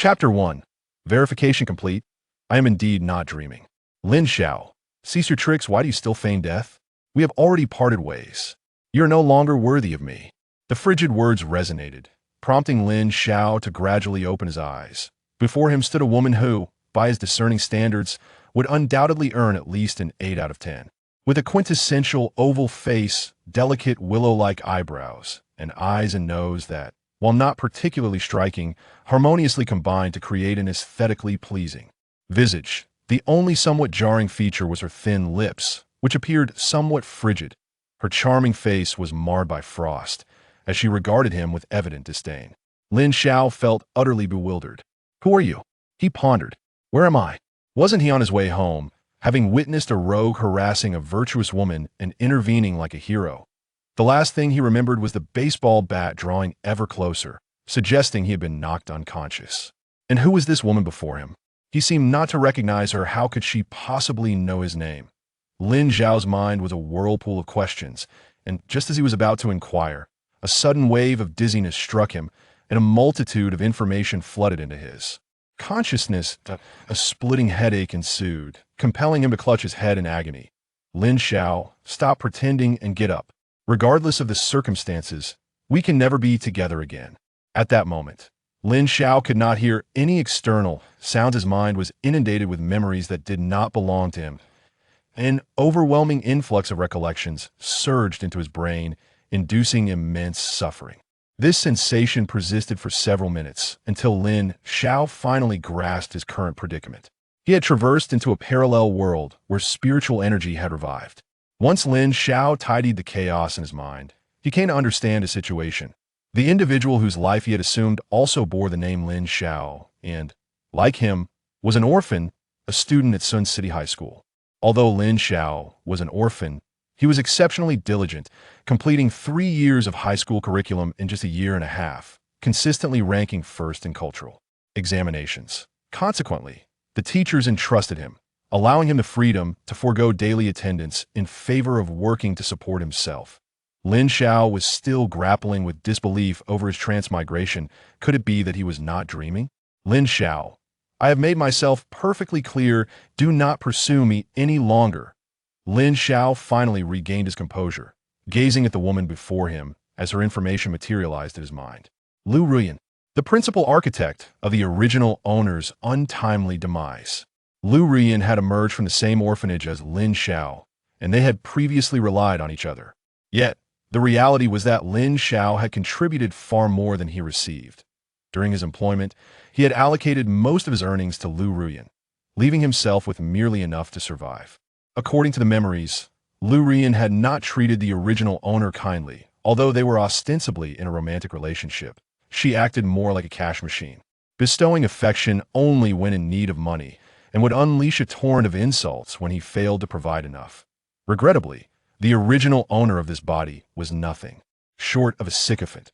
Chapter 1. Verification complete. I am indeed not dreaming. Lin Xiao. Cease your tricks, why do you still feign death? We have already parted ways. You are no longer worthy of me. The frigid words resonated, prompting Lin Xiao to gradually open his eyes. Before him stood a woman who, by his discerning standards, would undoubtedly earn at least an 8 out of 10. With a quintessential oval face, delicate willow-like eyebrows, and eyes and nose that, while not particularly striking, harmoniously combined to create an aesthetically pleasing visage. The only somewhat jarring feature was her thin lips, which appeared somewhat frigid. Her charming face was marred by frost, as she regarded him with evident disdain. Lin Xiao felt utterly bewildered. Who are you? He pondered. Where am I? Wasn't he on his way home, having witnessed a rogue harassing a virtuous woman and intervening like a hero? The last thing he remembered was the baseball bat drawing ever closer, suggesting he had been knocked unconscious. And who was this woman before him? He seemed not to recognize her. How could she possibly know his name? Lin Xiao's mind was a whirlpool of questions, and just as he was about to inquire, a sudden wave of dizziness struck him, and a multitude of information flooded into his consciousness. A splitting headache ensued, compelling him to clutch his head in agony. Lin Xiao, stop pretending and get up. Regardless of the circumstances, we can never be together again. At that moment, Lin Xiao could not hear any external sounds. His mind was inundated with memories that did not belong to him. An overwhelming influx of recollections surged into his brain, inducing immense suffering. This sensation persisted for several minutes until Lin Xiao finally grasped his current predicament. He had traversed into a parallel world where spiritual energy had revived. Once Lin Xiao tidied the chaos in his mind, he came to understand his situation. The individual whose life he had assumed also bore the name Lin Xiao and, like him, was an orphan, a student at Sun City High School. Although Lin Xiao was an orphan, he was exceptionally diligent, completing 3 years of high school curriculum in just a year and a half, consistently ranking first in cultural examinations. Consequently, the teachers entrusted him, allowing him the freedom to forego daily attendance in favor of working to support himself. Lin Xiao was still grappling with disbelief over his transmigration. Could it be that he was not dreaming? Lin Xiao, I have made myself perfectly clear. Do not pursue me any longer. Lin Xiao finally regained his composure, gazing at the woman before him as her information materialized in his mind. Lu Ruyan, the principal architect of the original owner's untimely demise. Lu Ruyan had emerged from the same orphanage as Lin Xiao, and they had previously relied on each other. Yet, the reality was that Lin Xiao had contributed far more than he received. During his employment, he had allocated most of his earnings to Lu Ruyan, leaving himself with merely enough to survive. According to the memories, Lu Ruyan had not treated the original owner kindly. Although they were ostensibly in a romantic relationship, she acted more like a cash machine, bestowing affection only when in need of money, and would unleash a torrent of insults when he failed to provide enough. Regrettably, the original owner of this body was nothing short of a sycophant.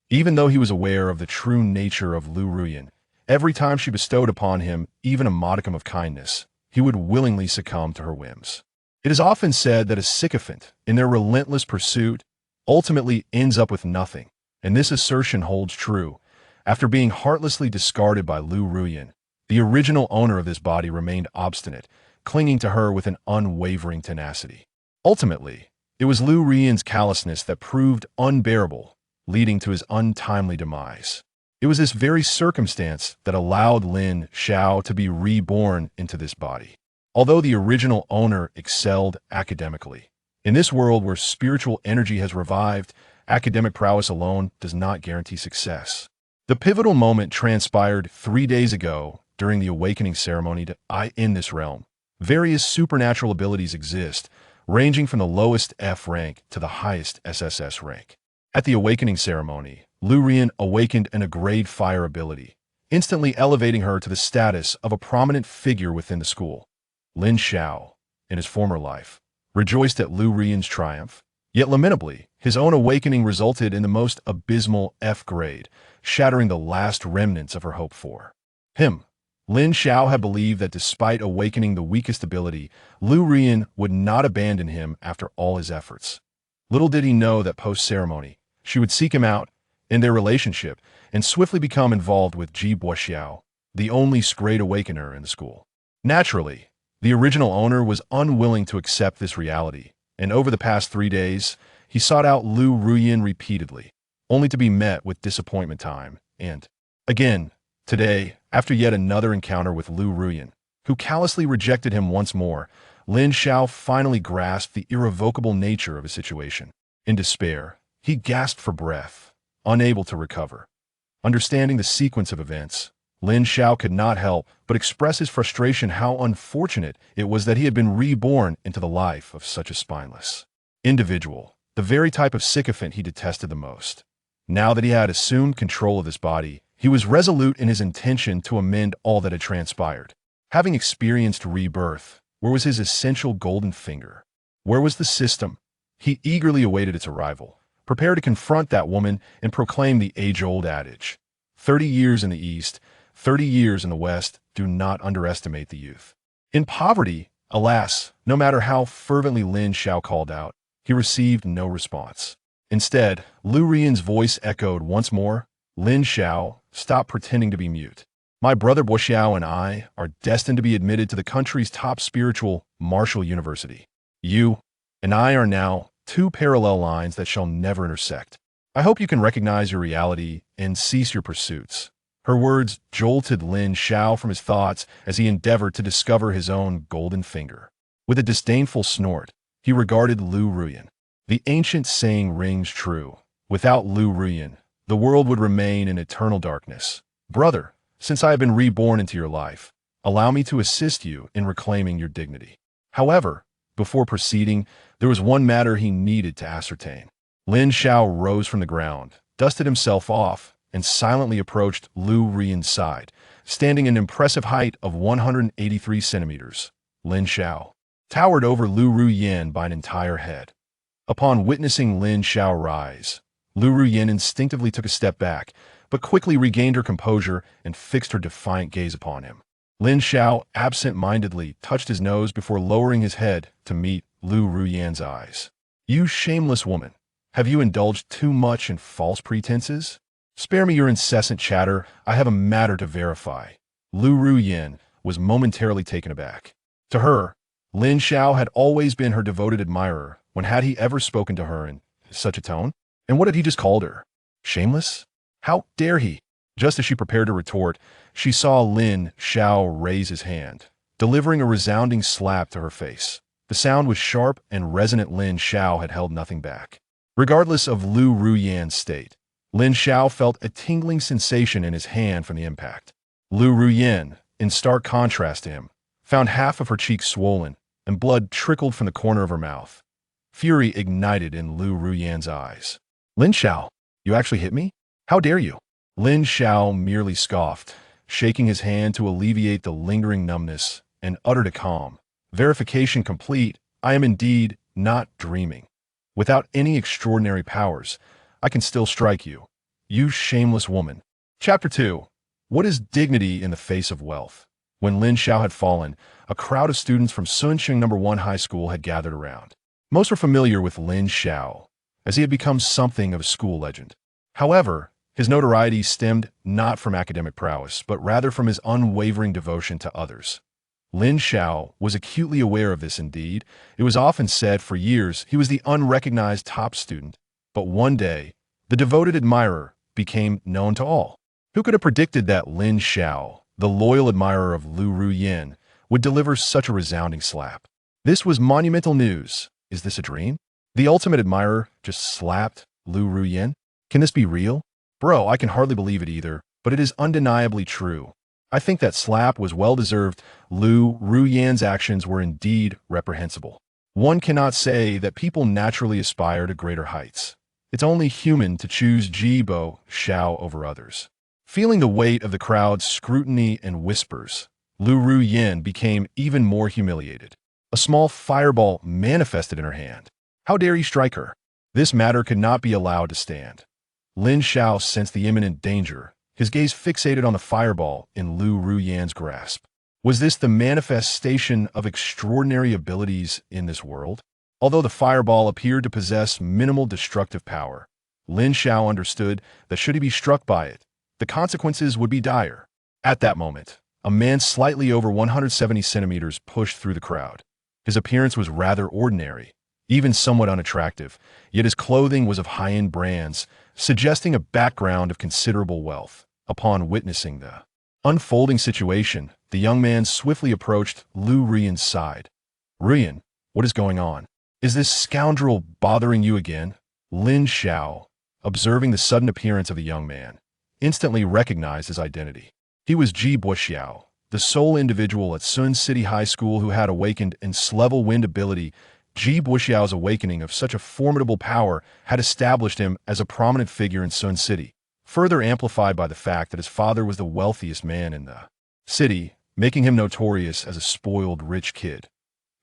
Even though he was aware of the true nature of Lu Ruyan, every time she bestowed upon him even a modicum of kindness, he would willingly succumb to her whims. It is often said that a sycophant, in their relentless pursuit, ultimately ends up with nothing, and this assertion holds true. After being heartlessly discarded by Lu Ruyan, the original owner of this body remained obstinate, clinging to her with an unwavering tenacity. Ultimately, it was Lu Ruyan's callousness that proved unbearable, leading to his untimely demise. It was this very circumstance that allowed Lin Xiao to be reborn into this body. Although the original owner excelled academically, in this world where spiritual energy has revived, academic prowess alone does not guarantee success. The pivotal moment transpired 3 days ago during the awakening ceremony in this realm. Various supernatural abilities exist, ranging from the lowest F rank to the highest SSS rank. At the awakening ceremony, Lu Ruyan awakened an grade fire ability, instantly elevating her to the status of a prominent figure within the school. Lin Xiao, in his former life, rejoiced at Lu Ruyan's triumph, yet lamentably, his own awakening resulted in the most abysmal F grade, shattering the last remnants of her hope for him. Lin Xiao had believed that despite awakening the weakest ability, Lu Ruyan would not abandon him after all his efforts. Little did he know that post-ceremony, she would seek him out in their relationship and swiftly become involved with Ji Boxiao, the only great awakener in the school. Naturally, the original owner was unwilling to accept this reality, and over the past 3 days, he sought out Lu Ruyin repeatedly, only to be met with disappointment time. And again, today, after yet another encounter with Lu Ruyin, who callously rejected him once more, Lin Xiao finally grasped the irrevocable nature of his situation. In despair, he gasped for breath, unable to recover. Understanding the sequence of events, Lin Xiao could not help but express his frustration how unfortunate it was that he had been reborn into the life of such a spineless individual, the very type of sycophant he detested the most. Now that he had assumed control of his body, he was resolute in his intention to amend all that had transpired. Having experienced rebirth, where was his essential golden finger? Where was the system? He eagerly awaited its arrival, prepared to confront that woman and proclaim the age-old adage. 30 years in the East, 30 years in the West, do not underestimate the youth. In poverty, alas, no matter how fervently Lin Xiao called out, he received no response. Instead, Lu Ruyin's voice echoed once more, Lin Xiao, stop pretending to be mute. My brother Bo Xiao and I are destined to be admitted to the country's top spiritual martial university. You and I are now two parallel lines that shall never intersect. I hope you can recognize your reality and cease your pursuits. Her words jolted Lin Xiao from his thoughts as he endeavored to discover his own golden finger. With a disdainful snort, he regarded Lu Ruyin. The ancient saying rings true. Without Lu Ruyin, the world would remain in eternal darkness. Brother, since I have been reborn into your life, allow me to assist you in reclaiming your dignity. However, before proceeding, there was one matter he needed to ascertain. Lin Xiao rose from the ground, dusted himself off, and silently approached Lu Ruyin's side, standing an impressive height of 183 centimeters. Lin Xiao towered over Lu Ruyin by an entire head. Upon witnessing Lin Xiao rise, Lu Ruyin instinctively took a step back, but quickly regained her composure and fixed her defiant gaze upon him. Lin Xiao absent-mindedly touched his nose before lowering his head to meet Lu Ruyin's eyes. You shameless woman, have you indulged too much in false pretenses? Spare me your incessant chatter, I have a matter to verify. Lu Ruyin was momentarily taken aback. To her, Lin Xiao had always been her devoted admirer. When had he ever spoken to her in such a tone? And what had he just called her? Shameless? How dare he? Just as she prepared to retort, she saw Lin Xiao raise his hand, delivering a resounding slap to her face. The sound was sharp and resonant. Lin Xiao had held nothing back. Regardless of Lu Ruyin's state, Lin Xiao felt a tingling sensation in his hand from the impact. Lu Ruyin, in stark contrast to him, found half of her cheek swollen, and blood trickled from the corner of her mouth. Fury ignited in Lu Ruyin's eyes. Lin Xiao, you actually hit me? How dare you? Lin Xiao merely scoffed, shaking his hand to alleviate the lingering numbness, and uttered a calm, verification complete, I am indeed not dreaming. Without any extraordinary powers, I can still strike you. You shameless woman. Chapter 2. What is dignity in the face of wealth? When Lin Xiao had fallen, a crowd of students from Sunqing No. 1 High School had gathered around. Most were familiar with Lin Xiao, as he had become something of a school legend. However, his notoriety stemmed not from academic prowess, but rather from his unwavering devotion to others. Lin Xiao was acutely aware of this indeed. It was often said for years he was the unrecognized top student. But one day, the devoted admirer became known to all. Who could have predicted that Lin Xiao, the loyal admirer of Lu Ruyin, would deliver such a resounding slap? This was monumental news. Is this a dream? The ultimate admirer just slapped Lu Ruyin? Can this be real? Bro, I can hardly believe it either, but it is undeniably true. I think that slap was well-deserved. Lu Ruyin's actions were indeed reprehensible. One cannot say that people naturally aspire to greater heights. It's only human to choose Bo Xiao over others. Feeling the weight of the crowd's scrutiny and whispers, Lu Ruyin became even more humiliated. A small fireball manifested in her hand. How dare you strike her? This matter could not be allowed to stand. Lin Xiao sensed the imminent danger, his gaze fixated on the fireball in Lu Ruyin's grasp. Was this the manifestation of extraordinary abilities in this world? Although the fireball appeared to possess minimal destructive power, Lin Xiao understood that should he be struck by it, the consequences would be dire. At that moment, a man slightly over 170 centimeters pushed through the crowd. His appearance was rather ordinary, even somewhat unattractive, yet his clothing was of high-end brands, suggesting a background of considerable wealth. Upon witnessing the unfolding situation, the young man swiftly approached Lu Rian's side. "Rian, what is going on? Is this scoundrel bothering you again?" Lin Xiao, observing the sudden appearance of the young man, instantly recognized his identity. He was Ji Buxiao, the sole individual at Sun City High School who had awakened N-level wind ability. Ji Buxiao's awakening of such a formidable power had established him as a prominent figure in Sun City, further amplified by the fact that his father was the wealthiest man in the city, making him notorious as a spoiled rich kid.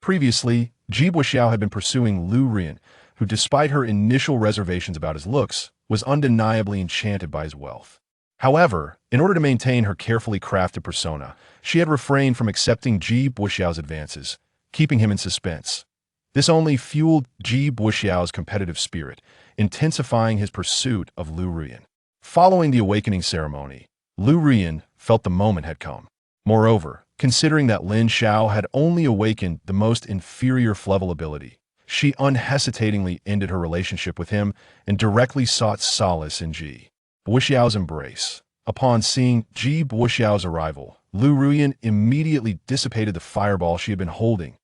Previously, Ji Buxiao had been pursuing Lu Rian, who, despite her initial reservations about his looks, was undeniably enchanted by his wealth. However, in order to maintain her carefully crafted persona, she had refrained from accepting Ji Buxiao's advances, keeping him in suspense. This only fueled Ji Buxiao's competitive spirit, intensifying his pursuit of Lu Rian. Following the awakening ceremony, Lu Rian felt the moment had come. Moreover, considering that Lin Xiao had only awakened the most inferior level ability, she unhesitatingly ended her relationship with him and directly sought solace in Ji Buxiao's embrace. Upon seeing Ji Buxiao's arrival, Lu Rian immediately dissipated the fireball she had been holding.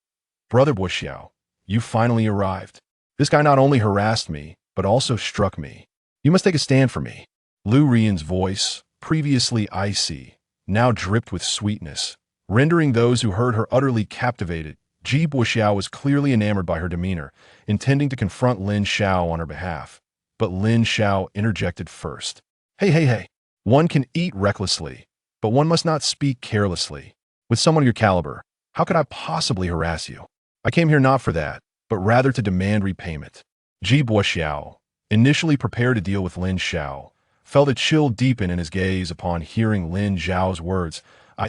"Brother Buxiao, you finally arrived. This guy not only harassed me, but also struck me. You must take a stand for me." Lu Rian's voice, previously icy, now dripped with sweetness, rendering those who heard her utterly captivated. Ji Buxiao was clearly enamored by her demeanor, intending to confront Lin Xiao on her behalf. But Lin Xiao interjected first. Hey. One can eat recklessly, but one must not speak carelessly. With someone of your caliber, how could I possibly harass you? I came here not for that, but rather to demand repayment." Ji Buxiao, initially prepared to deal with Lin Xiao, felt a chill deepen in his gaze upon hearing Lin Xiao's words.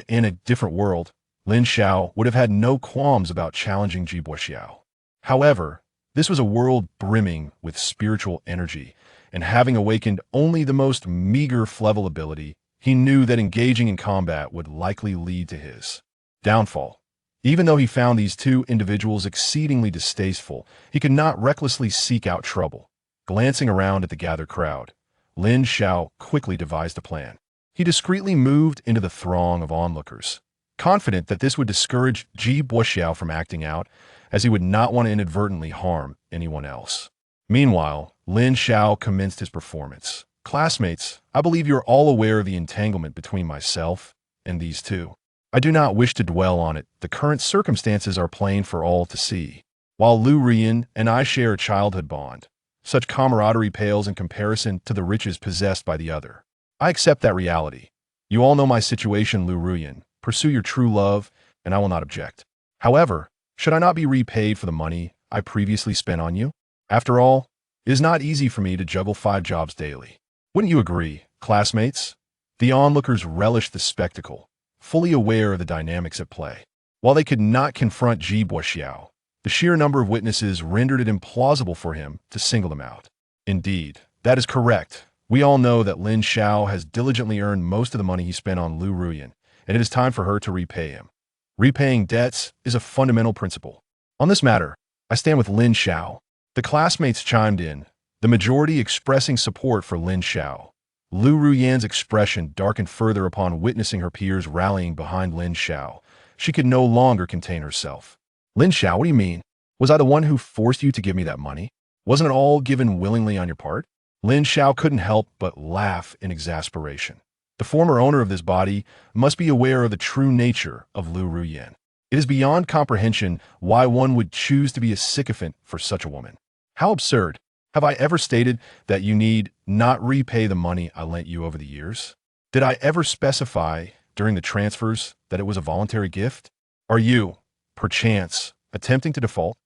In a different world, Lin Xiao would have had no qualms about challenging Ji Buxiao. However, this was a world brimming with spiritual energy, and having awakened only the most meager level ability, he knew that engaging in combat would likely lead to his downfall. Even though he found these two individuals exceedingly distasteful, he could not recklessly seek out trouble. Glancing around at the gathered crowd, Lin Xiao quickly devised a plan. He discreetly moved into the throng of onlookers, confident that this would discourage Ji Buxiao from acting out, as he would not want to inadvertently harm anyone else. Meanwhile, Lin Xiao commenced his performance. "Classmates, I believe you are all aware of the entanglement between myself and these two. I do not wish to dwell on it. The current circumstances are plain for all to see. While Lu Rian and I share a childhood bond, such camaraderie pales in comparison to the riches possessed by the other. I accept that reality. You all know my situation, Lu Rian. Pursue your true love, and I will not object. However, should I not be repaid for the money I previously spent on you? After all, it is not easy for me to juggle 5 jobs daily. Wouldn't you agree, classmates?" The onlookers relished the spectacle, fully aware of the dynamics at play. While they could not confront Ji Buxiao, the sheer number of witnesses rendered it implausible for him to single them out. "Indeed, that is correct. We all know that Lin Xiao has diligently earned most of the money he spent on Lu Rian, and it is time for her to repay him. Repaying debts is a fundamental principle. On this matter, I stand with Lin Xiao." The classmates chimed in, the majority expressing support for Lin Xiao. Lu Rian's expression darkened further upon witnessing her peers rallying behind Lin Xiao. She could no longer contain herself. "Lin Xiao, what do you mean? Was I the one who forced you to give me that money? Wasn't it all given willingly on your part?" Lin Xiao couldn't help but laugh in exasperation. The former owner of this body must be aware of the true nature of Lu Rian. It is beyond comprehension why one would choose to be a sycophant for such a woman. How absurd. Have I ever stated that you need not repay the money I lent you over the years? Did I ever specify during the transfers that it was a voluntary gift? Are you, perchance, attempting to default?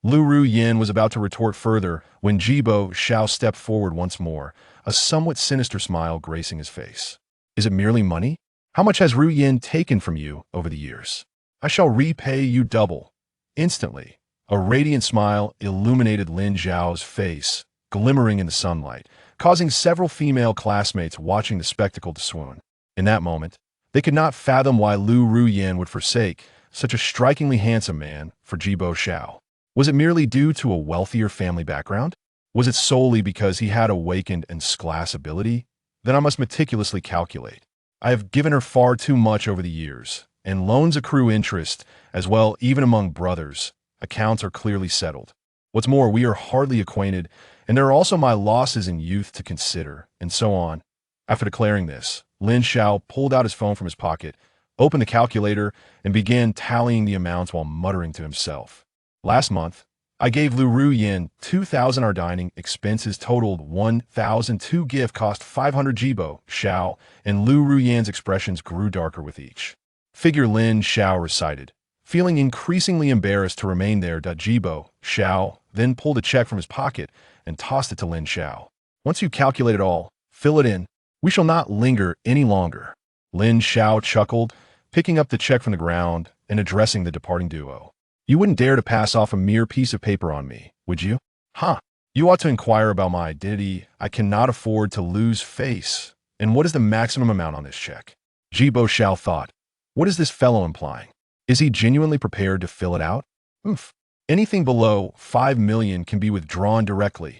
Lu Rian was about to retort further when Ji Buxiao stepped forward once more, a somewhat sinister smile gracing his face. "Is it merely money? How much has Rian taken from you over the years? I shall repay you double." Instantly, a radiant smile illuminated Lin Xiao's face, glimmering in the sunlight, causing several female classmates watching the spectacle to swoon. In that moment, They could not fathom why Lu Ruyan would forsake such a strikingly handsome man for Jibo Xiao. Was it merely due to a wealthier family background? Was it solely because he had awakened and class ability? Then I must meticulously calculate. I have given her far too much over the years, and loans accrue interest as well even among brothers. Accounts are clearly settled. What's more, we are hardly acquainted, and there are also my losses in youth to consider, and so on. After declaring this, Lin Xiao pulled out his phone from his pocket, opened the calculator, and began tallying the amounts while muttering to himself. Last month, I gave Lu Ruyan 2,000 our dining expenses totaled 1,002 gift cost 500 Jibo Xiao, and Lu Ruyan's expressions grew darker with each figure Lin Xiao recited. Feeling increasingly embarrassed to remain there, Jibo Xiao then pulled a check from his pocket and tossed it to Lin Xiao. Once you calculate it all, fill it in. We shall not linger any longer. Lin Xiao chuckled, picking up the check from the ground and addressing the departing duo. You wouldn't dare to pass off a mere piece of paper on me, would you? Huh. You ought to inquire about my identity. I cannot afford to lose face. And what is the maximum amount on this check? Jibo Xiao thought. What is this fellow implying? Is he genuinely prepared to fill it out? Oof. Anything below 5 million can be withdrawn directly.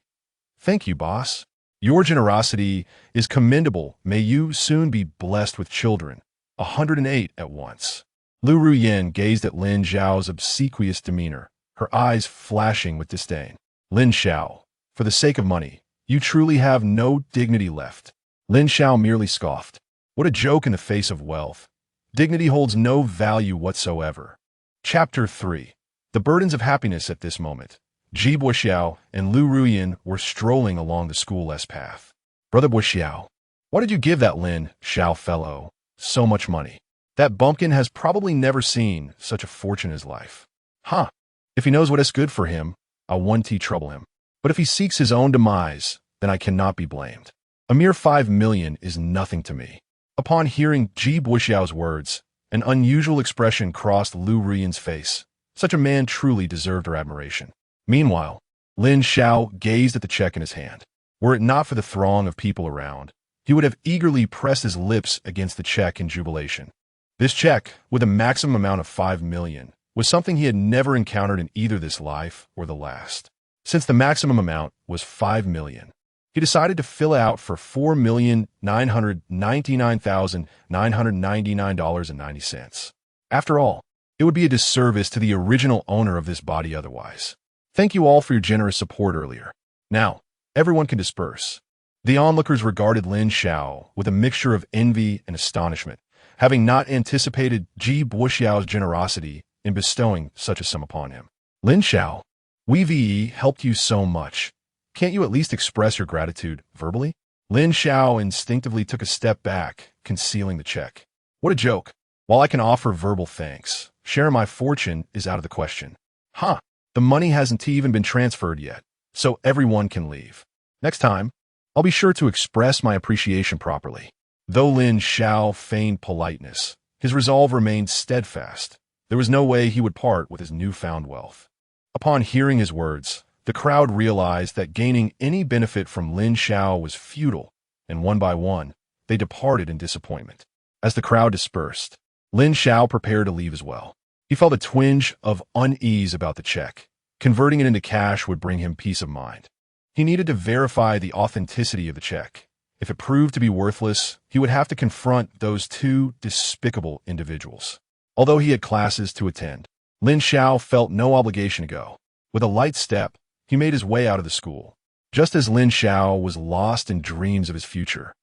Thank you, boss. Your generosity is commendable. May you soon be blessed with children. 108 at once. Lu Ruyan gazed at Lin Xiao's obsequious demeanor, her eyes flashing with disdain. Lin Xiao, for the sake of money, you truly have no dignity left. Lin Xiao merely scoffed. What a joke in the face of wealth. Dignity holds no value whatsoever. Chapter 3. The burdens of happiness at this moment. Ji Boxiao and Lu Ruyan were strolling along the school-less path. Brother Boxiao, why did you give that Lin Xiao fellow so much money? That bumpkin has probably never seen such a fortune in his life. Huh. If he knows what is good for him, I won't trouble him. But if he seeks his own demise, then I cannot be blamed. A mere 5 million is nothing to me. Upon hearing Ji Boxiao's words, an unusual expression crossed Lu Ruyan's face. Such a man truly deserved her admiration. Meanwhile, Lin Xiao gazed at the check in his hand. Were it not for the throng of people around, he would have eagerly pressed his lips against the check in jubilation. This check, with a maximum amount of 5 million, was something he had never encountered in either this life or the last. Since the maximum amount was 5 million, he decided to fill out for $4,999,999.90. After all, it would be a disservice to the original owner of this body otherwise. Thank you all for your generous support earlier. Now, everyone can disperse. The onlookers regarded Lin Xiao with a mixture of envy and astonishment, having not anticipated Ji Boxiao's generosity in bestowing such a sum upon him. Lin Xiao, we helped you so much. Can't you at least express your gratitude verbally? Lin Xiao instinctively took a step back, concealing the check. What a joke. While I can offer verbal thanks, sharing my fortune is out of the question. Huh. The money hasn't even been transferred yet, so everyone can leave. Next time, I'll be sure to express my appreciation properly. Though Lin Xiao feigned politeness, his resolve remained steadfast. There was no way he would part with his newfound wealth. Upon hearing his words, the crowd realized that gaining any benefit from Lin Xiao was futile, and one by one, they departed in disappointment. As the crowd dispersed, Lin Xiao prepared to leave as well. He felt a twinge of unease about the check. Converting it into cash would bring him peace of mind. He needed to verify the authenticity of the check. If it proved to be worthless, he would have to confront those two despicable individuals. Although he had classes to attend, Lin Xiao felt no obligation to go. With a light step, he made his way out of the school. Just as Lin Xiao was lost in dreams of his future,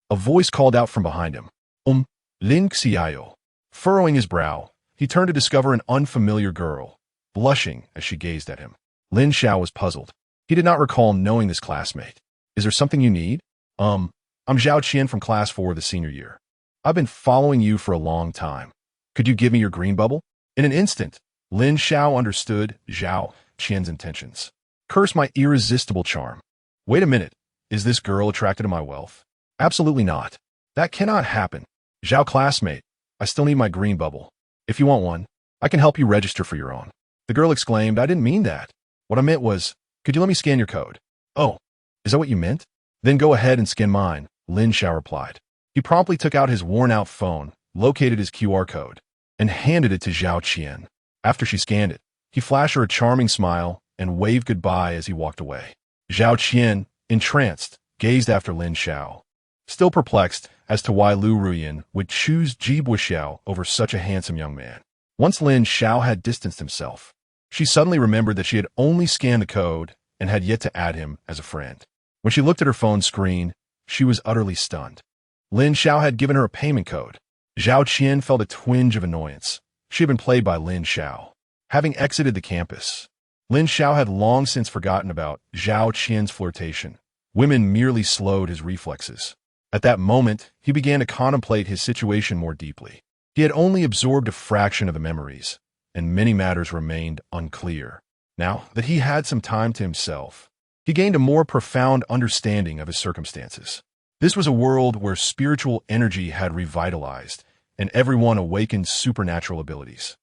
a voice called out from behind him. Lin Xiao. Furrowing his brow, he turned to discover an unfamiliar girl, blushing as she gazed at him. Lin Xiao was puzzled. He did not recall knowing this classmate. Is there something you need? I'm Zhao Qian from Class 4 of the senior year. I've been following you for a long time. Could you give me your green bubble? In an instant, Lin Xiao understood Zhao Qian's intentions. Curse my irresistible charm. Wait a minute. Is this girl attracted to my wealth? Absolutely not. That cannot happen. Zhao classmate, I still need my green bubble. If you want one, I can help you register for your own. The girl exclaimed, I didn't mean that. What I meant was, could you let me scan your code? Oh, is that what you meant? Then go ahead and scan mine, Lin Xiao replied. He promptly took out his worn-out phone, located his QR code, and handed it to Zhao Qian. After she scanned it, he flashed her a charming smile and waved goodbye as he walked away. Zhao Qian, entranced, gazed after Lin Xiao, still perplexed as to why Lu Ruyan would choose Ji Buxiao over such a handsome young man. Once Lin Xiao had distanced himself, she suddenly remembered that she had only scanned the code and had yet to add him as a friend. When she looked at her phone screen, she was utterly stunned. Lin Xiao had given her a payment code. Zhao Qian felt a twinge of annoyance. She had been played by Lin Xiao. Having exited the campus, Lin Xiao had long since forgotten about Zhao Qian's flirtation. Women merely slowed his reflexes. At that moment, he began to contemplate his situation more deeply. He had only absorbed a fraction of the memories, and many matters remained unclear. Now that he had some time to himself, he gained a more profound understanding of his circumstances. This was a world where spiritual energy had revitalized, and everyone awakened supernatural abilities.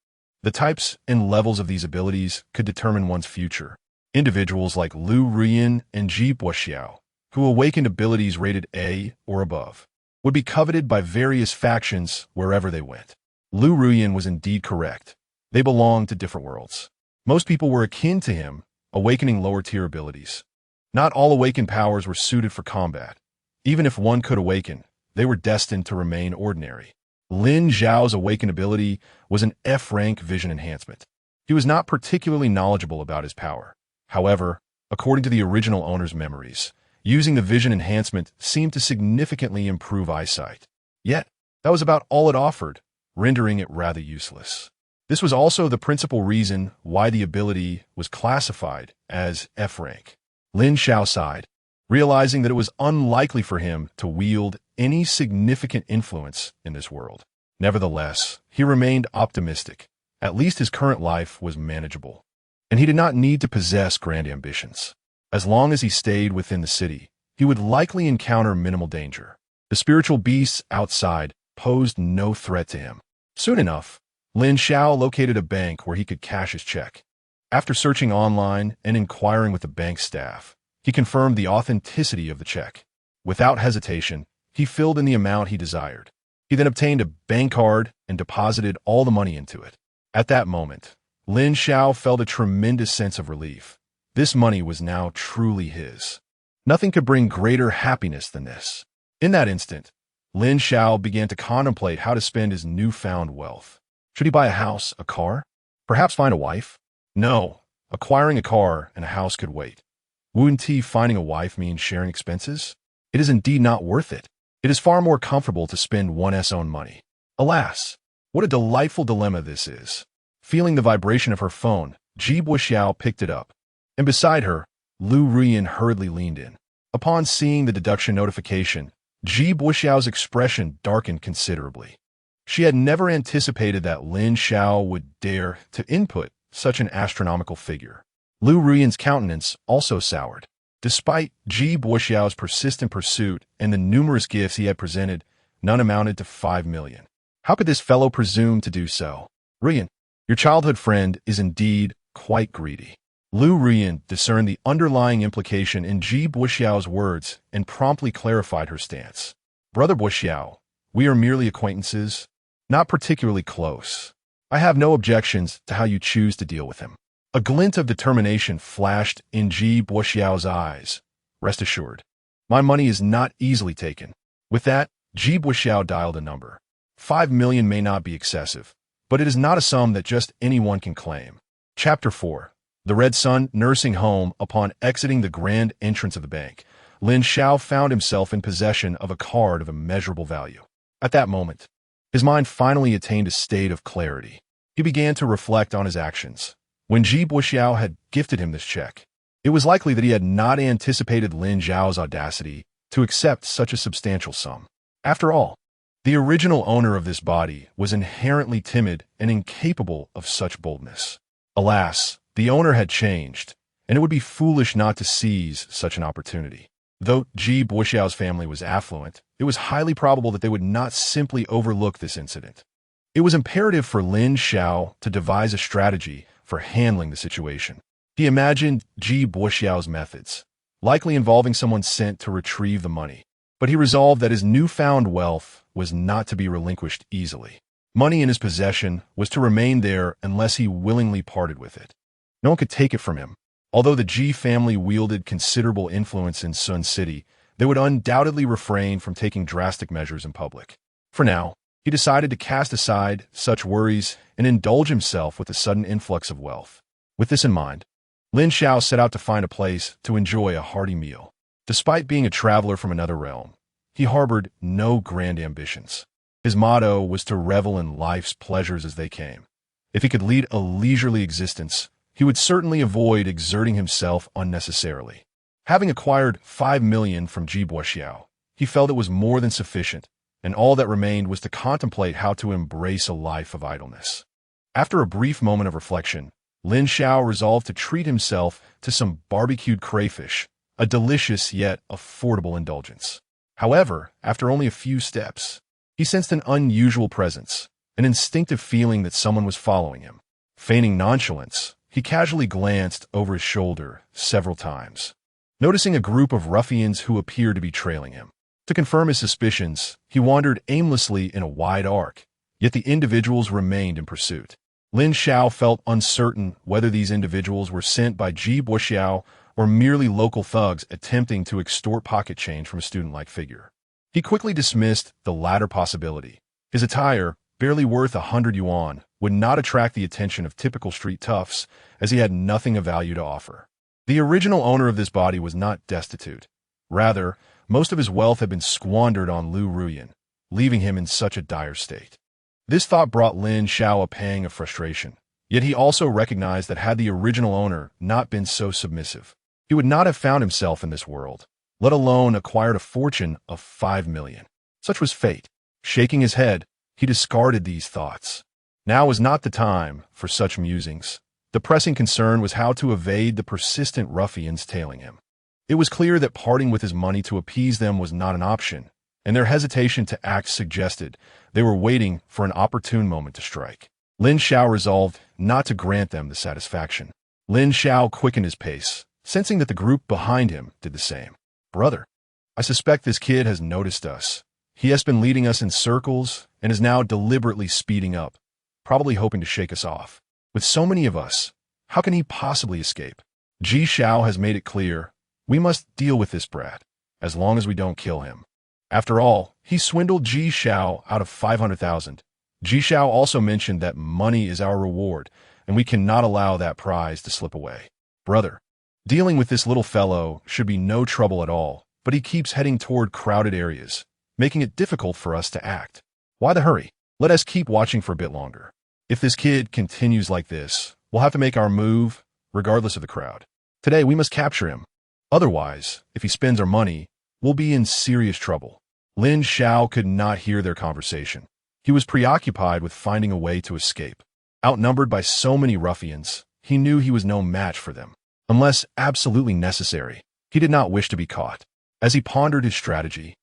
The types and levels of these abilities could determine one's future. Individuals like Lu Ruyan and Ji Buxiao, who awakened abilities rated A or above, would be coveted by various factions wherever they went. Lu Ruyan was indeed correct. They belonged to different worlds. Most people were akin to him, awakening lower-tier abilities. Not all awakened powers were suited for combat. Even if one could awaken, they were destined to remain ordinary. Lin Xiao's awakened ability was an F-rank vision enhancement. He was not particularly knowledgeable about his power. However, according to the original owner's memories, using the vision enhancement seemed to significantly improve eyesight. Yet, that was about all it offered, rendering it rather useless. This was also the principal reason why the ability was classified as F-rank. Lin Xiao sighed, realizing that it was unlikely for him to wield any significant influence in this world. Nevertheless, he remained optimistic. At least his current life was manageable, and he did not need to possess grand ambitions. As long as he stayed within the city, he would likely encounter minimal danger. The spiritual beasts outside posed no threat to him. Soon enough, Lin Xiao located a bank where he could cash his check. After searching online and inquiring with the bank staff, he confirmed the authenticity of the check. Without hesitation, he filled in the amount he desired. He then obtained a bank card and deposited all the money into it. At that moment, Lin Xiao felt a tremendous sense of relief. This money was now truly his. Nothing could bring greater happiness than this. In that instant, Lin Xiao began to contemplate how to spend his newfound wealth. Should he buy a house, a car? Perhaps find a wife? No, acquiring a car and a house could wait. Wouldn't finding a wife mean sharing expenses? It is indeed not worth it. It is far more comfortable to spend one's own money. Alas, what a delightful dilemma this is. Feeling the vibration of her phone, Ji Buxiao picked it up, and beside her, Lu Ruyan hurriedly leaned in. Upon seeing the deduction notification, Ji Buxiao's expression darkened considerably. She had never anticipated that Lin Xiao would dare to input such an astronomical figure. Lu Ruyan's countenance also soured. Despite Ji Buxiao's persistent pursuit and the numerous gifts he had presented, none amounted to 5 million. How could this fellow presume to do so? Ruyan, your childhood friend is indeed quite greedy. Lu Ruyan discerned the underlying implication in Ji Buxiao's words and promptly clarified her stance. Brother Buxiao, we are merely acquaintances, not particularly close. I have no objections to how you choose to deal with him. A glint of determination flashed in Ji Buxiao's eyes. Rest assured, my money is not easily taken. With that, Ji Buxiao dialed a number. 5 million may not be excessive, but it is not a sum that just anyone can claim. Chapter 4. The Red Sun Nursing Home. Upon exiting the grand entrance of the bank, Lin Xiao found himself in possession of a card of immeasurable value. At that moment, his mind finally attained a state of clarity. He began to reflect on his actions. When Ji Buxiao had gifted him this check, it was likely that he had not anticipated Lin Xiao's audacity to accept such a substantial sum. After all, the original owner of this body was inherently timid and incapable of such boldness. Alas, the owner had changed, and it would be foolish not to seize such an opportunity. Though Ji Buxiao's family was affluent, it was highly probable that they would not simply overlook this incident. It was imperative for Lin Xiao to devise a strategy for handling the situation. He imagined Ji Buxiao's methods, likely involving someone sent to retrieve the money. but he resolved that his newfound wealth was not to be relinquished easily. Money in his possession was to remain there unless he willingly parted with it. No one could take it from him. Although the Ji family wielded considerable influence in Sun City, they would undoubtedly refrain from taking drastic measures in public. For now, he decided to cast aside such worries and indulge himself with the sudden influx of wealth. With this in mind, Lin Xiao set out to find a place to enjoy a hearty meal. Despite being a traveler from another realm, he harbored no grand ambitions. His motto was to revel in life's pleasures as they came. If he could lead a leisurely existence, he would certainly avoid exerting himself unnecessarily. Having acquired 5 million from Ji Xiao, he felt it was more than sufficient, and all that remained was to contemplate how to embrace a life of idleness. After a brief moment of reflection, Lin Xiao resolved to treat himself to some barbecued crayfish, a delicious yet affordable indulgence. However, after only a few steps, he sensed an unusual presence, an instinctive feeling that someone was following him. Feigning nonchalance, he casually glanced over his shoulder several times, noticing a group of ruffians who appeared to be trailing him. To confirm his suspicions, he wandered aimlessly in a wide arc, yet the individuals remained in pursuit. Lin Xiao felt uncertain whether these individuals were sent by Ji Xiao or merely local thugs attempting to extort pocket change from a student-like figure. He quickly dismissed the latter possibility. His attire, barely worth 100 yuan, would not attract the attention of typical street toughs, as he had nothing of value to offer. The original owner of this body was not destitute. Rather, most of his wealth had been squandered on Lu Ruyan, leaving him in such a dire state. This thought brought Lin Xiao a pang of frustration, yet he also recognized that had the original owner not been so submissive, he would not have found himself in this world, let alone acquired a fortune of 5 million. Such was fate. Shaking his head, he discarded these thoughts. Now was not the time for such musings. The pressing concern was how to evade the persistent ruffians tailing him. It was clear that parting with his money to appease them was not an option, and their hesitation to act suggested they were waiting for an opportune moment to strike. Lin Xiao resolved not to grant them the satisfaction. Lin Xiao quickened his pace, sensing that the group behind him did the same. "Brother, I suspect this kid has noticed us. He has been leading us in circles and is now deliberately speeding up, probably hoping to shake us off. With so many of us, how can he possibly escape? Ji Xiao has made it clear we must deal with this brat, as long as we don't kill him. After all, he swindled Ji Xiao out of 500,000. Ji Xiao also mentioned that money is our reward, and we cannot allow that prize to slip away. Brother, dealing with this little fellow should be no trouble at all, but he keeps heading toward crowded areas, making it difficult for us to act. Why the hurry? Let us keep watching for a bit longer. If this kid continues like this, we'll have to make our move, regardless of the crowd. Today, we must capture him. Otherwise, if he spends our money, we'll be in serious trouble." Lin Xiao could not hear their conversation. He was preoccupied with finding a way to escape. Outnumbered by so many ruffians, he knew he was no match for them. Unless absolutely necessary, he did not wish to be caught. As he pondered his strategy,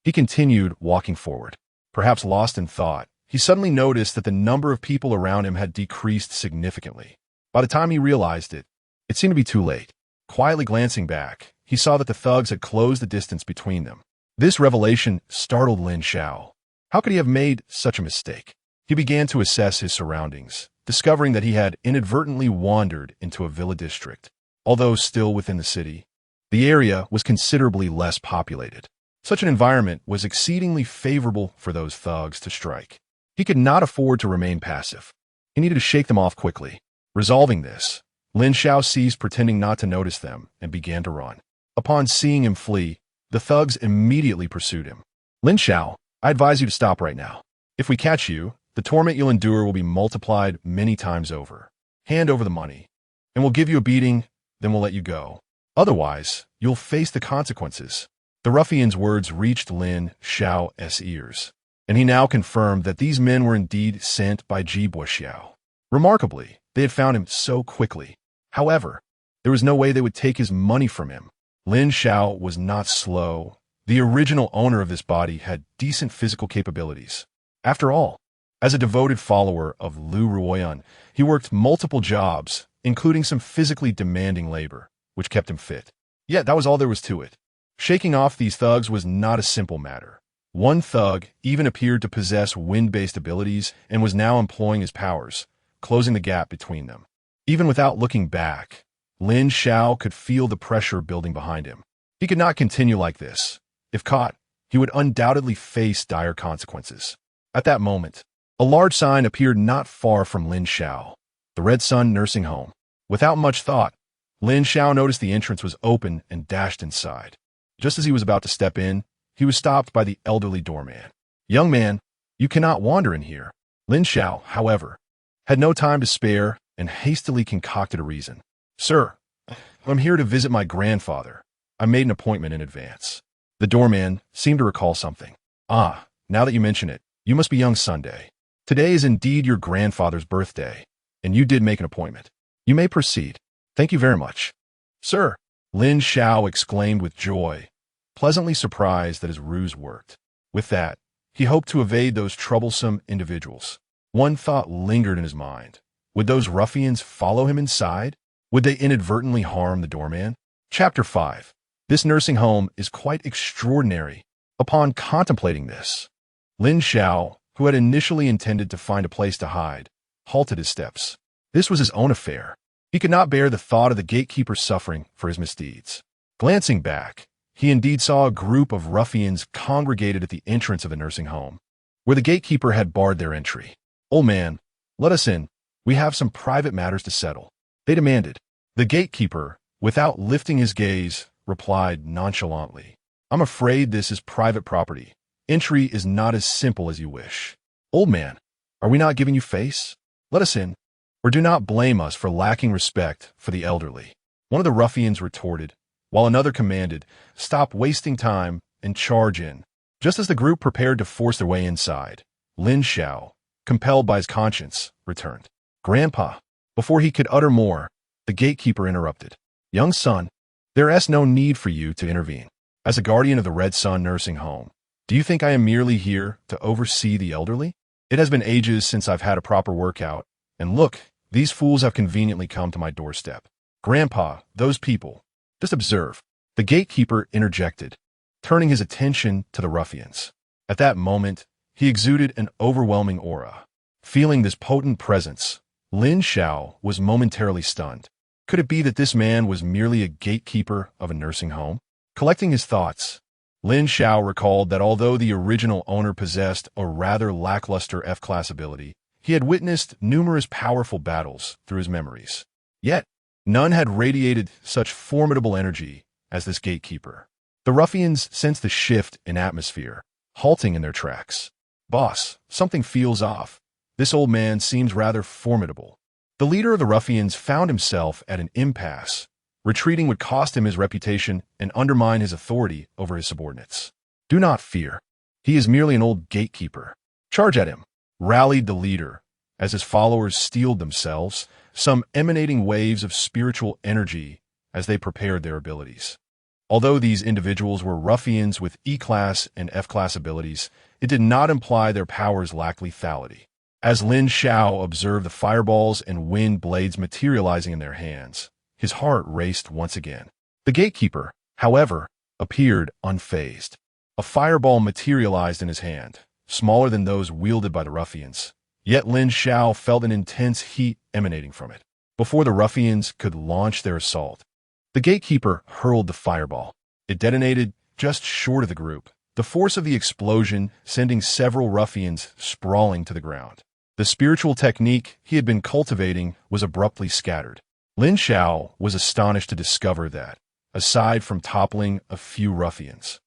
he continued walking forward. Perhaps lost in thought, he suddenly noticed that the number of people around him had decreased significantly. By the time he realized it, it seemed to be too late. Quietly glancing back, he saw that the thugs had closed the distance between them. This revelation startled Lin Xiao. How could he have made such a mistake? He began to assess his surroundings, discovering that he had inadvertently wandered into a villa district. Although still within the city, the area was considerably less populated. Such an environment was exceedingly favorable for those thugs to strike. He could not afford to remain passive. He needed to shake them off quickly. Resolving this, Lin Xiao ceased pretending not to notice them and began to run. Upon seeing him flee, the thugs immediately pursued him. "Lin Xiao, I advise you to stop right now. If we catch you, the torment you'll endure will be multiplied many times over. Hand over the money, and we'll give you a beating, then we'll let you go. Otherwise, you'll face the consequences." The ruffian's words reached Lin Xiao's ears, and he now confirmed that these men were indeed sent by Ji Xiao. Remarkably, they had found him so quickly. However, there was no way they would take his money from him. Lin Xiao was not slow. The original owner of this body had decent physical capabilities. After all, as a devoted follower of Lu Ruoyan, he worked multiple jobs, including some physically demanding labor, which kept him fit. Yet that was all there was to it. Shaking off these thugs was not a simple matter. One thug even appeared to possess wind-based abilities and was now employing his powers, closing the gap between them. Even without looking back, Lin Xiao could feel the pressure building behind him. He could not continue like this. If caught, he would undoubtedly face dire consequences. At that moment, a large sign appeared not far from Lin Xiao, the Red Sun Nursing Home. Without much thought, Lin Xiao noticed the entrance was open and dashed inside. Just as he was about to step in, he was stopped by the elderly doorman. "Young man, you cannot wander in here." Lin Xiao, however, had no time to spare and hastily concocted a reason. "Sir, I'm here to visit my grandfather. I made an appointment in advance." The doorman seemed to recall something. "Ah, now that you mention it, you must be young Sunday. Today is indeed your grandfather's birthday, and you did make an appointment. You may proceed." "Thank you very much." "Sir," Lin Xiao exclaimed with joy, pleasantly surprised that his ruse worked. With that, he hoped to evade those troublesome individuals. One thought lingered in his mind. Would those ruffians follow him inside? Would they inadvertently harm the doorman? Chapter 5. This nursing home is quite extraordinary. Upon contemplating this, Lin Xiao, who had initially intended to find a place to hide, halted his steps. This was his own affair. He could not bear the thought of the gatekeeper suffering for his misdeeds. Glancing back, he indeed saw a group of ruffians congregated at the entrance of the nursing home, where the gatekeeper had barred their entry. "Old man, let us in. We have some private matters to settle," they demanded. The gatekeeper, without lifting his gaze, replied nonchalantly, "I'm afraid this is private property. Entry is not as simple as you wish." "Old man, are we not giving you face? Let us in, or do not blame us for lacking respect for the elderly," one of the ruffians retorted, while another commanded, "Stop wasting time and charge in." Just as the group prepared to force their way inside, Lin Xiao, compelled by his conscience, returned. "Grandpa." Before he could utter more, the gatekeeper interrupted. "Young son, there is no need for you to intervene. As a guardian of the Red Sun Nursing Home, do you think I am merely here to oversee the elderly? It has been ages since I've had a proper workout, and look, these fools have conveniently come to my doorstep. Grandpa, those people, just observe." The gatekeeper interjected, turning his attention to the ruffians. At that moment, he exuded an overwhelming aura. Feeling this potent presence, Lin Xiao was momentarily stunned. Could it be that this man was merely a gatekeeper of a nursing home? Collecting his thoughts, Lin Xiao recalled that although the original owner possessed a rather lackluster F-class ability, he had witnessed numerous powerful battles through his memories. Yet, none had radiated such formidable energy as this gatekeeper. The ruffians sensed the shift in atmosphere, halting in their tracks. "Boss, something feels off. This old man seems rather formidable." The leader of the ruffians found himself at an impasse. Retreating would cost him his reputation and undermine his authority over his subordinates. "Do not fear. He is merely an old gatekeeper. Charge at him," rallied the leader, as his followers steeled themselves, some emanating waves of spiritual energy as they prepared their abilities. Although these individuals were ruffians with E-class and F-class abilities, it did not imply their powers lacked lethality. As Lin Xiao observed the fireballs and wind blades materializing in their hands, his heart raced once again. The gatekeeper, however, appeared unfazed. A fireball materialized in his hand, smaller than those wielded by the ruffians. Yet Lin Xiao felt an intense heat emanating from it. Before the ruffians could launch their assault, the gatekeeper hurled the fireball. It detonated just short of the group, the force of the explosion sending several ruffians sprawling to the ground. The spiritual technique he had been cultivating was abruptly scattered. Lin Xiao was astonished to discover that, aside from toppling a few ruffians,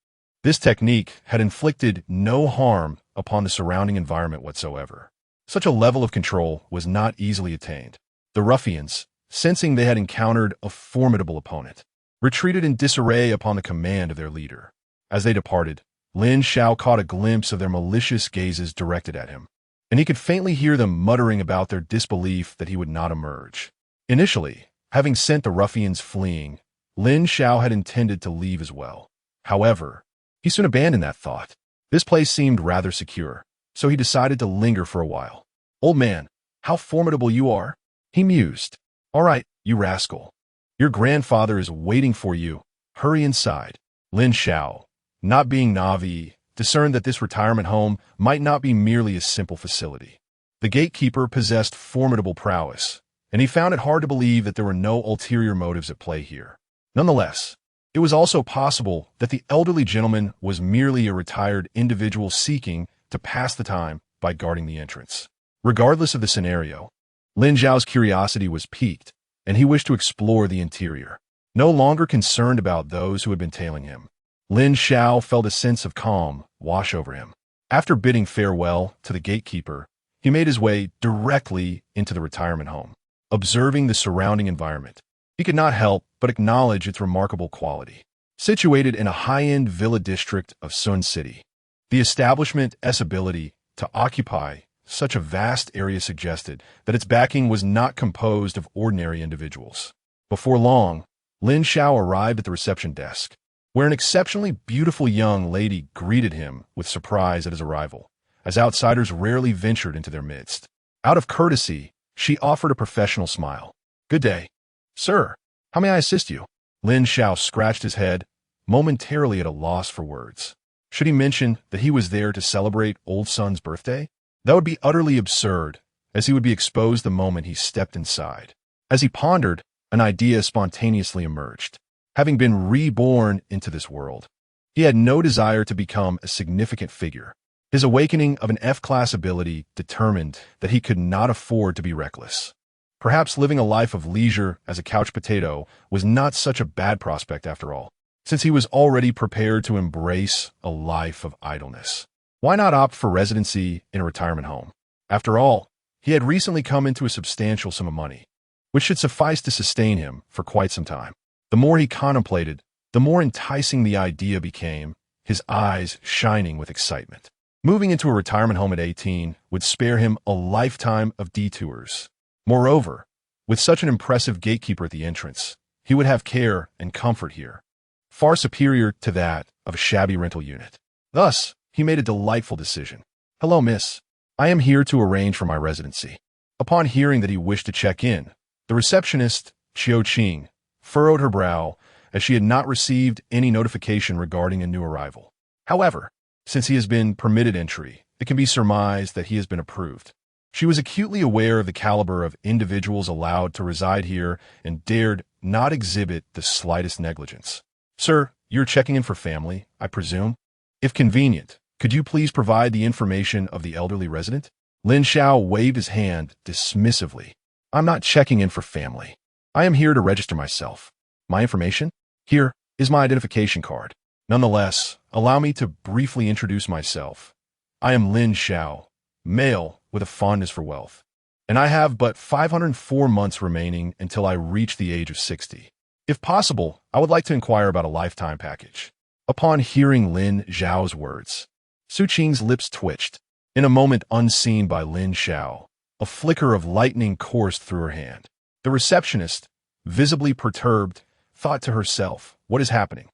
this technique had inflicted no harm upon the surrounding environment whatsoever. Such a level of control was not easily attained. The ruffians, sensing they had encountered a formidable opponent, retreated in disarray upon the command of their leader. As they departed, Lin Xiao caught a glimpse of their malicious gazes directed at him, and he could faintly hear them muttering about their disbelief that he would not emerge. Initially, having sent the ruffians fleeing, Lin Xiao had intended to leave as well. However, he soon abandoned that thought. This place seemed rather secure, so he decided to linger for a while. "Old man, how formidable you are," he mused. "All right, you rascal. Your grandfather is waiting for you. Hurry inside." Lin Xiao, not being Navi, discerned that this retirement home might not be merely a simple facility. The gatekeeper possessed formidable prowess, and he found it hard to believe that there were no ulterior motives at play here. Nonetheless, it was also possible that the elderly gentleman was merely a retired individual seeking to pass the time by guarding the entrance. Regardless of the scenario, Lin Zhao's curiosity was piqued, and he wished to explore the interior. No longer concerned about those who had been tailing him, Lin Xiao felt a sense of calm wash over him. After bidding farewell to the gatekeeper, he made his way directly into the retirement home. Observing the surrounding environment, he could not help but acknowledge its remarkable quality. Situated in a high-end villa district of Sun City, the establishment's ability to occupy such a vast area suggested that its backing was not composed of ordinary individuals. Before long, Lin Xiao arrived at the reception desk, where an exceptionally beautiful young lady greeted him with surprise at his arrival, as outsiders rarely ventured into their midst. Out of courtesy, she offered a professional smile. "Good day. Sir, how may I assist you?" Lin Xiao scratched his head, momentarily at a loss for words. Should he mention that he was there to celebrate old son's birthday? That would be utterly absurd, as he would be exposed the moment he stepped inside. As he pondered, an idea spontaneously emerged. Having been reborn into this world, he had no desire to become a significant figure. His awakening of an F-class ability determined that he could not afford to be reckless. Perhaps living a life of leisure as a couch potato was not such a bad prospect after all, since he was already prepared to embrace a life of idleness. Why not opt for residency in a retirement home? After all, he had recently come into a substantial sum of money, which should suffice to sustain him for quite some time. The more he contemplated, the more enticing the idea became, his eyes shining with excitement. Moving into a retirement home at 18 would spare him a lifetime of detours. Moreover, with such an impressive gatekeeper at the entrance, he would have care and comfort here, far superior to that of a shabby rental unit. Thus, he made a delightful decision. "Hello, miss. I am here to arrange for my residency." Upon hearing that he wished to check in, the receptionist, Qiu Qing, furrowed her brow as she had not received any notification regarding a new arrival. However, since he has been permitted entry, it can be surmised that he has been approved. She was acutely aware of the caliber of individuals allowed to reside here and dared not exhibit the slightest negligence. "Sir, you're checking in for family, I presume? If convenient, could you please provide the information of the elderly resident?" Lin Xiao waved his hand dismissively. "I'm not checking in for family. I am here to register myself. My information? Here is my identification card. Nonetheless, allow me to briefly introduce myself. I am Lin Xiao, male with a fondness for wealth, and I have but 504 months remaining until I reach the age of 60. If possible, I would like to inquire about a lifetime package." Upon hearing Lin Xiao's words, Su Qing's lips twitched. In a moment unseen by Lin Xiao, a flicker of lightning coursed through her hand. The receptionist, visibly perturbed, thought to herself, "What is happening?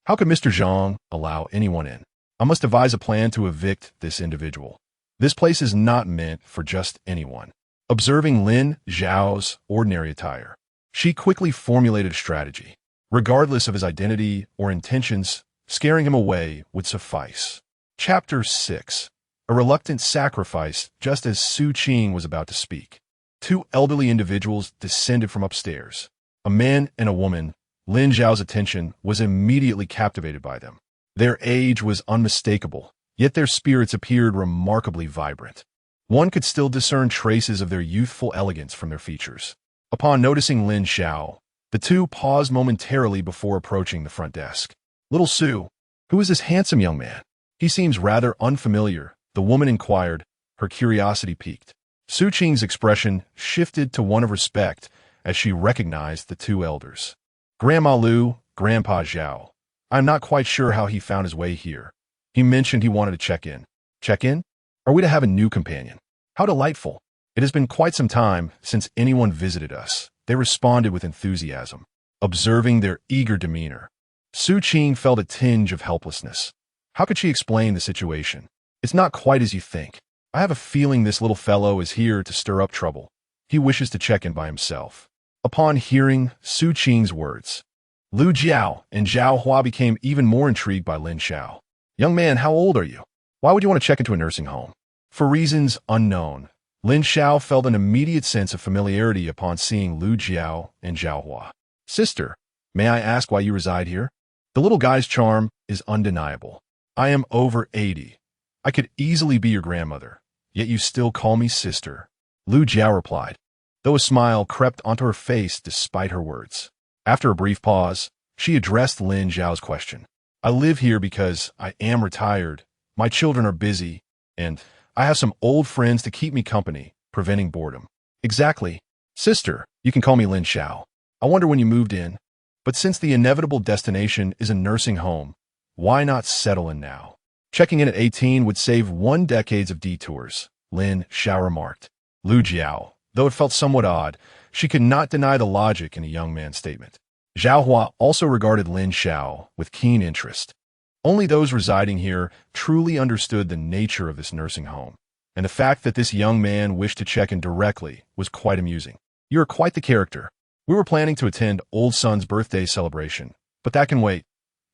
How could Mr. Zhang allow anyone in? I must devise a plan to evict this individual. This place is not meant for just anyone." Observing Lin Xiao's ordinary attire, she quickly formulated a strategy. Regardless of his identity or intentions, scaring him away would suffice. Chapter 6. A reluctant sacrifice. Just as Su Qing was about to speak, two elderly individuals descended from upstairs. A man and a woman. Lin Zhao's attention was immediately captivated by them. Their age was unmistakable, yet their spirits appeared remarkably vibrant. One could still discern traces of their youthful elegance from their features. Upon noticing Lin Xiao, the two paused momentarily before approaching the front desk. "Little Su, who is this handsome young man? He seems rather unfamiliar," the woman inquired, her curiosity piqued. Su Qing's expression shifted to one of respect as she recognized the two elders. "Grandma Lu, Grandpa Zhao. I'm not quite sure how he found his way here. He mentioned he wanted to check in." "Check in? Are we to have a new companion? How delightful. It has been quite some time since anyone visited us," they responded with enthusiasm. Observing their eager demeanor, Su Qing felt a tinge of helplessness. How could she explain the situation? "It's not quite as you think. I have a feeling this little fellow is here to stir up trouble. He wishes to check in by himself." Upon hearing Su Qing's words, Lu Jiao and Zhao Hua became even more intrigued by Lin Xiao. Young man, how old are you? Why would you want to check into a nursing home? For reasons unknown, Lin Xiao felt an immediate sense of familiarity upon seeing Lu Jiao and Zhao Hua. Sister, may I ask why you reside here? The little guy's charm is undeniable. I am over 80. I could easily be your grandmother, yet you still call me sister. Lu Jiao replied, though a smile crept onto her face despite her words. After a brief pause, she addressed Lin Xiao's question. I live here because I am retired, my children are busy, and I have some old friends to keep me company, preventing boredom. Exactly. Sister, you can call me Lin Xiao. I wonder when you moved in. But since the inevitable destination is a nursing home, why not settle in now? Checking in at 18 would save 1 decade of detours, Lin Xiao remarked. Lu Jiao, though it felt somewhat odd, she could not deny the logic in a young man's statement. Zhao Hua also regarded Lin Xiao with keen interest. Only those residing here truly understood the nature of this nursing home, and the fact that this young man wished to check in directly was quite amusing. You are quite the character. We were planning to attend old son's birthday celebration, but that can wait.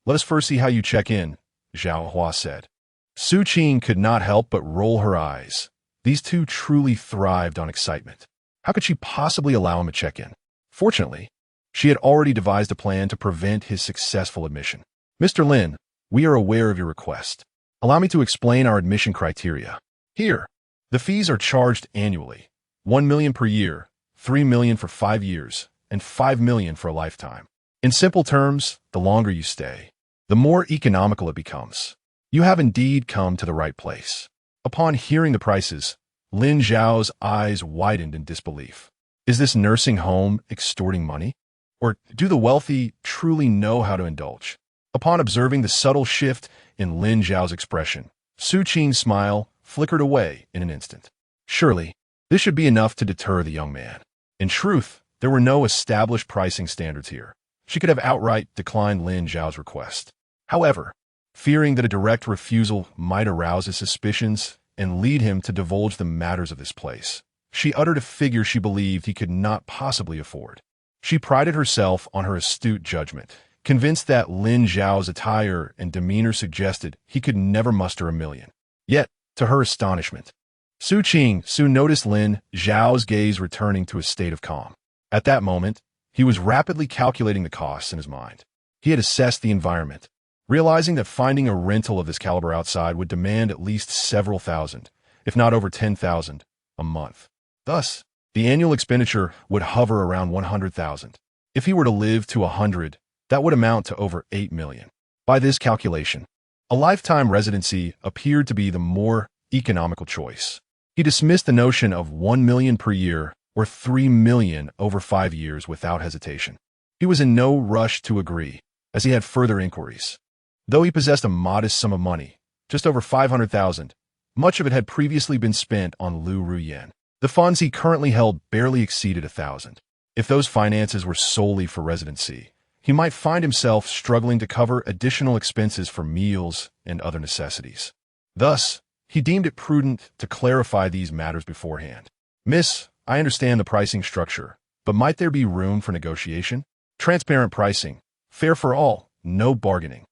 Let us first see how you check in, Zhao Hua said. Su Qing could not help but roll her eyes. These two truly thrived on excitement. How could she possibly allow him to check in? Fortunately, she had already devised a plan to prevent his successful admission. Mr. Lin, we are aware of your request. Allow me to explain our admission criteria. Here, the fees are charged annually. 1 million per year, 3 million for 5 years, and 5 million for a lifetime. In simple terms, the longer you stay, the more economical it becomes. You have indeed come to the right place. Upon hearing the prices, Lin Xiao's eyes widened in disbelief. Is this nursing home extorting money? Or do the wealthy truly know how to indulge? Upon observing the subtle shift in Lin Xiao's expression, Su Qing's smile flickered away in an instant. Surely, this should be enough to deter the young man. In truth, there were no established pricing standards here. She could have outright declined Lin Xiao's request. However, fearing that a direct refusal might arouse his suspicions and lead him to divulge the matters of this place, she uttered a figure she believed he could not possibly afford. She prided herself on her astute judgment, convinced that Lin Xiao's attire and demeanor suggested he could never muster 1 million. Yet, to her astonishment, Su Qing soon noticed Lin Xiao's gaze returning to a state of calm. At that moment, he was rapidly calculating the costs in his mind. He had assessed the environment, realizing that finding a rental of this caliber outside would demand at least several thousand, if not over 10,000, a month. Thus, the annual expenditure would hover around 100,000. If he were to live to 100, that would amount to over 8 million. By this calculation, a lifetime residency appeared to be the more economical choice. He dismissed the notion of 1 million per year or 3 million over 5 years without hesitation. He was in no rush to agree, as he had further inquiries. Though he possessed a modest sum of money, just over 500,000, much of it had previously been spent on Lu Ruyan. The funds he currently held barely exceeded 1,000. If those finances were solely for residency, he might find himself struggling to cover additional expenses for meals and other necessities. Thus, he deemed it prudent to clarify these matters beforehand. Miss, I understand the pricing structure, but might there be room for negotiation? Transparent pricing, fair for all, no bargaining,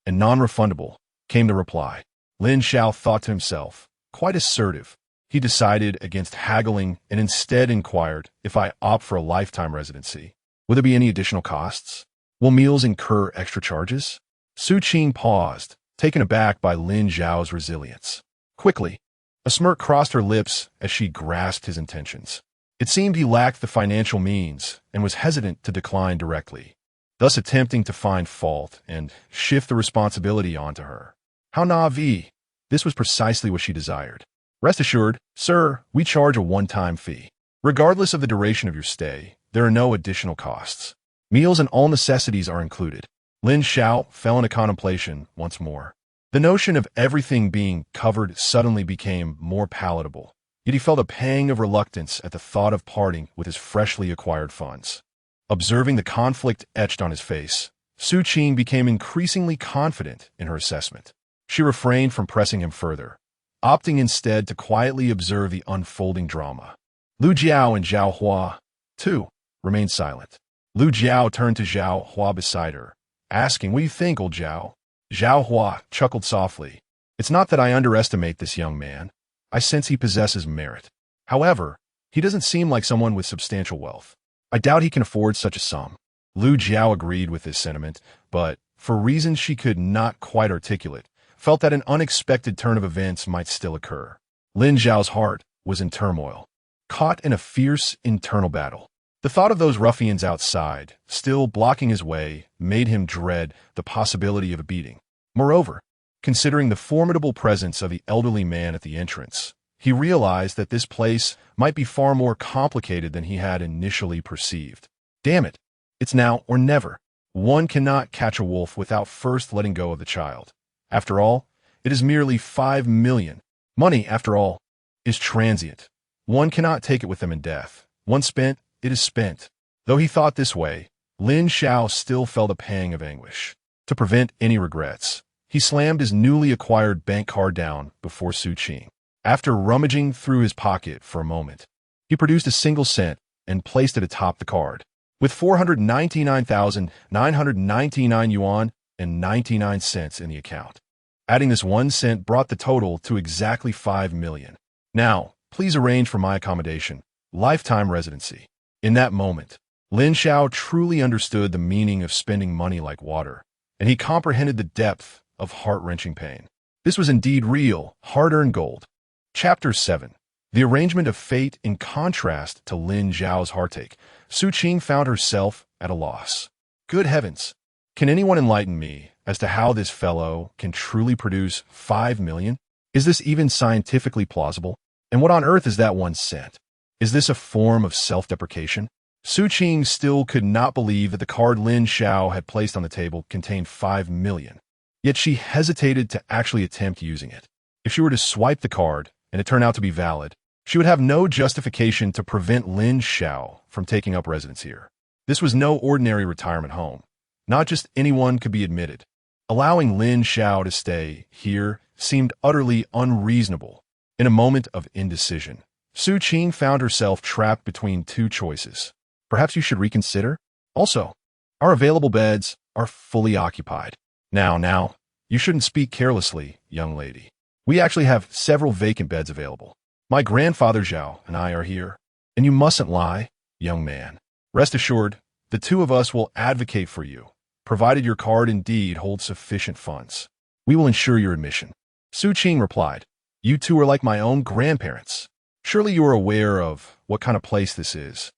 and non-refundable, came the reply. Lin Xiao thought to himself, quite assertive. He decided against haggling and instead inquired, if I opt for a lifetime residency, will there be any additional costs? Will meals incur extra charges? Su Qing paused, taken aback by Lin Xiao's resilience. Quickly, a smirk crossed her lips as she grasped his intentions. It seemed he lacked the financial means and was hesitant to decline directly, thus attempting to find fault and shift the responsibility onto her. How naive! This was precisely what she desired. Rest assured, sir, we charge a one-time fee. Regardless of the duration of your stay, there are no additional costs. Meals and all necessities are included. Lin Xiao fell into contemplation once more. The notion of everything being covered suddenly became more palatable, yet he felt a pang of reluctance at the thought of parting with his freshly acquired funds. Observing the conflict etched on his face, Su Qing became increasingly confident in her assessment. She refrained from pressing him further, opting instead to quietly observe the unfolding drama. Lu Jiao and Zhao Hua, too, remained silent. Lu Jiao turned to Zhao Hua beside her, asking, "What do you think, old Zhao?" Zhao Hua chuckled softly. "It's not that I underestimate this young man. I sense he possesses merit. However, he doesn't seem like someone with substantial wealth. I doubt he can afford such a sum." Lu Jiao agreed with this sentiment, but, for reasons she could not quite articulate, felt that an unexpected turn of events might still occur. Lin Xiao's heart was in turmoil, caught in a fierce internal battle. The thought of those ruffians outside, still blocking his way, made him dread the possibility of a beating. Moreover, considering the formidable presence of the elderly man at the entrance, he realized that this place might be far more complicated than he had initially perceived. Damn it! It's now or never. One cannot catch a wolf without first letting go of the child. After all, it is merely 5 million. Money, after all, is transient. One cannot take it with them in death. Once spent, it is spent. Though he thought this way, Lin Xiao still felt a pang of anguish. To prevent any regrets, he slammed his newly acquired bank card down before Su Qing. After rummaging through his pocket for a moment, he produced a single cent and placed it atop the card. With 499,999 yuan and 99 cents in the account. Adding this 1 cent brought the total to exactly 5 million. "Now, please arrange for my accommodation, lifetime residency." In that moment, Lin Xiao truly understood the meaning of spending money like water, and he comprehended the depth of heart-wrenching pain. This was indeed real, hard-earned gold. Chapter 7. The arrangement of fate. In contrast to Lin Xiao's heartache, Su Qing found herself at a loss. Good heavens! Can anyone enlighten me as to how this fellow can truly produce 5 million? Is this even scientifically plausible? And what on earth is that 1 cent? Is this a form of self-deprecation? Su Qing still could not believe that the card Lin Xiao had placed on the table contained 5 million. Yet she hesitated to actually attempt using it. If she were to swipe the card, and it turned out to be valid, she would have no justification to prevent Lin Xiao from taking up residence here. This was no ordinary retirement home. Not just anyone could be admitted. Allowing Lin Xiao to stay here seemed utterly unreasonable. In a moment of indecision, Su Qing found herself trapped between two choices. Perhaps you should reconsider? Also, our available beds are fully occupied. Now, you shouldn't speak carelessly, young lady. We actually have several vacant beds available. My grandfather Zhao and I are here, and you mustn't lie, young man. Rest assured, the two of us will advocate for you, provided your card indeed holds sufficient funds. We will ensure your admission. Su Qing replied, "You two are like my own grandparents. Surely you are aware of what kind of place this is.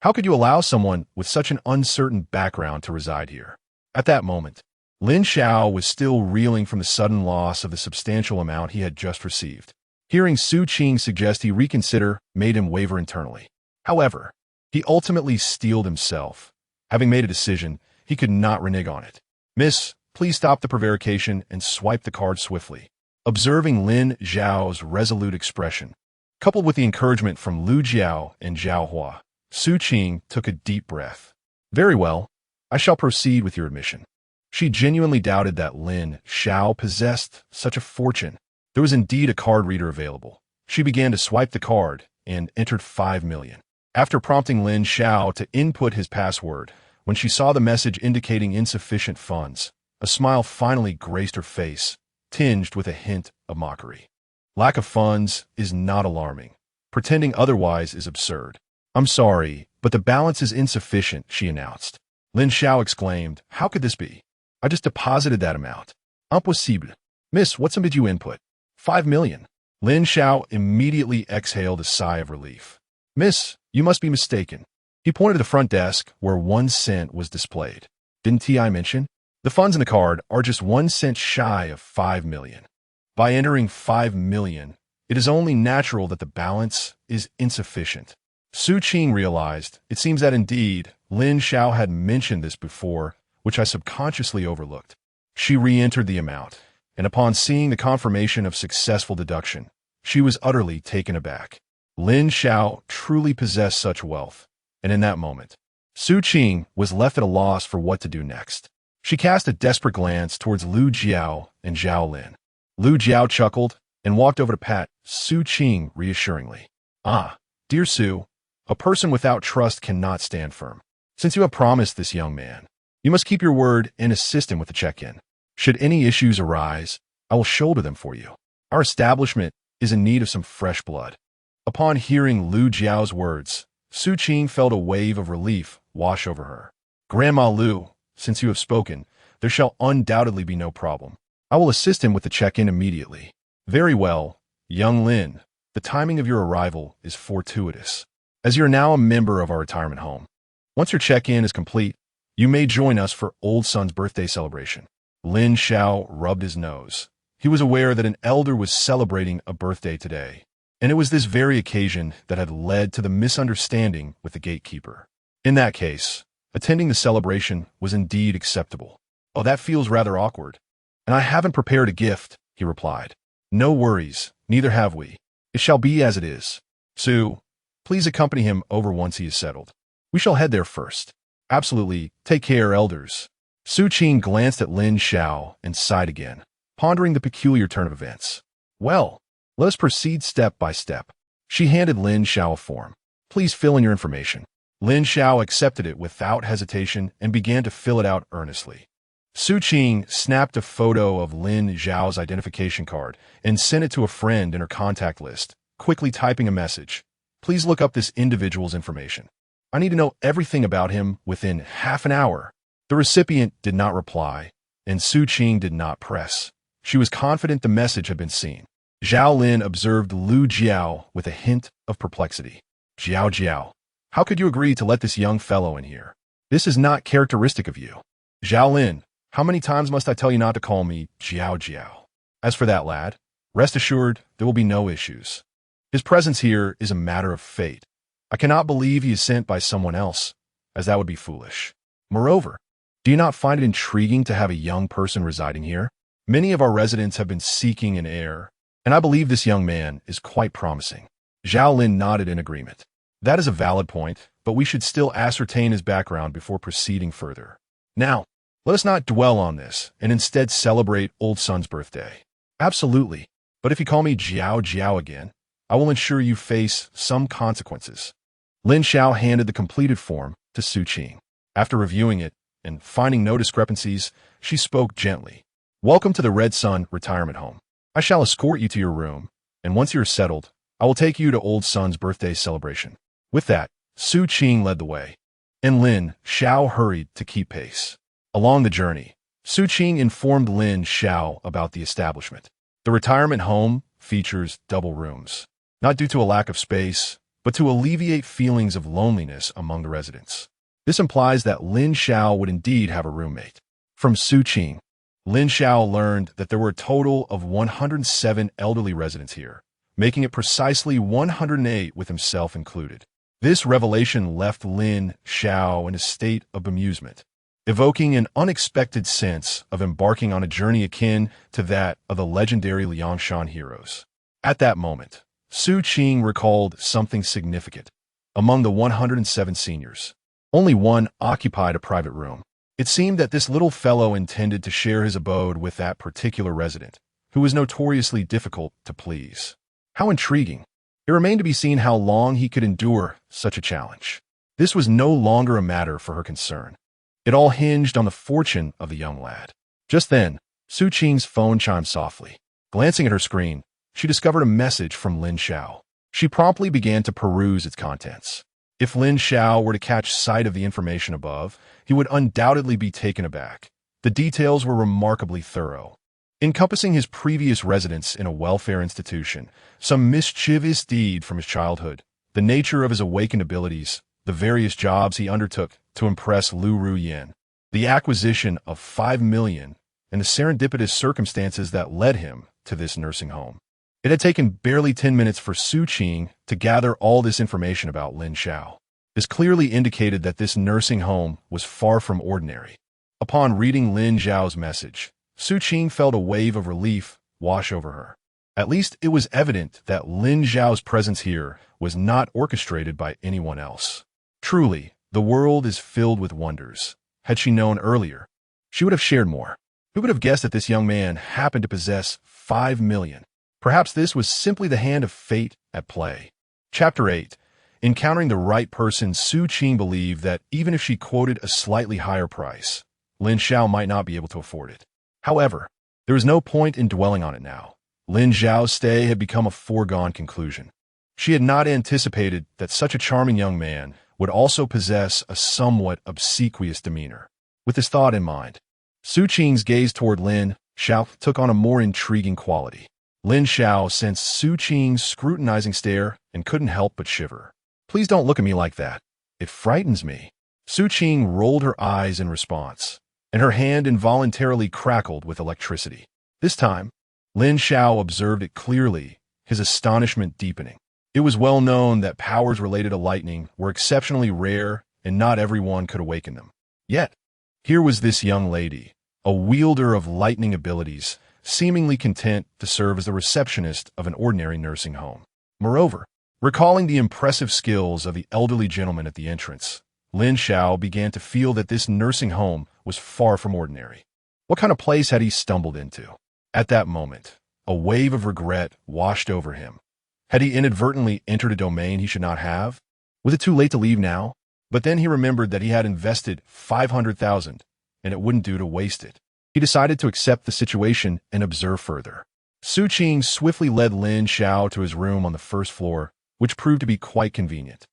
How could you allow someone with such an uncertain background to reside here?" At that moment, Lin Xiao was still reeling from the sudden loss of the substantial amount he had just received. Hearing Su Qing suggest he reconsider made him waver internally. However, he ultimately steeled himself. Having made a decision, he could not renege on it. "Miss, please stop the prevarication and swipe the card swiftly." Observing Lin Xiao's resolute expression, coupled with the encouragement from Lu Jiao and Zhao Hua, Su Qing took a deep breath. "Very well, I shall proceed with your admission." She genuinely doubted that Lin Xiao possessed such a fortune. There was indeed a card reader available. She began to swipe the card and entered 5 million. After prompting Lin Xiao to input his password, when she saw the message indicating insufficient funds, a smile finally graced her face, tinged with a hint of mockery. Lack of funds is not alarming. Pretending otherwise is absurd. "I'm sorry, but the balance is insufficient," she announced. Lin Xiao exclaimed, "How could this be? I just deposited that amount. Impossible. Miss, what sum did you input?" 5 million. Lin Xiao immediately exhaled a sigh of relief. "Miss, you must be mistaken." He pointed to the front desk where 1 cent was displayed. "Didn't I mention? The funds in the card are just 1 cent shy of 5 million. By entering 5 million, it is only natural that the balance is insufficient." Su Qing realized, it seems that indeed, Lin Xiao had mentioned this before, which I subconsciously overlooked. She re-entered the amount, and upon seeing the confirmation of successful deduction, she was utterly taken aback. Lin Xiao truly possessed such wealth, and in that moment, Su Qing was left at a loss for what to do next. She cast a desperate glance towards Lu Jiao and Zhao Lin. Lu Jiao chuckled and walked over to pat Su Qing reassuringly. "Ah, dear Su, a person without trust cannot stand firm. Since you have promised this young man, you must keep your word and assist him with the check-in. Should any issues arise, I will shoulder them for you. Our establishment is in need of some fresh blood. Upon hearing Lu Jiao's words, Su Qing felt a wave of relief wash over her. Grandma Lu, since you have spoken, there shall undoubtedly be no problem. I will assist him with the check-in immediately. Very well, young Lin. The timing of your arrival is fortuitous, as you're now a member of our retirement home. Once your check-in is complete, you may join us for old son's birthday celebration. Lin Xiao rubbed his nose. He was aware that an elder was celebrating a birthday today, and it was this very occasion that had led to the misunderstanding with the gatekeeper. In that case, attending the celebration was indeed acceptable. Oh, that feels rather awkward. And I haven't prepared a gift, he replied. No worries, neither have we. It shall be as it is. Su, please accompany him over once he is settled. We shall head there first. Absolutely, take care, elders. Su Qing glanced at Lin Xiao and sighed again, pondering the peculiar turn of events. Well, let us proceed step by step. She handed Lin Xiao a form. Please fill in your information. Lin Xiao accepted it without hesitation and began to fill it out earnestly. Su Qing snapped a photo of Lin Xiao's identification card and sent it to a friend in her contact list, quickly typing a message. Please look up this individual's information. I need to know everything about him within half an hour. The recipient did not reply, and Su Qing did not press. She was confident the message had been seen. Zhao Lin observed Lu Jiao with a hint of perplexity. Jiao, how could you agree to let this young fellow in here? This is not characteristic of you. Zhao Lin, how many times must I tell you not to call me Jiao? As for that lad, rest assured there will be no issues. His presence here is a matter of fate. I cannot believe he is sent by someone else, as that would be foolish. Moreover, do you not find it intriguing to have a young person residing here? Many of our residents have been seeking an heir, and I believe this young man is quite promising. Zhao Lin nodded in agreement. That is a valid point, but we should still ascertain his background before proceeding further. Now, let us not dwell on this, and instead celebrate old son's birthday. Absolutely, but if you call me Jiao again, I will ensure you face some consequences. Lin Xiao handed the completed form to Su Qing. After reviewing it and finding no discrepancies, she spoke gently. Welcome to the Red Sun retirement home. I shall escort you to your room, and once you are settled, I will take you to old son's birthday celebration. With that, Su Qing led the way, and Lin Xiao hurried to keep pace. Along the journey, Su Qing informed Lin Xiao about the establishment. The retirement home features double rooms, not due to a lack of space, but to alleviate feelings of loneliness among the residents. This implies that Lin Xiao would indeed have a roommate. From Su Qing, Lin Xiao learned that there were a total of 107 elderly residents here, making it precisely 108 with himself included. This revelation left Lin Xiao in a state of bemusement, evoking an unexpected sense of embarking on a journey akin to that of the legendary Liangshan heroes. At that moment, Su Qing recalled something significant. Among the 107 seniors, only one occupied a private room. It seemed that this little fellow intended to share his abode with that particular resident, who was notoriously difficult to please. How intriguing! It remained to be seen how long he could endure such a challenge. This was no longer a matter for her concern. It all hinged on the fortune of the young lad. Just then, Su Qing's phone chimed softly. Glancing at her screen, she discovered a message from Lin Xiao. She promptly began to peruse its contents. If Lin Xiao were to catch sight of the information above, he would undoubtedly be taken aback. The details were remarkably thorough, encompassing his previous residence in a welfare institution, some mischievous deed from his childhood, the nature of his awakened abilities, the various jobs he undertook to impress Lu Ruyan, the acquisition of 5 million, and the serendipitous circumstances that led him to this nursing home. It had taken barely 10 minutes for Su Qing to gather all this information about Lin Xiao. This clearly indicated that this nursing home was far from ordinary. Upon reading Lin Xiao's message, Su Qing felt a wave of relief wash over her. At least it was evident that Lin Xiao's presence here was not orchestrated by anyone else. Truly, the world is filled with wonders. Had she known earlier, she would have shared more. Who would have guessed that this young man happened to possess 5 million? Perhaps this was simply the hand of fate at play. Chapter 8. Encountering the right person, Su Qing believed that even if she quoted a slightly higher price, Lin Xiao might not be able to afford it. However, there was no point in dwelling on it now. Lin Xiao's stay had become a foregone conclusion. She had not anticipated that such a charming young man would also possess a somewhat obsequious demeanor. With this thought in mind, Su Qing's gaze toward Lin Xiao took on a more intriguing quality. Lin Xiao sensed Su Qing's scrutinizing stare and couldn't help but shiver. "Please don't look at me like that. It frightens me." Su Qing rolled her eyes in response, and her hand involuntarily crackled with electricity. This time, Lin Xiao observed it clearly, his astonishment deepening. It was well known that powers related to lightning were exceptionally rare and not everyone could awaken them. Yet, here was this young lady, a wielder of lightning abilities, seemingly content to serve as the receptionist of an ordinary nursing home. Moreover, recalling the impressive skills of the elderly gentleman at the entrance, Lin Xiao began to feel that this nursing home was far from ordinary. What kind of place had he stumbled into? At that moment, a wave of regret washed over him. Had he inadvertently entered a domain he should not have? Was it too late to leave now? But then he remembered that he had invested 500,000, and it wouldn't do to waste it. He decided to accept the situation and observe further. Su Qing swiftly led Lin Xiao to his room on the first floor, which proved to be quite convenient.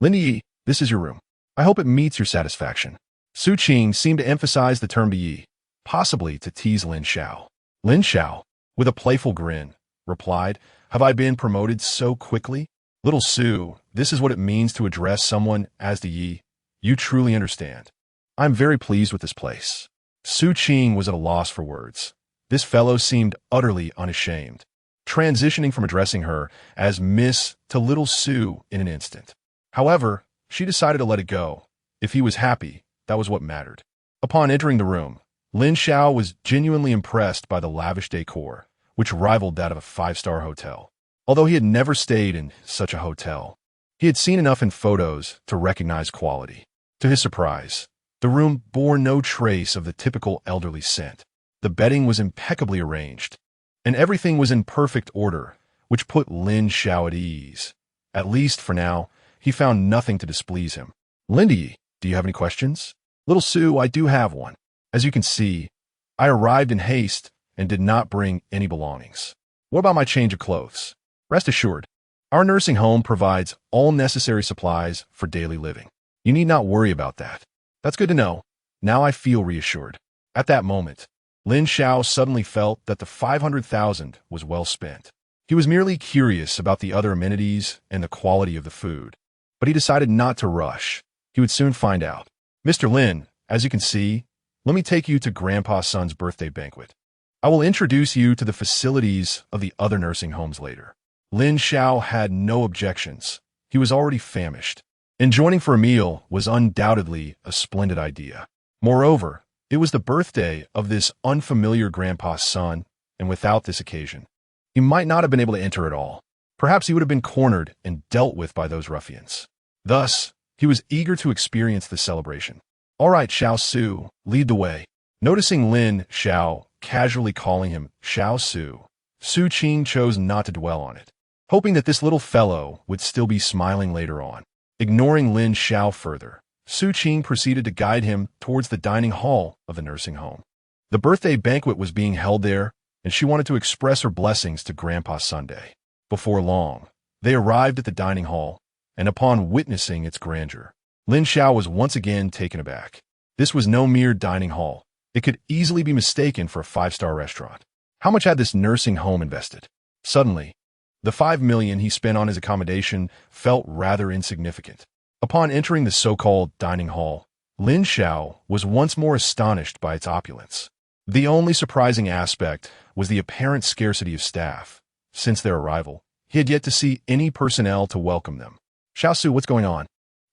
"Lin Yi, this is your room. I hope it meets your satisfaction." Su Qing seemed to emphasize the term Yi, possibly to tease Lin Xiao. Lin Xiao, with a playful grin, replied, "Have I been promoted so quickly? Little Su, this is what it means to address someone as the Yi. You truly understand. I'm very pleased with this place." Su Qing was at a loss for words. This fellow seemed utterly unashamed, transitioning from addressing her as Miss to Little Su in an instant. However, she decided to let it go. If he was happy, that was what mattered. Upon entering the room, Lin Xiao was genuinely impressed by the lavish decor, which rivaled that of a five-star hotel. Although he had never stayed in such a hotel, he had seen enough in photos to recognize quality. To his surprise, the room bore no trace of the typical elderly scent. The bedding was impeccably arranged, and everything was in perfect order, which put Lin Xiao at ease. At least for now, he found nothing to displease him. "Lindy, do you have any questions?" "Little Su, I do have one. As you can see, I arrived in haste and did not bring any belongings. What about my change of clothes?" "Rest assured, our nursing home provides all necessary supplies for daily living. You need not worry about that." "That's good to know. Now I feel reassured." At that moment, Lin Xiao suddenly felt that the 500,000 was well spent. He was merely curious about the other amenities and the quality of the food, but he decided not to rush. He would soon find out. "Mr. Lin, as you can see, let me take you to Grandpa's son's birthday banquet. I will introduce you to the facilities of the other nursing homes later." Lin Xiao had no objections. He was already famished, and joining for a meal was undoubtedly a splendid idea. Moreover, it was the birthday of this unfamiliar grandpa's son, and without this occasion, he might not have been able to enter at all. Perhaps he would have been cornered and dealt with by those ruffians. Thus, he was eager to experience the celebration. "All right, Xiao Su, lead the way." Noticing Lin Xiao casually calling him Xiao Su, Su Qing chose not to dwell on it, hoping that this little fellow would still be smiling later on. Ignoring Lin Xiao further, Su Qing proceeded to guide him towards the dining hall of the nursing home. The birthday banquet was being held there, and she wanted to express her blessings to Grandpa Sunday. Before long, they arrived at the dining hall, and upon witnessing its grandeur, Lin Xiao was once again taken aback. This was no mere dining hall. It could easily be mistaken for a five-star restaurant. How much had this nursing home invested? Suddenly, the 5 million he spent on his accommodation felt rather insignificant. Upon entering the so-called dining hall, Lin Xiao was once more astonished by its opulence. The only surprising aspect was the apparent scarcity of staff. Since their arrival, he had yet to see any personnel to welcome them. "Xiao Su, what's going on?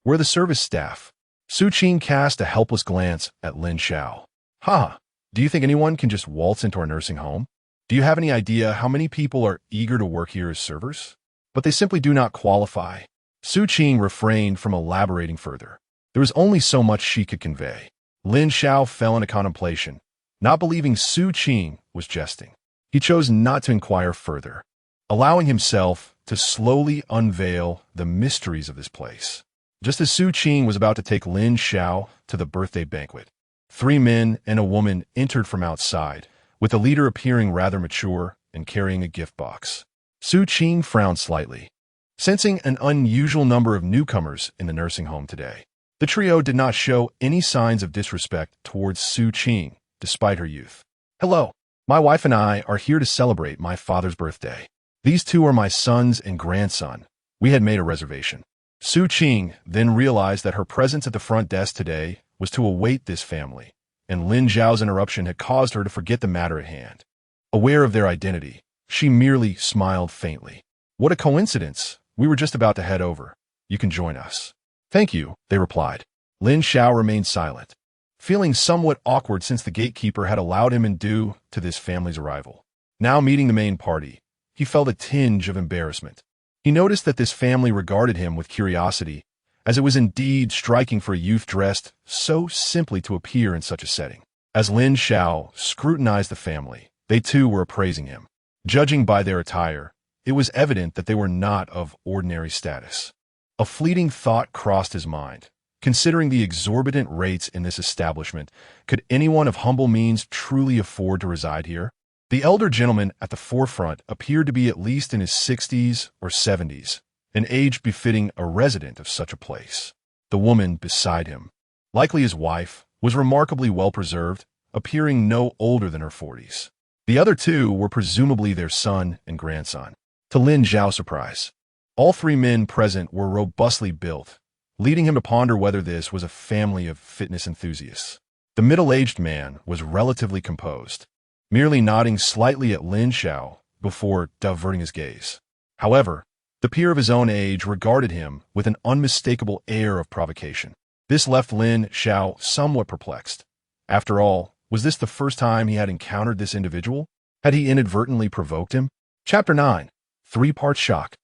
Where are the service staff?" Su Qing cast a helpless glance at Lin Xiao. "Ha! Do you think anyone can just waltz into our nursing home? Do you have any idea how many people are eager to work here as servers? But they simply do not qualify." Su Qing refrained from elaborating further. There was only so much she could convey. Lin Xiao fell into contemplation, not believing Su Qing was jesting. He chose not to inquire further, allowing himself to slowly unveil the mysteries of this place. Just as Su Qing was about to take Lin Xiao to the birthday banquet, 3 men and a woman entered from outside, with the leader appearing rather mature and carrying a gift box. Su Qing frowned slightly, sensing an unusual number of newcomers in the nursing home today. The trio did not show any signs of disrespect towards Su Qing, despite her youth. "Hello. My wife and I are here to celebrate my father's birthday. These 2 are my sons and grandson. We had made a reservation." Su Qing then realized that her presence at the front desk today was to await this family, and Lin Xiao's interruption had caused her to forget the matter at hand. Aware of their identity, she merely smiled faintly. "What a coincidence. We were just about to head over. You can join us." "Thank you," they replied. Lin Xiao remained silent, feeling somewhat awkward since the gatekeeper had allowed him in due to this family's arrival. Now meeting the main party, he felt a tinge of embarrassment. He noticed that this family regarded him with curiosity, as it was indeed striking for a youth dressed so simply to appear in such a setting. As Lin Xiao scrutinized the family, they too were appraising him. Judging by their attire, it was evident that they were not of ordinary status. A fleeting thought crossed his mind. Considering the exorbitant rates in this establishment, could anyone of humble means truly afford to reside here? The elder gentleman at the forefront appeared to be at least in his 60s or 70s, an age befitting a resident of such a place. The woman beside him, likely his wife, was remarkably well preserved, appearing no older than her 40s. The other 2 were presumably their son and grandson. To Lin Xiao's surprise, all 3 men present were robustly built, leading him to ponder whether this was a family of fitness enthusiasts. The middle-aged man was relatively composed, merely nodding slightly at Lin Xiao before diverting his gaze. However, the peer of his own age regarded him with an unmistakable air of provocation. This left Lin Xiao somewhat perplexed. After all, was this the first time he had encountered this individual? Had he inadvertently provoked him? Chapter 9. 3 parts shock.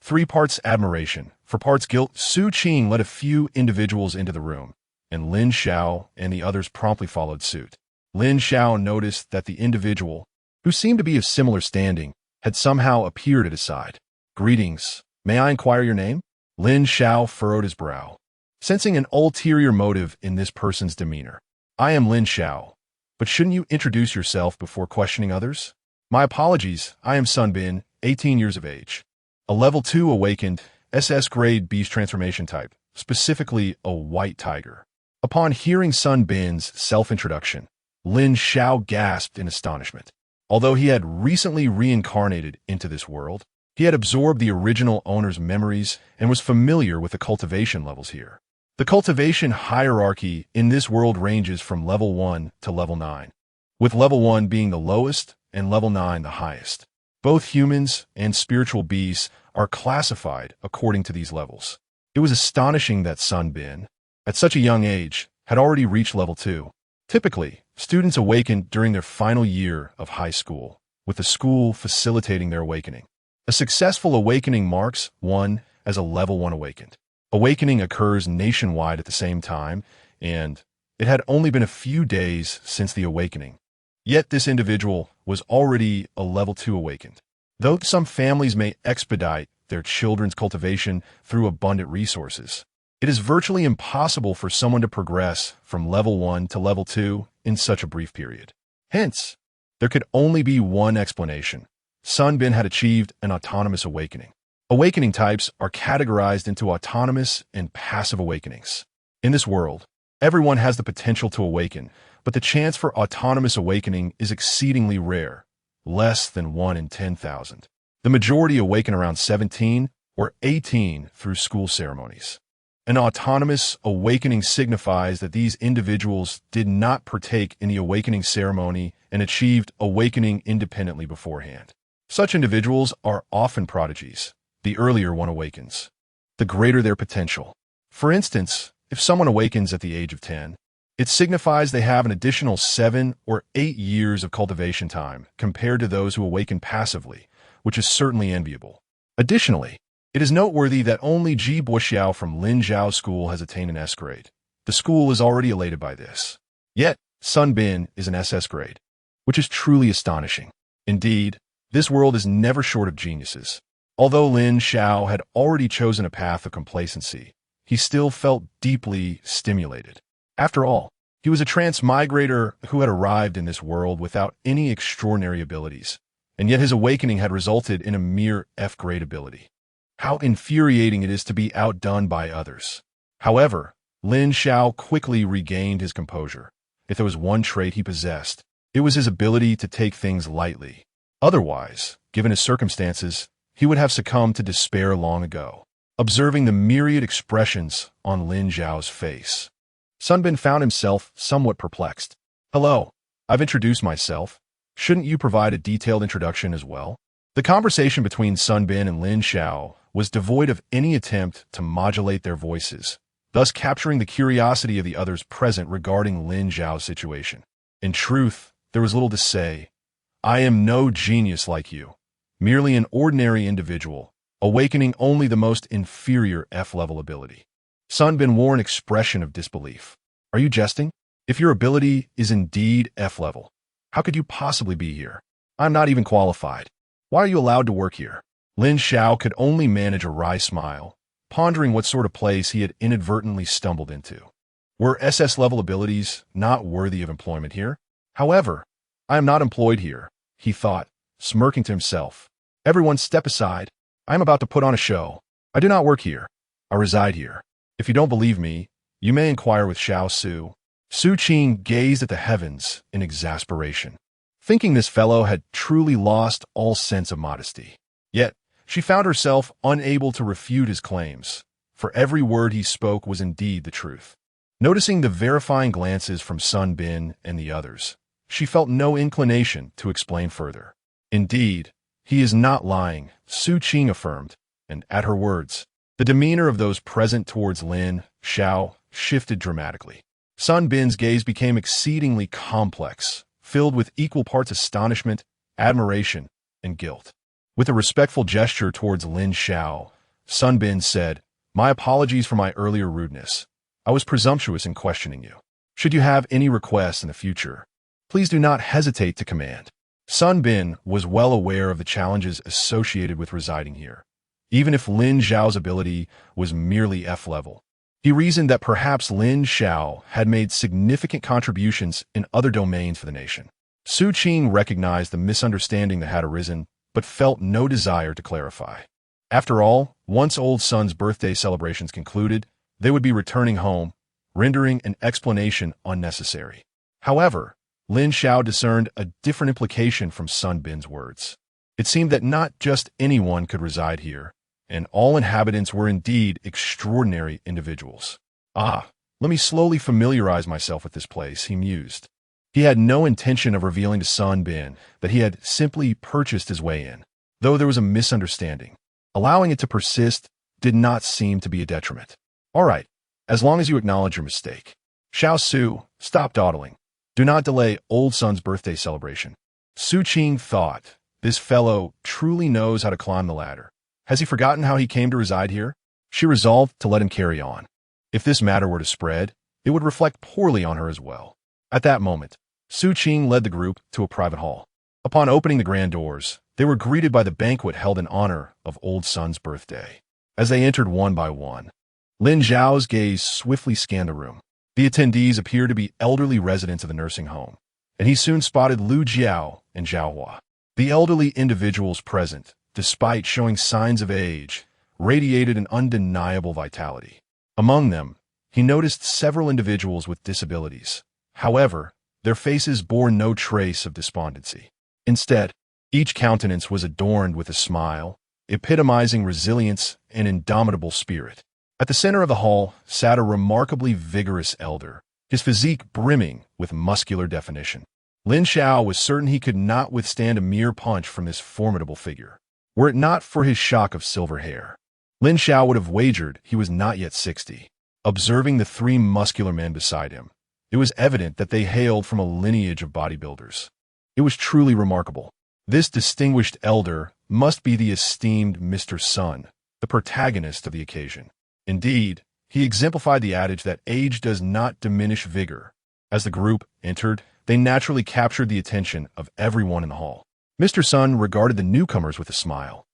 3 parts admiration. For parts guilt, Su Qing led a few individuals into the room, and Lin Xiao and the others promptly followed suit. Lin Xiao noticed that the individual, who seemed to be of similar standing, had somehow appeared at his side. "Greetings. May I inquire your name?" Lin Xiao furrowed his brow, sensing an ulterior motive in this person's demeanor. "I am Lin Xiao, but shouldn't you introduce yourself before questioning others?" "My apologies. I am Sun Bin, 18 years of age. A level 2 awakened, SS grade beast transformation type, specifically a white tiger." Upon hearing Sun Bin's self-introduction, Lin Xiao gasped in astonishment. Although he had recently reincarnated into this world, he had absorbed the original owner's memories and was familiar with the cultivation levels here. The cultivation hierarchy in this world ranges from level 1 to level 9, with level 1 being the lowest and level 9 the highest. Both humans and spiritual beasts are classified according to these levels. It was astonishing that Sun Bin, at such a young age, had already reached level 2. Typically, students awaken during their final year of high school, with the school facilitating their awakening. A successful awakening marks one as a level 1 awakened. Awakening occurs nationwide at the same time, and it had only been a few days since the awakening. Yet this individual was already a level 2 awakened. Though some families may expedite their children's cultivation through abundant resources, it is virtually impossible for someone to progress from level 1 to level 2 in such a brief period. Hence, there could only be one explanation. Sun Bin had achieved an autonomous awakening. Awakening types are categorized into autonomous and passive awakenings. In this world, everyone has the potential to awaken, but the chance for autonomous awakening is exceedingly rare, less than 1 in 10,000. The majority awaken around 17 or 18 through school ceremonies. An autonomous awakening signifies that these individuals did not partake in the awakening ceremony and achieved awakening independently beforehand. Such individuals are often prodigies. The earlier one awakens, the greater their potential. For instance, if someone awakens at the age of 10, it signifies they have an additional 7 or 8 years of cultivation time compared to those who awaken passively, which is certainly enviable. Additionally, it is noteworthy that only Ji Boxiao from Lin Xiao's school has attained an S grade. The school is already elated by this. Yet, Sun Bin is an SS grade, which is truly astonishing. Indeed, this world is never short of geniuses. Although Lin Xiao had already chosen a path of complacency, he still felt deeply stimulated. After all, he was a transmigrator who had arrived in this world without any extraordinary abilities, and yet his awakening had resulted in a mere F-grade ability. How infuriating it is to be outdone by others. However, Lin Xiao quickly regained his composure. If there was one trait he possessed, it was his ability to take things lightly. Otherwise, given his circumstances, he would have succumbed to despair long ago. Observing the myriad expressions on Lin Xiao's face, Sun Bin found himself somewhat perplexed. "Hello, I've introduced myself. Shouldn't you provide a detailed introduction as well?" The conversation between Sun Bin and Lin Xiao was devoid of any attempt to modulate their voices, thus capturing the curiosity of the others present regarding Lin Xiao's situation. In truth, there was little to say. "I am no genius like you, merely an ordinary individual, awakening only the most inferior F-level ability." Sun Bin wore an expression of disbelief. "Are you jesting? If your ability is indeed F-level, how could you possibly be here? I'm not even qualified. Why are you allowed to work here?" Lin Xiao could only manage a wry smile, pondering what sort of place he had inadvertently stumbled into. Were SS-level abilities not worthy of employment here? However, "I am not employed here," he thought, smirking to himself. "Everyone step aside. I am about to put on a show. I do not work here. I reside here. If you don't believe me, you may inquire with Xiao Su." Su Qing gazed at the heavens in exasperation, thinking this fellow had truly lost all sense of modesty. Yet, she found herself unable to refute his claims, for every word he spoke was indeed the truth. Noticing the verifying glances from Sun Bin and the others, she felt no inclination to explain further. "Indeed, he is not lying," Su Qing affirmed, and at her words, the demeanor of those present towards Lin Xiao shifted dramatically. Sun Bin's gaze became exceedingly complex, filled with equal parts astonishment, admiration, and guilt. With a respectful gesture towards Lin Xiao, Sun Bin said, "My apologies for my earlier rudeness. I was presumptuous in questioning you. Should you have any requests in the future, please do not hesitate to command." Sun Bin was well aware of the challenges associated with residing here. Even if Lin Xiao's ability was merely F-level, he reasoned that perhaps Lin Xiao had made significant contributions in other domains for the nation. Su Qing recognized the misunderstanding that had arisen, but felt no desire to clarify. After all, once Old Sun's birthday celebrations concluded, they would be returning home, rendering an explanation unnecessary. However, Lin Xiao discerned a different implication from Sun Bin's words. It seemed that not just anyone could reside here, and all inhabitants were indeed extraordinary individuals. "Ah, let me slowly familiarize myself with this place," he mused. He had no intention of revealing to Sun Bin that he had simply purchased his way in, though there was a misunderstanding. Allowing it to persist did not seem to be a detriment. "All right, as long as you acknowledge your mistake. Xiao Su, stop dawdling. Do not delay Old Sun's birthday celebration." Su Qing thought, "This fellow truly knows how to climb the ladder. Has he forgotten how he came to reside here?" She resolved to let him carry on. If this matter were to spread, it would reflect poorly on her as well. At that moment, Su Qing led the group to a private hall. Upon opening the grand doors, they were greeted by the banquet held in honor of Old Sun's birthday. As they entered one by one, Lin Xiao's gaze swiftly scanned the room. The attendees appeared to be elderly residents of the nursing home, and he soon spotted Lu Jiao and Zhao Hua. The elderly individuals present, despite showing signs of age, radiated an undeniable vitality. Among them, he noticed several individuals with disabilities. However, their faces bore no trace of despondency. Instead, each countenance was adorned with a smile, epitomizing resilience and indomitable spirit. At the center of the hall sat a remarkably vigorous elder, his physique brimming with muscular definition. Lin Xiao was certain he could not withstand a mere punch from this formidable figure. Were it not for his shock of silver hair, Lin Xiao would have wagered he was not yet 60. Observing the three muscular men beside him, it was evident that they hailed from a lineage of bodybuilders. It was truly remarkable. This distinguished elder must be the esteemed Mr. Sun, the protagonist of the occasion. Indeed, he exemplified the adage that age does not diminish vigor. As the group entered, they naturally captured the attention of everyone in the hall. Mr. Sun regarded the newcomers with a smile.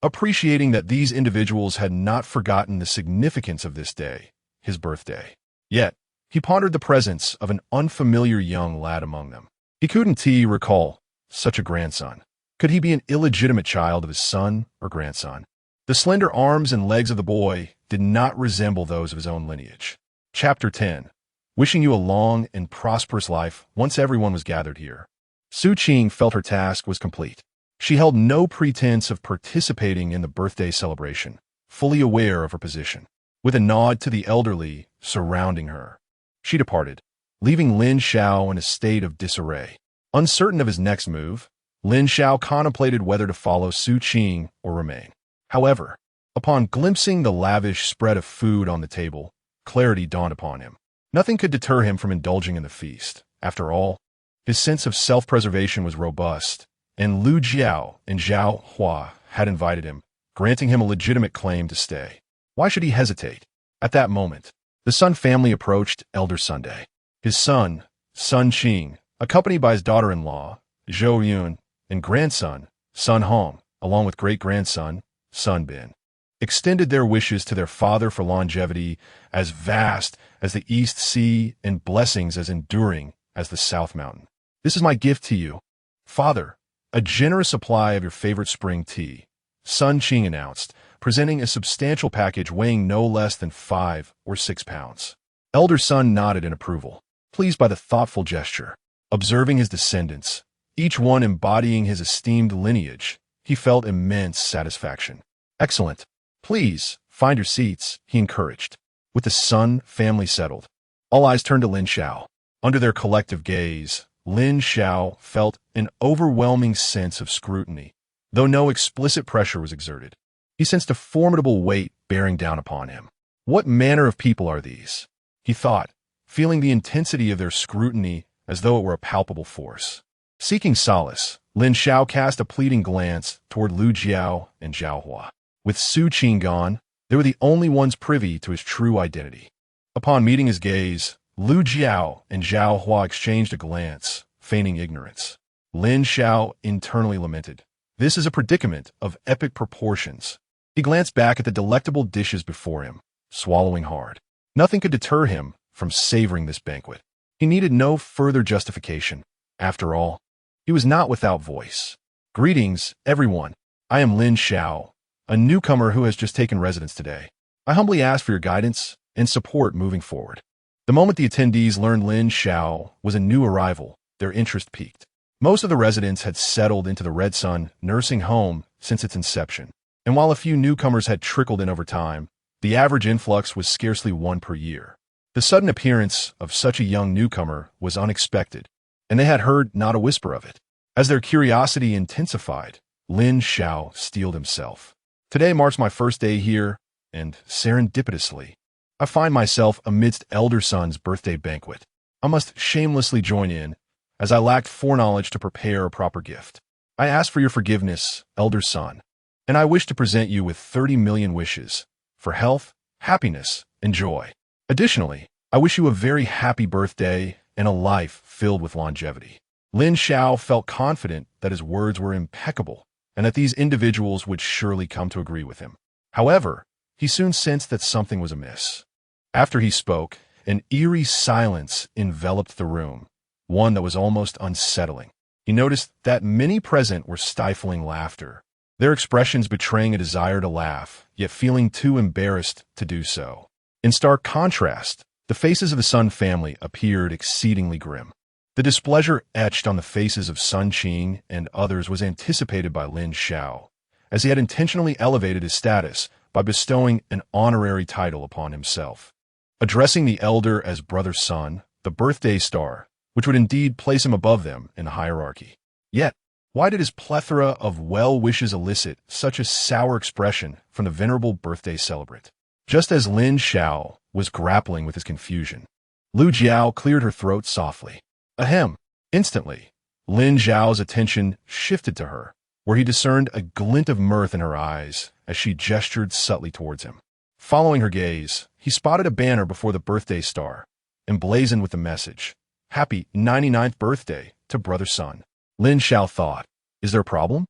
appreciating that these individuals had not forgotten the significance of this day, his birthday. Yet, he pondered the presence of an unfamiliar young lad among them. He couldn't recall such a grandson. Could he be an illegitimate child of his son or grandson? The slender arms and legs of the boy did not resemble those of his own lineage. Chapter 10. Wishing you a long and prosperous life once everyone was gathered here. Su Qing felt her task was complete. She held no pretense of participating in the birthday celebration, fully aware of her position. With a nod to the elderly surrounding her, she departed, leaving Lin Xiao in a state of disarray. Uncertain of his next move, Lin Xiao contemplated whether to follow Su Qing or remain. However, upon glimpsing the lavish spread of food on the table, clarity dawned upon him. Nothing could deter him from indulging in the feast. After all, his sense of self-preservation was robust, and Lu Jiao and Zhao Hua had invited him, granting him a legitimate claim to stay. Why should he hesitate? At that moment, the Sun family approached Elder Sunday. His son, Sun Qing, accompanied by his daughter-in-law, Zhou Yun, and grandson, Sun Hong, along with great-grandson, Sun Bin, extended their wishes to their father for longevity as vast as the East Sea and blessings as enduring as the South Mountain. This is my gift to you, Father, a generous supply of your favorite spring tea, Sun Qing announced, presenting a substantial package weighing no less than 5 or 6 pounds. Elder Sun nodded in approval, pleased by the thoughtful gesture. Observing his descendants, each one embodying his esteemed lineage, he felt immense satisfaction. Excellent. Please, find your seats, he encouraged. With the Sun family settled, all eyes turned to Lin Xiao. Under their collective gaze, Lin Xiao felt an overwhelming sense of scrutiny, though no explicit pressure was exerted. He sensed a formidable weight bearing down upon him. What manner of people are these? He thought, feeling the intensity of their scrutiny as though it were a palpable force. Seeking solace, Lin Xiao cast a pleading glance toward Lu Jiao and Zhao Hua. With Su Qing gone, they were the only ones privy to his true identity. Upon meeting his gaze, Lu Jiao and Zhao Hua exchanged a glance, feigning ignorance. Lin Xiao internally lamented, "This is a predicament of epic proportions." He glanced back at the delectable dishes before him, swallowing hard. Nothing could deter him from savoring this banquet. He needed no further justification. After all, he was not without voice. "Greetings, everyone. I am Lin Xiao, a newcomer who has just taken residence today. I humbly ask for your guidance and support moving forward." The moment the attendees learned Lin Xiao was a new arrival, their interest peaked. Most of the residents had settled into the Red Sun nursing home since its inception, and while a few newcomers had trickled in over time, the average influx was scarcely one per year. The sudden appearance of such a young newcomer was unexpected, and they had heard not a whisper of it. As their curiosity intensified, Lin Xiao steeled himself. "Today marks my first day here, and serendipitously, I find myself amidst Elder Sun's birthday banquet. I must shamelessly join in, as I lacked foreknowledge to prepare a proper gift. I ask for your forgiveness, Elder Sun, and I wish to present you with 30 million wishes for health, happiness, and joy. Additionally, I wish you a very happy birthday and a life filled with longevity." Lin Xiao felt confident that his words were impeccable and that these individuals would surely come to agree with him. However, he soon sensed that something was amiss. After he spoke, an eerie silence enveloped the room, one that was almost unsettling. He noticed that many present were stifling laughter, their expressions betraying a desire to laugh, yet feeling too embarrassed to do so. In stark contrast, the faces of the Sun family appeared exceedingly grim. The displeasure etched on the faces of Sun Qing and others was anticipated by Lin Xiao, as he had intentionally elevated his status by bestowing an honorary title upon himself. Addressing the elder as Brother Sun, the birthday star, which would indeed place him above them in the hierarchy. Yet, why did his plethora of well wishes elicit such a sour expression from the venerable birthday celebrant? Just as Lin Xiao was grappling with his confusion, Lu Jiao cleared her throat softly. Ahem! Instantly, Lin Zhao's attention shifted to her, where he discerned a glint of mirth in her eyes as she gestured subtly towards him. Following her gaze, he spotted a banner before the birthday star, emblazoned with the message, "Happy 99th birthday to Brother Sun." Lin Xiao thought, is there a problem?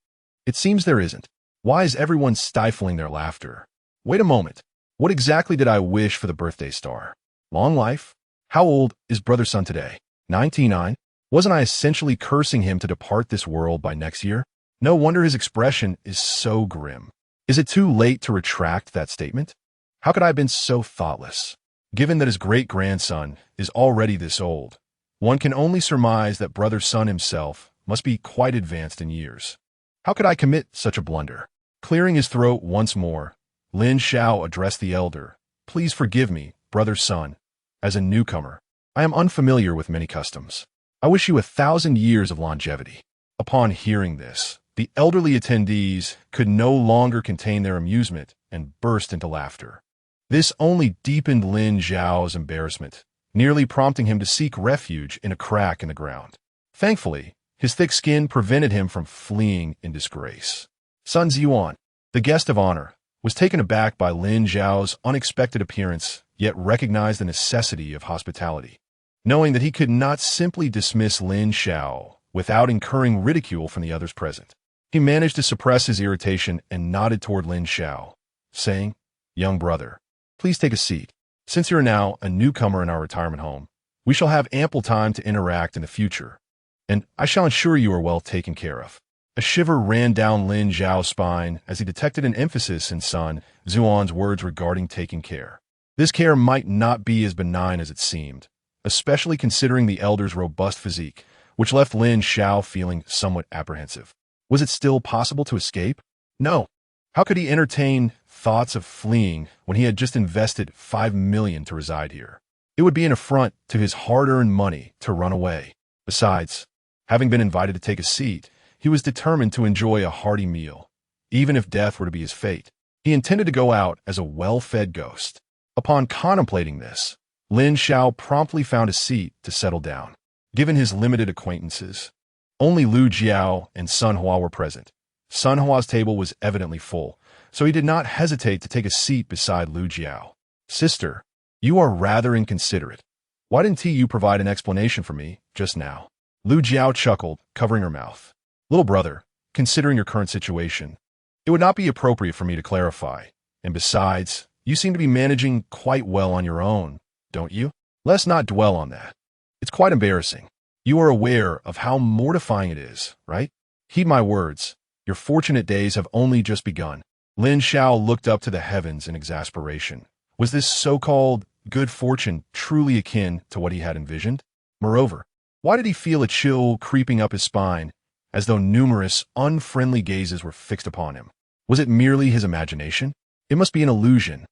It seems there isn't. Why is everyone stifling their laughter? Wait a moment. What exactly did I wish for the birthday star? Long life? How old is Brother Sun today? 99? Wasn't I essentially cursing him to depart this world by next year? No wonder his expression is so grim. Is it too late to retract that statement? How could I have been so thoughtless? Given that his great-grandson is already this old, one can only surmise that Brother Sun himself must be quite advanced in years. How could I commit such a blunder? Clearing his throat once more, Lin Xiao addressed the elder. Please forgive me, Brother Sun. As a newcomer, I am unfamiliar with many customs. I wish you 1,000 years of longevity. Upon hearing this, the elderly attendees could no longer contain their amusement and burst into laughter. This only deepened Lin Xiao's embarrassment, nearly prompting him to seek refuge in a crack in the ground. Thankfully, his thick skin prevented him from fleeing in disgrace. Sun Ziyuan, the guest of honor, was taken aback by Lin Xiao's unexpected appearance, yet recognized the necessity of hospitality. Knowing that he could not simply dismiss Lin Xiao without incurring ridicule from the others present, he managed to suppress his irritation and nodded toward Lin Xiao, saying, "Young brother, please take a seat. Since you are now a newcomer in our retirement home, we shall have ample time to interact in the future, and I shall ensure you are well taken care of." A shiver ran down Lin Xiao's spine as he detected an emphasis in Sun Ziyuan's words regarding taking care. This care might not be as benign as it seemed, especially considering the elder's robust physique, which left Lin Xiao feeling somewhat apprehensive. Was it still possible to escape? No. How could he entertain thoughts of fleeing when he had just invested 5 million to reside here? It would be an affront to his hard-earned money to run away. Besides, having been invited to take a seat, he was determined to enjoy a hearty meal, even if death were to be his fate. He intended to go out as a well-fed ghost. Upon contemplating this, Lin Xiao promptly found a seat to settle down. Given his limited acquaintances, only Lu Jiao and Sun Hua were present. Sun Hua's table was evidently full, so he did not hesitate to take a seat beside Lu Jiao. "Sister, you are rather inconsiderate. Why didn't you provide an explanation for me just now?" Lu Jiao chuckled, covering her mouth. "Little brother, considering your current situation, it would not be appropriate for me to clarify. And besides, you seem to be managing quite well on your own, don't you? Let's not dwell on that. It's quite embarrassing. You are aware of how mortifying it is, right? Heed my words. Your fortunate days have only just begun." Lin Xiao looked up to the heavens in exasperation. Was this so-called good fortune truly akin to what he had envisioned? Moreover, why did he feel a chill creeping up his spine, as though numerous, unfriendly gazes were fixed upon him? Was it merely his imagination? It must be an illusion.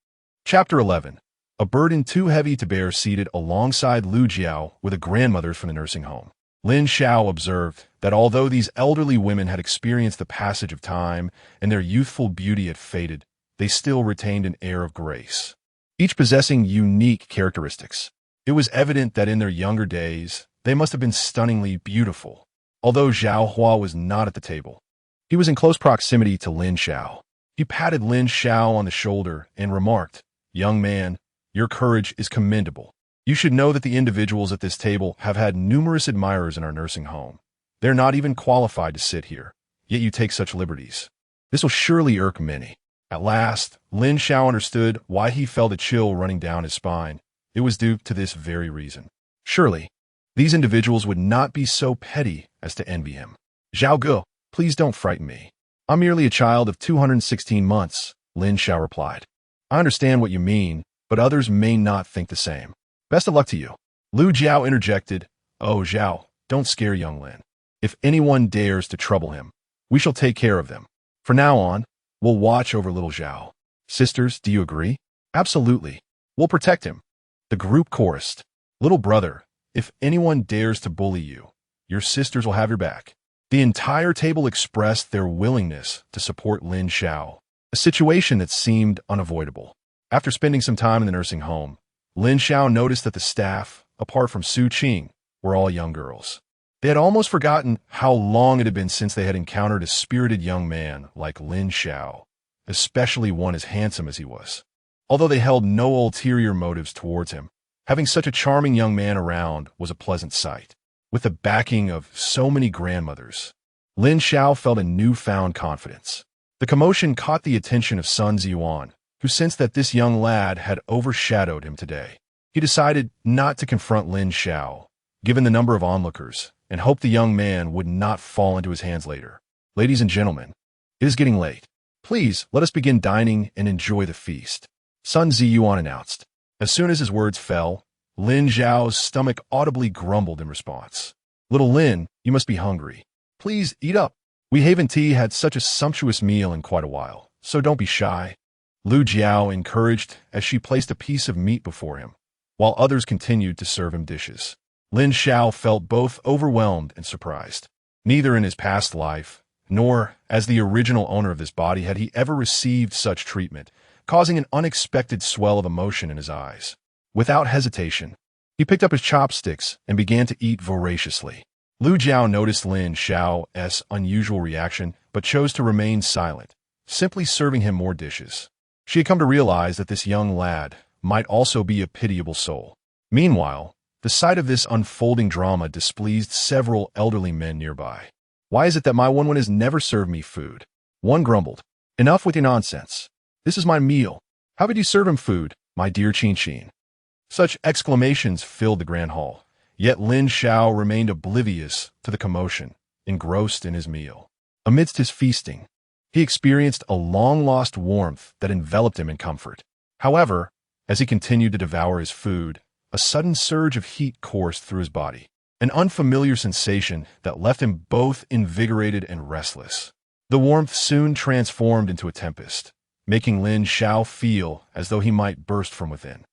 Chapter 11. A burden too heavy to bear seated alongside Lu Jiao were the grandmothers from the nursing home. Lin Xiao observed that although these elderly women had experienced the passage of time and their youthful beauty had faded, they still retained an air of grace, each possessing unique characteristics. It was evident that in their younger days, they must have been stunningly beautiful. Although Zhao Hua was not at the table, he was in close proximity to Lin Xiao. He patted Lin Xiao on the shoulder and remarked, "Young man, your courage is commendable. You should know that the individuals at this table have had numerous admirers in our nursing home. They're not even qualified to sit here, yet you take such liberties. This will surely irk many." At last, Lin Xiao understood why he felt a chill running down his spine. It was due to this very reason. Surely, these individuals would not be so petty as to envy him. "Zhao Ge, please don't frighten me. I'm merely a child of 216 months, Lin Xiao replied. "I understand what you mean, but others may not think the same. Best of luck to you." Lu Jiao interjected, "Oh, Zhao, don't scare young Lin. If anyone dares to trouble him, we shall take care of them. From now on, we'll watch over little Zhao. Sisters, do you agree?" "Absolutely. We'll protect him." The group chorused, "Little brother, if anyone dares to bully you, your sisters will have your back." The entire table expressed their willingness to support Lin Xiao, a situation that seemed unavoidable. After spending some time in the nursing home, Lin Xiao noticed that the staff, apart from Su Qing, were all young girls. They had almost forgotten how long it had been since they had encountered a spirited young man like Lin Xiao, especially one as handsome as he was. Although they held no ulterior motives towards him, having such a charming young man around was a pleasant sight. With the backing of so many grandmothers, Lin Xiao felt a newfound confidence. The commotion caught the attention of Sun Ziyuan, who sensed that this young lad had overshadowed him today. He decided not to confront Lin Xiao, given the number of onlookers, and hoped the young man would not fall into his hands later. Ladies and gentlemen, it is getting late. Please, let us begin dining and enjoy the feast, Sun Ziyuan announced. As soon as his words fell, Lin Xiao's stomach audibly grumbled in response. Little Lin, you must be hungry. Please, eat up. We haven't had such a sumptuous meal in quite a while, so don't be shy. Lu Jiao encouraged as she placed a piece of meat before him, while others continued to serve him dishes. Lin Xiao felt both overwhelmed and surprised. Neither in his past life, nor as the original owner of this body had he ever received such treatment, causing an unexpected swell of emotion in his eyes. Without hesitation, he picked up his chopsticks and began to eat voraciously. Lu Jiao noticed Lin Xiao's unusual reaction, but chose to remain silent, simply serving him more dishes. She had come to realize that this young lad might also be a pitiable soul. Meanwhile, the sight of this unfolding drama displeased several elderly men nearby. Why is it that my one has never served me food? One grumbled. Enough with your nonsense. This is my meal. How could you serve him food, my dear Qin Qin? Such exclamations filled the grand hall. Yet Lin Xiao remained oblivious to the commotion, engrossed in his meal. Amidst his feasting, he experienced a long-lost warmth that enveloped him in comfort. However, as he continued to devour his food, a sudden surge of heat coursed through his body, an unfamiliar sensation that left him both invigorated and restless. The warmth soon transformed into a tempest, making Lin Xiao feel as though he might burst from within.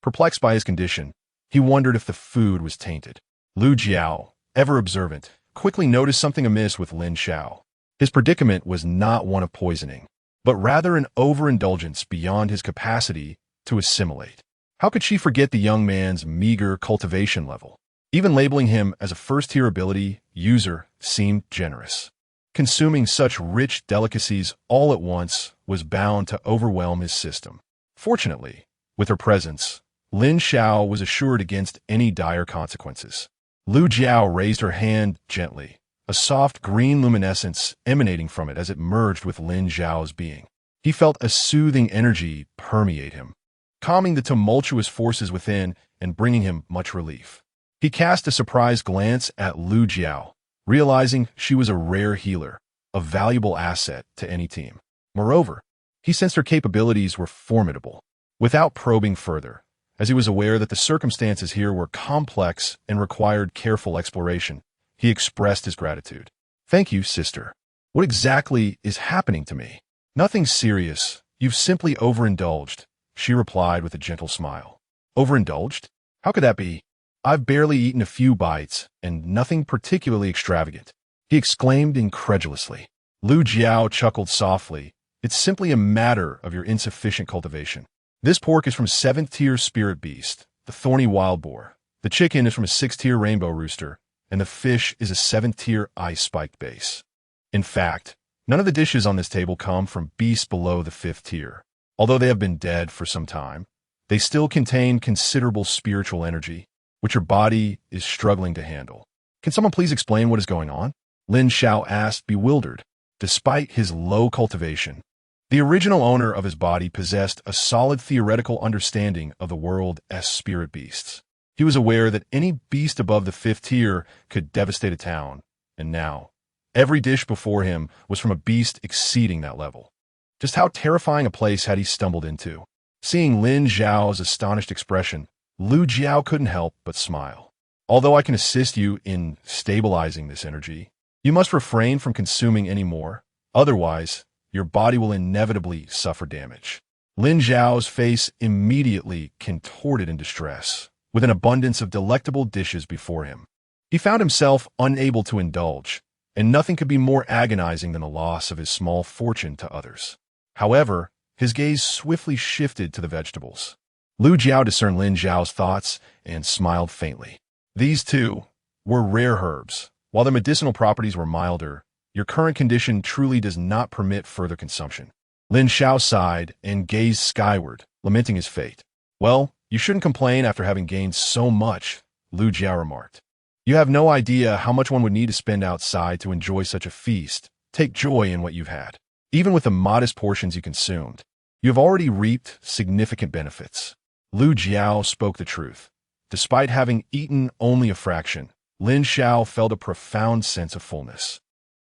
Perplexed by his condition, he wondered if the food was tainted. Lu Jiao, ever observant, quickly noticed something amiss with Lin Xiao. His predicament was not one of poisoning, but rather an overindulgence beyond his capacity to assimilate. How could she forget the young man's meager cultivation level? Even labeling him as a first-tier ability user seemed generous. Consuming such rich delicacies all at once was bound to overwhelm his system. Fortunately, with her presence, Lin Xiao was assured against any dire consequences. Lu Jiao raised her hand gently, a soft green luminescence emanating from it as it merged with Lin Xiao's being. He felt a soothing energy permeate him, calming the tumultuous forces within and bringing him much relief. He cast a surprised glance at Lu Jiao, realizing she was a rare healer, a valuable asset to any team. Moreover, he sensed her capabilities were formidable. Without probing further, as he was aware that the circumstances here were complex and required careful exploration, he expressed his gratitude. Thank you, sister. What exactly is happening to me? Nothing serious. You've simply overindulged, she replied with a gentle smile. Overindulged? How could that be? I've barely eaten a few bites, and nothing particularly extravagant, he exclaimed incredulously. Lu Jiao chuckled softly. It's simply a matter of your insufficient cultivation. This pork is from 7th-tier spirit beast, the thorny wild boar. The chicken is from a 6th-tier rainbow rooster, and the fish is a 7th-tier ice-spiked base. In fact, none of the dishes on this table come from beasts below the 5th tier. Although they have been dead for some time, they still contain considerable spiritual energy, which your body is struggling to handle. Can someone please explain what is going on? Lin Xiao asked, bewildered. Despite his low cultivation, the original owner of his body possessed a solid theoretical understanding of the world as spirit beasts. He was aware that any beast above the 5th tier could devastate a town, and now, every dish before him was from a beast exceeding that level. Just how terrifying a place had he stumbled into? Seeing Lin Xiao's astonished expression, Lu Jiao couldn't help but smile. Although I can assist you in stabilizing this energy, you must refrain from consuming any more. Otherwise, your body will inevitably suffer damage. Lin Xiao's face immediately contorted in distress, with an abundance of delectable dishes before him. He found himself unable to indulge, and nothing could be more agonizing than the loss of his small fortune to others. However, his gaze swiftly shifted to the vegetables. Lu Jiao discerned Lin Xiao's thoughts and smiled faintly. These, too, were rare herbs. While their medicinal properties were milder, your current condition truly does not permit further consumption. Lin Xiao sighed and gazed skyward, lamenting his fate. Well, you shouldn't complain after having gained so much, Lu Jiao remarked. You have no idea how much one would need to spend outside to enjoy such a feast. Take joy in what you've had. Even with the modest portions you consumed, you have already reaped significant benefits. Lin Xiao spoke the truth. Despite having eaten only a fraction, Lin Xiao felt a profound sense of fullness.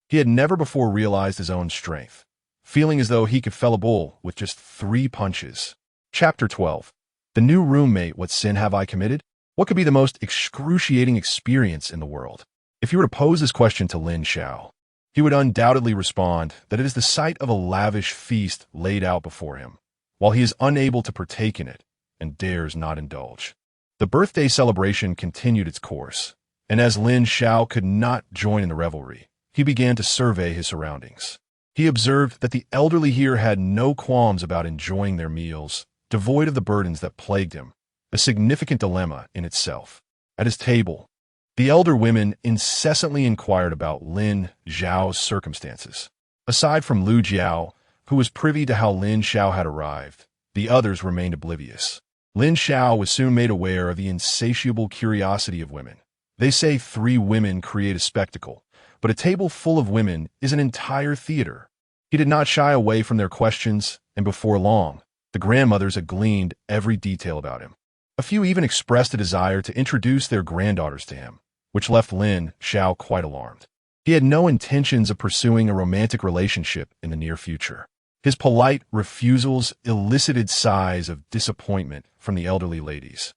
He had never before realized his own strength, feeling as though he could fell a bull with just 3 punches. Chapter 12. The new roommate, what sin have I committed? What could be the most excruciating experience in the world? If you were to pose this question to Lin Xiao, he would undoubtedly respond that it is the sight of a lavish feast laid out before him, while he is unable to partake in it and dares not indulge. The birthday celebration continued its course, and as Lin Xiao could not join in the revelry, he began to survey his surroundings. He observed that the elderly here had no qualms about enjoying their meals, devoid of the burdens that plagued him, a significant dilemma in itself. At his table, the elder women incessantly inquired about Lin Xiao's circumstances. Aside from Lin Xiao, who was privy to how Lin Xiao had arrived, the others remained oblivious. Lin Xiao was soon made aware of the insatiable curiosity of women. They say 3 women create a spectacle, but a table full of women is an entire theater. He did not shy away from their questions, and before long, the grandmothers had gleaned every detail about him. A few even expressed a desire to introduce their granddaughters to him, which left Lin Xiao quite alarmed. He had no intentions of pursuing a romantic relationship in the near future. His polite refusals elicited sighs of disappointment from the elderly ladies.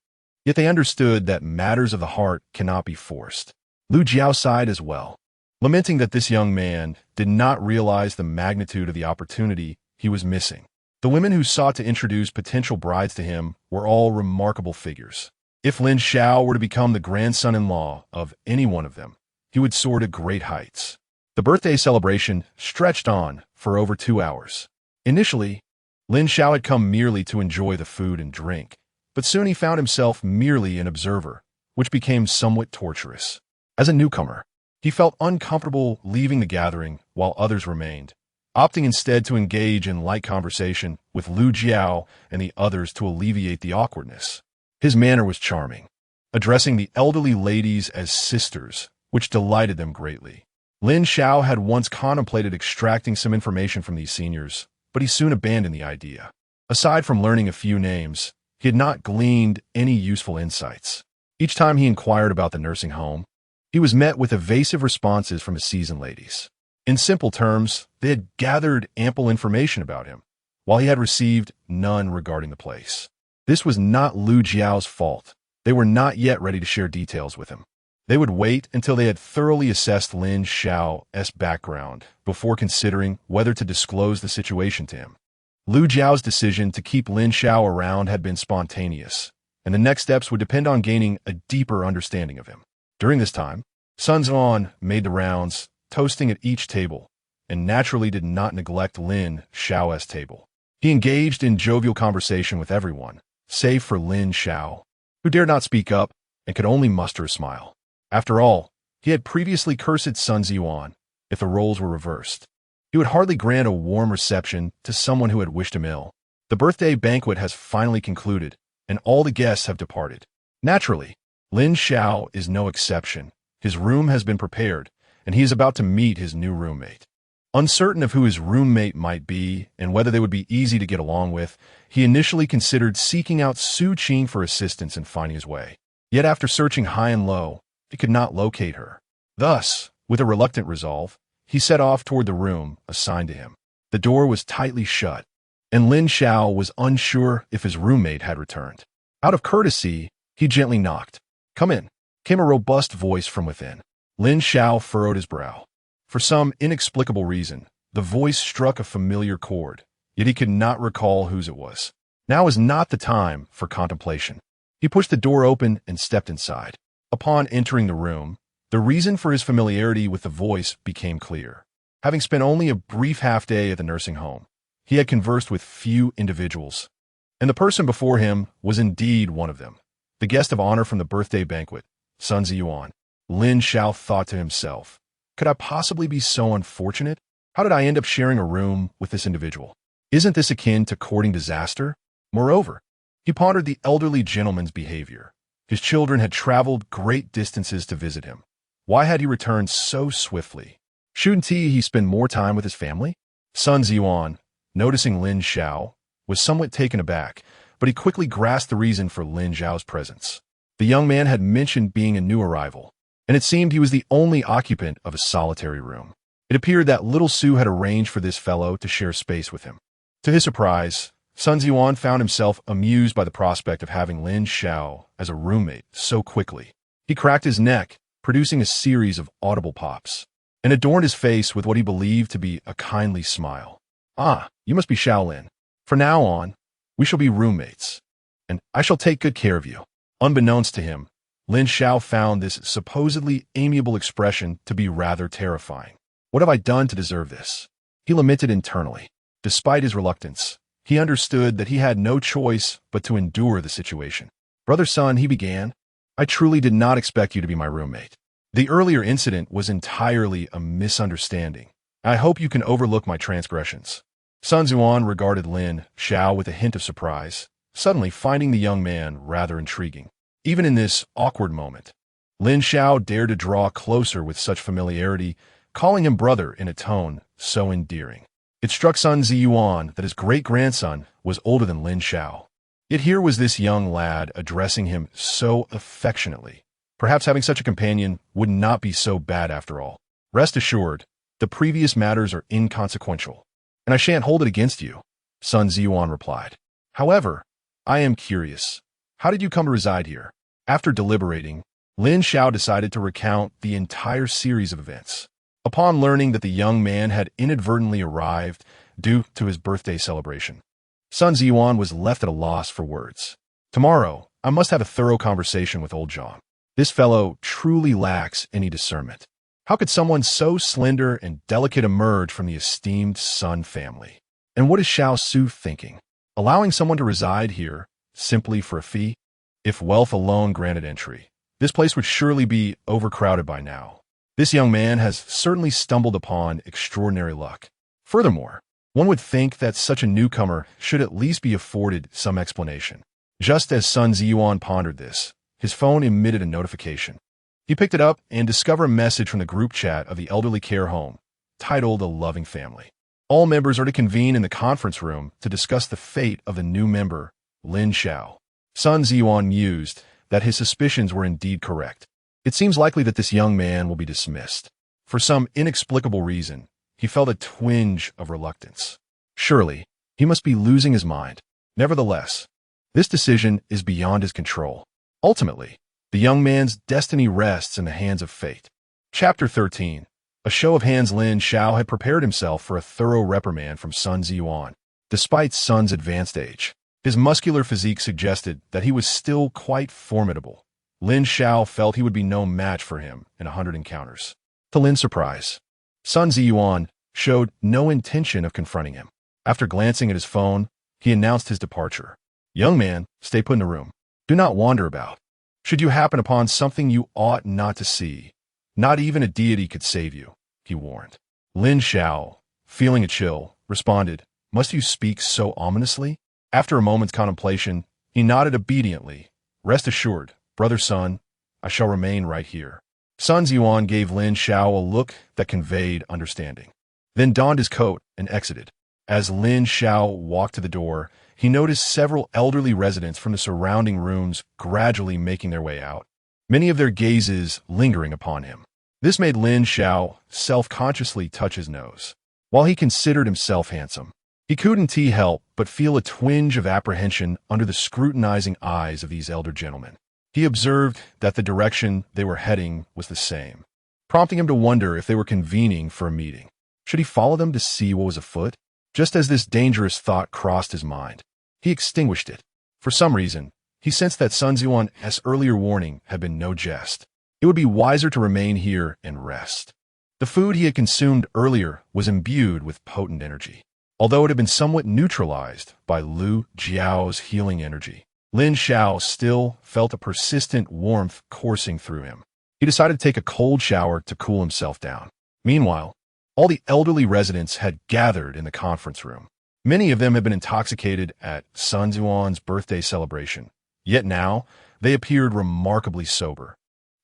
Yet they understood that matters of the heart cannot be forced. Lin Xiao sighed as well, lamenting that this young man did not realize the magnitude of the opportunity he was missing. The women who sought to introduce potential brides to him were all remarkable figures. If Lin Xiao were to become the grandson-in-law of any one of them, he would soar to great heights. The birthday celebration stretched on for over 2 hours. Initially, Lin Xiao had come merely to enjoy the food and drink, but soon he found himself merely an observer, which became somewhat torturous. As a newcomer, he felt uncomfortable leaving the gathering while others remained, opting instead to engage in light conversation with Lin Xiao and the others to alleviate the awkwardness. His manner was charming, addressing the elderly ladies as sisters, which delighted them greatly. Lin Xiao had once contemplated extracting some information from these seniors, but he soon abandoned the idea. Aside from learning a few names, he had not gleaned any useful insights. Each time he inquired about the nursing home, he was met with evasive responses from his seasoned ladies. In simple terms, they had gathered ample information about him, while he had received none regarding the place. This was not Lin Xiao's fault. They were not yet ready to share details with him. They would wait until they had thoroughly assessed Lin Xiao's background before considering whether to disclose the situation to him. Lin Xiao's decision to keep Lin Xiao around had been spontaneous, and the next steps would depend on gaining a deeper understanding of him. During this time, Sun Zuan made the rounds, toasting at each table, and naturally did not neglect Lin Xiao's table. He engaged in jovial conversation with everyone, save for Lin Xiao, who dared not speak up and could only muster a smile. After all, he had previously cursed Sun Zuan if the roles were reversed. He would hardly grant a warm reception to someone who had wished him ill. The birthday banquet has finally concluded, and all the guests have departed. Naturally, Lin Xiao is no exception. His room has been prepared, and he is about to meet his new roommate. Uncertain of who his roommate might be and whether they would be easy to get along with, he initially considered seeking out Su Qing for assistance in finding his way. Yet after searching high and low, he could not locate her. Thus, with a reluctant resolve, he set off toward the room assigned to him. The door was tightly shut, and Lin Xiao was unsure if his roommate had returned. Out of courtesy, he gently knocked. "Come in," came a robust voice from within. Lin Xiao furrowed his brow. For some inexplicable reason, the voice struck a familiar chord, yet he could not recall whose it was. Now was not the time for contemplation. He pushed the door open and stepped inside. Upon entering the room, the reason for his familiarity with the voice became clear. Having spent only a brief half-day at the nursing home, he had conversed with few individuals, and the person before him was indeed one of them, the guest of honor from the birthday banquet, Sun Zuan. Lin Xiao thought to himself, could I possibly be so unfortunate? How did I end up sharing a room with this individual? Isn't this akin to courting disaster? Moreover, he pondered the elderly gentleman's behavior. His children had traveled great distances to visit him. Why had he returned so swiftly? Shouldn't he spend more time with his family? Sun Ziyuan, noticing Lin Xiao, was somewhat taken aback, but he quickly grasped the reason for Lin Xiao's presence. The young man had mentioned being a new arrival, and it seemed he was the only occupant of a solitary room. It appeared that little Su had arranged for this fellow to share space with him. To his surprise, Sun Ziyuan found himself amused by the prospect of having Lin Xiao as a roommate so quickly. He cracked his neck, producing a series of audible pops, and adorned his face with what he believed to be a kindly smile. "Ah, you must be Shaolin. From now on, we shall be roommates, and I shall take good care of you." Unbeknownst to him, Lin Xiao found this supposedly amiable expression to be rather terrifying. "What have I done to deserve this?" he lamented internally. Despite his reluctance, he understood that he had no choice but to endure the situation. "Brother Sun," he began, "I truly did not expect you to be my roommate. The earlier incident was entirely a misunderstanding. I hope you can overlook my transgressions." Sun Ziyuan regarded Lin Xiao with a hint of surprise, suddenly finding the young man rather intriguing. Even in this awkward moment, Lin Xiao dared to draw closer with such familiarity, calling him brother in a tone so endearing. It struck Sun Ziyuan that his great-grandson was older than Lin Xiao. Yet here was this young lad addressing him so affectionately. Perhaps having such a companion would not be so bad after all. "Rest assured, the previous matters are inconsequential, and I shan't hold it against you," Sun Ziyuan replied. "However, I am curious. How did you come to reside here?" After deliberating, Lin Xiao decided to recount the entire series of events. Upon learning that the young man had inadvertently arrived due to his birthday celebration, Sun Ziyuan was left at a loss for words. "Tomorrow, I must have a thorough conversation with old John. This fellow truly lacks any discernment. How could someone so slender and delicate emerge from the esteemed Sun family? And what is Xiao Su thinking? Allowing someone to reside here simply for a fee? If wealth alone granted entry, this place would surely be overcrowded by now. This young man has certainly stumbled upon extraordinary luck. Furthermore, one would think that such a newcomer should at least be afforded some explanation." Just as Sun Ziyuan pondered this, his phone emitted a notification. He picked it up and discovered a message from the group chat of the elderly care home, titled "A Loving Family." All members are to convene in the conference room to discuss the fate of the new member, Lin Xiao. Sun Ziyuan mused that his suspicions were indeed correct. It seems likely that this young man will be dismissed. For some inexplicable reason, he felt a twinge of reluctance. Surely, he must be losing his mind. Nevertheless, this decision is beyond his control. Ultimately, the young man's destiny rests in the hands of fate. Chapter 13. A show of hands. Lin Xiao had prepared himself for a thorough reprimand from Sun Ziyuan. Despite Sun's advanced age, his muscular physique suggested that he was still quite formidable. Lin Xiao felt he would be no match for him in 100 encounters. To Lin's surprise, Sun Ziyuan showed no intention of confronting him. After glancing at his phone, he announced his departure. "Young man, stay put in the room. Do not wander about. Should you happen upon something you ought not to see, not even a deity could save you," he warned. Lin Xiao, feeling a chill, responded, "Must you speak so ominously?" After a moment's contemplation, he nodded obediently. "Rest assured, Brother Sun, I shall remain right here." Sun Ziyuan gave Lin Xiao a look that conveyed understanding, then donned his coat and exited. As Lin Xiao walked to the door, he noticed several elderly residents from the surrounding rooms gradually making their way out, many of their gazes lingering upon him. This made Lin Xiao self-consciously touch his nose. While he considered himself handsome, he couldn't help but feel a twinge of apprehension under the scrutinizing eyes of these elder gentlemen. He observed that the direction they were heading was the same, prompting him to wonder if they were convening for a meeting. Should he follow them to see what was afoot? Just as this dangerous thought crossed his mind, he extinguished it. For some reason, he sensed that Sun Ziyuan's earlier warning had been no jest. It would be wiser to remain here and rest. The food he had consumed earlier was imbued with potent energy, although it had been somewhat neutralized by Lin Xiao's healing energy. Lin Xiao still felt a persistent warmth coursing through him. He decided to take a cold shower to cool himself down. Meanwhile, all the elderly residents had gathered in the conference room. Many of them had been intoxicated at Sun Ziyuan's birthday celebration, yet now they appeared remarkably sober,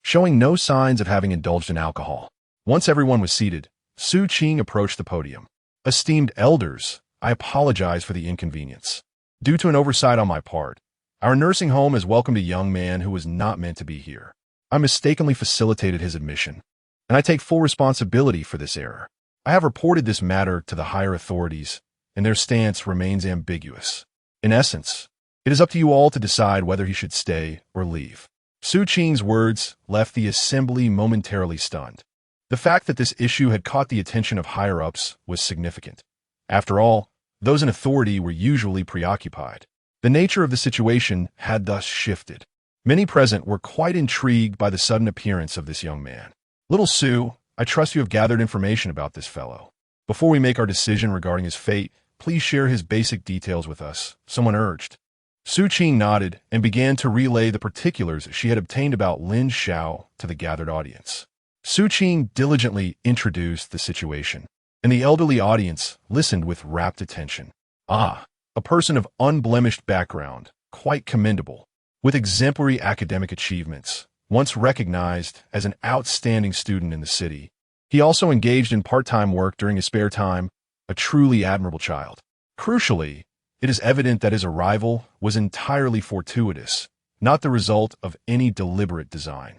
showing no signs of having indulged in alcohol. Once everyone was seated, Su Qing approached the podium. Esteemed elders, I apologize for the inconvenience. Due to an oversight on my part, our nursing home has welcomed a young man who was not meant to be here. I mistakenly facilitated his admission, and I take full responsibility for this error. I have reported this matter to the higher authorities, and their stance remains ambiguous. In essence, it is up to you all to decide whether he should stay or leave. Su Qing's words left the assembly momentarily stunned. The fact that this issue had caught the attention of higher-ups was significant. After all, those in authority were usually preoccupied. The nature of the situation had thus shifted. Many present were quite intrigued by the sudden appearance of this young man. Little Su, I trust you have gathered information about this fellow. Before we make our decision regarding his fate, please share his basic details with us, someone urged. Su Qing nodded and began to relay the particulars she had obtained about Lin Xiao to the gathered audience. Su Qing diligently introduced the situation, and the elderly audience listened with rapt attention. Ah, a person of unblemished background, quite commendable, with exemplary academic achievements, once recognized as an outstanding student in the city. He also engaged in part-time work during his spare time, a truly admirable child. Crucially, it is evident that his arrival was entirely fortuitous, not the result of any deliberate design.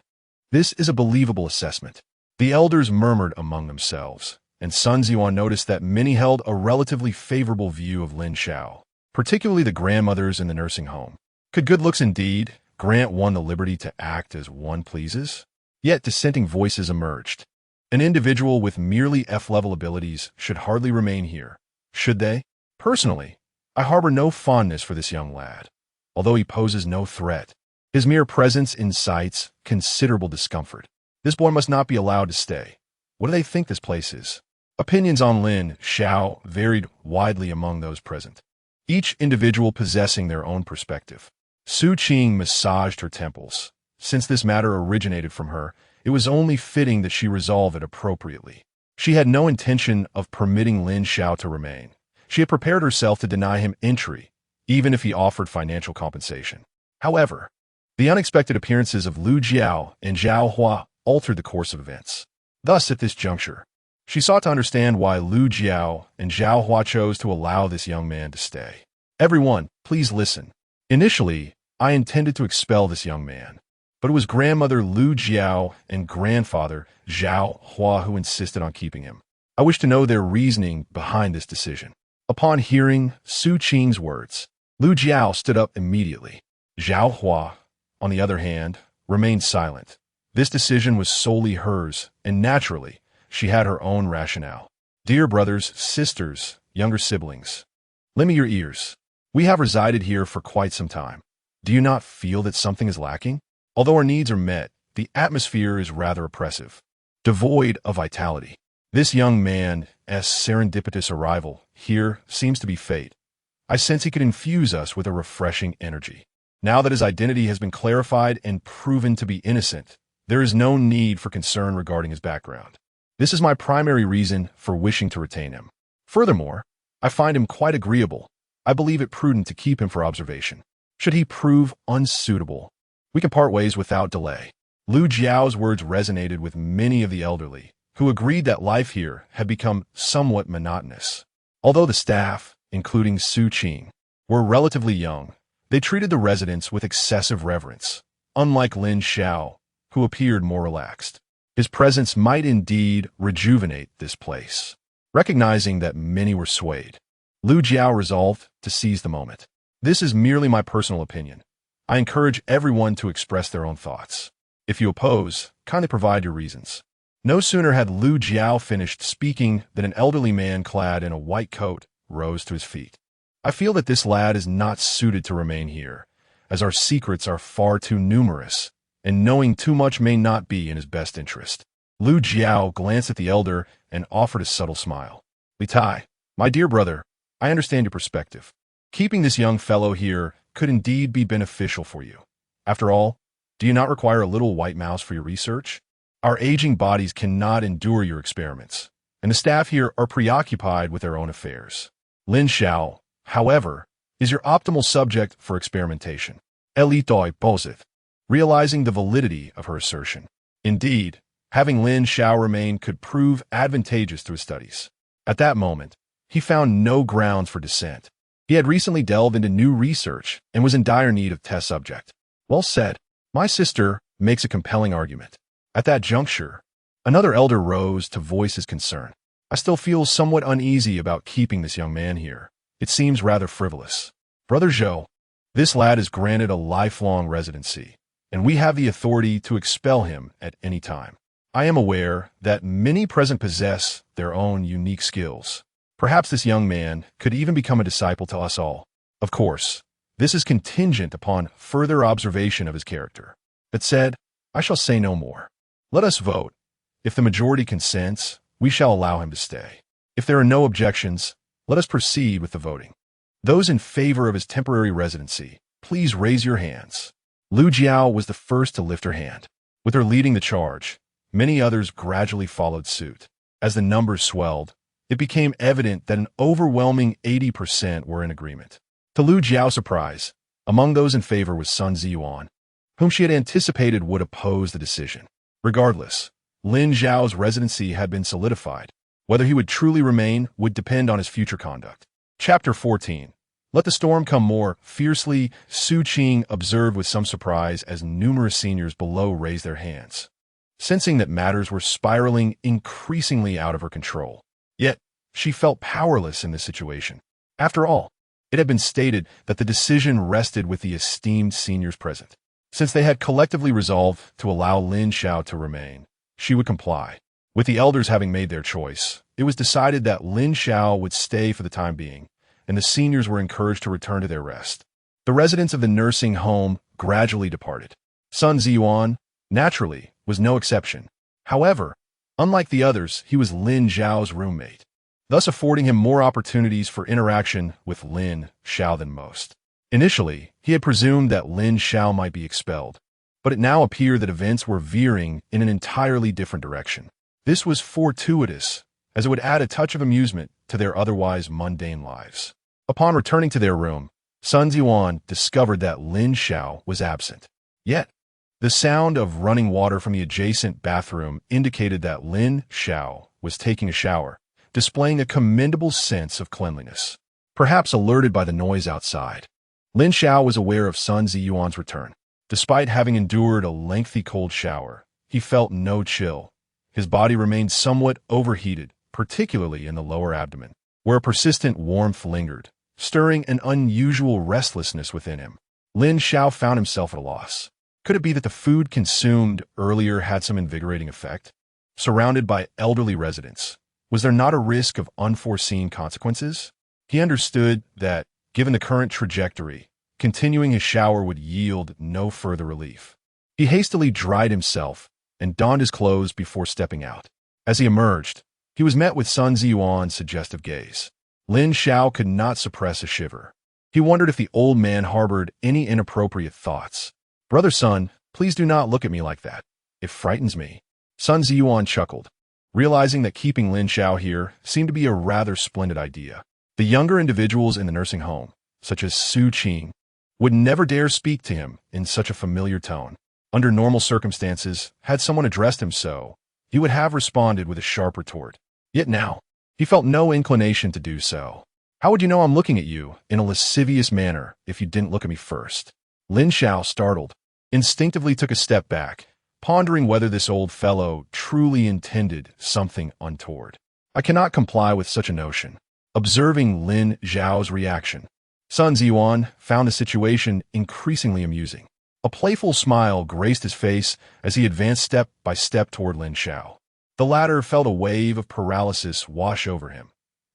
This is a believable assessment. The elders murmured among themselves, and Sun Ziyuan noticed that many held a relatively favorable view of Lin Xiao, particularly the grandmothers in the nursing home. Could good looks indeed grant one the liberty to act as one pleases? Yet dissenting voices emerged. An individual with merely F-level abilities should hardly remain here, should they? Personally, I harbor no fondness for this young lad. Although he poses no threat, his mere presence incites considerable discomfort. This boy must not be allowed to stay. What do they think this place is? Opinions on Lin Xiao varied widely among those present, each individual possessing their own perspective. Su Qing massaged her temples. Since this matter originated from her, it was only fitting that she resolve it appropriately. She had no intention of permitting Lin Xiao to remain. She had prepared herself to deny him entry, even if he offered financial compensation. However, the unexpected appearances of Lu Jiao and Zhao Hua altered the course of events. Thus, at this juncture, she sought to understand why Lu Jiao and Zhao Hua chose to allow this young man to stay. Everyone, please listen. Initially, I intended to expel this young man, but it was grandmother Lu Jiao and grandfather Zhao Hua who insisted on keeping him. I wish to know their reasoning behind this decision. Upon hearing Su Qing's words, Lu Jiao stood up immediately. Zhao Hua, on the other hand, remained silent. This decision was solely hers, and naturally, she had her own rationale. Dear brothers, sisters, younger siblings, lend me your ears. We have resided here for quite some time. Do you not feel that something is lacking? Although our needs are met, the atmosphere is rather oppressive, devoid of vitality. This young man's serendipitous arrival here seems to be fate. I sense he could infuse us with a refreshing energy. Now that his identity has been clarified and proven to be innocent, there is no need for concern regarding his background. This is my primary reason for wishing to retain him. Furthermore, I find him quite agreeable. I believe it prudent to keep him for observation. Should he prove unsuitable, we can part ways without delay. Lu Jiao's words resonated with many of the elderly, who agreed that life here had become somewhat monotonous. Although the staff, including Su Qing, were relatively young, they treated the residents with excessive reverence, unlike Lin Xiao, who appeared more relaxed. His presence might indeed rejuvenate this place. Recognizing that many were swayed, Lu Jiao resolved to seize the moment. This is merely my personal opinion. I encourage everyone to express their own thoughts. If you oppose, kindly provide your reasons. No sooner had Lu Jiao finished speaking than an elderly man clad in a white coat rose to his feet. I feel that this lad is not suited to remain here, as our secrets are far too numerous, and knowing too much may not be in his best interest. Lu Jiao glanced at the elder and offered a subtle smile. Li Tai, my dear brother, I understand your perspective. Keeping this young fellow here could indeed be beneficial for you. After all, do you not require a little white mouse for your research? Our aging bodies cannot endure your experiments, and the staff here are preoccupied with their own affairs. Lin Xiao, however, is your optimal subject for experimentation. Li Tai poseth, realizing the validity of her assertion. Indeed, having Lin Xiao remain could prove advantageous to his studies. At that moment, he found no grounds for dissent. He had recently delved into new research and was in dire need of test subject. Well said. My sister makes a compelling argument. At that juncture, another elder rose to voice his concern. I still feel somewhat uneasy about keeping this young man here. It seems rather frivolous. Brother Zhou, this lad is granted a lifelong residency, and we have the authority to expel him at any time. I am aware that many present possess their own unique skills. Perhaps this young man could even become a disciple to us all. Of course, this is contingent upon further observation of his character. That said, I shall say no more. Let us vote. If the majority consents, we shall allow him to stay. If there are no objections, let us proceed with the voting. Those in favor of his temporary residency, please raise your hands. Lin Xiao was the first to lift her hand. With her leading the charge, many others gradually followed suit. As the numbers swelled, it became evident that an overwhelming 80% were in agreement. To Lin Xiao's surprise, among those in favor was Sun Ziyuan, whom she had anticipated would oppose the decision. Regardless, Lin Xiao's residency had been solidified. Whether he would truly remain would depend on his future conduct. Chapter 14. Let the storm come more fiercely, Su Qing observed with some surprise as numerous seniors below raised their hands, sensing that matters were spiraling increasingly out of her control. Yet, she felt powerless in this situation. After all, it had been stated that the decision rested with the esteemed seniors present. Since they had collectively resolved to allow Lin Xiao to remain, she would comply. With the elders having made their choice, it was decided that Lin Xiao would stay for the time being, and the seniors were encouraged to return to their rest. The residents of the nursing home gradually departed. Sun Ziyuan, naturally, was no exception. However, unlike the others, he was Lin Xiao's roommate, thus affording him more opportunities for interaction with Lin Xiao than most. Initially, he had presumed that Lin Xiao might be expelled, but it now appeared that events were veering in an entirely different direction. This was fortuitous, as it would add a touch of amusement to their otherwise mundane lives. Upon returning to their room, Sun Ziyuan discovered that Lin Xiao was absent. Yet, the sound of running water from the adjacent bathroom indicated that Lin Xiao was taking a shower, displaying a commendable sense of cleanliness. Perhaps alerted by the noise outside, Lin Xiao was aware of Sun Ziyuan's return. Despite having endured a lengthy cold shower, he felt no chill. His body remained somewhat overheated, particularly in the lower abdomen, where a persistent warmth lingered, stirring an unusual restlessness within him. Lin Xiao found himself at a loss. Could it be that the food consumed earlier had some invigorating effect? Surrounded by elderly residents, was there not a risk of unforeseen consequences? He understood that, given the current trajectory, continuing his shower would yield no further relief. He hastily dried himself and donned his clothes before stepping out. As he emerged, he was met with Sun Ziyuan's suggestive gaze. Lin Xiao could not suppress a shiver. He wondered if the old man harbored any inappropriate thoughts. Brother Sun, please do not look at me like that. It frightens me. Sun Ziyuan chuckled, realizing that keeping Lin Xiao here seemed to be a rather splendid idea. The younger individuals in the nursing home, such as Su Qing, would never dare speak to him in such a familiar tone. Under normal circumstances, had someone addressed him so, he would have responded with a sharp retort. Yet now, he felt no inclination to do so. How would you know I'm looking at you in a lascivious manner if you didn't look at me first? Lin Xiao, startled, instinctively took a step back, pondering whether this old fellow truly intended something untoward. I cannot comply with such a notion. Observing Lin Xiao's reaction, Sun Ziyuan found the situation increasingly amusing. A playful smile graced his face as he advanced step by step toward Lin Xiao. The latter felt a wave of paralysis wash over him.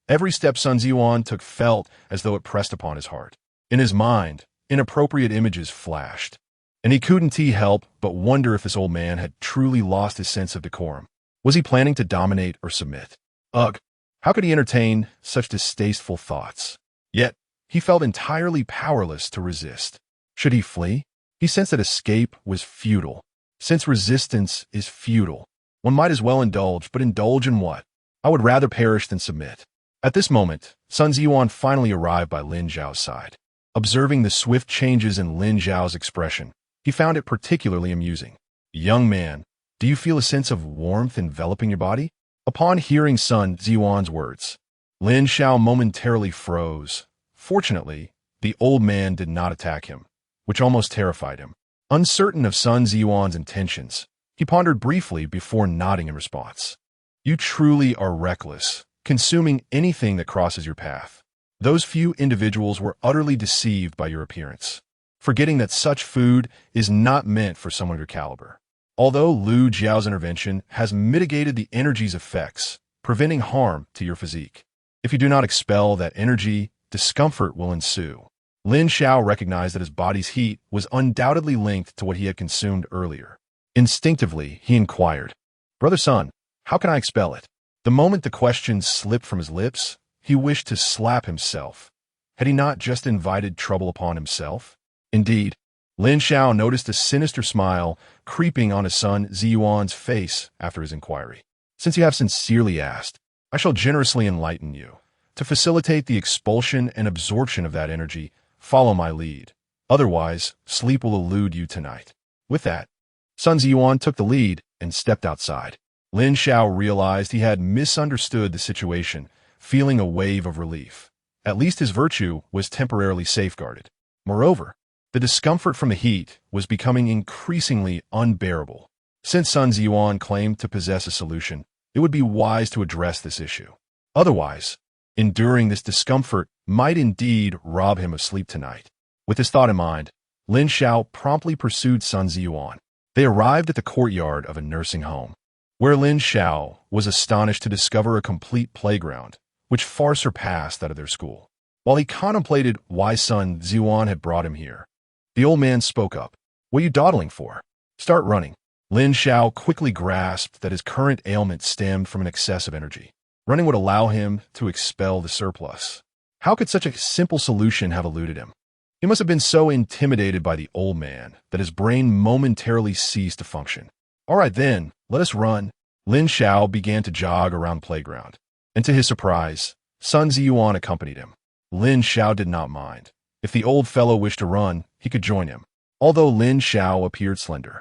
Every step Sun Ziyuan took felt as though it pressed upon his heart. In his mind, inappropriate images flashed, and he couldn't help but wonder if this old man had truly lost his sense of decorum. Was he planning to dominate or submit? Ugh, how could he entertain such distasteful thoughts? Yet, he felt entirely powerless to resist. Should he flee? He sensed that escape was futile. Since resistance is futile, one might as well indulge, but indulge in what? I would rather perish than submit. At this moment, Sun Ziyuan finally arrived by Lin Xiao's side. Observing the swift changes in Lin Xiao's expression, he found it particularly amusing. Young man, do you feel a sense of warmth enveloping your body? Upon hearing Sun Ziyuan's words, Lin Xiao momentarily froze. Fortunately, the old man did not attack him, which almost terrified him. Uncertain of Sun Ziyuan's intentions, he pondered briefly before nodding in response. You truly are reckless, consuming anything that crosses your path. Those few individuals were utterly deceived by your appearance, forgetting that such food is not meant for someone of your caliber. Although Lu Jiao's intervention has mitigated the energy's effects, preventing harm to your physique, if you do not expel that energy, discomfort will ensue. Lin Xiao recognized that his body's heat was undoubtedly linked to what he had consumed earlier. Instinctively, he inquired, Brother Sun, how can I expel it? The moment the question slipped from his lips, he wished to slap himself. Had he not just invited trouble upon himself? Indeed, Lin Xiao noticed a sinister smile creeping on his son Ziyuan's face after his inquiry. Since you have sincerely asked, I shall generously enlighten you. To facilitate the expulsion and absorption of that energy, follow my lead. Otherwise, sleep will elude you tonight. With that, Sun Ziyuan took the lead and stepped outside. Lin Xiao realized he had misunderstood the situation, feeling a wave of relief. At least his virtue was temporarily safeguarded. Moreover, the discomfort from the heat was becoming increasingly unbearable. Since Sun Ziyuan claimed to possess a solution, it would be wise to address this issue. Otherwise, enduring this discomfort might indeed rob him of sleep tonight. With this thought in mind, Lin Xiao promptly pursued Sun Ziyuan. They arrived at the courtyard of a nursing home, where Lin Xiao was astonished to discover a complete playground, which far surpassed that of their school. While he contemplated why Sun Ziyuan had brought him here, the old man spoke up. What are you dawdling for? Start running. Lin Xiao quickly grasped that his current ailment stemmed from an excess of energy. Running would allow him to expel the surplus. How could such a simple solution have eluded him? He must have been so intimidated by the old man that his brain momentarily ceased to function. All right then, let us run. Lin Xiao began to jog around the playground, and to his surprise, Sun Ziyuan accompanied him. Lin Xiao did not mind. If the old fellow wished to run, he could join him. Although Lin Xiao appeared slender,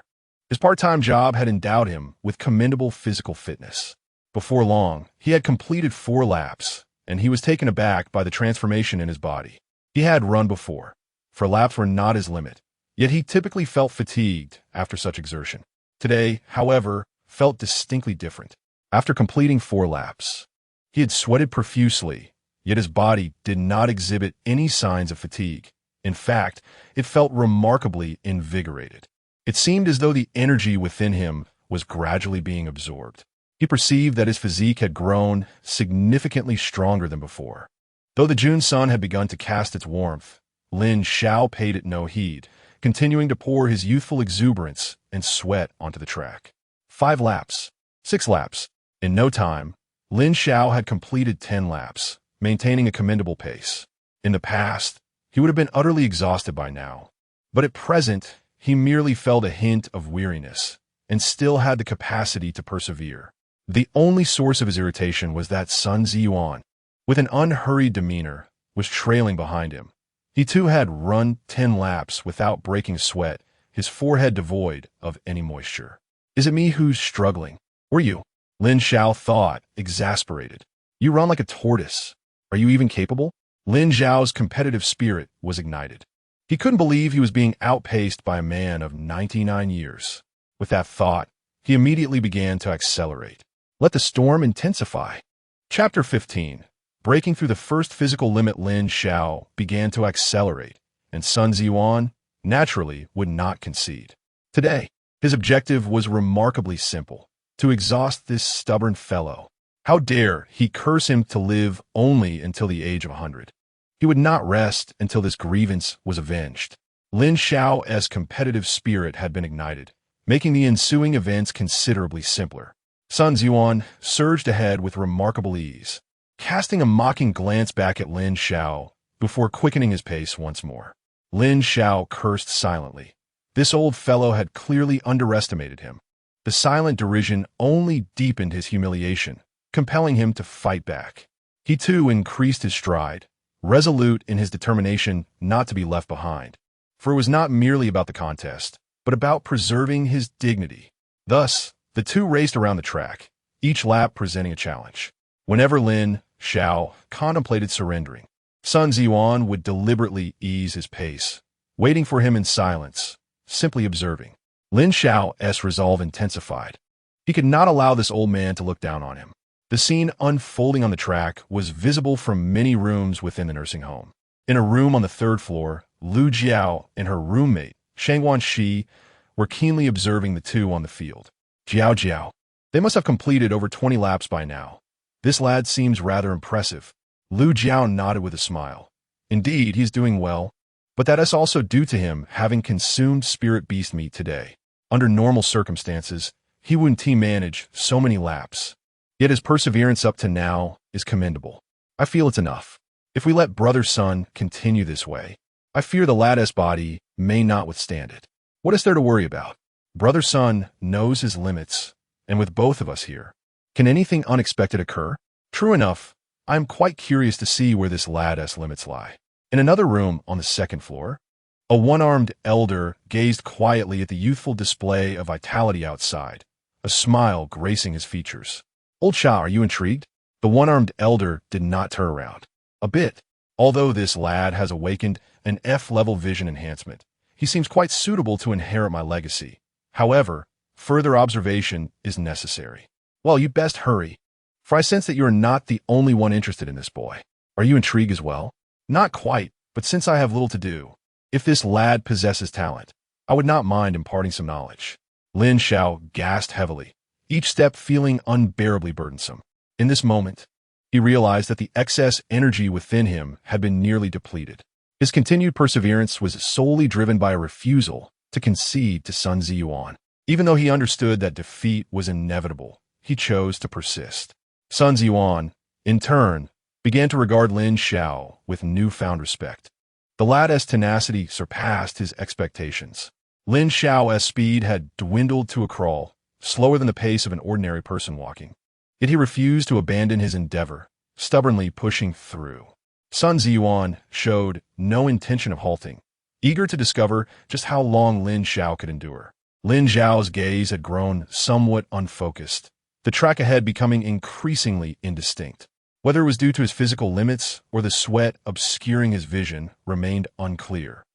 his part-time job had endowed him with commendable physical fitness. Before long, he had completed 4 laps, and he was taken aback by the transformation in his body. He had run before, for laps were not his limit, yet he typically felt fatigued after such exertion. Today, however, felt distinctly different. After completing 4 laps, he had sweated profusely, yet his body did not exhibit any signs of fatigue. In fact, it felt remarkably invigorated. It seemed as though the energy within him was gradually being absorbed. He perceived that his physique had grown significantly stronger than before. Though the June sun had begun to cast its warmth, Lin Xiao paid it no heed, continuing to pour his youthful exuberance and sweat onto the track. 5 laps. 6 laps. In no time, Lin Xiao had completed 10 laps, maintaining a commendable pace. In the past, he would have been utterly exhausted by now, but at present, he merely felt a hint of weariness and still had the capacity to persevere. The only source of his irritation was that Sun Ziyuan, with an unhurried demeanor, was trailing behind him. He too had run 10 laps without breaking a sweat, his forehead devoid of any moisture. Is it me who's struggling? Or you? Lin Xiao thought, exasperated. You run like a tortoise. Are you even capable? Lin Xiao's competitive spirit was ignited. He couldn't believe he was being outpaced by a man of 99 years. With that thought, he immediately began to accelerate. Let the storm intensify. Chapter 15. Breaking through the first physical limit, Lin Xiao began to accelerate, and Sun Ziyuan, naturally, would not concede. Today, his objective was remarkably simple: to exhaust this stubborn fellow. How dare he curse him to live only until the age of 100. He would not rest until this grievance was avenged. Lin Xiao's competitive spirit had been ignited, making the ensuing events considerably simpler. Sun Ziyuan surged ahead with remarkable ease, casting a mocking glance back at Lin Xiao before quickening his pace once more. Lin Xiao cursed silently. This old fellow had clearly underestimated him. The silent derision only deepened his humiliation, compelling him to fight back. He too increased his stride, resolute in his determination not to be left behind. For it was not merely about the contest, but about preserving his dignity. Thus, the two raced around the track, each lap presenting a challenge. Whenever Lin Xiao contemplated surrendering. Sun Ziyuan would deliberately ease his pace, waiting for him in silence, simply observing. Lin Xiao's resolve intensified. He could not allow this old man to look down on him. The scene unfolding on the track was visible from many rooms within the nursing home. In a room on the third floor, Lu Jiao and her roommate, Shangwan Shi, were keenly observing the two on the field. Jiao. They must have completed over 20 laps by now. This lad seems rather impressive. Lu Jiao nodded with a smile. Indeed, he's doing well, but that is also due to him having consumed spirit beast meat today. Under normal circumstances, he wouldn't manage so many laps. Yet his perseverance up to now is commendable. I feel it's enough. If we let Brother Sun continue this way, I fear the lad's body may not withstand it. What is there to worry about? Brother Sun knows his limits, and with both of us here, can anything unexpected occur? True enough, I am quite curious to see where this lad's limits lie. In another room on the second floor, a one-armed elder gazed quietly at the youthful display of vitality outside, a smile gracing his features. Old Sha, are you intrigued? The one-armed elder did not turn around. A bit. Although this lad has awakened an F-level vision enhancement, he seems quite suitable to inherit my legacy. However, further observation is necessary. Well, you'd best hurry, for I sense that you are not the only one interested in this boy. Are you intrigued as well? Not quite, but since I have little to do, if this lad possesses talent, I would not mind imparting some knowledge. Lin Xiao gasped heavily, each step feeling unbearably burdensome. In this moment, he realized that the excess energy within him had been nearly depleted. His continued perseverance was solely driven by a refusal to concede to Sun Ziyuan. Even though he understood that defeat was inevitable, he chose to persist. Sun Ziyuan, in turn, began to regard Lin Xiao with newfound respect. The lad's tenacity surpassed his expectations. Lin Xiao's speed had dwindled to a crawl, slower than the pace of an ordinary person walking. Yet he refused to abandon his endeavor, stubbornly pushing through. Sun Ziyuan showed no intention of halting, eager to discover just how long Lin Xiao could endure. Lin Xiao's gaze had grown somewhat unfocused, the track ahead becoming increasingly indistinct. Whether it was due to his physical limits or the sweat obscuring his vision remained unclear.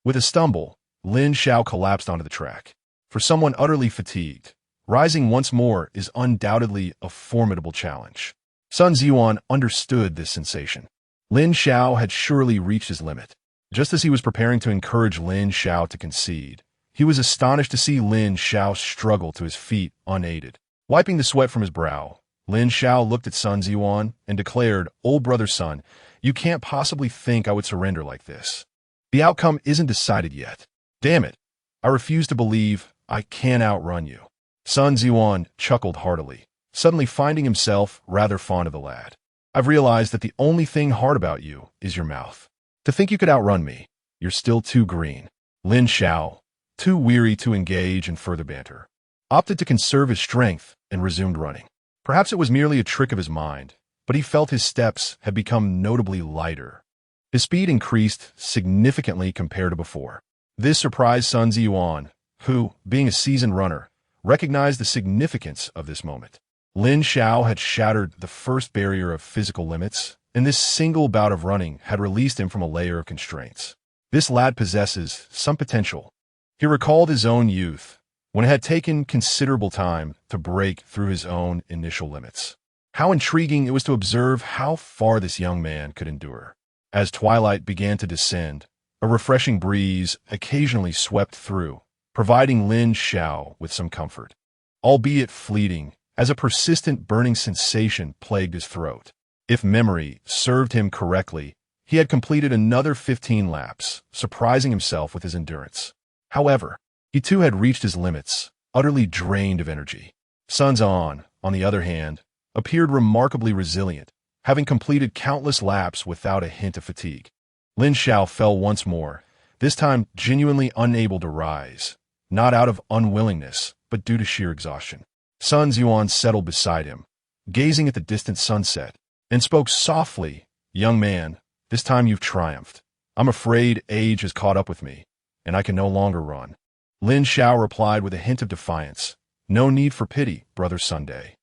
With a stumble, Lin Xiao collapsed onto the track. For someone utterly fatigued, rising once more is undoubtedly a formidable challenge. Sun Ziyuan understood this sensation. Lin Xiao had surely reached his limit. Just as he was preparing to encourage Lin Xiao to concede, he was astonished to see Lin Xiao struggle to his feet unaided. Wiping the sweat from his brow, Lin Xiao looked at Sun Ziyuan and declared, "Old brother Sun, you can't possibly think I would surrender like this. The outcome isn't decided yet. Damn it, I refuse to believe I can outrun you." Sun Ziyuan chuckled heartily, suddenly finding himself rather fond of the lad. "I've realized that the only thing hard about you is your mouth. To think you could outrun me, you're still too green." Lin Xiao, too weary to engage in further banter, opted to conserve his strength and resumed running. Perhaps it was merely a trick of his mind, but he felt his steps had become notably lighter. His speed increased significantly compared to before. This surprised Sun Ziyuan, who, being a seasoned runner, recognized the significance of this moment. Lin Xiao had shattered the first barrier of physical limits, and this single bout of running had released him from a layer of constraints. This lad possesses some potential. He recalled his own youth, when it had taken considerable time to break through his own initial limits. How intriguing it was to observe how far this young man could endure. As twilight began to descend, a refreshing breeze occasionally swept through, providing Lin Xiao with some comfort, albeit fleeting, as a persistent burning sensation plagued his throat. If memory served him correctly, he had completed another 15 laps, surprising himself with his endurance. However, he too had reached his limits, utterly drained of energy. Sun Ziyuan, on the other hand, appeared remarkably resilient, having completed countless laps without a hint of fatigue. Lin Xiao fell once more, this time genuinely unable to rise, not out of unwillingness, but due to sheer exhaustion. Sun Ziyuan settled beside him, gazing at the distant sunset, and spoke softly, "Young man, this time you've triumphed. I'm afraid age has caught up with me, and I can no longer run." Lin Xiao replied with a hint of defiance, "No need for pity, brother Sunday.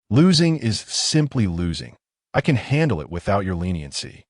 Losing is simply losing. I can handle it without your leniency.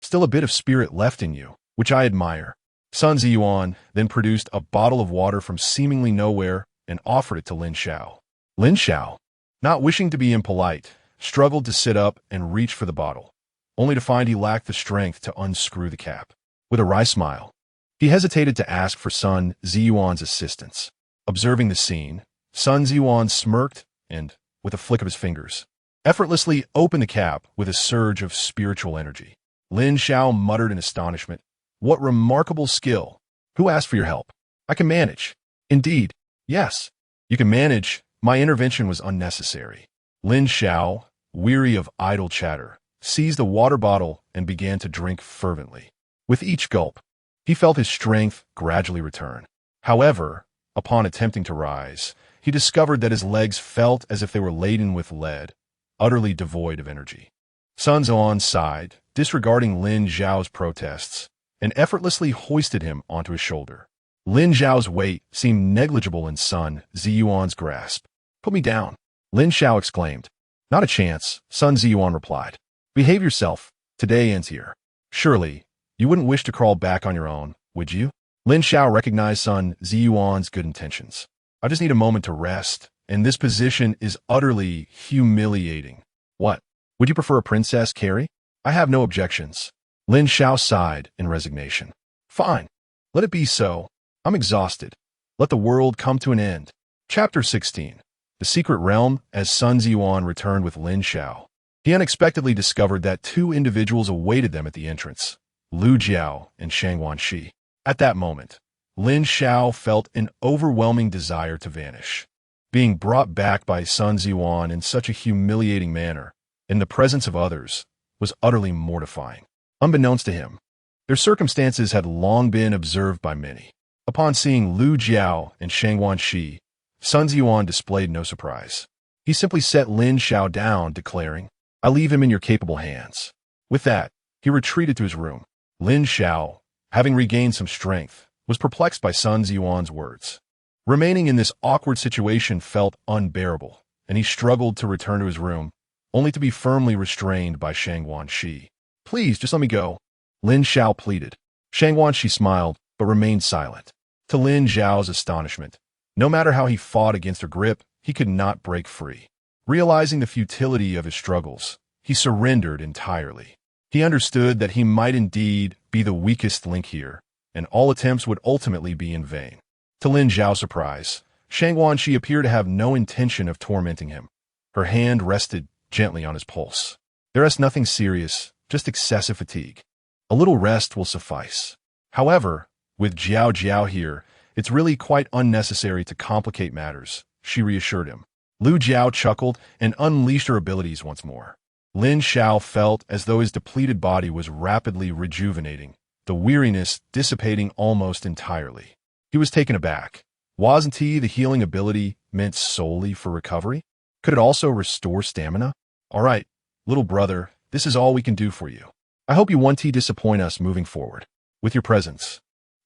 Still a bit of spirit left in you, which I admire. Sun Ziyuan then produced a bottle of water from seemingly nowhere and offered it to Lin Xiao. Lin Xiao, not wishing to be impolite, struggled to sit up and reach for the bottle, only to find he lacked the strength to unscrew the cap. With a wry smile, he hesitated to ask for Sun Ziyuan's assistance. Observing the scene, Sun Ziyuan smirked and, with a flick of his fingers, effortlessly opened the cap with a surge of spiritual energy. Lin Xiao muttered in astonishment, "What remarkable skill! Who asked for your help? I can manage." "Indeed, yes. You can manage. My intervention was unnecessary." Lin Xiao, weary of idle chatter, seized a water bottle and began to drink fervently. With each gulp, he felt his strength gradually return. However, upon attempting to rise, he discovered that his legs felt as if they were laden with lead, utterly devoid of energy. Sun Ziyuan sighed, disregarding Lin Xiao's protests, and effortlessly hoisted him onto his shoulder. Lin Xiao's weight seemed negligible in Sun Ziyuan's grasp. "Put me down," Lin Xiao exclaimed. "Not a chance," Sun Ziyuan replied. "Behave yourself. Today ends here." "Surely, you wouldn't wish to crawl back on your own, would you?" Lin Xiao recognized Sun Ziyuan's good intentions. "I just need a moment to rest, and this position is utterly humiliating." "What? Would you prefer a princess, Carrie?" "I have no objections." Lin Xiao sighed in resignation. "Fine. Let it be so. I'm exhausted. Let the world come to an end." Chapter 16. The Secret Realm. As Sun Ziyuan returned with Lin Xiao, he unexpectedly discovered that two individuals awaited them at the entrance, Lu Jiao and Shangwan Shi. At that moment, Lin Xiao felt an overwhelming desire to vanish. Being brought back by Sun Ziyuan in such a humiliating manner, in the presence of others, was utterly mortifying. Unbeknownst to him, their circumstances had long been observed by many. Upon seeing Lu Jiao and Shangwan Shi, Sun Ziyuan displayed no surprise. He simply set Lin Xiao down, declaring, "I leave him in your capable hands." With that, he retreated to his room. Lin Xiao, having regained some strength, was perplexed by Sun Ziyuan's words. Remaining in this awkward situation felt unbearable, and he struggled to return to his room, only to be firmly restrained by Shangwan Shi. "Please, just let me go," Lin Xiao pleaded. Shangwan Shi smiled, but remained silent. To Lin Xiao's astonishment, no matter how he fought against her grip, he could not break free. Realizing the futility of his struggles, he surrendered entirely. He understood that he might indeed be the weakest link here, and all attempts would ultimately be in vain. To Lin Xiao's surprise, Shangwan Shi appeared to have no intention of tormenting him. Her hand rested gently on his pulse. "There is nothing serious, just excessive fatigue. A little rest will suffice. However, with Jiao Jiao here, it's really quite unnecessary to complicate matters," she reassured him. Lu Jiao chuckled and unleashed her abilities once more. Lin Xiao felt as though his depleted body was rapidly rejuvenating, the weariness dissipating almost entirely. He was taken aback. Wasn't the healing ability meant solely for recovery? Could it also restore stamina? "All right, little brother, this is all we can do for you. I hope you won't disappoint us moving forward with your presence.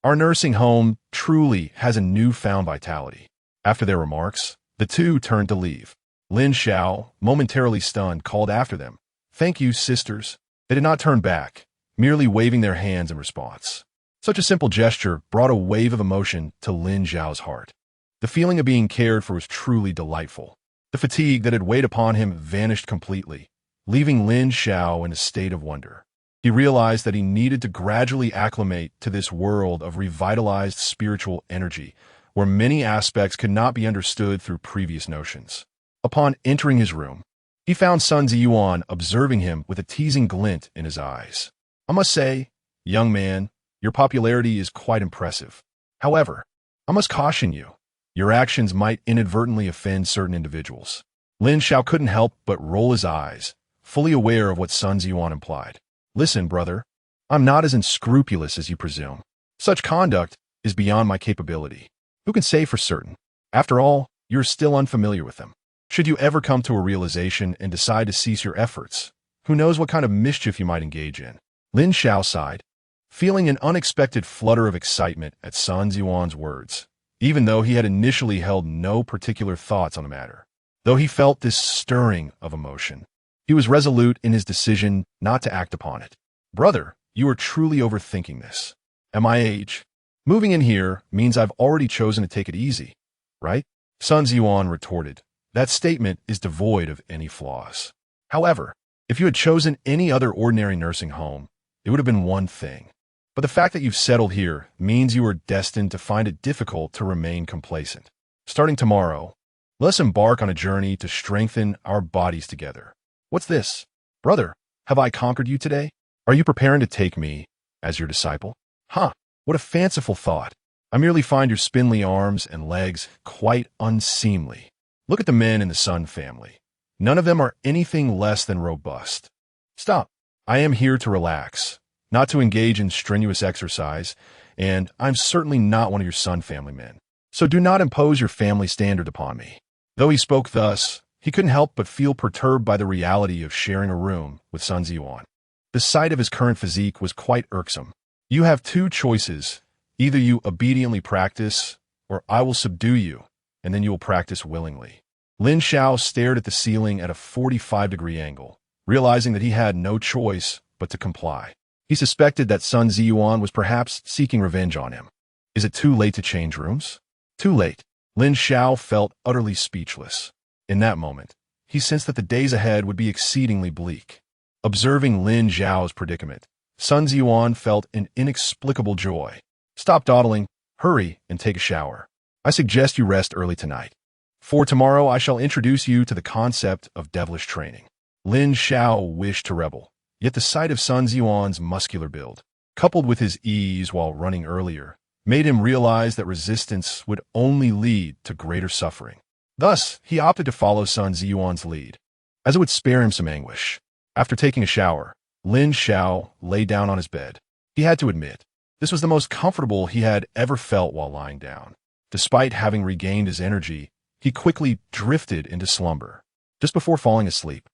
Our nursing home truly has a newfound vitality." After their remarks, the two turned to leave. Lin Xiao, momentarily stunned, called after them, "Thank you, sisters." They did not turn back, merely waving their hands in response. Such a simple gesture brought a wave of emotion to Lin Xiao's heart. The feeling of being cared for was truly delightful. The fatigue that had weighed upon him vanished completely, leaving Lin Xiao in a state of wonder. He realized that he needed to gradually acclimate to this world of revitalized spiritual energy, where many aspects could not be understood through previous notions. Upon entering his room, he found Sun Ziyuan observing him with a teasing glint in his eyes. "I must say, young man, your popularity is quite impressive. However, I must caution you. Your actions might inadvertently offend certain individuals." Lin Xiao couldn't help but roll his eyes, fully aware of what Sun Ziyuan implied. "Listen, brother, I'm not as unscrupulous as you presume. Such conduct is beyond my capability. Who can say for certain? After all, you're still unfamiliar with them. Should you ever come to a realization and decide to cease your efforts, who knows what kind of mischief you might engage in?" Lin Xiao sighed, feeling an unexpected flutter of excitement at Sun Ziyuan's words, even though he had initially held no particular thoughts on the matter. Though he felt this stirring of emotion, He was resolute in his decision not to act upon it. Brother, you are truly overthinking this. At my age, moving in here means I've already chosen to take it easy, right? Sun Ziyuan retorted. That statement is devoid of any flaws. However, if you had chosen any other ordinary nursing home, it would have been one thing. But the fact that you've settled here means you are destined to find it difficult to remain complacent. Starting tomorrow, let's embark on a journey to strengthen our bodies together. What's this? Brother, have I conquered you today? Are you preparing to take me as your disciple? Huh, what a fanciful thought. I merely find your spindly arms and legs quite unseemly. Look at the men in the Sun family. None of them are anything less than robust. Stop. I am here to relax, not to engage in strenuous exercise, and I'm certainly not one of your Sun family men. So do not impose your family standard upon me. Though he spoke thus, he couldn't help but feel perturbed by the reality of sharing a room with Sun Ziyuan. The sight of his current physique was quite irksome. You have two choices. Either you obediently practice, or I will subdue you, and then you will practice willingly. Lin Xiao stared at the ceiling at a 45-degree angle, realizing that he had no choice but to comply. He suspected that Sun Ziyuan was perhaps seeking revenge on him. Is it too late to change rooms? Too late. Lin Xiao felt utterly speechless. In that moment, he sensed that the days ahead would be exceedingly bleak. Observing Lin Xiao's predicament, Sun Ziyuan felt an inexplicable joy. Stop dawdling, hurry, and take a shower. I suggest you rest early tonight. For tomorrow I shall introduce you to the concept of devilish training. Lin Xiao wished to rebel, yet the sight of Sun Ziyuan's muscular build, coupled with his ease while running earlier, made him realize that resistance would only lead to greater suffering. Thus, he opted to follow Sun Ziyuan's lead, as it would spare him some anguish. After taking a shower, Lin Xiao lay down on his bed. He had to admit, this was the most comfortable he had ever felt while lying down. Despite having regained his energy, he quickly drifted into slumber. Just before falling asleep,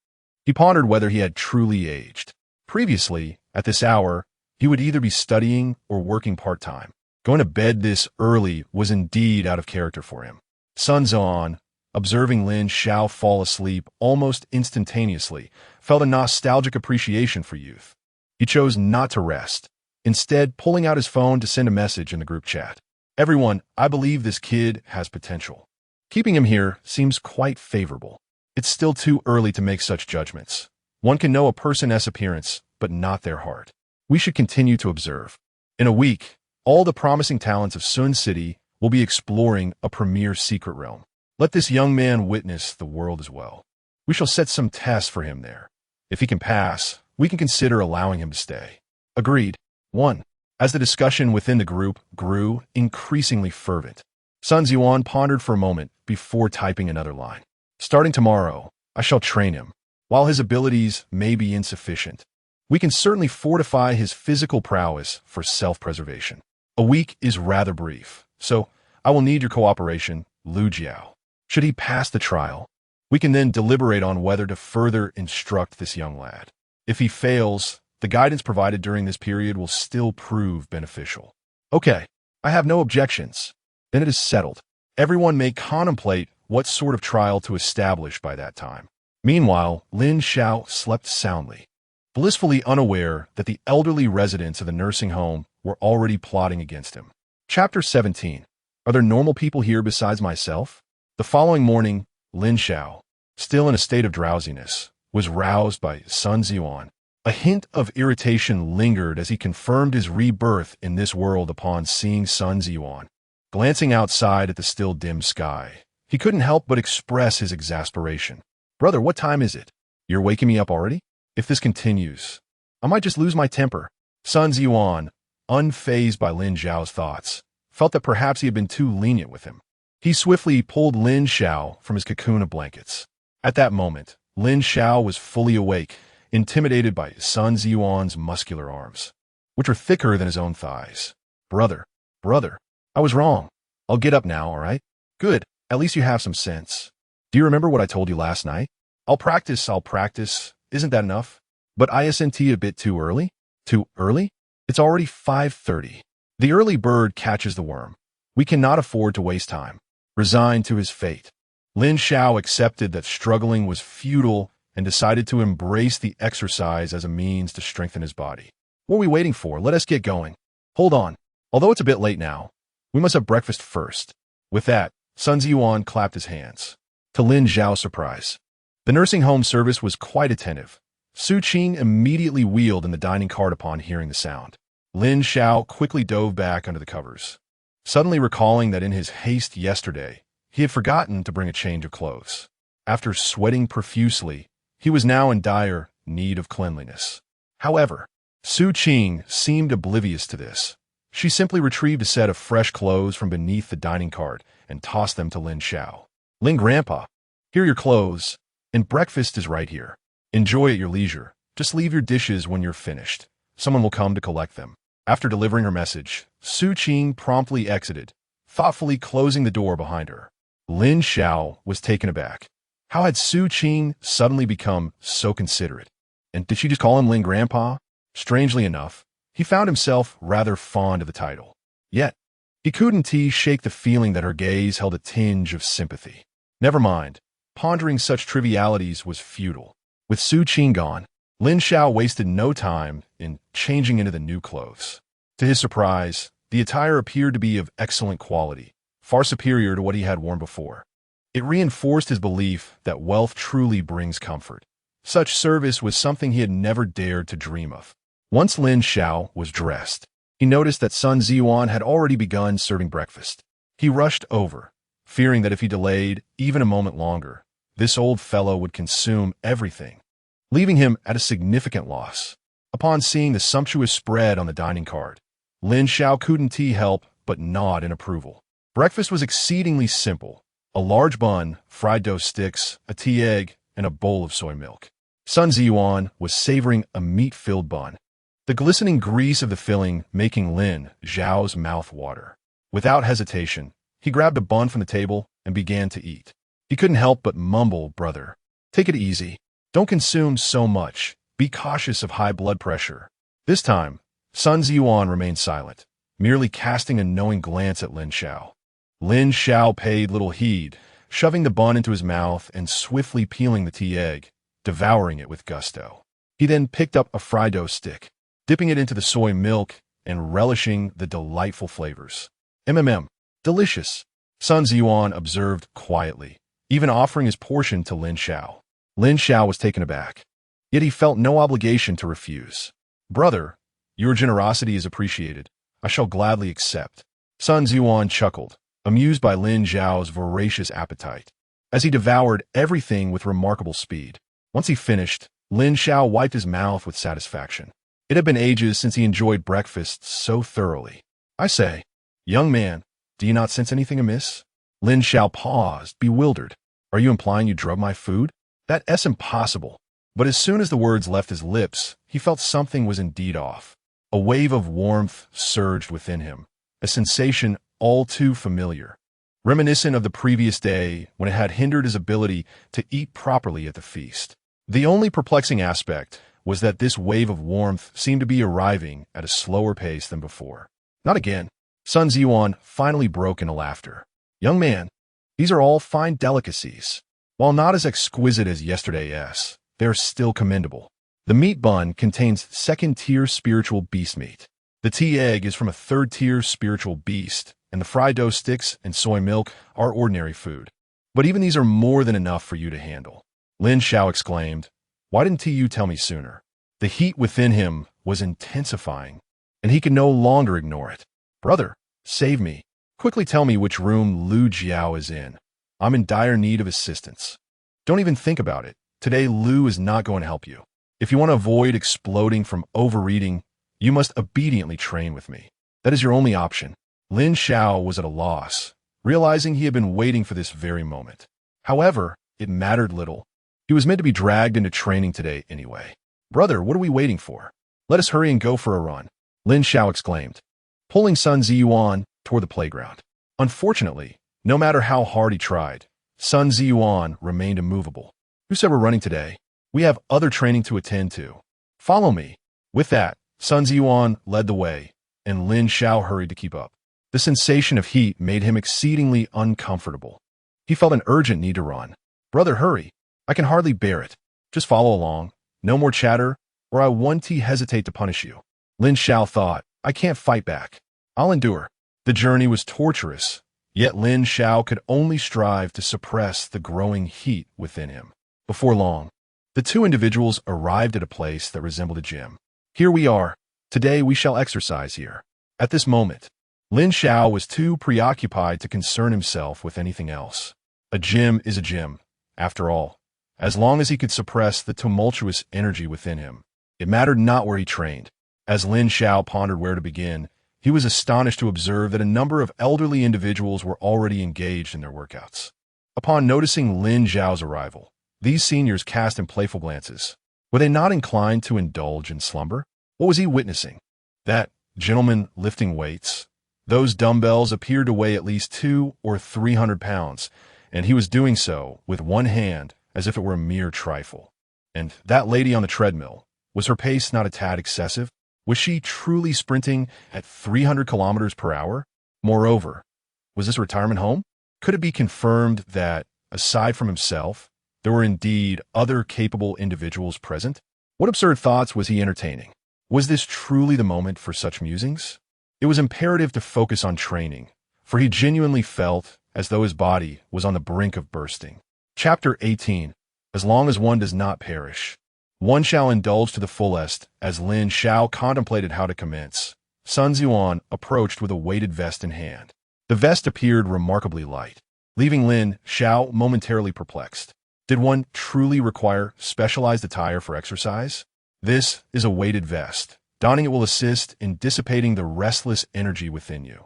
he pondered whether he had truly aged. Previously, at this hour, he would either be studying or working part-time. Going to bed this early was indeed out of character for him. Sun Ziyuan, observing Lin Xiao fall asleep almost instantaneously, felt a nostalgic appreciation for youth. He chose not to rest, instead pulling out his phone to send a message in the group chat. Everyone, I believe this kid has potential. Keeping him here seems quite favorable. It's still too early to make such judgments. One can know a person's appearance, but not their heart. We should continue to observe. In a week, all the promising talents of Sun City will be exploring a premier secret realm. Let this young man witness the world as well. We shall set some tests for him there. If he can pass, we can consider allowing him to stay. Agreed. 1. As the discussion within the group grew increasingly fervent, Sun Ziyuan pondered for a moment before typing another line. Starting tomorrow, I shall train him. While his abilities may be insufficient, we can certainly fortify his physical prowess for self-preservation. A week is rather brief, so I will need your cooperation, Lin Xiao. Should he pass the trial, we can then deliberate on whether to further instruct this young lad. If he fails, the guidance provided during this period will still prove beneficial. Okay, I have no objections. Then it is settled. Everyone may contemplate what sort of trial to establish by that time. Meanwhile, Lin Xiao slept soundly, blissfully unaware that the elderly residents of the nursing home were already plotting against him. Chapter 17. Are there normal people here besides myself? The following morning, Lin Xiao, still in a state of drowsiness, was roused by Sun Ziyuan. A hint of irritation lingered as he confirmed his rebirth in this world upon seeing Sun Ziyuan. Glancing outside at the still dim sky, he couldn't help but express his exasperation. Brother, what time is it? You're waking me up already? If this continues, I might just lose my temper. Sun Ziyuan, unfazed by Lin Xiao's thoughts, felt that perhaps he had been too lenient with him. He swiftly pulled Lin Xiao from his cocoon of blankets. At that moment, Lin Xiao was fully awake, intimidated by Sun Ziyuan's muscular arms, which were thicker than his own thighs. Brother, I was wrong. I'll get up now, all right? Good, at least you have some sense. Do you remember what I told you last night? I'll practice. Isn't that enough? But isn't a bit too early? Too early? It's already 5:30. The early bird catches the worm. We cannot afford to waste time. Resigned to his fate, Lin Xiao accepted that struggling was futile and decided to embrace the exercise as a means to strengthen his body. What are we waiting for? Let us get going. Hold on. Although it's a bit late now, we must have breakfast first. With that, Sun Ziyuan clapped his hands. To Lin Xiao's surprise, the nursing home service was quite attentive. Su Qing immediately wheeled in the dining cart upon hearing the sound. Lin Xiao quickly dove back under the covers, suddenly recalling that in his haste yesterday, he had forgotten to bring a change of clothes. After sweating profusely, he was now in dire need of cleanliness. However, Su Qing seemed oblivious to this. She simply retrieved a set of fresh clothes from beneath the dining cart and tossed them to Lin Xiao. Lin Grandpa, here are your clothes, and breakfast is right here. Enjoy at your leisure. Just leave your dishes when you're finished. Someone will come to collect them. After delivering her message, Su Qing promptly exited, thoughtfully closing the door behind her. Lin Xiao was taken aback. How had Su Qing suddenly become so considerate? And did she just call him Lin Grandpa? Strangely enough, he found himself rather fond of the title. Yet, he couldn't shake the feeling that her gaze held a tinge of sympathy. Never mind, pondering such trivialities was futile. With Su Qing gone, Lin Xiao wasted no time in changing into the new clothes. To his surprise, the attire appeared to be of excellent quality, far superior to what he had worn before. It reinforced his belief that wealth truly brings comfort. Such service was something he had never dared to dream of. Once Lin Xiao was dressed, he noticed that Sun Ziyuan had already begun serving breakfast. He rushed over, fearing that if he delayed even a moment longer, this old fellow would consume everything, leaving him at a significant loss. Upon seeing the sumptuous spread on the dining card, Lin Xiao couldn't help but nod in approval. Breakfast was exceedingly simple: a large bun, fried dough sticks, a tea egg, and a bowl of soy milk. Sun Ziyuan was savoring a meat-filled bun, the glistening grease of the filling making Lin Xiao's mouth water. Without hesitation, he grabbed a bun from the table and began to eat. He couldn't help but mumble, "Brother, take it easy. Don't consume so much. Be cautious of high blood pressure." This time, Sun Ziyuan remained silent, merely casting a knowing glance at Lin Xiao. Lin Xiao paid little heed, shoving the bun into his mouth and swiftly peeling the tea egg, devouring it with gusto. He then picked up a fried dough stick, dipping it into the soy milk and relishing the delightful flavors. Delicious, Sun Ziyuan observed quietly, even offering his portion to Lin Xiao. Lin Xiao was taken aback, yet he felt no obligation to refuse. "Brother, your generosity is appreciated. I shall gladly accept." Sun Ziyuan chuckled, amused by Lin Xiao's voracious appetite, as he devoured everything with remarkable speed. Once he finished, Lin Xiao wiped his mouth with satisfaction. It had been ages since he enjoyed breakfast so thoroughly. "I say, young man, do you not sense anything amiss?" Lin Xiao paused, bewildered. "Are you implying you drugged my food? That's impossible." But as soon as the words left his lips, he felt something was indeed off. A wave of warmth surged within him, a sensation all too familiar, reminiscent of the previous day when it had hindered his ability to eat properly at the feast. The only perplexing aspect was that this wave of warmth seemed to be arriving at a slower pace than before. "Not again." Sun Ziyuan finally broke into laughter. "Young man, these are all fine delicacies. While not as exquisite as yesterday's, they are still commendable. The meat bun contains second-tier spiritual beast meat. The tea egg is from a third-tier spiritual beast, and the fried dough sticks and soy milk are ordinary food. But even these are more than enough for you to handle." Lin Xiao exclaimed, "Why didn't you tell me sooner?" The heat within him was intensifying, and he could no longer ignore it. "Brother, save me. Quickly tell me which room Lu Jiao is in. I'm in dire need of assistance." "Don't even think about it. Today Lu is not going to help you. If you want to avoid exploding from overeating, you must obediently train with me. That is your only option." Lin Xiao was at a loss, realizing he had been waiting for this very moment. However, it mattered little. He was meant to be dragged into training today anyway. "Brother, what are we waiting for? Let us hurry and go for a run," Lin Xiao exclaimed, pulling Sun Ziyuan toward the playground. Unfortunately, no matter how hard he tried, Sun Ziyuan remained immovable. "Who said we're running today? We have other training to attend to. Follow me." With that, Sun Ziyuan led the way, and Lin Xiao hurried to keep up. The sensation of heat made him exceedingly uncomfortable. He felt an urgent need to run. "Brother, hurry. I can hardly bear it." Just follow along. No more chatter, or I won't hesitate to punish you. Lin Xiao thought, I can't fight back. I'll endure. The journey was torturous, yet Lin Xiao could only strive to suppress the growing heat within him. Before long, the two individuals arrived at a place that resembled a gym. Here we are. Today we shall exercise here. At this moment, Lin Xiao was too preoccupied to concern himself with anything else. A gym is a gym, after all. As long as he could suppress the tumultuous energy within him, it mattered not where he trained. As Lin Xiao pondered where to begin, he was astonished to observe that a number of elderly individuals were already engaged in their workouts. Upon noticing Lin Xiao's arrival, these seniors cast him playful glances. Were they not inclined to indulge in slumber? What was he witnessing? That gentleman lifting weights? Those dumbbells appeared to weigh at least 200 or 300 pounds, and he was doing so with one hand as if it were a mere trifle. And that lady on the treadmill, was her pace not a tad excessive? Was she truly sprinting at 300 kilometers per hour? Moreover, was this a retirement home? Could it be confirmed that, aside from himself, there were indeed other capable individuals present? What absurd thoughts was he entertaining? Was this truly the moment for such musings? It was imperative to focus on training, for he genuinely felt as though his body was on the brink of bursting. Chapter 18. As long as one does not perish, one shall indulge to the fullest. As Lin Xiao contemplated how to commence, Sun Zuan approached with a weighted vest in hand. The vest appeared remarkably light, leaving Lin Xiao momentarily perplexed. Did one truly require specialized attire for exercise? This is a weighted vest. Donning it will assist in dissipating the restless energy within you.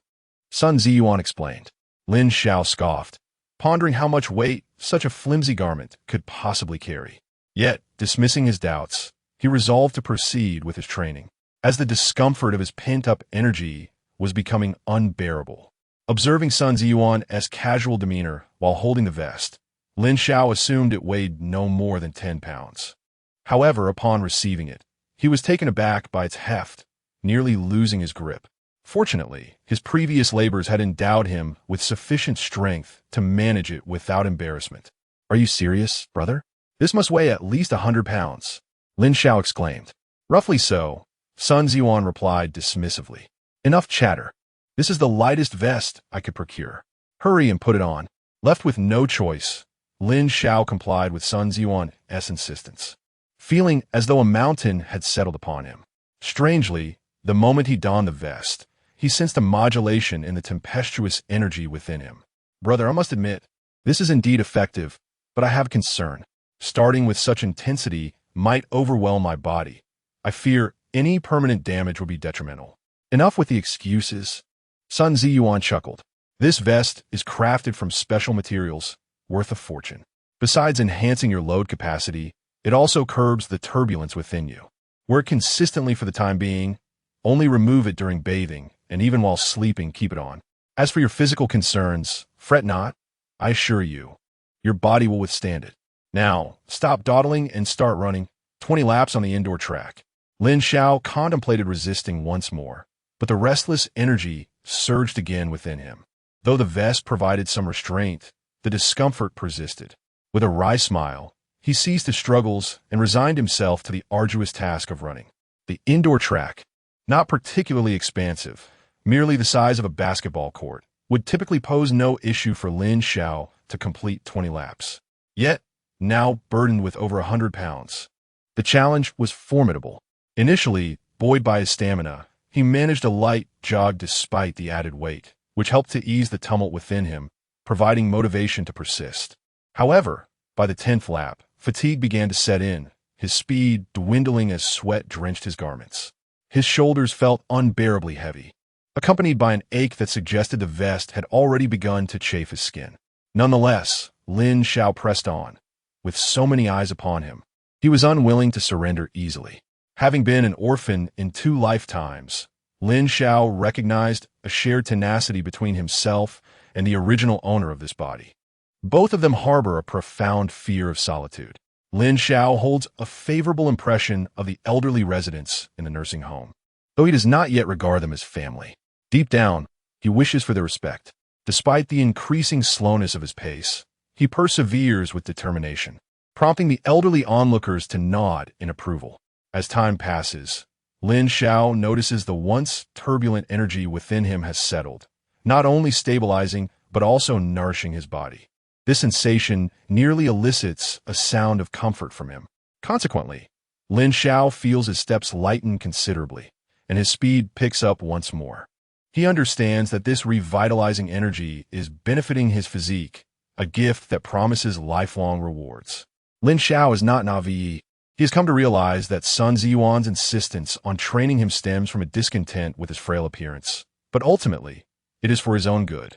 Sun Ziyuan explained. Lin Xiao scoffed, pondering how much weight such a flimsy garment could possibly carry. Yet, dismissing his doubts, he resolved to proceed with his training, as the discomfort of his pent-up energy was becoming unbearable. Observing Sun Ziyuan's casual demeanor while holding the vest, Lin Xiao assumed it weighed no more than 10 pounds. However, upon receiving it, he was taken aback by its heft, nearly losing his grip. Fortunately, his previous labors had endowed him with sufficient strength to manage it without embarrassment. Are you serious, brother? This must weigh at least 100 pounds, Lin Xiao exclaimed. Roughly so, Sun Ziyuan replied dismissively. Enough chatter. This is the lightest vest I could procure. Hurry and put it on. Left with no choice, Lin Xiao complied with Sun Ziyuan's insistence, feeling as though a mountain had settled upon him. Strangely, the moment he donned the vest, he sensed a modulation in the tempestuous energy within him. Brother, I must admit, this is indeed effective, but I have concern. Starting with such intensity might overwhelm my body. I fear any permanent damage would be detrimental. Enough with the excuses. Sun Ziyuan chuckled. This vest is crafted from special materials, worth a fortune. Besides enhancing your load capacity, it also curbs the turbulence within you. Wear it consistently for the time being. Only remove it during bathing, and even while sleeping, keep it on. As for your physical concerns, fret not. I assure you, your body will withstand it. Now, stop dawdling and start running. 20 laps on the indoor track. Lin Xiao contemplated resisting once more, but the restless energy surged again within him. Though the vest provided some restraint, the discomfort persisted. With a wry smile, he ceased his struggles and resigned himself to the arduous task of running. The indoor track, not particularly expansive, merely the size of a basketball court, would typically pose no issue for Lin Xiao to complete 20 laps. Yet, now burdened with over 100 pounds, the challenge was formidable. Initially, buoyed by his stamina, he managed a light jog despite the added weight, which helped to ease the tumult within him, providing motivation to persist. However, by the 10th lap, fatigue began to set in, his speed dwindling as sweat drenched his garments. His shoulders felt unbearably heavy, accompanied by an ache that suggested the vest had already begun to chafe his skin. Nonetheless, Lin Xiao pressed on. With so many eyes upon him, he was unwilling to surrender easily. Having been an orphan in 2 lifetimes, Lin Xiao recognized a shared tenacity between himself and the original owner of this body. Both of them harbor a profound fear of solitude. Lin Xiao holds a favorable impression of the elderly residents in the nursing home, though he does not yet regard them as family. Deep down, he wishes for their respect. Despite the increasing slowness of his pace, he perseveres with determination. prompting the elderly onlookers to nod in approval. As time passes, Lin Xiao notices the once turbulent energy within him has settled, not only stabilizing but also nourishing his body. This sensation nearly elicits a sound of comfort from him. Consequently, Lin Xiao feels his steps lighten considerably, and his speed picks up once more. He understands that this revitalizing energy is benefiting his physique, a gift that promises lifelong rewards. Lin Xiao is not naive. He has come to realize that Sun Ziyuan's insistence on training him stems from a discontent with his frail appearance, but ultimately, it is for his own good.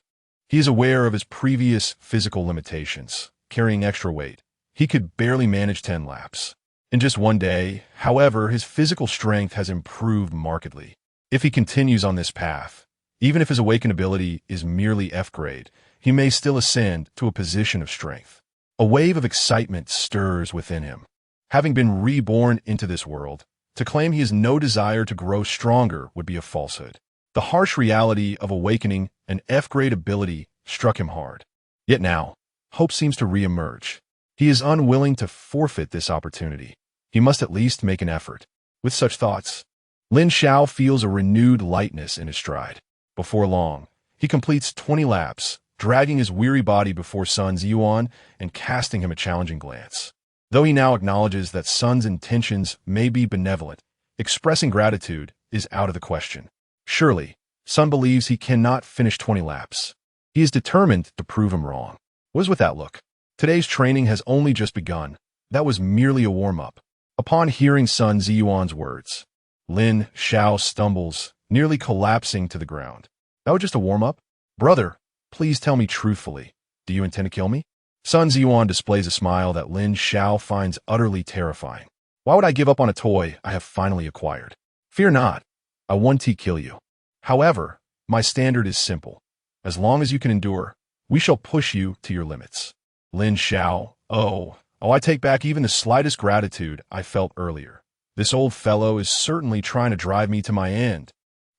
He is aware of his previous physical limitations, carrying extra weight. He could barely manage 10 laps. In just one day, however, his physical strength has improved markedly. If he continues on this path, even if his awaken ability is merely F grade, he may still ascend to a position of strength. A wave of excitement stirs within him. Having been reborn into this world, to claim he has no desire to grow stronger would be a falsehood. The harsh reality of awakening an F-grade ability struck him hard. Yet now, hope seems to re-emerge. He is unwilling to forfeit this opportunity. He must at least make an effort. With such thoughts, Lin Xiao feels a renewed lightness in his stride. Before long, he completes 20 laps, dragging his weary body before Sun Ziyuan and casting him a challenging glance. Though he now acknowledges that Sun's intentions may be benevolent, expressing gratitude is out of the question. Surely, Sun believes he cannot finish 20 laps. He is determined to prove him wrong. What is with that look? Today's training has only just begun. That was merely a warm-up. Upon hearing Sun Ziyuan's words, Lin Xiao stumbles, nearly collapsing to the ground. That was just a warm-up? Brother, please tell me truthfully. Do you intend to kill me? Sun Ziyuan displays a smile that Lin Xiao finds utterly terrifying. Why would I give up on a toy I have finally acquired? Fear not. I won't kill you. However, my standard is simple. As long as you can endure, we shall push you to your limits. Lin Xiao, I take back even the slightest gratitude I felt earlier. This old fellow is certainly trying to drive me to my end.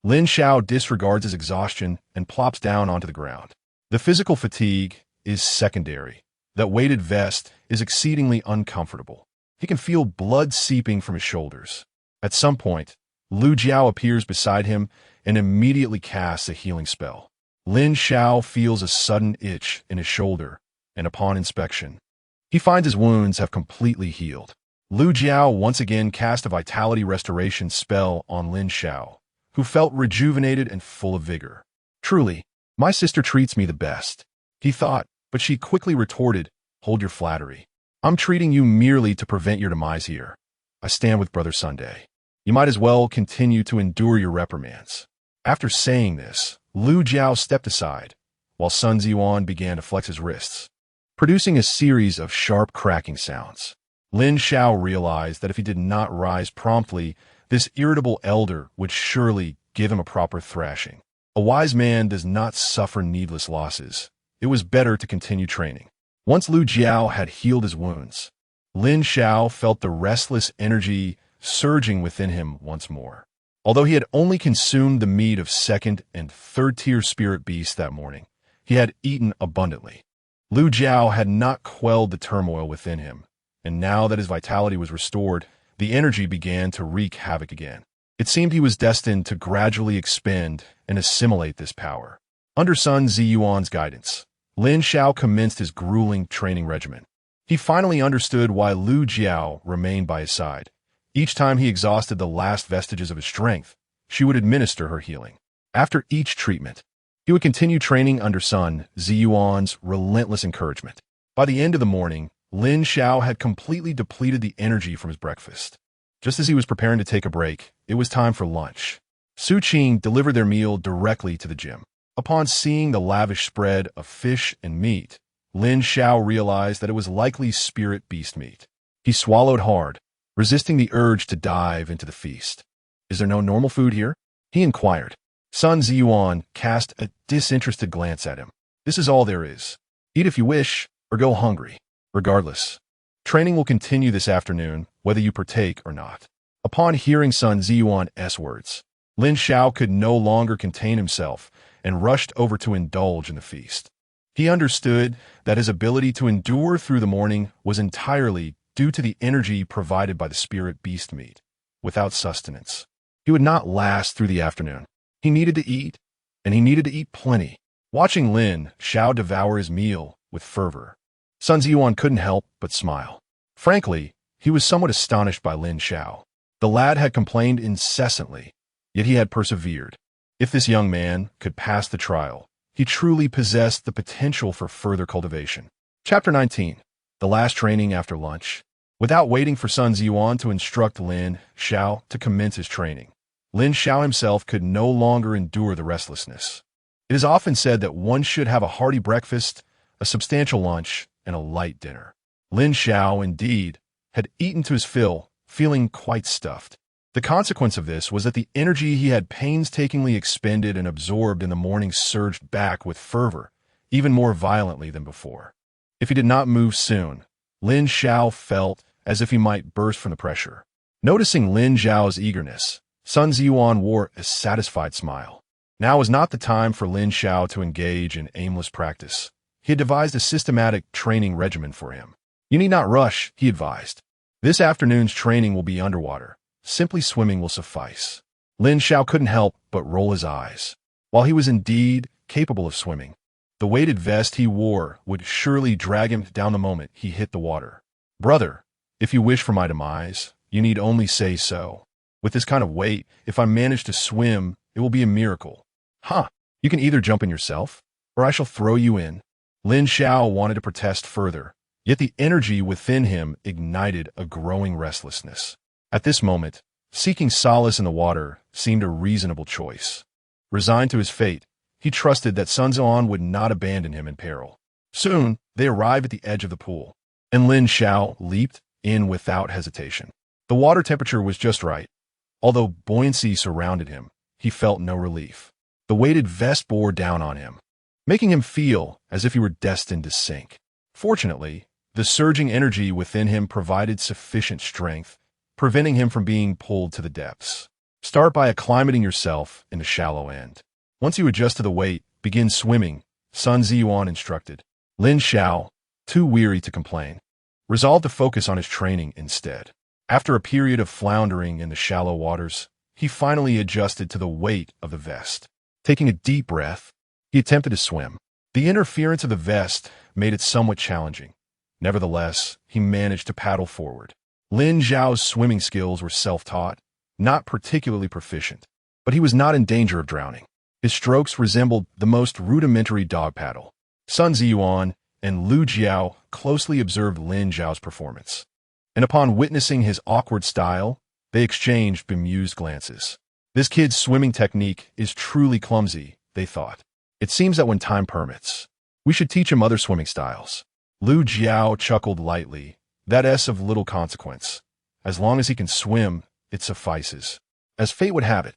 Lin Xiao disregards his exhaustion and plops down onto the ground. The physical fatigue is secondary. That weighted vest is exceedingly uncomfortable. He can feel blood seeping from his shoulders. At some point, Lu Jiao appears beside him and immediately casts a healing spell. Lin Xiao feels a sudden itch in his shoulder, and upon inspection, he finds his wounds have completely healed. Lu Jiao once again cast a vitality restoration spell on Lin Xiao, who felt rejuvenated and full of vigor. Truly, my sister treats me the best, he thought, but she quickly retorted, hold your flattery. I'm treating you merely to prevent your demise here. I stand with Brother Sunday. You might as well continue to endure your reprimands. After saying this, Lu Jiao stepped aside, while Sun Ziyuan began to flex his wrists, producing a series of sharp cracking sounds. Lin Xiao realized that if he did not rise promptly, this irritable elder would surely give him a proper thrashing. A wise man does not suffer needless losses. It was better to continue training. Once Lu Jiao had healed his wounds, Lin Xiao felt the restless energy surging within him once more. Although he had only consumed the meat of second and third-tier spirit beasts that morning, he had eaten abundantly. Lu Jiao had not quelled the turmoil within him, and now that his vitality was restored, the energy began to wreak havoc again. It seemed he was destined to gradually expend and assimilate this power. Under Sun Ziyuan's guidance, Lin Xiao commenced his grueling training regimen. He finally understood why Lu Jiao remained by his side. Each time he exhausted the last vestiges of his strength, she would administer her healing. After each treatment, he would continue training under Sun Ziyuan's relentless encouragement. By the end of the morning, Lin Xiao had completely depleted the energy from his breakfast. Just as he was preparing to take a break, it was time for lunch. Su Qing delivered their meal directly to the gym. Upon seeing the lavish spread of fish and meat, Lin Xiao realized that it was likely spirit beast meat. He swallowed hard, resisting the urge to dive into the feast. Is there no normal food here? He inquired. Sun Ziyuan cast a disinterested glance at him. This is all there is. Eat if you wish, or go hungry. Regardless, training will continue this afternoon, whether you partake or not. Upon hearing Sun Ziyuan's words, Lin Xiao could no longer contain himself and rushed over to indulge in the feast. He understood that his ability to endure through the morning was entirely due to the energy provided by the spirit beast meat. Without sustenance, he would not last through the afternoon. He needed to eat, and he needed to eat plenty. Watching Lin Xiao devour his meal with fervor, Sun Ziyuan couldn't help but smile. Frankly, he was somewhat astonished by Lin Xiao. The lad had complained incessantly, yet he had persevered. If this young man could pass the trial, he truly possessed the potential for further cultivation. Chapter 19. The last training after lunch. Without waiting for Sun Ziyuan to instruct Lin Xiao to commence his training, Lin Xiao himself could no longer endure the restlessness. It is often said that one should have a hearty breakfast, a substantial lunch, and a light dinner. Lin Xiao, indeed, had eaten to his fill, feeling quite stuffed. The consequence of this was that the energy he had painstakingly expended and absorbed in the morning surged back with fervor, even more violently than before. If he did not move soon, Lin Xiao felt as if he might burst from the pressure. Noticing Lin Xiao's eagerness, Sun Ziyuan wore a satisfied smile. Now was not the time for Lin Xiao to engage in aimless practice. He had devised a systematic training regimen for him. You need not rush, he advised. This afternoon's training will be underwater. Simply swimming will suffice. Lin Xiao couldn't help but roll his eyes. While he was indeed capable of swimming, the weighted vest he wore would surely drag him down the moment he hit the water. Brother, if you wish for my demise, you need only say so. With this kind of weight, if I manage to swim, it will be a miracle. Huh, you can either jump in yourself, or I shall throw you in. Lin Xiao wanted to protest further, yet the energy within him ignited a growing restlessness. At this moment, seeking solace in the water seemed a reasonable choice. Resigned to his fate, he trusted that Sun Ziyuan would not abandon him in peril. Soon, they arrived at the edge of the pool, and Lin Xiao leaped in without hesitation. The water temperature was just right. Although buoyancy surrounded him, he felt no relief. The weighted vest bore down on him, making him feel as if he were destined to sink. Fortunately, the surging energy within him provided sufficient strength, preventing him from being pulled to the depths. Start by acclimating yourself in the shallow end. Once you adjust to the weight, begin swimming, Sun Ziyuan instructed. Lin Xiao, too weary to complain, resolved to focus on his training instead. After a period of floundering in the shallow waters, he finally adjusted to the weight of the vest. Taking a deep breath, he attempted to swim. The interference of the vest made it somewhat challenging. Nevertheless, he managed to paddle forward. Lin Xiao's swimming skills were self-taught, not particularly proficient, but he was not in danger of drowning. His strokes resembled the most rudimentary dog paddle. Sun Ziyuan and Lin Xiao closely observed Lin Xiao's performance, and upon witnessing his awkward style, they exchanged bemused glances. This kid's swimming technique is truly clumsy, they thought. It seems that when time permits, we should teach him other swimming styles. Lin Xiao chuckled lightly. That's of little consequence. As long as he can swim, it suffices. As fate would have it,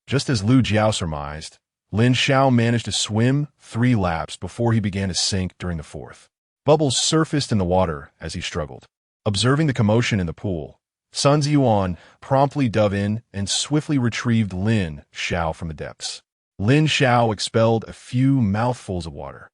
just as Lin Xiao surmised, Lin Xiao managed to swim 3 laps before he began to sink during the 4th. Bubbles surfaced in the water as he struggled. Observing the commotion in the pool, Sun Ziyuan promptly dove in and swiftly retrieved Lin Xiao from the depths. Lin Xiao expelled a few mouthfuls of water,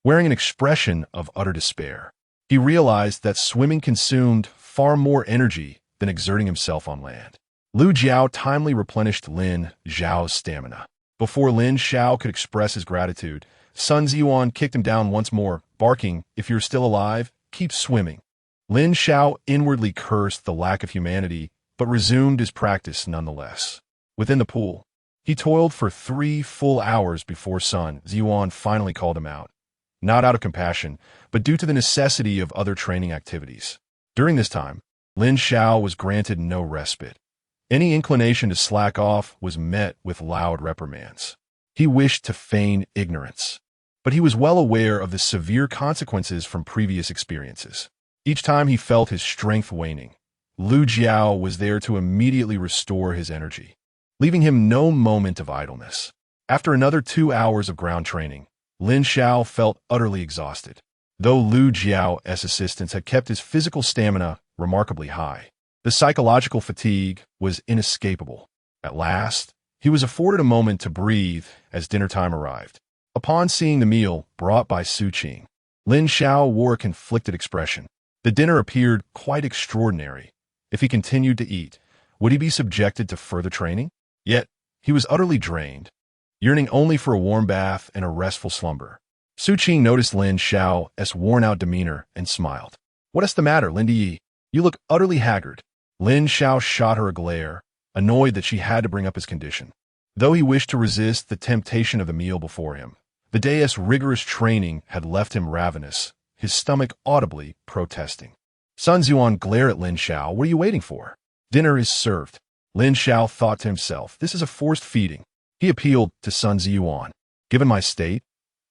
wearing an expression of utter despair. He realized that swimming consumed far more energy than exerting himself on land. Lin Xiao timely replenished Lin Xiao's stamina. Before Lin Xiao could express his gratitude, Sun Ziyuan kicked him down once more, barking, "If you're still alive, keep swimming." Lin Xiao inwardly cursed the lack of humanity, but resumed his practice nonetheless. Within the pool, he toiled for 3 full hours before Sun Ziyuan finally called him out. Not out of compassion, but due to the necessity of other training activities. During this time, Lin Xiao was granted no respite. Any inclination to slack off was met with loud reprimands. He wished to feign ignorance, but he was well aware of the severe consequences from previous experiences. Each time he felt his strength waning, Lin Xiao was there to immediately restore his energy, leaving him no moment of idleness. After another 2 hours of ground training, Lin Xiao felt utterly exhausted, though Lin Xiao's assistance had kept his physical stamina remarkably high. The psychological fatigue was inescapable. At last, he was afforded a moment to breathe as dinner time arrived. Upon seeing the meal brought by Su Qing, Lin Xiao wore a conflicted expression. The dinner appeared quite extraordinary. If he continued to eat, would he be subjected to further training? Yet, he was utterly drained, yearning only for a warm bath and a restful slumber. Su Qing noticed Lin Xiao's worn-out demeanor and smiled. "What is the matter, Lin Yi? You look utterly haggard." Lin Xiao shot her a glare, annoyed that she had to bring up his condition. Though he wished to resist the temptation of the meal before him, the day's rigorous training had left him ravenous, his stomach audibly protesting. Sun Zuan glared at Lin Xiao. "What are you waiting for? Dinner is served." Lin Xiao thought to himself, "This is a forced feeding." He appealed to Sun Zuan. "Given my state,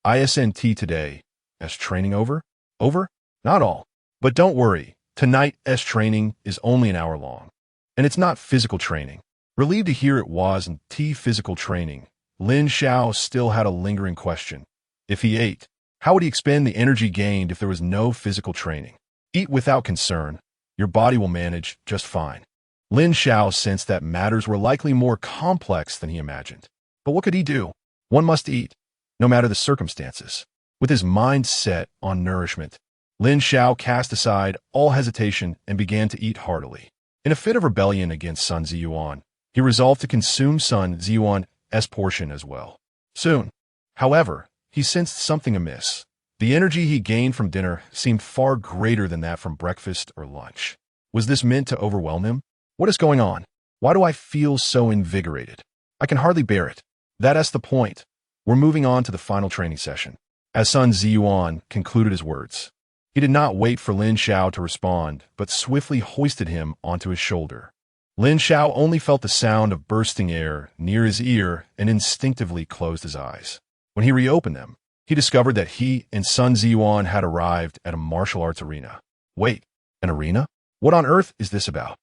ISNT today, as training over? Over? Not all. But don't worry, tonight's training is only an hour long. And it's not physical training." Relieved to hear it wasn't physical training, Lin Xiao still had a lingering question. If he ate, how would he expend the energy gained if there was no physical training? Eat without concern. Your body will manage just fine. Lin Xiao sensed that matters were likely more complex than he imagined. But what could he do? One must eat, no matter the circumstances. With his mind set on nourishment, Lin Xiao cast aside all hesitation and began to eat heartily. In a fit of rebellion against Sun Ziyuan, he resolved to consume Sun Ziyuan's portion as well. Soon, however, he sensed something amiss. The energy he gained from dinner seemed far greater than that from breakfast or lunch. Was this meant to overwhelm him? What is going on? Why do I feel so invigorated? I can hardly bear it. That's the point. We're moving on to the final training session. As Sun Ziyuan concluded his words, he did not wait for Lin Xiao to respond, but swiftly hoisted him onto his shoulder. Lin Xiao only felt the sound of bursting air near his ear and instinctively closed his eyes. When he reopened them, he discovered that he and Sun Ziyuan had arrived at a martial arts arena. Wait, an arena? What on earth is this about?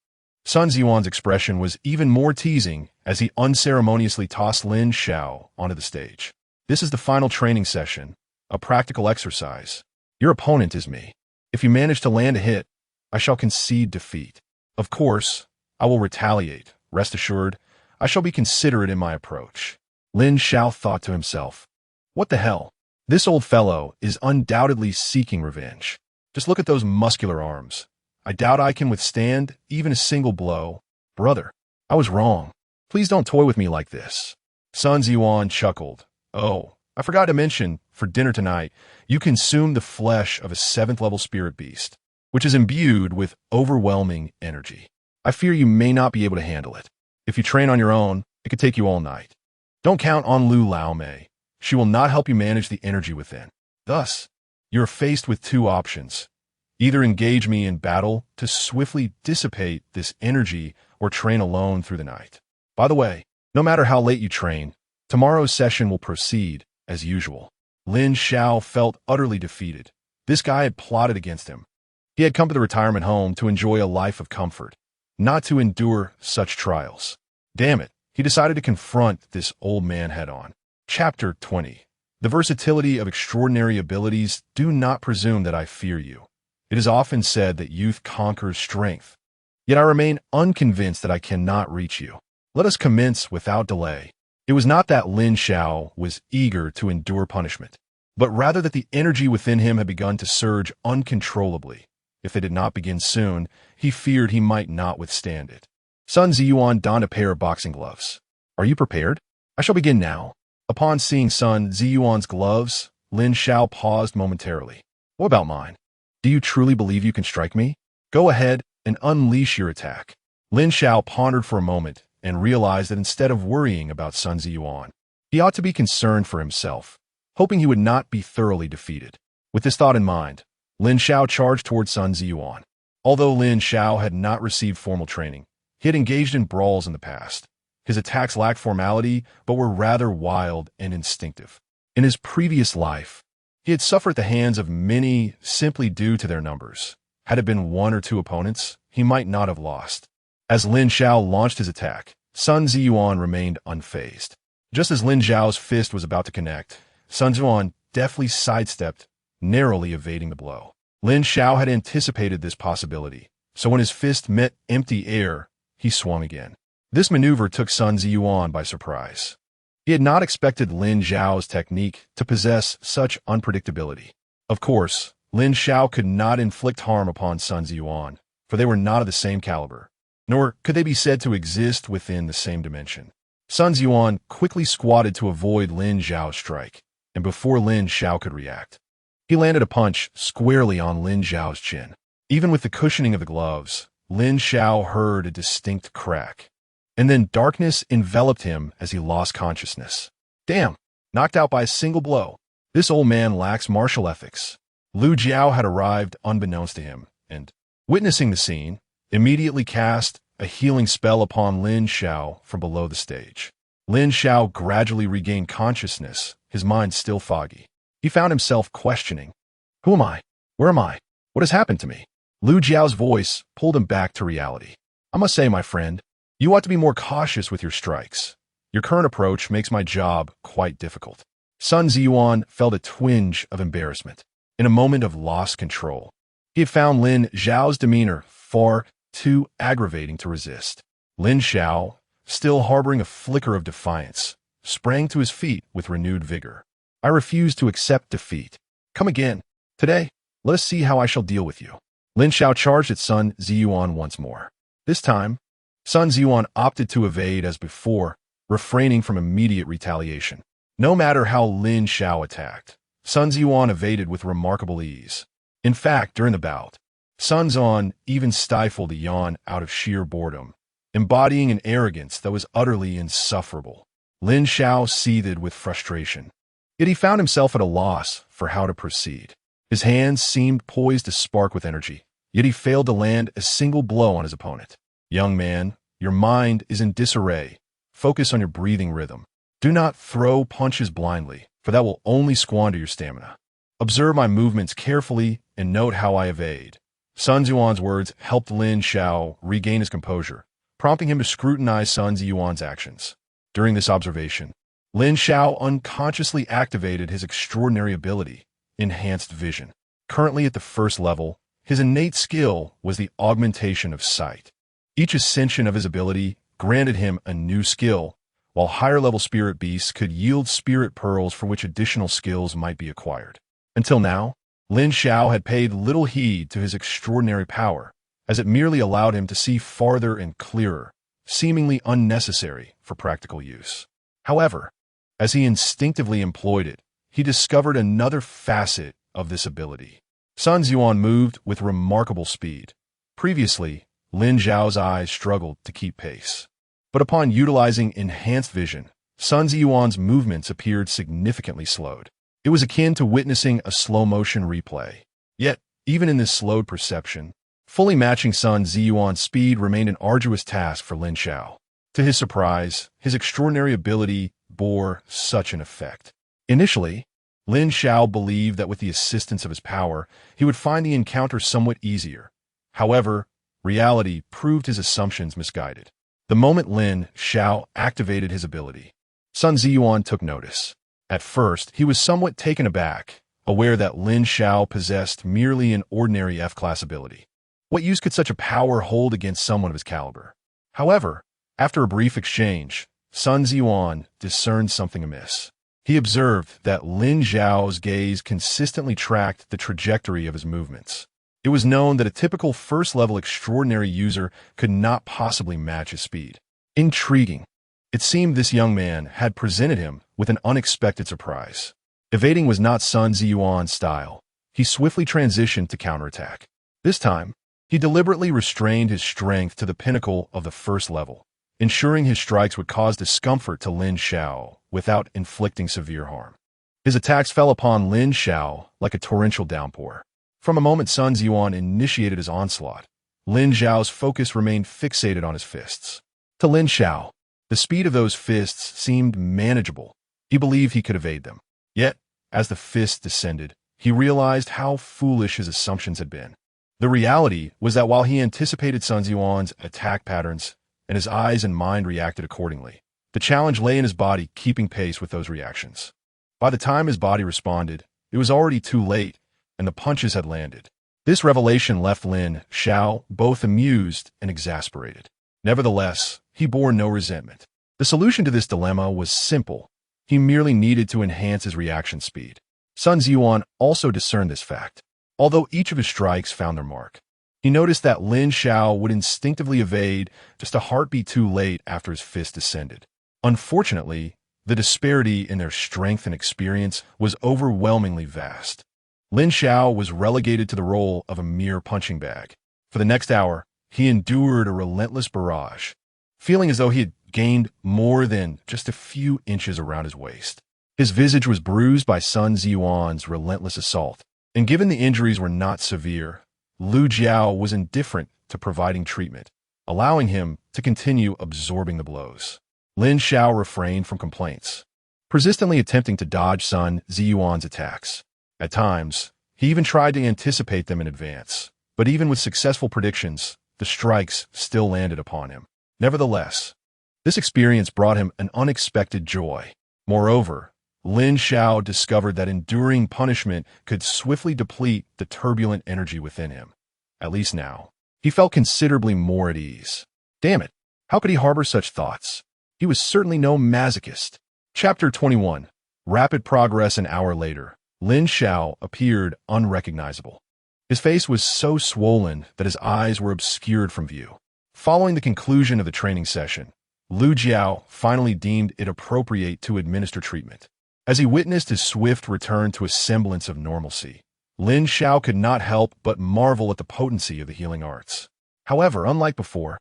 Sun Ziyuan's expression was even more teasing as he unceremoniously tossed Lin Xiao onto the stage. "This is the final training session, a practical exercise. Your opponent is me. If you manage to land a hit, I shall concede defeat. Of course, I will retaliate. Rest assured, I shall be considerate in my approach." Lin Xiao thought to himself, "What the hell? This old fellow is undoubtedly seeking revenge. Just look at those muscular arms. I doubt I can withstand even a single blow. Brother, I was wrong. Please don't toy with me like this." Sun Ziyuan chuckled. "Oh, I forgot to mention, for dinner tonight, you consume the flesh of a 7th-level spirit beast, which is imbued with overwhelming energy. I fear you may not be able to handle it. If you train on your own, it could take you all night. Don't count on Lu Lao Mei. She will not help you manage the energy within. Thus, you are faced with two options. Either engage me in battle to swiftly dissipate this energy or train alone through the night. By the way, no matter how late you train, tomorrow's session will proceed as usual." Lin Xiao felt utterly defeated. This guy had plotted against him. He had come to the retirement home to enjoy a life of comfort, not to endure such trials. Damn it, he decided to confront this old man head-on. Chapter 20. The versatility of extraordinary abilities. Do not presume that I fear you. It is often said that youth conquers strength. Yet I remain unconvinced that I cannot reach you. Let us commence without delay. It was not that Lin Xiao was eager to endure punishment, but rather that the energy within him had begun to surge uncontrollably. If it did not begin soon, he feared he might not withstand it. Sun Ziyuan donned a pair of boxing gloves. "Are you prepared? I shall begin now." Upon seeing Sun Ziyuan's gloves, Lin Xiao paused momentarily. "What about mine? Do you truly believe you can strike me? Go ahead and unleash your attack." Lin Xiao pondered for a moment and realized that instead of worrying about Sun Ziyuan, he ought to be concerned for himself, hoping he would not be thoroughly defeated. With this thought in mind, Lin Xiao charged toward Sun Ziyuan. Although Lin Xiao had not received formal training, he had engaged in brawls in the past. His attacks lacked formality, but were rather wild and instinctive. In his previous life, he had suffered at the hands of many simply due to their numbers. Had it been one or two opponents, he might not have lost. As Lin Xiao launched his attack, Sun Ziyuan remained unfazed. Just as Lin Xiao's fist was about to connect, Sun Ziyuan deftly sidestepped, narrowly evading the blow. Lin Xiao had anticipated this possibility, so when his fist met empty air, he swung again. This maneuver took Sun Ziyuan by surprise. He He had not expected Lin Xiao's technique to possess such unpredictability. Of course, Lin Xiao could not inflict harm upon Sun Ziyuan, for they were not of the same caliber, nor could they be said to exist within the same dimension. Sun Ziyuan quickly squatted to avoid Lin Xiao's strike, and before Lin Xiao could react, he landed a punch squarely on Lin Xiao's chin. Even with the cushioning of the gloves, Lin Xiao heard a distinct crack, and then darkness enveloped him as he lost consciousness. Damn! Knocked out by a single blow. This old man lacks martial ethics. Lu Jiao had arrived unbeknownst to him, and, witnessing the scene, immediately cast a healing spell upon Lin Xiao from below the stage. Lin Xiao gradually regained consciousness, his mind still foggy. He found himself questioning, "Who am I? Where am I? What has happened to me?" Lu Jiao's voice pulled him back to reality. "I must say, my friend, you ought to be more cautious with your strikes. Your current approach makes my job quite difficult." Sun Ziyuan felt a twinge of embarrassment. In a moment of lost control, he had found Lin Xiao's demeanor far too aggravating to resist. Lin Xiao, still harboring a flicker of defiance, sprang to his feet with renewed vigor. "I refuse to accept defeat. Come again. Today, let us see how I shall deal with you." Lin Xiao charged at Sun Ziyuan once more. This time, Sun Ziyuan opted to evade as before, refraining from immediate retaliation. No matter how Lin Xiao attacked, Sun Ziyuan evaded with remarkable ease. In fact, during the bout, Sun Ziyuan even stifled a yawn out of sheer boredom, embodying an arrogance that was utterly insufferable. Lin Xiao seethed with frustration, yet he found himself at a loss for how to proceed. His hands seemed poised to spark with energy, yet he failed to land a single blow on his opponent. "Young man, your mind is in disarray. Focus on your breathing rhythm. Do not throw punches blindly, for that will only squander your stamina. Observe my movements carefully and note how I evade." Sun Ziyuan's words helped Lin Xiao regain his composure, prompting him to scrutinize Sun Ziyuan's actions. During this observation, Lin Xiao unconsciously activated his extraordinary ability, enhanced vision. Currently at the first level, his innate skill was the augmentation of sight. Each ascension of his ability granted him a new skill, while higher-level spirit beasts could yield spirit pearls for which additional skills might be acquired. Until now, Lin Xiao had paid little heed to his extraordinary power, as it merely allowed him to see farther and clearer, seemingly unnecessary for practical use. However, as he instinctively employed it, he discovered another facet of this ability. Sun Ziyuan moved with remarkable speed. Previously, Lin Xiao's eyes struggled to keep pace. But upon utilizing enhanced vision, Sun Ziyuan's movements appeared significantly slowed. It was akin to witnessing a slow-motion replay. Yet, even in this slowed perception, fully matching Sun Ziyuan's speed remained an arduous task for Lin Xiao. To his surprise, his extraordinary ability bore such an effect. Initially, Lin Xiao believed that with the assistance of his power, he would find the encounter somewhat easier. However, reality proved his assumptions misguided. The moment Lin Xiao activated his ability, Sun Ziyuan took notice. At first, he was somewhat taken aback, aware that Lin Xiao possessed merely an ordinary F-class ability. What use could such a power hold against someone of his caliber? However, after a brief exchange, Sun Ziyuan discerned something amiss. He observed that Lin Xiao's gaze consistently tracked the trajectory of his movements. It was known that a typical first-level extraordinary user could not possibly match his speed. Intriguing. It seemed this young man had presented him with an unexpected surprise. Evading was not Sun Ziyuan's style. He swiftly transitioned to counterattack. This time, he deliberately restrained his strength to the pinnacle of the first level, ensuring his strikes would cause discomfort to Lin Xiao without inflicting severe harm. His attacks fell upon Lin Xiao like a torrential downpour. From a moment Sun Ziyuan initiated his onslaught, Lin Xiao's focus remained fixated on his fists. To Lin Xiao, the speed of those fists seemed manageable. He believed he could evade them. Yet, as the fists descended, he realized how foolish his assumptions had been. The reality was that while he anticipated Sun Ziyuan's attack patterns, and his eyes and mind reacted accordingly, the challenge lay in his body keeping pace with those reactions. By the time his body responded, it was already too late, and the punches had landed. This revelation left Lin Xiao both amused and exasperated. Nevertheless, he bore no resentment. The solution to this dilemma was simple, He merely needed to enhance his reaction speed. Sun Ziyuan also discerned this fact. Although each of his strikes found their mark, he noticed that Lin Xiao would instinctively evade just a heartbeat too late after his fist descended. Unfortunately, the disparity in their strength and experience was overwhelmingly vast. Lin Xiao was relegated to the role of a mere punching bag. For the next hour, he endured a relentless barrage, feeling as though he had gained more than just a few inches around his waist. His visage was bruised by Sun Ziyuan's relentless assault, and given the injuries were not severe, Lu Jiao was indifferent to providing treatment, allowing him to continue absorbing the blows. Lin Xiao refrained from complaints, persistently attempting to dodge Sun Ziyuan's attacks. At times, he even tried to anticipate them in advance, but even with successful predictions, the strikes still landed upon him. Nevertheless, this experience brought him an unexpected joy. Moreover, Lin Xiao discovered that enduring punishment could swiftly deplete the turbulent energy within him. At least now, he felt considerably more at ease. Damn it, how could he harbor such thoughts? He was certainly no masochist. Chapter 21. Rapid progress. An hour later, Lin Xiao appeared unrecognizable. His face was so swollen that his eyes were obscured from view. Following the conclusion of the training session, Lu Jiao finally deemed it appropriate to administer treatment. As he witnessed his swift return to a semblance of normalcy, Lin Xiao could not help but marvel at the potency of the healing arts. However, unlike before,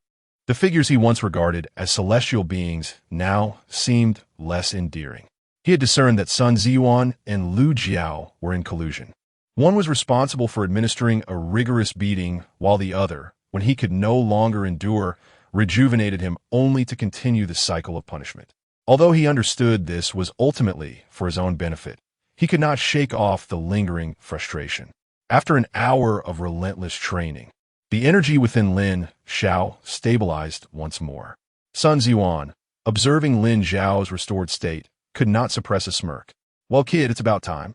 the figures he once regarded as celestial beings now seemed less endearing. He had discerned that Sun Ziyuan and Lu Jiao were in collusion. One was responsible for administering a rigorous beating, while the other, when he could no longer endure, rejuvenated him only to continue the cycle of punishment. Although he understood this was ultimately for his own benefit, he could not shake off the lingering frustration. After an hour of relentless training, the energy within Lin Xiao stabilized once more. Sun Ziyuan, observing Lin Xiao's restored state, could not suppress a smirk. "Well, kid, it's about time.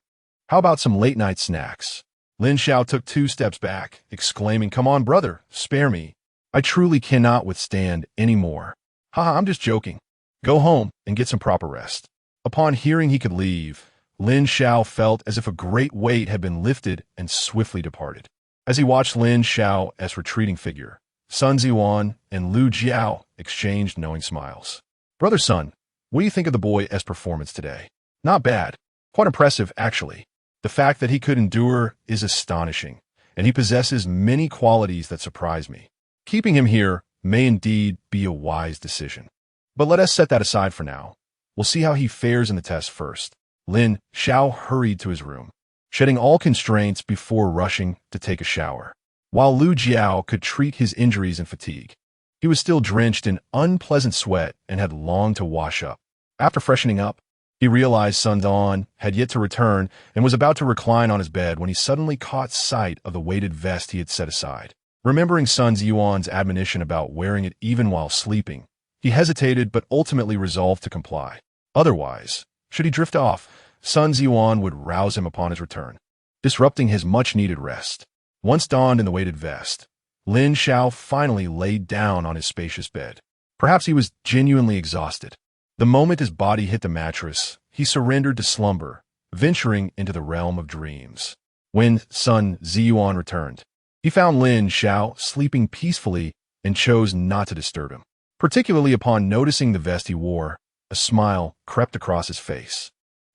How about some late-night snacks?" Lin Xiao took 2 steps back, exclaiming, "Come on, brother, spare me. I truly cannot withstand any more." "Haha, I'm just joking. Go home and get some proper rest." Upon hearing he could leave, Lin Xiao felt as if a great weight had been lifted and swiftly departed. As he watched Lin Xiao's retreating figure, Sun Ziyuan and Lu Jiao exchanged knowing smiles. "Brother Sun, what do you think of the boy's performance today?" "Not bad. Quite impressive, actually. The fact that he could endure is astonishing, and he possesses many qualities that surprise me. Keeping him here may indeed be a wise decision. But let us set that aside for now. We'll see how he fares in the test first." Lin Xiao hurried to his room, shedding all constraints before rushing to take a shower. While Lu Jiao could treat his injuries and fatigue, he was still drenched in unpleasant sweat and had longed to wash up. After freshening up, he realized Sun Ziyuan had yet to return and was about to recline on his bed when he suddenly caught sight of the weighted vest he had set aside. Remembering Sun Ziyuan's admonition about wearing it even while sleeping, he hesitated but ultimately resolved to comply. Otherwise, should he drift off, Sun Ziyuan would rouse him upon his return, disrupting his much-needed rest. Once donned in the weighted vest, Lin Xiao finally laid down on his spacious bed. Perhaps he was genuinely exhausted. The moment his body hit the mattress, he surrendered to slumber, venturing into the realm of dreams. When Sun Ziyuan returned, he found Lin Xiao sleeping peacefully and chose not to disturb him. Particularly upon noticing the vest he wore, a smile crept across his face.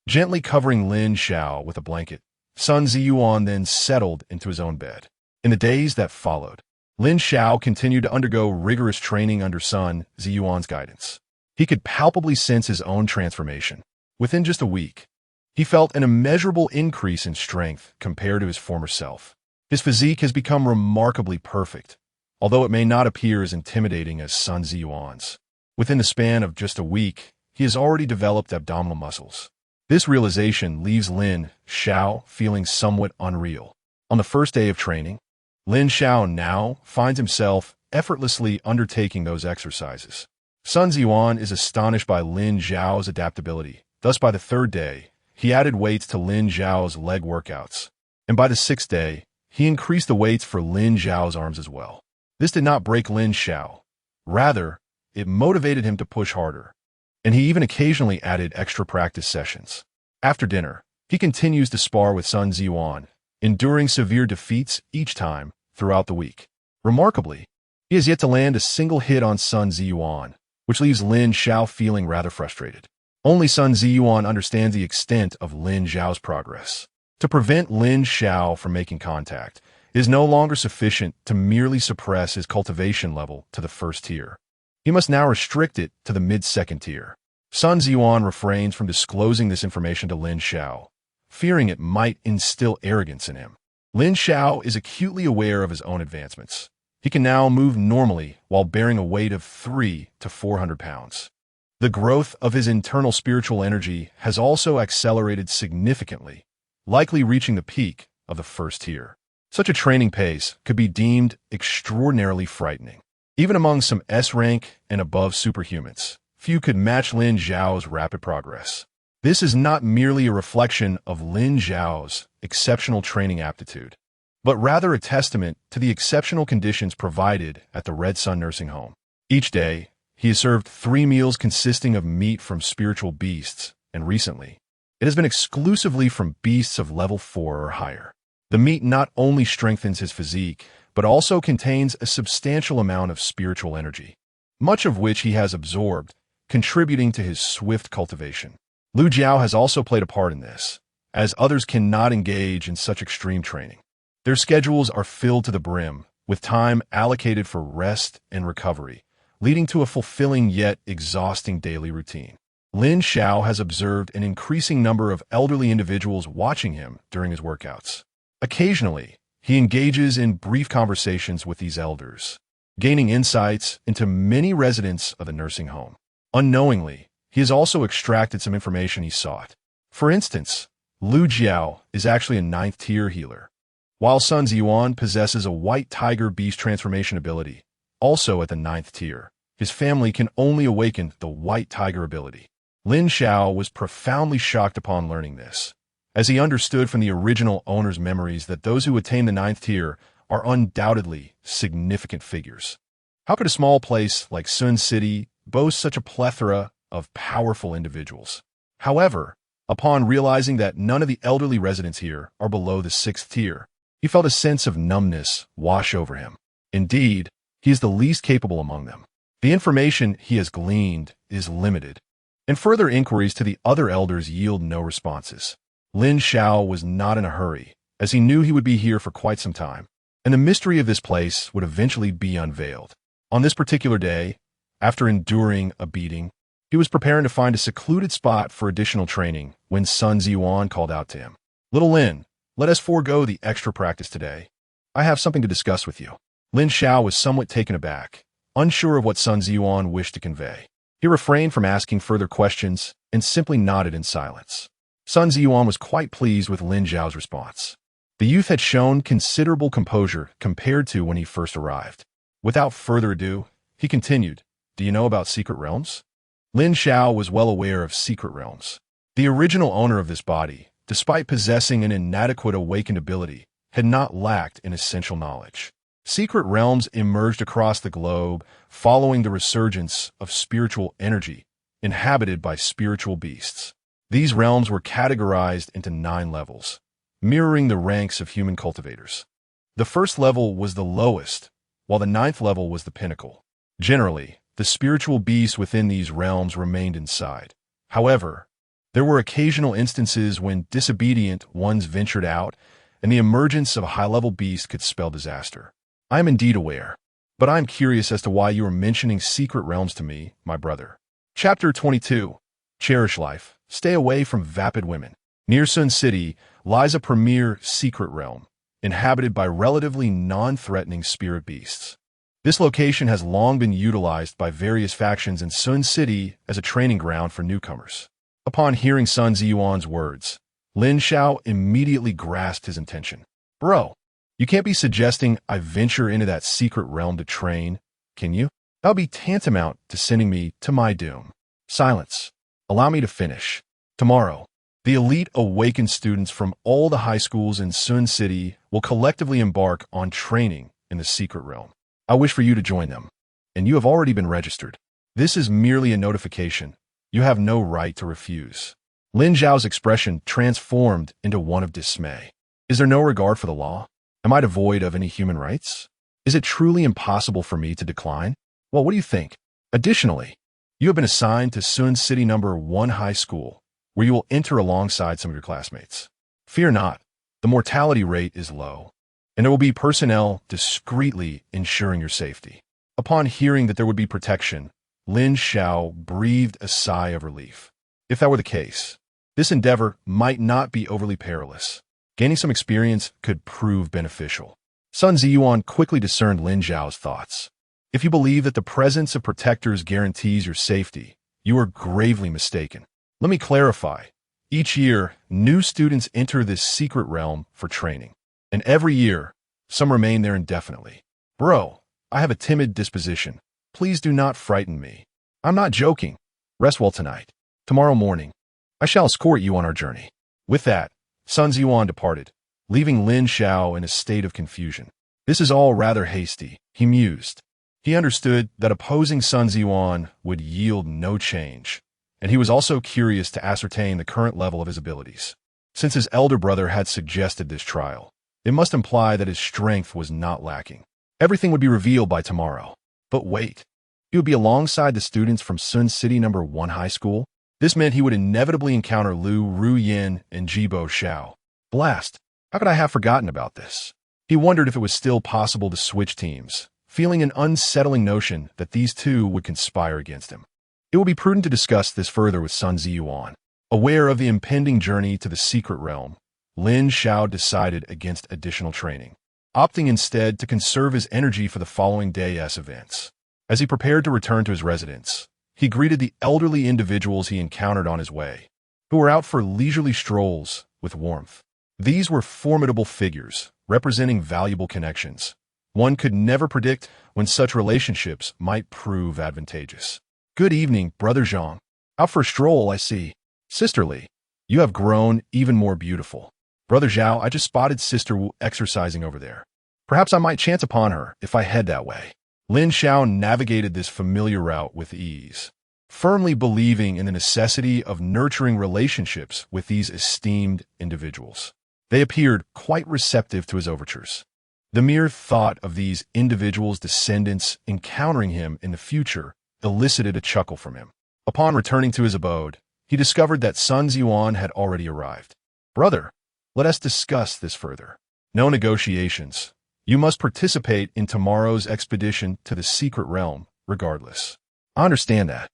Gently covering Lin Xiao with a blanket, Sun Ziyuan then settled into his own bed. In the days that followed, Lin Xiao continued to undergo rigorous training under Sun Ziyuan's guidance. He could palpably sense his own transformation. Within just a week, he felt an immeasurable increase in strength compared to his former self. His physique has become remarkably perfect, although it may not appear as intimidating as Sun Ziyuan's. Within the span of just a week, he has already developed abdominal muscles. This realization leaves Lin Xiao feeling somewhat unreal. On the first day of training, Lin Xiao now finds himself effortlessly undertaking those exercises. Sun Ziyuan is astonished by Lin Xiao's adaptability. Thus, by the 3rd day, he added weights to Lin Xiao's leg workouts, and by the 6th day, he increased the weights for Lin Xiao's arms as well. This did not break Lin Xiao. Rather, it motivated him to push harder. and he even occasionally added extra practice sessions. After dinner, he continues to spar with Sun Ziyuan, enduring severe defeats each time throughout the week. Remarkably, he has yet to land a single hit on Sun Ziyuan, which leaves Lin Xiao feeling rather frustrated. Only Sun Ziyuan understands the extent of Lin Xiao's progress. To prevent Lin Xiao from making contact, it is no longer sufficient to merely suppress his cultivation level to the first tier. He must now restrict it to the mid-second tier. Sun Ziyuan refrains from disclosing this information to Lin Xiao, fearing it might instill arrogance in him. Lin Xiao is acutely aware of his own advancements. He can now move normally while bearing a weight of 300 to 400 pounds. The growth of his internal spiritual energy has also accelerated significantly, likely reaching the peak of the first tier. Such a training pace could be deemed extraordinarily frightening. Even among some S-rank and above superhumans, few could match Lin Xiao's rapid progress. This is not merely a reflection of Lin Xiao's exceptional training aptitude, but rather a testament to the exceptional conditions provided at the Red Sun nursing home. Each day, he is served 3 meals consisting of meat from spiritual beasts, and recently, it has been exclusively from beasts of level 4 or higher. The meat not only strengthens his physique, but also contains a substantial amount of spiritual energy, much of which he has absorbed, contributing to his swift cultivation. Lu Jiao has also played a part in this, as others cannot engage in such extreme training. Their schedules are filled to the brim, with time allocated for rest and recovery, leading to a fulfilling yet exhausting daily routine. Lin Xiao has observed an increasing number of elderly individuals watching him during his workouts. Occasionally, he engages in brief conversations with these elders, gaining insights into many residents of the nursing home. Unknowingly, he has also extracted some information he sought. For instance, Lu Jiao is actually a 9th-tier healer, while Sun Ziyuan possesses a white tiger beast transformation ability, also at the 9th tier. His family can only awaken the white tiger ability. Lin Xiao was profoundly shocked upon learning this, as he understood from the original owner's memories that those who attain the 9th tier are undoubtedly significant figures. How could a small place like Sun City boast such a plethora of powerful individuals? However, upon realizing that none of the elderly residents here are below the 6th tier, he felt a sense of numbness wash over him. Indeed, he is the least capable among them. The information he has gleaned is limited, and further inquiries to the other elders yield no responses. Lin Xiao was not in a hurry, as he knew he would be here for quite some time, and the mystery of this place would eventually be unveiled. On this particular day, after enduring a beating, he was preparing to find a secluded spot for additional training when Sun Ziyuan called out to him. "Little Lin, let us forego the extra practice today. I have something to discuss with you." Lin Xiao was somewhat taken aback, unsure of what Sun Ziyuan wished to convey. He refrained from asking further questions and simply nodded in silence. Sun Ziyuan was quite pleased with Lin Xiao's response. The youth had shown considerable composure compared to when he first arrived. Without further ado, he continued, "Do you know about secret realms?" Lin Xiao was well aware of secret realms. The original owner of this body, despite possessing an inadequate awakened ability, had not lacked in essential knowledge. Secret realms emerged across the globe following the resurgence of spiritual energy, inhabited by spiritual beasts. These realms were categorized into 9 levels, mirroring the ranks of human cultivators. The first level was the lowest, while the 9th level was the pinnacle. Generally, the spiritual beasts within these realms remained inside. However, there were occasional instances when disobedient ones ventured out, and the emergence of a high-level beast could spell disaster. I am indeed aware, but I am curious as to why you are mentioning secret realms to me, my brother. Chapter 22. Cherish life. Stay away from vapid women. Near Sun City lies a premier secret realm, inhabited by relatively non-threatening spirit beasts. This location has long been utilized by various factions in Sun City as a training ground for newcomers. Upon hearing Sun Ziyuan's words, Lin Xiao immediately grasped his intention. "Bro, you can't be suggesting I venture into that secret realm to train, can you? That would be tantamount to sending me to my doom." "Silence. Allow me to finish. Tomorrow, the elite awakened students from all the high schools in Sun City will collectively embark on training in the secret realm. I wish for you to join them, and you have already been registered. This is merely a notification, You have no right to refuse. Lin Xiao's expression transformed into one of dismay. Is there no regard for the law? Am I devoid of any human rights? Is it truly impossible for me to decline? Well, what do you think? Additionally, you have been assigned to Sun City number 1 high school, where you will enter alongside some of your classmates. Fear not, the mortality rate is low, and there will be personnel discreetly ensuring your safety. Upon hearing that there would be protection, Lin Xiao breathed a sigh of relief. If that were the case, this endeavor might not be overly perilous. Gaining some experience could prove beneficial. Sun Ziyuan quickly discerned Lin Xiao's thoughts. If you believe that the presence of protectors guarantees your safety, you are gravely mistaken. Let me clarify. Each year, new students enter this secret realm for training. And every year, some remain there indefinitely. Bro, I have a timid disposition. Please do not frighten me. I'm not joking. Rest well tonight. Tomorrow morning, I shall escort you on our journey. With that, Sun Ziyuan departed, leaving Lin Xiao in a state of confusion. This is all rather hasty, he mused. He understood that opposing Sun Ziyuan would yield no change, and he was also curious to ascertain the current level of his abilities. Since his elder brother had suggested this trial, it must imply that his strength was not lacking. Everything would be revealed by tomorrow. But wait, he would be alongside the students from Sun City number 1 high school? This meant he would inevitably encounter Lu Ruyin and Jibo Xiao. Blast! How could I have forgotten about this? He wondered if it was still possible to switch teams, feeling an unsettling notion that these two would conspire against him. It would be prudent to discuss this further with Sun Ziyuan. Aware of the impending journey to the secret realm, Lin Xiao decided against additional training, opting instead to conserve his energy for the following day's events. As he prepared to return to his residence, he greeted the elderly individuals he encountered on his way, who were out for leisurely strolls with warmth. These were formidable figures, representing valuable connections. One could never predict when such relationships might prove advantageous. Good evening, Brother Zhang. Out for a stroll, I see. Sister Li, you have grown even more beautiful. Brother Zhao, I just spotted Sister Wu exercising over there. Perhaps I might chance upon her if I head that way. Lin Xiao navigated this familiar route with ease, firmly believing in the necessity of nurturing relationships with these esteemed individuals. They appeared quite receptive to his overtures. The mere thought of these individuals' descendants encountering him in the future elicited a chuckle from him. Upon returning to his abode, he discovered that Sun Ziyuan had already arrived. Brother, let us discuss this further. No negotiations. You must participate in tomorrow's expedition to the secret realm, regardless. I understand that.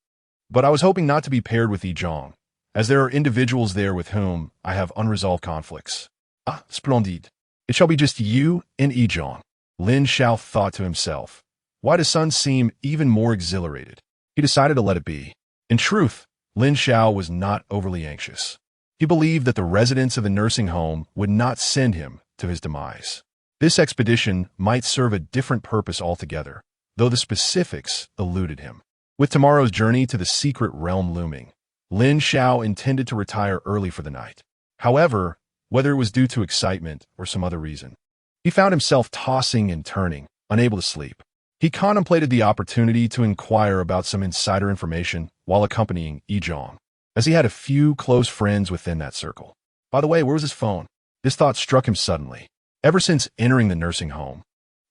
But I was hoping not to be paired with Yi Zhang, as there are individuals there with whom I have unresolved conflicts. Ah, splendid. It shall be just you and Yi Zhang. Lin Xiao thought to himself. Why does Sun seem even more exhilarated? He decided to let it be. In truth, Lin Xiao was not overly anxious. He believed that the residents of the nursing home would not send him to his demise. This expedition might serve a different purpose altogether, though the specifics eluded him. With tomorrow's journey to the secret realm looming, Lin Xiao intended to retire early for the night. However, whether it was due to excitement or some other reason, he found himself tossing and turning, unable to sleep. He contemplated the opportunity to inquire about some insider information while accompanying Yi Zhang, as he had a few close friends within that circle. By the way, where was his phone? This thought struck him suddenly. Ever since entering the nursing home,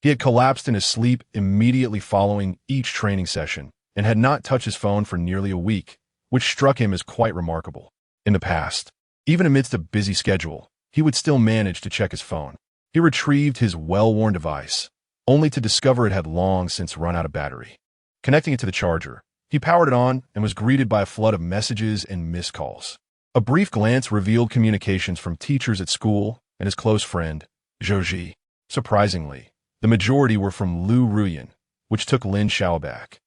he had collapsed in his sleep immediately following each training session and had not touched his phone for nearly a week, which struck him as quite remarkable. In the past, even amidst a busy schedule, he would still manage to check his phone. He retrieved his well-worn device, only to discover it had long since run out of battery. Connecting it to the charger, he powered it on and was greeted by a flood of messages and missed calls. A brief glance revealed communications from teachers at school and his close friend, Zhou. Surprisingly, the majority were from Lu Ruyin, which took Lin Xiao back.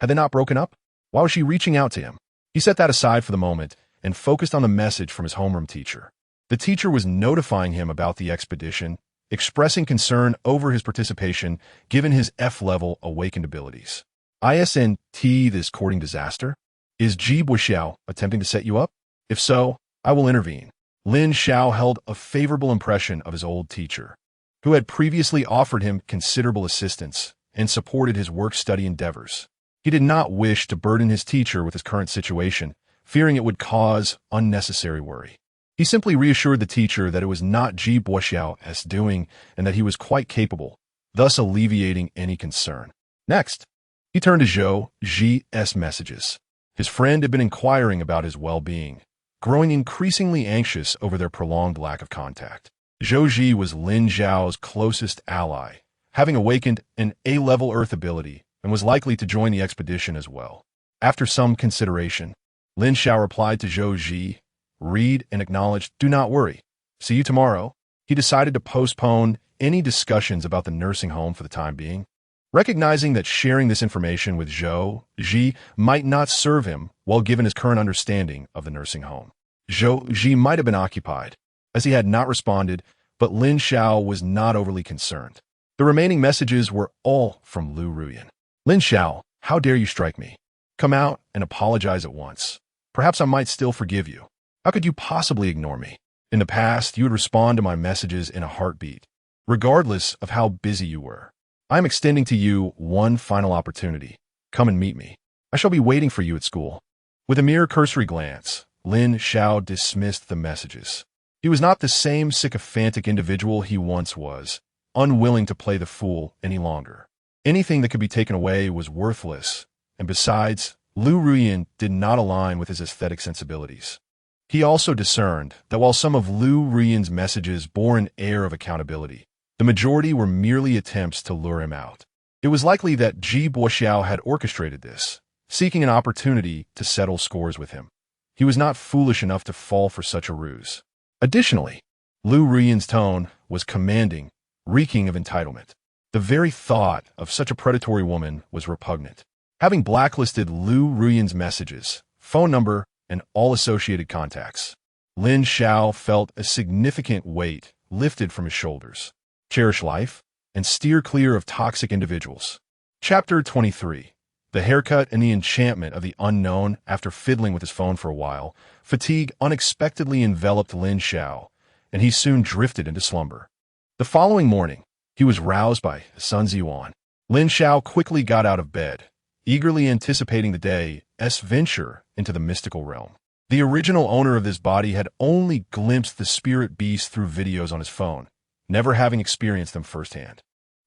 Had they not broken up? Why was she reaching out to him? He set that aside for the moment and focused on the message from his homeroom teacher. The teacher was notifying him about the expedition, expressing concern over his participation given his F-level awakened abilities. ISNT this courting disaster? Is Jibo Xiao attempting to set you up? If so, I will intervene. Lin Xiao held a favorable impression of his old teacher, who had previously offered him considerable assistance and supported his work-study endeavors. He did not wish to burden his teacher with his current situation, fearing it would cause unnecessary worry. He simply reassured the teacher that it was not Ji Boxiao's doing and that he was quite capable, thus alleviating any concern. Next, he turned to Zhou Ji's messages. His friend had been inquiring about his well-being, growing increasingly anxious over their prolonged lack of contact. Zhou Ji was Lin Xiao's closest ally, having awakened an A-level Earth ability and was likely to join the expedition as well. After some consideration, Lin Xiao replied to Zhou Ji, read and acknowledged, "Do not worry. See you tomorrow." He decided to postpone any discussions about the nursing home for the time being, recognizing that sharing this information with Zhou Ji might not serve him well given his current understanding of the nursing home. Zhou Ji might have been occupied, as he had not responded, but Lin Xiao was not overly concerned. The remaining messages were all from Lu Ruyan. "Lin Xiao, how dare you strike me? Come out and apologize at once. Perhaps I might still forgive you. How could you possibly ignore me? In the past, you would respond to my messages in a heartbeat, regardless of how busy you were. I am extending to you one final opportunity. Come and meet me. I shall be waiting for you at school." With a mere cursory glance, Lin Xiao dismissed the messages. He was not the same sycophantic individual he once was, unwilling to play the fool any longer. Anything that could be taken away was worthless, and besides, Lu Ruyan did not align with his aesthetic sensibilities. He also discerned that while some of Lu Ruyan's messages bore an air of accountability, the majority were merely attempts to lure him out. It was likely that Ji Boxiao had orchestrated this, seeking an opportunity to settle scores with him. He was not foolish enough to fall for such a ruse. Additionally, Lu Ruyan's tone was commanding, reeking of entitlement. The very thought of such a predatory woman was repugnant. Having blacklisted Lu Ruyan's messages, phone number, and all associated contacts, Lin Xiao felt a significant weight lifted from his shoulders. Cherish life and steer clear of toxic individuals. Chapter 23. The haircut and the enchantment of the unknown. After fiddling with his phone for a while, fatigue unexpectedly enveloped Lin Xiao, and he soon drifted into slumber. The following morning, he was roused by Sun Ziyuan. Lin Xiao quickly got out of bed, eagerly anticipating the day's venture into the mystical realm. The original owner of this body had only glimpsed the spirit beasts through videos on his phone, never having experienced them firsthand.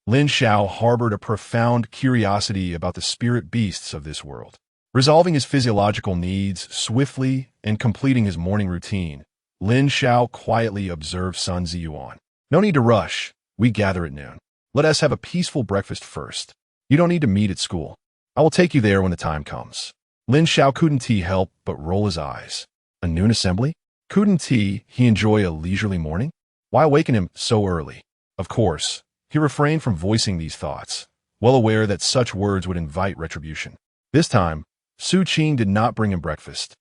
Lin Xiao harbored a profound curiosity about the spirit beasts of this world. Resolving his physiological needs swiftly and completing his morning routine, Lin Xiao quietly observed Sun Ziyuan. "No need to rush. We gather at noon. Let us have a peaceful breakfast first. You don't need to meet at school. I will take you there when the time comes." Lin Xiao couldn't help but roll his eyes. A noon assembly? Couldn't he enjoy a leisurely morning? Why awaken him so early? Of course, he refrained from voicing these thoughts, well aware that such words would invite retribution. This time, Su Qing did not bring him breakfast.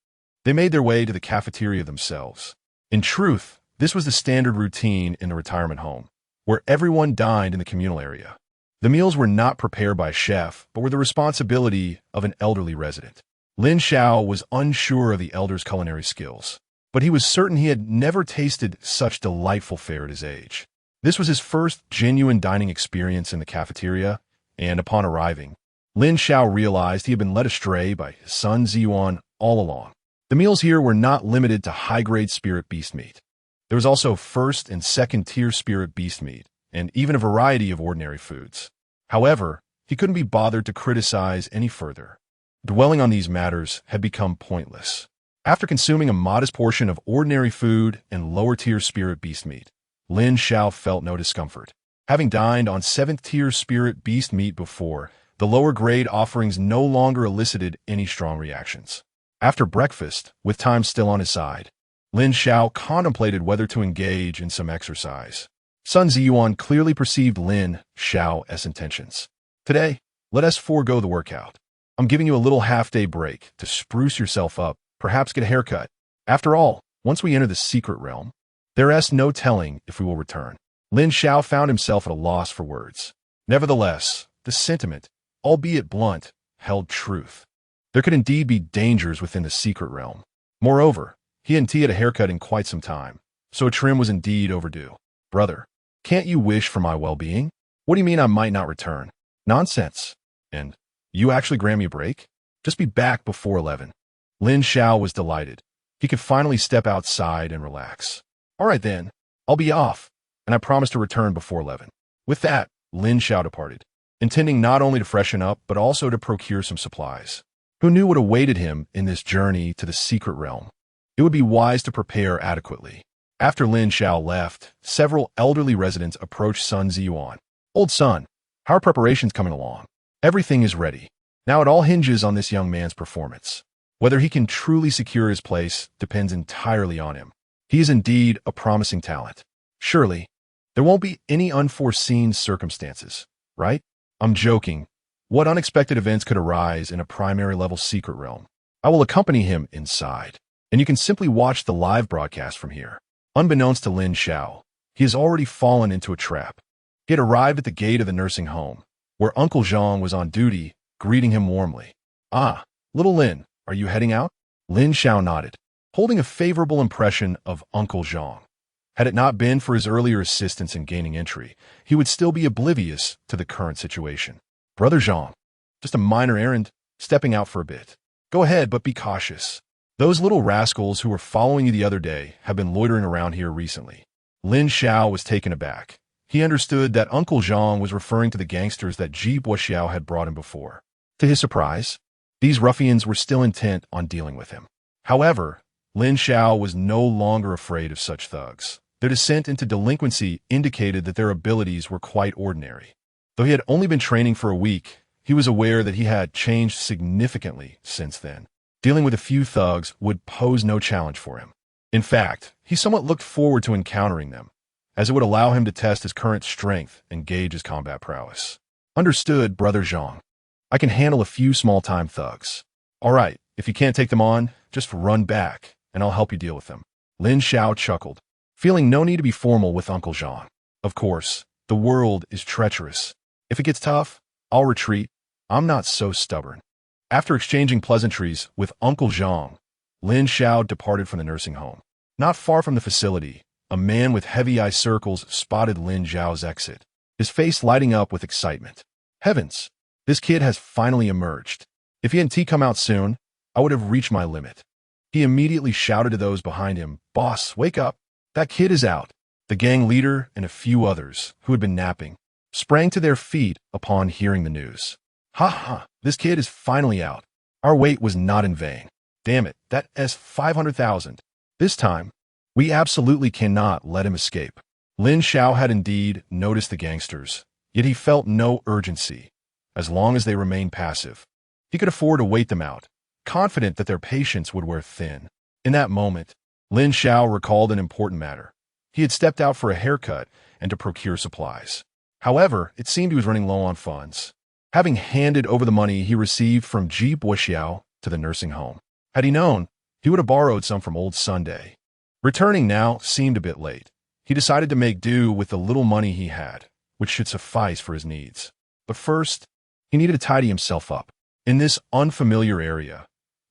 They made their way to the cafeteria themselves. In truth, this was the standard routine in the retirement home, where everyone dined in the communal area. The meals were not prepared by a chef, but were the responsibility of an elderly resident. Lin Xiao was unsure of the elder's culinary skills, but he was certain he had never tasted such delightful fare at his age. This was his first genuine dining experience in the cafeteria, and upon arriving, Lin Xiao realized he had been led astray by Sun Ziyuan all along. The meals here were not limited to high-grade spirit beast meat. There was also first and second-tier spirit beast meat, and even a variety of ordinary foods. However, he couldn't be bothered to criticize any further. Dwelling on these matters had become pointless. After consuming a modest portion of ordinary food and lower-tier spirit beast meat, Lin Xiao felt no discomfort. Having dined on 7th-tier spirit beast meat before, the lower-grade offerings no longer elicited any strong reactions. After breakfast, with time still on his side, Lin Xiao contemplated whether to engage in some exercise. Sun Ziyuan clearly perceived Lin Xiao's intentions. "Today, let us forego the workout. I'm giving you a little half-day break to spruce yourself up, perhaps get a haircut. After all, once we enter the secret realm, there's no telling if we will return." Lin Xiao found himself at a loss for words. Nevertheless, the sentiment, albeit blunt, held truth. There could indeed be dangers within the secret realm. Moreover, he hadn't had a haircut in quite some time, so a trim was indeed overdue. "Brother, can't you wish for my well-being? What do you mean I might not return? Nonsense. And you actually grant me a break? Just be back before 11. Lin Xiao was delighted. He could finally step outside and relax. All right then, I'll be off, and I promise to return before 11. With that, Lin Xiao departed, intending not only to freshen up, but also to procure some supplies. Who knew what awaited him in this journey to the secret realm? It would be wise to prepare adequately. After Lin Xiao left, several elderly residents approached Sun Ziyuan. Old son, how are preparations coming along? Everything is ready. Now it all hinges on this young man's performance. Whether he can truly secure his place depends entirely on him. He is indeed a promising talent. Surely, there won't be any unforeseen circumstances, right? I'm joking. What unexpected events could arise in a primary level secret realm? I will accompany him inside, and you can simply watch the live broadcast from here. Unbeknownst to Lin Xiao, he has already fallen into a trap. He had arrived at the gate of the nursing home, where Uncle Zhang was on duty, greeting him warmly. Ah, little Lin, are you heading out? Lin Xiao nodded, holding a favorable impression of Uncle Zhang. Had it not been for his earlier assistance in gaining entry, he would still be oblivious to the current situation. Brother Zhang, just a minor errand, stepping out for a bit. Go ahead, but be cautious. Those little rascals who were following you the other day have been loitering around here recently. Lin Xiao was taken aback. He understood that Uncle Zhang was referring to the gangsters that Ji Xiao had brought him before. To his surprise, these ruffians were still intent on dealing with him. However, Lin Xiao was no longer afraid of such thugs. Their descent into delinquency indicated that their abilities were quite ordinary. Though he had only been training for a week, he was aware that he had changed significantly since then. Dealing with a few thugs would pose no challenge for him. In fact, he somewhat looked forward to encountering them, as it would allow him to test his current strength and gauge his combat prowess. Understood, Brother Zhang. I can handle a few small-time thugs. All right, if you can't take them on, just run back, and I'll help you deal with them. Lin Xiao chuckled, feeling no need to be formal with Uncle Zhang. Of course, the world is treacherous. If it gets tough, I'll retreat. I'm not so stubborn. After exchanging pleasantries with Uncle Zhang, Lin Xiao departed from the nursing home. Not far from the facility, a man with heavy eye circles spotted Lin Xiao's exit, his face lighting up with excitement. Heavens, this kid has finally emerged. If he hadn't come out soon, I would have reached my limit. He immediately shouted to those behind him, "Boss, wake up. That kid is out." The gang leader and a few others, who had been napping, sprang to their feet upon hearing the news. Ha ha, this kid is finally out. Our wait was not in vain. Damn it, that S500,000. This time, we absolutely cannot let him escape. Lin Xiao had indeed noticed the gangsters, yet he felt no urgency, as long as they remained passive. He could afford to wait them out, confident that their patience would wear thin. In that moment, Lin Xiao recalled an important matter. He had stepped out for a haircut and to procure supplies. However, it seemed he was running low on funds, having handed over the money he received from Ji Xiao to the nursing home. Had he known, he would have borrowed some from old Sunday. Returning now seemed a bit late. He decided to make do with the little money he had, which should suffice for his needs. But first, he needed to tidy himself up. In this unfamiliar area,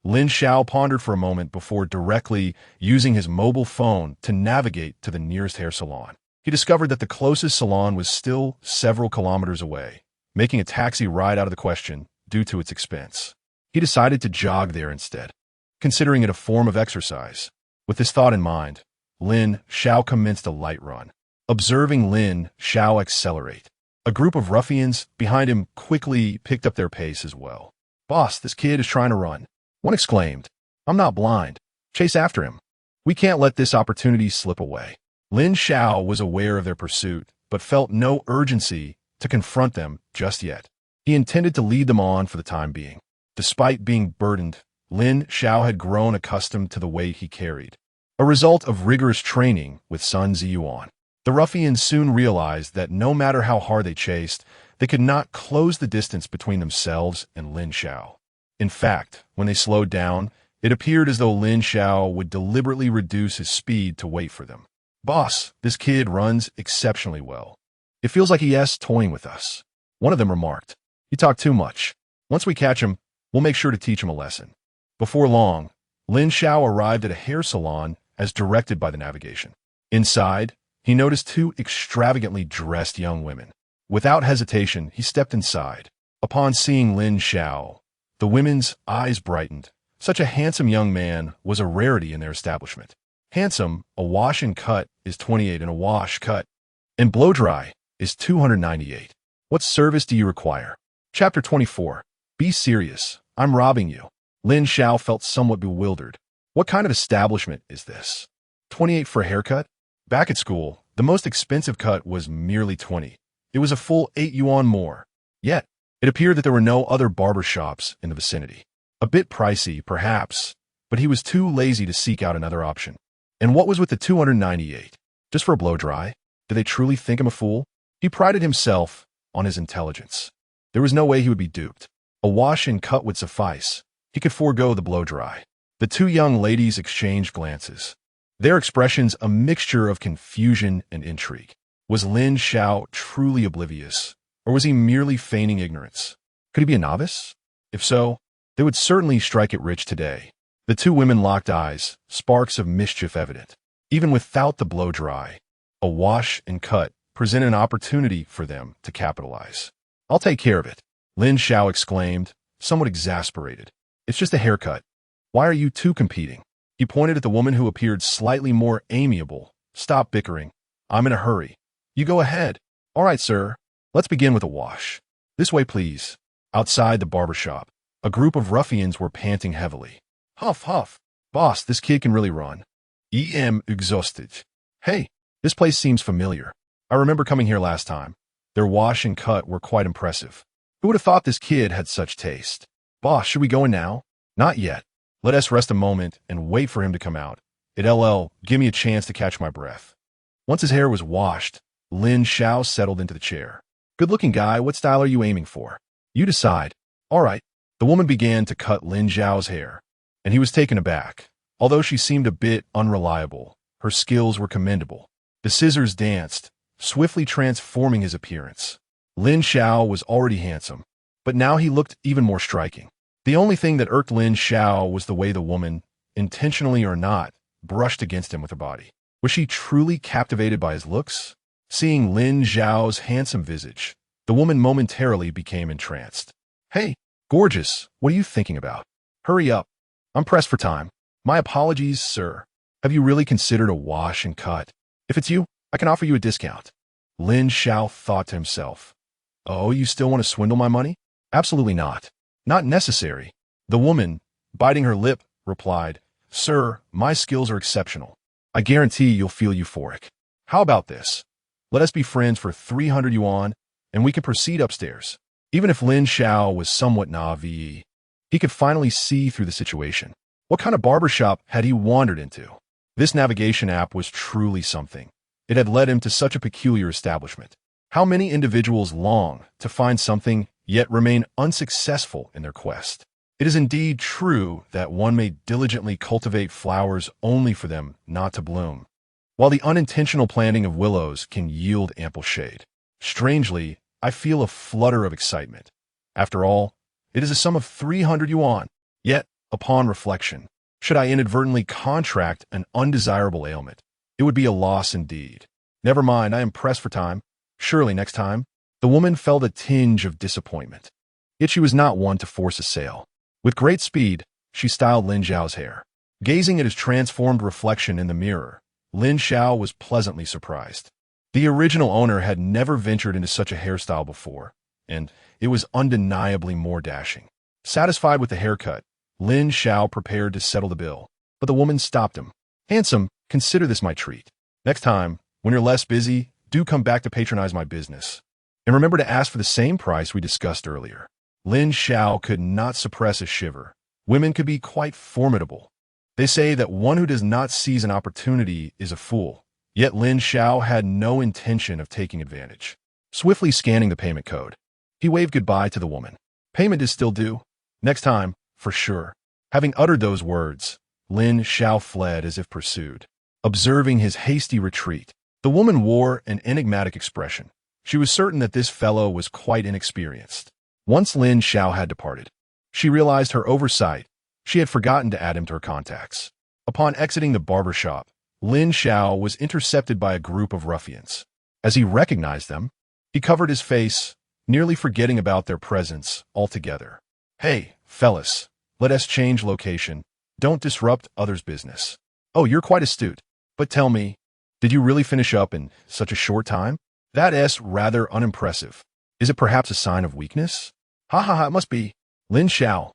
Lin Xiao pondered for a moment before directly using his mobile phone to navigate to the nearest hair salon. He discovered that the closest salon was still several kilometers away, making a taxi ride out of the question due to its expense. He decided to jog there instead, considering it a form of exercise. With this thought in mind, Lin Xiao commenced a light run. Observing Lin Xiao accelerate, a group of ruffians behind him quickly picked up their pace as well. "Boss, this kid is trying to run." One exclaimed. "I'm not blind. Chase after him. We can't let this opportunity slip away." Lin Xiao was aware of their pursuit, but felt no urgency to confront them just yet. He intended to lead them on for the time being. Despite being burdened, Lin Xiao had grown accustomed to the weight he carried, a result of rigorous training with Sun Ziyuan. The ruffians soon realized that no matter how hard they chased, they could not close the distance between themselves and Lin Xiao. In fact, when they slowed down, it appeared as though Lin Xiao would deliberately reduce his speed to wait for them. "Boss, this kid runs exceptionally well. It feels like he's toying with us," one of them remarked. "You talk too much. Once we catch him, we'll make sure to teach him a lesson." Before long, Lin Xiao arrived at a hair salon as directed by the navigation. Inside, he noticed two extravagantly dressed young women. Without hesitation, he stepped inside. Upon seeing Lin Xiao, the women's eyes brightened, Such a handsome young man was a rarity in their establishment. Handsome, a wash and cut, is 28 and a wash cut, and blow dry is 298. What service do you require? Chapter 24. Be serious. I'm robbing you. Lin Xiao felt somewhat bewildered. What kind of establishment is this? 28 for a haircut? Back at school, the most expensive cut was merely 20. It was a full 8 yuan more. Yet, it appeared that there were no other barber shops in the vicinity. A bit pricey, perhaps, but he was too lazy to seek out another option. And what was with the 298? Just for a blow dry? Did they truly think him a fool? He prided himself on his intelligence. There was no way he would be duped. A wash and cut would suffice. He could forego the blow dry. The two young ladies exchanged glances, their expressions a mixture of confusion and intrigue. Was Lin Xiao truly oblivious, or was he merely feigning ignorance? Could he be a novice? If so, they would certainly strike it rich today. The two women locked eyes, sparks of mischief evident. Even without the blow dry, a wash and cut presented an opportunity for them to capitalize. I'll take care of it, Lin Xiao exclaimed, somewhat exasperated. It's just a haircut. Why are you two competing? He pointed at the woman who appeared slightly more amiable. Stop bickering. I'm in a hurry. You go ahead. All right, sir. Let's begin with a wash. This way, please. Outside the barber shop, a group of ruffians were panting heavily. Huff, huff. Boss, this kid can really run. Exhausted. Hey, this place seems familiar. I remember coming here last time. Their wash and cut were quite impressive. Who would have thought this kid had such taste? Boss, should we go in now? Not yet. Let us rest a moment and wait for him to come out. Give me a chance to catch my breath. Once his hair was washed, Lin Xiao settled into the chair. Good-looking guy, what style are you aiming for? You decide. All right. The woman began to cut Lin Xiao's hair, and he was taken aback. Although she seemed a bit unreliable, her skills were commendable. The scissors danced, swiftly transforming his appearance. Lin Xiao was already handsome, but now he looked even more striking. The only thing that irked Lin Xiao was the way the woman, intentionally or not, brushed against him with her body. Was she truly captivated by his looks? Seeing Lin Xiao's handsome visage, the woman momentarily became entranced. Hey, gorgeous, what are you thinking about? Hurry up. I'm pressed for time. My apologies, sir. Have you really considered a wash and cut? If it's you, I can offer you a discount. Lin Xiao thought to himself. Oh, you still want to swindle my money? Absolutely not. Not necessary. The woman, biting her lip, replied, Sir, my skills are exceptional. I guarantee you'll feel euphoric. How about this? Let us be friends for 300 yuan, and we can proceed upstairs. Even if Lin Xiao was somewhat naive, he could finally see through the situation. What kind of barbershop had he wandered into? This navigation app was truly something. It had led him to such a peculiar establishment. How many individuals long to find something, yet remain unsuccessful in their quest? It is indeed true that one may diligently cultivate flowers only for them not to bloom, while the unintentional planting of willows can yield ample shade. Strangely, I feel a flutter of excitement. After all, it is a sum of 300 yuan. Yet, upon reflection, should I inadvertently contract an undesirable ailment, it would be a loss indeed. Never mind, I am pressed for time. Surely next time. The woman felt a tinge of disappointment. Yet she was not one to force a sale. With great speed, she styled Lin Xiao's hair. Gazing at his transformed reflection in the mirror, Lin Xiao was pleasantly surprised. The original owner had never ventured into such a hairstyle before, and it was undeniably more dashing. Satisfied with the haircut, Lin Xiao prepared to settle the bill, but the woman stopped him. Handsome, consider this my treat. Next time, when you're less busy, do come back to patronize my business. And remember to ask for the same price we discussed earlier. Lin Xiao could not suppress a shiver. Women could be quite formidable. They say that one who does not seize an opportunity is a fool. Yet Lin Xiao had no intention of taking advantage. Swiftly scanning the payment code, he waved goodbye to the woman. Payment is still due. Next time, for sure. Having uttered those words, Lin Xiao fled as if pursued. Observing his hasty retreat, the woman wore an enigmatic expression. She was certain that this fellow was quite inexperienced. Once Lin Xiao had departed, she realized her oversight. She had forgotten to add him to her contacts. Upon exiting the barber shop, Lin Xiao was intercepted by a group of ruffians. As he recognized them, he covered his face, nearly forgetting about their presence altogether. Hey, fellas, Let us change location. Don't disrupt others' business. Oh, you're quite astute. But tell me, did you really finish up in such a short time? That's rather unimpressive. Is it perhaps a sign of weakness? Ha ha ha, it must be. Lin Xiao.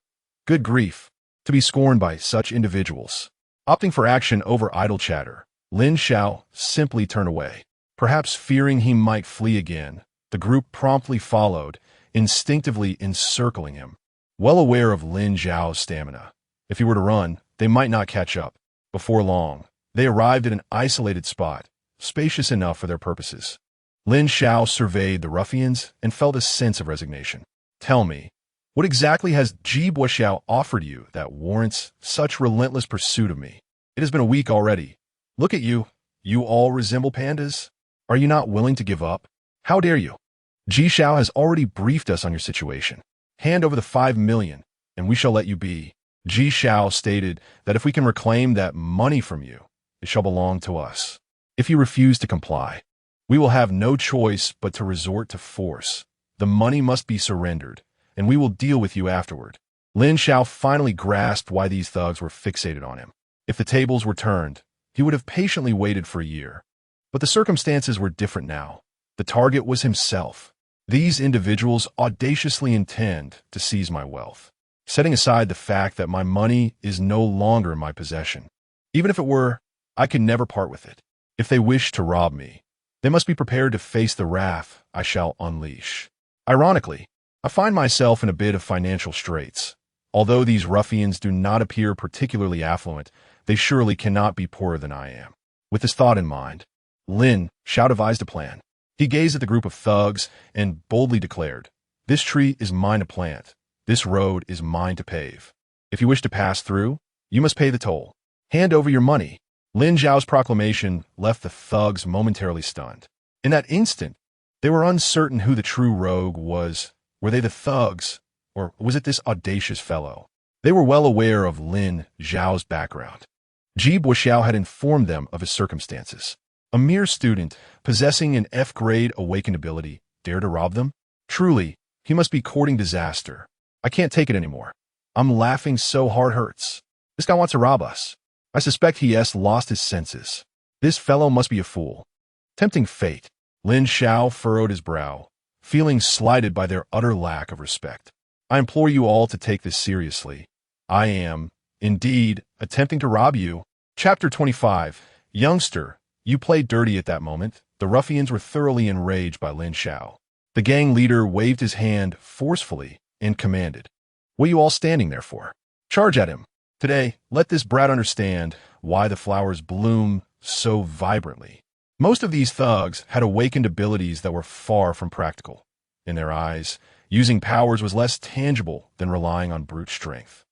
Good grief. To be scorned by such individuals. Opting for action over idle chatter, Lin Xiao simply turned away. Perhaps fearing he might flee again, the group promptly followed, instinctively encircling him. Well aware of Lin Xiao's stamina, if he were to run, they might not catch up. Before long, they arrived at an isolated spot, spacious enough for their purposes. Lin Xiao surveyed the ruffians and felt a sense of resignation. Tell me, what exactly has Ji Xiao offered you that warrants such relentless pursuit of me? It has been a week already. Look at you. You all resemble pandas. Are you not willing to give up? How dare you? Ji Xiao has already briefed us on your situation. Hand over the 5 million, and we shall let you be. Ji Xiao stated that if we can reclaim that money from you, it shall belong to us. If you refuse to comply, we will have no choice but to resort to force. The money must be surrendered, and we will deal with you afterward. Lin Xiao finally grasped why these thugs were fixated on him. If the tables were turned, he would have patiently waited for a year. But the circumstances were different now. The target was himself. These individuals audaciously intend to seize my wealth, setting aside the fact that my money is no longer in my possession. Even if it were, I could never part with it. If they wish to rob me, they must be prepared to face the wrath I shall unleash. Ironically, I find myself in a bit of financial straits. Although these ruffians do not appear particularly affluent, they surely cannot be poorer than I am. With this thought in mind, Lin Xiao devised a plan. He gazed at the group of thugs and boldly declared, "This tree is mine to plant. This road is mine to pave. If you wish to pass through, you must pay the toll. Hand over your money." Lin Xiao's proclamation left the thugs momentarily stunned. In that instant, they were uncertain who the true rogue was. Were they the thugs, or was it this audacious fellow? They were well aware of Lin Xiao's background. Ji Xiao had informed them of his circumstances. A mere student, possessing an F-grade awakened ability, dare to rob them? Truly, he must be courting disaster. I can't take it anymore. I'm laughing so hard hurts. This guy wants to rob us. I suspect he has lost his senses. This fellow must be a fool. Tempting fate. Lin Xiao furrowed his brow, feeling slighted by their utter lack of respect. I implore you all to take this seriously. I am, indeed, attempting to rob you. Chapter 25. Youngster, you played dirty at that moment. The ruffians were thoroughly enraged by Lin Xiao. The gang leader waved his hand forcefully and commanded, "What are you all standing there for? Charge at him. Today, let this brat understand why the flowers bloom so vibrantly." Most of these thugs had awakened abilities that were far from practical. In their eyes, using powers was less tangible than relying on brute strength.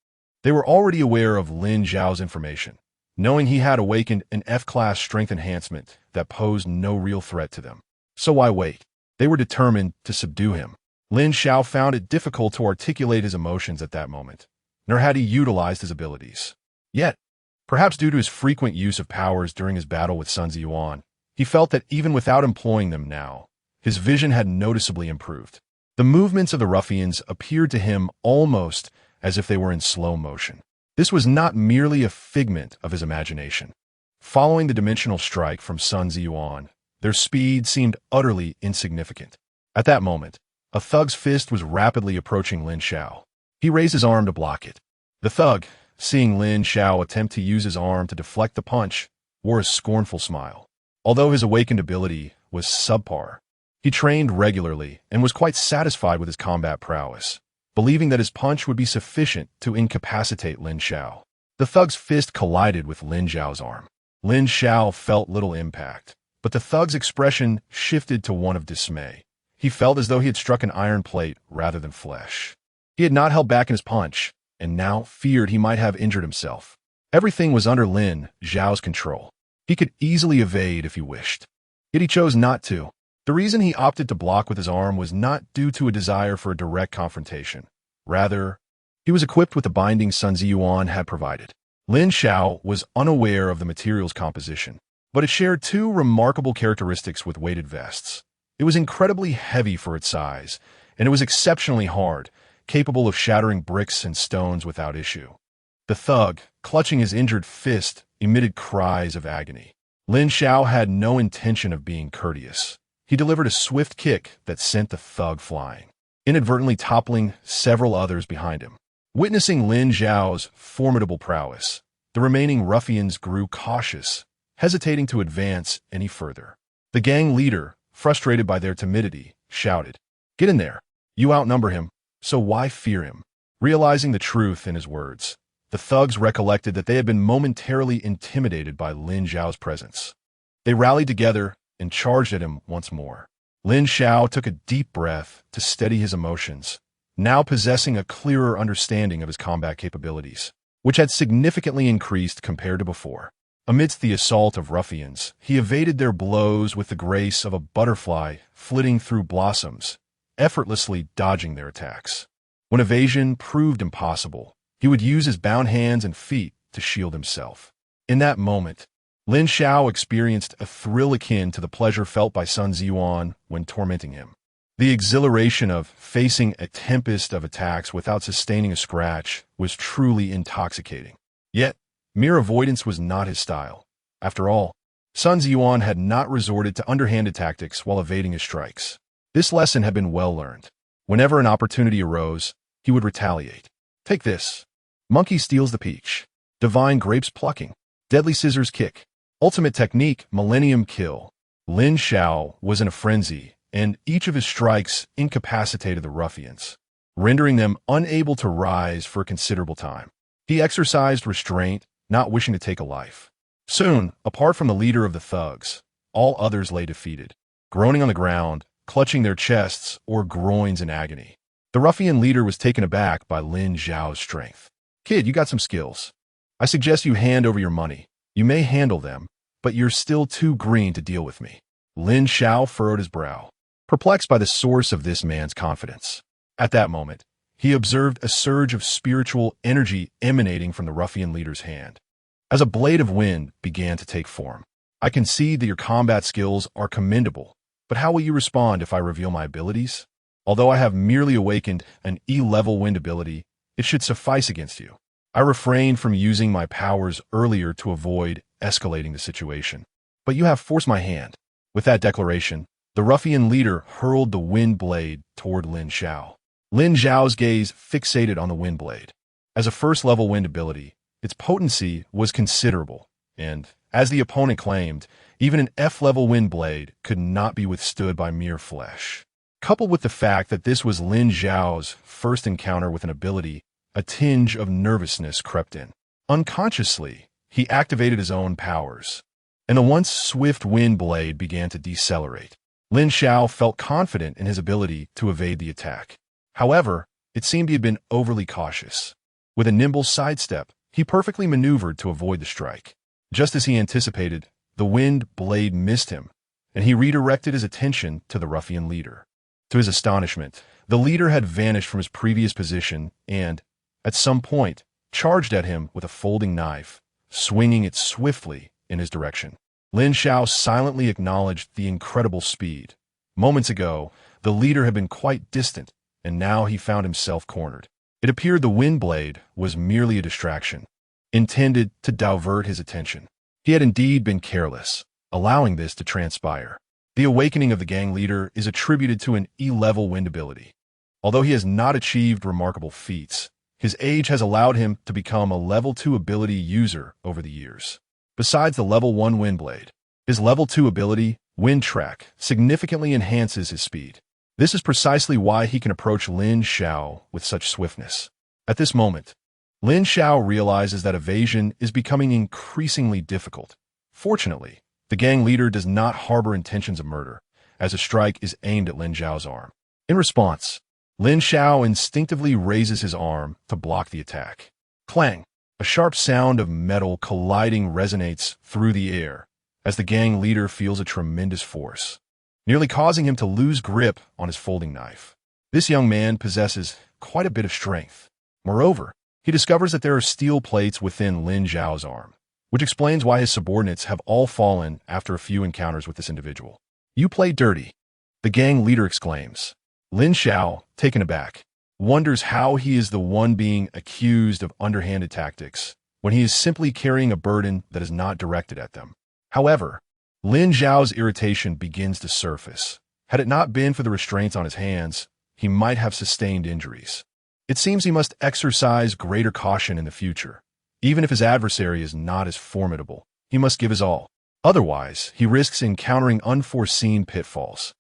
They were already aware of Lin Xiao's information, knowing he had awakened an F-class strength enhancement that posed no real threat to them. So why wait? They were determined to subdue him. Lin Xiao found it difficult to articulate his emotions at that moment, nor had he utilized his abilities. Yet, perhaps due to his frequent use of powers during his battle with Sun Ziyuan, he felt that even without employing them now, his vision had noticeably improved. The movements of the ruffians appeared to him almost as if they were in slow motion. This was not merely a figment of his imagination. Following the dimensional strike from Sun Ziyuan, their speed seemed utterly insignificant. At that moment, a thug's fist was rapidly approaching Lin Xiao. He raised his arm to block it. The thug, seeing Lin Xiao attempt to use his arm to deflect the punch, wore a scornful smile. Although his awakened ability was subpar, he trained regularly and was quite satisfied with his combat prowess, believing that his punch would be sufficient to incapacitate Lin Xiao. The thug's fist collided with Lin Xiao's arm. Lin Xiao felt little impact, but the thug's expression shifted to one of dismay. He felt as though he had struck an iron plate rather than flesh. He had not held back in his punch, and now feared he might have injured himself. Everything was under Lin Xiao's control. He could easily evade if he wished. Yet he chose not to. The reason he opted to block with his arm was not due to a desire for a direct confrontation. Rather, he was equipped with the binding Sun Ziyuan had provided. Lin Xiao was unaware of the material's composition, but it shared two remarkable characteristics with weighted vests. It was incredibly heavy for its size, and it was exceptionally hard, capable of shattering bricks and stones without issue. The thug, clutching his injured fist, emitted cries of agony. Lin Xiao had no intention of being courteous. He delivered a swift kick that sent the thug flying, inadvertently toppling several others behind him. Witnessing Lin Xiao's formidable prowess, the remaining ruffians grew cautious, hesitating to advance any further. The gang leader, frustrated by their timidity, shouted, "Get in there! You outnumber him, so why fear him?" Realizing the truth in his words, the thugs recollected that they had been momentarily intimidated by Lin Xiao's presence. They rallied together and charged at him once more. Lin Xiao took a deep breath to steady his emotions, now possessing a clearer understanding of his combat capabilities, which had significantly increased compared to before. Amidst the assault of ruffians, he evaded their blows with the grace of a butterfly flitting through blossoms, effortlessly dodging their attacks. When evasion proved impossible, he would use his bound hands and feet to shield himself. In that moment, Lin Xiao experienced a thrill akin to the pleasure felt by Sun Ziyuan when tormenting him. The exhilaration of facing a tempest of attacks without sustaining a scratch was truly intoxicating. Yet, mere avoidance was not his style. After all, Sun Ziyuan had not resorted to underhanded tactics while evading his strikes. This lesson had been well learned. Whenever an opportunity arose, he would retaliate. Take this. Monkey steals the peach. Divine grapes plucking. Deadly scissors kick. Ultimate technique, millennium kill. Lin Xiao was in a frenzy, and each of his strikes incapacitated the ruffians, rendering them unable to rise for a considerable time. He exercised restraint, not wishing to take a life. Soon, apart from the leader of the thugs, all others lay defeated, groaning on the ground, clutching their chests or groins in agony. The ruffian leader was taken aback by Lin Xiao's strength. "Kid, you got some skills. I suggest you hand over your money. You may handle them, but you're still too green to deal with me." Lin Xiao furrowed his brow, perplexed by the source of this man's confidence. At that moment, he observed a surge of spiritual energy emanating from the ruffian leader's hand. As a blade of wind began to take form, "I can see that your combat skills are commendable, but how will you respond if I reveal my abilities? Although I have merely awakened an E-level wind ability, it should suffice against you. I refrained from using my powers earlier to avoid escalating the situation, but you have forced my hand." With that declaration, the ruffian leader hurled the wind blade toward Lin Xiao. Lin Xiao's gaze fixated on the wind blade. As a first-level wind ability, its potency was considerable, and, as the opponent claimed, even an F-level wind blade could not be withstood by mere flesh. Coupled with the fact that this was Lin Xiao's first encounter with an ability, a tinge of nervousness crept in. Unconsciously, he activated his own powers, and the once swift wind blade began to decelerate. Lin Xiao felt confident in his ability to evade the attack. However, it seemed he had been overly cautious. With a nimble sidestep, he perfectly maneuvered to avoid the strike. Just as he anticipated, the wind blade missed him, and he redirected his attention to the ruffian leader. To his astonishment, the leader had vanished from his previous position and, at some point, charged at him with a folding knife, swinging it swiftly in his direction. Lin Xiao silently acknowledged the incredible speed. Moments ago, the leader had been quite distant, and now he found himself cornered. It appeared the wind blade was merely a distraction, intended to divert his attention. He had indeed been careless, allowing this to transpire. The awakening of the gang leader is attributed to an E-level wind ability. Although he has not achieved remarkable feats, his age has allowed him to become a level 2 ability user over the years. Besides the level 1 wind blade, his level 2 ability, Wind Track, significantly enhances his speed. This is precisely why he can approach Lin Xiao with such swiftness. At this moment, Lin Xiao realizes that evasion is becoming increasingly difficult. Fortunately, the gang leader does not harbor intentions of murder, as a strike is aimed at Lin Xiao's arm. In response, Lin Xiao instinctively raises his arm to block the attack. Clang! A sharp sound of metal colliding resonates through the air as the gang leader feels a tremendous force, nearly causing him to lose grip on his folding knife. This young man possesses quite a bit of strength. Moreover, he discovers that there are steel plates within Lin Xiao's arm, which explains why his subordinates have all fallen after a few encounters with this individual. "You play dirty," the gang leader exclaims. Lin Xiao, taken aback, wonders how he is the one being accused of underhanded tactics when he is simply carrying a burden that is not directed at them. However, Lin Xiao's irritation begins to surface. Had it not been for the restraints on his hands, he might have sustained injuries. It seems he must exercise greater caution in the future. Even if his adversary is not as formidable, he must give his all. Otherwise, he risks encountering unforeseen pitfalls.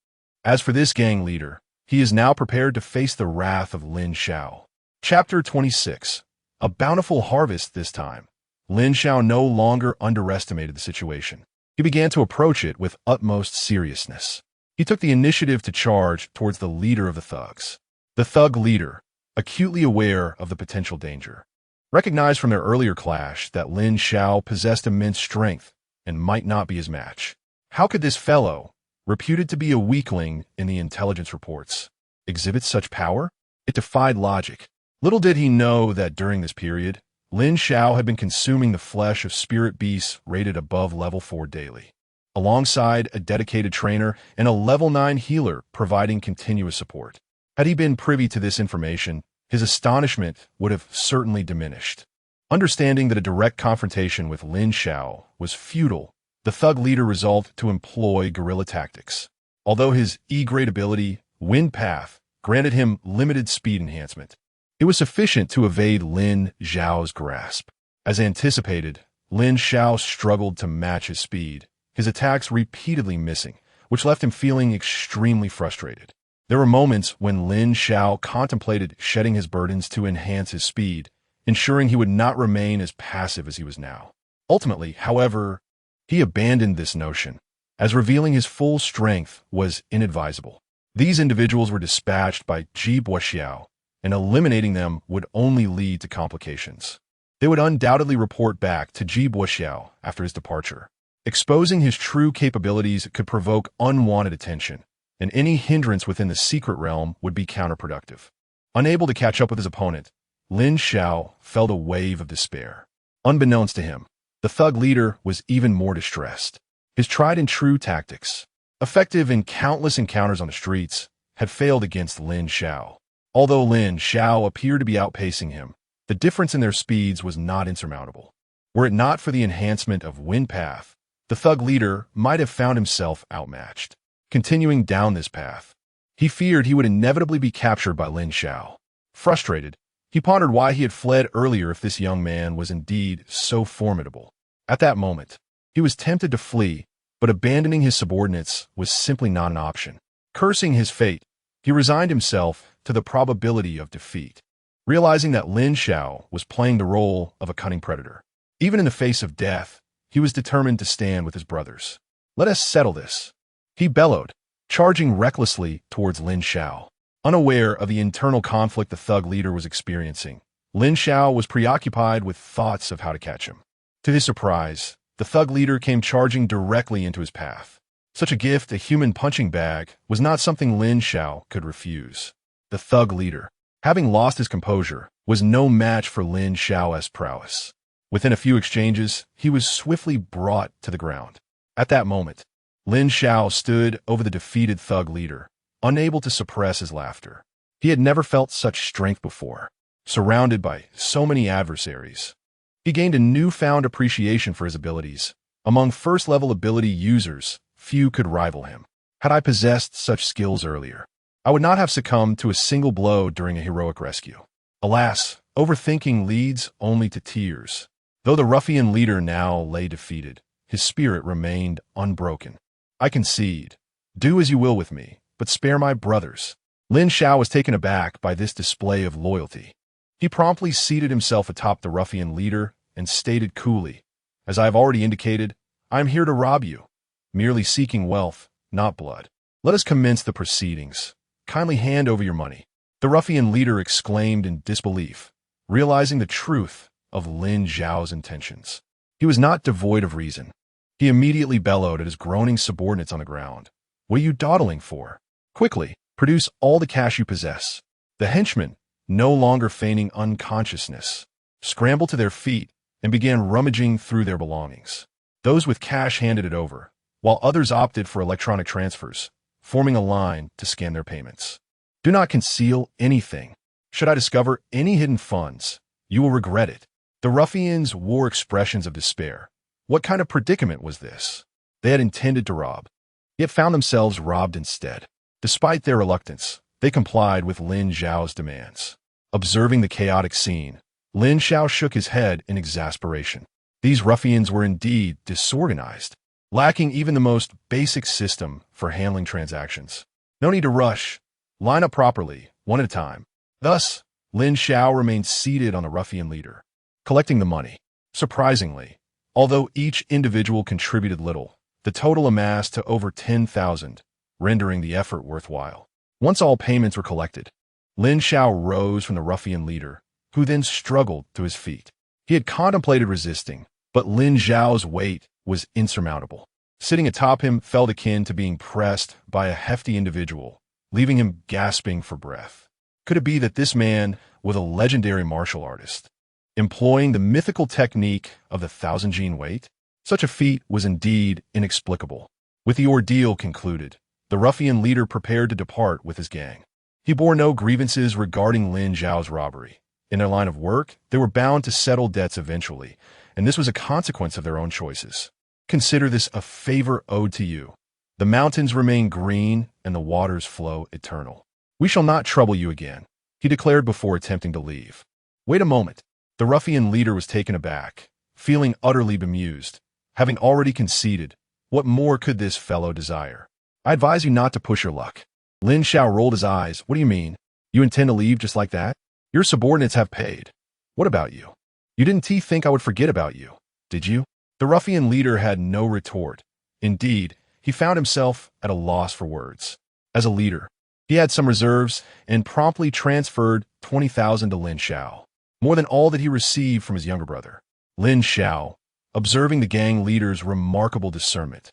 As for this gang leader, he is now prepared to face the wrath of Lin Xiao. Chapter 26. A bountiful harvest this time. Lin Xiao no longer underestimated the situation. He began to approach it with utmost seriousness. He took the initiative to charge towards the leader of the thugs. The thug leader, acutely aware of the potential danger, recognized from their earlier clash that Lin Xiao possessed immense strength and might not be his match. How could this fellow, reputed to be a weakling in the intelligence reports, exhibit such power? It defied logic. Little did he know that during this period, Lin Xiao had been consuming the flesh of spirit beasts rated above level 4 daily, alongside a dedicated trainer and a level 9 healer providing continuous support. Had he been privy to this information, his astonishment would have certainly diminished. Understanding that a direct confrontation with Lin Xiao was futile, the thug leader resolved to employ guerrilla tactics. Although his E-grade ability, Wind Path, granted him limited speed enhancement, it was sufficient to evade Lin Xiao's grasp. As anticipated, Lin Xiao struggled to match his speed, his attacks repeatedly missing, which left him feeling extremely frustrated. There were moments when Lin Xiao contemplated shedding his burdens to enhance his speed, ensuring he would not remain as passive as he was now. Ultimately, however, he abandoned this notion, as revealing his full strength was inadvisable. These individuals were dispatched by Ji Xiao, and eliminating them would only lead to complications. They would undoubtedly report back to Ji Xiao after his departure. Exposing his true capabilities could provoke unwanted attention, and any hindrance within the secret realm would be counterproductive. Unable to catch up with his opponent, Lin Xiao felt a wave of despair. Unbeknownst to him, the thug leader was even more distressed. His tried-and-true tactics, effective in countless encounters on the streets, had failed against Lin Xiao. Although Lin Xiao appeared to be outpacing him, the difference in their speeds was not insurmountable. Were it not for the enhancement of Wind Path, the thug leader might have found himself outmatched. Continuing down this path, he feared he would inevitably be captured by Lin Xiao. Frustrated, he pondered why he had fled earlier if this young man was indeed so formidable. At that moment, he was tempted to flee, but abandoning his subordinates was simply not an option. Cursing his fate, he resigned himself to the probability of defeat, realizing that Lin Xiao was playing the role of a cunning predator. Even in the face of death, he was determined to stand with his brothers. "Let us settle this," he bellowed, charging recklessly towards Lin Xiao. Unaware of the internal conflict the thug leader was experiencing, Lin Xiao was preoccupied with thoughts of how to catch him. To his surprise, the thug leader came charging directly into his path. Such a gift, a human punching bag, was not something Lin Xiao could refuse. The thug leader, having lost his composure, was no match for Lin Xiao's prowess. Within a few exchanges, he was swiftly brought to the ground. At that moment, Lin Xiao stood over the defeated thug leader, unable to suppress his laughter. He had never felt such strength before. Surrounded by so many adversaries, he gained a newfound appreciation for his abilities. Among first-level ability users, few could rival him. Had I possessed such skills earlier, I would not have succumbed to a single blow during a heroic rescue. Alas, overthinking leads only to tears. Though the ruffian leader now lay defeated, his spirit remained unbroken. "I concede. Do as you will with me, but spare my brothers." Lin Xiao was taken aback by this display of loyalty. He promptly seated himself atop the ruffian leader and stated coolly, "As I have already indicated, I am here to rob you, merely seeking wealth, not blood. Let us commence the proceedings. Kindly hand over your money." The ruffian leader exclaimed in disbelief, realizing the truth of Lin Xiao's intentions. He was not devoid of reason. He immediately bellowed at his groaning subordinates on the ground. "What are you dawdling for? Quickly, produce all the cash you possess." The henchmen, no longer feigning unconsciousness, scrambled to their feet and began rummaging through their belongings. Those with cash handed it over, while others opted for electronic transfers, forming a line to scan their payments. "Do not conceal anything," Should I discover any hidden funds, you will regret it. The ruffians wore expressions of despair. What kind of predicament was this? They had intended to rob, yet found themselves robbed instead. Despite their reluctance, they complied with Lin Xiao's demands. Observing the chaotic scene, Lin Xiao shook his head in exasperation. These ruffians were indeed disorganized, lacking even the most basic system for handling transactions. No need to rush. Line up properly, one at a time. Thus, Lin Xiao remained seated on the ruffian leader, collecting the money. Surprisingly, although each individual contributed little, the total amassed to over 10,000, rendering the effort worthwhile. Once all payments were collected, Lin Xiao rose from the ruffian leader, who then struggled to his feet. He had contemplated resisting, but Lin Xiao's weight was insurmountable. Sitting atop him felt akin to being pressed by a hefty individual, leaving him gasping for breath. Could it be that this man was a legendary martial artist, employing the mythical technique of the thousand-gene weight? Such a feat was indeed inexplicable. With the ordeal concluded, the ruffian leader prepared to depart with his gang. He bore no grievances regarding Lin Xiao's robbery. In their line of work, they were bound to settle debts eventually, and this was a consequence of their own choices. Consider this a favor owed to you. The mountains remain green and the waters flow eternal. We shall not trouble you again, he declared before attempting to leave. Wait a moment. The ruffian leader was taken aback, feeling utterly bemused. Having already conceded, what more could this fellow desire? I advise you not to push your luck. Lin Xiao rolled his eyes. What do you mean? You intend to leave just like that? Your subordinates have paid. What about you? You didn't think I would forget about you, did you? The ruffian leader had no retort. Indeed, he found himself at a loss for words. As a leader, he had some reserves and promptly transferred 20,000 to Lin Xiao, more than all that he received from his younger brother. Lin Xiao, observing the gang leader's remarkable discernment,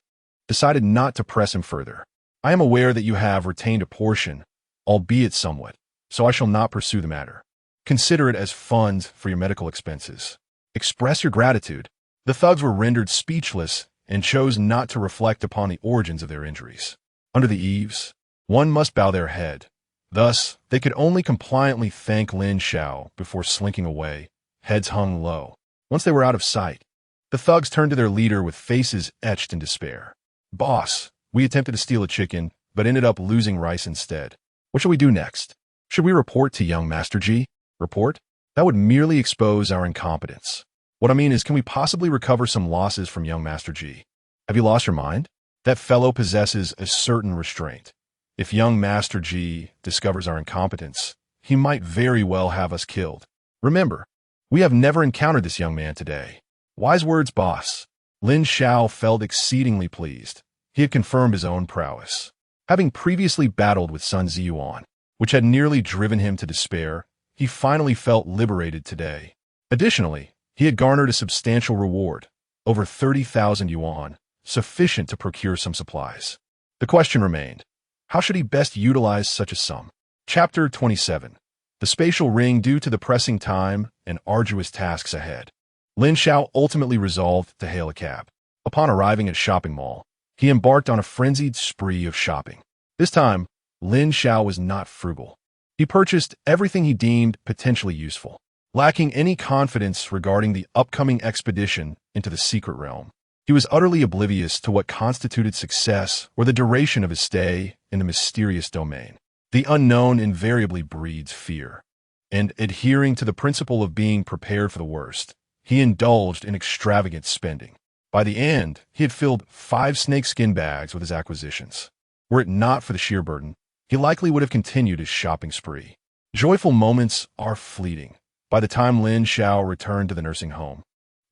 decided not to press him further. I am aware that you have retained a portion, albeit somewhat, so I shall not pursue the matter. Consider it as funds for your medical expenses. Express your gratitude. The thugs were rendered speechless and chose not to reflect upon the origins of their injuries. Under the eaves, one must bow their head. Thus, they could only compliantly thank Lin Xiao before slinking away, heads hung low. Once they were out of sight, the thugs turned to their leader with faces etched in despair. Boss, we attempted to steal a chicken, but ended up losing rice instead. What shall we do next? Should we report to young Master Ji? Report? That would merely expose our incompetence. What I mean is, can we possibly recover some losses from young Master Ji? Have you lost your mind? That fellow possesses a certain restraint. If young Master Ji discovers our incompetence, he might very well have us killed. Remember, we have never encountered this young man today. Wise words, boss. Lin Xiao felt exceedingly pleased. He had confirmed his own prowess. Having previously battled with Sun Ziyuan, which had nearly driven him to despair, he finally felt liberated today. Additionally, he had garnered a substantial reward, over 30,000 yuan, sufficient to procure some supplies. The question remained, how should he best utilize such a sum? Chapter 27. The spatial ring. Due to the pressing time and arduous tasks ahead, Lin Xiao ultimately resolved to hail a cab. Upon arriving at a shopping mall, he embarked on a frenzied spree of shopping. This time, Lin Xiao was not frugal. He purchased everything he deemed potentially useful, lacking any confidence regarding the upcoming expedition into the secret realm. He was utterly oblivious to what constituted success or the duration of his stay in the mysterious domain. The unknown invariably breeds fear, and adhering to the principle of being prepared for the worst, he indulged in extravagant spending. By the end, he had filled 5 snakeskin bags with his acquisitions. Were it not for the sheer burden, he likely would have continued his shopping spree. Joyful moments are fleeting. By the time Lin Xiao returned to the nursing home,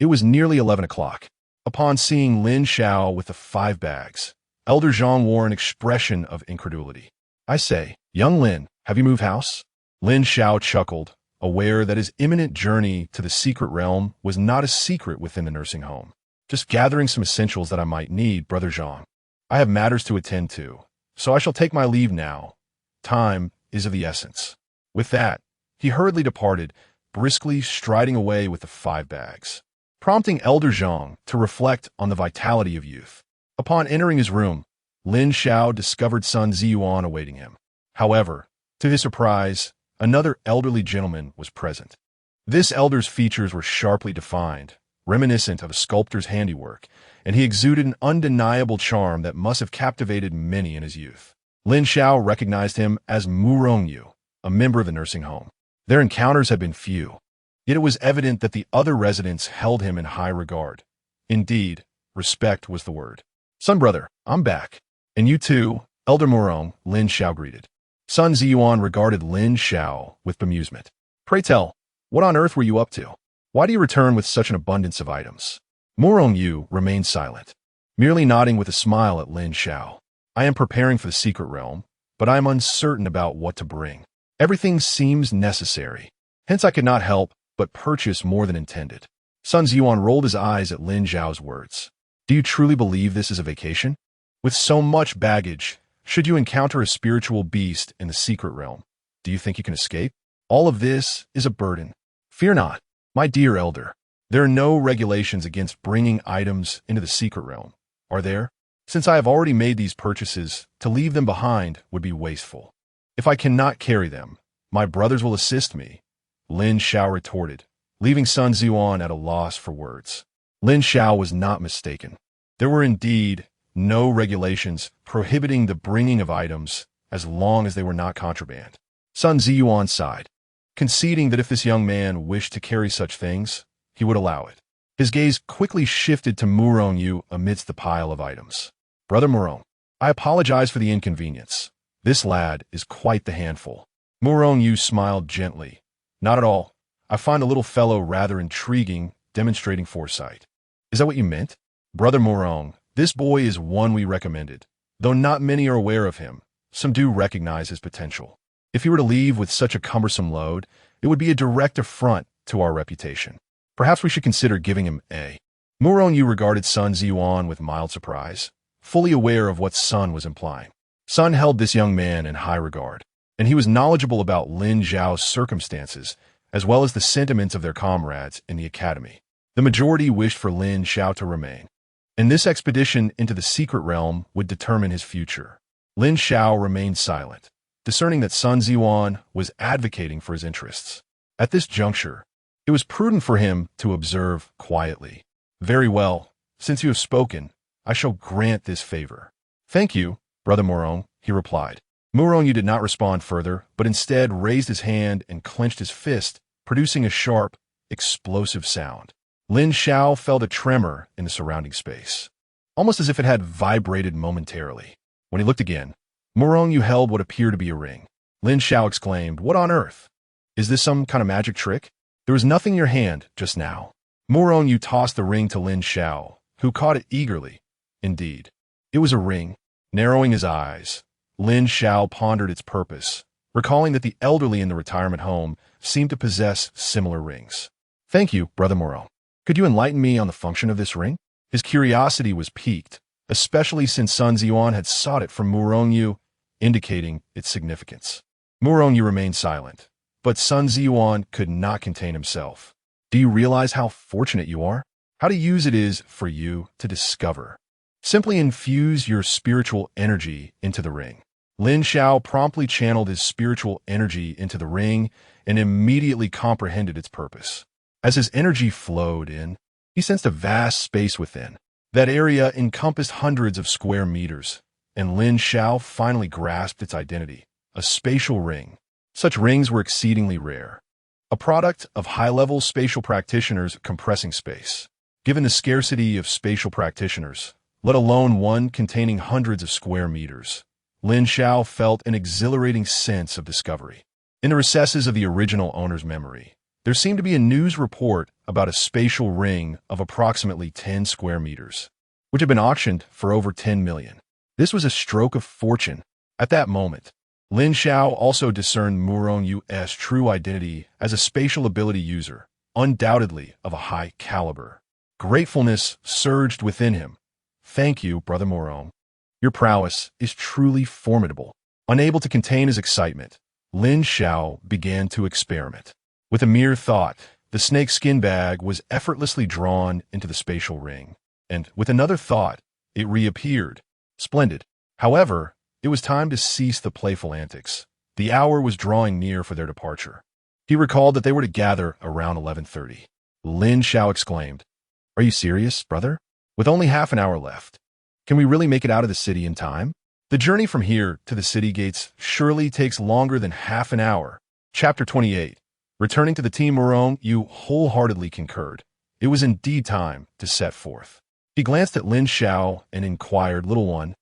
it was nearly 11 o'clock. Upon seeing Lin Xiao with the 5 bags, Elder Zhang wore an expression of incredulity. I say, young Lin, have you moved house? Lin Xiao chuckled, aware that his imminent journey to the secret realm was not a secret within the nursing home. Just gathering some essentials that I might need, Brother Zhang. I have matters to attend to, so I shall take my leave now. Time is of the essence. With that, he hurriedly departed, briskly striding away with the 5 bags, prompting Elder Zhang to reflect on the vitality of youth. Upon entering his room, Lin Xiao discovered Sun Ziyuan awaiting him. However, to his surprise, another elderly gentleman was present. This elder's features were sharply defined, reminiscent of a sculptor's handiwork, and he exuded an undeniable charm that must have captivated many in his youth. Lin Xiao recognized him as Mu Rongyu, a member of the nursing home. Their encounters had been few, yet it was evident that the other residents held him in high regard. Indeed, respect was the word. "Son brother, I'm back. And you too, Elder Morong," Lin Xiao greeted. Sun Ziyuan regarded Lin Xiao with bemusement. "Pray tell, what on earth were you up to? Why do you return with such an abundance of items?" Morong Yu remained silent, merely nodding with a smile at Lin Xiao. "I am preparing for the secret realm, but I am uncertain about what to bring. Everything seems necessary. Hence I could not help but purchase more than intended." Sun Ziyuan rolled his eyes at Lin Xiao's words. "Do you truly believe this is a vacation? With so much baggage, should you encounter a spiritual beast in the secret realm, do you think you can escape? All of this is a burden. Fear not, my dear elder. There are no regulations against bringing items into the secret realm, are there? Since I have already made these purchases, to leave them behind would be wasteful. If I cannot carry them, my brothers will assist me," Lin Xiao retorted, leaving Sun Ziyuan at a loss for words. Lin Xiao was not mistaken. There were indeed no regulations prohibiting the bringing of items as long as they were not contraband. Sun Ziyuan sighed, conceding that if this young man wished to carry such things, he would allow it. His gaze quickly shifted to Murong Yu amidst the pile of items. "Brother Murong, I apologize for the inconvenience. This lad is quite the handful." Murong Yu smiled gently. "Not at all. I find the little fellow rather intriguing, demonstrating foresight." "Is that what you meant?" "Brother Murong, this boy is one we recommended. Though not many are aware of him, some do recognize his potential. If he were to leave with such a cumbersome load, it would be a direct affront to our reputation. Perhaps we should consider giving him a—" Murong Yu regarded Sun Ziyuan with mild surprise, fully aware of what Sun was implying. Sun held this young man in high regard, and he was knowledgeable about Lin Xiao's circumstances, as well as the sentiments of their comrades in the academy. The majority wished for Lin Xiao to remain, and this expedition into the secret realm would determine his future. Lin Xiao remained silent, discerning that Sun Ziyuan was advocating for his interests. At this juncture, it was prudent for him to observe quietly. "Very well, since you have spoken, I shall grant this favor." "Thank you, Brother Morong," he replied. Murong Yu did not respond further, but instead raised his hand and clenched his fist, producing a sharp, explosive sound. Lin Xiao felt a tremor in the surrounding space, almost as if it had vibrated momentarily. When he looked again, Murong Yu held what appeared to be a ring. Lin Xiao exclaimed, "What on earth? Is this some kind of magic trick? There was nothing in your hand just now." Murong Yu tossed the ring to Lin Xiao, who caught it eagerly. Indeed, it was a ring. Narrowing his eyes, Lin Xiao pondered its purpose, recalling that the elderly in the retirement home seemed to possess similar rings. "Thank you, Brother Murong. Could you enlighten me on the function of this ring?" His curiosity was piqued, especially since Sun Ziyuan had sought it from Murong Yu, indicating its significance. Murong Yu remained silent, but Sun Ziyuan could not contain himself. "Do you realize how fortunate you are? How to use it is for you to discover. Simply infuse your spiritual energy into the ring." Lin Xiao promptly channeled his spiritual energy into the ring and immediately comprehended its purpose. As his energy flowed in, he sensed a vast space within. That area encompassed hundreds of square meters, and Lin Xiao finally grasped its identity: a spatial ring. Such rings were exceedingly rare, a product of high-level spatial practitioners compressing space. Given the scarcity of spatial practitioners, let alone one containing hundreds of square meters, Lin Xiao felt an exhilarating sense of discovery. In the recesses of the original owner's memory, there seemed to be a news report about a spatial ring of approximately 10 square meters, which had been auctioned for over 10 million. This was a stroke of fortune. At that moment, Lin Xiao also discerned Murong Yu's true identity as a spatial ability user, undoubtedly of a high caliber. Gratefulness surged within him. "Thank you, Brother Murong. Your prowess is truly formidable." Unable to contain his excitement, Lin Xiao began to experiment. With a mere thought, the snakeskin bag was effortlessly drawn into the spatial ring, and with another thought, it reappeared. Splendid. However, it was time to cease the playful antics. The hour was drawing near for their departure. He recalled that they were to gather around 11:30. Lin Xiao exclaimed, "Are you serious, brother? With only half an hour left, can we really make it out of the city in time? The journey from here to the city gates surely takes longer than half an hour." Chapter 28. Returning to the team, Murong Yu wholeheartedly concurred. It was indeed time to set forth. He glanced at Lin Xiao and inquired, "Little one,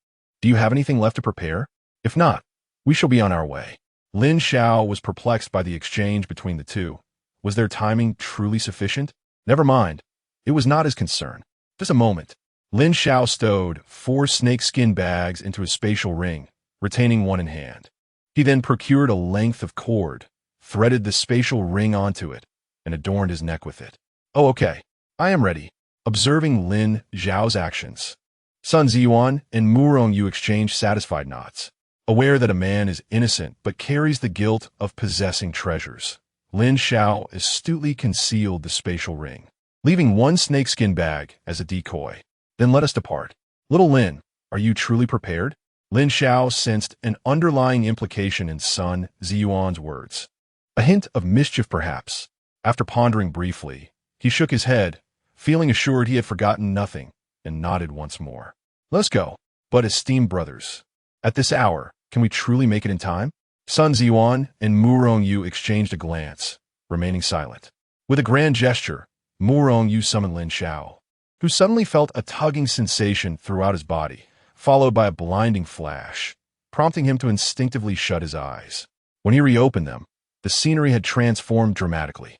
do you have anything left to prepare? If not, we shall be on our way." Lin Xiao was perplexed by the exchange between the two. Was their timing truly sufficient? Never mind. It was not his concern. Just a moment. Lin Xiao stowed 4 snakeskin bags into his spatial ring, retaining one in hand. He then procured a length of cord, threaded the spatial ring onto it, and adorned his neck with it. "Oh, okay. I am ready." Observing Lin Xiao's actions, Sun Ziyuan and Murong Yu exchanged satisfied nods. Aware that a man is innocent but carries the guilt of possessing treasures, Lin Xiao astutely concealed the spatial ring, leaving one snakeskin bag as a decoy. "Then let us depart." "Little Lin, are you truly prepared?" Lin Xiao sensed an underlying implication in Sun Ziyuan's words. A hint of mischief, perhaps. After pondering briefly, he shook his head, feeling assured he had forgotten nothing, and nodded once more. "Let's go." "But esteemed brothers, at this hour, can we truly make it in time?" Sun Ziyuan and Murong Yu exchanged a glance, remaining silent. With a grand gesture, Murong Yu summoned Lin Xiao, who suddenly felt a tugging sensation throughout his body, followed by a blinding flash, prompting him to instinctively shut his eyes. When he reopened them, the scenery had transformed dramatically.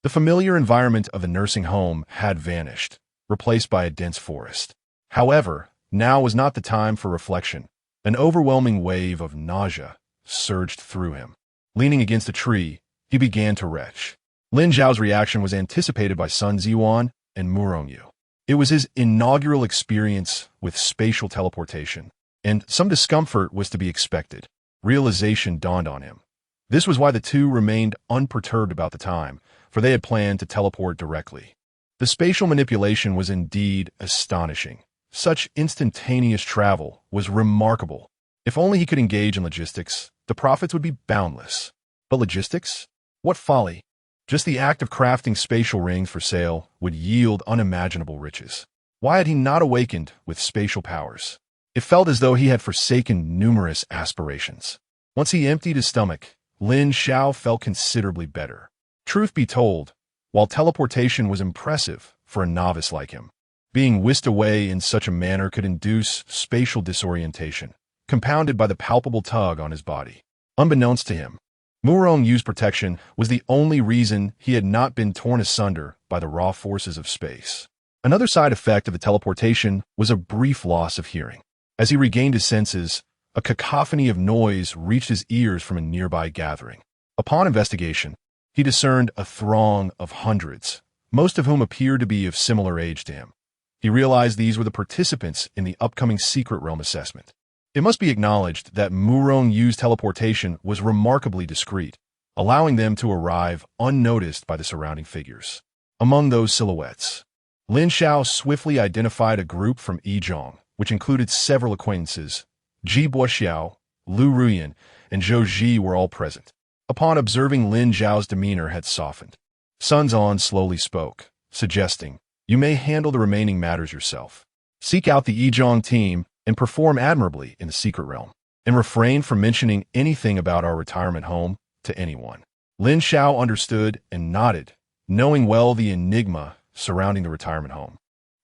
The familiar environment of the nursing home had vanished, replaced by a dense forest. However, now was not the time for reflection. An overwhelming wave of nausea surged through him. Leaning against a tree, he began to retch. Lin Xiao's reaction was anticipated by Sun Ziyuan and Murong Yu. It was his inaugural experience with spatial teleportation, and some discomfort was to be expected. Realization dawned on him. This was why the two remained unperturbed about the time, for they had planned to teleport directly. The spatial manipulation was indeed astonishing. Such instantaneous travel was remarkable. If only he could engage in logistics, the profits would be boundless. But logistics? What folly! Just the act of crafting spatial rings for sale would yield unimaginable riches. Why had he not awakened with spatial powers? It felt as though he had forsaken numerous aspirations. Once he emptied his stomach, Lin Xiao felt considerably better. Truth be told, while teleportation was impressive for a novice like him, being whisked away in such a manner could induce spatial disorientation, compounded by the palpable tug on his body. Unbeknownst to him, Murong Yu's protection was the only reason he had not been torn asunder by the raw forces of space. Another side effect of the teleportation was a brief loss of hearing. As he regained his senses, a cacophony of noise reached his ears from a nearby gathering. Upon investigation, he discerned a throng of hundreds, most of whom appeared to be of similar age to him. He realized these were the participants in the upcoming Secret Realm assessment. It must be acknowledged that Murong Yu's teleportation was remarkably discreet, allowing them to arrive unnoticed by the surrounding figures. Among those silhouettes, Lin Xiao swiftly identified a group from Yizhong, which included several acquaintances. Ji Boxiao, Lu Ruyan, and Zhou Ji were all present. Upon observing Lin Xiao's demeanor had softened, Sun Zan slowly spoke, suggesting, "You may handle the remaining matters yourself. Seek out the Yizhong team and perform admirably in the Secret Realm, and refrain from mentioning anything about our retirement home to anyone." Lin Xiao understood and nodded, knowing well the enigma surrounding the retirement home.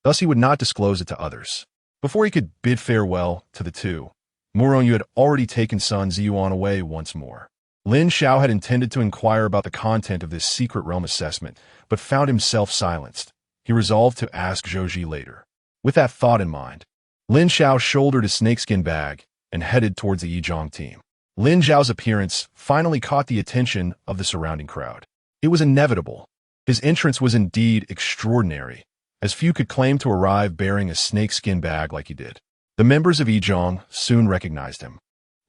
Thus he would not disclose it to others. Before he could bid farewell to the two, Murong Yu had already taken Sun Ziyuan away once more. Lin Xiao had intended to inquire about the content of this Secret Realm assessment, but found himself silenced. He resolved to ask Zhou Ji later. With that thought in mind, Lin Xiao shouldered his snakeskin bag and headed towards the Yizhong team. Lin Xiao's appearance finally caught the attention of the surrounding crowd. It was inevitable. His entrance was indeed extraordinary, as few could claim to arrive bearing a snakeskin bag like he did. The members of Yizhong soon recognized him,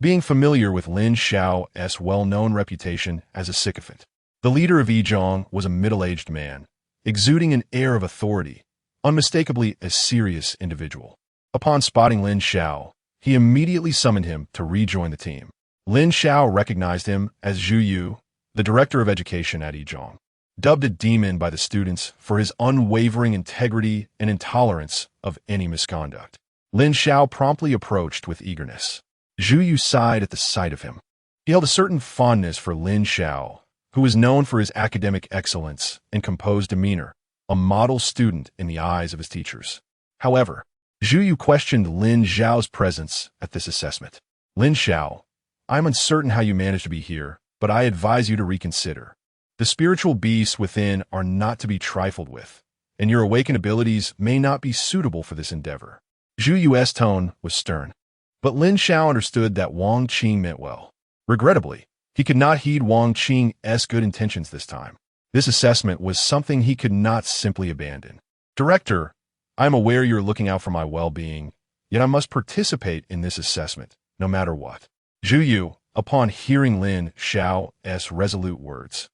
being familiar with Lin Xiao's well-known reputation as a sycophant. The leader of Yizhong was a middle-aged man, exuding an air of authority, unmistakably a serious individual. Upon spotting Lin Xiao, he immediately summoned him to rejoin the team. Lin Xiao recognized him as Zhu Yu, the director of education at Yizhong, dubbed a demon by the students for his unwavering integrity and intolerance of any misconduct. Lin Xiao promptly approached with eagerness. Zhu Yu sighed at the sight of him. He held a certain fondness for Lin Xiao, who was known for his academic excellence and composed demeanor, a model student in the eyes of his teachers. However, Zhu Yu questioned Lin Xiao's presence at this assessment. Lin Xiao, I am uncertain how you managed to be here, but I advise you to reconsider. The spiritual beasts within are not to be trifled with, and your awakened abilities may not be suitable for this endeavor. Zhu Yu's tone was stern, but Lin Xiao understood that Wang Qing meant well. Regrettably, he could not heed Wang Qing's good intentions this time. This assessment was something he could not simply abandon. Director, I am aware you are looking out for my well-being, yet I must participate in this assessment, no matter what. Zhu Yu, upon hearing Lin Xiao's resolute words,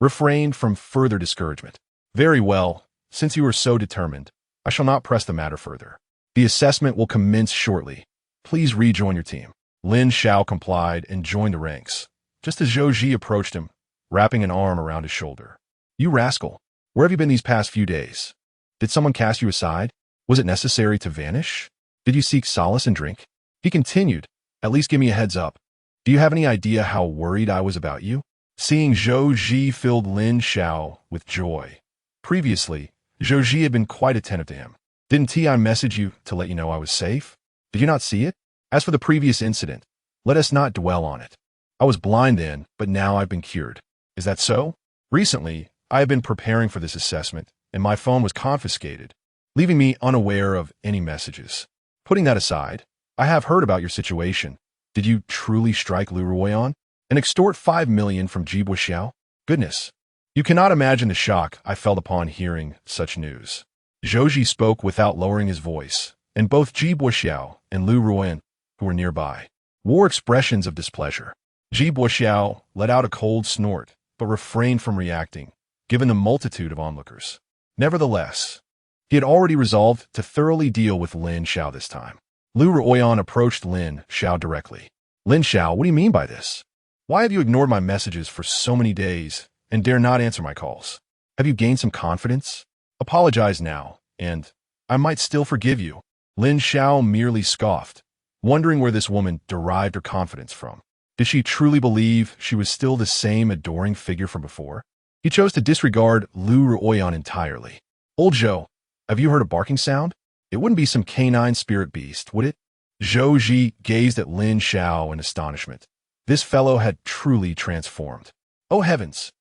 refrained from further discouragement. Very well, since you are so determined, I shall not press the matter further. The assessment will commence shortly. Please rejoin your team. Lin Xiao complied and joined the ranks, just as Zhou Ji approached him, wrapping an arm around his shoulder. You rascal, where have you been these past few days? Did someone cast you aside? Was it necessary to vanish? Did you seek solace in drink? He continued, at least give me a heads up. Do you have any idea how worried I was about you? Seeing Zhou Ji filled Lin Xiao with joy. Previously, Zhou Ji had been quite attentive to him. Didn't I message you to let you know I was safe? Did you not see it? As for the previous incident, let us not dwell on it. I was blind then, but now I've been cured. Is that so? Recently, I have been preparing for this assessment, and my phone was confiscated, leaving me unaware of any messages. Putting that aside, I have heard about your situation. Did you truly strike Lu Ruoyan and extort 5 million from Jibo Xiao? Goodness, you cannot imagine the shock I felt upon hearing such news. Zhou Ji spoke without lowering his voice, and both Jibo Xiao and Lu Ruoyan, who were nearby, wore expressions of displeasure. Jibo Xiao let out a cold snort, but refrained from reacting, given the multitude of onlookers. Nevertheless, he had already resolved to thoroughly deal with Lin Xiao this time. Lu Ruoyan approached Lin Xiao directly. Lin Xiao, what do you mean by this? Why have you ignored my messages for so many days and dare not answer my calls? Have you gained some confidence? Apologize now, and I might still forgive you. Lin Xiao merely scoffed, wondering where this woman derived her confidence from. Did she truly believe she was still the same adoring figure from before? He chose to disregard Lu Ruoyan entirely. Old Zhou, have you heard a barking sound? It wouldn't be some canine spirit beast, would it? Zhou Ji gazed at Lin Xiao in astonishment. This fellow had truly transformed. Oh heavens!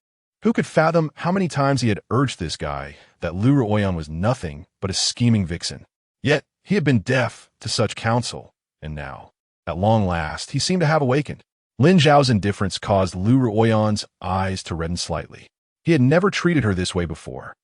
Who could fathom how many times he had urged this guy that Lu Ruoyan was nothing but a scheming vixen? Yet he had been deaf to such counsel, and now, at long last, he seemed to have awakened. Lin Xiao's indifference caused Lu Ruoyan's eyes to redden slightly. He had never treated her this way before.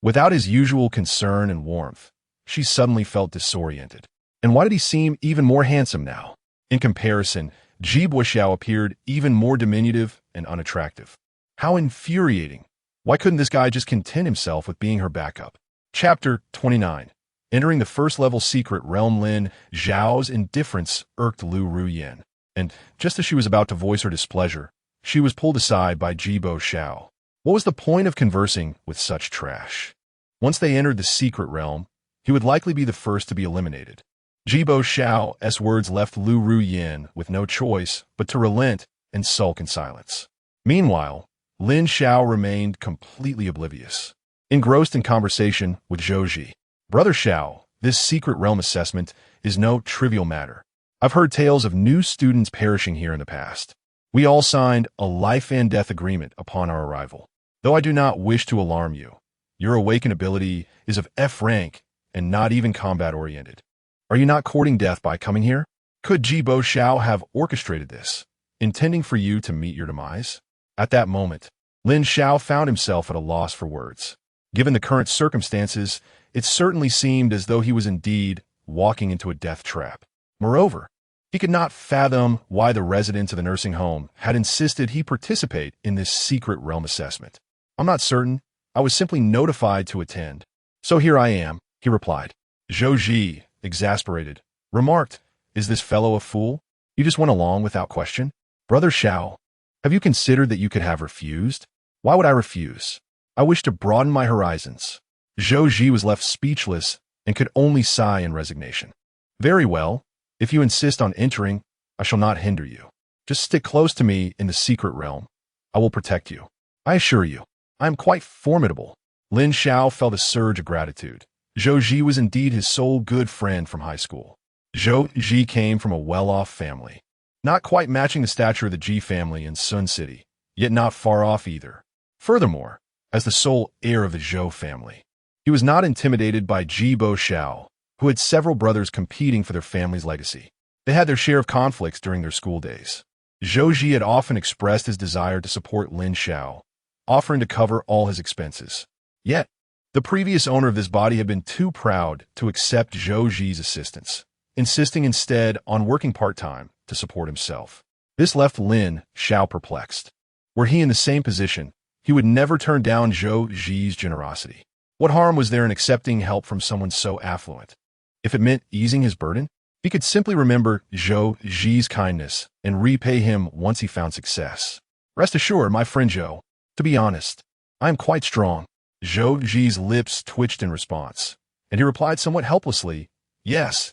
Without his usual concern and warmth, she suddenly felt disoriented. And why did he seem even more handsome now? In comparison, Jibo Xiao appeared even more diminutive and unattractive. How infuriating. Why couldn't this guy just content himself with being her backup? Chapter 29. Entering the first-level secret realm, Lin Xiao's indifference irked Lu Ruoyan, and just as she was about to voice her displeasure, she was pulled aside by Jibo Xiao. What was the point of conversing with such trash? Once they entered the secret realm, he would likely be the first to be eliminated. Jibo Xiao's words left Lu Ruoyan with no choice but to relent and sulk in silence. Meanwhile, Lin Xiao remained completely oblivious, engrossed in conversation with Zhou Ji. Brother Xiao, this secret realm assessment is no trivial matter. I've heard tales of new students perishing here in the past. We all signed a life and death agreement upon our arrival. Though I do not wish to alarm you, your awakened ability is of F rank and not even combat-oriented. Are you not courting death by coming here? Could Jibo Xiao have orchestrated this, intending for you to meet your demise? At that moment, Lin Xiao found himself at a loss for words. Given the current circumstances, it certainly seemed as though he was indeed walking into a death trap. Moreover, he could not fathom why the residents of the nursing home had insisted he participate in this secret realm assessment. I'm not certain. I was simply notified to attend. So here I am, he replied. Zhou Ji, exasperated, remarked, is this fellow a fool? You just went along without question? Brother Xiao, have you considered that you could have refused? Why would I refuse? I wish to broaden my horizons. Zhou Ji was left speechless and could only sigh in resignation. Very well. If you insist on entering, I shall not hinder you. Just stick close to me in the secret realm. I will protect you. I assure you, I am quite formidable. Lin Xiao felt a surge of gratitude. Zhou Ji was indeed his sole good friend from high school. Zhou Ji came from a well-off family, not quite matching the stature of the Ji family in Sun City, yet not far off either. Furthermore, as the sole heir of the Zhou family, he was not intimidated by Ji Bo Xiao, who had several brothers competing for their family's legacy. They had their share of conflicts during their school days. Zhou Ji had often expressed his desire to support Lin Xiao, offering to cover all his expenses. Yet, the previous owner of this body had been too proud to accept Zhou Ji's assistance, insisting instead on working part-time to support himself. This left Lin Xiao perplexed. Were he in the same position, he would never turn down Zhou Ji's generosity. What harm was there in accepting help from someone so affluent? If it meant easing his burden, he could simply remember Zhou Ji's kindness and repay him once he found success. Rest assured, my friend Zhou, to be honest, I am quite strong. Zhou Ji's lips twitched in response, and he replied somewhat helplessly, Yes.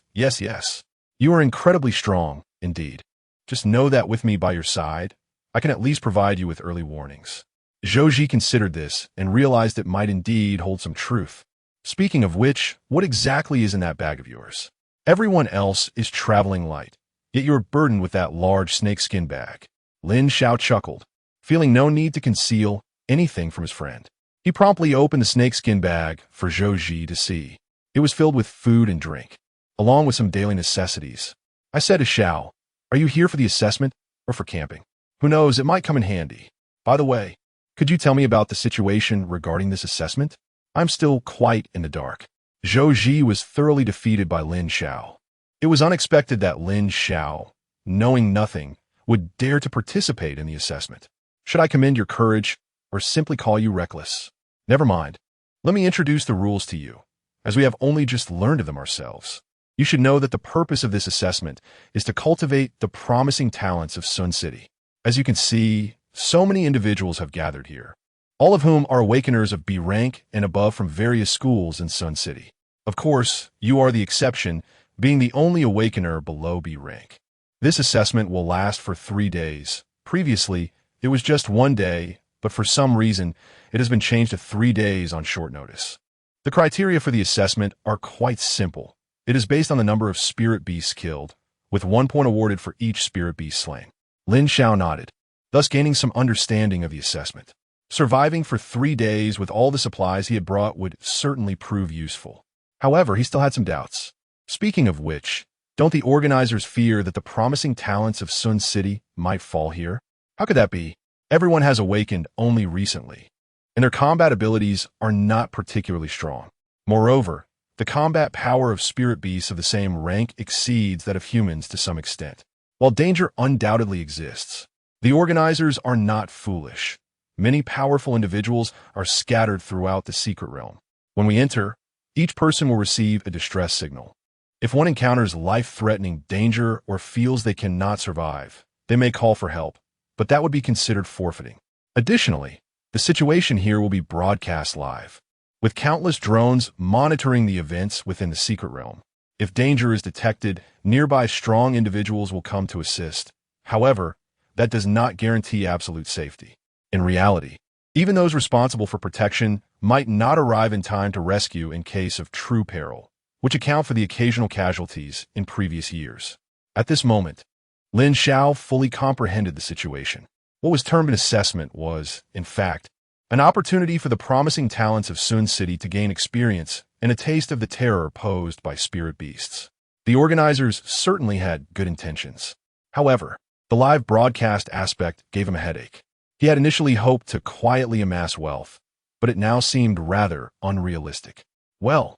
You are incredibly strong, indeed. Just know that with me by your side, I can at least provide you with early warnings. Zhou Ji considered this and realized it might indeed hold some truth. Speaking of which, what exactly is in that bag of yours? Everyone else is traveling light, yet you are burdened with that large snakeskin bag. Lin Xiao chuckled, feeling no need to conceal anything from his friend. He promptly opened the snakeskin bag for Zhou Ji to see. It was filled with food and drink, along with some daily necessities. I said to Xiao, are you here for the assessment or for camping? Who knows, it might come in handy. By the way, could you tell me about the situation regarding this assessment? I'm still quite in the dark. Zhou Ji was thoroughly defeated by Lin Xiao. It was unexpected that Lin Xiao, knowing nothing, would dare to participate in the assessment. Should I commend your courage or simply call you reckless? Never mind. Let me introduce the rules to you, as we have only just learned of them ourselves. You should know that the purpose of this assessment is to cultivate the promising talents of Sun City. As you can see, so many individuals have gathered here, all of whom are awakeners of B rank and above from various schools in Sun City. Of course, you are the exception, being the only awakener below B rank. This assessment will last for 3 days. Previously, it was just 1 day, but for some reason, it has been changed to 3 days on short notice. The criteria for the assessment are quite simple. It is based on the number of spirit beasts killed, with 1 point awarded for each spirit beast slain. Lin Xiao nodded, thus gaining some understanding of the assessment. Surviving for 3 days with all the supplies he had brought would certainly prove useful. However, he still had some doubts. Speaking of which, don't the organizers fear that the promising talents of Sun City might fall here? How could that be? Everyone has awakened only recently, and their combat abilities are not particularly strong. Moreover, the combat power of spirit beasts of the same rank exceeds that of humans to some extent. While danger undoubtedly exists, the organizers are not foolish. Many powerful individuals are scattered throughout the secret realm. When we enter, each person will receive a distress signal. If one encounters life-threatening danger or feels they cannot survive, they may call for help, but that would be considered forfeiting. Additionally, the situation here will be broadcast live, with countless drones monitoring the events within the secret realm. If danger is detected, nearby strong individuals will come to assist. However, that does not guarantee absolute safety. In reality, even those responsible for protection might not arrive in time to rescue in case of true peril, which account for the occasional casualties in previous years. At this moment, Lin Xiao fully comprehended the situation. What was termed an assessment was, in fact, an opportunity for the promising talents of Sun City to gain experience and a taste of the terror posed by spirit beasts. The organizers certainly had good intentions. However, the live broadcast aspect gave him a headache. He had initially hoped to quietly amass wealth, but it now seemed rather unrealistic. Well,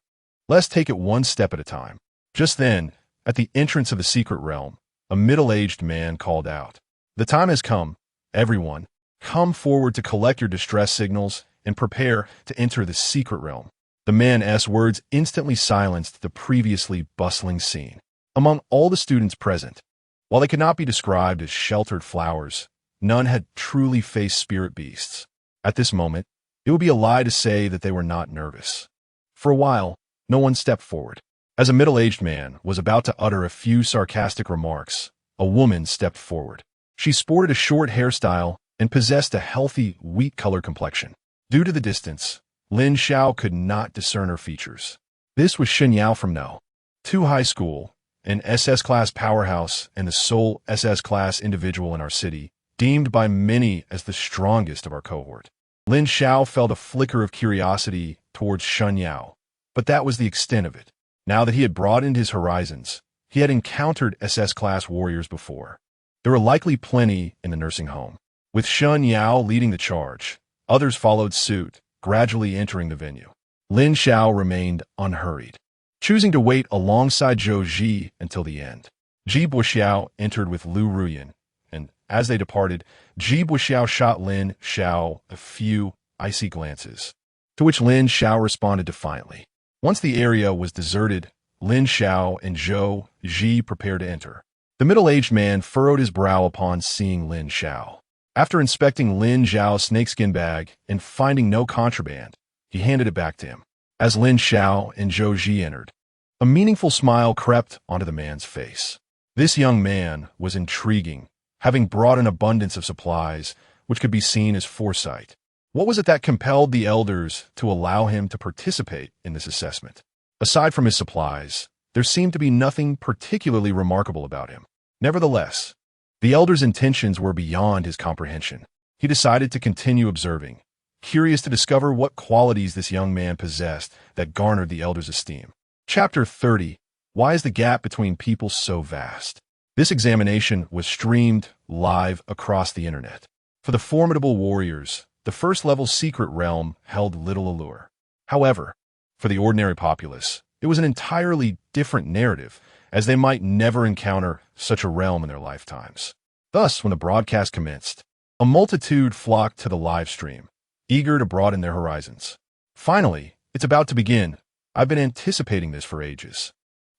let's take it one step at a time. Just then, at the entrance of the secret realm, a middle-aged man called out, "The time has come. Everyone, come forward to collect your distress signals and prepare to enter the secret realm." The man's words instantly silenced the previously bustling scene. Among all the students present, While they could not be described as sheltered flowers, none had truly faced spirit beasts. At this moment, it would be a lie to say that they were not nervous. For a while, no one stepped forward. As a middle-aged man was about to utter a few sarcastic remarks, a woman stepped forward. She sported a short hairstyle and possessed a healthy, wheat-colored complexion. Due to the distance, Lin Xiao could not discern her features. This was Lin Xiao from No. 2 High School, an SS-class powerhouse and the sole SS-class individual in our city, deemed by many as the strongest of our cohort. Lin Xiao felt a flicker of curiosity towards Lin Xiao, but that was the extent of it. Now that he had broadened his horizons, he had encountered SS-class warriors before. There were likely plenty in the nursing home. With Lin Xiao leading the charge, others followed suit, gradually entering the venue. Lin Xiao remained unhurried, choosing to wait alongside Zhou Ji until the end. Ji Buxiao entered with Lu Ruyan, and as they departed, Ji Buxiao shot Lin Xiao a few icy glances, to which Lin Xiao responded defiantly. Once the area was deserted, Lin Xiao and Zhou Ji prepared to enter. The middle-aged man furrowed his brow upon seeing Lin Xiao. After inspecting Lin Xiao's snakeskin bag and finding no contraband, he handed it back to him. As Lin Xiao and Zhou Ji entered, a meaningful smile crept onto the man's face. This young man was intriguing, having brought an abundance of supplies, which could be seen as foresight. What was it that compelled the elders to allow him to participate in this assessment? Aside from his supplies, there seemed to be nothing particularly remarkable about him. Nevertheless, the elder's intentions were beyond his comprehension. He decided to continue observing, curious to discover what qualities this young man possessed that garnered the elder's esteem. Chapter 30. Why is the gap between people so vast? This examination was streamed live across the internet. For the formidable warriors, the first-level secret realm held little allure. However, for the ordinary populace, it was an entirely different narrative, as they might never encounter such a realm in their lifetimes. Thus, when the broadcast commenced, a multitude flocked to the live stream, eager to broaden their horizons. Finally, it's about to begin. I've been anticipating this for ages.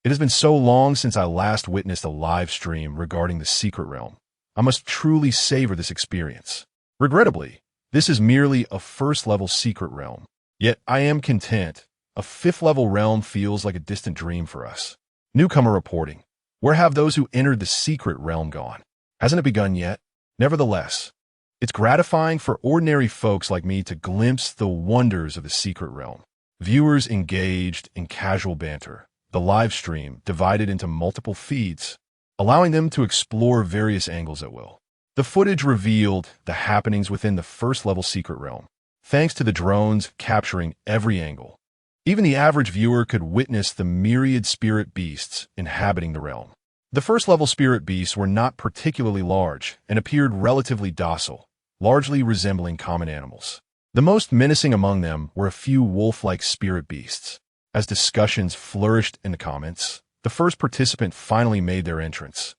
It has been so long since I last witnessed a live stream regarding the secret realm. I must truly savor this experience. Regrettably, this is merely a first-level secret realm. Yet I am content. A fifth-level realm feels like a distant dream for us. Newcomer reporting. Where have those who entered the secret realm gone? Hasn't it begun yet? Nevertheless, it's gratifying for ordinary folks like me to glimpse the wonders of the secret realm. Viewers engaged in casual banter. The live stream divided into multiple feeds, allowing them to explore various angles at will. The footage revealed the happenings within the first-level secret realm, thanks to the drones capturing every angle. Even the average viewer could witness the myriad spirit beasts inhabiting the realm. The first-level spirit beasts were not particularly large and appeared relatively docile, largely resembling common animals. The most menacing among them were a few wolf-like spirit beasts. As discussions flourished in the comments, the first participant finally made their entrance.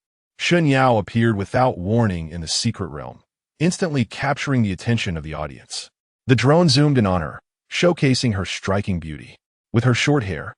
Lin Xiao appeared without warning in the secret realm, instantly capturing the attention of the audience. The drone zoomed in on her, showcasing her striking beauty. With her short hair,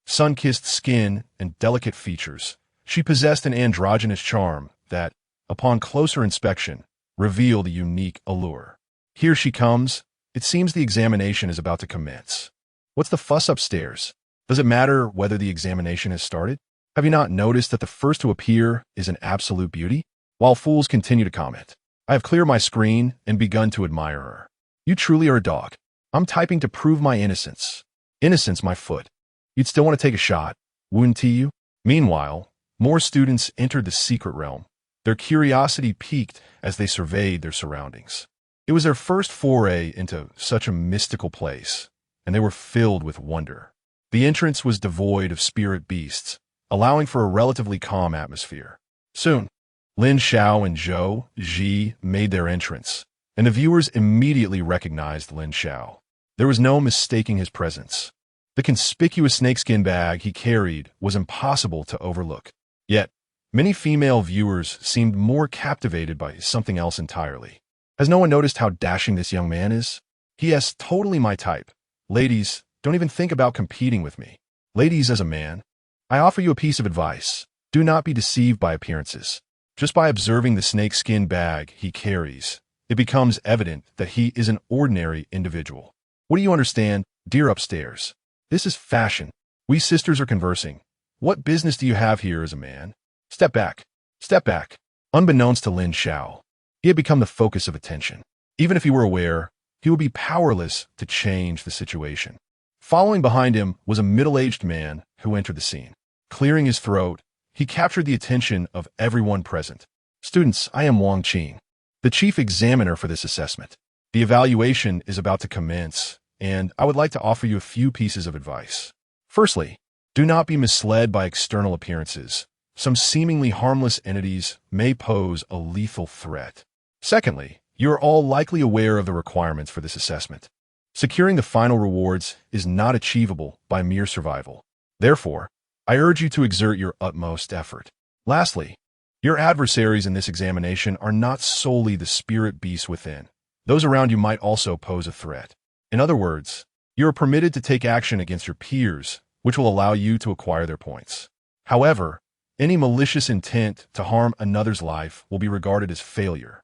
sun-kissed skin, and delicate features, she possessed an androgynous charm that, upon closer inspection, revealed a unique allure. Here she comes. It seems the examination is about to commence. What's the fuss upstairs? Does it matter whether the examination has started? Have you not noticed that the first to appear is an absolute beauty? While fools continue to comment, I have cleared my screen and begun to admire her. You truly are a dog. I'm typing to prove my innocence. Innocence, my foot. You'd still want to take a shot, wouldn't you? Meanwhile, more students entered the secret realm. Their curiosity piqued as they surveyed their surroundings. It was their first foray into such a mystical place, and they were filled with wonder. The entrance was devoid of spirit beasts, allowing for a relatively calm atmosphere. Soon, Lin Xiao and Zhou Ji made their entrance, and the viewers immediately recognized Lin Xiao. There was no mistaking his presence. The conspicuous snakeskin bag he carried was impossible to overlook. Yet, many female viewers seemed more captivated by something else entirely. Has no one noticed how dashing this young man is? He is totally my type. Ladies, don't even think about competing with me. Ladies, as a man, I offer you a piece of advice. Do not be deceived by appearances. Just by observing the snakeskin bag he carries, it becomes evident that he is an ordinary individual. What do you understand, dear upstairs? This is fashion. We sisters are conversing. What business do you have here as a man? Step back. Step back. Unbeknownst to Lin Xiao, he had become the focus of attention. Even if he were aware, he would be powerless to change the situation. Following behind him was a middle-aged man who entered the scene. Clearing his throat, he captured the attention of everyone present. Students, I am Wang Qing, the chief examiner for this assessment. The evaluation is about to commence, and I would like to offer you a few pieces of advice. Firstly, do not be misled by external appearances. Some seemingly harmless entities may pose a lethal threat. Secondly, you are all likely aware of the requirements for this assessment. Securing the final rewards is not achievable by mere survival. Therefore, I urge you to exert your utmost effort. Lastly, your adversaries in this examination are not solely the spirit beasts within. Those around you might also pose a threat. In other words, you are permitted to take action against your peers, which will allow you to acquire their points. However, any malicious intent to harm another's life will be regarded as failure,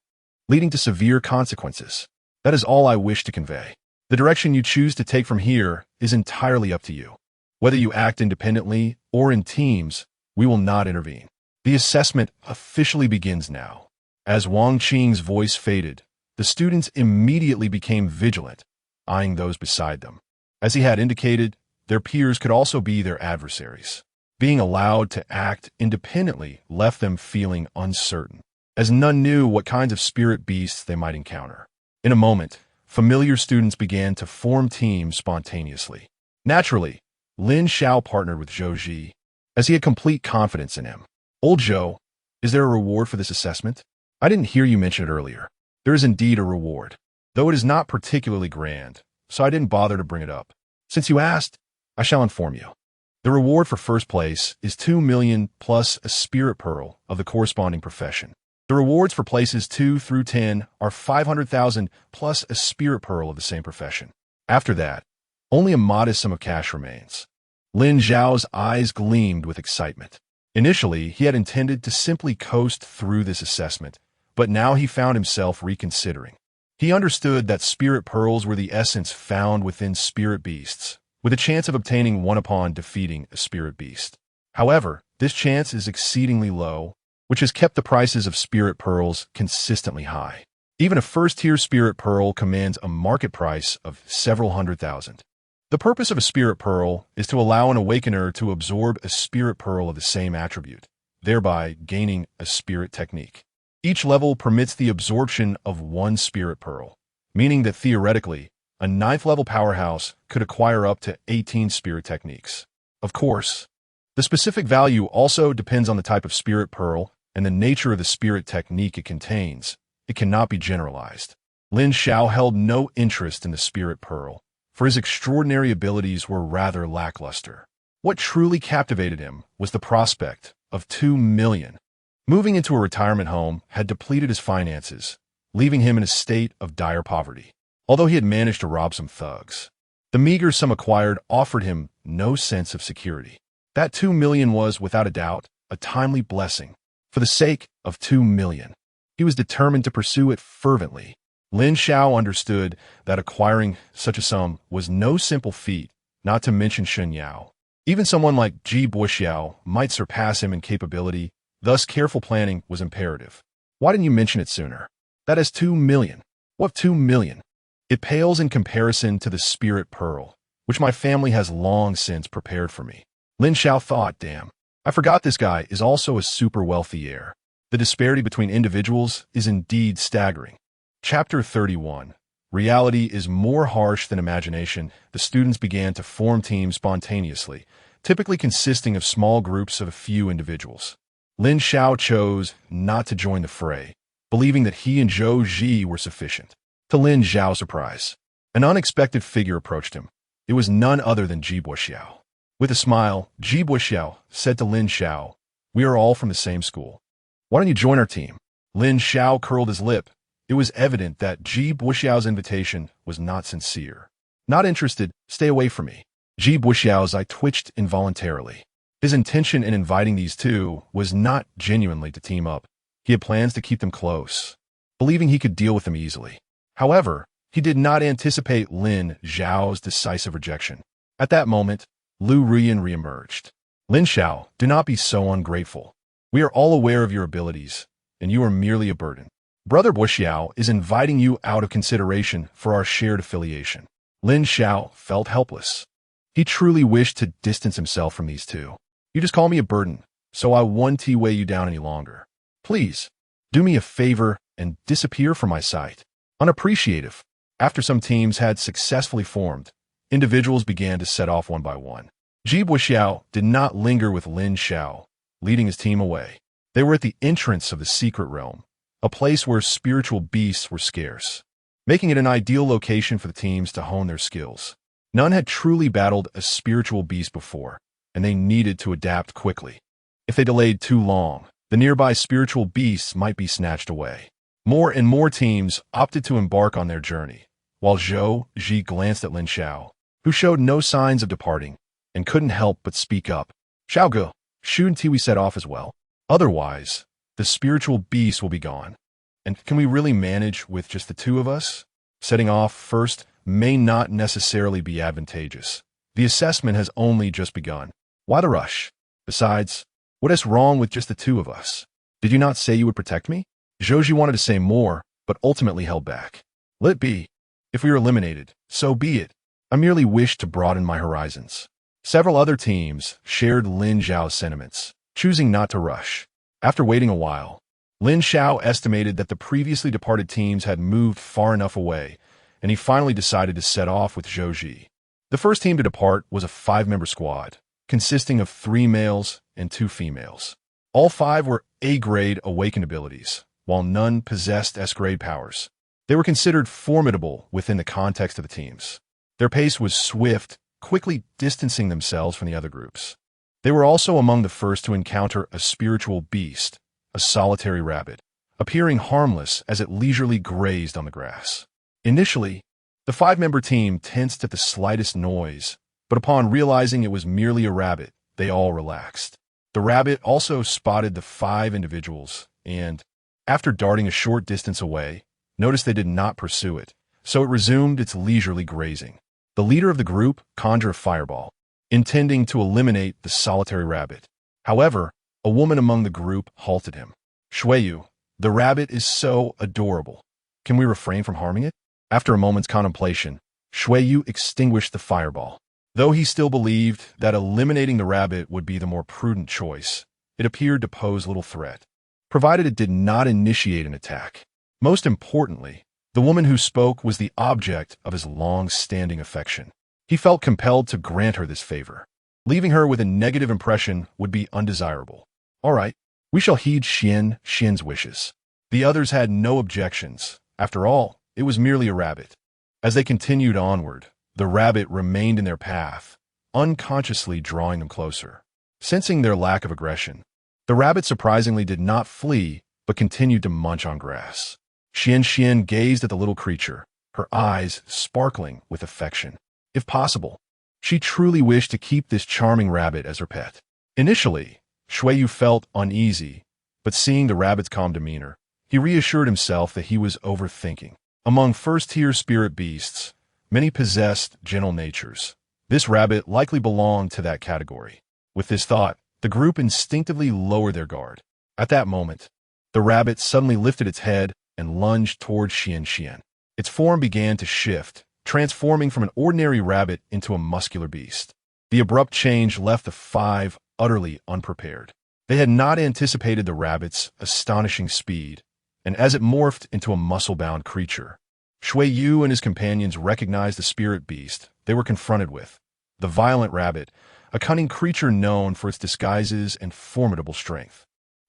leading to severe consequences. That is all I wish to convey. The direction you choose to take from here is entirely up to you. Whether you act independently or in teams, we will not intervene. The assessment officially begins now. As Wang Qing's voice faded, the students immediately became vigilant, eyeing those beside them. As he had indicated, their peers could also be their adversaries. Being allowed to act independently left them feeling uncertain, as none knew what kinds of spirit beasts they might encounter. In a moment, familiar students began to form teams spontaneously. Naturally, Lin Xiao partnered with Zhou Ji, as he had complete confidence in him. Old Zhou, is there a reward for this assessment? I didn't hear you mention it earlier. There is indeed a reward, though it is not particularly grand, so I didn't bother to bring it up. Since you asked, I shall inform you. The reward for first place is 2 million plus a spirit pearl of the corresponding profession. The rewards for places 2 through 10 are 500,000 plus a spirit pearl of the same profession. After that, only a modest sum of cash remains. Lin Xiao's eyes gleamed with excitement. Initially, he had intended to simply coast through this assessment, but now he found himself reconsidering. He understood that spirit pearls were the essence found within spirit beasts, with a chance of obtaining one upon defeating a spirit beast. However, this chance is exceedingly low, which has kept the prices of spirit pearls consistently high. Even a first-tier spirit pearl commands a market price of several hundred thousand. The purpose of a spirit pearl is to allow an awakener to absorb a spirit pearl of the same attribute, thereby gaining a spirit technique. Each level permits the absorption of one spirit pearl, meaning that theoretically, a 9th-level powerhouse could acquire up to 18 spirit techniques. Of course, the specific value also depends on the type of spirit pearl and the nature of the spirit technique it contains. It cannot be generalized. Lin Xiao held no interest in the spirit pearl, for his extraordinary abilities were rather lackluster. What truly captivated him was the prospect of 2 million. Moving into a retirement home had depleted his finances, leaving him in a state of dire poverty. Although he had managed to rob some thugs, the meager sum acquired offered him no sense of security. That 2 million was, without a doubt, a timely blessing. For the sake of 2 million, he was determined to pursue it fervently. Lin Xiao understood that acquiring such a sum was no simple feat, not to mention Shen Yao. Even someone like Ji Buxiao might surpass him in capability, thus careful planning was imperative. Why didn't you mention it sooner? That is 2 million. What 2 million? It pales in comparison to the spirit pearl, which my family has long since prepared for me. Lin Xiao thought, damn, I forgot this guy is also a super wealthy heir. The disparity between individuals is indeed staggering. Chapter 31. Reality is more harsh than imagination. The students began to form teams spontaneously, typically consisting of small groups of a few individuals. Lin Xiao chose not to join the fray, believing that he and Zhou Ji were sufficient. To Lin Xiao's surprise, an unexpected figure approached him. It was none other than Ji Buxiao. With a smile, Ji Buxiao said to Lin Xiao, "We are all from the same school. Why don't you join our team?" Lin Xiao curled his lip. It was evident that Ji Buxiao's invitation was not sincere. "Not interested, stay away from me." Ji Buxiao's eye twitched involuntarily. His intention in inviting these two was not genuinely to team up. He had plans to keep them close, believing he could deal with them easily. However, he did not anticipate Lin Xiao's decisive rejection. At that moment, Lu Ruyan reemerged. Lin Xiao, do not be so ungrateful. We are all aware of your abilities, and you are merely a burden. Brother Xiao is inviting you out of consideration for our shared affiliation. Lin Xiao felt helpless. He truly wished to distance himself from these two. You just call me a burden, so I won't weigh you down any longer. Please, do me a favor and disappear from my sight. Unappreciative. After some teams had successfully formed, individuals began to set off one by one. Xiao did not linger with Lin Xiao, leading his team away. They were at the entrance of the secret realm, a place where spiritual beasts were scarce, making it an ideal location for the teams to hone their skills. None had truly battled a spiritual beast before, and they needed to adapt quickly. If they delayed too long, the nearby spiritual beasts might be snatched away. More and more teams opted to embark on their journey, while Zhou Ji glanced at Lin Xiao, who showed no signs of departing and couldn't help but speak up. Xiaoge, shouldn't we set off as well? Otherwise, the spiritual beast will be gone. And can we really manage with just the two of us? Setting off first may not necessarily be advantageous. The assessment has only just begun. Why the rush? Besides, what is wrong with just the two of us? Did you not say you would protect me? Zhouji wanted to say more, but ultimately held back. Let it be. If we are eliminated, so be it. I merely wish to broaden my horizons. Several other teams shared Lin Xiao's sentiments, choosing not to rush. After waiting a while, Lin Xiao estimated that the previously departed teams had moved far enough away, and he finally decided to set off with Zhouji. The first team to depart was a 5-member squad, consisting of 3 males and 2 females. All 5 were A-grade awakened abilities, while none possessed S-grade powers. They were considered formidable within the context of the teams. Their pace was swift, quickly distancing themselves from the other groups. They were also among the first to encounter a spiritual beast, a solitary rabbit, appearing harmless as it leisurely grazed on the grass. Initially, the 5-member team tensed at the slightest noise, but upon realizing it was merely a rabbit, they all relaxed. The rabbit also spotted the 5 individuals and, after darting a short distance away, noticed they did not pursue it, so it resumed its leisurely grazing. The leader of the group conjured a fireball, intending to eliminate the solitary rabbit. However, a woman among the group halted him. Shuiyu, the rabbit is so adorable. Can we refrain from harming it? After a moment's contemplation, Shuiyu extinguished the fireball. Though he still believed that eliminating the rabbit would be the more prudent choice, it appeared to pose little threat, provided it did not initiate an attack. Most importantly, the woman who spoke was the object of his long-standing affection. He felt compelled to grant her this favor. Leaving her with a negative impression would be undesirable. All right, we shall heed Xian's wishes. The others had no objections. After all, it was merely a rabbit. As they continued onward, the rabbit remained in their path, unconsciously drawing them closer. Sensing their lack of aggression, the rabbit surprisingly did not flee, but continued to munch on grass. Xian gazed at the little creature, her eyes sparkling with affection. If possible, she truly wished to keep this charming rabbit as her pet. Initially, Shuiyu felt uneasy, but seeing the rabbit's calm demeanor, he reassured himself that he was overthinking. Among first-tier spirit beasts, many possessed gentle natures. This rabbit likely belonged to that category. With this thought, the group instinctively lowered their guard. At that moment, the rabbit suddenly lifted its head and lunged toward Xian. Its form began to shift, transforming from an ordinary rabbit into a muscular beast. The abrupt change left the 5 utterly unprepared. They had not anticipated the rabbit's astonishing speed, and as it morphed into a muscle-bound creature, Shuiyu and his companions recognized the spirit beast they were confronted with, the violent rabbit, a cunning creature known for its disguises and formidable strength.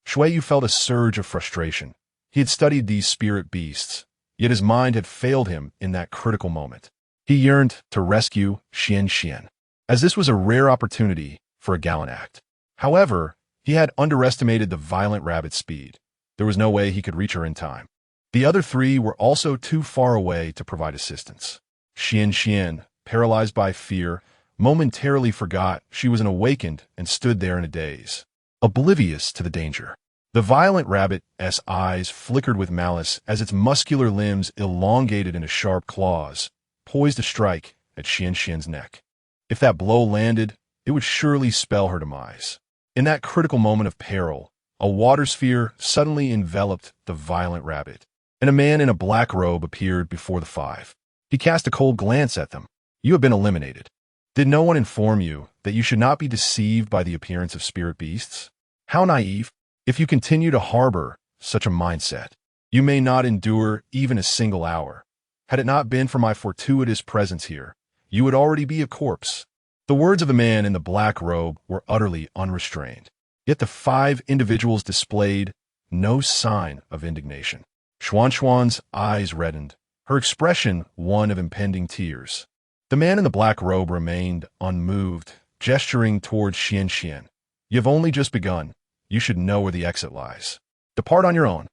Shuiyu felt a surge of frustration. He had studied these spirit beasts, yet his mind had failed him in that critical moment. He yearned to rescue Xian, as this was a rare opportunity for a gallant act. However, he had underestimated the violent rabbit's speed. There was no way he could reach her in time. The other 3 were also too far away to provide assistance. Xian, paralyzed by fear, momentarily forgot she was an awakened and stood there in a daze, oblivious to the danger. The violent rabbit's eyes flickered with malice as its muscular limbs elongated into sharp claws, poised to strike at Xian's neck. If that blow landed, it would surely spell her demise. In that critical moment of peril, a water sphere suddenly enveloped the violent rabbit, and a man in a black robe appeared before the five. He cast a cold glance at them. You have been eliminated. Did no one inform you that you should not be deceived by the appearance of spirit beasts? How naive! If you continue to harbor such a mindset, you may not endure even a single hour. Had it not been for my fortuitous presence here, you would already be a corpse. The words of the man in the black robe were utterly unrestrained. Yet the five individuals displayed no sign of indignation. Xuan's eyes reddened, her expression one of impending tears. The man in the black robe remained unmoved, gesturing towards Xian. You have only just begun. You should know where the exit lies. Depart on your own.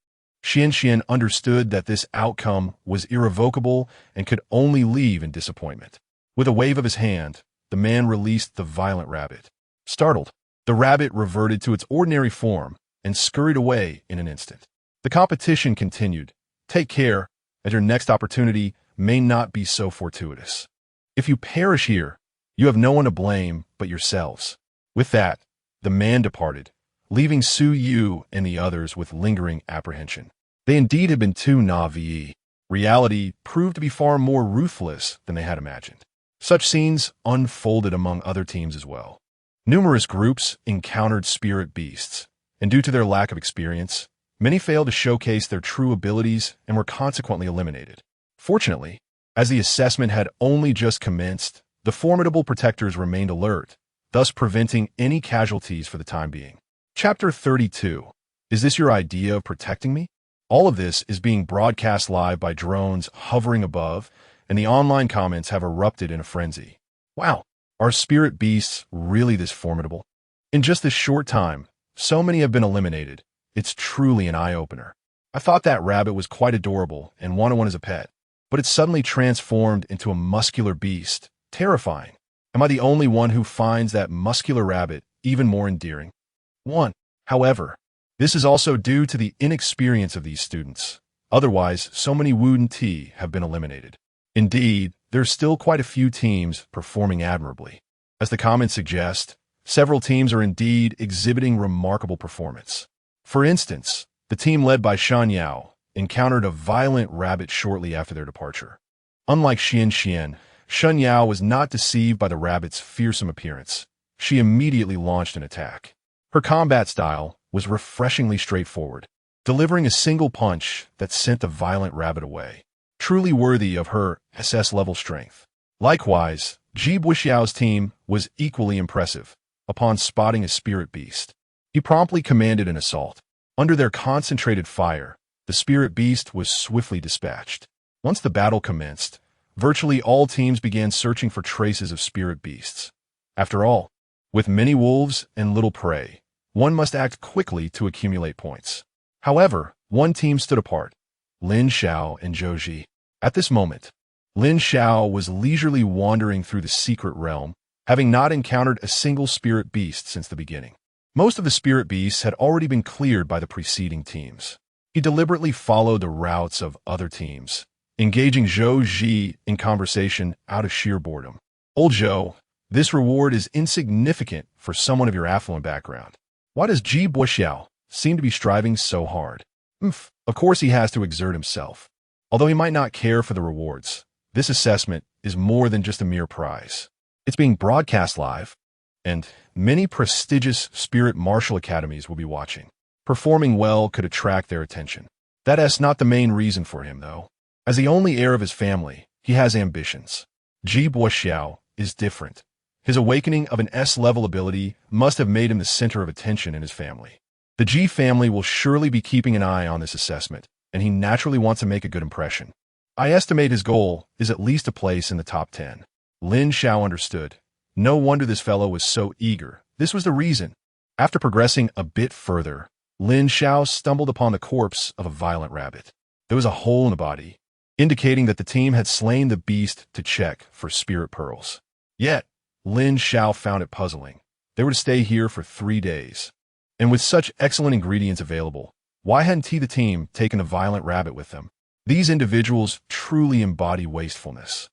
Xian understood that this outcome was irrevocable and could only leave in disappointment. With a wave of his hand, the man released the violent rabbit. Startled, the rabbit reverted to its ordinary form and scurried away in an instant. The competition continued. Take care, as your next opportunity may not be so fortuitous. If you perish here, you have no one to blame but yourselves. With that, the man departed, leaving Su Yu and the others with lingering apprehension. They indeed had been too naive. Reality proved to be far more ruthless than they had imagined. Such scenes unfolded among other teams as well. Numerous groups encountered spirit beasts, and due to their lack of experience, many failed to showcase their true abilities and were consequently eliminated. Fortunately, as the assessment had only just commenced, the formidable protectors remained alert, thus preventing any casualties for the time being. Chapter 32. Is this your idea of protecting me? All of this is being broadcast live by drones hovering above, and the online comments have erupted in a frenzy. Wow, are spirit beasts really this formidable? In just this short time, so many have been eliminated. It's truly an eye-opener. I thought that rabbit was quite adorable and wanted one as a pet, but it's suddenly transformed into a muscular beast. Terrifying. Am I the only one who finds that muscular rabbit even more endearing? However, this is also due to the inexperience of these students. Otherwise, so many Wuden T have been eliminated. Indeed, there's still quite a few teams performing admirably. As the comments suggest, several teams are indeed exhibiting remarkable performance. For instance, the team led by Shan Yao encountered a violent rabbit shortly after their departure. Unlike Shan Yao was not deceived by the rabbit's fearsome appearance. She immediately launched an attack. Her combat style was refreshingly straightforward, delivering a single punch that sent the violent rabbit away, truly worthy of her SS-level strength. Likewise, Ji Buxiao's team was equally impressive. Upon spotting a spirit beast, he promptly commanded an assault. Under their concentrated fire, the spirit beast was swiftly dispatched. Once the battle commenced, virtually all teams began searching for traces of spirit beasts. After all, with many wolves and little prey, one must act quickly to accumulate points. However, one team stood apart, Lin Xiao and Zhou Ji. At this moment, Lin Xiao was leisurely wandering through the secret realm, having not encountered a single spirit beast since the beginning. Most of the spirit beasts had already been cleared by the preceding teams. He deliberately followed the routes of other teams, engaging Zhou Ji in conversation out of sheer boredom. Old Zhou, this reward is insignificant for someone of your affluent background. Why does Ji Buxiao seem to be striving so hard? Of course he has to exert himself. Although he might not care for the rewards, this assessment is more than just a mere prize. It's being broadcast live, and many prestigious spirit martial academies will be watching. Performing well could attract their attention. That's not the main reason for him, though. As the only heir of his family, he has ambitions. Ji Buxiao is different. His awakening of an S-level ability must have made him the center of attention in his family. The Ji family will surely be keeping an eye on this assessment, and he naturally wants to make a good impression. I estimate his goal is at least a place in the top 10. Lin Xiao understood. No wonder this fellow was so eager. This was the reason. After progressing a bit further, Lin Xiao stumbled upon the corpse of a violent rabbit. There was a hole in the body, indicating that the team had slain the beast to check for spirit pearls. Yet, Lin Xiao found it puzzling. They were to stay here for 3 days. And with such excellent ingredients available, why hadn't the team taken the violent rabbit with them? These individuals truly embody wastefulness.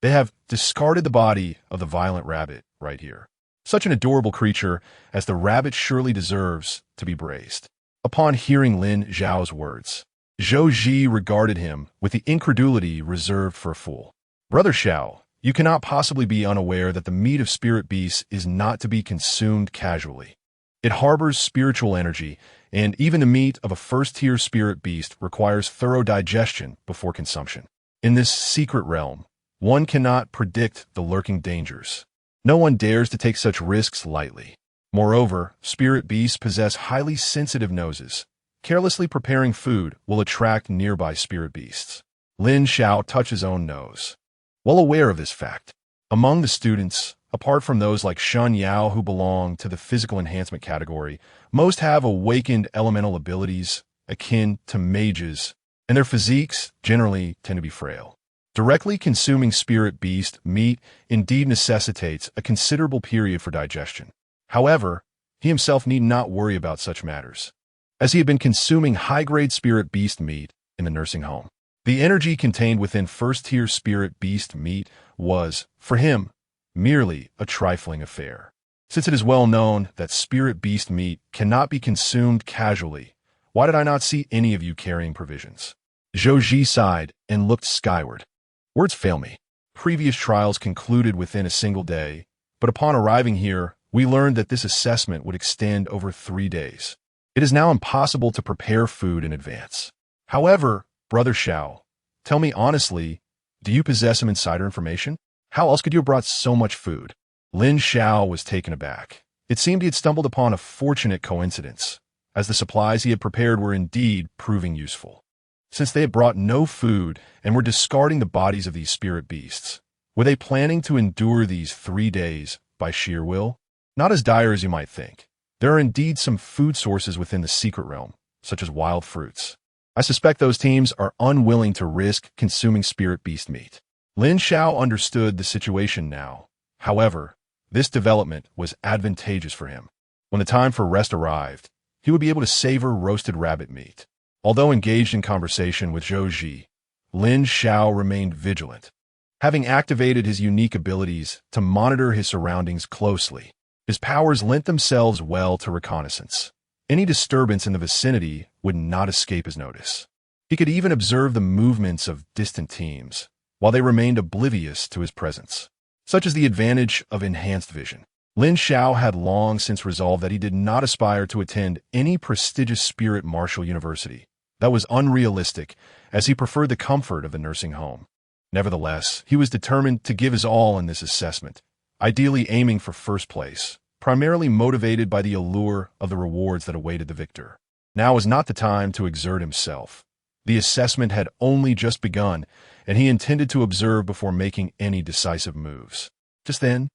They have discarded the body of the violent rabbit right here. Such an adorable creature as the rabbit surely deserves to be praised. Upon hearing Lin Xiao's words, Zhou Ji regarded him with the incredulity reserved for a fool. Brother Xiao, you cannot possibly be unaware that the meat of spirit beasts is not to be consumed casually. It harbors spiritual energy, and even the meat of a first-tier spirit beast requires thorough digestion before consumption. In this secret realm, one cannot predict the lurking dangers. No one dares to take such risks lightly. Moreover, spirit beasts possess highly sensitive noses. Carelessly preparing food will attract nearby spirit beasts. Lin Xiao touched his own nose. Well aware of this fact, among the students, apart from those like Shen Yao who belong to the physical enhancement category, most have awakened elemental abilities akin to mages, and their physiques generally tend to be frail. Directly consuming spirit beast meat indeed necessitates a considerable period for digestion. However, he himself need not worry about such matters, as he had been consuming high-grade spirit beast meat in the nursing home. The energy contained within first-tier spirit beast meat was, for him, merely a trifling affair. Since it is well known that spirit beast meat cannot be consumed casually, why did I not see any of you carrying provisions? Zhou Ji sighed and looked skyward. Words fail me. Previous trials concluded within a single day, but upon arriving here, we learned that this assessment would extend over 3 days. It is now impossible to prepare food in advance. However, Brother Xiao, tell me honestly, do you possess some insider information? How else could you have brought so much food? Lin Xiao was taken aback. It seemed he had stumbled upon a fortunate coincidence, as the supplies he had prepared were indeed proving useful. Since they had brought no food and were discarding the bodies of these spirit beasts, were they planning to endure these 3 days by sheer will? Not as dire as you might think. There are indeed some food sources within the secret realm, such as wild fruits. I suspect those teams are unwilling to risk consuming spirit beast meat. Lin Xiao understood the situation now. However, this development was advantageous for him. When the time for rest arrived, he would be able to savor roasted rabbit meat. Although engaged in conversation with Zhou Ji, Lin Xiao remained vigilant, having activated his unique abilities to monitor his surroundings closely. His powers lent themselves well to reconnaissance. Any disturbance in the vicinity would not escape his notice. He could even observe the movements of distant teams, while they remained oblivious to his presence. Such is the advantage of enhanced vision. Lin Xiao had long since resolved that he did not aspire to attend any prestigious spirit martial university. That was unrealistic, as he preferred the comfort of the nursing home. Nevertheless, he was determined to give his all in this assessment, ideally aiming for first place, primarily motivated by the allure of the rewards that awaited the victor. Now was not the time to exert himself. The assessment had only just begun, and he intended to observe before making any decisive moves. Just then,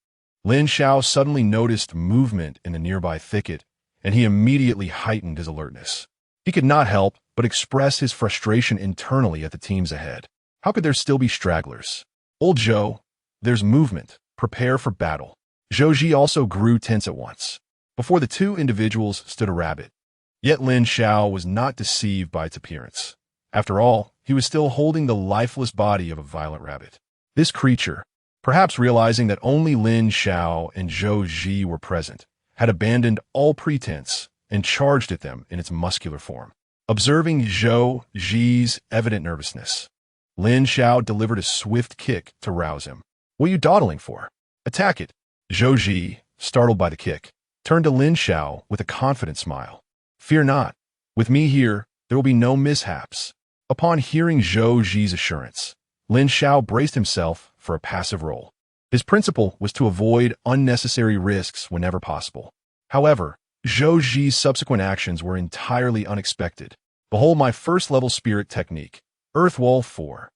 Lin Xiao suddenly noticed movement in the nearby thicket, and he immediately heightened his alertness. He could not help but express his frustration internally at the teams ahead. How could there still be stragglers? Old Zhou, there's movement. Prepare for battle. Zhou Ji also grew tense at once. Before the two individuals stood a rabbit. Yet Lin Xiao was not deceived by its appearance. After all, he was still holding the lifeless body of a violent rabbit. This creature, perhaps realizing that only Lin Xiao and Zhou Ji were present, had abandoned all pretense and charged at them in its muscular form. Observing Zhou Ji's evident nervousness, Lin Xiao delivered a swift kick to rouse him. What are you dawdling for? Attack it. Zhou Ji, startled by the kick, turned to Lin Xiao with a confident smile. Fear not. With me here, there will be no mishaps. Upon hearing Zhou Ji's assurance, Lin Xiao braced himself for a passive role. His principle was to avoid unnecessary risks whenever possible. However, Zhou Ji's subsequent actions were entirely unexpected. Behold my first-level spirit technique, Earth Wall 4.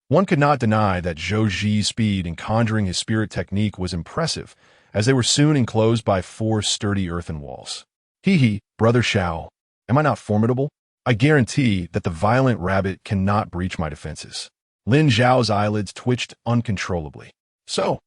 One could not deny that Zhou Ji's speed in conjuring his spirit technique was impressive, as they were soon enclosed by 4 sturdy earthen walls. Hee, Brother Xiao, am I not formidable? I guarantee that the violent rabbit cannot breach my defenses. Lin Xiao's eyelids twitched uncontrollably. So,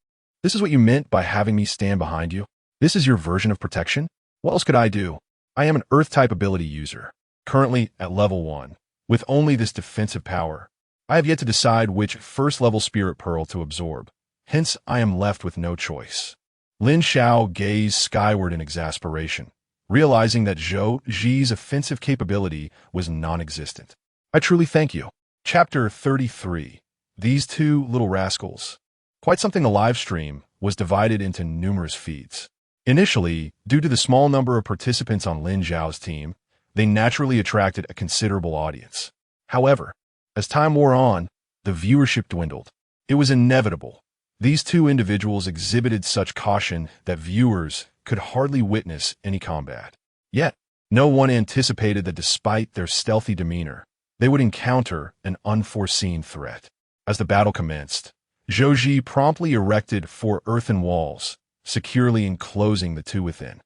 this is what you meant by having me stand behind you? This is your version of protection? What else could I do? I am an Earth-type ability user, currently at level 1. With only this defensive power, I have yet to decide which first-level Spirit Pearl to absorb. Hence, I am left with no choice. Lin Xiao gazed skyward in exasperation, realizing that Zhou Ji's offensive capability was non-existent. I truly thank you. Chapter 33. These two little rascals. Quite something. The live stream was divided into numerous feeds. Initially, due to the small number of participants on Lin Xiao's team, they naturally attracted a considerable audience. However, as time wore on, the viewership dwindled. It was inevitable. These two individuals exhibited such caution that viewers could hardly witness any combat. Yet, no one anticipated that despite their stealthy demeanor, they would encounter an unforeseen threat. As the battle commenced, Zhou Ji promptly erected 4 earthen walls, securely enclosing the two within.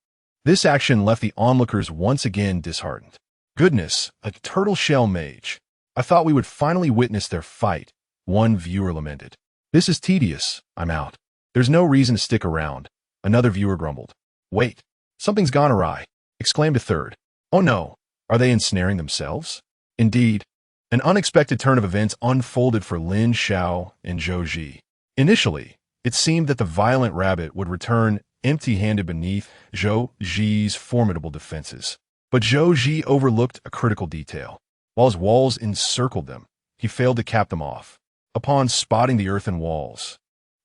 This action left the onlookers once again disheartened. Goodness, a turtle shell mage. I thought we would finally witness their fight, one viewer lamented. This is tedious. I'm out. There's no reason to stick around, another viewer grumbled. Wait, something's gone awry, exclaimed a third. Oh no, are they ensnaring themselves? Indeed, an unexpected turn of events unfolded for Lin Xiao and Zhou Ji. Initially, it seemed that the violent rabbit would return empty-handed beneath Zhou Ji's formidable defenses. But Zhou Ji overlooked a critical detail. While his walls encircled them, he failed to cap them off. Upon spotting the earthen walls,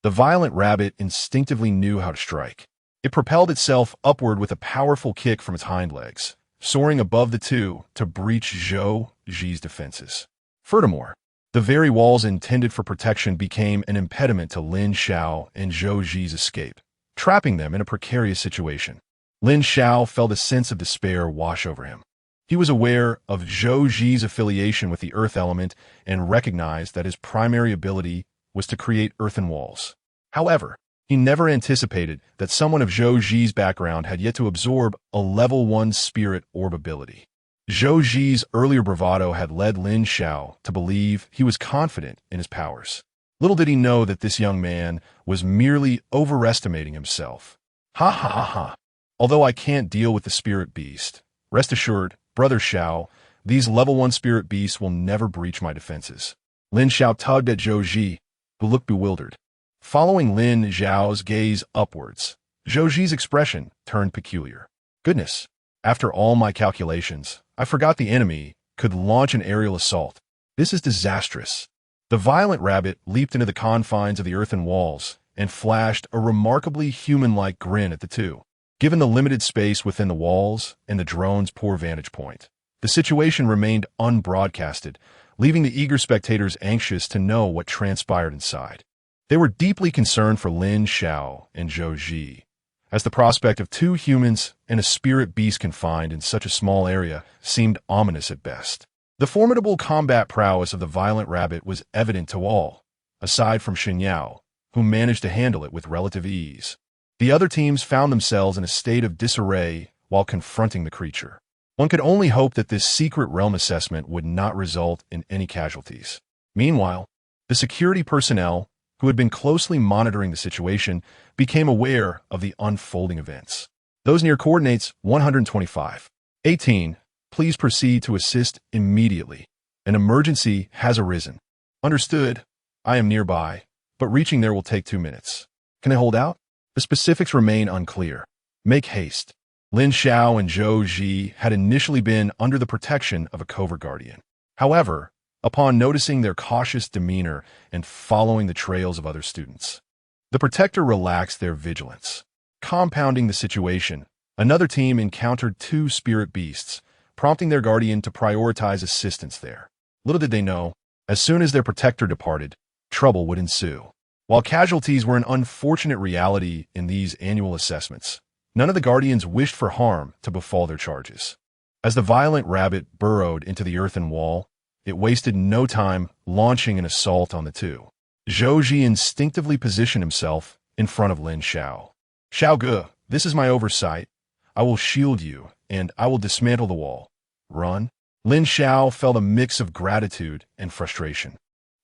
the violent rabbit instinctively knew how to strike. It propelled itself upward with a powerful kick from its hind legs, soaring above the two to breach Zhou Ji's defenses. Furthermore, the very walls intended for protection became an impediment to Lin Xiao and Zhou Ji's escape, trapping them in a precarious situation. Lin Xiao felt a sense of despair wash over him. He was aware of Zhou Ji's affiliation with the earth element and recognized that his primary ability was to create earthen walls. However, he never anticipated that someone of Zhou Ji's background had yet to absorb a level 1 spirit orb ability. Zhou Ji's earlier bravado had led Lin Xiao to believe he was confident in his powers. Little did he know that this young man was merely overestimating himself. Ha ha ha ha. Although I can't deal with the spirit beast, rest assured, Brother Xiao, these level 1 spirit beasts will never breach my defenses. Lin Xiao tugged at Zhou Ji, who looked bewildered. Following Lin Xiao's gaze upwards, Zhou Ji's expression turned peculiar. Goodness, after all my calculations, I forgot the enemy could launch an aerial assault. This is disastrous. The violent rabbit leaped into the confines of the earthen walls and flashed a remarkably human-like grin at the two. Given the limited space within the walls and the drone's poor vantage point, the situation remained unbroadcasted, leaving the eager spectators anxious to know what transpired inside. They were deeply concerned for Lin Xiao and Zhou Ji, as the prospect of 2 humans and a spirit beast confined in such a small area seemed ominous at best. The formidable combat prowess of the violent rabbit was evident to all, aside from Xin Yao, who managed to handle it with relative ease. The other teams found themselves in a state of disarray while confronting the creature. One could only hope that this secret realm assessment would not result in any casualties. Meanwhile, the security personnel, who had been closely monitoring the situation, became aware of the unfolding events. Those near coordinates 125. 18. Please proceed to assist immediately. An emergency has arisen. Understood. I am nearby, but reaching there will take 2 minutes. Can I hold out? The specifics remain unclear. Make haste. Lin Xiao and Zhou Ji had initially been under the protection of a covert guardian. However, upon noticing their cautious demeanor and following the trails of other students, the protector relaxed their vigilance. Compounding the situation, another team encountered 2 spirit beasts, prompting their guardian to prioritize assistance there. Little did they know, as soon as their protector departed, trouble would ensue. While casualties were an unfortunate reality in these annual assessments, none of the guardians wished for harm to befall their charges. As the violent rabbit burrowed into the earthen wall, it wasted no time launching an assault on the two. Zhou Ji instinctively positioned himself in front of Lin Xiao. Xiao Ge, this is my oversight. I will shield you, and I will dismantle the wall. Run. Lin Xiao felt a mix of gratitude and frustration.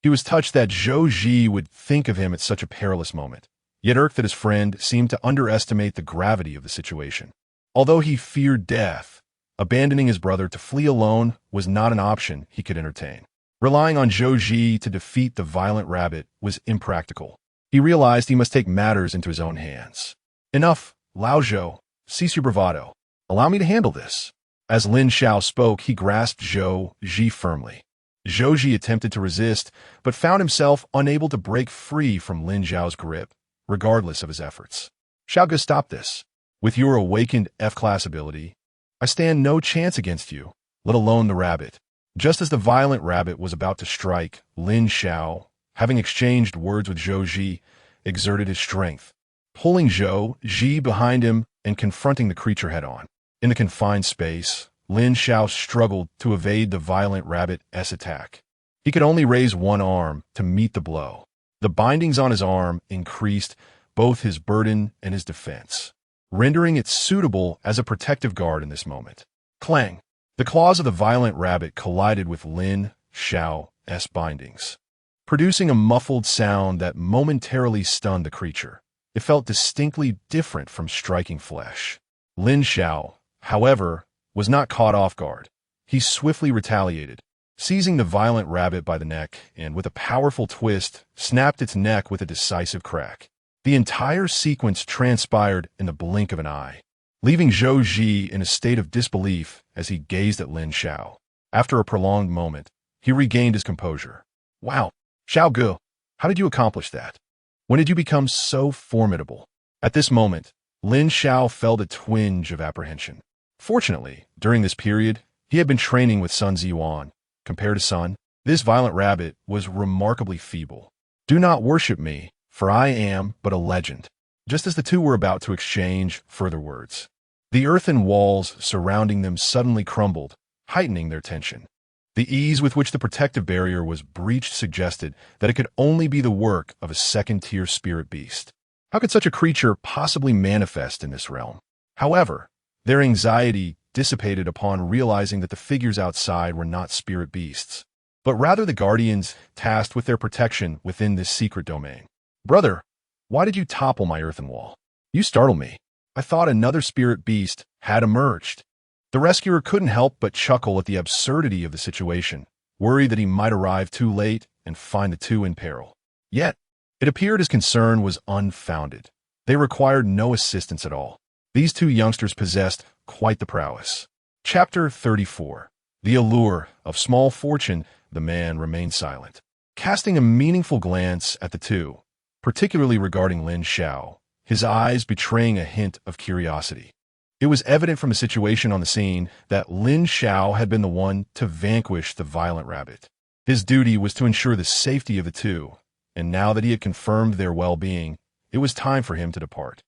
He was touched that Zhou Ji would think of him at such a perilous moment, yet irked that his friend seemed to underestimate the gravity of the situation. Although he feared death, Abandoning his brother to flee alone was not an option he could entertain. Relying on Zhou Ji to defeat the violent rabbit was impractical. He realized he must take matters into his own hands. Enough, Lao Zhou. Cease your bravado. Allow me to handle this. As Lin Xiao spoke, he grasped Zhou Ji firmly. Zhou Ji attempted to resist, but found himself unable to break free from Lin Xiao's grip, regardless of his efforts. Xiao Ge, stop this. With your awakened F-class ability, I stand no chance against you, let alone the rabbit. Just as the violent rabbit was about to strike, Lin Xiao, having exchanged words with Zhou Ji, exerted his strength, pulling Zhou Ji behind him and confronting the creature head-on. In the confined space, Lin Xiao struggled to evade the violent rabbit's attack. He could only raise one arm to meet the blow. The bindings on his arm increased both his burden and his defense, rendering it suitable as a protective guard in this moment. Clang! The claws of the violent rabbit collided with Lin Xiao's bindings, producing a muffled sound that momentarily stunned the creature. It felt distinctly different from striking flesh. Lin Xiao, however, was not caught off guard. He swiftly retaliated, seizing the violent rabbit by the neck and, with a powerful twist, snapped its neck with a decisive crack. The entire sequence transpired in the blink of an eye, leaving Zhou Ji in a state of disbelief as he gazed at Lin Xiao. After a prolonged moment, he regained his composure. Wow, Xiao Ge, how did you accomplish that? When did you become so formidable? At this moment, Lin Xiao felt a twinge of apprehension. Fortunately, during this period, he had been training with Sun Ziyuan. Compared to Sun, this violent rabbit was remarkably feeble. Do not worship me, for I am but a legend. Just as the two were about to exchange further words, the earthen walls surrounding them suddenly crumbled, heightening their tension. The ease with which the protective barrier was breached suggested that it could only be the work of a second-tier spirit beast. How could such a creature possibly manifest in this realm? However, their anxiety dissipated upon realizing that the figures outside were not spirit beasts, but rather the guardians tasked with their protection within this secret domain. Brother, why did you topple my earthen wall? You startled me. I thought another spirit beast had emerged. The rescuer couldn't help but chuckle at the absurdity of the situation, worried that he might arrive too late and find the two in peril. Yet, it appeared his concern was unfounded. They required no assistance at all. These two youngsters possessed quite the prowess. Chapter 34. The allure of small fortune. The man remained silent, casting a meaningful glance at the two, particularly regarding Lin Xiao, his eyes betraying a hint of curiosity. It was evident from the situation on the scene that Lin Xiao had been the one to vanquish the violent rabbit. His duty was to ensure the safety of the two, and now that he had confirmed their well-being, it was time for him to depart.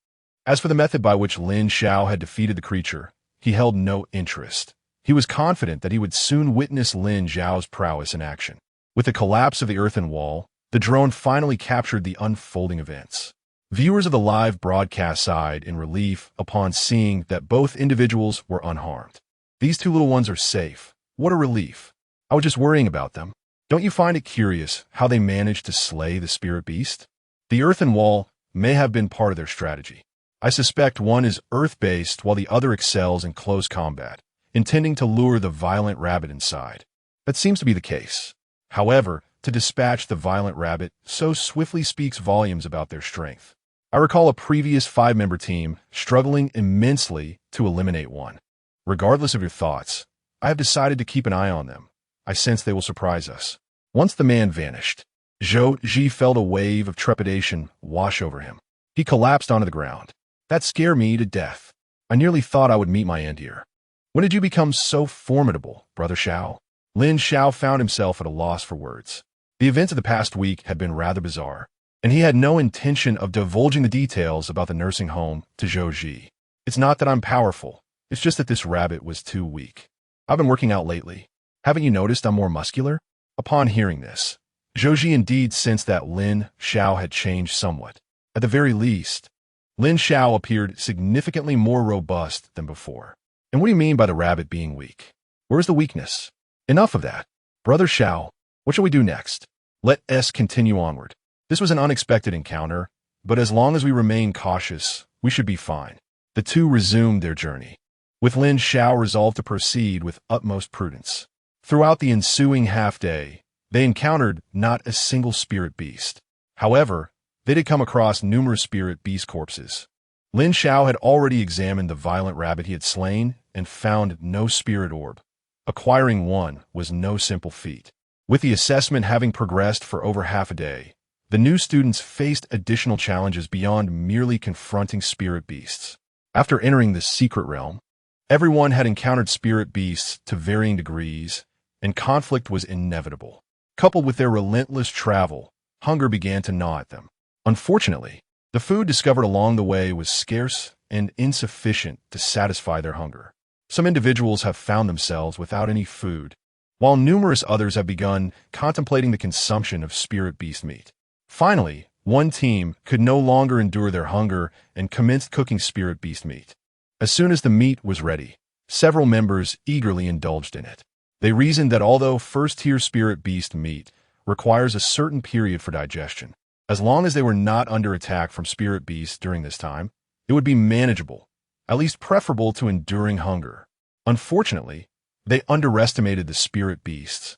As for the method by which Lin Xiao had defeated the creature, he held no interest. He was confident that he would soon witness Lin Xiao's prowess in action. With the collapse of the earthen wall, the drone finally captured the unfolding events. Viewers of the live broadcast sighed in relief upon seeing that both individuals were unharmed. These two little ones are safe. What a relief. I was just worrying about them. Don't you find it curious how they managed to slay the spirit beast? The earthen wall may have been part of their strategy. I suspect one is earth-based while the other excels in close combat, intending to lure the violent rabbit inside. That seems to be the case. However, to dispatch the violent rabbit so swiftly speaks volumes about their strength. I recall a previous 5-member team struggling immensely to eliminate one. Regardless of your thoughts, I have decided to keep an eye on them. I sense they will surprise us. Once the man vanished, Zhou Ji felt a wave of trepidation wash over him. He collapsed onto the ground. That scared me to death. I nearly thought I would meet my end here. When did you become so formidable, Brother Xiao? Lin Xiao found himself at a loss for words. The events of the past week had been rather bizarre, and he had no intention of divulging the details about the nursing home to Zhou Ji. It's not that I'm powerful, it's just that this rabbit was too weak. I've been working out lately. Haven't you noticed I'm more muscular? Upon hearing this, Zhou Ji indeed sensed that Lin Xiao had changed somewhat. At the very least, Lin Xiao appeared significantly more robust than before. And what do you mean by the rabbit being weak? Where's the weakness? Enough of that. Brother Xiao, what shall we do next? Let us continue onward. This was an unexpected encounter, but as long as we remain cautious, we should be fine. The two resumed their journey. with Lin Xiao resolved to proceed with utmost prudence. Throughout the ensuing half-day, they encountered not a single spirit beast. However, they did come across numerous spirit beast corpses. Lin Xiao had already examined the violent rabbit he had slain and found no spirit orb. Acquiring one was no simple feat. With the assessment having progressed for over half a day, the new students faced additional challenges beyond merely confronting spirit beasts. After entering the secret realm, everyone had encountered spirit beasts to varying degrees, and conflict was inevitable. Coupled with their relentless travel, hunger began to gnaw at them. Unfortunately, the food discovered along the way was scarce and insufficient to satisfy their hunger. Some individuals have found themselves without any food, while numerous others have begun contemplating the consumption of spirit beast meat. Finally, one team could no longer endure their hunger and commenced cooking spirit beast meat. As soon as the meat was ready, several members eagerly indulged in it. They reasoned that although first-tier spirit beast meat requires a certain period for digestion, as long as they were not under attack from spirit beasts during this time, it would be manageable, at least preferable to enduring hunger. Unfortunately, they underestimated the spirit beasts,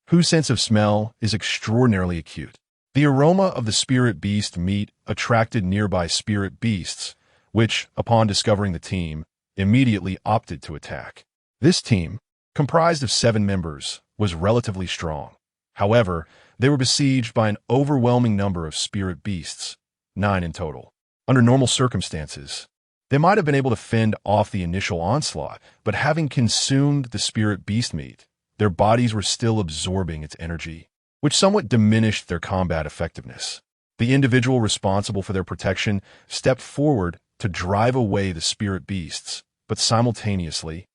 whose sense of smell is extraordinarily acute. The aroma of the spirit beast meat attracted nearby spirit beasts, which, upon discovering the team, immediately opted to attack. This team, comprised of 7 members, was relatively strong. However, they were besieged by an overwhelming number of spirit beasts, 9 in total. Under normal circumstances, they might have been able to fend off the initial onslaught, but having consumed the spirit beast meat, their bodies were still absorbing its energy, which somewhat diminished their combat effectiveness. The individual responsible for their protection stepped forward to drive away the spirit beasts, but simultaneously,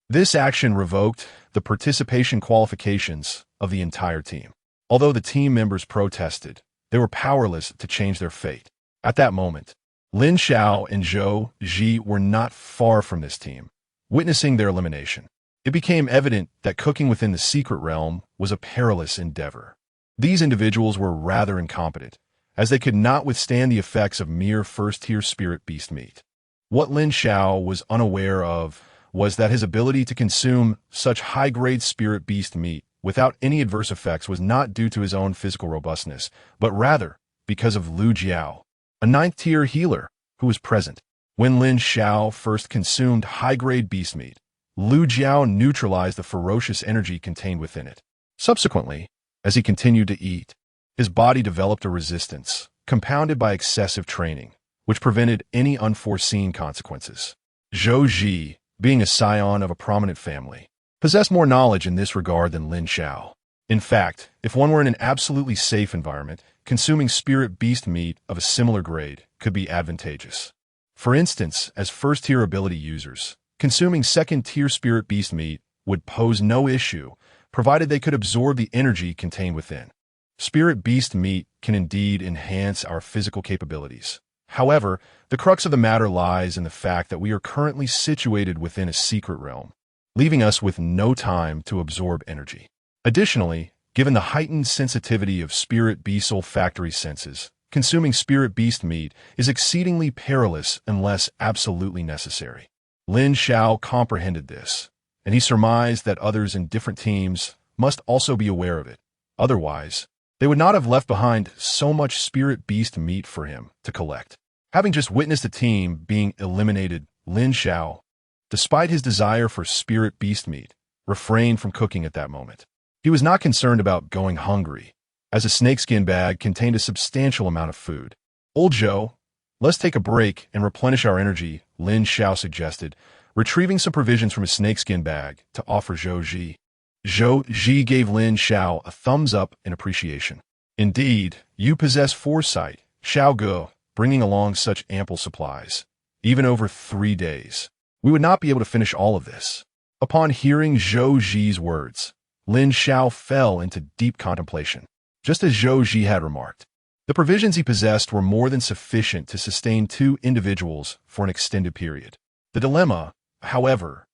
this action revoked the participation qualifications of the entire team. Although the team members protested, they were powerless to change their fate. At that moment, Lin Xiao and Zhou Ji were not far from this team, witnessing their elimination. It became evident that cooking within the secret realm was a perilous endeavor. These individuals were rather incompetent, as they could not withstand the effects of mere first-tier spirit beast meat. What Lin Xiao was unaware of was that his ability to consume such high-grade spirit beast meat without any adverse effects was not due to his own physical robustness, but rather because of Lu Jiao, a 9th-tier healer who was present. When Lin Xiao first consumed high-grade beast meat, Lu Jiao neutralized the ferocious energy contained within it. Subsequently, as he continued to eat, his body developed a resistance, compounded by excessive training, which prevented any unforeseen consequences. Zhou Ji, being a scion of a prominent family, possessed more knowledge in this regard than Lin Xiao. In fact, if one were in an absolutely safe environment, consuming spirit beast meat of a similar grade could be advantageous. For instance, as first-tier ability users, consuming second-tier spirit beast meat would pose no issue, provided they could absorb the energy contained within. Spirit beast meat can indeed enhance our physical capabilities. However, the crux of the matter lies in the fact that we are currently situated within a secret realm, leaving us with no time to absorb energy. Additionally, given the heightened sensitivity of spirit beast olfactory senses, consuming spirit beast meat is exceedingly perilous unless absolutely necessary. Lin Xiao comprehended this, and he surmised that others in different teams must also be aware of it. Otherwise, they would not have left behind so much spirit beast meat for him to collect. Having just witnessed a team being eliminated, Lin Xiao, despite his desire for spirit beast meat, refrained from cooking at that moment. He was not concerned about going hungry, as a snakeskin bag contained a substantial amount of food. "Old Zhou, let's take a break and replenish our energy," Lin Xiao suggested, retrieving some provisions from his snakeskin bag to offer Zhou Ji. Zhou Ji gave Lin Xiao a thumbs up in appreciation. "Indeed, you possess foresight, Xiao Ge, bringing along such ample supplies. Even over 3 days, we would not be able to finish all of this." Upon hearing Zhou Ji's words, Lin Xiao fell into deep contemplation. Just as Zhou Ji had remarked, the provisions he possessed were more than sufficient to sustain 2 individuals for an extended period. The dilemma, however,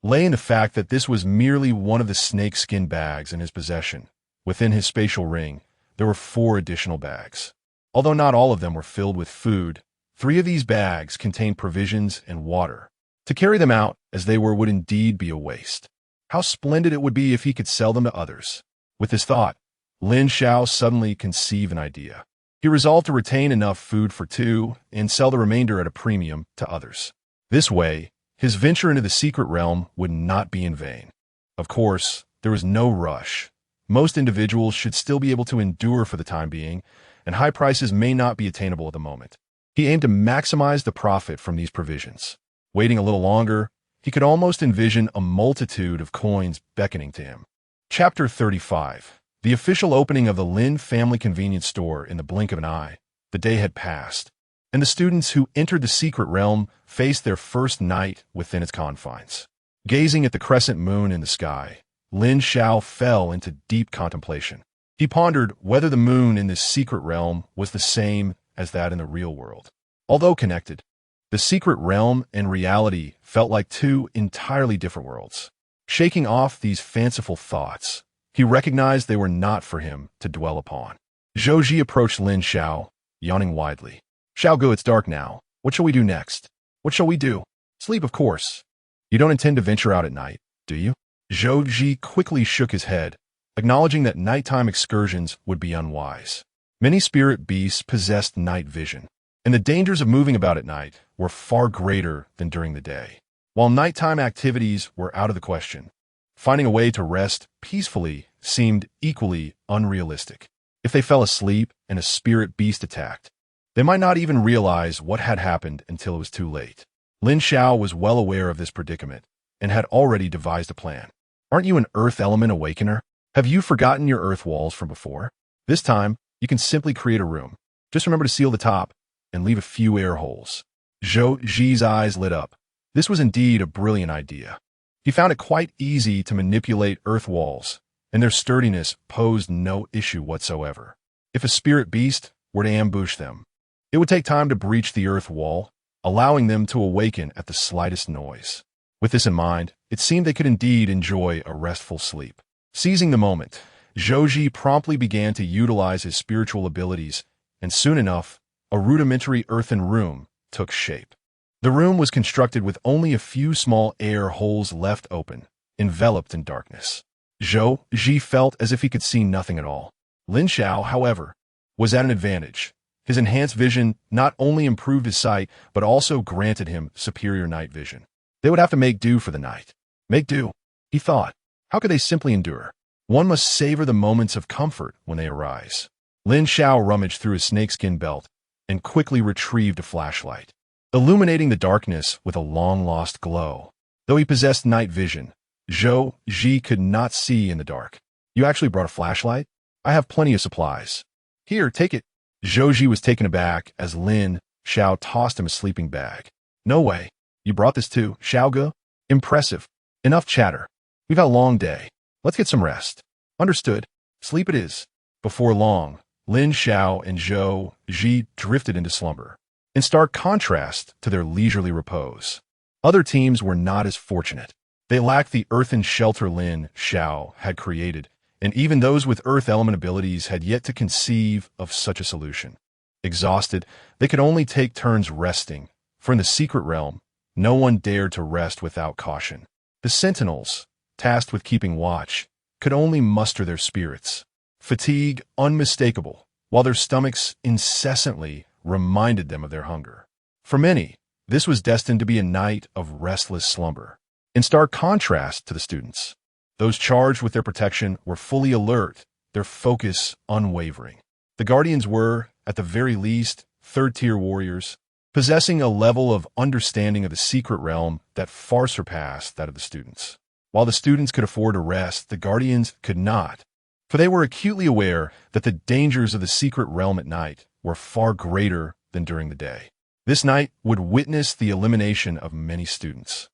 lay in the fact that this was merely one of the snakeskin bags in his possession. Within his spatial ring, there were 4 additional bags. Although not all of them were filled with food, 3 of these bags contained provisions and water. To carry them out as they were would indeed be a waste. How splendid it would be if he could sell them to others. With this thought, Lin Xiao suddenly conceived an idea. He resolved to retain enough food for two and sell the remainder at a premium to others. This way, his venture into the secret realm would not be in vain. Of course, there was no rush. Most individuals should still be able to endure for the time being, and high prices may not be attainable at the moment. He aimed to maximize the profit from these provisions. Waiting a little longer, he could almost envision a multitude of coins beckoning to him. Chapter 35. The official opening of the Lin family convenience store in the blink of an eye. The day had passed, and the students who entered the secret realm faced their first night within its confines. Gazing at the crescent moon in the sky, Lin Xiao fell into deep contemplation. He pondered whether the moon in this secret realm was the same as that in the real world. Although connected, the secret realm and reality felt like two entirely different worlds. Shaking off these fanciful thoughts, he recognized they were not for him to dwell upon. Zhou Ji approached Lin Xiao, yawning widely. "Xiaogu, it's dark now. What shall we do next?" "What shall we do?" "Sleep, of course. You don't intend to venture out at night, do you?" Zhou Ji quickly shook his head, acknowledging that nighttime excursions would be unwise. Many spirit beasts possessed night vision, and the dangers of moving about at night were far greater than during the day. While nighttime activities were out of the question, finding a way to rest peacefully seemed equally unrealistic. If they fell asleep and a spirit beast attacked, they might not even realize what had happened until it was too late. Lin Xiao was well aware of this predicament and had already devised a plan. "Aren't you an earth element awakener? Have you forgotten your earth walls from before? This time, you can simply create a room. Just remember to seal the top and leave a few air holes." Zhou Ji's eyes lit up. This was indeed a brilliant idea. He found it quite easy to manipulate earth walls, and their sturdiness posed no issue whatsoever. If a spirit beast were to ambush them, it would take time to breach the earth wall, allowing them to awaken at the slightest noise. With this in mind, it seemed they could indeed enjoy a restful sleep. Seizing the moment, Zhou Ji promptly began to utilize his spiritual abilities, and soon enough, a rudimentary earthen room took shape. The room was constructed with only a few small air holes left open, enveloped in darkness. Zhou Ji felt as if he could see nothing at all. Lin Xiao, however, was at an advantage. His enhanced vision not only improved his sight, but also granted him superior night vision. They would have to make do for the night. Make do, he thought. How could they simply endure? One must savor the moments of comfort when they arise. Lin Xiao rummaged through his snakeskin belt and quickly retrieved a flashlight, illuminating the darkness with a long-lost glow. Though he possessed night vision, Zhou Ji could not see in the dark. "You actually brought a flashlight? I have plenty of supplies. Here, take it." Zhou Ji was taken aback as Lin Xiao tossed him a sleeping bag. "No way. You brought this too, Xiaogu? Impressive. Enough chatter. We've had a long day. Let's get some rest." "Understood. Sleep it is." Before long, Lin Xiao and Zhou Ji drifted into slumber, in stark contrast to their leisurely repose. Other teams were not as fortunate. They lacked the earthen shelter Lin Xiao had created, and even those with earth element abilities had yet to conceive of such a solution. Exhausted, they could only take turns resting, for in the secret realm, no one dared to rest without caution. The sentinels, tasked with keeping watch, could only muster their spirits, fatigue unmistakable, while their stomachs incessantly reminded them of their hunger. For many, this was destined to be a night of restless slumber. In stark contrast to the students, those charged with their protection were fully alert, their focus unwavering. The guardians were, at the very least, third-tier warriors, possessing a level of understanding of the secret realm that far surpassed that of the students. While the students could afford to rest, the guardians could not, for they were acutely aware that the dangers of the secret realm at night were far greater than during the day. This night would witness the elimination of many students,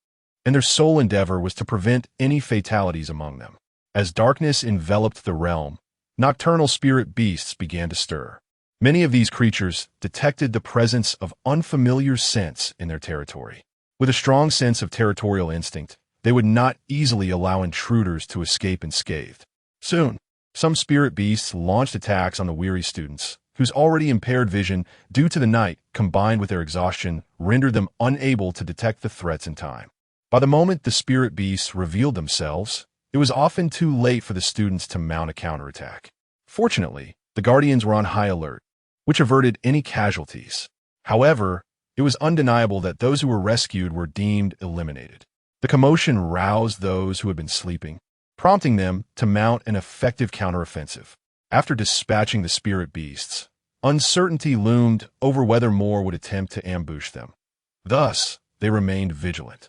and their sole endeavor was to prevent any fatalities among them. As darkness enveloped the realm, nocturnal spirit beasts began to stir. Many of these creatures detected the presence of unfamiliar scents in their territory. With a strong sense of territorial instinct, they would not easily allow intruders to escape unscathed. Soon, some spirit beasts launched attacks on the weary students, whose already impaired vision due to the night combined with their exhaustion rendered them unable to detect the threats in time. By the moment the spirit beasts revealed themselves, it was often too late for the students to mount a counterattack. Fortunately, the Guardians were on high alert, which averted any casualties. However, it was undeniable that those who were rescued were deemed eliminated. The commotion roused those who had been sleeping, prompting them to mount an effective counteroffensive. After dispatching the spirit beasts, uncertainty loomed over whether more would attempt to ambush them. Thus, they remained vigilant.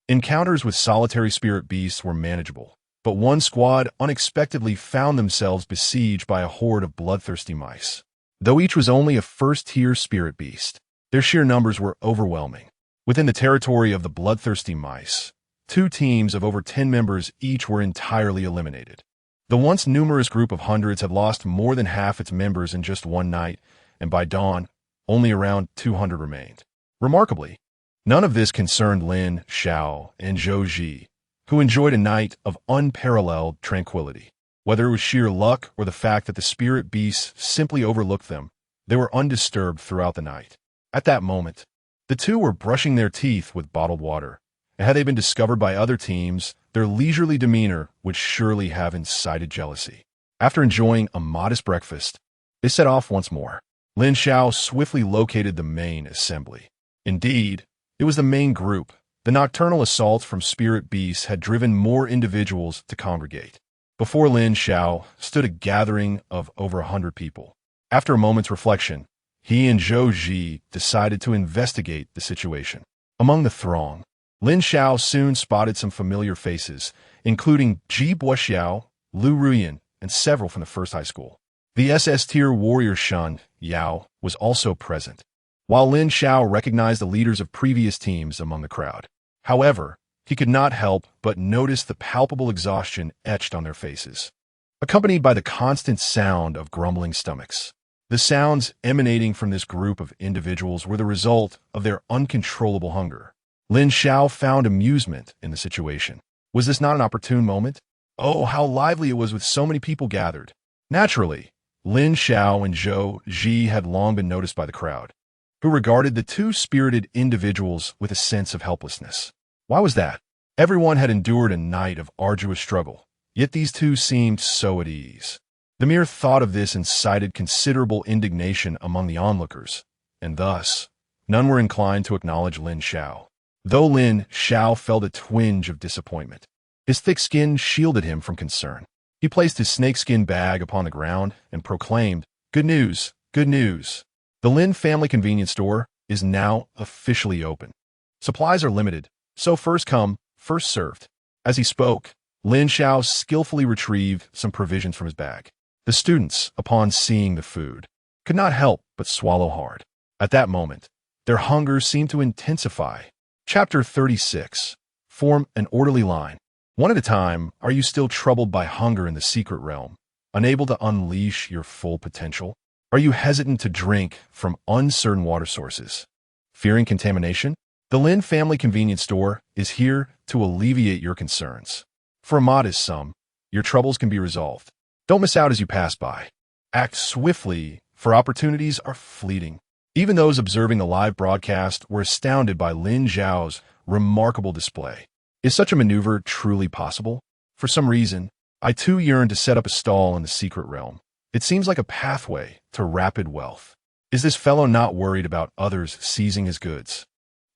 Encounters with solitary spirit beasts were manageable, but one squad unexpectedly found themselves besieged by a horde of bloodthirsty mice. Though each was only a first-tier spirit beast, their sheer numbers were overwhelming. Within the territory of the bloodthirsty mice, 2 teams of over 10 members each were entirely eliminated. The once numerous group of hundreds had lost more than half its members in just one night, and by dawn, only around 200 remained. Remarkably, none of this concerned Lin Xiao and Zhou Ji, who enjoyed a night of unparalleled tranquility. Whether it was sheer luck or the fact that the spirit beasts simply overlooked them, they were undisturbed throughout the night. At that moment, the two were brushing their teeth with bottled water, and had they been discovered by other teams, their leisurely demeanor would surely have incited jealousy. After enjoying a modest breakfast, they set off once more. Lin Xiao swiftly located the main assembly. Indeed, it was the main group. The nocturnal assaults from spirit beasts had driven more individuals to congregate. Before Lin Xiao stood a gathering of over 100 people. After a moment's reflection, he and Zhou Ji decided to investigate the situation. Among the throng, Lin Xiao soon spotted some familiar faces, including Ji Buoxiao, Lu Ruyan, and several from the first high school. The SS-tier warrior Shun Yao was also present, while Lin Xiao recognized the leaders of previous teams among the crowd. However, he could not help but notice the palpable exhaustion etched on their faces, accompanied by the constant sound of grumbling stomachs. The sounds emanating from this group of individuals were the result of their uncontrollable hunger. Lin Xiao found amusement in the situation. Was this not an opportune moment? Oh, how lively it was with so many people gathered. Naturally, Lin Xiao and Zhou Ji had long been noticed by the crowd, who regarded the two spirited individuals with a sense of helplessness. Why was that? Everyone had endured a night of arduous struggle, yet these two seemed so at ease. The mere thought of this incited considerable indignation among the onlookers, and thus, none were inclined to acknowledge Lin Xiao. Though Lin Xiao felt a twinge of disappointment, his thick skin shielded him from concern. He placed his snakeskin bag upon the ground and proclaimed, "Good news, good news. The Lin family convenience store is now officially open. Supplies are limited, so first come, first served." As he spoke, Lin Xiao skillfully retrieved some provisions from his bag. The students, upon seeing the food, could not help but swallow hard. At that moment, their hunger seemed to intensify. Chapter 36. Form an orderly line. One at a time, are you still troubled by hunger in the secret realm, unable to unleash your full potential? Are you hesitant to drink from uncertain water sources, fearing contamination? The Lin family convenience store is here to alleviate your concerns. For a modest sum, your troubles can be resolved. Don't miss out as you pass by. Act swiftly, for opportunities are fleeting. Even those observing the live broadcast were astounded by Lin Xiao's remarkable display. Is such a maneuver truly possible? For some reason, I too yearn to set up a stall in the secret realm. It seems like a pathway to rapid wealth. Is this fellow not worried about others seizing his goods?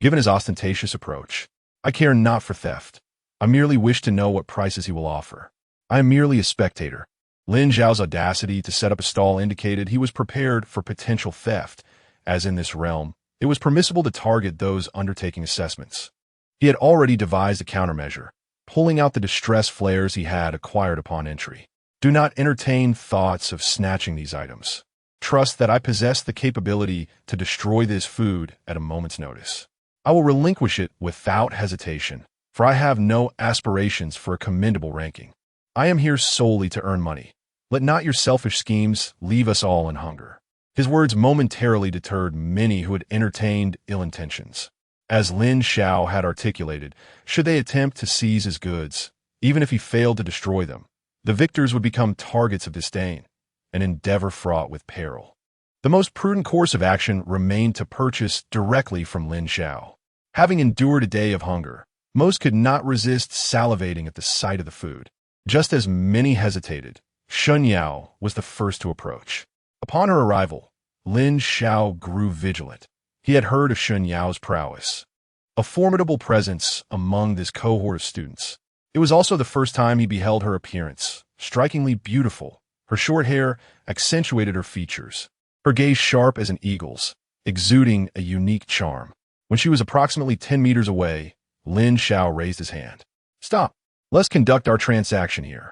Given his ostentatious approach, I care not for theft. I merely wish to know what prices he will offer. I am merely a spectator. Lin Xiao's audacity to set up a stall indicated he was prepared for potential theft, as in this realm, it was permissible to target those undertaking assessments. He had already devised a countermeasure, pulling out the distress flares he had acquired upon entry. Do not entertain thoughts of snatching these items. Trust that I possess the capability to destroy this food at a moment's notice. I will relinquish it without hesitation, for I have no aspirations for a commendable ranking. I am here solely to earn money. Let not your selfish schemes leave us all in hunger. His words momentarily deterred many who had entertained ill intentions. As Lin Xiao had articulated, should they attempt to seize his goods, even if he failed to destroy them, the victors would become targets of disdain, an endeavor fraught with peril. The most prudent course of action remained to purchase directly from Lin Xiao. Having endured a day of hunger, most could not resist salivating at the sight of the food. Just as many hesitated, Shun Yao was the first to approach. Upon her arrival, Lin Xiao grew vigilant. He had heard of Shun Yao's prowess, a formidable presence among this cohort of students. It was also the first time he beheld her appearance, strikingly beautiful. Her short hair accentuated her features, her gaze sharp as an eagle's, exuding a unique charm. When she was approximately 10 meters away, Lin Xiao raised his hand. "Stop. Let's conduct our transaction here."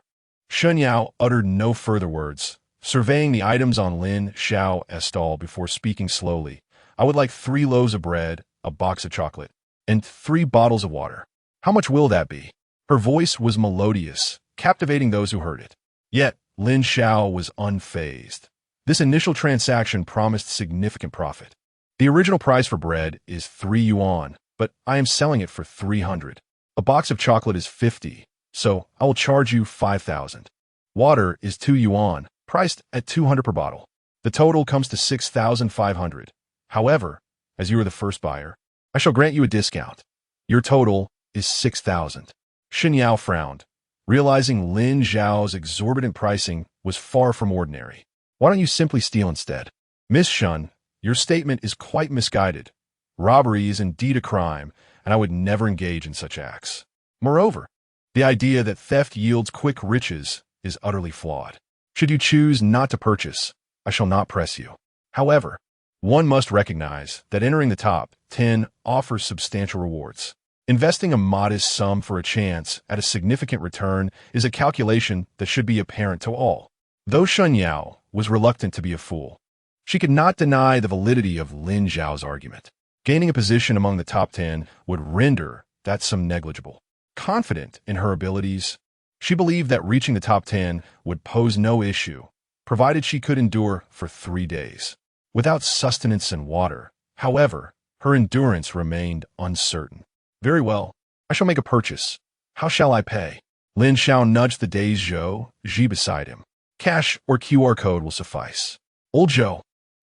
Shun Yao uttered no further words, surveying the items on Lin Xiao's stall before speaking slowly. "I would like 3 loaves of bread, a box of chocolate, and 3 bottles of water. How much will that be?" Her voice was melodious, captivating those who heard it. Yet, Lin Xiao was unfazed. This initial transaction promised significant profit. "The original price for bread is 3 yuan, but I am selling it for 300. A box of chocolate is 50, so I will charge you 5,000. Water is 2 yuan, priced at 200 per bottle. The total comes to 6,500. However, as you are the first buyer, I shall grant you a discount. Your total is 6,000. Shun Yao frowned, realizing Lin Xiao's exorbitant pricing was far from ordinary. "Why don't you simply steal instead?" "Miss Shun, your statement is quite misguided. Robbery is indeed a crime, and I would never engage in such acts. Moreover, the idea that theft yields quick riches is utterly flawed. Should you choose not to purchase, I shall not press you. However, one must recognize that entering the top 10 offers substantial rewards. Investing a modest sum for a chance at a significant return is a calculation that should be apparent to all." Though Shun Yao was reluctant to be a fool, she could not deny the validity of Lin Xiao's argument. Gaining a position among the top 10 would render that sum negligible. Confident in her abilities, she believed that reaching the top 10 would pose no issue, provided she could endure for 3 days. Without sustenance and water, however, her endurance remained uncertain. "Very well, I shall make a purchase. How shall I pay?" Lin Xiao nudged the dazed Zhou Ji beside him. "Cash or QR code will suffice." "Old Zhou,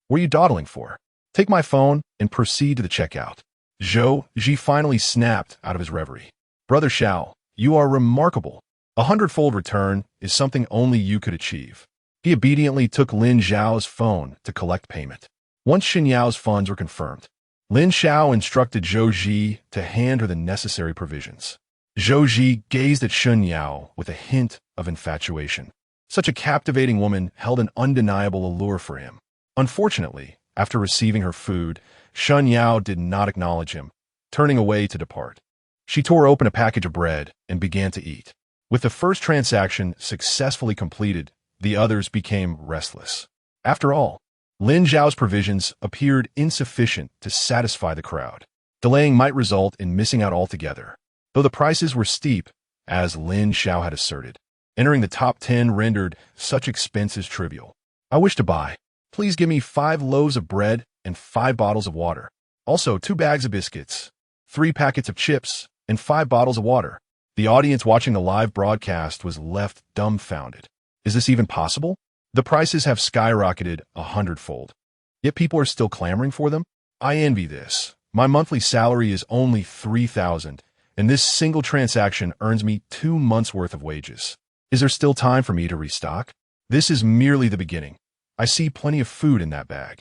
what are you dawdling for? Take my phone and proceed to the checkout." Zhou Ji finally snapped out of his reverie. "Brother Xiao, you are remarkable. 100-fold return is something only you could achieve." He obediently took Lin Xiao's phone to collect payment. Once Shun Yao's funds were confirmed, Lin Xiao instructed Zhou Ji to hand her the necessary provisions. Zhou Ji gazed at Shun Yao with a hint of infatuation. Such a captivating woman held an undeniable allure for him. Unfortunately, after receiving her food, Shun Yao did not acknowledge him, turning away to depart. She tore open a package of bread and began to eat. With the first transaction successfully completed, the others became restless. After all, Lin Xiao's provisions appeared insufficient to satisfy the crowd. Delaying might result in missing out altogether, though the prices were steep, as Lin Xiao had asserted. Entering the top 10 rendered such expenses trivial. "I wish to buy. Please give me 5 loaves of bread and 5 bottles of water. Also 2 bags of biscuits, 3 packets of chips, and 5 bottles of water." The audience watching the live broadcast was left dumbfounded. Is this even possible? The prices have skyrocketed 100-fold. Yet people are still clamoring for them? I envy this. My monthly salary is only 3,000, and this single transaction earns me 2 months' worth of wages. Is there still time for me to restock? This is merely the beginning. I see plenty of food in that bag,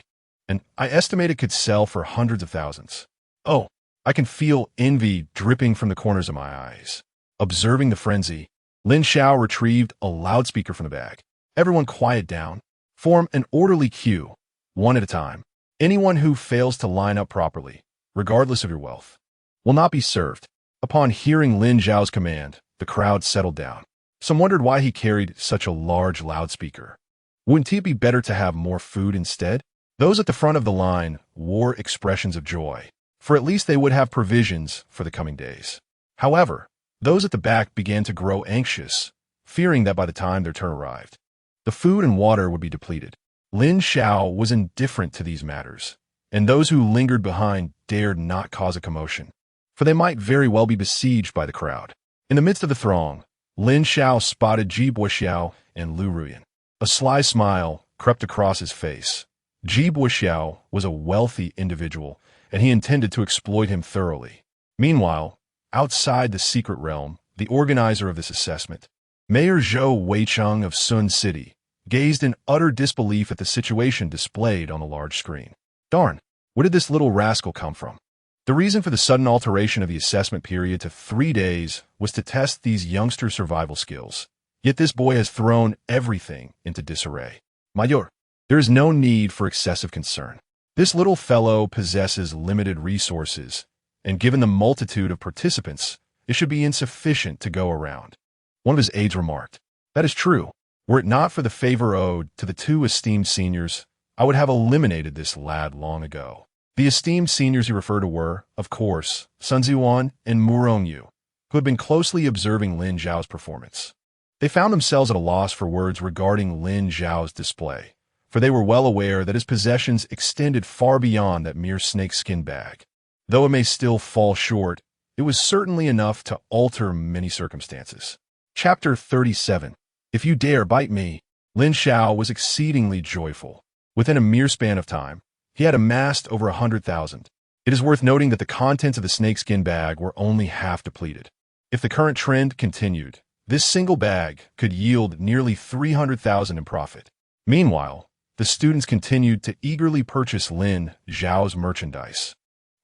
and I estimate it could sell for hundreds of thousands. Oh, I can feel envy dripping from the corners of my eyes. Observing the frenzy, Lin Xiao retrieved a loudspeaker from the bag. "Everyone quiet down. Form an orderly queue, one at a time. Anyone who fails to line up properly, regardless of your wealth, will not be served." Upon hearing Lin Xiao's command, the crowd settled down. Some wondered why he carried such a large loudspeaker. Wouldn't it be better to have more food instead? Those at the front of the line wore expressions of joy, for at least they would have provisions for the coming days. However, those at the back began to grow anxious, fearing that by the time their turn arrived, the food and water would be depleted. Lin Xiao was indifferent to these matters, and those who lingered behind dared not cause a commotion, for they might very well be besieged by the crowd. In the midst of the throng, Lin Xiao spotted Ji Boxiao and Lu Ruyan. A sly smile crept across his face, Ji Xiao was a wealthy individual, and he intended to exploit him thoroughly. Meanwhile, outside the secret realm, the organizer of this assessment, Mayor Zhou Weicheng of Sun City, gazed in utter disbelief at the situation displayed on the large screen. Darn, where did this little rascal come from? The reason for the sudden alteration of the assessment period to 3 days was to test these youngsters' survival skills. Yet this boy has thrown everything into disarray. Mayor, there is no need for excessive concern. This little fellow possesses limited resources, and given the multitude of participants, it should be insufficient to go around. One of his aides remarked. That is true. Were it not for the favor owed to the 2 esteemed seniors, I would have eliminated this lad long ago. The esteemed seniors he referred to were, of course, Sun Ziwan and Murongyu, who had been closely observing Lin Xiao's performance. They found themselves at a loss for words regarding Lin Xiao's display, for they were well aware that his possessions extended far beyond that mere snakeskin bag. Though it may still fall short, it was certainly enough to alter many circumstances. Chapter 37. If you dare bite me. Lin Xiao was exceedingly joyful. Within a mere span of time, he had amassed over 100,000. It is worth noting that the contents of the snakeskin bag were only half depleted. If the current trend continued, this single bag could yield nearly 300,000 in profit. Meanwhile, the students continued to eagerly purchase Lin Xiao's merchandise,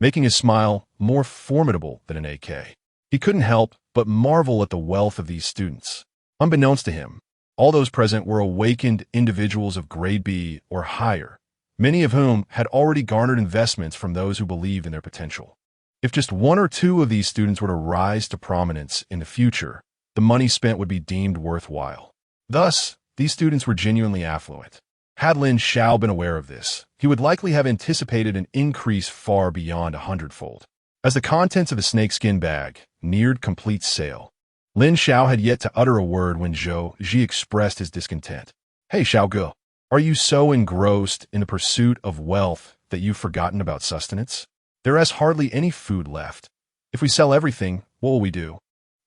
making his smile more formidable than an AK. He couldn't help but marvel at the wealth of these students. Unbeknownst to him, all those present were awakened individuals of grade B or higher, many of whom had already garnered investments from those who believed in their potential. If just 1 or 2 of these students were to rise to prominence in the future, the money spent would be deemed worthwhile. Thus, these students were genuinely affluent. Had Lin Xiao been aware of this, he would likely have anticipated an increase far beyond 100-fold. As the contents of the snakeskin bag neared complete sale, Lin Xiao had yet to utter a word when Zhou Ji expressed his discontent. Hey Xiaoge, are you so engrossed in the pursuit of wealth that you've forgotten about sustenance? There is hardly any food left. If we sell everything, what will we do?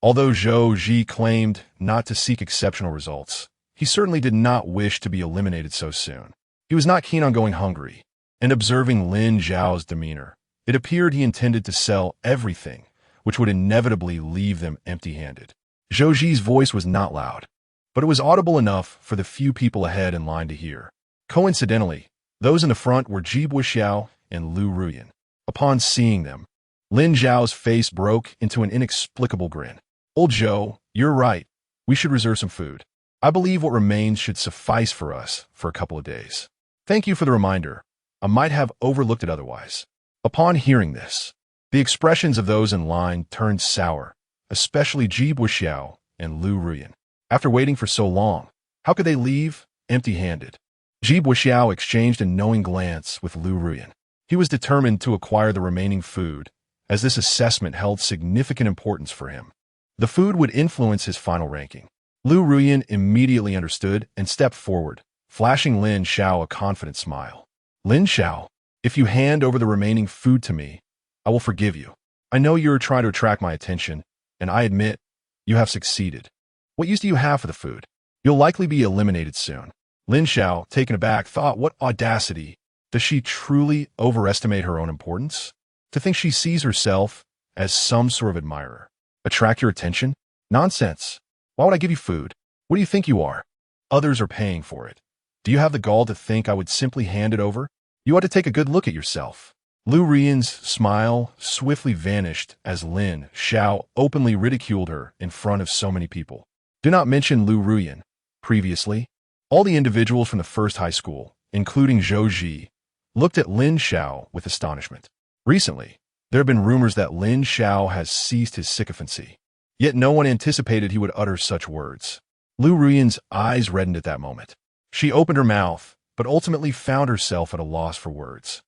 Although Zhou Ji claimed not to seek exceptional results, he certainly did not wish to be eliminated so soon. He was not keen on going hungry, and observing Lin Xiao's demeanor, it appeared he intended to sell everything, which would inevitably leave them empty-handed. Zhou Ji's voice was not loud, but it was audible enough for the few people ahead in line to hear. Coincidentally, those in the front were Ji Xiao and Lu Ruyan. Upon seeing them, Lin Xiao's face broke into an inexplicable grin. Old Zhou, you're right. We should reserve some food. I believe what remains should suffice for us for a couple of days. Thank you for the reminder. I might have overlooked it otherwise. Upon hearing this, the expressions of those in line turned sour, especially Ji Xiao and Lu Ruyan. After waiting for so long, how could they leave empty-handed? Ji Xiao exchanged a knowing glance with Lu Ruyan. He was determined to acquire the remaining food, as this assessment held significant importance for him. The food would influence his final ranking. Lu Ruyan immediately understood and stepped forward, flashing Lin Xiao a confident smile. Lin Xiao, if you hand over the remaining food to me, I will forgive you. I know you are trying to attract my attention, and I admit, you have succeeded. What use do you have for the food? You'll likely be eliminated soon. Lin Xiao, taken aback, thought, what audacity. Does she truly overestimate her own importance? To think she sees herself as some sort of admirer. Attract your attention? Nonsense. Why would I give you food? What do you think you are? Others are paying for it. Do you have the gall to think I would simply hand it over? You ought to take a good look at yourself. Lu Ruyan's smile swiftly vanished as Lin Xiao openly ridiculed her in front of so many people. Do not mention Lu Ruyan. Previously, all the individuals from the first high school, including Zhou Ji, looked at Lin Xiao with astonishment. Recently, there have been rumors that Lin Xiao has ceased his sycophancy. Yet no one anticipated he would utter such words. Lu Ruyan's eyes reddened at that moment. She opened her mouth, but ultimately found herself at a loss for words.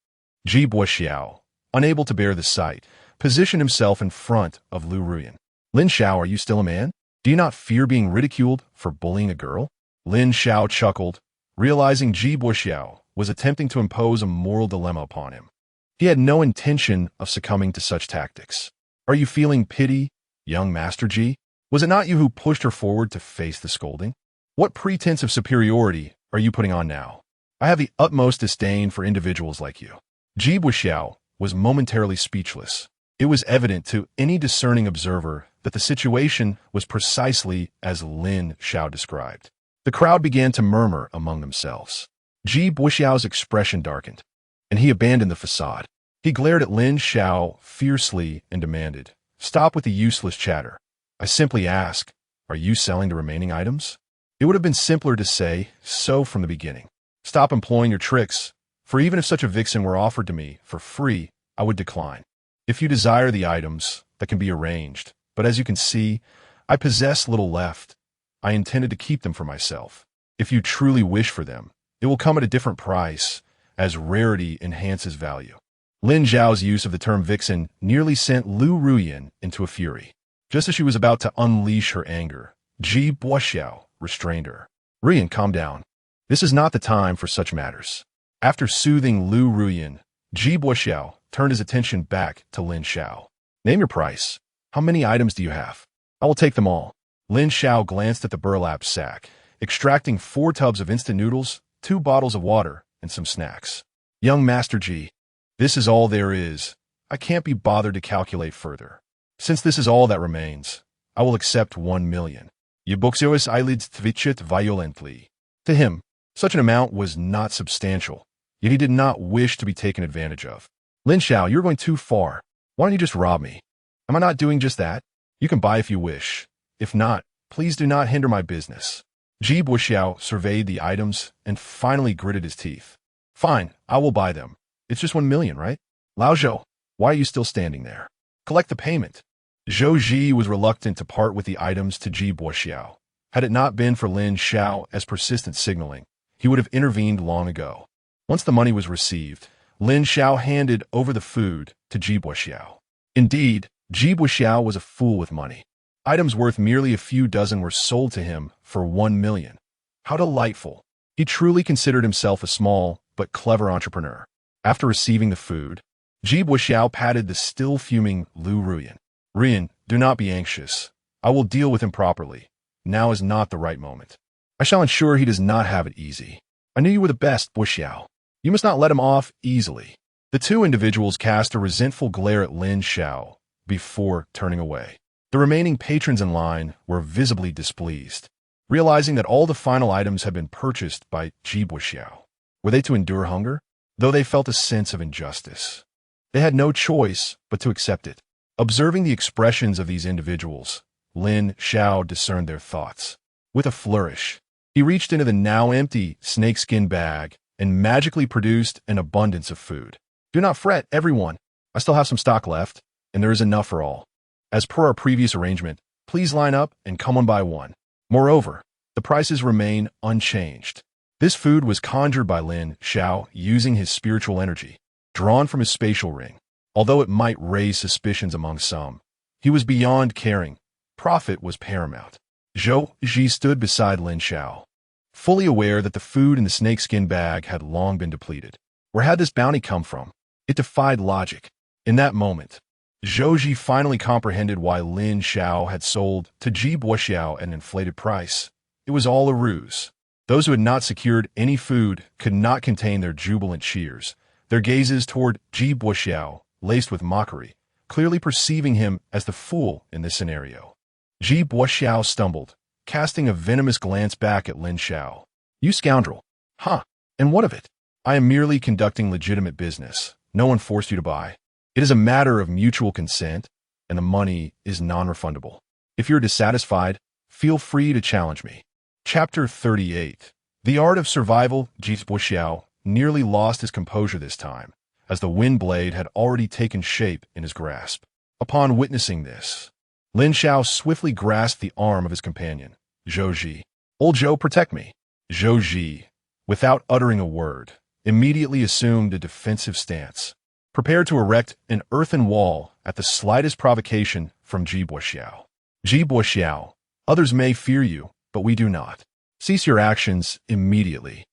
Ji Xiao, unable to bear the sight, positioned himself in front of Lu Ruyan. Lin Xiao, are you still a man? Do you not fear being ridiculed for bullying a girl? Lin Xiao chuckled, realizing Ji Xiao was attempting to impose a moral dilemma upon him. He had no intention of succumbing to such tactics. Are you feeling pity, young Master Ji? Was it not you who pushed her forward to face the scolding? What pretense of superiority are you putting on now? I have the utmost disdain for individuals like you. Ji Xiao was momentarily speechless. It was evident to any discerning observer that the situation was precisely as Lin Xiao described. The crowd began to murmur among themselves. Ji Xiao's expression darkened, and he abandoned the facade. He glared at Lin Xiao fiercely and demanded, "Stop with the useless chatter. I simply ask, are you selling the remaining items?" It would have been simpler to say so from the beginning. Stop employing your tricks, for even if such a vixen were offered to me for free, I would decline. If you desire the items, that can be arranged, but as you can see, I possess little left. I intended to keep them for myself. If you truly wish for them, it will come at a different price, as rarity enhances value. Lin Xiao's use of the term vixen nearly sent Lu Ruyan into a fury. Just as she was about to unleash her anger, Ji Xiao restrained her. "Ruyan, calm down. This is not the time for such matters." After soothing Lu Ruyan, Ji Xiao turned his attention back to Lin Xiao. "Name your price. How many items do you have? I will take them all." Lin Xiao glanced at the burlap sack, extracting 4 tubs of instant noodles, 2 bottles of water, and some snacks. "Young Master Ji, this is all there is. I can't be bothered to calculate further. Since this is all that remains, I will accept 1 million. Yubuxio's eyelids twitched violently. To him, such an amount was not substantial, yet he did not wish to be taken advantage of. "Lin Xiao, you're going too far. Why don't you just rob me? Am I not doing just that? You can buy if you wish. If not, please do not hinder my business." Ji Xiao surveyed the items and finally gritted his teeth. "Fine, I will buy them. It's just 1 million, right? Lao Zhou, why are you still standing there? Collect the payment." Zhou Ji was reluctant to part with the items to Ji Xiao. Had it not been for Lin Xiao as persistent signaling, he would have intervened long ago. Once the money was received, Lin Xiao handed over the food to Ji Xiao. Indeed, Ji Xiao was a fool with money. Items worth merely a few dozen were sold to him for 1 million. How delightful. He truly considered himself a small but clever entrepreneur. After receiving the food, Ji Xiao patted the still fuming Lu Ruyan. "Ruyan, do not be anxious. I will deal with him properly. Now is not the right moment. I shall ensure he does not have it easy. I knew you were the best, Xiao. You must not let him off easily." The two individuals cast a resentful glare at Lin Xiao before turning away. The remaining patrons in line were visibly displeased, realizing that all the final items had been purchased by Ji Xiao. Were they to endure hunger? Though they felt a sense of injustice, they had no choice but to accept it. Observing the expressions of these individuals, Lin Xiao discerned their thoughts. With a flourish, he reached into the now empty snakeskin bag and magically produced an abundance of food. "Do not fret, everyone. I still have some stock left, and there is enough for all. As per our previous arrangement, please line up and come one by one. Moreover, the prices remain unchanged." This food was conjured by Lin Xiao using his spiritual energy, drawn from his spatial ring. Although it might raise suspicions among some, he was beyond caring. Profit was paramount. Zhou Ji stood beside Lin Xiao, fully aware that the food in the snakeskin bag had long been depleted. Where had this bounty come from? It defied logic. In that moment, Zhou Ji finally comprehended why Lin Xiao had sold to Ji Xiao at an inflated price. It was all a ruse. Those who had not secured any food could not contain their jubilant cheers, their gazes toward Ji Xiao laced with mockery, clearly perceiving him as the fool in this scenario. Ji Xiao stumbled, casting a venomous glance back at Lin Xiao. "You scoundrel! Huh? And what of it? I am merely conducting legitimate business. No one forced you to buy. It is a matter of mutual consent, and the money is non-refundable. If you're dissatisfied, feel free to challenge me." Chapter 38. The Art of Survival. Ji Xiao nearly lost his composure this time, as the wind blade had already taken shape in his grasp. Upon witnessing this, Lin Xiao swiftly grasped the arm of his companion, Zhou Ji. "Old Zhou, protect me." Zhou Ji, without uttering a word, immediately assumed a defensive stance, prepared to erect an earthen wall at the slightest provocation from Ji Xiao. "Ji Xiao, others may fear you, but we do not. Cease your actions immediately,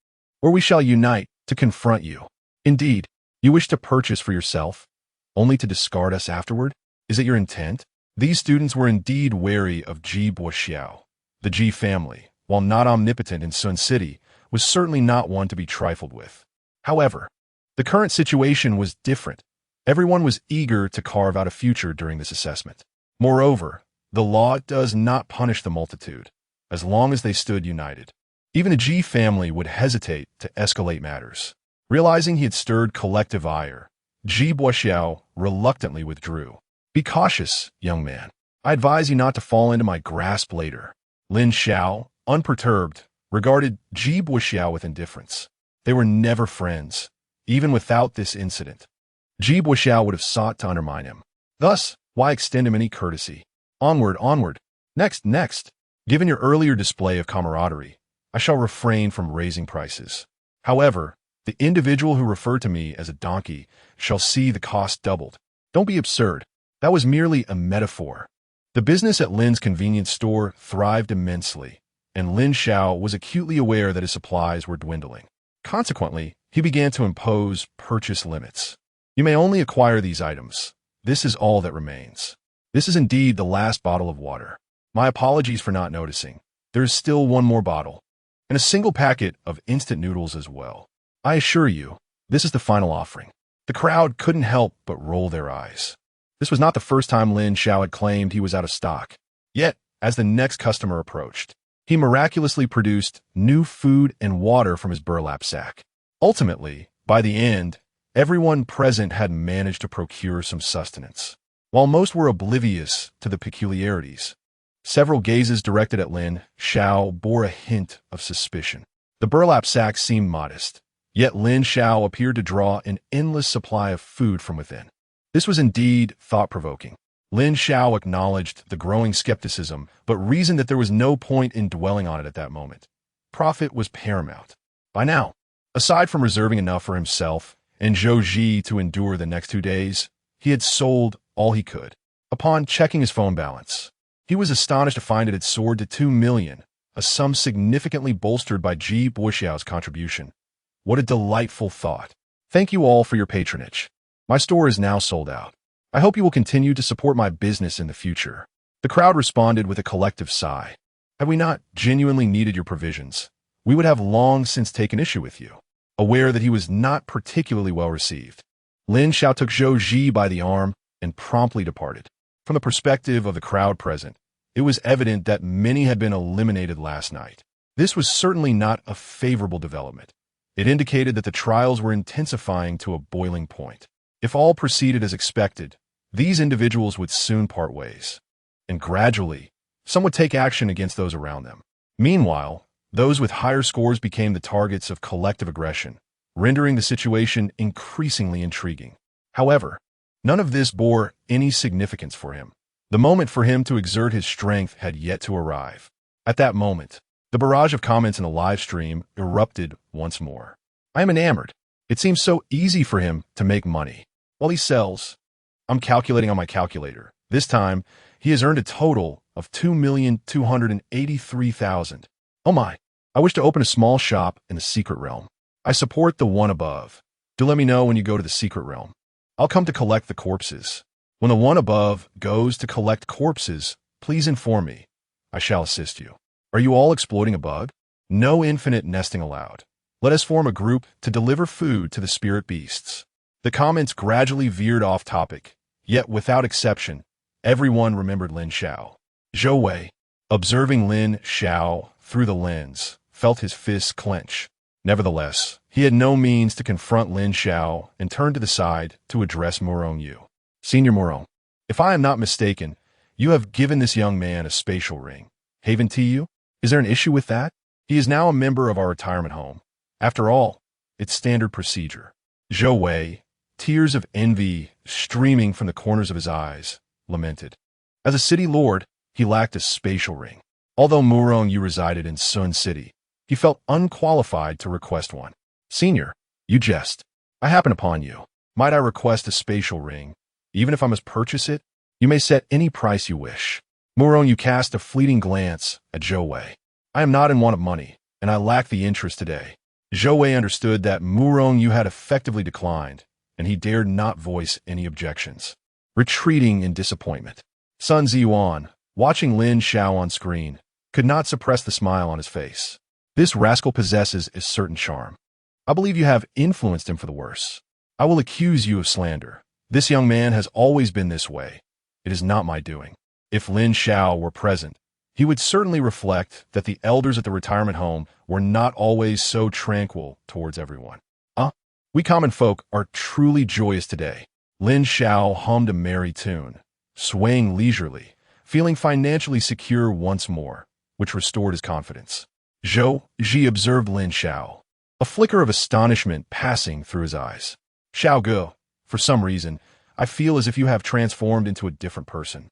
or we shall unite to confront you. Indeed, you wish to purchase for yourself, only to discard us afterward? Is it your intent?" These students were indeed wary of Ji Xiao. The Ji family, while not omnipotent in Sun City, was certainly not one to be trifled with. However, the current situation was different. Everyone was eager to carve out a future during this assessment. Moreover, the law does not punish the multitude, as long as they stood united. Even the Ji family would hesitate to escalate matters. Realizing he had stirred collective ire, Ji Boxiao reluctantly withdrew. "Be cautious, young man. I advise you not to fall into my grasp later." Lin Xiao, unperturbed, regarded Ji Boxiao with indifference. They were never friends, even without this incident. Ji Boxiao would have sought to undermine him. Thus, why extend him any courtesy? Onward, onward. Next, next. Given your earlier display of camaraderie, I shall refrain from raising prices. However, the individual who referred to me as a donkey shall see the cost doubled. Don't be absurd. That was merely a metaphor. The business at Lin's convenience store thrived immensely, and Lin Xiao was acutely aware that his supplies were dwindling. Consequently, he began to impose purchase limits. You may only acquire these items. This is all that remains. This is indeed the last bottle of water. My apologies for not noticing. There is still one more bottle, and a single packet of instant noodles as well. I assure you, this is the final offering. The crowd couldn't help but roll their eyes. This was not the first time Lin Xiao had claimed he was out of stock. Yet, as the next customer approached, he miraculously produced new food and water from his burlap sack. Ultimately, by the end, everyone present had managed to procure some sustenance. While most were oblivious to the peculiarities, several gazes directed at Lin Xiao bore a hint of suspicion. The burlap sack seemed modest, yet Lin Xiao appeared to draw an endless supply of food from within. This was indeed thought-provoking. Lin Xiao acknowledged the growing skepticism, but reasoned that there was no point in dwelling on it at that moment. Profit was paramount. By now, aside from reserving enough for himself and Zhou Ji to endure the next 2 days, he had sold all he could. Upon checking his phone balance, he was astonished to find it had soared to 2 million, a sum significantly bolstered by Ji Boxiao's contribution. What a delightful thought. Thank you all for your patronage. My store is now sold out. I hope you will continue to support my business in the future. The crowd responded with a collective sigh. Had we not genuinely needed your provisions, we would have long since taken issue with you. Aware that he was not particularly well received, Lin Xiao took Zhou Ji by the arm and promptly departed. From the perspective of the crowd present, it was evident that many had been eliminated last night. This was certainly not a favorable development. It indicated that the trials were intensifying to a boiling point. If all proceeded as expected, these individuals would soon part ways, and gradually, some would take action against those around them. Meanwhile, those with higher scores became the targets of collective aggression, rendering the situation increasingly intriguing. However, none of this bore any significance for him. The moment for him to exert his strength had yet to arrive. At that moment, the barrage of comments in the live stream erupted once more. I am enamored. It seems so easy for him to make money. While he sells, I'm calculating on my calculator. This time, he has earned a total of 2,283,000. Oh my, I wish to open a small shop in the secret realm. I support the one above. Do let me know when you go to the secret realm. I'll come to collect the corpses. When the one above goes to collect corpses, please inform me. I shall assist you. Are you all exploiting a bug? No infinite nesting allowed. Let us form a group to deliver food to the spirit beasts. The comments gradually veered off topic, yet without exception, everyone remembered Lin Xiao. Zhou Wei, observing Lin Xiao through the lens, felt his fists clench. Nevertheless, he had no means to confront Lin Xiao and turned to the side to address Murong Yu. Senior Murong, if I am not mistaken, you have given this young man a spatial ring. Haven Tiyu? Is there an issue with that? He is now a member of our retirement home. After all, it's standard procedure. Zhou Wei, tears of envy streaming from the corners of his eyes, lamented. As a city lord, he lacked a spatial ring. Although Murong Yu resided in Sun City, he felt unqualified to request one. Senior, you jest. I happen upon you. Might I request a spatial ring? Even if I must purchase it, you may set any price you wish. Murong Yu cast a fleeting glance at Zhou Wei. I am not in want of money, and I lack the interest today. Zhou Wei understood that Murong Yu had effectively declined, and he dared not voice any objections. Retreating in disappointment, Sun Ziyuan, watching Lin Xiao on screen, could not suppress the smile on his face. This rascal possesses a certain charm. I believe you have influenced him for the worse. I will accuse you of slander. This young man has always been this way. It is not my doing. If Lin Xiao were present, he would certainly reflect that the elders at the retirement home were not always so tranquil towards everyone. We common folk are truly joyous today. Lin Xiao hummed a merry tune, swaying leisurely, feeling financially secure once more, which restored his confidence. Zhou Ji observed Lin Xiao, a flicker of astonishment passing through his eyes. Xiao Ge, for some reason, I feel as if you have transformed into a different person.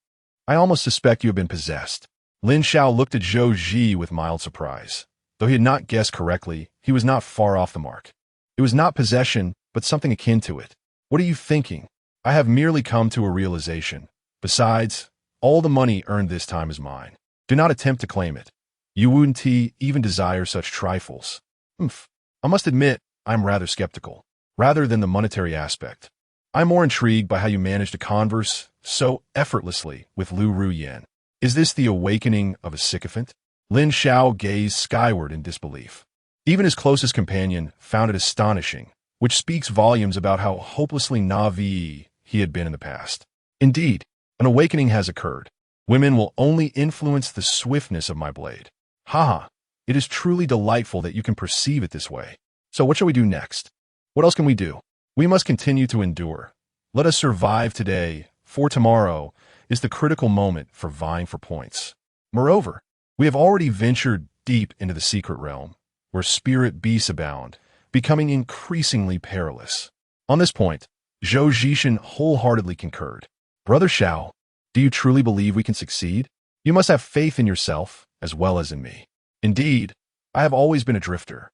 I almost suspect you have been possessed. Lin Xiao looked at Zhou Ji with mild surprise. Though he had not guessed correctly, he was not far off the mark. It was not possession, but something akin to it. What are you thinking? I have merely come to a realization. Besides, all the money earned this time is mine. Do not attempt to claim it. You wouldn't even desire such trifles. I must admit, I'm rather skeptical, rather than the monetary aspect. I'm more intrigued by how you managed to converse so effortlessly with Lu Ruyan. Is this the awakening of a sycophant? Lin Xiao gazed skyward in disbelief. Even his closest companion found it astonishing, which speaks volumes about how hopelessly naive he had been in the past. Indeed, an awakening has occurred. Women will only influence the swiftness of my blade. Haha, it is truly delightful that you can perceive it this way. So what shall we do next? What else can we do? We must continue to endure. Let us survive today, for tomorrow is the critical moment for vying for points. Moreover, we have already ventured deep into the secret realm, where spirit beasts abound, becoming increasingly perilous. On this point, Zhou Jishan wholeheartedly concurred. Brother Xiao, do you truly believe we can succeed? You must have faith in yourself as well as in me. Indeed, I have always been a drifter.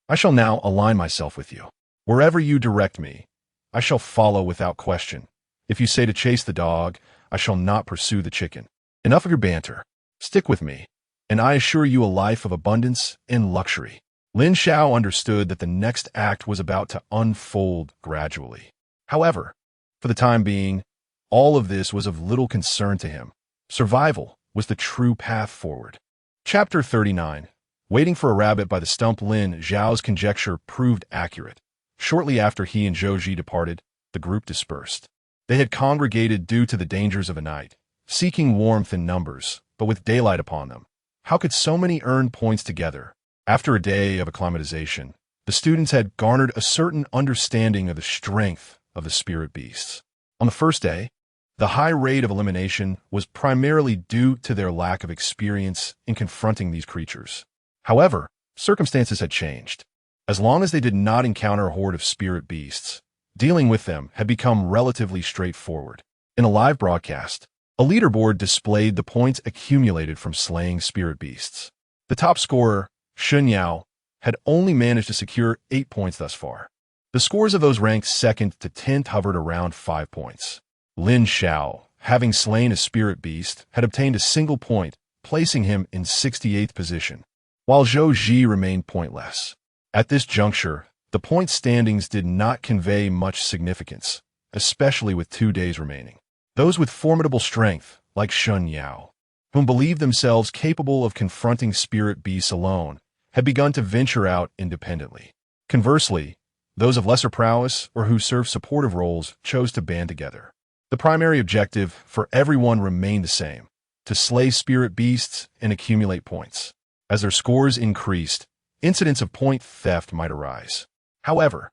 I shall now align myself with you. Wherever you direct me, I shall follow without question. If you say to chase the dog, I shall not pursue the chicken. Enough of your banter. Stick with me, and I assure you a life of abundance and luxury. Lin Xiao understood that the next act was about to unfold gradually. However, for the time being, all of this was of little concern to him. Survival was the true path forward. Chapter 39. Waiting for a rabbit by the stump. Lin Xiao's conjecture proved accurate. Shortly after he and Zhou Ji departed, the group dispersed. They had congregated due to the dangers of a night, seeking warmth in numbers, but with daylight upon them. How could so many earn points together? After a day of acclimatization, the students had garnered a certain understanding of the strength of the spirit beasts. On the first day, the high rate of elimination was primarily due to their lack of experience in confronting these creatures. However, circumstances had changed. As long as they did not encounter a horde of spirit beasts, dealing with them had become relatively straightforward. In a live broadcast, a leaderboard displayed the points accumulated from slaying spirit beasts. The top scorer, Shun Yao, had only managed to secure 8 points thus far. The scores of those ranked second to 10th hovered around 5 points. Lin Xiao, having slain a spirit beast, had obtained a single point, placing him in 68th position, while Zhou Ji remained pointless. At this juncture, the point standings did not convey much significance, especially with 2 days remaining. Those with formidable strength, like Shun Yao, whom believed themselves capable of confronting spirit beasts alone, had begun to venture out independently. Conversely, those of lesser prowess or who served supportive roles chose to band together. The primary objective for everyone remained the same: to slay spirit beasts and accumulate points. As their scores increased, incidents of point theft might arise. However,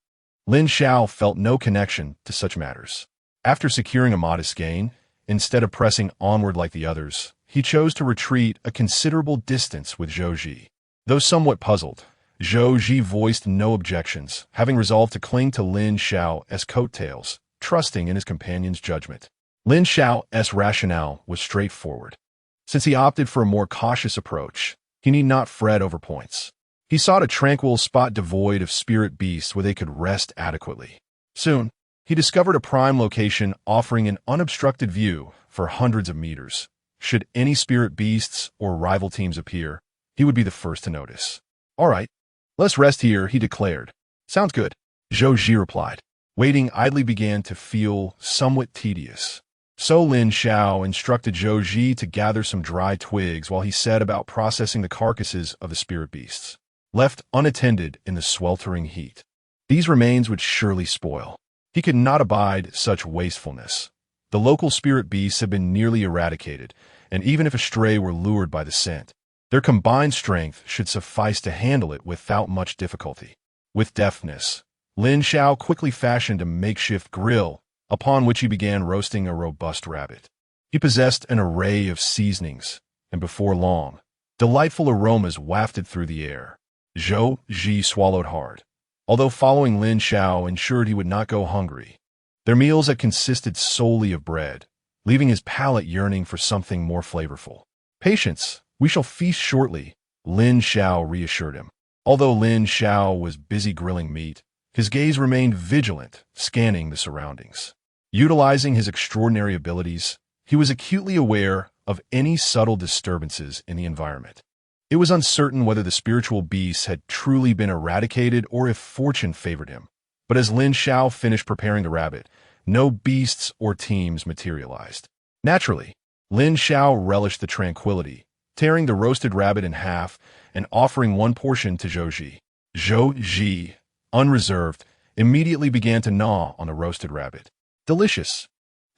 Lin Xiao felt no connection to such matters. After securing a modest gain, instead of pressing onward like the others, he chose to retreat a considerable distance with Zhou Ji. Though somewhat puzzled, Zhou Ji voiced no objections, having resolved to cling to Lin Xiao as coattails, trusting in his companion's judgment. Lin Xiao's rationale was straightforward. Since he opted for a more cautious approach, he need not fret over points. He sought a tranquil spot devoid of spirit beasts where they could rest adequately. Soon, he discovered a prime location offering an unobstructed view for hundreds of meters. Should any spirit beasts or rival teams appear, he would be the first to notice. All right, let's rest here, he declared. Sounds good, Zhou Ji replied. Waiting idly began to feel somewhat tedious. So Lin Xiao instructed Zhou Ji to gather some dry twigs while he set about processing the carcasses of the spirit beasts. left unattended in the sweltering heat. These remains would surely spoil. He could not abide such wastefulness. The local spirit beasts had been nearly eradicated, and even if a stray were lured by the scent, their combined strength should suffice to handle it without much difficulty. With deftness, Lin Xiao quickly fashioned a makeshift grill, upon which he began roasting a robust rabbit. He possessed an array of seasonings, and before long, delightful aromas wafted through the air. Zhou Ji swallowed hard, although following Lin Xiao ensured he would not go hungry. Their meals had consisted solely of bread, leaving his palate yearning for something more flavorful. "Patience, we shall feast shortly," Lin Xiao reassured him. Although Lin Xiao was busy grilling meat, his gaze remained vigilant, scanning the surroundings. Utilizing his extraordinary abilities, he was acutely aware of any subtle disturbances in the environment. It was uncertain whether the spiritual beasts had truly been eradicated or if fortune favored him. But as Lin Xiao finished preparing the rabbit, no beasts or teams materialized. Naturally, Lin Xiao relished the tranquility, tearing the roasted rabbit in half and offering one portion to Zhou Ji. Zhou Ji, unreserved, immediately began to gnaw on the roasted rabbit. "Delicious.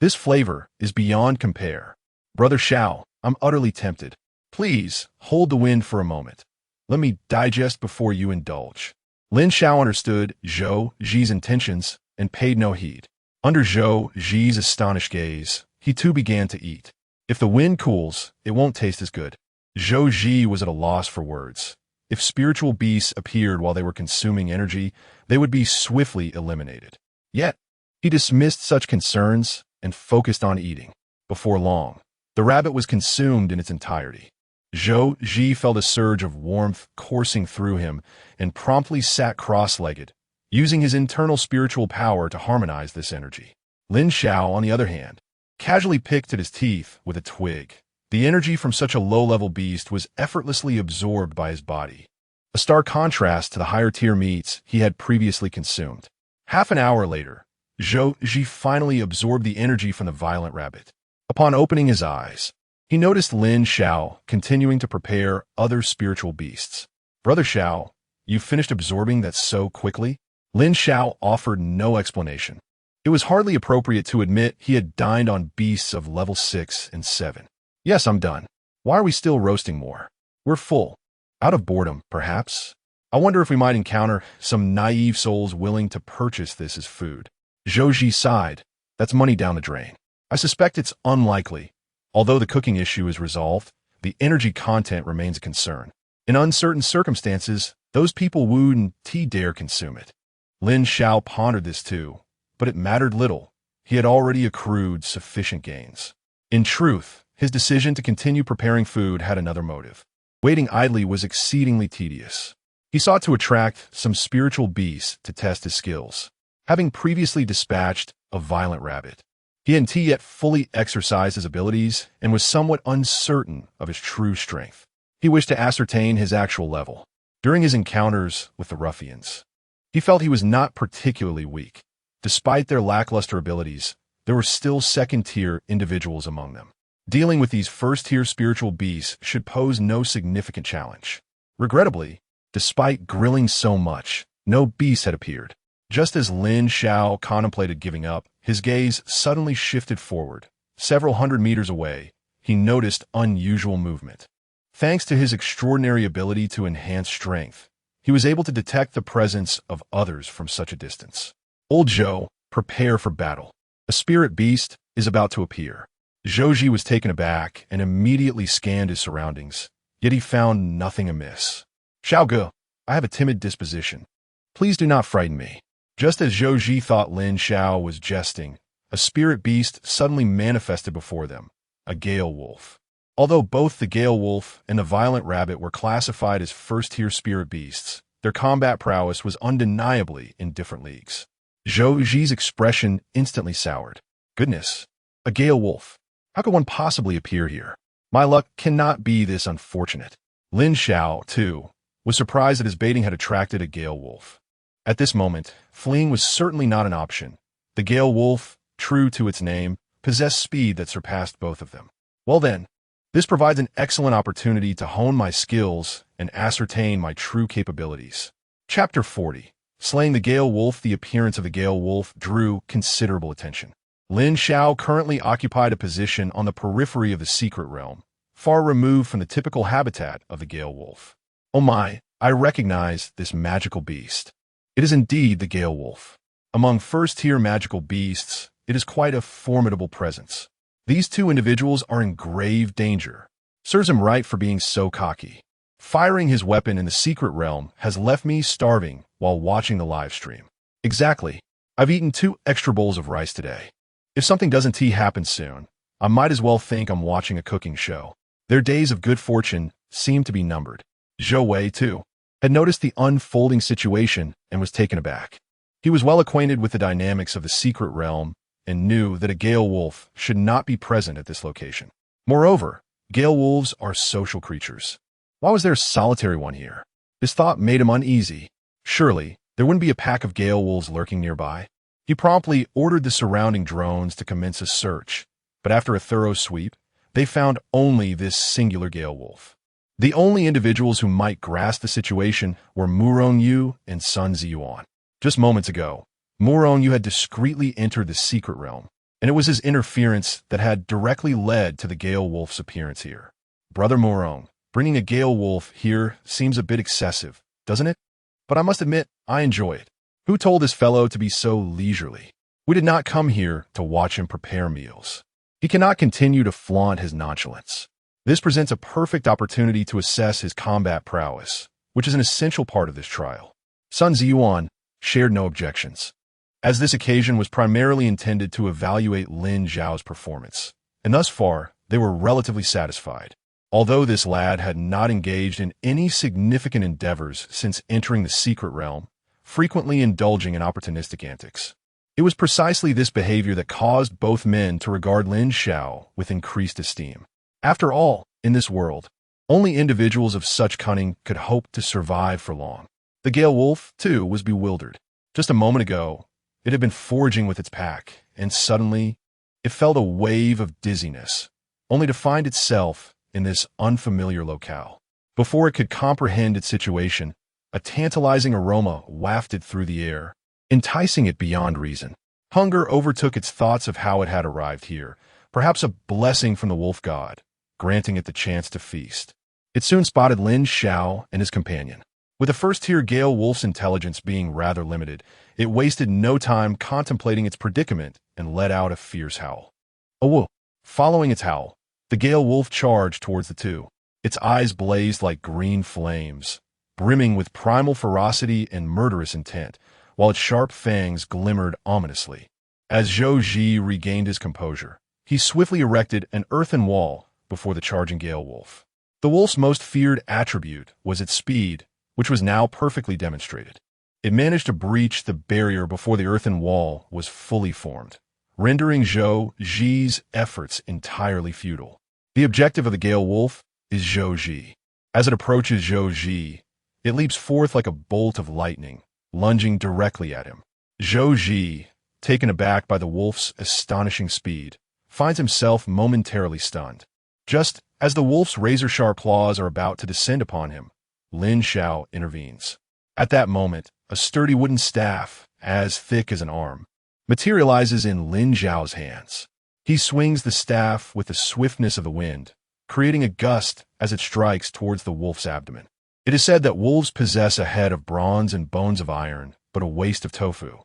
This flavor is beyond compare. Brother Xiao, I'm utterly tempted. Please, hold the wind for a moment. Let me digest before you indulge." Lin Xiao understood Zhou Ji's intentions and paid no heed. Under Zhou Ji's astonished gaze, he too began to eat. If the wind cools, it won't taste as good. Zhou Ji was at a loss for words. If spiritual beasts appeared while they were consuming energy, they would be swiftly eliminated. Yet, he dismissed such concerns and focused on eating. Before long, the rabbit was consumed in its entirety. Zhou Ji felt a surge of warmth coursing through him and promptly sat cross-legged, using his internal spiritual power to harmonize this energy. Lin Xiao, on the other hand, casually picked at his teeth with a twig. The energy from such a low-level beast was effortlessly absorbed by his body, a stark contrast to the higher-tier meats he had previously consumed. Half an hour later, Zhou Ji finally absorbed the energy from the violent rabbit. Upon opening his eyes, he noticed Lin Xiao continuing to prepare other spiritual beasts. "Brother Xiao, you finished absorbing that so quickly?" Lin Xiao offered no explanation. It was hardly appropriate to admit he had dined on beasts of level 6 and 7. "Yes, I'm done. Why are we still roasting more? We're full. Out of boredom, perhaps? I wonder if we might encounter some naive souls willing to purchase this as food." Zhou Ji sighed. "That's money down the drain. I suspect it's unlikely. Although the cooking issue is resolved, the energy content remains a concern. In uncertain circumstances, those people wouldn't dare consume it." Lin Xiao pondered this too, but it mattered little. He had already accrued sufficient gains. In truth, his decision to continue preparing food had another motive. Waiting idly was exceedingly tedious. He sought to attract some spiritual beasts to test his skills. Having previously dispatched a violent rabbit, he hadn't yet fully exercised his abilities and was somewhat uncertain of his true strength. He wished to ascertain his actual level. During his encounters with the ruffians, he felt he was not particularly weak. Despite their lackluster abilities, there were still second-tier individuals among them. Dealing with these first-tier spiritual beasts should pose no significant challenge. Regrettably, despite grilling so much, no beasts had appeared. Just as Lin Xiao contemplated giving up, his gaze suddenly shifted forward. Several hundred meters away, he noticed unusual movement. Thanks to his extraordinary ability to enhance strength, he was able to detect the presence of others from such a distance. "Old Zhou, prepare for battle. A spirit beast is about to appear." Zhou Ji was taken aback and immediately scanned his surroundings, yet he found nothing amiss. "Xiao Ge, I have a timid disposition. Please do not frighten me." Just as Zhou Ji thought Lin Xiao was jesting, a spirit beast suddenly manifested before them, a gale wolf. Although both the gale wolf and the violent rabbit were classified as first-tier spirit beasts, their combat prowess was undeniably in different leagues. Zhou Ji's expression instantly soured. "Goodness, a gale wolf. How could one possibly appear here? My luck cannot be this unfortunate." Lin Xiao, too, was surprised that his baiting had attracted a gale wolf. At this moment, fleeing was certainly not an option. The gale wolf, true to its name, possessed speed that surpassed both of them. "Well then, This provides an excellent opportunity to hone my skills and ascertain my true capabilities. Chapter 40. Slaying the Gale Wolf. The appearance of the Gale Wolf drew considerable attention. Lin Xiao currently occupied a position on the periphery of the secret realm, far removed from the typical habitat of the Gale Wolf. Oh my, I recognize this magical beast. It is indeed the Gale Wolf. Among first-tier magical beasts, it is quite a formidable presence. These two individuals are in grave danger. Serves him right for being so cocky. Firing his weapon in the secret realm has left me starving while watching the live stream. Exactly. I've eaten 2 extra bowls of rice today. If something doesn't happen soon, I might as well think I'm watching a cooking show. Their days of good fortune seem to be numbered. Zhou Wei, too, had noticed the unfolding situation and was taken aback. He was well acquainted with the dynamics of the secret realm and knew that a Gale Wolf should not be present at this location. Moreover, Gale Wolves are social creatures. Why was there a solitary one here? This thought made him uneasy. Surely, there wouldn't be a pack of Gale Wolves lurking nearby. He promptly ordered the surrounding drones to commence a search, but after a thorough sweep, they found only this singular Gale Wolf. The only individuals who might grasp the situation were Murong and Sun Ziyuan. Just moments ago, Murong had discreetly entered the secret realm, and it was his interference that had directly led to the Gale Wolf's appearance here. Brother Murong, bringing a Gale Wolf here seems a bit excessive, doesn't it? But I must admit, I enjoy it. Who told this fellow to be so leisurely? We did not come here to watch him prepare meals. He cannot continue to flaunt his nonchalance. This presents a perfect opportunity to assess his combat prowess, which is an essential part of this trial. Sun Ziyuan shared no objections, as this occasion was primarily intended to evaluate Lin Xiao's performance, and thus far, they were relatively satisfied. Although this lad had not engaged in any significant endeavors since entering the secret realm, frequently indulging in opportunistic antics. It was precisely this behavior that caused both men to regard Lin Xiao with increased esteem. After all, in this world, only individuals of such cunning could hope to survive for long. The Gale Wolf, too, was bewildered. Just a moment ago, it had been foraging with its pack, and suddenly, it felt a wave of dizziness, only to find itself in this unfamiliar locale. Before it could comprehend its situation, a tantalizing aroma wafted through the air, enticing it beyond reason. Hunger overtook its thoughts of how it had arrived here, perhaps a blessing from the wolf god, granting it the chance to feast. It soon spotted Lin Xiao and his companion. With the first-tier Gale Wolf's intelligence being rather limited, it wasted no time contemplating its predicament and let out a fierce howl. Oh, following its howl, the Gale Wolf charged towards the two. Its eyes blazed like green flames, brimming with primal ferocity and murderous intent, while its sharp fangs glimmered ominously. As Zhou Ji regained his composure, he swiftly erected an earthen wall before the charging Gale Wolf. The wolf's most feared attribute was its speed, which was now perfectly demonstrated. It managed to breach the barrier before the earthen wall was fully formed, rendering Zhou Ji's efforts entirely futile. The objective of the Gale Wolf is Zhou Ji. As it approaches Zhou Ji, it leaps forth like a bolt of lightning, lunging directly at him. Zhou Ji, taken aback by the wolf's astonishing speed, finds himself momentarily stunned. Just as the wolf's razor-sharp claws are about to descend upon him, Lin Xiao intervenes. At that moment, a sturdy wooden staff, as thick as an arm, materializes in Lin Xiao's hands. He swings the staff with the swiftness of the wind, creating a gust as it strikes towards the wolf's abdomen. It is said that wolves possess a head of bronze and bones of iron, but a waist of tofu.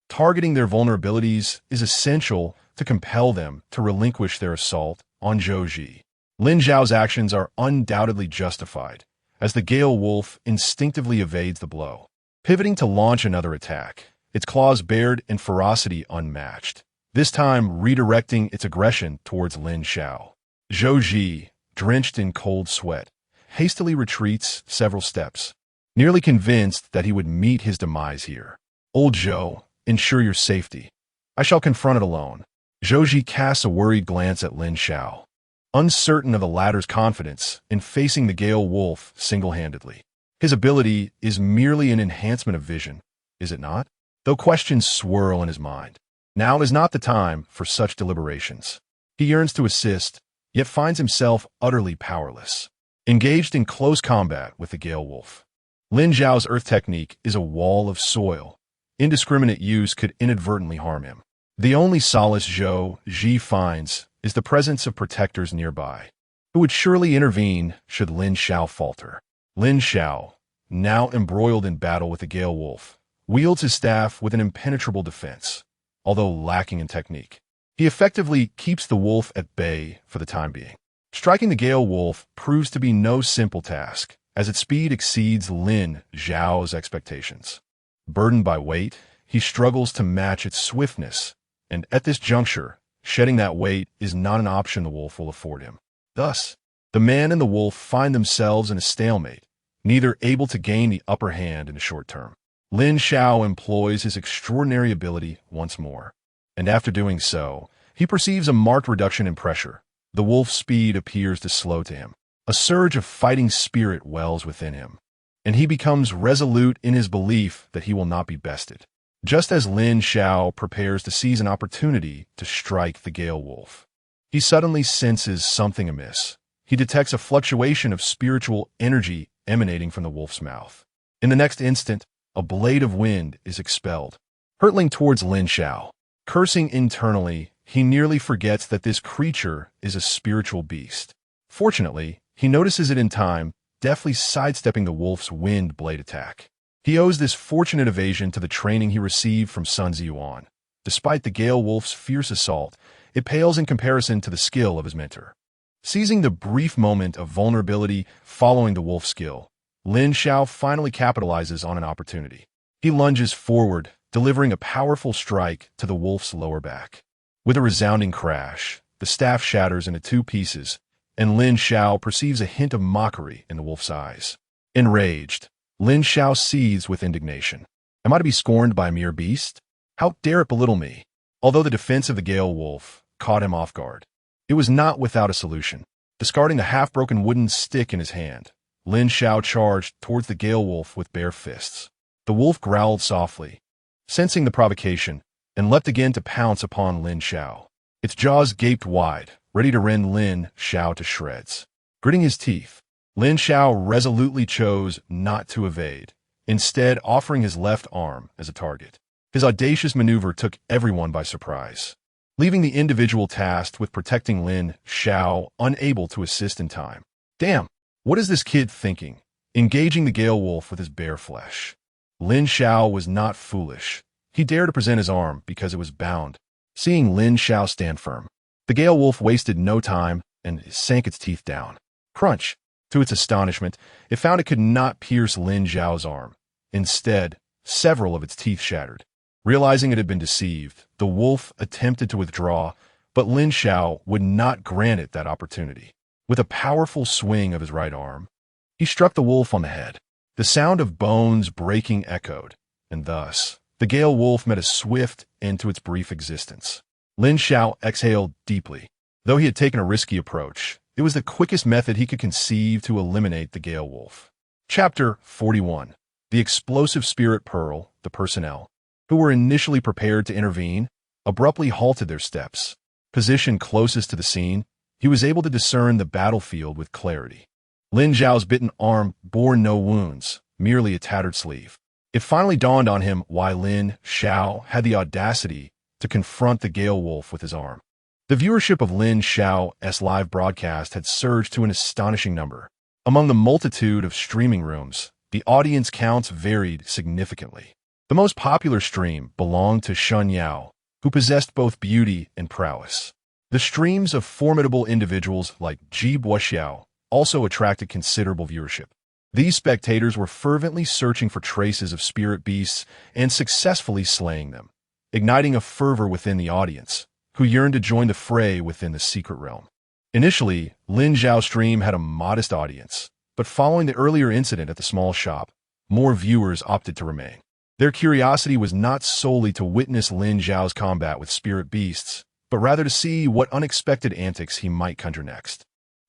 Targeting their vulnerabilities is essential to compel them to relinquish their assault on Zhou Ji. Lin Xiao's actions are undoubtedly justified, as the Gale Wolf instinctively evades the blow. Pivoting to launch another attack, its claws bared in ferocity unmatched, this time redirecting its aggression towards Lin Xiao. Zhou Ji, drenched in cold sweat, hastily retreats several steps, nearly convinced that he would meet his demise here. Old Zhou, ensure your safety. I shall confront it alone. Zhou Ji casts a worried glance at Lin Xiao, uncertain of the latter's confidence in facing the Gale Wolf single-handedly. His ability is merely an enhancement of vision, is it not? Though questions swirl in his mind. Now is not the time for such deliberations. He yearns to assist, yet finds himself utterly powerless. Engaged in close combat with the Gale Wolf, Lin Xiao's earth technique is a wall of soil. Indiscriminate use could inadvertently harm him. The only solace Zhou Ji finds is the presence of protectors nearby, who would surely intervene should Lin Xiao falter. Lin Xiao, now embroiled in battle with the Gale Wolf, wields his staff with an impenetrable defense, although lacking in technique. He effectively keeps the wolf at bay for the time being. Striking the Gale Wolf proves to be no simple task, as its speed exceeds Lin Xiao's expectations. Burdened by weight, he struggles to match its swiftness, and at this juncture, shedding that weight is not an option the wolf will afford him. Thus, the man and the wolf find themselves in a stalemate, neither able to gain the upper hand in the short term. Lin Xiao employs his extraordinary ability once more, and after doing so, he perceives a marked reduction in pressure. The wolf's speed appears to slow to him. A surge of fighting spirit wells within him, and he becomes resolute in his belief that he will not be bested. Just as Lin Xiao prepares to seize an opportunity to strike the Gale Wolf, he suddenly senses something amiss. He detects a fluctuation of spiritual energy emanating from the wolf's mouth. In the next instant, a blade of wind is expelled, hurtling towards Lin Xiao. Cursing internally, he nearly forgets that this creature is a spiritual beast. Fortunately, he notices it in time, deftly sidestepping the wolf's wind blade attack. He owes this fortunate evasion to the training he received from Sun Ziyuan. Despite the Gale Wolf's fierce assault, it pales in comparison to the skill of his mentor. Seizing the brief moment of vulnerability following the wolf's skill, Lin Xiao finally capitalizes on an opportunity. He lunges forward, delivering a powerful strike to the wolf's lower back. With a resounding crash, the staff shatters into two pieces, and Lin Xiao perceives a hint of mockery in the wolf's eyes. Enraged, Lin Xiao seethes with indignation. Am I to be scorned by a mere beast? How dare it belittle me? Although the defense of the Gale Wolf caught him off guard, it was not without a solution. Discarding the half-broken wooden stick in his hand, Lin Xiao charged towards the Gale Wolf with bare fists. The wolf growled softly, sensing the provocation, and leapt again to pounce upon Lin Xiao. Its jaws gaped wide, ready to rend Lin Xiao to shreds. Gritting his teeth, Lin Xiao resolutely chose not to evade, instead offering his left arm as a target. His audacious maneuver took everyone by surprise, leaving the individual tasked with protecting Lin Xiao unable to assist in time. Damn, what is this kid thinking? Engaging the Gale Wolf with his bare flesh. Lin Xiao was not foolish. He dared to present his arm because it was bound. Seeing Lin Xiao stand firm, the Gale Wolf wasted no time and sank its teeth down. Crunch! To its astonishment, it found it could not pierce Lin Xiao's arm. Instead, several of its teeth shattered. Realizing it had been deceived, the wolf attempted to withdraw, but Lin Xiao would not grant it that opportunity. With a powerful swing of his right arm, he struck the wolf on the head. The sound of bones breaking echoed, and thus, the Gale Wolf met a swift end to its brief existence. Lin Xiao exhaled deeply. Though he had taken a risky approach, it was the quickest method he could conceive to eliminate the Gale Wolf. Chapter 41. The explosive spirit pearl, the personnel, who were initially prepared to intervene, abruptly halted their steps. Positioned closest to the scene, he was able to discern the battlefield with clarity. Lin Xiao's bitten arm bore no wounds, merely a tattered sleeve. It finally dawned on him why Lin Xiao had the audacity to confront the Gale Wolf with his arm. The viewership of Lin Xiao's live broadcast had surged to an astonishing number. Among the multitude of streaming rooms, the audience counts varied significantly. The most popular stream belonged to Shun Yao, who possessed both beauty and prowess. The streams of formidable individuals like Ji Buoxiao also attracted considerable viewership. These spectators were fervently searching for traces of spirit beasts and successfully slaying them, igniting a fervor within the audience, who yearned to join the fray within the secret realm. Initially, Lin Xiao's stream had a modest audience, but following the earlier incident at the small shop, more viewers opted to remain. Their curiosity was not solely to witness Lin Xiao's combat with spirit beasts, but rather to see what unexpected antics he might conjure next.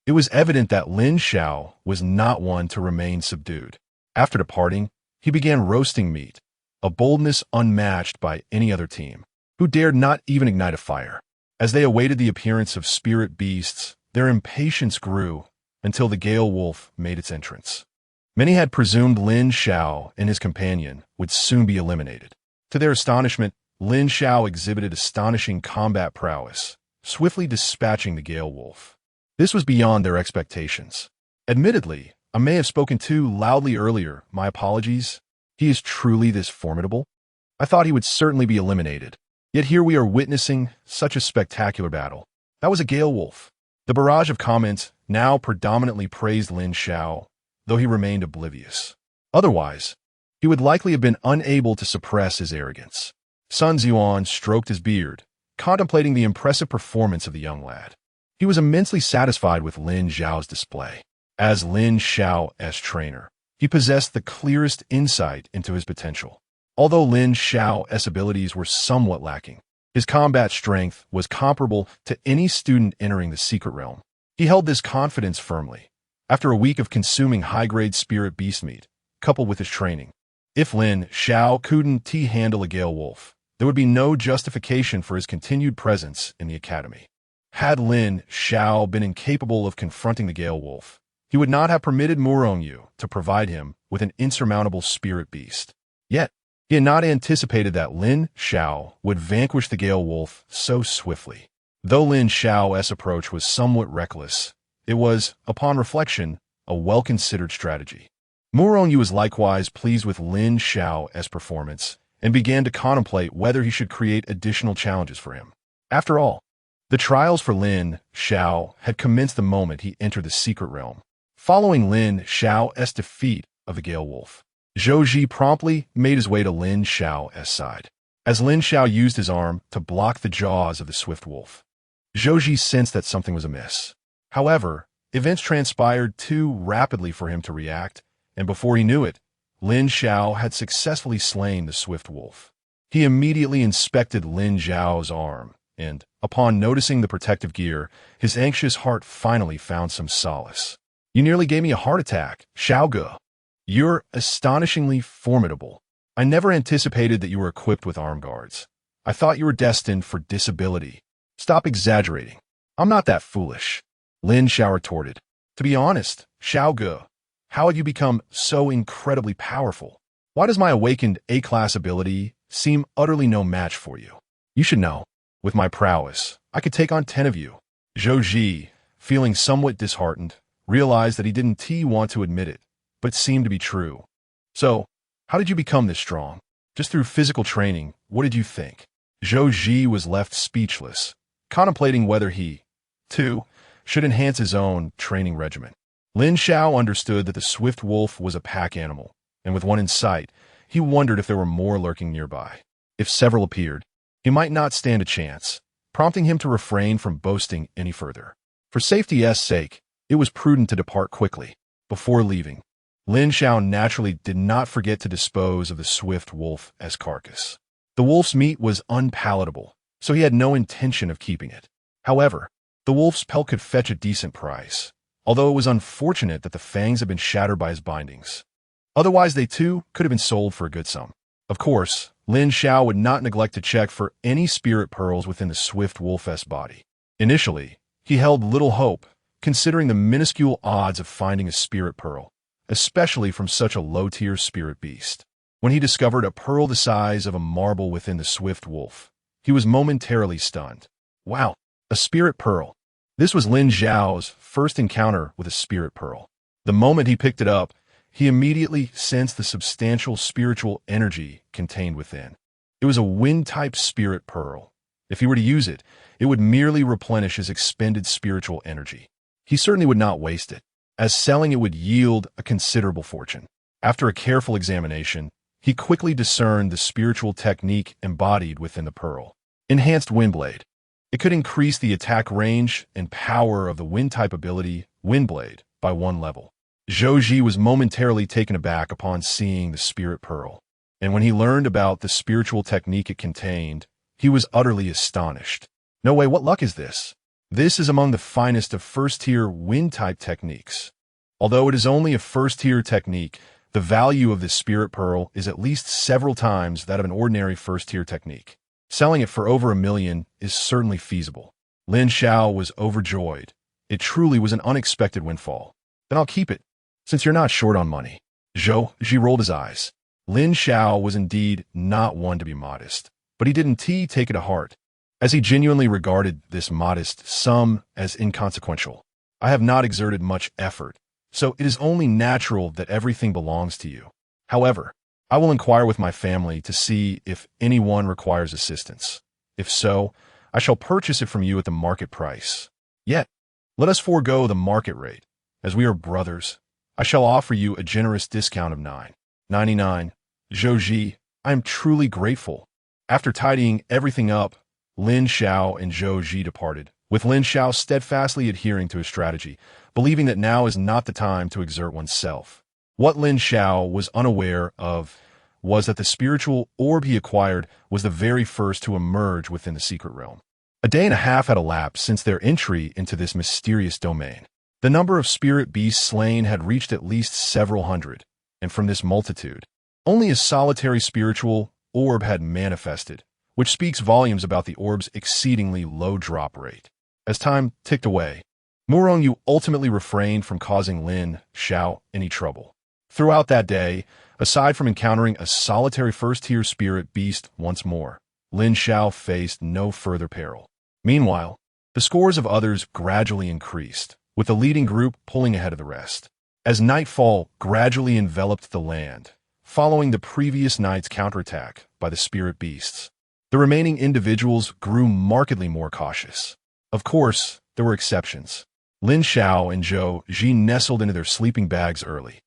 It was evident that Lin Xiao was not one to remain subdued. After departing, he began roasting meat, a boldness unmatched by any other team, who dared not even ignite a fire. As they awaited the appearance of spirit beasts, Their impatience grew until the Gale Wolf made its entrance. Many had presumed Lin Xiao and his companion would soon be eliminated. To their astonishment, Lin Xiao exhibited astonishing combat prowess, swiftly dispatching the Gale Wolf. This was beyond their expectations. Admittedly, I may have spoken too loudly earlier, my apologies. He is truly this formidable? I thought he would certainly be eliminated. Yet here we are witnessing such a spectacular battle. That was a Gale Wolf. The barrage of comments now predominantly praised Lin Xiao, though he remained oblivious. Otherwise, he would likely have been unable to suppress his arrogance. Sun Xuan stroked his beard, contemplating the impressive performance of the young lad. He was immensely satisfied with Lin Xiao's display. As Lin Xiao's trainer, he possessed the clearest insight into his potential. Although Lin Xiao's abilities were somewhat lacking, his combat strength was comparable to any student entering the secret realm. He held this confidence firmly, after a week of consuming high-grade spirit beast meat, coupled with his training. If Lin Xiao couldn't handle a Gale Wolf, there would be no justification for his continued presence in the academy. Had Lin Xiao been incapable of confronting the Gale Wolf, he would not have permitted Yu to provide him with an insurmountable spirit beast. Yet, he had not anticipated that Lin Xiao would vanquish the Gale Wolf so swiftly. Though Lin Xiao's approach was somewhat reckless, it was, upon reflection, a well-considered strategy. Yu was likewise pleased with Lin Xiao's performance and began to contemplate whether he should create additional challenges for him. After all, the trials for Lin Xiao had commenced the moment he entered the secret realm. Following Lin Xiao's defeat of the Gale Wolf, Zhou Ji promptly made his way to Lin Xiao's side. As Lin Xiao used his arm to block the jaws of the swift wolf, Zhou Ji sensed that something was amiss. However, events transpired too rapidly for him to react, and before he knew it, Lin Xiao had successfully slain the swift wolf. He immediately inspected Lin Xiao's arm, and, upon noticing the protective gear, his anxious heart finally found some solace. "You nearly gave me a heart attack, Xiao Ge. You're astonishingly formidable. I never anticipated that you were equipped with arm guards. I thought you were destined for disability. Stop exaggerating. I'm not that foolish," Lin Xiao retorted. "To be honest, Xiao Ge, how had you become so incredibly powerful? Why does my awakened A-class ability seem utterly no match for you? You should know, with my prowess, I could take on 10 of you." Zhou Ji, feeling somewhat disheartened, realized that he didn't want to admit it, but it seemed to be true. "So, how did you become this strong? Just through physical training, what did you think?" Zhou Ji was left speechless, contemplating whether he, too, should enhance his own training regimen. Lin Xiao understood that the swift wolf was a pack animal, and with one in sight, he wondered if there were more lurking nearby. If several appeared, he might not stand a chance, prompting him to refrain from boasting any further. For safety's sake, it was prudent to depart quickly. Before leaving, Lin Xiao naturally did not forget to dispose of the swift wolf's carcass. The wolf's meat was unpalatable, so he had no intention of keeping it. However, the wolf's pelt could fetch a decent price, although it was unfortunate that the fangs had been shattered by his bindings. Otherwise, they too could have been sold for a good sum. Of course, Lin Xiao would not neglect to check for any spirit pearls within the swift wolf's body. Initially, he held little hope, considering the minuscule odds of finding a spirit pearl, especially from such a low-tier spirit beast. When he discovered a pearl the size of a marble within the swift wolf, he was momentarily stunned. Wow, a spirit pearl. This was Lin Xiao's first encounter with a spirit pearl. The moment he picked it up, he immediately sensed the substantial spiritual energy contained within. It was a wind-type spirit pearl. If he were to use it, it would merely replenish his expended spiritual energy. He certainly would not waste it, as selling it would yield a considerable fortune. After a careful examination, he quickly discerned the spiritual technique embodied within the pearl. Enhanced Windblade. It could increase the attack range and power of the wind-type ability, Windblade, by 1 level. Zhou Ji was momentarily taken aback upon seeing the spirit pearl, and when he learned about the spiritual technique it contained, he was utterly astonished. No way, what luck is this? This is among the finest of first-tier wind-type techniques. Although it is only a first-tier technique, the value of this spirit pearl is at least several times that of an ordinary first-tier technique. Selling it for over $1 million is certainly feasible. Lin Xiao was overjoyed, It truly was an unexpected windfall. Then I'll keep it, since you're not short on money. Zhou rolled his eyes. Lin Xiao was indeed not one to be modest, but he didn't take it to heart, as he genuinely regarded this modest sum as inconsequential. I have not exerted much effort, so it is only natural that everything belongs to you. However, I will inquire with my family to see if anyone requires assistance. If so, I shall purchase it from you at the market price. Yet, let us forego the market rate. As we are brothers, I shall offer you a generous discount of 9.99. Zhou, I am truly grateful. After tidying everything up, Lin Xiao and Zhou departed, with Lin Xiao steadfastly adhering to his strategy, believing that now is not the time to exert oneself. What Lin Xiao was unaware of was that the spiritual orb he acquired was the very first to emerge within the secret realm. A day and a half had elapsed since their entry into this mysterious domain. The number of spirit beasts slain had reached at least several hundred, and from this multitude, only a solitary spiritual orb had manifested, which speaks volumes about the orb's exceedingly low drop rate. As time ticked away, Murongyu ultimately refrained from causing Lin Xiao any trouble. Throughout that day, aside from encountering a solitary first-tier spirit beast once more, Lin Xiao faced no further peril. Meanwhile, the scores of others gradually increased, with the leading group pulling ahead of the rest. As nightfall gradually enveloped the land, following the previous night's counterattack by the spirit beasts, the remaining individuals grew markedly more cautious. Of course, there were exceptions. Lin Xiao and Zhou nestled into their sleeping bags early,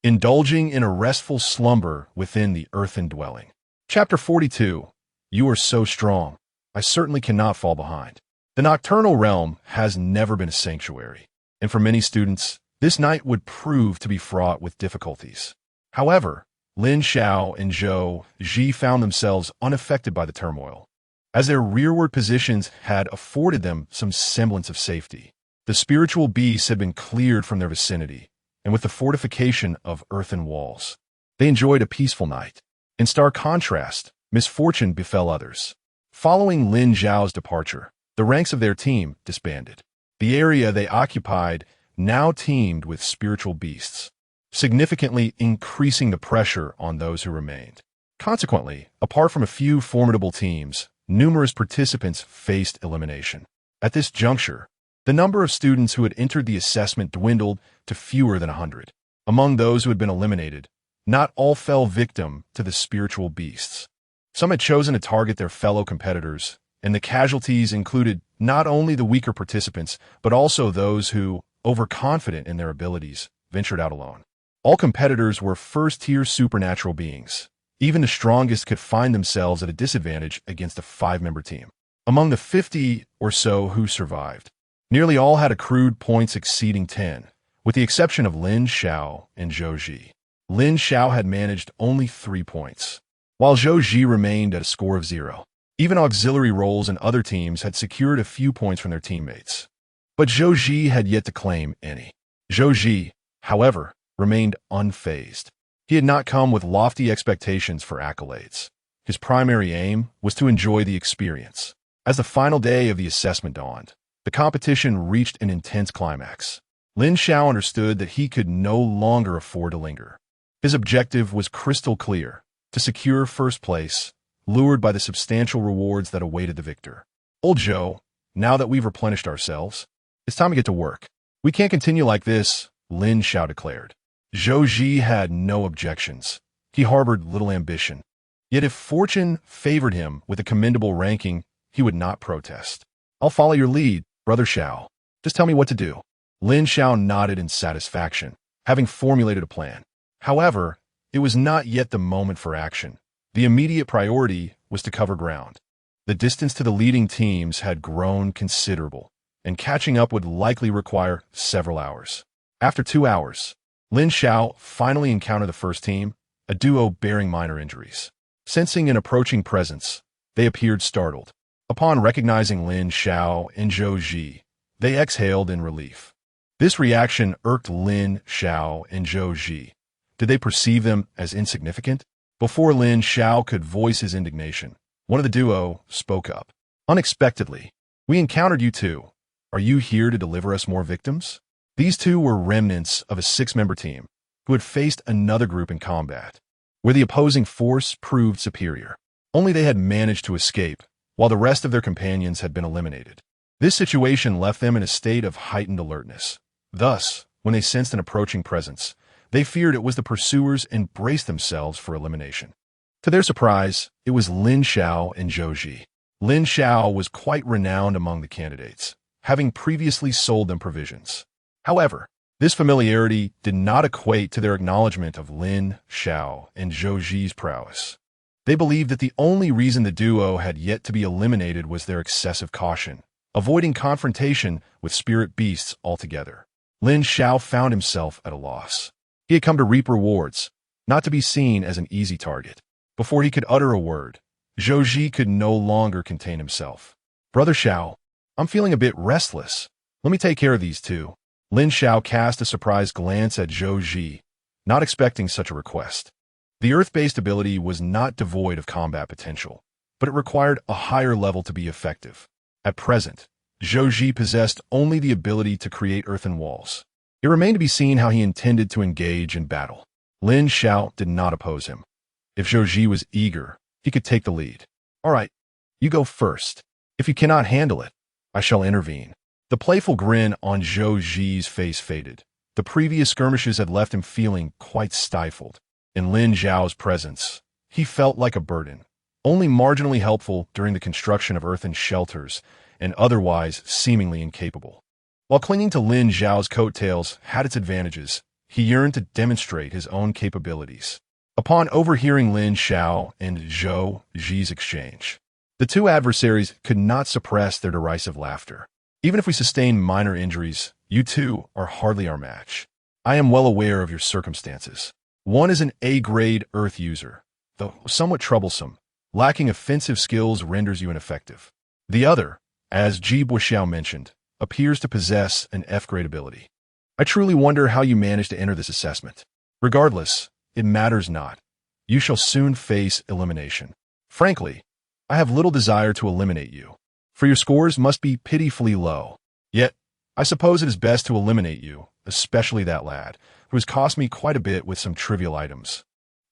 indulging in a restful slumber within the earthen dwelling. Chapter 42. You are so strong. I certainly cannot fall behind. The nocturnal realm has never been a sanctuary, and for many students, this night would prove to be fraught with difficulties. However, Lin Xiao and Zhou found themselves unaffected by the turmoil, as their rearward positions had afforded them some semblance of safety. The spiritual beasts had been cleared from their vicinity, and with the fortification of earthen walls, they enjoyed a peaceful night. In stark contrast, misfortune befell others. Following Lin Xiao's departure, the ranks of their team disbanded. The area they occupied now teemed with spiritual beasts, significantly increasing the pressure on those who remained. Consequently, apart from a few formidable teams, numerous participants faced elimination. At this juncture, the number of students who had entered the assessment dwindled to fewer than 100. Among those who had been eliminated, not all fell victim to the spiritual beasts. Some had chosen to target their fellow competitors, and the casualties included not only the weaker participants, but also those who, overconfident in their abilities, ventured out alone. All competitors were first-tier supernatural beings. Even the strongest could find themselves at a disadvantage against a 5-member team. Among the 50 or so who survived, nearly all had accrued points exceeding 10, with the exception of Lin Xiao and Zhou. Lin Xiao had managed only 3 points, while Zhou remained at a score of 0. Even auxiliary roles in other teams had secured a few points from their teammates, but Zhou had yet to claim any. Zhou, however, remained unfazed. He had not come with lofty expectations for accolades. His primary aim was to enjoy the experience. As the final day of the assessment dawned, the competition reached an intense climax. Lin Xiao understood that he could no longer afford to linger. His objective was crystal clear: to secure first place, lured by the substantial rewards that awaited the victor. Old Zhou, now that we've replenished ourselves, it's time to get to work. We can't continue like this, Lin Xiao declared. Zhou had no objections. He harbored little ambition. Yet if fortune favored him with a commendable ranking, he would not protest. I'll follow your lead, Brother Xiao. Just tell me what to do. Lin Xiao nodded in satisfaction, having formulated a plan. However, it was not yet the moment for action. The immediate priority was to cover ground. The distance to the leading teams had grown considerable, and catching up would likely require several hours. After 2 hours, Lin Xiao finally encountered the first team, a duo bearing minor injuries. Sensing an approaching presence, they appeared startled. Upon recognizing Lin Xiao and Zhou, they exhaled in relief. This reaction irked Lin Xiao and Zhou. Did they perceive them as insignificant? Before Lin Xiao could voice his indignation, one of the duo spoke up. Unexpectedly, we encountered you too. Are you here to deliver us more victims? These two were remnants of a six-member team who had faced another group in combat, where the opposing force proved superior. Only they had managed to escape, while the rest of their companions had been eliminated. This situation left them in a state of heightened alertness. Thus, when they sensed an approaching presence, they feared it was the pursuers and braced themselves for elimination. To their surprise, it was Lin Xiao and Zhou Ji. Lin Xiao was quite renowned among the candidates, having previously sold them provisions. However, this familiarity did not equate to their acknowledgement of Lin Xiao and Zhou Ji's prowess. They believed that the only reason the duo had yet to be eliminated was their excessive caution, avoiding confrontation with spirit beasts altogether. Lin Xiao found himself at a loss. He had come to reap rewards, not to be seen as an easy target. Before he could utter a word, Zhou Ji could no longer contain himself. "Brother Xiao, I'm feeling a bit restless. Let me take care of these two." Lin Xiao cast a surprised glance at Zhou Ji, not expecting such a request. The Earth-based ability was not devoid of combat potential, but it required a higher level to be effective. At present, Zhou Ji possessed only the ability to create earthen walls. It remained to be seen how he intended to engage in battle. Lin Xiao did not oppose him. If Zhou Ji was eager, he could take the lead. "All right, you go first. If you cannot handle it, I shall intervene." The playful grin on Zhou Ji's face faded. The previous skirmishes had left him feeling quite stifled. In Lin Xiao's presence, he felt like a burden, only marginally helpful during the construction of earthen shelters, and otherwise seemingly incapable. While clinging to Lin Xiao's coattails had its advantages, he yearned to demonstrate his own capabilities. Upon overhearing Lin Xiao and Zhou Ji's exchange, the two adversaries could not suppress their derisive laughter. "Even if we sustain minor injuries, you two are hardly our match. I am well aware of your circumstances. One is an A-grade Earth user, though somewhat troublesome. Lacking offensive skills renders you ineffective. The other, as Ji Buxiao mentioned, appears to possess an F-grade ability. I truly wonder how you managed to enter this assessment. Regardless, it matters not. You shall soon face elimination. Frankly, I have little desire to eliminate you, for your scores must be pitifully low. Yet, I suppose it is best to eliminate you, especially that lad, who has cost me quite a bit with some trivial items.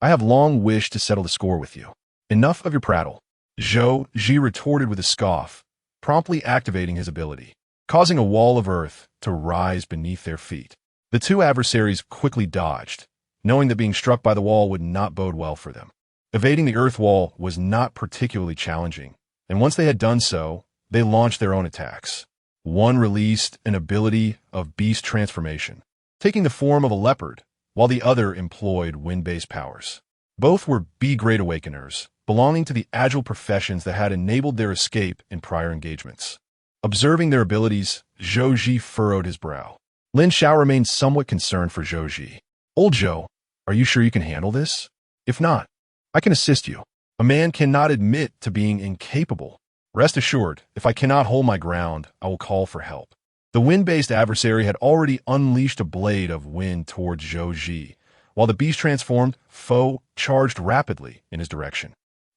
I have long wished to settle the score with you. Enough of your prattle." Zhou Ji retorted with a scoff, promptly activating his ability, causing a wall of earth to rise beneath their feet. The two adversaries quickly dodged, knowing that being struck by the wall would not bode well for them. Evading the earth wall was not particularly challenging, and once they had done so, they launched their own attacks. One released an ability of beast transformation, taking the form of a leopard, while the other employed wind-based powers. Both were B-grade awakeners, belonging to the agile professions that had enabled their escape in prior engagements. Observing their abilities, Zhou Ji furrowed his brow. Lin Xiao remained somewhat concerned for Zhou Ji. "Old Zhou, are you sure you can handle this? If not, I can assist you. A man cannot admit to being incapable. Rest assured, if I cannot hold my ground, I will call for help." The wind-based adversary had already unleashed a blade of wind towards Zhou Ji, while the beast-transformed foe charged rapidly in his direction.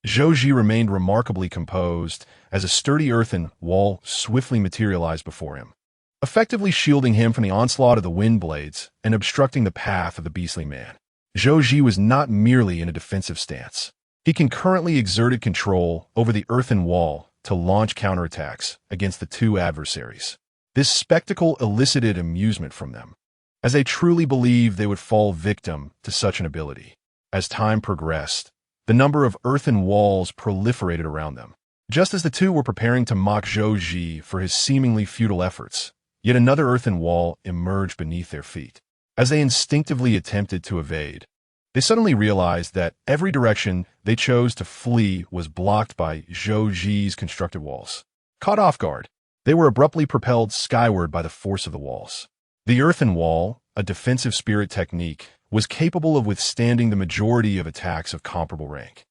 Zhou Ji remained remarkably composed as a sturdy earthen wall swiftly materialized before him, effectively shielding him from the onslaught of the wind blades and obstructing the path of the beastly man. Zhou Ji was not merely in a defensive stance. He concurrently exerted control over the earthen wall to launch counterattacks against the two adversaries. This spectacle elicited amusement from them, as they truly believed they would fall victim to such an ability. As time progressed, the number of earthen walls proliferated around them. Just as the two were preparing to mock Zhou Ji for his seemingly futile efforts, yet another earthen wall emerged beneath their feet. As they instinctively attempted to evade, they suddenly realized that every direction they chose to flee was blocked by Zhou Ji's constructed walls. Caught off guard, they were abruptly propelled skyward by the force of the walls. The earthen wall, a defensive spirit technique, was capable of withstanding the majority of attacks of comparable rank,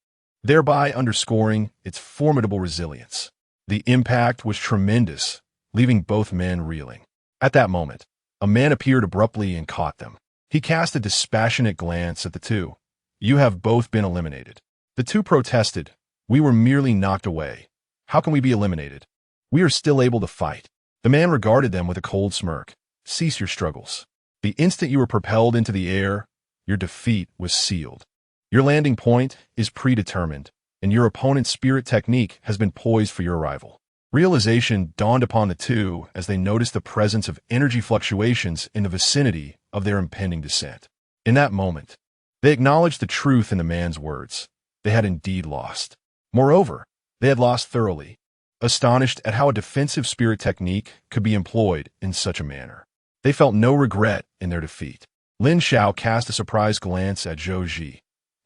thereby underscoring its formidable resilience. The impact was tremendous, leaving both men reeling. At that moment, a man appeared abruptly and caught them. He cast a dispassionate glance at the two. "You have both been eliminated." The two protested. "We were merely knocked away. How can we be eliminated? We are still able to fight." The man regarded them with a cold smirk. Cease your struggles. The instant you were propelled into the air, your defeat was sealed. Your landing point is predetermined, and your opponent's spirit technique has been poised for your arrival. Realization dawned upon the two as they noticed the presence of energy fluctuations in the vicinity of their impending descent. In that moment, they acknowledged the truth in the man's words. They had indeed lost. Moreover, they had lost thoroughly, astonished at how a defensive spirit technique could be employed in such a manner. They felt no regret in their defeat. Lin Xiao cast a surprised glance at Zhou Ji.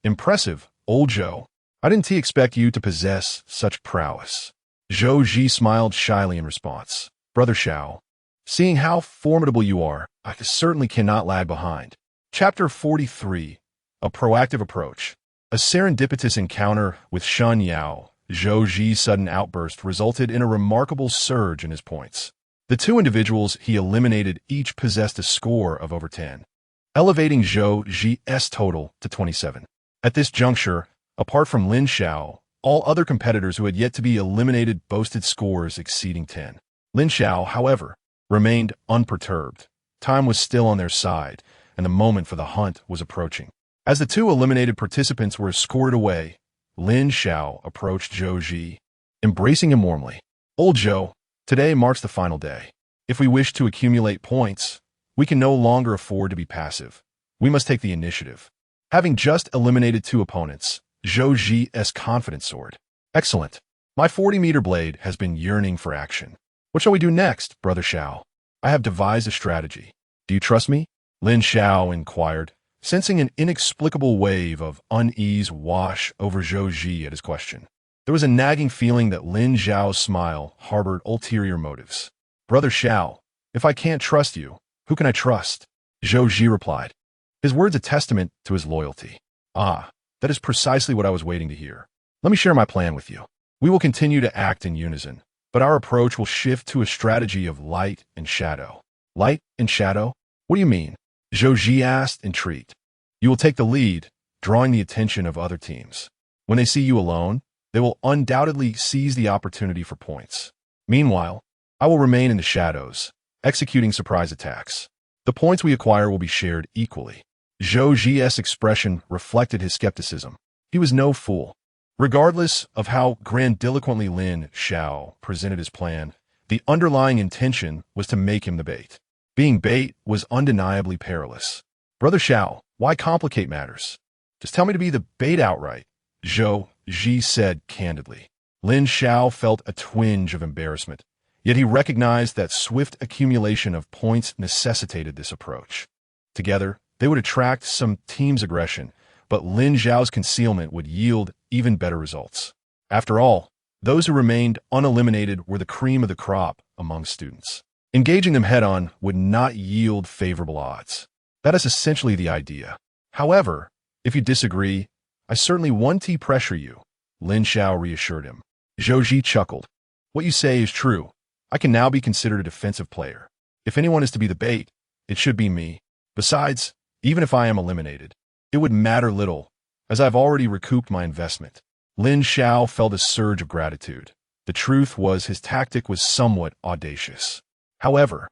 Impressive, old Zhou. I didn't expect you to possess such prowess. Zhou Ji smiled shyly in response. Brother Xiao, seeing how formidable you are, I certainly cannot lag behind. Chapter 43. A Proactive Approach. A serendipitous encounter with Shen Yao, Zhou Ji's sudden outburst resulted in a remarkable surge in his points. The two individuals he eliminated each possessed a score of over 10, elevating Zhou Ji's total to 27. At this juncture, apart from Lin Xiao, all other competitors who had yet to be eliminated boasted scores exceeding 10. Lin Xiao, however, remained unperturbed. Time was still on their side, and the moment for the hunt was approaching. As the two eliminated participants were escorted away, Lin Xiao approached Zhou Ji, embracing him warmly. Old Zhou, today marks the final day. If we wish to accumulate points, we can no longer afford to be passive. We must take the initiative. Having just eliminated two opponents, Zhou Ji's confidence soared. Excellent. My 40-meter blade has been yearning for action. What shall we do next, Brother Xiao? I have devised a strategy. Do you trust me? Lin Xiao inquired, sensing an inexplicable wave of unease wash over Zhou Ji at his question. There was a nagging feeling that Lin Xiao's smile harbored ulterior motives. Brother Xiao, if I can't trust you, who can I trust? Zhou Ji replied, his words a testament to his loyalty. Ah, that is precisely what I was waiting to hear. Let me share my plan with you. We will continue to act in unison, but our approach will shift to a strategy of light and shadow. Light and shadow? What do you mean? Zhou Ji asked, intrigued. You will take the lead, drawing the attention of other teams. When they see you alone, they will undoubtedly seize the opportunity for points. Meanwhile, I will remain in the shadows, executing surprise attacks. The points we acquire will be shared equally. Zhou Ji's expression reflected his skepticism. He was no fool. Regardless of how grandiloquently Lin Xiao presented his plan, the underlying intention was to make him the bait. Being bait was undeniably perilous. Brother Xiao, why complicate matters? Just tell me to be the bait outright, Zhou Ji said candidly. Lin Xiao felt a twinge of embarrassment, yet he recognized that swift accumulation of points necessitated this approach. Together, they would attract some team's aggression, but Lin Xiao's concealment would yield even better results. After all, those who remained uneliminated were the cream of the crop among students. Engaging them head-on would not yield favorable odds. That is essentially the idea. However, if you disagree, I certainly won't pressure you, Lin Xiao reassured him. Zhou Ji chuckled. What you say is true. I can now be considered a defensive player. If anyone is to be the bait, it should be me. Besides, even if I am eliminated, it would matter little, as I've already recouped my investment. Lin Xiao felt a surge of gratitude. The truth was his tactic was somewhat audacious. However,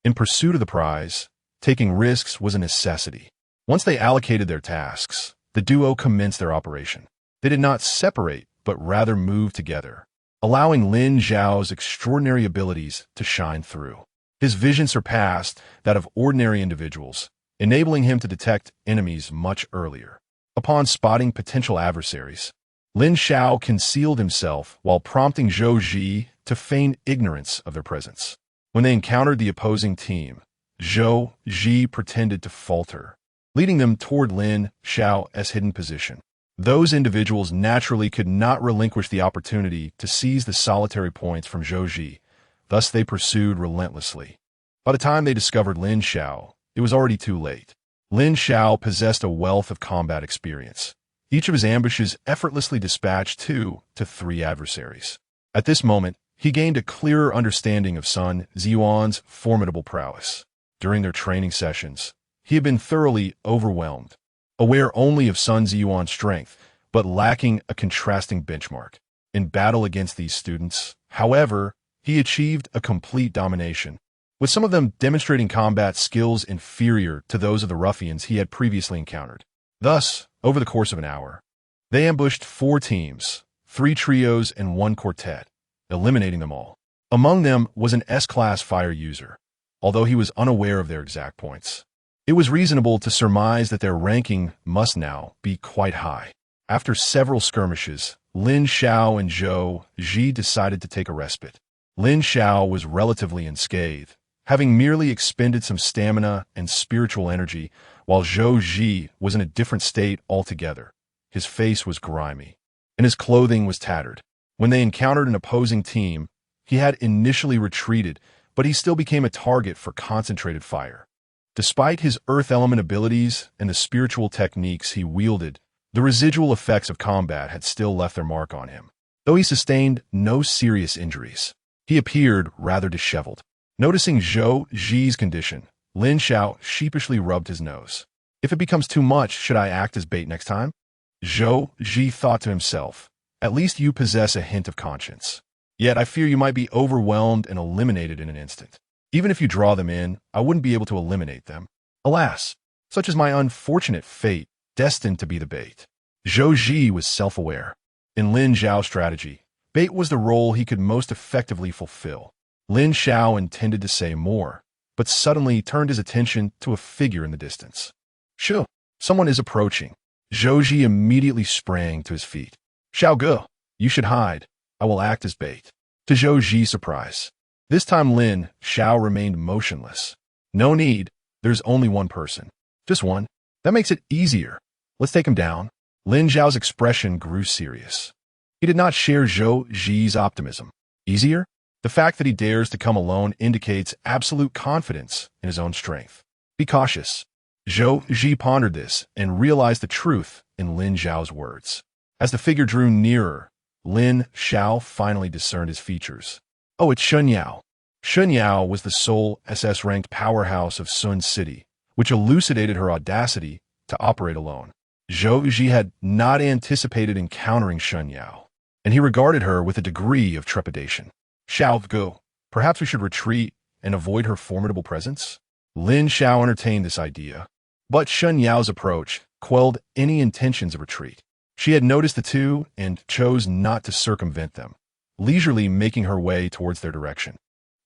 in pursuit of the prize, taking risks was a necessity. Once they allocated their tasks, the duo commenced their operation. They did not separate, but rather move together, allowing Lin Xiao's extraordinary abilities to shine through. His vision surpassed that of ordinary individuals, enabling him to detect enemies much earlier. Upon spotting potential adversaries, Lin Xiao concealed himself while prompting Zhou Ji to feign ignorance of their presence. When they encountered the opposing team, Zhou Ji pretended to falter, leading them toward Lin Xiao's hidden position. Those individuals naturally could not relinquish the opportunity to seize the solitary points from Zhou Ji, thus they pursued relentlessly. By the time they discovered Lin Xiao, it was already too late. Lin Xiao possessed a wealth of combat experience. Each of his ambushes effortlessly dispatched 2 to 3 adversaries. At this moment, he gained a clearer understanding of Sun Ziyuan's formidable prowess. During their training sessions, he had been thoroughly overwhelmed, aware only of Sun Ziyuan's strength, but lacking a contrasting benchmark. In battle against these students, however, he achieved a complete domination, with some of them demonstrating combat skills inferior to those of the ruffians he had previously encountered. Thus, over the course of an hour, they ambushed 4 teams, 3 trios and 1 quartet, eliminating them all. Among them was an S-class fire user, although he was unaware of their exact points. It was reasonable to surmise that their ranking must now be quite high. After several skirmishes, Lin Xiao and Zhou Ji decided to take a respite. Lin Xiao was relatively unscathed, having merely expended some stamina and spiritual energy, while Zhou Ji was in a different state altogether. His face was grimy, and his clothing was tattered. When they encountered an opposing team, he had initially retreated, but he still became a target for concentrated fire. Despite his earth element abilities and the spiritual techniques he wielded, the residual effects of combat had still left their mark on him. Though he sustained no serious injuries, he appeared rather disheveled. Noticing Zhou Ji's condition, Lin Xiao sheepishly rubbed his nose. If it becomes too much, should I act as bait next time? Zhou Ji thought to himself, at least you possess a hint of conscience. Yet I fear you might be overwhelmed and eliminated in an instant. Even if you draw them in, I wouldn't be able to eliminate them. Alas, such is my unfortunate fate, destined to be the bait. Zhou Ji was self-aware. In Lin Xiao's strategy, bait was the role he could most effectively fulfill. Lin Xiao intended to say more, but suddenly turned his attention to a figure in the distance. Shoo! Someone is approaching. Zhou Ji immediately sprang to his feet. Xiao Ge, you should hide. I will act as bait. To Zhou Ji's surprise, this time Lin Xiao remained motionless. No need. There's only one person. Just one. That makes it easier. Let's take him down. Lin Xiao's expression grew serious. He did not share Zhou Ji's optimism. Easier? The fact that he dares to come alone indicates absolute confidence in his own strength. Be cautious. Zhou Ji pondered this and realized the truth in Lin Xiao's words. As the figure drew nearer, Lin Xiao finally discerned his features. Oh, it's Shun Yao. Shun Yao was the sole SS-ranked powerhouse of Sun City, which elucidated her audacity to operate alone. Zhou Ji had not anticipated encountering Shun Yao, and he regarded her with a degree of trepidation. Xiao Ge, perhaps we should retreat and avoid her formidable presence? Lin Xiao entertained this idea, but Shun Yao's approach quelled any intentions of retreat. She had noticed the two and chose not to circumvent them, leisurely making her way towards their direction.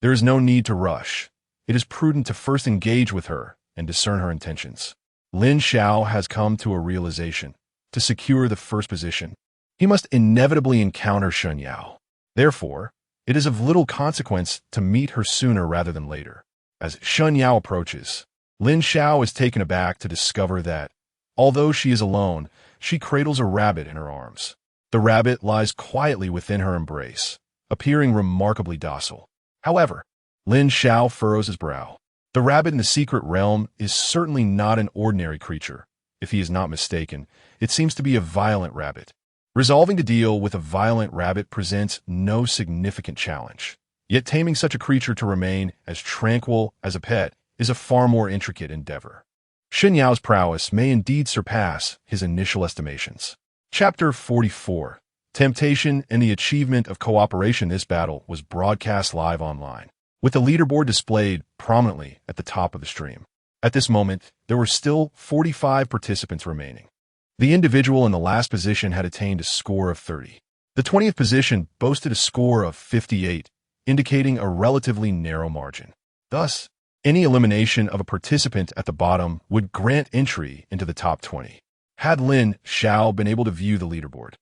There is no need to rush. It is prudent to first engage with her and discern her intentions. Lin Xiao has come to a realization. To secure the first position, he must inevitably encounter Shun Yao. Therefore, it is of little consequence to meet her sooner rather than later. As Shun Yao approaches, Lin Xiao is taken aback to discover that, although she is alone, she cradles a rabbit in her arms. The rabbit lies quietly within her embrace, appearing remarkably docile. However, Lin Xiao furrows his brow. The rabbit in the secret realm is certainly not an ordinary creature. If he is not mistaken, it seems to be a violent rabbit. Resolving to deal with a violent rabbit presents no significant challenge. Yet taming such a creature to remain as tranquil as a pet is a far more intricate endeavor. Shun Yao's prowess may indeed surpass his initial estimations. Chapter 44. Temptation and the Achievement of Cooperation. This battle was broadcast live online, with the leaderboard displayed prominently at the top of the stream. At this moment, there were still 45 participants remaining. The individual in the last position had attained a score of 30. The 20th position boasted a score of 58, indicating a relatively narrow margin. Thus, any elimination of a participant at the bottom would grant entry into the top 20. Had Lin Xiao been able to view the leaderboard,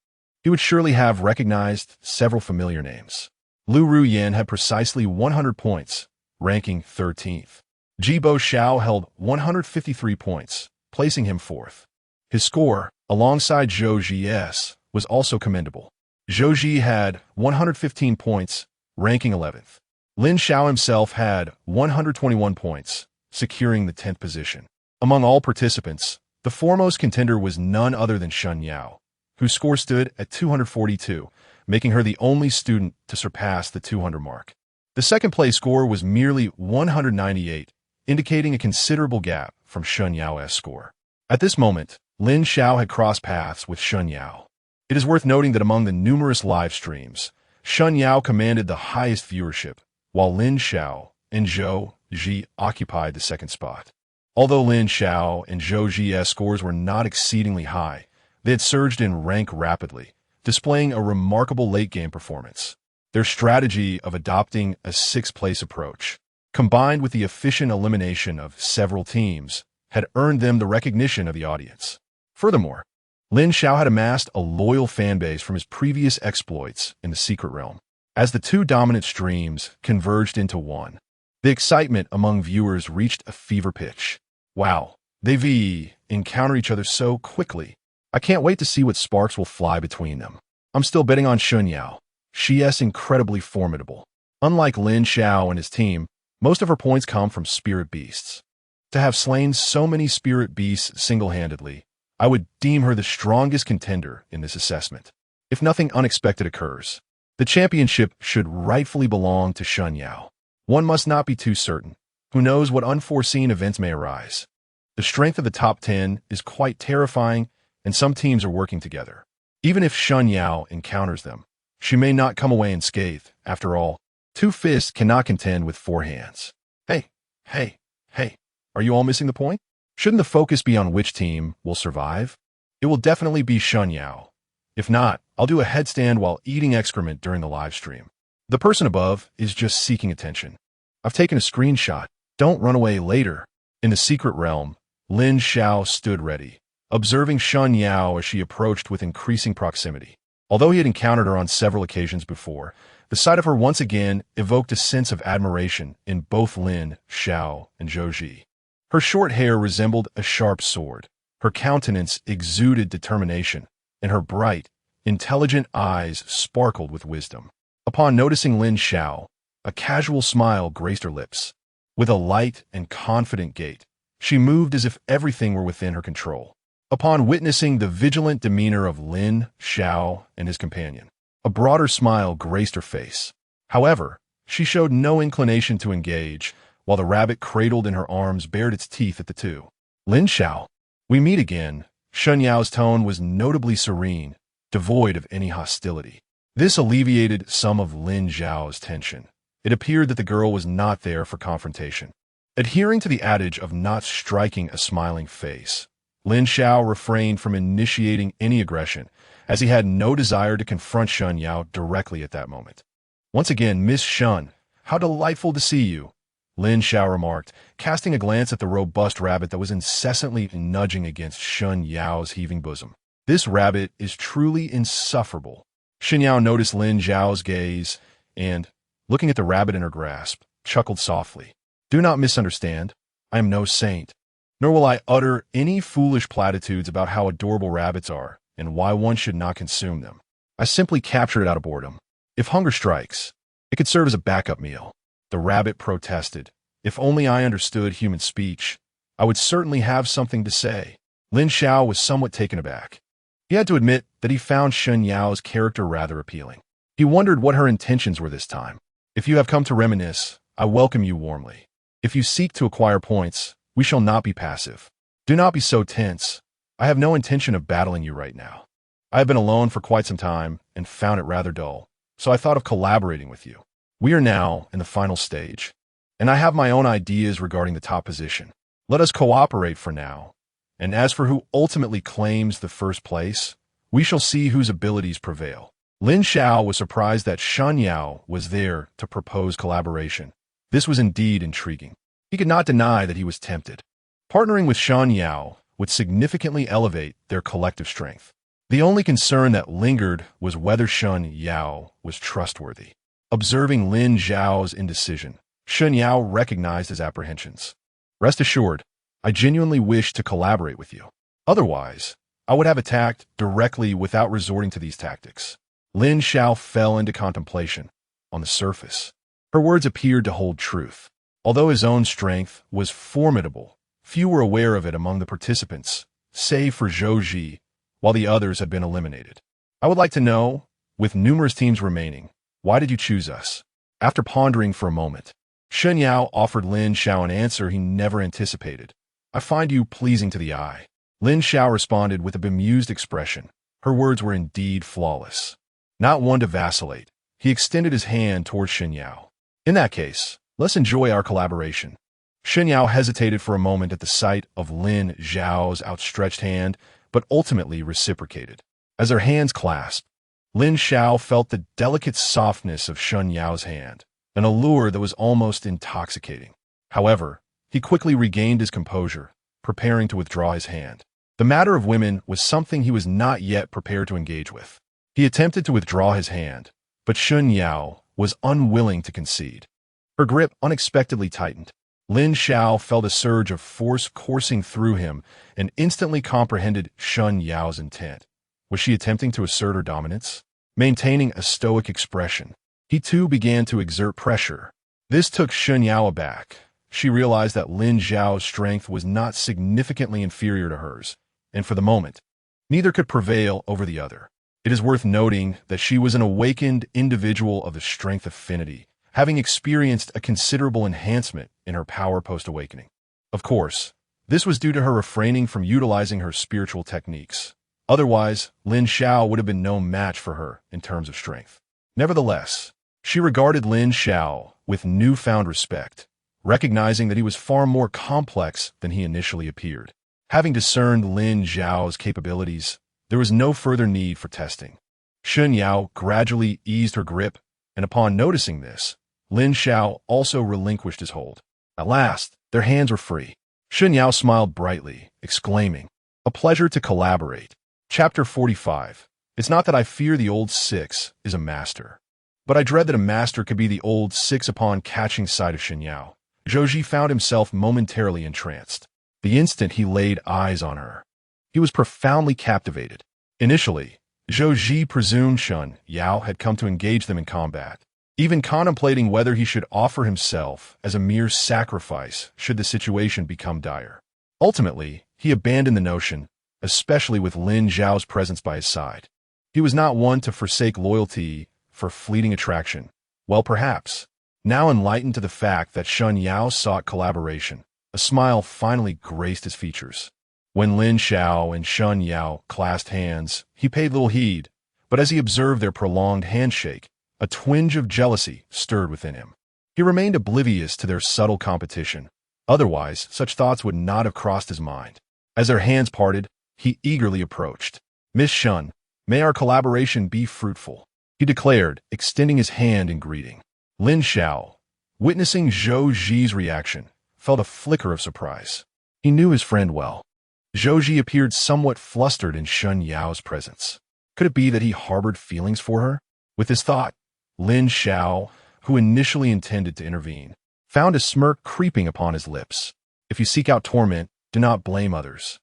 he would surely have recognized several familiar names. Lu Ruyan had precisely 100 points, ranking 13th. Jibo Xiao held 153 points, placing him 4th. His score, alongside Zhou Ji's, was also commendable. Zhou Ji had 115 points, ranking 11th. Lin Xiao himself had 121 points, securing the 10th position. Among all participants, the foremost contender was none other than Shun Yao, whose score stood at 242, making her the only student to surpass the 200 mark. The second-place score was merely 198, indicating a considerable gap from Shun Yao's score. At this moment, Lin Xiao had crossed paths with Shun Yao. It is worth noting that among the numerous live streams, Shun Yao commanded the highest viewership, while Lin Xiao and Zhou Ji occupied the second spot. Although Lin Xiao and Zhou Ji's scores were not exceedingly high, they had surged in rank rapidly, displaying a remarkable late-game performance. Their strategy of adopting a sixth-place approach, combined with the efficient elimination of several teams, had earned them the recognition of the audience. Furthermore, Lin Xiao had amassed a loyal fanbase from his previous exploits in the Secret Realm. As the two dominant streams converged into one, the excitement among viewers reached a fever pitch. Wow, they encounter each other so quickly. I can't wait to see what sparks will fly between them. I'm still betting on Shun Yao. She is incredibly formidable. Unlike Lin Xiao and his team, most of her points come from spirit beasts. To have slain so many spirit beasts single-handedly, I would deem her the strongest contender in this assessment. If nothing unexpected occurs, the championship should rightfully belong to Shun Yao. One must not be too certain. Who knows what unforeseen events may arise? The strength of the top 10 is quite terrifying, and some teams are working together. Even if Shun Yao encounters them, she may not come away unscathed. After all, two fists cannot contend with four hands. Hey, are you all missing the point? Shouldn't the focus be on which team will survive? It will definitely be Shun Yao. If not, I'll do a headstand while eating excrement during the live stream. The person above is just seeking attention. I've taken a screenshot. Don't run away later. In the Secret Realm, Lin Xiao stood ready, observing Shun Yao as she approached with increasing proximity. Although he had encountered her on several occasions before, the sight of her once again evoked a sense of admiration in both Lin Xiao and Zhou Ji. Her short hair resembled a sharp sword, her countenance exuded determination, and her bright, intelligent eyes sparkled with wisdom. Upon noticing Lin Xiao, a casual smile graced her lips. With a light and confident gait, she moved as if everything were within her control. Upon witnessing the vigilant demeanor of Lin Xiao and his companion, a broader smile graced her face. However, she showed no inclination to engage, while the rabbit cradled in her arms bared its teeth at the two. Lin Xiao, we meet again. Shun Yao's tone was notably serene, devoid of any hostility. This alleviated some of Lin Xiao's tension. It appeared that the girl was not there for confrontation. Adhering to the adage of not striking a smiling face, Lin Xiao refrained from initiating any aggression, as he had no desire to confront Shun Yao directly at that moment. Once again, Miss Shun, how delightful to see you, Lin Xiao remarked, casting a glance at the robust rabbit that was incessantly nudging against Shun Yao's heaving bosom. This rabbit is truly insufferable. Shun Yao noticed Lin Xiao's gaze and, looking at the rabbit in her grasp, chuckled softly. Do not misunderstand. I am no saint, nor will I utter any foolish platitudes about how adorable rabbits are and why one should not consume them. I simply captured it out of boredom. If hunger strikes, it could serve as a backup meal. The rabbit protested. If only I understood human speech, I would certainly have something to say. Lin Xiao was somewhat taken aback. He had to admit that he found Shun Yao's character rather appealing. He wondered what her intentions were this time. If you have come to reminisce, I welcome you warmly. If you seek to acquire points, we shall not be passive. Do not be so tense. I have no intention of battling you right now. I have been alone for quite some time and found it rather dull, so I thought of collaborating with you. We are now in the final stage, and I have my own ideas regarding the top position. Let us cooperate for now, and as for who ultimately claims the first place, we shall see whose abilities prevail. Lin Xiao was surprised that Shun Yao was there to propose collaboration. This was indeed intriguing. He could not deny that he was tempted. Partnering with Shun Yao would significantly elevate their collective strength. The only concern that lingered was whether Shun Yao was trustworthy. Observing Lin Xiao's indecision, Shun Yao recognized his apprehensions. Rest assured, I genuinely wish to collaborate with you. Otherwise, I would have attacked directly without resorting to these tactics. Lin Xiao fell into contemplation. On the surface, her words appeared to hold truth. Although his own strength was formidable, few were aware of it among the participants, save for Zhou Ji, while the others had been eliminated. I would like to know, with numerous teams remaining, why did you choose us? After pondering for a moment, Shun Yao offered Lin Xiao an answer he never anticipated. I find you pleasing to the eye. Lin Xiao responded with a bemused expression. Her words were indeed flawless. Not one to vacillate, He extended his hand towards Lin Xiao. In that case, let's enjoy our collaboration. Lin Xiao hesitated for a moment at the sight of Lin Xiao's outstretched hand, but ultimately reciprocated. As their hands clasped, Lin Xiao felt the delicate softness of Lin Xiao's hand, an allure that was almost intoxicating. However, he quickly regained his composure, preparing to withdraw his hand. The matter of women was something he was not yet prepared to engage with. He attempted to withdraw his hand, but Lin Xiao was unwilling to concede. Her grip unexpectedly tightened. Lin Xiao felt a surge of force coursing through him and instantly comprehended Lin Xiao's intent. Was she attempting to assert her dominance? Maintaining a stoic expression, he too began to exert pressure. This took Lin Xiao aback. She realized that Lin Xiao's strength was not significantly inferior to hers, and for the moment, neither could prevail over the other. It is worth noting that she was an awakened individual of the strength affinity, having experienced a considerable enhancement in her power post-awakening. Of course, this was due to her refraining from utilizing her spiritual techniques. Otherwise, Lin Xiao would have been no match for her in terms of strength. Nevertheless, she regarded Lin Xiao with newfound respect, recognizing that he was far more complex than he initially appeared. Having discerned Lin Xiao's capabilities, there was no further need for testing. Lin Xiao gradually eased her grip, and upon noticing this, Lin Xiao also relinquished his hold. At last, their hands were free. Lin Xiao smiled brightly, exclaiming, "A pleasure to collaborate." Chapter 45. It's not that I fear the old six is a master, but I dread that a master could be the old six. Upon catching sight of Lin Xiao, Zhou Ji found himself momentarily entranced. The instant he laid eyes on her, he was profoundly captivated. Initially, Zhou Ji presumed Lin Xiao had come to engage them in combat, even contemplating whether he should offer himself as a mere sacrifice should the situation become dire. Ultimately, he abandoned the notion, especially with Lin Xiao's presence by his side. He was not one to forsake loyalty for fleeting attraction. Well, perhaps, now enlightened to the fact that Lin Xiao sought collaboration, a smile finally graced his features. When Lin Xiao and Lin Xiao clasped hands, he paid little heed, but as he observed their prolonged handshake, a twinge of jealousy stirred within him. He remained oblivious to their subtle competition. Otherwise, such thoughts would not have crossed his mind. As their hands parted, he eagerly approached. "Miss Shun, may our collaboration be fruitful," he declared, extending his hand in greeting. Lin Xiao, witnessing Zhou Ji's reaction, felt a flicker of surprise. He knew his friend well. Zhou Ji appeared somewhat flustered in Lin Xiao's presence. Could it be that he harbored feelings for her? With this thought, Lin Xiao, who initially intended to intervene, found a smirk creeping upon his lips. If you seek out torment, do not blame others.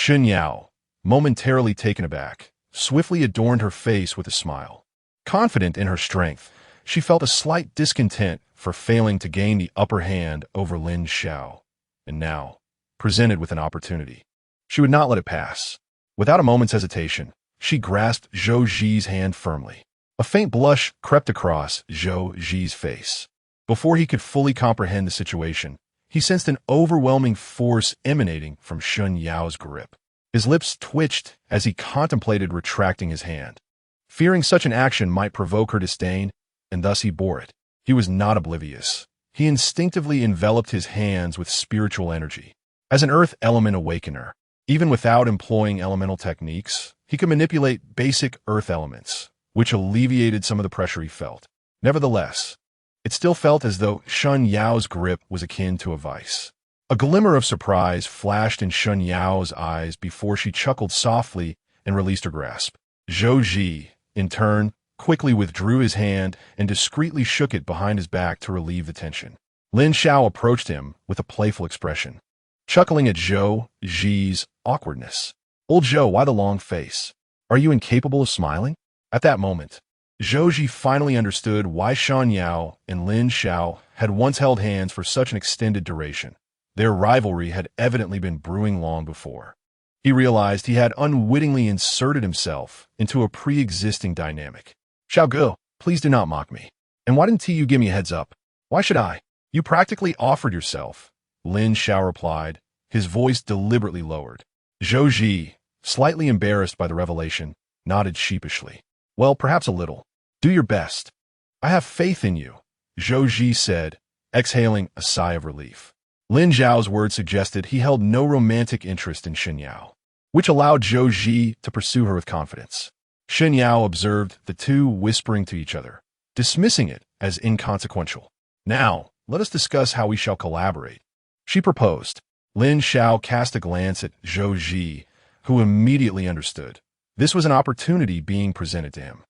Lin Xiao, momentarily taken aback, swiftly adorned her face with a smile. Confident in her strength, she felt a slight discontent for failing to gain the upper hand over Lin Xiao. And now, presented with an opportunity, she would not let it pass. Without a moment's hesitation, she grasped Zhou Ji's hand firmly. A faint blush crept across Zhou Ji's face. Before he could fully comprehend the situation, he sensed an overwhelming force emanating from Lin Xiao's grip. His lips twitched as he contemplated retracting his hand, fearing such an action might provoke her disdain, and thus he bore it. He was not oblivious. He instinctively enveloped his hands with spiritual energy. As an earth element awakener, even without employing elemental techniques, he could manipulate basic earth elements, which alleviated some of the pressure he felt. Nevertheless, it still felt as though Lin Xiao's grip was akin to a vice. A glimmer of surprise flashed in Lin Xiao's eyes before she chuckled softly and released her grasp. Zhou Ji, in turn, quickly withdrew his hand and discreetly shook it behind his back to relieve the tension. Lin Xiao approached him with a playful expression, chuckling at Zhou Ji's awkwardness. "Old Zhou, why the long face? Are you incapable of smiling?" At that moment, Zhou Ji finally understood why Lin Xiao and Lin Xiao had once held hands for such an extended duration. Their rivalry had evidently been brewing long before. He realized he had unwittingly inserted himself into a pre-existing dynamic. "Xiao Gu, please do not mock me. And why didn't you give me a heads up? Why should I? You practically offered yourself," Lin Xiao replied, his voice deliberately lowered. Zhou Ji, slightly embarrassed by the revelation, nodded sheepishly. "Well, perhaps a little. Do your best." I have faith in you, Zhou Ji said, exhaling a sigh of relief. Lin Xiao's words suggested he held no romantic interest in Xin Yao, which allowed Zhou Ji to pursue her with confidence. Xin Yao observed the two whispering to each other, dismissing it as inconsequential. Now, let us discuss how we shall collaborate, she proposed. Lin Xiao cast a glance at Zhou Ji, who immediately understood. This was an opportunity being presented to him.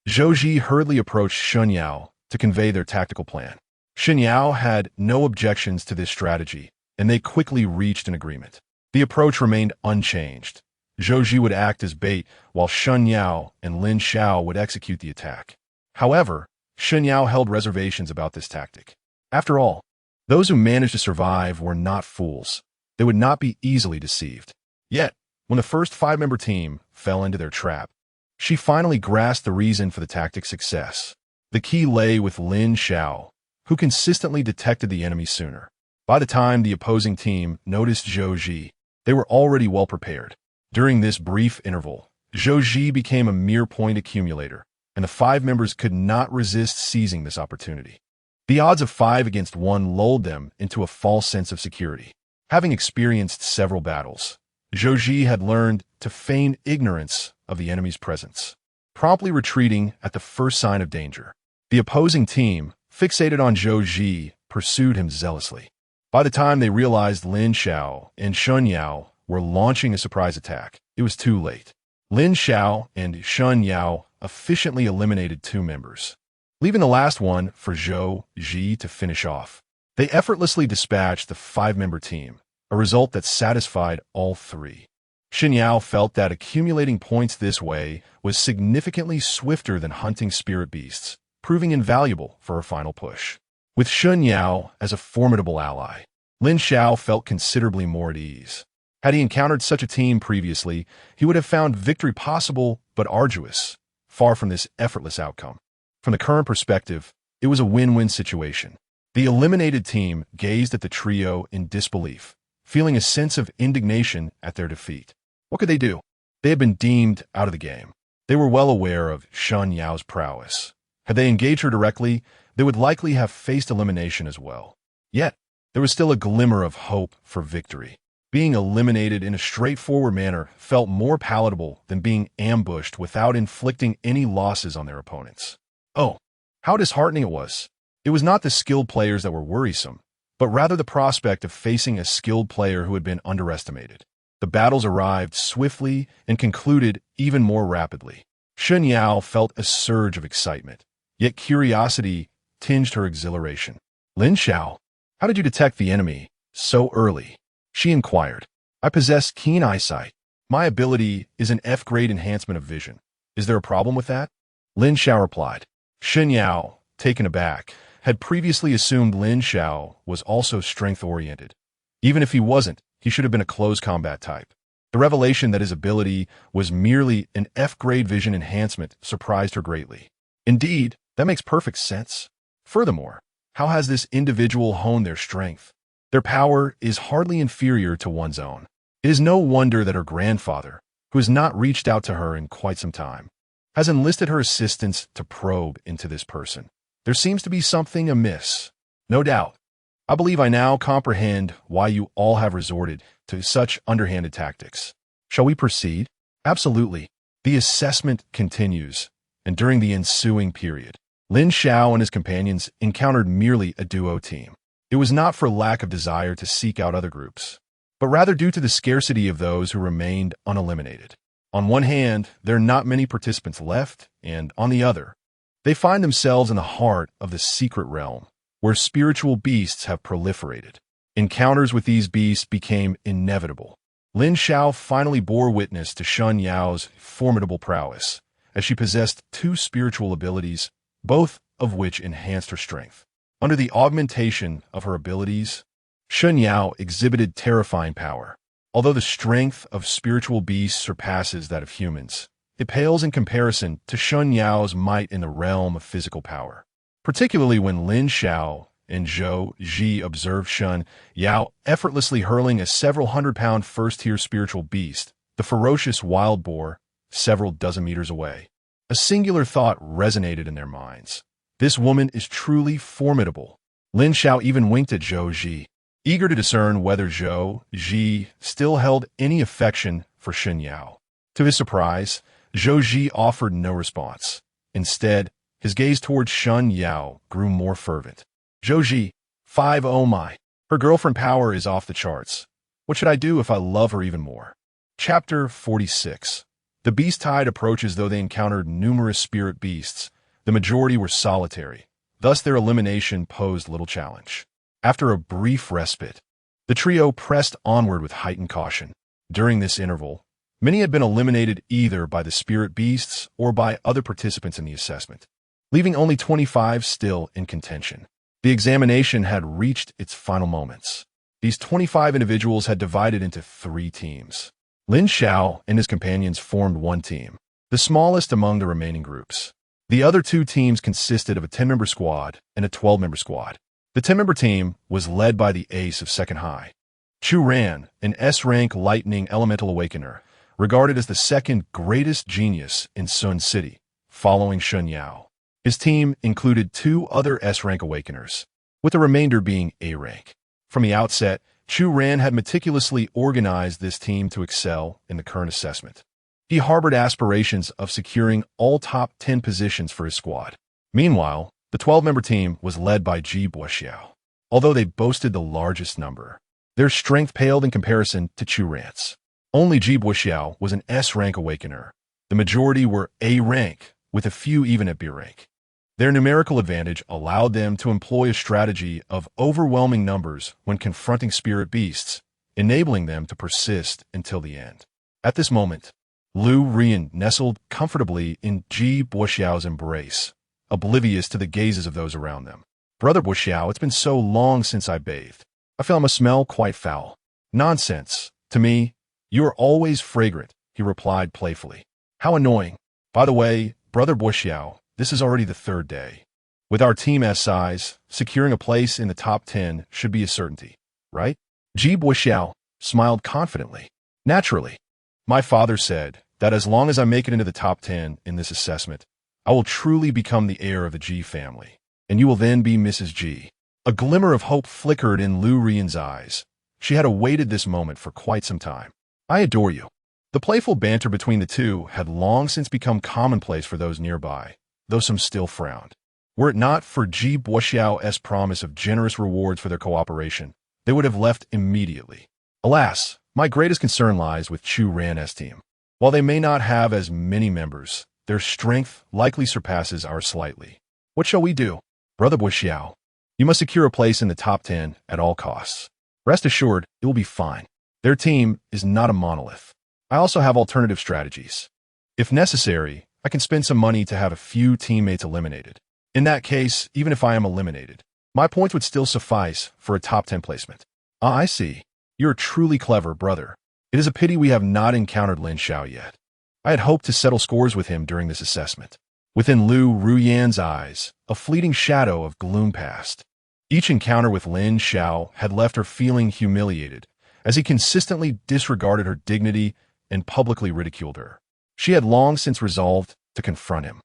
Zhou Ji hurriedly approached Xin Yao to convey their tactical plan. Xin Yao had no objections to this strategy, and they quickly reached an agreement. The approach remained unchanged. Zhou Ji would act as bait, while Xin Yao and Lin Xiao would execute the attack. However, Xin Yao held reservations about this tactic. After all, those who managed to survive were not fools. They would not be easily deceived. Yet, when the first five-member team fell into their trap, she finally grasped the reason for the tactic's success. The key lay with Lin Xiao, who consistently detected the enemy sooner. By the time the opposing team noticed Zhou Ji, they were already well prepared. During this brief interval, Zhou Ji became a mere point accumulator, and the five members could not resist seizing this opportunity. The odds of 5 against 1 lulled them into a false sense of security. Having experienced several battles, Zhou Ji had learned to feign ignorance of the enemy's presence, promptly retreating at the first sign of danger. The opposing team, fixated on Zhou Ji, pursued him zealously. By the time they realized Lin Xiao and Xin Yao were launching a surprise attack, it was too late. Lin Xiao and Xin Yao efficiently eliminated 2 members, leaving the last one for Zhou Ji to finish off. They effortlessly dispatched the 5-member team, a result that satisfied all 3. Xin Yao felt that accumulating points this way was significantly swifter than hunting spirit beasts, proving invaluable for her final push. With Xin Yao as a formidable ally, Lin Xiao felt considerably more at ease. Had he encountered such a team previously, he would have found victory possible but arduous, far from this effortless outcome. From the current perspective, it was a win-win situation. The eliminated team gazed at the trio in disbelief, feeling a sense of indignation at their defeat. What could they do? They had been deemed out of the game. They were well aware of Xin Yao's prowess. Had they engaged her directly, they would likely have faced elimination as well. Yet, there was still a glimmer of hope for victory. Being eliminated in a straightforward manner felt more palatable than being ambushed without inflicting any losses on their opponents. Oh, how disheartening it was. It was not the skilled players that were worrisome, but rather the prospect of facing a skilled player who had been underestimated. The battles arrived swiftly and concluded even more rapidly. Xin Yao felt a surge of excitement, yet curiosity tinged her exhilaration. Lin Xiao, how did you detect the enemy so early? She inquired. I possess keen eyesight. My ability is an F-grade enhancement of vision. Is there a problem with that? Lin Xiao replied. Xin Yao, taken aback, had previously assumed Lin Xiao was also strength-oriented. Even if he wasn't, he should have been a close combat type. The revelation that his ability was merely an F-grade vision enhancement surprised her greatly. Indeed, that makes perfect sense. Furthermore, how has this individual honed their strength? Their power is hardly inferior to one's own. It is no wonder that her grandfather, who has not reached out to her in quite some time, has enlisted her assistance to probe into this person. There seems to be something amiss. No doubt. I believe I now comprehend why you all have resorted to such underhanded tactics. Shall we proceed? Absolutely. The assessment continues, and during the ensuing period, Lin Xiao and his companions encountered merely a duo team. It was not for lack of desire to seek out other groups, but rather due to the scarcity of those who remained uneliminated. On one hand, there are not many participants left, and on the other, they find themselves in the heart of the secret realm, where spiritual beasts have proliferated. Encounters with these beasts became inevitable. Lin Xiao finally bore witness to Xin Yao's formidable prowess, as she possessed 2 spiritual abilities, both of which enhanced her strength. Under the augmentation of her abilities, Xin Yao exhibited terrifying power. Although the strength of spiritual beasts surpasses that of humans, it pales in comparison to Xin Yao's might in the realm of physical power. Particularly when Lin Xiao and Zhou Ji observed Xin Yao effortlessly hurling a several hundred-pound first-tier spiritual beast, the ferocious wild boar, several dozen meters away. A singular thought resonated in their minds. This woman is truly formidable. Lin Xiao even winked at Zhou Ji, eager to discern whether Zhou Ji still held any affection for Shen Yao. To his surprise, Zhou Ji offered no response. Instead, his gaze towards Shen Yao grew more fervent. Zhou Ji, 5 oh my. Her girlfriend power is off the charts. What should I do if I love her even more? Chapter 46. The beast tide approaches. Though they encountered numerous spirit beasts, the majority were solitary. Thus their elimination posed little challenge. After a brief respite, the trio pressed onward with heightened caution. During this interval, many had been eliminated either by the spirit beasts or by other participants in the assessment, leaving only 25 still in contention. The examination had reached its final moments. These 25 individuals had divided into 3 teams. Lin Xiao and his companions formed one team, the smallest among the remaining groups. The other 2 teams consisted of a 10-member squad and a 12-member squad. The 10-member team was led by the ace of Second High, Chu Ran, an S-rank lightning elemental awakener, regarded as the second greatest genius in Sun City, following Shen Yao. His team included 2 other S-rank awakeners, with the remainder being A-rank. From the outset, Chu Ran had meticulously organized this team to excel in the current assessment. He harbored aspirations of securing all top 10 positions for his squad. Meanwhile, the 12-member team was led by Ji Boxiao. Although they boasted the largest number, their strength paled in comparison to Chu Ran's. Only Ji Boxiao was an S-rank awakener. The majority were A-rank, with a few even at B-rank. Their numerical advantage allowed them to employ a strategy of overwhelming numbers when confronting spirit beasts, enabling them to persist until the end. At this moment, Lu Rian nestled comfortably in Ji Boxiao's embrace, oblivious to the gazes of those around them. Brother Boxiao, it's been so long since I bathed. I feel I must smell quite foul. Nonsense. To me, you are always fragrant, he replied playfully. How annoying. By the way, Brother Boxiao, this is already the 3rd day. With our team as size, securing a place in the top 10 should be a certainty, right? Ji Boxiao smiled confidently. Naturally. My father said that as long as I make it into the top 10 in this assessment, I will truly become the heir of the Ji family, and you will then be Mrs. Ji. A glimmer of hope flickered in Lu Rian's eyes. She had awaited this moment for quite some time. I adore you. The playful banter between the two had long since become commonplace for those nearby, though some still frowned. Were it not for Ji Boxiao's promise of generous rewards for their cooperation, they would have left immediately. Alas, my greatest concern lies with Chu Ran's team. While they may not have as many members, their strength likely surpasses ours slightly. What shall we do? Brother Boxiao, you must secure a place in the top 10 at all costs. Rest assured, it will be fine. Their team is not a monolith. I also have alternative strategies. If necessary, I can spend some money to have a few teammates eliminated. In that case, even if I am eliminated, my points would still suffice for a top 10 placement. Ah, I see. You're truly clever, brother. It is a pity we have not encountered Lin Xiao yet. I had hoped to settle scores with him during this assessment. Within Lu Ruyan's eyes, a fleeting shadow of gloom passed. Each encounter with Lin Xiao had left her feeling humiliated, as he consistently disregarded her dignity and publicly ridiculed her. She had long since resolved to confront him.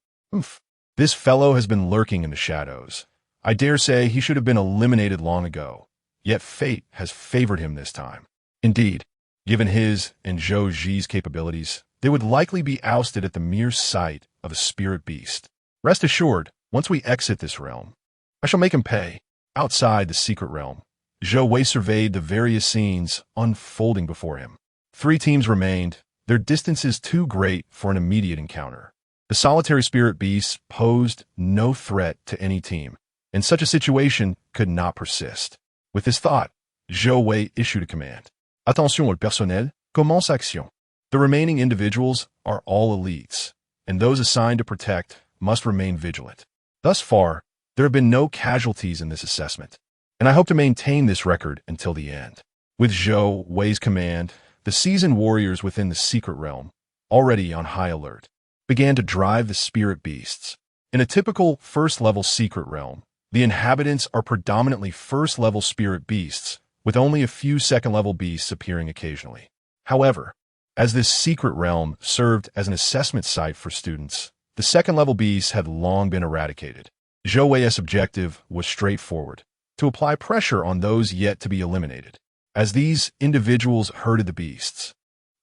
This fellow has been lurking in the shadows. I dare say he should have been eliminated long ago, yet fate has favored him this time. Indeed, given his and Zhou Ji's capabilities, they would likely be ousted at the mere sight of a spirit beast. Rest assured, once we exit this realm, I shall make him pay. Outside the secret realm, Zhou Wei surveyed the various scenes unfolding before him. 3 teams remained, their distances too great for an immediate encounter. The solitary spirit beasts posed no threat to any team, and such a situation could not persist. With this thought, Zhou Wei issued a command. Attention au personnel, commence action. The remaining individuals are all elites, and those assigned to protect must remain vigilant. Thus far, there have been no casualties in this assessment, and I hope to maintain this record until the end. With Zhou Wei's command, the seasoned warriors within the secret realm, already on high alert, began to drive the spirit beasts. In a typical first-level secret realm, the inhabitants are predominantly first-level spirit beasts, with only a few second-level beasts appearing occasionally. However, as this secret realm served as an assessment site for students, the second-level beasts had long been eradicated. Zhou Wei's objective was straightforward: to apply pressure on those yet to be eliminated. As these individuals herded the beasts,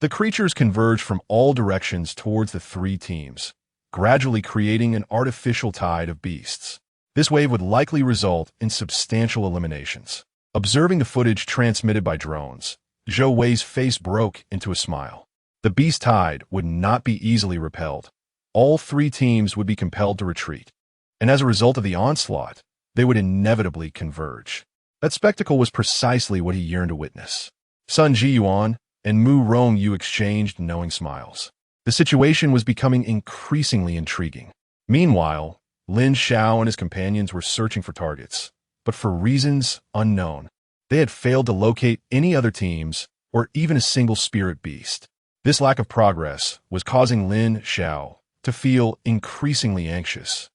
the creatures converged from all directions towards the three teams, gradually creating an artificial tide of beasts. This wave would likely result in substantial eliminations. Observing the footage transmitted by drones, Zhou Wei's face broke into a smile. The beast tide would not be easily repelled. All three teams would be compelled to retreat, and as a result of the onslaught, they would inevitably converge. That spectacle was precisely what he yearned to witness. Sun Jiyuan and Mu Rongyu exchanged knowing smiles. The situation was becoming increasingly intriguing. Meanwhile, Lin Xiao and his companions were searching for targets, but for reasons unknown, they had failed to locate any other teams or even a single spirit beast. This lack of progress was causing Lin Xiao to feel increasingly anxious.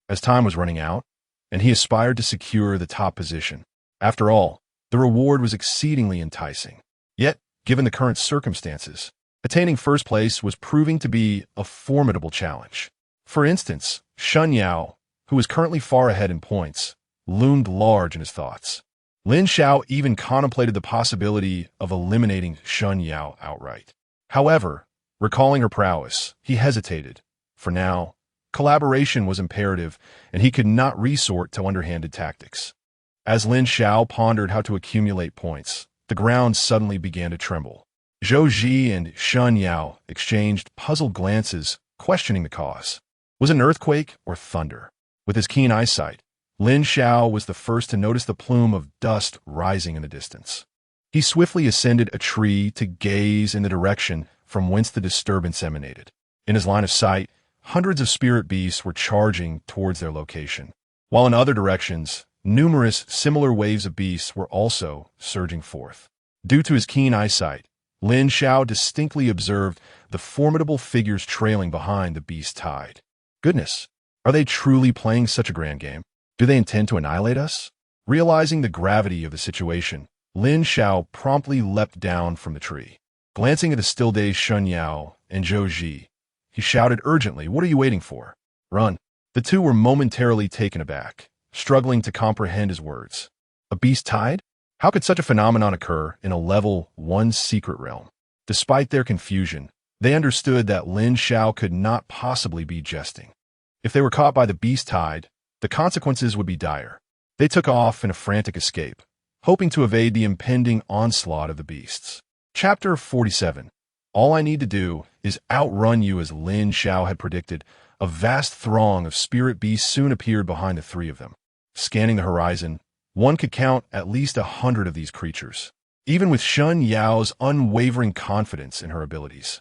As time was running out, and he aspired to secure the top position. After all, the reward was exceedingly enticing. Yet, given the current circumstances, attaining first place was proving to be a formidable challenge. For instance, Shun Yao, who was currently far ahead in points, loomed large in his thoughts. Lin Xiao even contemplated the possibility of eliminating Shun Yao outright. However, recalling her prowess, he hesitated. For now, collaboration was imperative, and he could not resort to underhanded tactics. As Lin Xiao pondered how to accumulate points, the ground suddenly began to tremble. Zhou Ji and Shun Yao exchanged puzzled glances, questioning the cause. Was it an earthquake or thunder? With his keen eyesight, Lin Xiao was the first to notice the plume of dust rising in the distance. He swiftly ascended a tree to gaze in the direction from whence the disturbance emanated. In his line of sight, hundreds of spirit beasts were charging towards their location, while in other directions, numerous similar waves of beasts were also surging forth. Due to his keen eyesight, Lin Xiao distinctly observed the formidable figures trailing behind the beast tide. Goodness, are they truly playing such a grand game? Do they intend to annihilate us? Realizing the gravity of the situation, Lin Xiao promptly leapt down from the tree. Glancing at the still-dazed Shun Yao and Zhou Ji, he shouted urgently, "What are you waiting for? Run!" The two were momentarily taken aback, struggling to comprehend his words. A beast tide? How could such a phenomenon occur in a level 1 secret realm? Despite their confusion, they understood that Lin Xiao could not possibly be jesting. If they were caught by the beast tide, the consequences would be dire. They took off in a frantic escape, hoping to evade the impending onslaught of the beasts. Chapter 47. All I need to do is outrun you. As Lin Xiao had predicted, a vast throng of spirit beasts soon appeared behind the three of them. Scanning the horizon, one could count at least 100 of these creatures, even with Shun Yao's unwavering confidence in her abilities.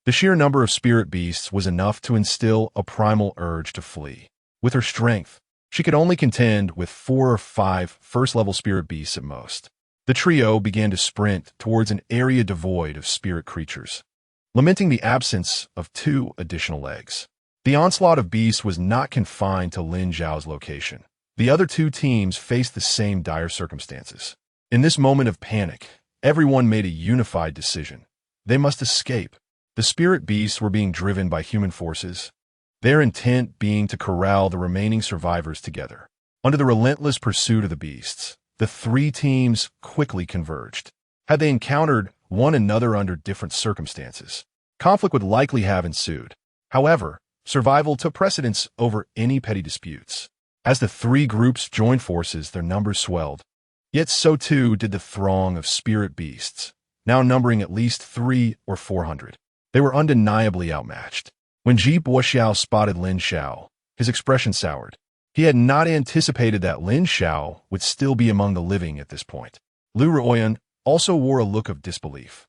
The sheer number of spirit beasts was enough to instill a primal urge to flee. With her strength, she could only contend with 4 or 5 first-level spirit beasts at most. The trio began to sprint towards an area devoid of spirit creatures, lamenting the absence of 2 additional legs. The onslaught of beasts was not confined to Lin Xiao's location. The other 2 teams faced the same dire circumstances. In this moment of panic, everyone made a unified decision. They must escape. The spirit beasts were being driven by human forces, their intent being to corral the remaining survivors together. Under the relentless pursuit of the beasts, the 3 teams quickly converged. Had they encountered one another under different circumstances, conflict would likely have ensued. However, survival took precedence over any petty disputes. As the 3 groups joined forces, their numbers swelled. Yet so too did the throng of spirit beasts, now numbering at least 300 or 400. They were undeniably outmatched. When Ji Boxiao spotted Lin Xiao, his expression soured. He had not anticipated that Lin Xiao would still be among the living at this point. Lu Ruoyan also wore a look of disbelief.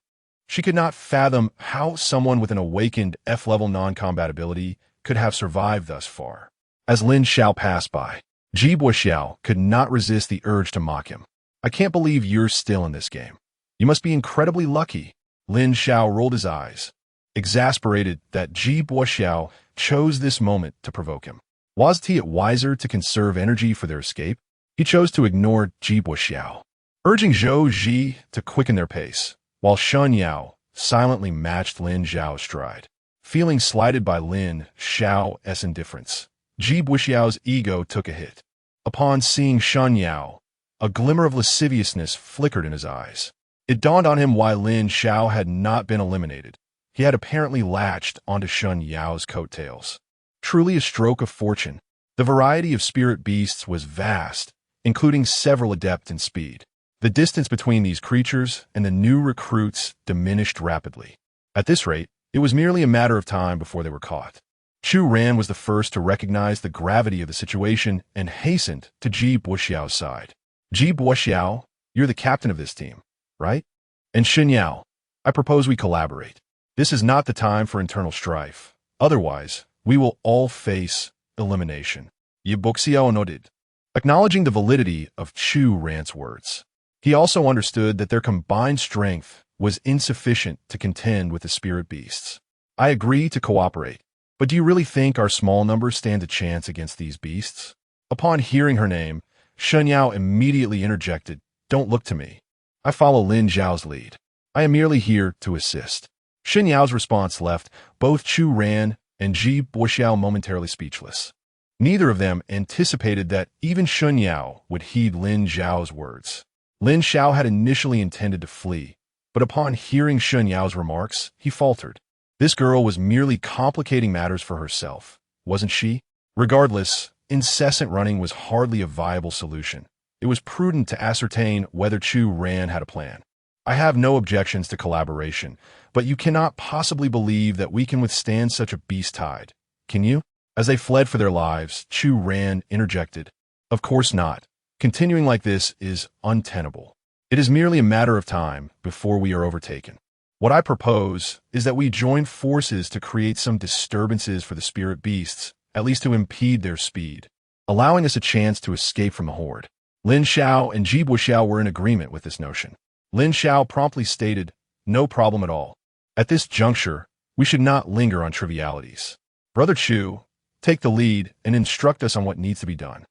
She could not fathom how someone with an awakened F-level non-combat ability could have survived thus far. As Lin Xiao passed by, Ji Boxiao could not resist the urge to mock him. "I can't believe you're still in this game. You must be incredibly lucky." Lin Xiao rolled his eyes, exasperated that Ji Boxiao chose this moment to provoke him. Wasn't it wiser to conserve energy for their escape? He chose to ignore Ji Boxiao, urging Zhou Ji to quicken their pace, while Shun Yao silently matched Lin Xiao's stride. Feeling slighted by Lin Xiao's indifference, Ji Buxiao's ego took a hit. Upon seeing Shen Yao, a glimmer of lasciviousness flickered in his eyes. It dawned on him why Lin Xiao had not been eliminated. He had apparently latched onto Shen Yao's coattails. Truly a stroke of fortune. The variety of spirit beasts was vast, including several adept in speed. The distance between these creatures and the new recruits diminished rapidly. At this rate, it was merely a matter of time before they were caught. Chu Ran was the first to recognize the gravity of the situation and hastened to Ji Buxiao's side. Ji Buxiao, you're the captain of this team, right? And Shen Yao, I propose we collaborate. This is not the time for internal strife. Otherwise, we will all face elimination. Yi Buxiao nodded, acknowledging the validity of Chu Ran's words. He also understood that their combined strength was insufficient to contend with the spirit beasts. I agree to cooperate. But do you really think our small numbers stand a chance against these beasts? Upon hearing her name, Shen Yao immediately interjected, Don't look to me. I follow Lin Xiao's lead. I am merely here to assist. Shen Yao's response left both Chu Ran and Ji Buxiao momentarily speechless. Neither of them anticipated that even Shen Yao would heed Lin Xiao's words. Lin Xiao had initially intended to flee, but upon hearing Shen Yao's remarks, he faltered. This girl was merely complicating matters for herself, wasn't she? Regardless, incessant running was hardly a viable solution. It was prudent to ascertain whether Chu Ran had a plan. I have no objections to collaboration, but you cannot possibly believe that we can withstand such a beast tide. Can you? As they fled for their lives, Chu Ran interjected, Of course not. Continuing like this is untenable. It is merely a matter of time before we are overtaken. What I propose is that we join forces to create some disturbances for the spirit beasts, at least to impede their speed, allowing us a chance to escape from the horde. Lin Xiao and Ji Buxiao were in agreement with this notion. Lin Xiao promptly stated, No problem at all. At this juncture, we should not linger on trivialities. Brother Chu, take the lead and instruct us on what needs to be done.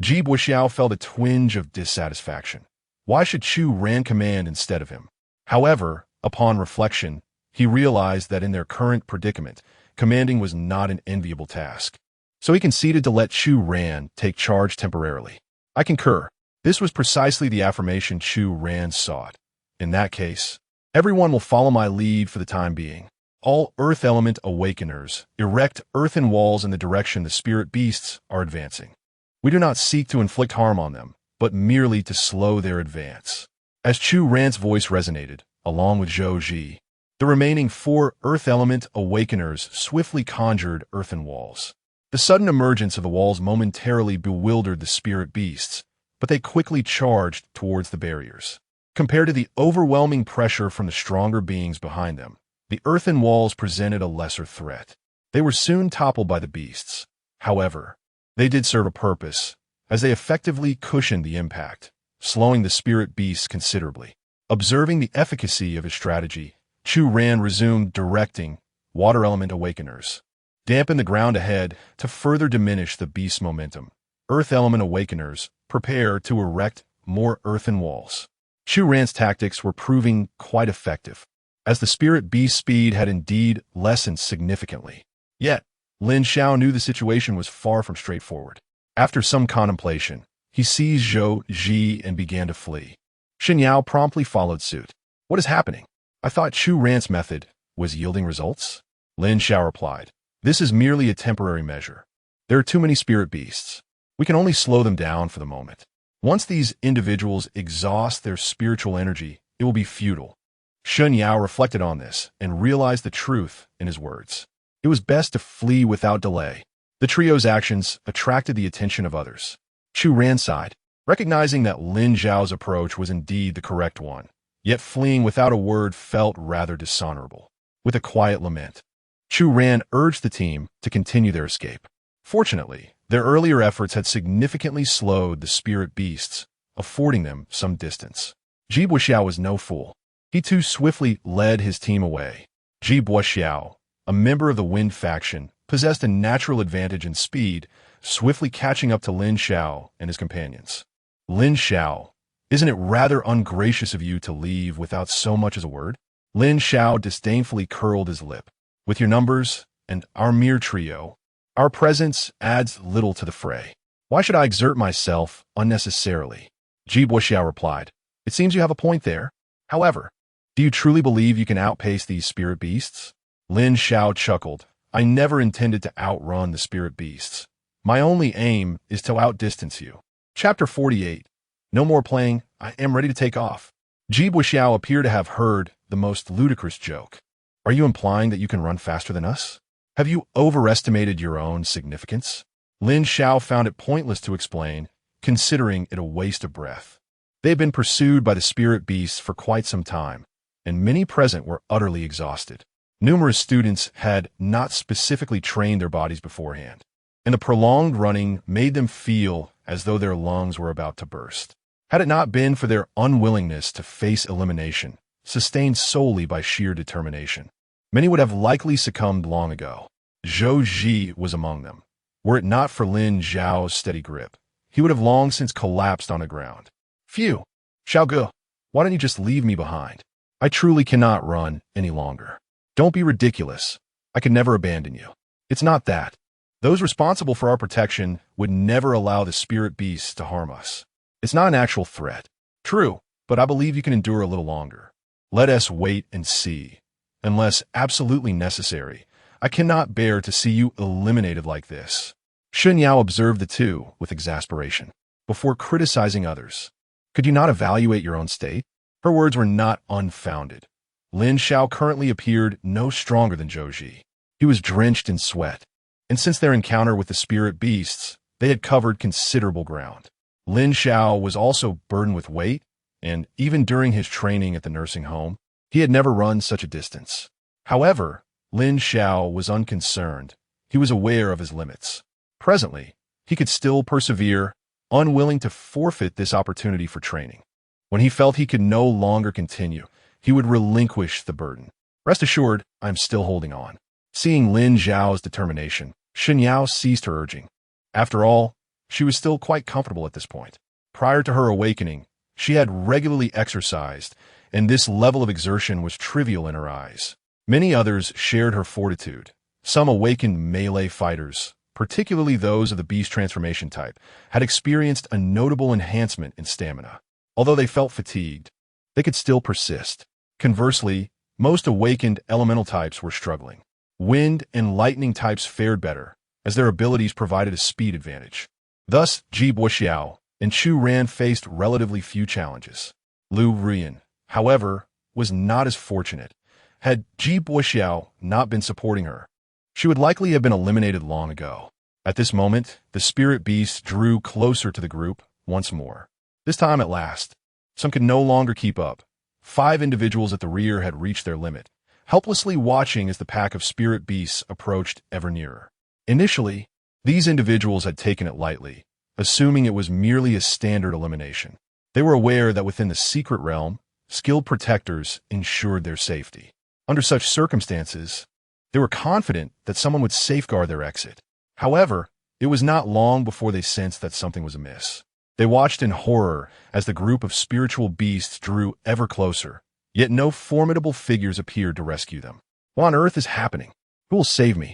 Ji Buxiao felt a twinge of dissatisfaction. Why should Chu Ran command instead of him? However, upon reflection, he realized that in their current predicament, commanding was not an enviable task. So he conceded to let Chu Ran take charge temporarily. I concur. This was precisely the affirmation Chu Ran sought. In that case, everyone will follow my lead for the time being. All Earth Element Awakeners erect earthen walls in the direction the spirit beasts are advancing. We do not seek to inflict harm on them, but merely to slow their advance. As Chu Ran's voice resonated, along with Zhou Ji, the remaining 4 Earth Element Awakeners swiftly conjured earthen walls. The sudden emergence of the walls momentarily bewildered the spirit beasts, but they quickly charged towards the barriers. Compared to the overwhelming pressure from the stronger beings behind them, the earthen walls presented a lesser threat. They were soon toppled by the beasts. However, they did serve a purpose, as they effectively cushioned the impact, slowing the spirit beasts considerably. Observing the efficacy of his strategy, Chu Ran resumed directing Water Element Awakeners. Dampen the ground ahead to further diminish the beast's momentum. Earth Element Awakeners prepare to erect more earthen walls. Chu Ran's tactics were proving quite effective, as the spirit beast's speed had indeed lessened significantly. Yet, Lin Xiao knew the situation was far from straightforward. After some contemplation, he seized Zhou Ji and began to flee. Shen Yao promptly followed suit. What is happening? I thought Chu Ran's method was yielding results? Lin Xiao replied, This is merely a temporary measure. There are too many spirit beasts. We can only slow them down for the moment. Once these individuals exhaust their spiritual energy, it will be futile. Shen Yao reflected on this and realized the truth in his words. It was best to flee without delay. The trio's actions attracted the attention of others. Chu Ran sighed, recognizing that Lin Xiao's approach was indeed the correct one, yet fleeing without a word felt rather dishonorable. With a quiet lament, Chu Ran urged the team to continue their escape. Fortunately, their earlier efforts had significantly slowed the spirit beasts, affording them some distance. Ji Buxiao was no fool. He too swiftly led his team away. Ji Buxiao, a member of the Wind faction, possessed a natural advantage in speed, swiftly catching up to Lin Xiao and his companions. Lin Xiao, isn't it rather ungracious of you to leave without so much as a word? Lin Xiao disdainfully curled his lip. With your numbers and our mere trio, Our presence adds little to the fray. Why should I exert myself unnecessarily? Ji Xiao replied. It seems you have a point there. However, do you truly believe you can outpace these spirit beasts? Lin Xiao chuckled. I never intended to outrun the spirit beasts. My only aim is to outdistance you. Chapter 48. No more playing. I am ready to take off. Ji Xiao appeared to have heard the most ludicrous joke. Are you implying that you can run faster than us? Have you overestimated your own significance? Lin Xiao found it pointless to explain, considering it a waste of breath. They had been pursued by the spirit beasts for quite some time, and many present were utterly exhausted. Numerous students had not specifically trained their bodies beforehand, and the prolonged running made them feel as though their lungs were about to burst. Had it not been for their unwillingness to face elimination, sustained solely by sheer determination, many would have likely succumbed long ago. Zhou Ji was among them. Were it not for Lin Xiao's steady grip, he would have long since collapsed on the ground. Phew! Xiaoge, why don't you just leave me behind? I truly cannot run any longer. Don't be ridiculous. I could never abandon you. It's not that. Those responsible for our protection would never allow the spirit beasts to harm us. It's not an actual threat. True, but I believe you can endure a little longer. Let us wait and see. Unless absolutely necessary, I cannot bear to see you eliminated like this. Shun Yao observed the two with exasperation, before criticizing others. Could you not evaluate your own state? Her words were not unfounded. Lin Xiao currently appeared no stronger than Zhou Ji. He was drenched in sweat, and since their encounter with the spirit beasts, they had covered considerable ground. Lin Xiao was also burdened with weight, and even during his training at the nursing home, he had never run such a distance. However, Lin Xiao was unconcerned. He was aware of his limits. Presently, he could still persevere, unwilling to forfeit this opportunity for training. When he felt he could no longer continue, he would relinquish the burden. Rest assured, I am still holding on. Seeing Lin Xiao's determination, Shun Yao ceased her urging. After all, she was still quite comfortable at this point. Prior to her awakening, she had regularly exercised, and this level of exertion was trivial in her eyes. Many others shared her fortitude. Some awakened melee fighters, particularly those of the beast transformation type, had experienced a notable enhancement in stamina. Although they felt fatigued, they could still persist. Conversely, most awakened elemental types were struggling. Wind and lightning types fared better, as their abilities provided a speed advantage. Thus, Ji Xiao and Chu Ran faced relatively few challenges. Lu Rian, however, was not as fortunate. Had Ji Xiao not been supporting her, she would likely have been eliminated long ago. At this moment, the spirit beasts drew closer to the group once more. This time at last, some could no longer keep up. 5 individuals at the rear had reached their limit, helplessly watching as the pack of spirit beasts approached ever nearer. Initially, these individuals had taken it lightly, assuming it was merely a standard elimination. They were aware that within the secret realm, skilled protectors ensured their safety. Under such circumstances, they were confident that someone would safeguard their exit. However, it was not long before they sensed that something was amiss. They watched in horror as the group of spiritual beasts drew ever closer, yet no formidable figures appeared to rescue them. What on earth is happening? Who will save me?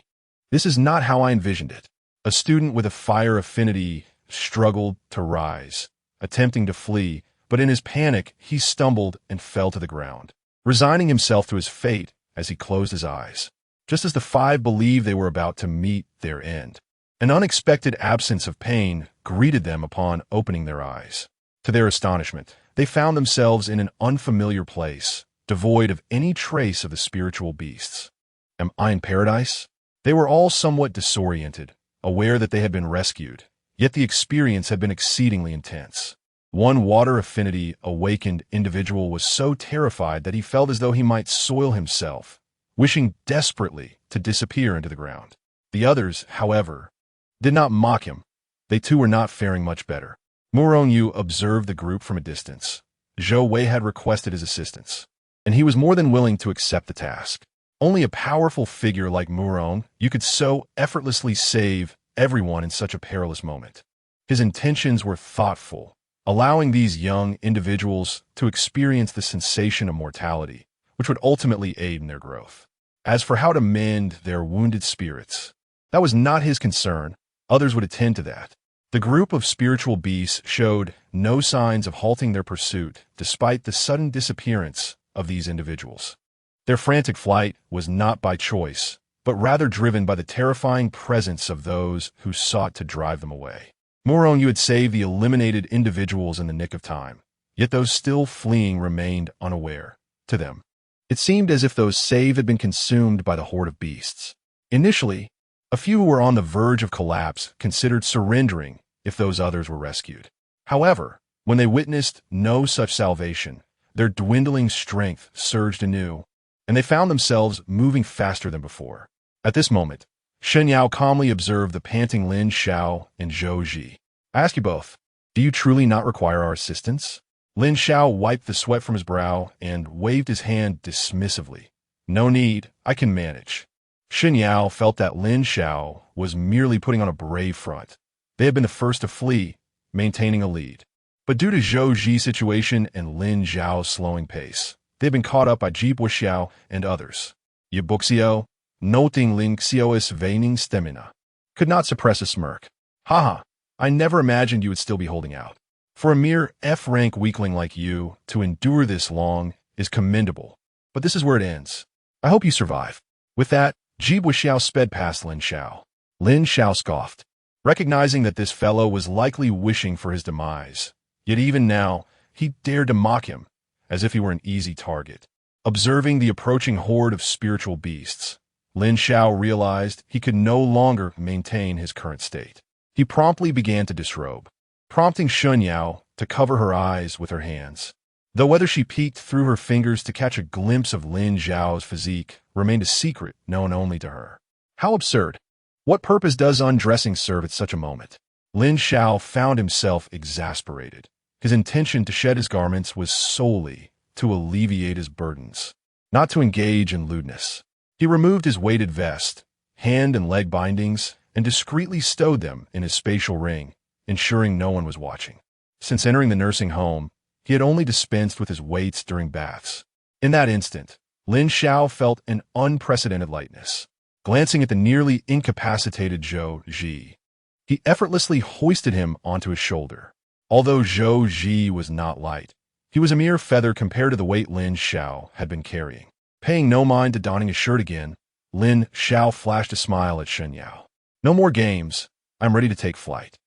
This is not how I envisioned it. A student with a fire affinity struggled to rise, attempting to flee, but in his panic, he stumbled and fell to the ground, resigning himself to his fate as he closed his eyes. Just as the 5 believed they were about to meet their end, an unexpected absence of pain greeted them upon opening their eyes. To their astonishment, they found themselves in an unfamiliar place, devoid of any trace of the spiritual beasts. Am I in paradise? They were all somewhat disoriented, aware that they had been rescued, yet the experience had been exceedingly intense. One water affinity awakened individual was so terrified that he felt as though he might soil himself, wishing desperately to disappear into the ground. The others, however, did not mock him. They too were not faring much better. Murong Yu observed the group from a distance. Zhou Wei had requested his assistance, and he was more than willing to accept the task. Only a powerful figure like Murong Yu could so effortlessly save everyone in such a perilous moment. His intentions were thoughtful, allowing these young individuals to experience the sensation of mortality, which would ultimately aid in their growth. As for how to mend their wounded spirits, That was not his concern. Others would attend to that. The group of spiritual beasts showed no signs of halting their pursuit despite the sudden disappearance of these individuals. Their frantic flight was not by choice, but rather driven by the terrifying presence of those who sought to drive them away. Moron, you had saved the eliminated individuals in the nick of time, yet those still fleeing remained unaware. To them, it seemed as if those saved had been consumed by the horde of beasts. Initially, a few who were on the verge of collapse considered surrendering if those others were rescued. However, when they witnessed no such salvation, their dwindling strength surged anew, and they found themselves moving faster than before. At this moment, Shen Yao calmly observed the panting Lin Xiao and Zhou Ji. I ask you both, do you truly not require our assistance? Lin Xiao wiped the sweat from his brow and waved his hand dismissively. No need, I can manage. Shen Yao felt that Lin Xiao was merely putting on a brave front. They had been the first to flee, maintaining a lead. But due to Zhou Ji's situation and Lin Xiao's slowing pace, they had been caught up by Ji Xiao and others. Ye Xiao, noting Lin Xiao's waning stamina, could not suppress a smirk. Haha, I never imagined you would still be holding out. For a mere F-rank weakling like you to endure this long is commendable, but this is where it ends. I hope you survive. With that, Ji Xiao sped past Lin Xiao. Lin Xiao scoffed, recognizing that this fellow was likely wishing for his demise. Yet even now, he dared to mock him, as if he were an easy target. Observing the approaching horde of spiritual beasts, Lin Xiao realized he could no longer maintain his current state. He promptly began to disrobe, prompting Shen Yao to cover her eyes with her hands. Though whether she peeked through her fingers to catch a glimpse of Lin Xiao's physique remained a secret known only to her. How absurd! What purpose does undressing serve at such a moment? Lin Xiao found himself exasperated. His intention to shed his garments was solely to alleviate his burdens, not to engage in lewdness. He removed his weighted vest, hand and leg bindings, and discreetly stowed them in his spatial ring, ensuring no one was watching. Since entering the nursing home, he had only dispensed with his weights during baths. In that instant, Lin Xiao felt an unprecedented lightness. Glancing at the nearly incapacitated Zhou Ji, he effortlessly hoisted him onto his shoulder. Although Zhou Ji was not light, he was a mere feather compared to the weight Lin Xiao had been carrying. Paying no mind to donning his shirt again, Lin Xiao flashed a smile at Shen Yao. No more games. I'm ready to take flight.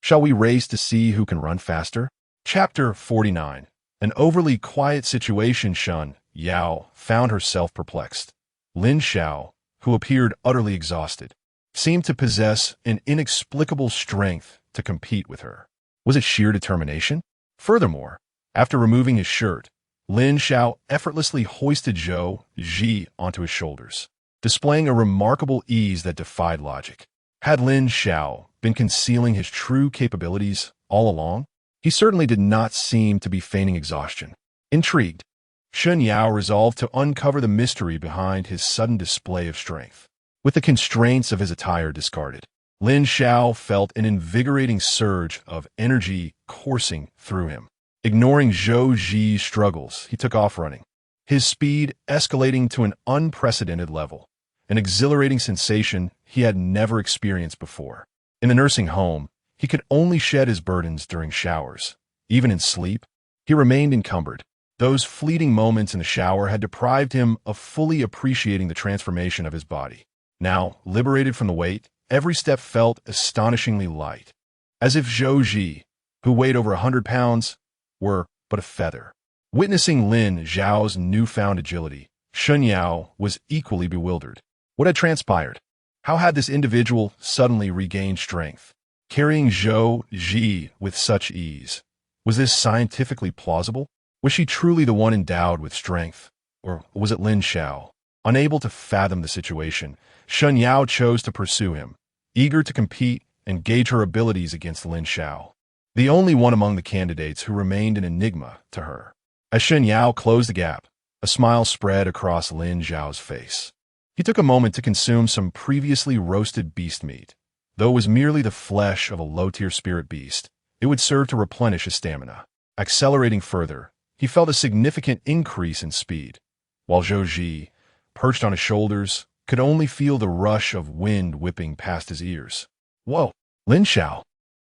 Shall we race to see who can run faster? Chapter 49. An overly quiet situation. Shen Yao found herself perplexed. Lin Xiao, who appeared utterly exhausted, seemed to possess an inexplicable strength to compete with her. Was it sheer determination? Furthermore, after removing his shirt, Lin Xiao effortlessly hoisted Zhou Ji onto his shoulders, displaying a remarkable ease that defied logic. Had Lin Xiao been concealing his true capabilities all along? He certainly did not seem to be feigning exhaustion. Intrigued, Shen Yao resolved to uncover the mystery behind his sudden display of strength. With the constraints of his attire discarded, Lin Xiao felt an invigorating surge of energy coursing through him. Ignoring Zhou Ji's struggles, he took off running, his speed escalating to an unprecedented level, an exhilarating sensation he had never experienced before. In the nursing home, he could only shed his burdens during showers. Even in sleep, he remained encumbered. Those fleeting moments in the shower had deprived him of fully appreciating the transformation of his body. Now, liberated from the weight, every step felt astonishingly light, as if Zhou Ji, who weighed over 100 pounds, were but a feather. Witnessing Lin Xiao's newfound agility, Shen Yao was equally bewildered. What had transpired? How had this individual suddenly regained strength, carrying Zhou Ji with such ease? Was this scientifically plausible? Was she truly the one endowed with strength? Or was it Lin Xiao? Unable to fathom the situation, Shen Yao chose to pursue him, eager to compete and gauge her abilities against Lin Xiao, the only one among the candidates who remained an enigma to her. As Shen Yao closed the gap, a smile spread across Lin Xiao's face. He took a moment to consume some previously roasted beast meat. Though it was merely the flesh of a low-tier spirit beast, it would serve to replenish his stamina. Accelerating further, he felt a significant increase in speed, while Zhou Ji, perched on his shoulders, could only feel the rush of wind whipping past his ears. Whoa, Lin Xiao,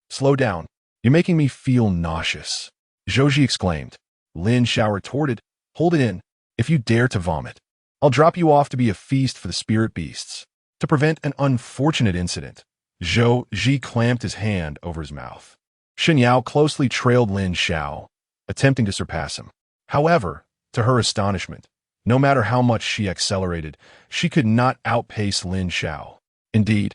slow down. You're making me feel nauseous, Zhou exclaimed. Lin Xiao retorted, hold it in. If you dare to vomit, I'll drop you off to be a feast for the spirit beasts. To prevent an unfortunate incident, Zhou clamped his hand over his mouth. Xin Yao closely trailed Lin Xiao, attempting to surpass him. However, to her astonishment, no matter how much she accelerated, she could not outpace Lin Xiao. Indeed,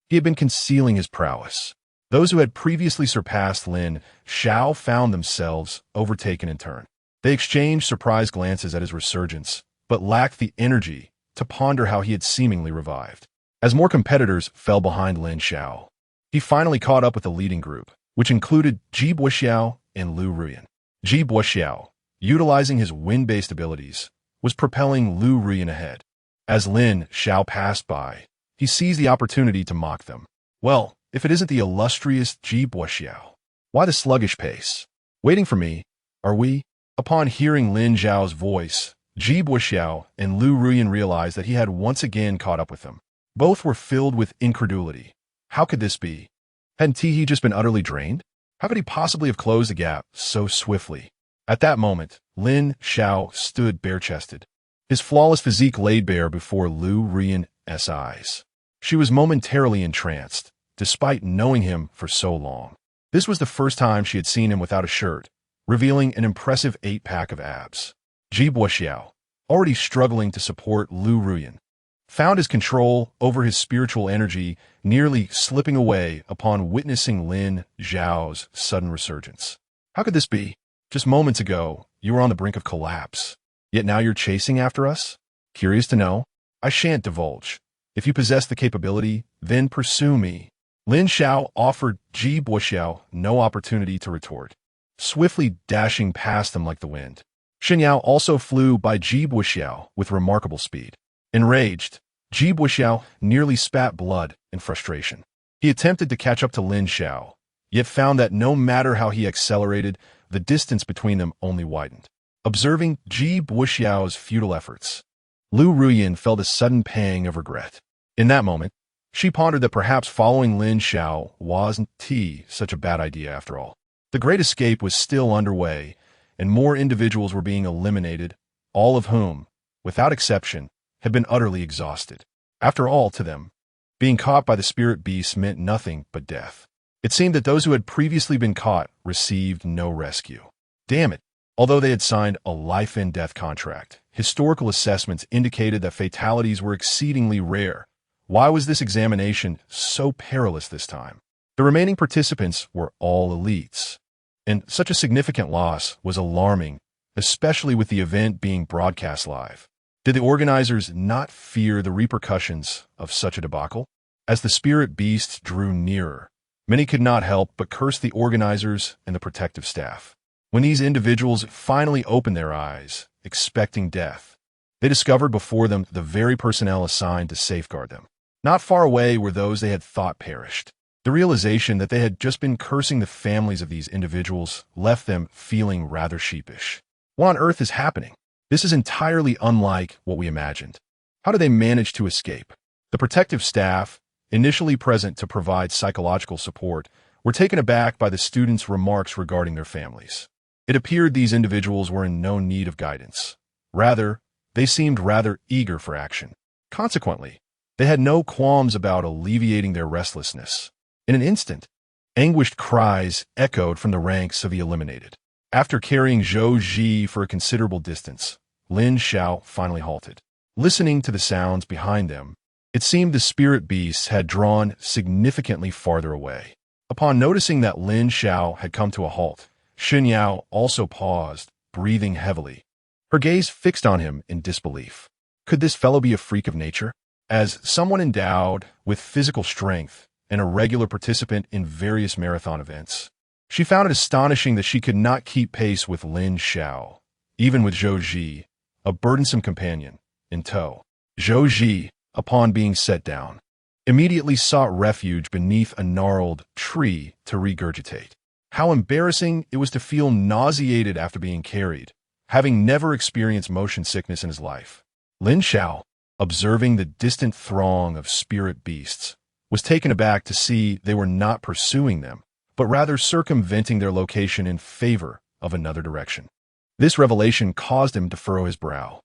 he had been concealing his prowess. Those who had previously surpassed Lin Xiao found themselves overtaken in turn. They exchanged surprised glances at his resurgence, but lacked the energy to ponder how he had seemingly revived. As more competitors fell behind Lin Xiao, he finally caught up with the leading group, which included Ji Buoxiao and Lu Ruyan. Ji Buoxiao, utilizing his wind-based abilities, was propelling Lu Ruyan ahead. As Lin Xiao passed by, he seized the opportunity to mock them. Well, if it isn't the illustrious Ji Buoxiao, why the sluggish pace? Waiting for me, are we? Upon hearing Lin Xiao's voice, Ji Buoxiao and Lu Ruyan realized that he had once again caught up with them. Both were filled with incredulity. How could this be? Hadn't he just been utterly drained? How could he possibly have closed the gap so swiftly? At that moment, Lin Xiao stood bare-chested, his flawless physique laid bare before Lu Ruyan's eyes. She was momentarily entranced, despite knowing him for so long. This was the first time she had seen him without a shirt, revealing an impressive 8-pack of abs. Ji Buoxiao, already struggling to support Lu Ruyan, found his control over his spiritual energy nearly slipping away upon witnessing Lin Xiao's sudden resurgence. How could this be? Just moments ago, you were on the brink of collapse. Yet now you're chasing after us? Curious to know? I shan't divulge. If you possess the capability, then pursue me. Lin Xiao offered Ji Buoxiao no opportunity to retort, swiftly dashing past them like the wind. Xin Yao also flew by Ji Buoxiao with remarkable speed. Enraged, Ji Buoxiao nearly spat blood in frustration. He attempted to catch up to Lin Xiao, yet found that no matter how he accelerated, the distance between them only widened. Observing Ji Buoxiao's futile efforts, Lu Ruyan felt a sudden pang of regret. In that moment, she pondered that perhaps following Lin Xiao wasn't such a bad idea after all. The Great Escape was still underway, and more individuals were being eliminated, all of whom, without exception, had been utterly exhausted. After all, to them, being caught by the spirit beasts meant nothing but death. It seemed that those who had previously been caught received no rescue. Damn it! Although they had signed a life-and-death contract, historical assessments indicated that fatalities were exceedingly rare. Why was this examination so perilous this time? The remaining participants were all elites, and such a significant loss was alarming, especially with the event being broadcast live. Did the organizers not fear the repercussions of such a debacle? As the spirit beasts drew nearer, many could not help but curse the organizers and the protective staff. When these individuals finally opened their eyes, expecting death, they discovered before them the very personnel assigned to safeguard them. Not far away were those they had thought perished. The realization that they had just been cursing the families of these individuals left them feeling rather sheepish. What on earth is happening? This is entirely unlike what we imagined. How did they manage to escape? The protective staff, initially present to provide psychological support, were taken aback by the students' remarks regarding their families. It appeared these individuals were in no need of guidance. Rather, they seemed rather eager for action. Consequently, they had no qualms about alleviating their restlessness. In an instant, anguished cries echoed from the ranks of the eliminated. After carrying Zhou for a considerable distance, Lin Xiao finally halted. Listening to the sounds behind them, it seemed the spirit beasts had drawn significantly farther away. Upon noticing that Lin Xiao had come to a halt, Xin Yao also paused, breathing heavily, her gaze fixed on him in disbelief. Could this fellow be a freak of nature? As someone endowed with physical strength and a regular participant in various marathon events, she found it astonishing that she could not keep pace with Lin Xiao, even with Zhou, a burdensome companion, in tow. Zhou, upon being set down, immediately sought refuge beneath a gnarled tree to regurgitate. How embarrassing it was to feel nauseated after being carried, having never experienced motion sickness in his life. Lin Xiao, observing the distant throng of spirit beasts, was taken aback to see they were not pursuing them, but rather circumventing their location in favor of another direction. This revelation caused him to furrow his brow.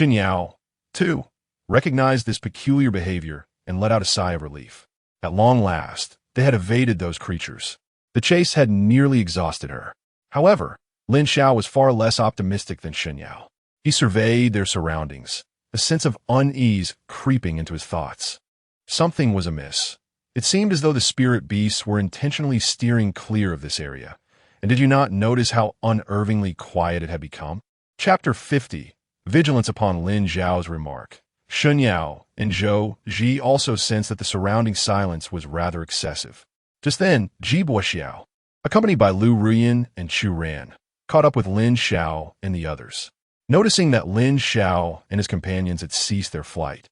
Lin Xiao, too, recognized this peculiar behavior and let out a sigh of relief. At long last, they had evaded those creatures. The chase had nearly exhausted her. However, Lin Xiao was far less optimistic than Lin Xiao. He surveyed their surroundings, a sense of unease creeping into his thoughts. Something was amiss. It seemed as though the spirit beasts were intentionally steering clear of this area. And did you not notice how unnervingly quiet it had become? Chapter 50. Vigilance upon Lin Xiao's remark. Lin Xiao and Zhou Ji also sensed that the surrounding silence was rather excessive. Just then, Ji Xiao, accompanied by Lu Ruyan and Chu Ran, caught up with Lin Xiao and the others. Noticing that Lin Xiao and his companions had ceased their flight,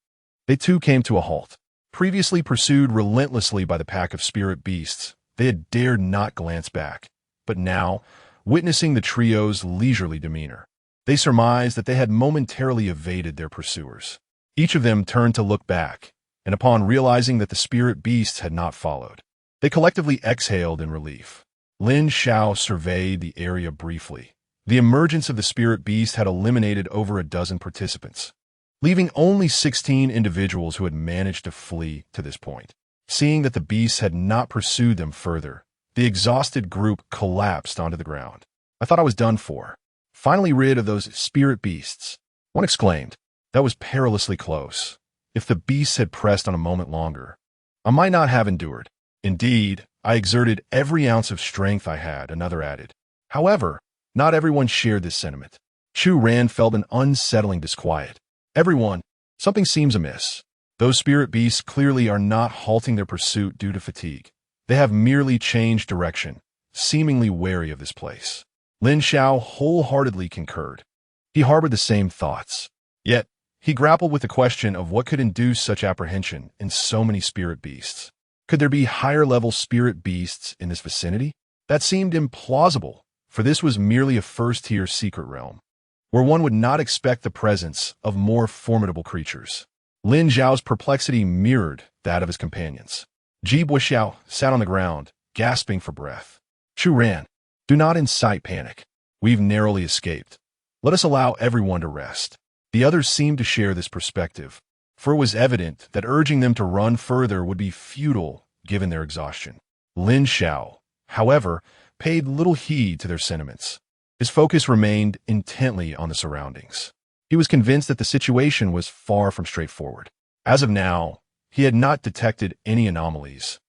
they too came to a halt. Previously pursued relentlessly by the pack of spirit beasts, they had dared not glance back. But now, witnessing the trio's leisurely demeanor, they surmised that they had momentarily evaded their pursuers. Each of them turned to look back, and upon realizing that the spirit beasts had not followed, they collectively exhaled in relief. Lin Xiao surveyed the area briefly. The emergence of the spirit beast had eliminated over a dozen participants, leaving only 16 individuals who had managed to flee to this point. Seeing that the beasts had not pursued them further, the exhausted group collapsed onto the ground. I thought I was done for. Finally rid of those spirit beasts. One exclaimed, that was perilously close. If the beasts had pressed on a moment longer, I might not have endured. Indeed, I exerted every ounce of strength I had, another added. However, not everyone shared this sentiment. Chu Ran felt an unsettling disquiet. Everyone, something seems amiss. Those spirit beasts clearly are not halting their pursuit due to fatigue. They have merely changed direction, seemingly wary of this place. Lin Xiao wholeheartedly concurred. He harbored the same thoughts. Yet, he grappled with the question of what could induce such apprehension in so many spirit beasts. Could there be higher-level spirit beasts in this vicinity? That seemed implausible, for this was merely a first-tier secret realm, where one would not expect the presence of more formidable creatures. Lin Xiao's perplexity mirrored that of his companions. Ji Xiao sat on the ground, gasping for breath. Chu Ran, do not incite panic. We've narrowly escaped. Let us allow everyone to rest. The others seemed to share this perspective, for it was evident that urging them to run further would be futile given their exhaustion. Lin Xiao, however, paid little heed to their sentiments. His focus remained intently on the surroundings. He was convinced that the situation was far from straightforward. As of now, he had not detected any anomalies,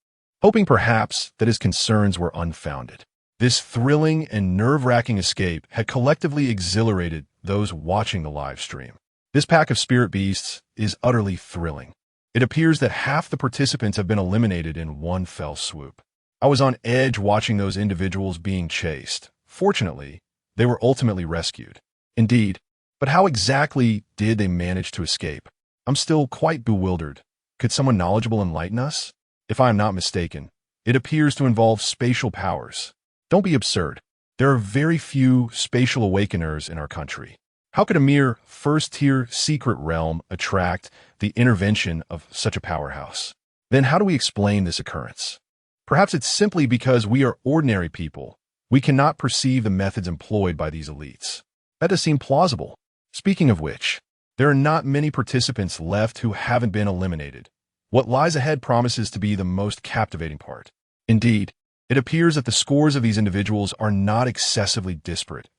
hoping perhaps that his concerns were unfounded. This thrilling and nerve-wracking escape had collectively exhilarated those watching the live stream. This pack of spirit beasts is utterly thrilling. It appears that half the participants have been eliminated in one fell swoop. I was on edge watching those individuals being chased. Fortunately, they were ultimately rescued. Indeed, but how exactly did they manage to escape? I'm still quite bewildered. Could someone knowledgeable enlighten us? If I am not mistaken, it appears to involve spatial powers. Don't be absurd. There are very few spatial awakeners in our country. How could a mere first-tier secret realm attract the intervention of such a powerhouse? Then how do we explain this occurrence? Perhaps it's simply because we are ordinary people. We cannot perceive the methods employed by these elites. That does seem plausible. Speaking of which, there are not many participants left who haven't been eliminated. What lies ahead promises to be the most captivating part. Indeed, it appears that the scores of these individuals are not excessively disparate.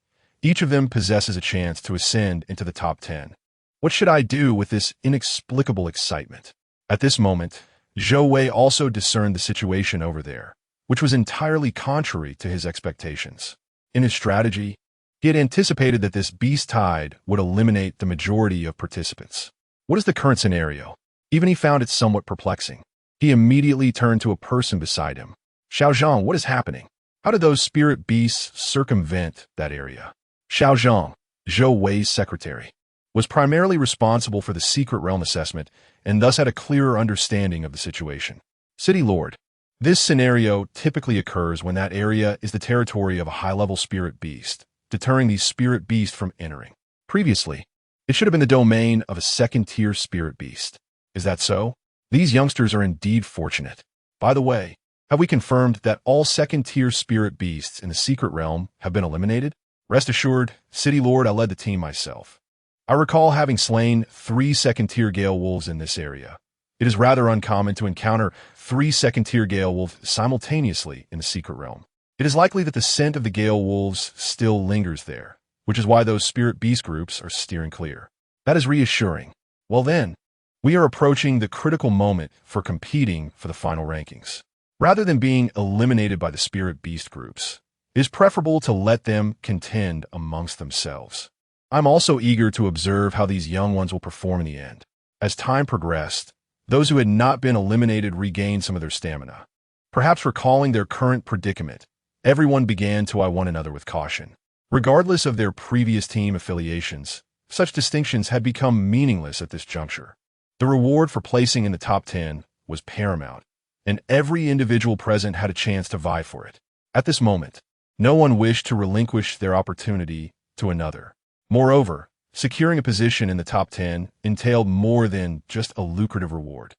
Each of them possesses a chance to ascend into the top 10. What should I do with this inexplicable excitement? At this moment, Zhou Wei also discerned the situation over there, which was entirely contrary to his expectations. In his strategy, he had anticipated that this beast tide would eliminate the majority of participants. What is the current scenario? Even he found it somewhat perplexing. He immediately turned to a person beside him. Xiaozhang, what is happening? How did those spirit beasts circumvent that area? Xiaozhang, Zhou Wei's secretary, was primarily responsible for the secret realm assessment and thus had a clearer understanding of the situation. City Lord, this scenario typically occurs when that area is the territory of a high-level spirit beast, deterring these spirit beasts from entering. Previously, It should have been the domain of a second-tier spirit beast. Is that so? These youngsters are indeed fortunate. By the way, have we confirmed that all second-tier spirit beasts in the secret realm have been eliminated? Rest assured, City Lord, I led the team myself. I recall having slain 3 second-tier Gale Wolves in this area. It is rather uncommon to encounter 3 second-tier Gale Wolves simultaneously in the secret realm. It is likely that the scent of the Gale Wolves still lingers there, which is why those spirit beast groups are steering clear. That is reassuring. Well then, we are approaching the critical moment for competing for the final rankings. Rather than being eliminated by the spirit beast groups, it is preferable to let them contend amongst themselves. I'm also eager to observe how these young ones will perform in the end. As time progressed, those who had not been eliminated regained some of their stamina. Perhaps recalling their current predicament, everyone began to eye one another with caution. Regardless of their previous team affiliations, such distinctions had become meaningless at this juncture. The reward for placing in the top 10 was paramount, and every individual present had a chance to vie for it. At this moment, no one wished to relinquish their opportunity to another. Moreover, securing a position in the top 10 entailed more than just a lucrative reward.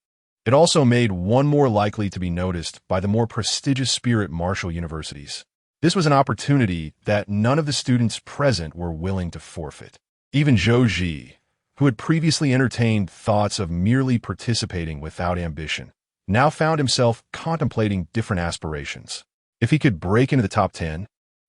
It also made one more likely to be noticed by the more prestigious spirit martial universities. This was an opportunity that none of the students present were willing to forfeit. Even Zhou Ji, who had previously entertained thoughts of merely participating without ambition, now found himself contemplating different aspirations. If he could break into the top 10,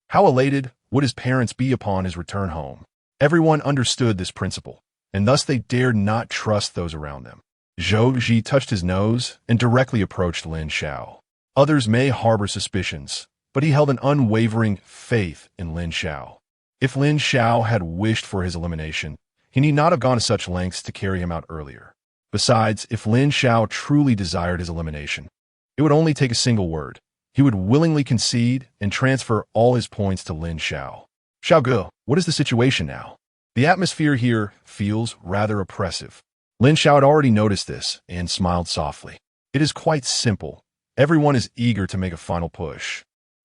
how elated would his parents be upon his return home? Everyone understood this principle, and thus they dared not trust those around them. Zhou Ji touched his nose and directly approached Lin Xiao. Others may harbor suspicions, but he held an unwavering faith in Lin Xiao. If Lin Xiao had wished for his elimination, he need not have gone to such lengths to carry him out earlier. Besides, if Lin Xiao truly desired his elimination, it would only take a single word. He would willingly concede and transfer all his points to Lin Xiao. Xiaoge, what is the situation now? The atmosphere here feels rather oppressive. Lin Xiao had already noticed this and smiled softly. It is quite simple. Everyone is eager to make a final push,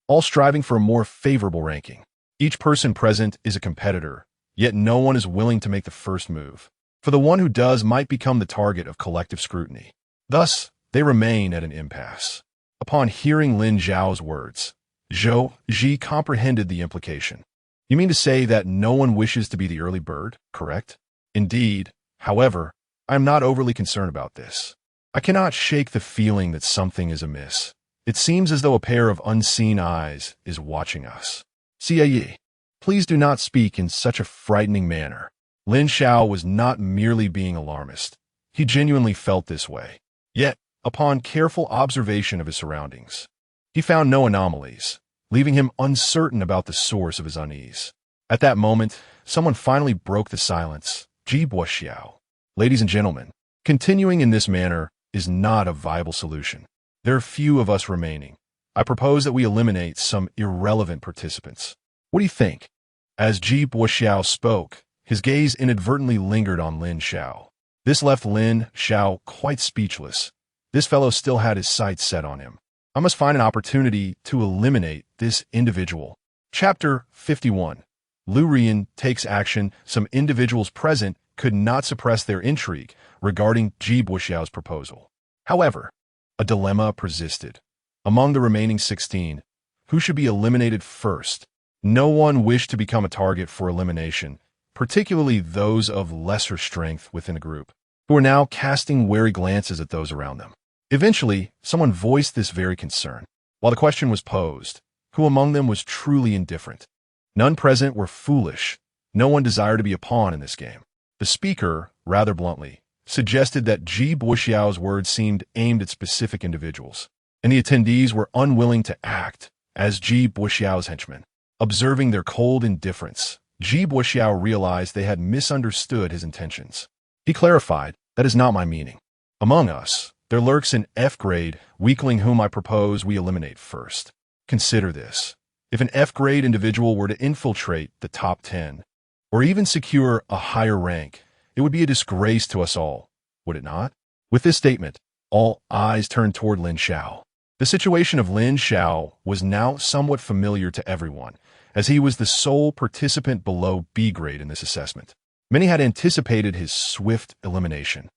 all striving for a more favorable ranking. Each person present is a competitor, yet no one is willing to make the first move. For the one who does might become the target of collective scrutiny. Thus, they remain at an impasse. Upon hearing Lin Xiao's words, Zhou Ji comprehended the implication. You mean to say that no one wishes to be the early bird, correct? Indeed, however, I am not overly concerned about this. I cannot shake the feeling that something is amiss. It seems as though a pair of unseen eyes is watching us. Xie, please do not speak in such a frightening manner. Lin Xiao was not merely being alarmist. He genuinely felt this way. Yet, upon careful observation of his surroundings, he found no anomalies, leaving him uncertain about the source of his unease. At that moment, someone finally broke the silence. Ji Xiao. Ladies and gentlemen, continuing in this manner is not a viable solution. There are few of us remaining. I propose that we eliminate some irrelevant participants. What do you think? As Ji Xiao spoke, his gaze inadvertently lingered on Lin Xiao. This left Lin Xiao quite speechless. This fellow still had his sights set on him. I must find an opportunity to eliminate this individual. Chapter 51. Lu Rian takes action. Some individuals present could not suppress their intrigue regarding Ji Xiao's proposal. However, a dilemma persisted. Among the remaining 16, who should be eliminated first? No one wished to become a target for elimination, particularly those of lesser strength within a group, who were now casting wary glances at those around them. Eventually, someone voiced this very concern. While the question was posed, who among them was truly indifferent? None present were foolish. No one desired to be a pawn in this game. The speaker, rather bluntly, suggested that Ji Xiao's words seemed aimed at specific individuals, and the attendees were unwilling to act as Ji Xiao's henchmen. Observing their cold indifference, Ji Xiao realized they had misunderstood his intentions. He clarified, "That is not my meaning. Among us, there lurks an F-grade weakling whom I propose we eliminate first. Consider this. If an F-grade individual were to infiltrate the top 10, or even secure a higher rank, it would be a disgrace to us all, would it not?" With this statement, all eyes turned toward Lin Xiao. The situation of Lin Xiao was now somewhat familiar to everyone, as he was the sole participant below B grade in this assessment. Many had anticipated his swift elimination,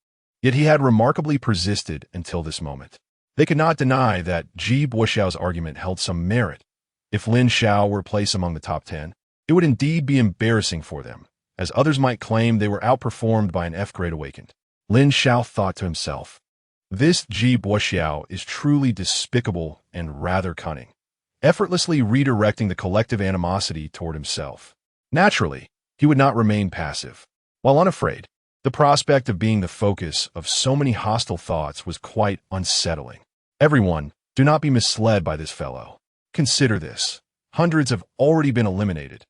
yet he had remarkably persisted until this moment. They could not deny that Ji Boxiao's argument held some merit. If Lin Xiao were placed among the top 10, it would indeed be embarrassing for them, as others might claim they were outperformed by an F-grade awakened. Lin Xiao thought to himself, "This Ji Boxiao is truly despicable and rather cunning," effortlessly redirecting the collective animosity toward himself. Naturally, he would not remain passive. While unafraid, the prospect of being the focus of so many hostile thoughts was quite unsettling. Everyone, do not be misled by this fellow. Consider this. Hundreds have already been eliminated.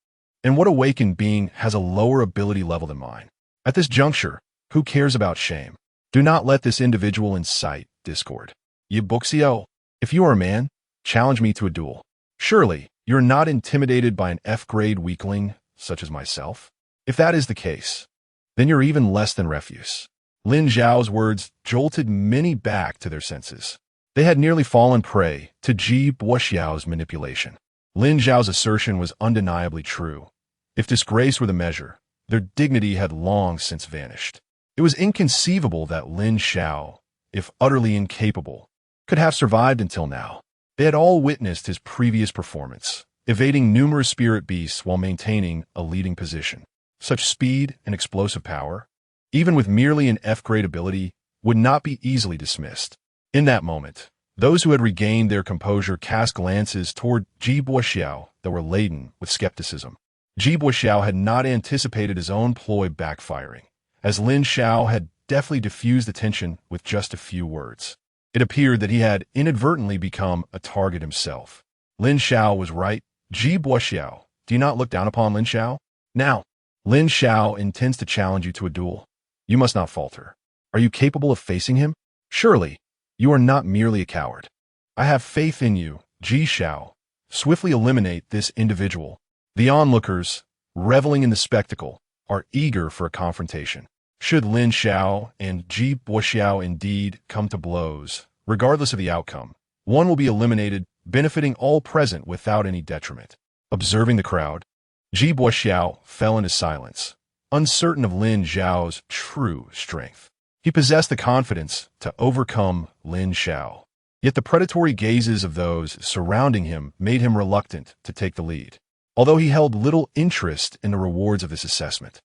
And what awakened being has a lower ability level than mine? At this juncture, who cares about shame? Do not let this individual incite discord. Yi Boxiao, if you are a man, challenge me to a duel. Surely, you're not intimidated by an F-grade weakling such as myself? If that is the case, then you're even less than refuse. Lin Xiao's words jolted many back to their senses. They had nearly fallen prey to Ji Boxiao's manipulation. Lin Xiao's assertion was undeniably true. If disgrace were the measure, their dignity had long since vanished. It was inconceivable that Lin Xiao, if utterly incapable, could have survived until now. They had all witnessed his previous performance, evading numerous spirit beasts while maintaining a leading position. Such speed and explosive power, even with merely an F-grade ability, would not be easily dismissed. In that moment, those who had regained their composure cast glances toward Ji Boxiao that were laden with skepticism. Ji Boxiao had not anticipated his own ploy backfiring, as Lin Xiao had deftly diffused the tension with just a few words. It appeared that he had inadvertently become a target himself. Lin Xiao was right. Ji Boxiao, do you not look down upon Lin Xiao? Now, Lin Xiao intends to challenge you to a duel. You must not falter. Are you capable of facing him? Surely, you are not merely a coward. I have faith in you, Ji Xiao. Swiftly eliminate this individual. The onlookers, reveling in the spectacle, are eager for a confrontation. Should Lin Xiao and Ji Boxiao indeed come to blows, regardless of the outcome, one will be eliminated, benefiting all present without any detriment. Observing the crowd, Ji Boxiao fell into silence, uncertain of Lin Xiao's true strength. He possessed the confidence to overcome Lin Xiao. Yet the predatory gazes of those surrounding him made him reluctant to take the lead, although he held little interest in the rewards of this assessment.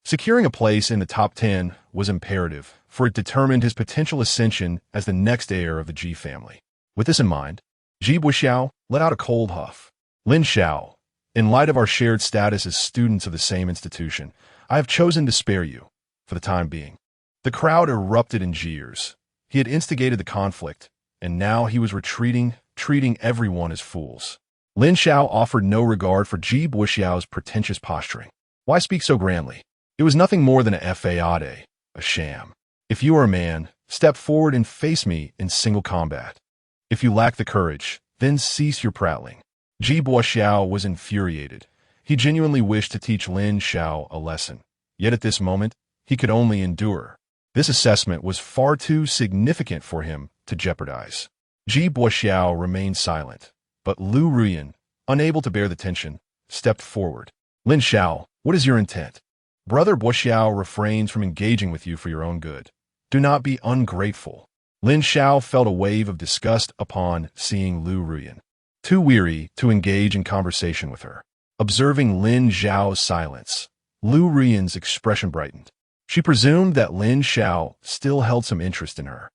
Securing a place in the top 10 was imperative, for it determined his potential ascension as the next heir of the Ji family. With this in mind, Ji Boxiao let out a cold huff. Lin Xiao, in light of our shared status as students of the same institution, I have chosen to spare you, for the time being. The crowd erupted in jeers. He had instigated the conflict, and now he was retreating, treating everyone as fools. Lin Xiao offered no regard for Ji Boxiao's pretentious posturing. Why speak so grandly? It was nothing more than a fade, a sham. If you are a man, step forward and face me in single combat. If you lack the courage, then cease your prattling. Ji Boxiao was infuriated. He genuinely wished to teach Lin Xiao a lesson. Yet at this moment, he could only endure. This assessment was far too significant for him to jeopardize. Ji Boxiao remained silent, but Lu Ruyan, unable to bear the tension, stepped forward. Lin Xiao, what is your intent? Brother Boxiao refrains from engaging with you for your own good. Do not be ungrateful. Lin Xiao felt a wave of disgust upon seeing Lu Ruyan, too weary to engage in conversation with her. Observing Lin Xiao's silence, Lu Ruyan's expression brightened. She presumed that Lin Xiao still held some interest in her,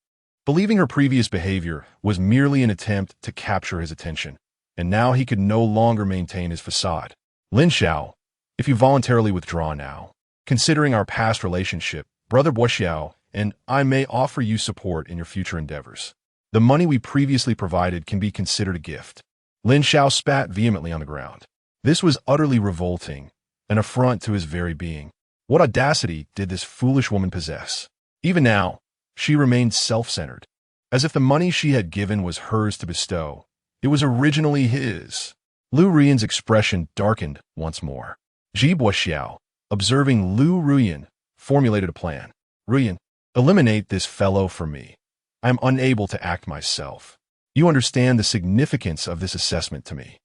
believing her previous behavior was merely an attempt to capture his attention, and now he could no longer maintain his facade. Lin Xiao, if you voluntarily withdraw now, considering our past relationship, Brother Boxiao and I may offer you support in your future endeavors. The money we previously provided can be considered a gift. Lin Xiao spat vehemently on the ground. This was utterly revolting, an affront to his very being. What audacity did this foolish woman possess? Even now, she remained self-centered, as if the money she had given was hers to bestow. It was originally his. Lu Ruyan's expression darkened once more. Ji Boxiao, observing Lu Ruyan, formulated a plan. Ruyan, eliminate this fellow for me. I am unable to act myself. You understand the significance of this assessment to me.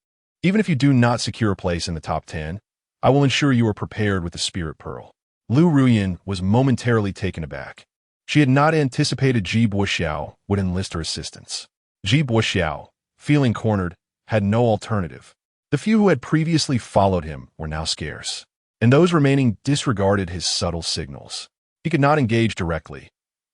Even if you do not secure a place in the top 10, I will ensure you are prepared with the Spirit Pearl. Lu Ruyan was momentarily taken aback. She had not anticipated Ji Xiao would enlist her assistance. Ji Xiao, feeling cornered, had no alternative. The few who had previously followed him were now scarce, and those remaining disregarded his subtle signals. He could not engage directly.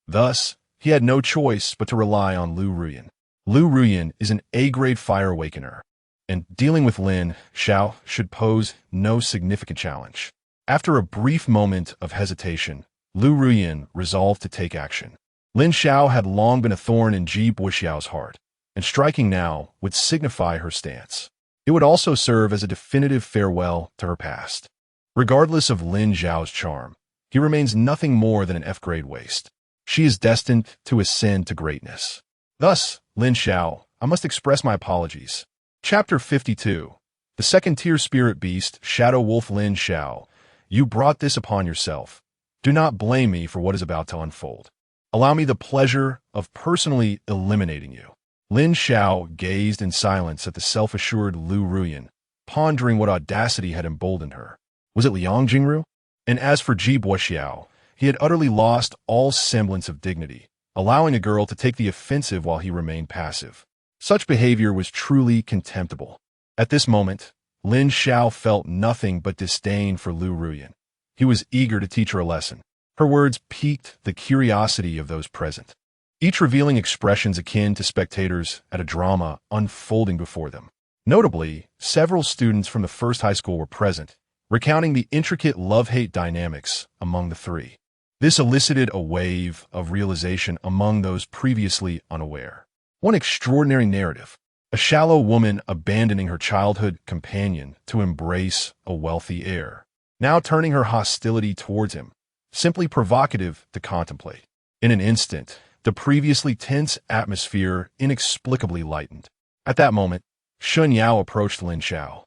Thus, he had no choice but to rely on Lu Ruyan. Lu Ruyan is an A-grade fire awakener, and dealing with Lin Xiao should pose no significant challenge. After a brief moment of hesitation, Lu Ruyan resolved to take action. Lin Xiao had long been a thorn in Ji Xiao's heart, and striking now would signify her stance. It would also serve as a definitive farewell to her past. Regardless of Lin Xiao's charm, he remains nothing more than an F-grade waste. She is destined to ascend to greatness. Thus, Lin Xiao, I must express my apologies. Chapter 52. The second-tier spirit beast, Shadow Wolf Lin Xiao. You brought this upon yourself. Do not blame me for what is about to unfold. Allow me the pleasure of personally eliminating you. Lin Xiao gazed in silence at the self-assured Lu Ruyan, pondering what audacity had emboldened her. Was it Liang Jingru? And as for Ji Xiao, he had utterly lost all semblance of dignity, allowing a girl to take the offensive while he remained passive. Such behavior was truly contemptible. At this moment, Lin Xiao felt nothing but disdain for Lu Ruyan. He was eager to teach her a lesson. Her words piqued the curiosity of those present, each revealing expressions akin to spectators at a drama unfolding before them. Notably, several students from the first high school were present, recounting the intricate love-hate dynamics among the three. This elicited a wave of realization among those previously unaware. One extraordinary narrative, a shallow woman abandoning her childhood companion to embrace a wealthy heir, now turning her hostility towards him, simply provocative to contemplate. In an instant, the previously tense atmosphere inexplicably lightened. At that moment, Shun Yao approached Lin Xiao.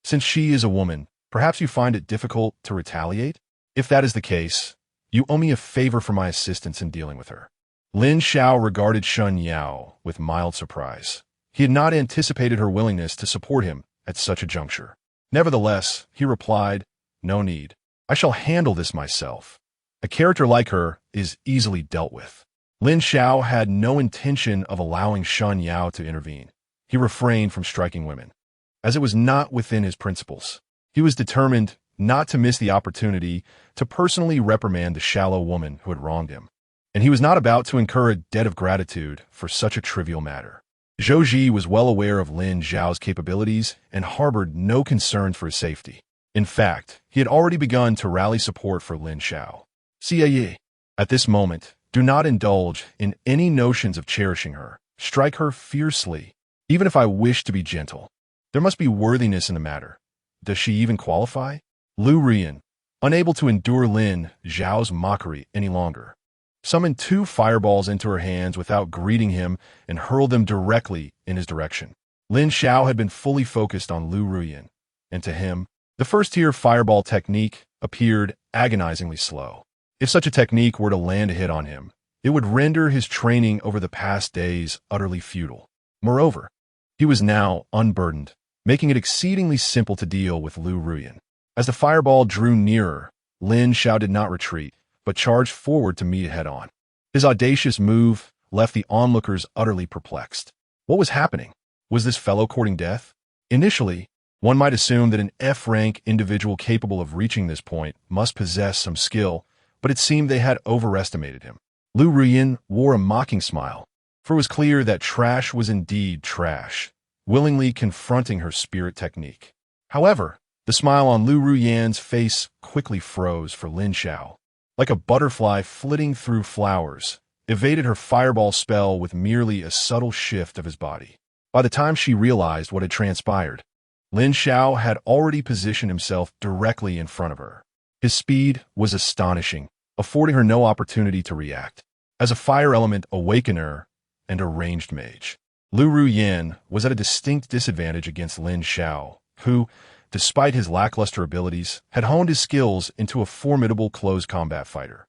Since she is a woman, perhaps you find it difficult to retaliate? If that is the case, you owe me a favor for my assistance in dealing with her. Lin Xiao regarded Shun Yao with mild surprise. He had not anticipated her willingness to support him at such a juncture. Nevertheless, he replied, "No need. I shall handle this myself. A character like her is easily dealt with." Lin Xiao had no intention of allowing Shun Yao to intervene. He refrained from striking women, as it was not within his principles. He was determined not to miss the opportunity to personally reprimand the shallow woman who had wronged him, and he was not about to incur a debt of gratitude for such a trivial matter. Zhou Ji was well aware of Lin Xiao's capabilities and harbored no concerns for his safety. In fact, he had already begun to rally support for Lin Xiao. Cie, at this moment, do not indulge in any notions of cherishing her. Strike her fiercely, even if I wish to be gentle. There must be worthiness in the matter. Does she even qualify? Lu Ruyan, unable to endure Lin Xiao's mockery any longer, summoned 2 fireballs into her hands without greeting him and hurled them directly in his direction. Lin Xiao had been fully focused on Lu Ruyan, and to him, the first-tier fireball technique appeared agonizingly slow. If such a technique were to land a hit on him, it would render his training over the past days utterly futile. Moreover, he was now unburdened, making it exceedingly simple to deal with Lu Ruyan. As the fireball drew nearer, Lin Xiao did not retreat, but charged forward to meet it head-on. His audacious move left the onlookers utterly perplexed. What was happening? Was this fellow courting death? Initially, one might assume that an F-rank individual capable of reaching this point must possess some skill, but it seemed they had overestimated him. Lu Ruyan wore a mocking smile, for it was clear that trash was indeed trash, willingly confronting her spirit technique. However, the smile on Lu Ruyan's face quickly froze, for Lin Xiao, like a butterfly flitting through flowers, evaded her fireball spell with merely a subtle shift of his body. By the time she realized what had transpired, Lin Xiao had already positioned himself directly in front of her. His speed was astonishing, affording her no opportunity to react. As a fire element awakener and a ranged mage, Lu Ruyan was at a distinct disadvantage against Lin Xiao, who, despite his lackluster abilities, had honed his skills into a formidable close combat fighter.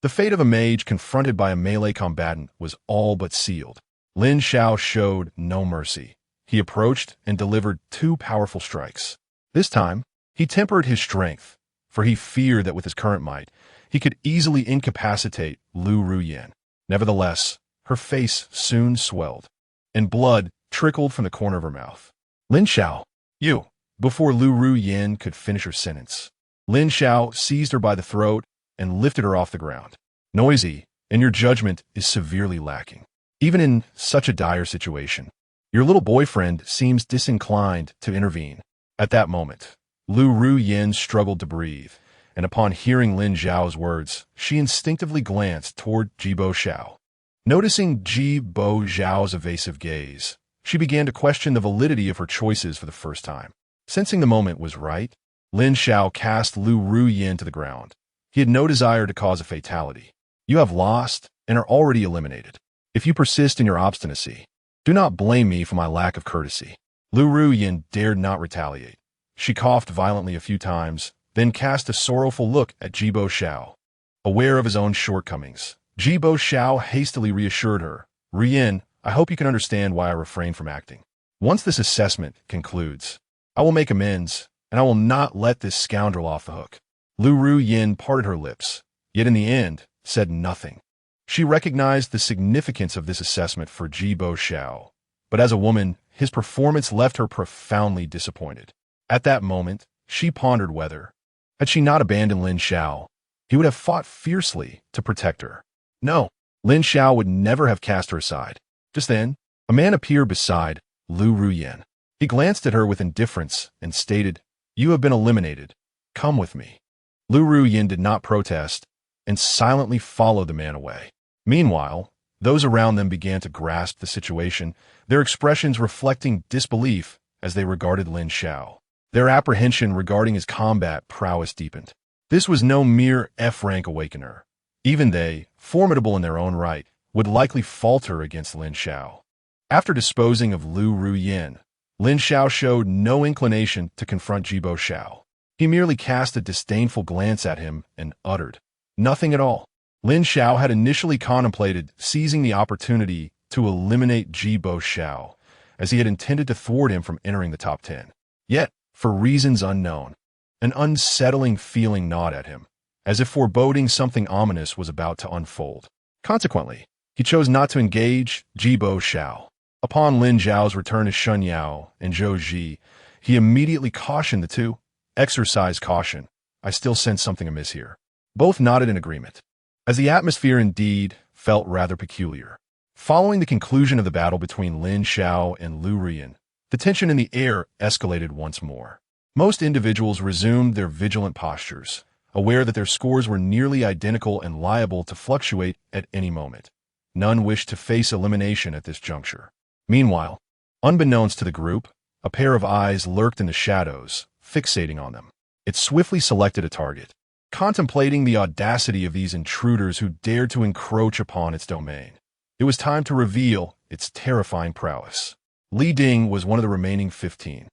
The fate of a mage confronted by a melee combatant was all but sealed. Lin Xiao showed no mercy. He approached and delivered 2 powerful strikes. This time, he tempered his strength, for he feared that with his current might, he could easily incapacitate Lu Ruyin. Nevertheless, her face soon swelled, and blood trickled from the corner of her mouth. Lin Xiao, you! Before Lu Ruyin could finish her sentence, Lin Xiao seized her by the throat and lifted her off the ground. Noisy, and your judgment is severely lacking. Even in such a dire situation, your little boyfriend seems disinclined to intervene. At that moment, Lu Ruyin struggled to breathe, and upon hearing Lin Xiao's words, she instinctively glanced toward Jibo Xiao. Noticing Jibo Xiao's evasive gaze, she began to question the validity of her choices for the first time. Sensing the moment was right, Lin Xiao cast Lu Ruyin to the ground. He had no desire to cause a fatality. You have lost and are already eliminated. If you persist in your obstinacy, do not blame me for my lack of courtesy. Lu Ruyin dared not retaliate. She coughed violently a few times, then cast a sorrowful look at Jibo Xiao. Aware of his own shortcomings, Jibo Xiao hastily reassured her, Ruyin, I hope you can understand why I refrain from acting. Once this assessment concludes, I will make amends, and I will not let this scoundrel off the hook. Lu Ruyin parted her lips, yet in the end said nothing. She recognized the significance of this assessment for Jibo Xiao, but as a woman, his performance left her profoundly disappointed. At that moment, she pondered whether, had she not abandoned Lin Xiao, he would have fought fiercely to protect her. No, Lin Xiao would never have cast her aside. Just then, a man appeared beside Lu Ruyin. He glanced at her with indifference and stated, You have been eliminated. Come with me. Lu Ruyin did not protest and silently followed the man away. Meanwhile, those around them began to grasp the situation, their expressions reflecting disbelief as they regarded Lin Xiao. Their apprehension regarding his combat prowess deepened. This was no mere F-rank awakener. Even they, formidable in their own right, would likely falter against Lin Xiao. After disposing of Lu Ruyin, Lin Xiao showed no inclination to confront Jibo Xiao. He merely cast a disdainful glance at him and uttered, Nothing at all. Lin Xiao had initially contemplated seizing the opportunity to eliminate Jibo Xiao, as he had intended to thwart him from entering the top 10. Yet, for reasons unknown, an unsettling feeling gnawed at him, as if foreboding something ominous was about to unfold. Consequently, he chose not to engage Jibo Xiao. Upon Lin Xiao's return to Shenyao and Zhou Ji, he immediately cautioned the two. Exercise caution. I still sense something amiss here. Both nodded in agreement, as the atmosphere indeed felt rather peculiar. Following the conclusion of the battle between Lin Xiao and Lu Ruyin, the tension in the air escalated once more. Most individuals resumed their vigilant postures, aware that their scores were nearly identical and liable to fluctuate at any moment. None wished to face elimination at this juncture. Meanwhile, unbeknownst to the group, a pair of eyes lurked in the shadows, fixating on them. It swiftly selected a target, contemplating the audacity of these intruders who dared to encroach upon its domain. It was time to reveal its terrifying prowess. Li Ding was one of the remaining 15,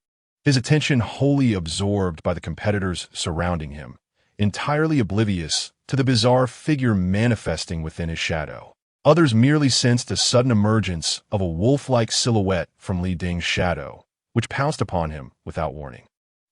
his attention wholly absorbed by the competitors surrounding him, entirely oblivious to the bizarre figure manifesting within his shadow. Others merely sensed a sudden emergence of a wolf-like silhouette from Li Ding's shadow, which pounced upon him without warning.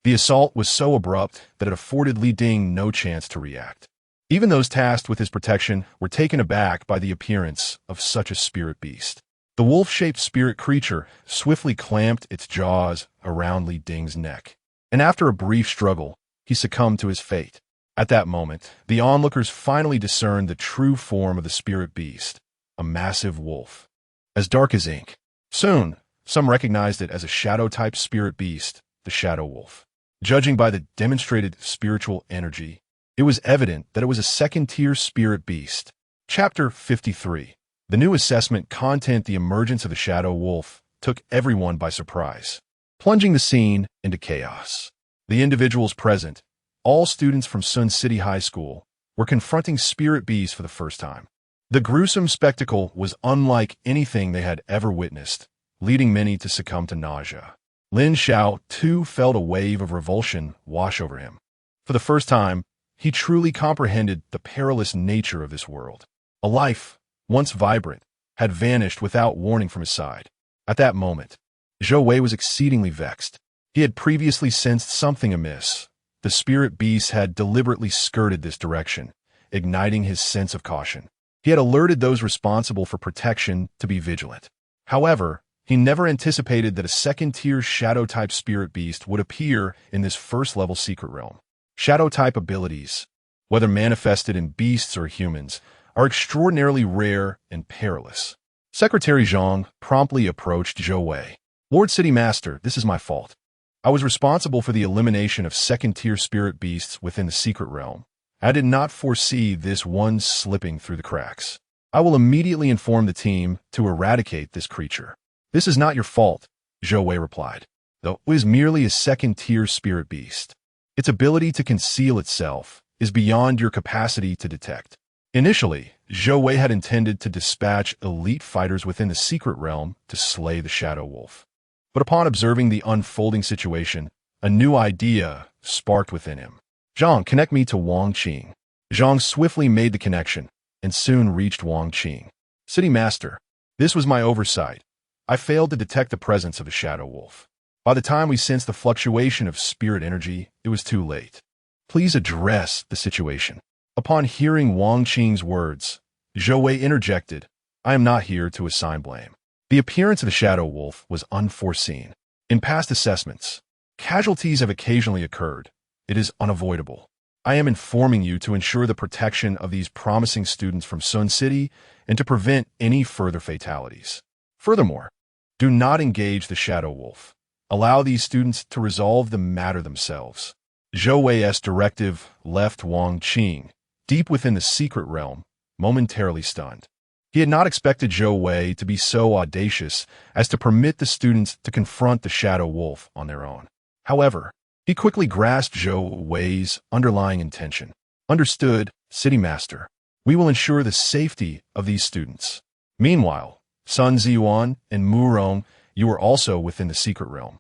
The assault was so abrupt that it afforded Li Ding no chance to react. Even those tasked with his protection were taken aback by the appearance of such a spirit beast. The wolf-shaped spirit creature swiftly clamped its jaws around Li Ding's neck, and after a brief struggle, he succumbed to his fate. At that moment, the onlookers finally discerned the true form of the spirit beast, a massive wolf, as dark as ink. Soon, some recognized it as a shadow-type spirit beast, the Shadow Wolf. Judging by the demonstrated spiritual energy, it was evident that it was a second-tier spirit beast. Chapter 53. The new assessment content, the emergence of the Shadow Wolf, took everyone by surprise, plunging the scene into chaos. The individuals present, all students from Sun City High School, were confronting spirit beasts for the first time. The gruesome spectacle was unlike anything they had ever witnessed, leading many to succumb to nausea. Lin Xiao, too, felt a wave of revulsion wash over him. For the first time, he truly comprehended the perilous nature of this world. A life, once vibrant, had vanished without warning from his side. At that moment, Zhou Wei was exceedingly vexed. He had previously sensed something amiss, The spirit beast had deliberately skirted this direction, igniting his sense of caution. He had alerted those responsible for protection to be vigilant. However, he never anticipated that a second-tier shadow-type spirit beast would appear in this first-level secret realm. Shadow-type abilities, whether manifested in beasts or humans, are extraordinarily rare and perilous. Secretary Zhang promptly approached Zhou Wei. Lord City Master, this is my fault. I was responsible for the elimination of second-tier spirit beasts within the secret realm. I did not foresee this one slipping through the cracks. I will immediately inform the team to eradicate this creature. This is not your fault, Zhou Wei replied, though it is merely a second-tier spirit beast. Its ability to conceal itself is beyond your capacity to detect. Initially, Zhou Wei had intended to dispatch elite fighters within the secret realm to slay the Shadow Wolf. But upon observing the unfolding situation, a new idea sparked within him. Zhang, connect me to Wang Qing. Zhang swiftly made the connection and soon reached Wang Qing. City Master, this was my oversight. I failed to detect the presence of a Shadow Wolf. By the time we sensed the fluctuation of spirit energy, it was too late. Please address the situation. Upon hearing Wang Qing's words, Zhou Wei interjected, I am not here to assign blame. The appearance of the Shadow Wolf was unforeseen. In past assessments, casualties have occasionally occurred. It is unavoidable. I am informing you to ensure the protection of these promising students from Sun City and to prevent any further fatalities. Furthermore, do not engage the Shadow Wolf. Allow these students to resolve the matter themselves. Zhou Wei's directive left Wang Qing, deep within the secret realm, momentarily stunned. He had not expected Zhou Wei to be so audacious as to permit the students to confront the Shadow Wolf on their own. However, he quickly grasped Zhou Wei's underlying intention. Understood, City Master. We will ensure the safety of these students. Meanwhile, Sun Ziyuan and Mu Rong, you were also within the secret realm,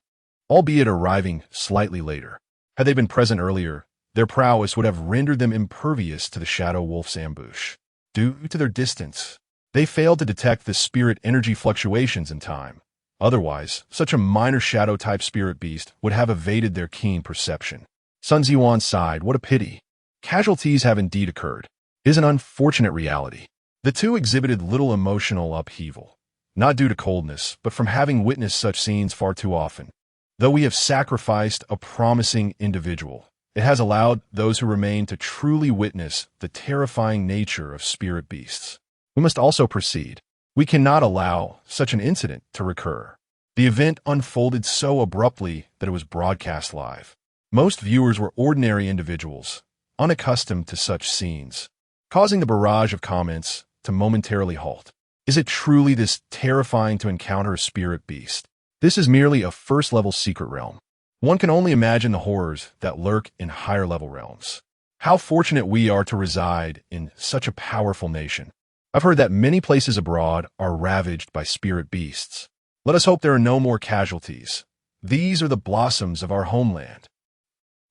albeit arriving slightly later. Had they been present earlier, their prowess would have rendered them impervious to the Shadow Wolf's ambush. Due to their distance, they failed to detect the spirit energy fluctuations in time. Otherwise, such a minor shadow-type spirit beast would have evaded their keen perception. Sun Ziyuan sighed, what a pity. Casualties have indeed occurred. It is an unfortunate reality. The two exhibited little emotional upheaval, not due to coldness, but from having witnessed such scenes far too often. Though we have sacrificed a promising individual, it has allowed those who remain to truly witness the terrifying nature of spirit beasts. We must also proceed. We cannot allow such an incident to recur. The event unfolded so abruptly that it was broadcast live. Most viewers were ordinary individuals, unaccustomed to such scenes, causing the barrage of comments to momentarily halt. Is it truly this terrifying to encounter a spirit beast? This is merely a first-level secret realm. One can only imagine the horrors that lurk in higher-level realms. How fortunate we are to reside in such a powerful nation. I've heard that many places abroad are ravaged by spirit beasts. Let us hope there are no more casualties. These are the blossoms of our homeland.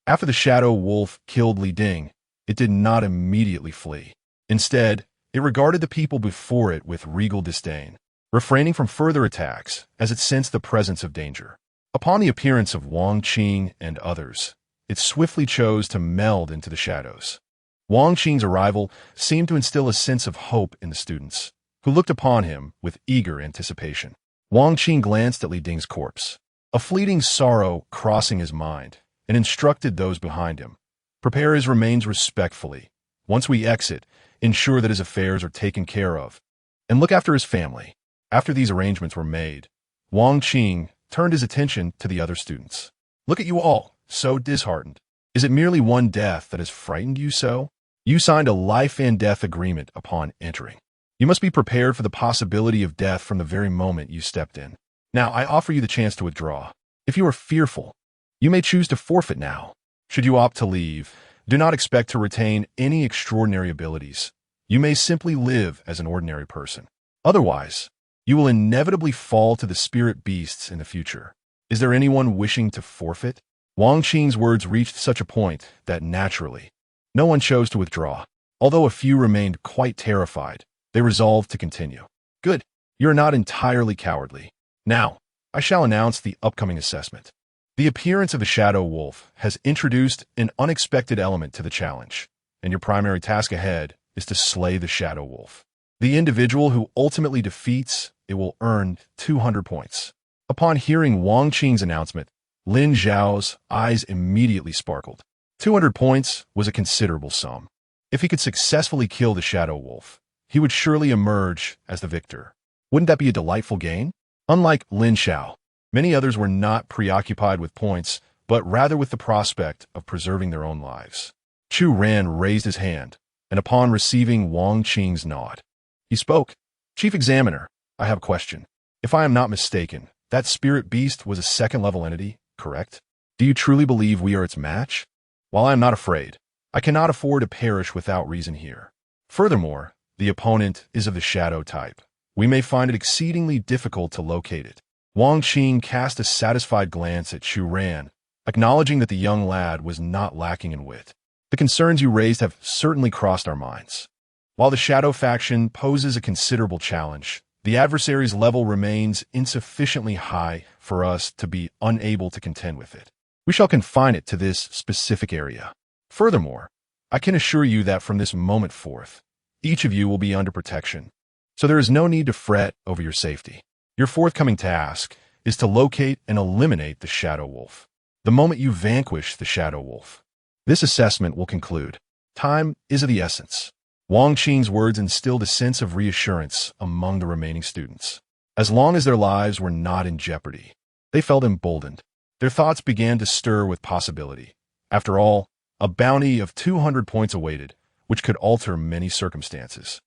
After the Shadow Wolf killed Li Ding, it did not immediately flee. Instead, it regarded the people before it with regal disdain, refraining from further attacks as it sensed the presence of danger. Upon the appearance of Wang Qing and others, it swiftly chose to meld into the shadows. Wang Qing's arrival seemed to instill a sense of hope in the students, who looked upon him with eager anticipation. Wang Qing glanced at Li Ding's corpse, a fleeting sorrow crossing his mind, and instructed those behind him, prepare his remains respectfully. Once we exit, ensure that his affairs are taken care of, and look after his family. After these arrangements were made, Wang Qing turned his attention to the other students. Look at you all, so disheartened. Is it merely one death that has frightened you so? You signed a life and death agreement upon entering. You must be prepared for the possibility of death from the very moment you stepped in. Now, I offer you the chance to withdraw. If you are fearful, you may choose to forfeit now. Should you opt to leave, do not expect to retain any extraordinary abilities. You may simply live as an ordinary person. Otherwise, you will inevitably fall to the spirit beasts in the future. Is there anyone wishing to forfeit? Wang Qing's words reached such a point that, naturally, no one chose to withdraw. Although a few remained quite terrified, they resolved to continue. Good. You're not entirely cowardly. Now, I shall announce the upcoming assessment. The appearance of the shadow wolf has introduced an unexpected element to the challenge, and your primary task ahead is to slay the shadow wolf. The individual who ultimately defeats it will earn 200 points. Upon hearing Wang Qing's announcement, Lin Xiao's eyes immediately sparkled. 200 points was a considerable sum. If he could successfully kill the shadow wolf, he would surely emerge as the victor. Wouldn't that be a delightful gain? Unlike Lin Xiao, many others were not preoccupied with points, but rather with the prospect of preserving their own lives. Chu Ran raised his hand, and upon receiving Wang Qing's nod, he spoke. Chief Examiner, I have a question. If I am not mistaken, that spirit beast was a second-level entity, correct? Do you truly believe we are its match? While I am not afraid, I cannot afford to perish without reason here. Furthermore, the opponent is of the shadow type. We may find it exceedingly difficult to locate it. Wang Qing cast a satisfied glance at Chu Ran, acknowledging that the young lad was not lacking in wit. The concerns you raised have certainly crossed our minds. While the shadow faction poses a considerable challenge, the adversary's level remains insufficiently high for us to be unable to contend with it. We shall confine it to this specific area. Furthermore, I can assure you that from this moment forth, each of you will be under protection, so there is no need to fret over your safety. Your forthcoming task is to locate and eliminate the shadow wolf. The moment you vanquish the shadow wolf, this assessment will conclude. Time is of the essence. Wang Qing's words instilled a sense of reassurance among the remaining students. As long as their lives were not in jeopardy, they felt emboldened. Their thoughts began to stir with possibility. After all, a bounty of 200 points awaited, which could alter many circumstances.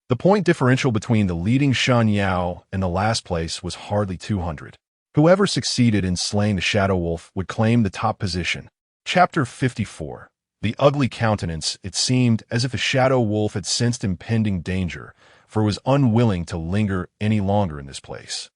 The point differential between the leading Shan Yao and the last place was hardly 200. Whoever succeeded in slaying the shadow wolf would claim the top position. Chapter 54. The ugly countenance. It seemed as if the shadow wolf had sensed impending danger, for it was unwilling to linger any longer in this place.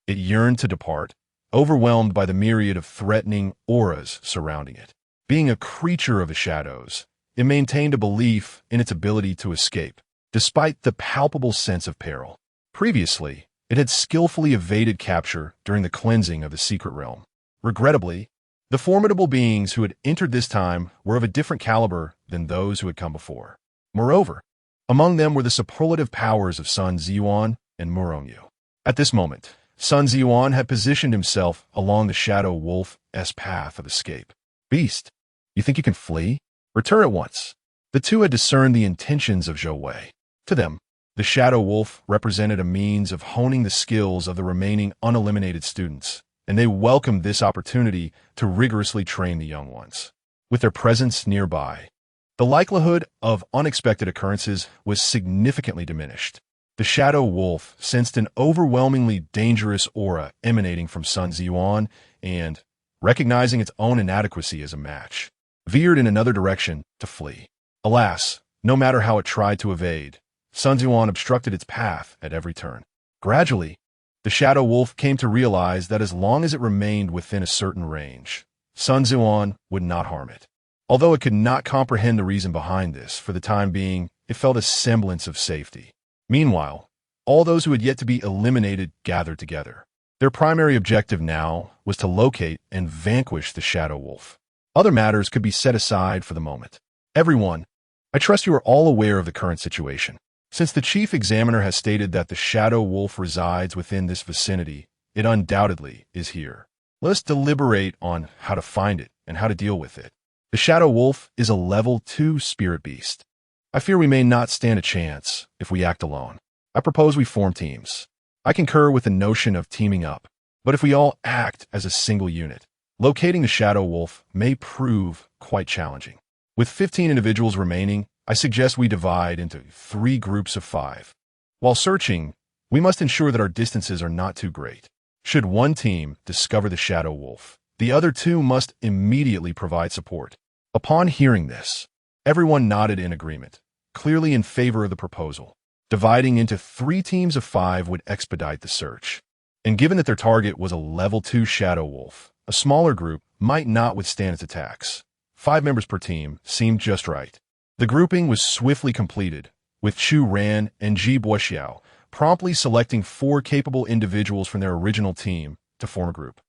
It yearned to depart, overwhelmed by the myriad of threatening auras surrounding it. Being a creature of the shadows, it maintained a belief in its ability to escape, despite the palpable sense of peril. Previously, it had skillfully evaded capture during the cleansing of the secret realm. Regrettably, the formidable beings who had entered this time were of a different caliber than those who had come before. Moreover, among them were the superlative powers of Sun Ziyuan and Murongyu. At this moment, Sun Ziyuan had positioned himself along the shadow wolf's path of escape. Beast, you think you can flee? Return at once. The two had discerned the intentions of Zhou Wei. To them, the shadow wolf represented a means of honing the skills of the remaining uneliminated students, and they welcomed this opportunity to rigorously train the young ones. With their presence nearby, the likelihood of unexpected occurrences was significantly diminished. The shadow wolf sensed an overwhelmingly dangerous aura emanating from Sun Ziyuan and, recognizing its own inadequacy as a match, veered in another direction to flee. Alas, no matter how it tried to evade, Sun Ziyuan obstructed its path at every turn. Gradually, the shadow wolf came to realize that as long as it remained within a certain range, Sun Ziyuan would not harm it. Although it could not comprehend the reason behind this, for the time being, it felt a semblance of safety. Meanwhile, all those who had yet to be eliminated gathered together. Their primary objective now was to locate and vanquish the shadow wolf. Other matters could be set aside for the moment. Everyone, I trust you are all aware of the current situation. Since the chief examiner has stated that the shadow wolf resides within this vicinity, it undoubtedly is here. Let us deliberate on how to find it and how to deal with it. The shadow wolf is a level 2 spirit beast. I fear we may not stand a chance if we act alone. I propose we form teams. I concur with the notion of teaming up, but if we all act as a single unit, locating the shadow wolf may prove quite challenging. With 15 individuals remaining, I suggest we divide into 3 groups of 5. While searching, we must ensure that our distances are not too great. Should one team discover the shadow wolf, the other 2 must immediately provide support. Upon hearing this, everyone nodded in agreement, clearly in favor of the proposal. Dividing into 3 teams of 5 would expedite the search. And given that their target was a level 2 shadow wolf, a smaller group might not withstand its attacks. 5 members per team seemed just right. The grouping was swiftly completed, with Chu Ran and Ji Boxiao promptly selecting 4 capable individuals from their original team to form a group.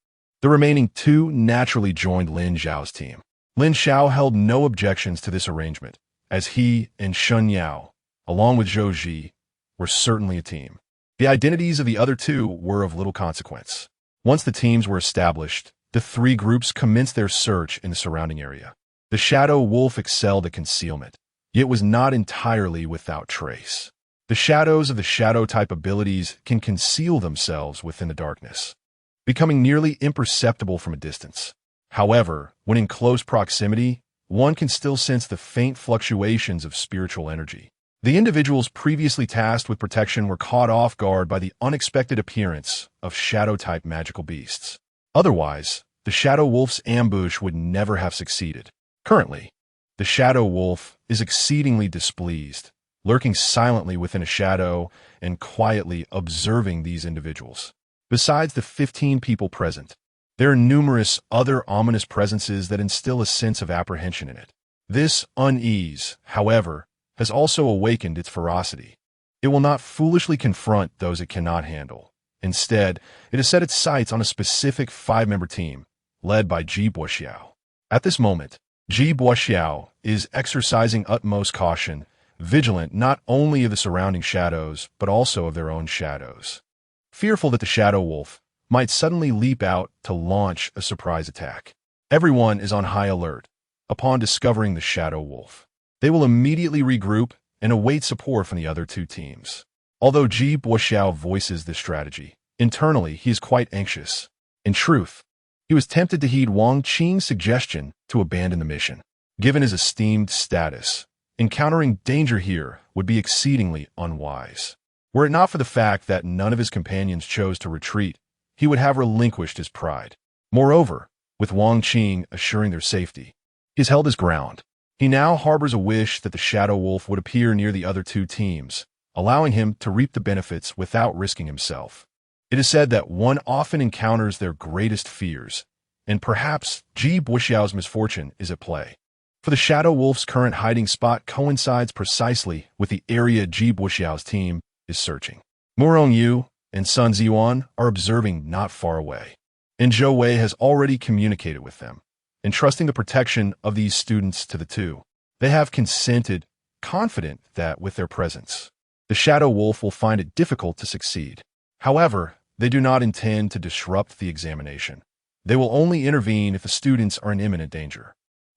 The remaining two naturally joined Lin Xiao's team. Lin Xiao held no objections to this arrangement, as he and Shun Yao, along with Zhou Ji, were certainly a team. The identities of the other two were of little consequence. Once the teams were established, the three groups commenced their search in the surrounding area. The Shadow Wolf excelled at concealment, yet was not entirely without trace. The shadows of the shadow-type abilities can conceal themselves within the darkness, becoming nearly imperceptible from a distance. However, when in close proximity, one can still sense the faint fluctuations of spiritual energy. The individuals previously tasked with protection were caught off guard by the unexpected appearance of shadow-type magical beasts. Otherwise, the Shadow Wolf's ambush would never have succeeded. Currently, the Shadow Wolf is exceedingly displeased, lurking silently within a shadow and quietly observing these individuals. Besides the 15 people present, there are numerous other ominous presences that instill a sense of apprehension in it. This unease, however, has also awakened its ferocity. It will not foolishly confront those it cannot handle. Instead, it has set its sights on a specific 5-member team, led by Ji Boxiao. At this moment, Ji Boxiao is exercising utmost caution, vigilant not only of the surrounding shadows, but also of their own shadows. Fearful that the Shadow Wolf might suddenly leap out to launch a surprise attack. Everyone is on high alert upon discovering the Shadow Wolf. They will immediately regroup and await support from the other two teams. Although Ji Boxiao voices this strategy, internally he is quite anxious. In truth, he was tempted to heed Wang Qing's suggestion to abandon the mission. Given his esteemed status, encountering danger here would be exceedingly unwise. Were it not for the fact that none of his companions chose to retreat, he would have relinquished his pride. Moreover, with Wang Qing assuring their safety, he has held his ground. He now harbors a wish that the Shadow Wolf would appear near the other two teams, allowing him to reap the benefits without risking himself. It is said that one often encounters their greatest fears, and perhaps Ji Boxiao's misfortune is at play. For the Shadow Wolf's current hiding spot coincides precisely with the area Ji Boxiao's team is searching. Murong Yu and Sun Ziyuan are observing not far away, and Zhou Wei has already communicated with them, entrusting the protection of these students to the two. They have consented, confident that with their presence, the Shadow Wolf will find it difficult to succeed. However, they do not intend to disrupt the examination. They will only intervene if the students are in imminent danger.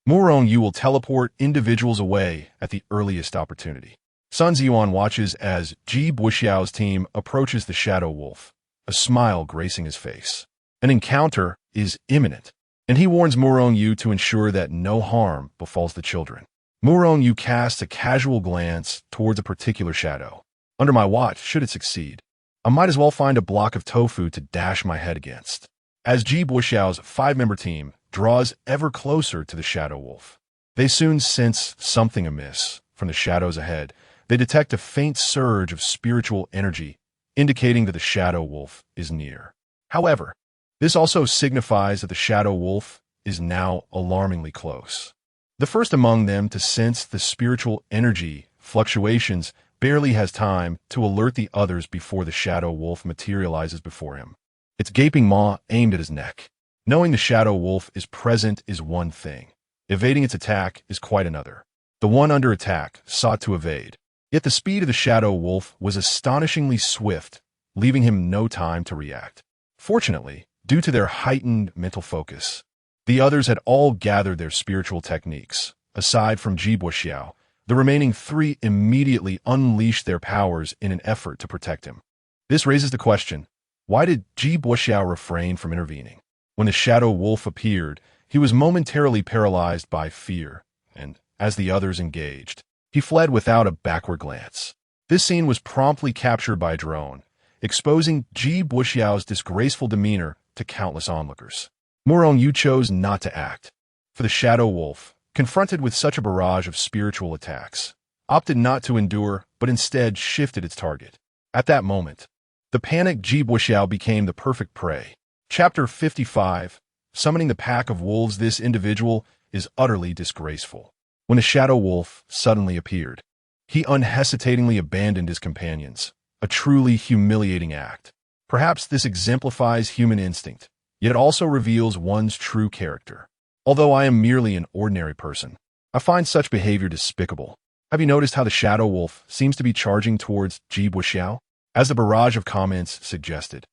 Murong Yu will teleport individuals away at the earliest opportunity. Sun Ziyuan watches as Ji Boxiao's team approaches the Shadow Wolf, a smile gracing his face. An encounter is imminent, and he warns Murong Yu to ensure that no harm befalls the children. Murong Yu casts a casual glance towards a particular shadow. Under my watch, should it succeed, I might as well find a block of tofu to dash my head against. As Ji Boxiao's 5-member team draws ever closer to the Shadow Wolf, they soon sense something amiss. From the shadows ahead, they detect a faint surge of spiritual energy, indicating that the Shadow Wolf is near. However, this also signifies that the Shadow Wolf is now alarmingly close. The first among them to sense the spiritual energy fluctuations barely has time to alert the others before the Shadow Wolf materializes before him, its gaping maw aimed at his neck. Knowing the Shadow Wolf is present is one thing. Evading its attack is quite another. The one under attack sought to evade, yet the speed of the Shadow Wolf was astonishingly swift, leaving him no time to react. Fortunately, due to their heightened mental focus, the others had all gathered their spiritual techniques. Aside from Ji Boxiao, the remaining 3 immediately unleashed their powers in an effort to protect him. This raises the question, why did Ji Boxiao refrain from intervening? When the Shadow Wolf appeared, he was momentarily paralyzed by fear, and, as the others engaged, he fled without a backward glance. This scene was promptly captured by a drone, exposing Ji Boxiao's disgraceful demeanor to countless onlookers. Murong Yu chose not to act, for the Shadow Wolf, confronted with such a barrage of spiritual attacks, opted not to endure, but instead shifted its target. At that moment, the panicked Ji Boxiao became the perfect prey. Chapter 55, Summoning the Pack of Wolves. This individual is utterly disgraceful. When the Shadow Wolf suddenly appeared, he unhesitatingly abandoned his companions, a truly humiliating act. Perhaps this exemplifies human instinct, yet it also reveals one's true character. Although I am merely an ordinary person, I find such behavior despicable. Have you noticed how the Shadow Wolf seems to be charging towards Ji Buxiao? As the barrage of comments suggested,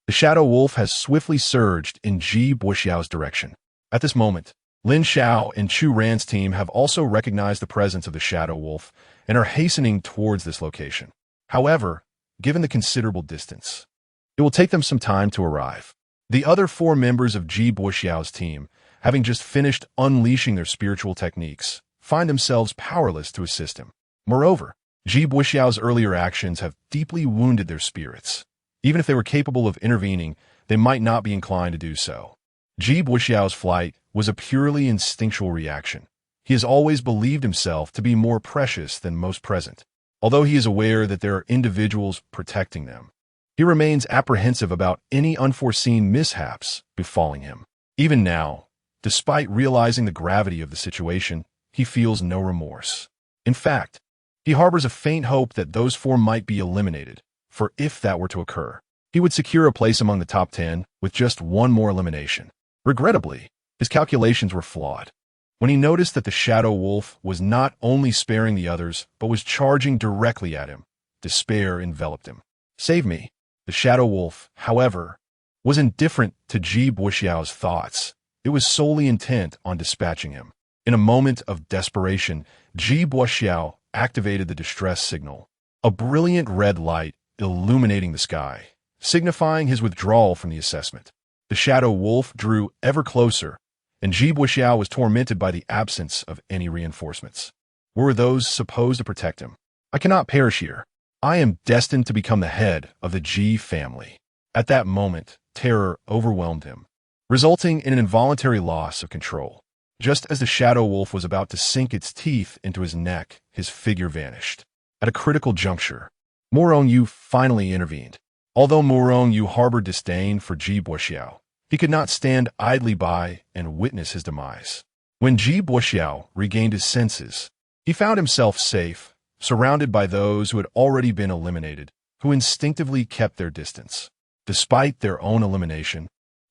the Shadow Wolf has swiftly surged in Ji Buxiao's direction. At this moment, Lin Xiao and Chu Ran's team have also recognized the presence of the Shadow Wolf and are hastening towards this location. However, given the considerable distance, it will take them some time to arrive. The other 4 members of Ji Buxiao's team, having just finished unleashing their spiritual techniques, find themselves powerless to assist him. Moreover, Ji Buxiao's earlier actions have deeply wounded their spirits. Even if they were capable of intervening, they might not be inclined to do so. Ji Buxiao's flight was a purely instinctual reaction. He has always believed himself to be more precious than most present. Although he is aware that there are individuals protecting them, he remains apprehensive about any unforeseen mishaps befalling him. Even now, despite realizing the gravity of the situation, he feels no remorse. In fact, he harbors a faint hope that those 4 might be eliminated, for if that were to occur, he would secure a place among the top 10 with just 1 more elimination. Regrettably, his calculations were flawed. When he noticed that the Shadow Wolf was not only sparing the others, but was charging directly at him, despair enveloped him. Save me. The Shadow Wolf, however, was indifferent to Ji Buxiao's thoughts. It was solely intent on dispatching him. In a moment of desperation, Ji Buxiao activated the distress signal, a brilliant red light illuminating the sky, signifying his withdrawal from the assessment. The Shadow Wolf drew ever closer, and Ji Buxiao was tormented by the absence of any reinforcements. Were those supposed to protect him? I cannot perish here. I am destined to become the head of the Ji family. At that moment, terror overwhelmed him, resulting in an involuntary loss of control. Just as the Shadow Wolf was about to sink its teeth into his neck, his figure vanished. At a critical juncture, Morong Yu finally intervened. Although Morong Yu harbored disdain for Ji Buxiao, he could not stand idly by and witness his demise. When Ji Buxiao regained his senses, he found himself safe, surrounded by those who had already been eliminated, who instinctively kept their distance. Despite their own elimination,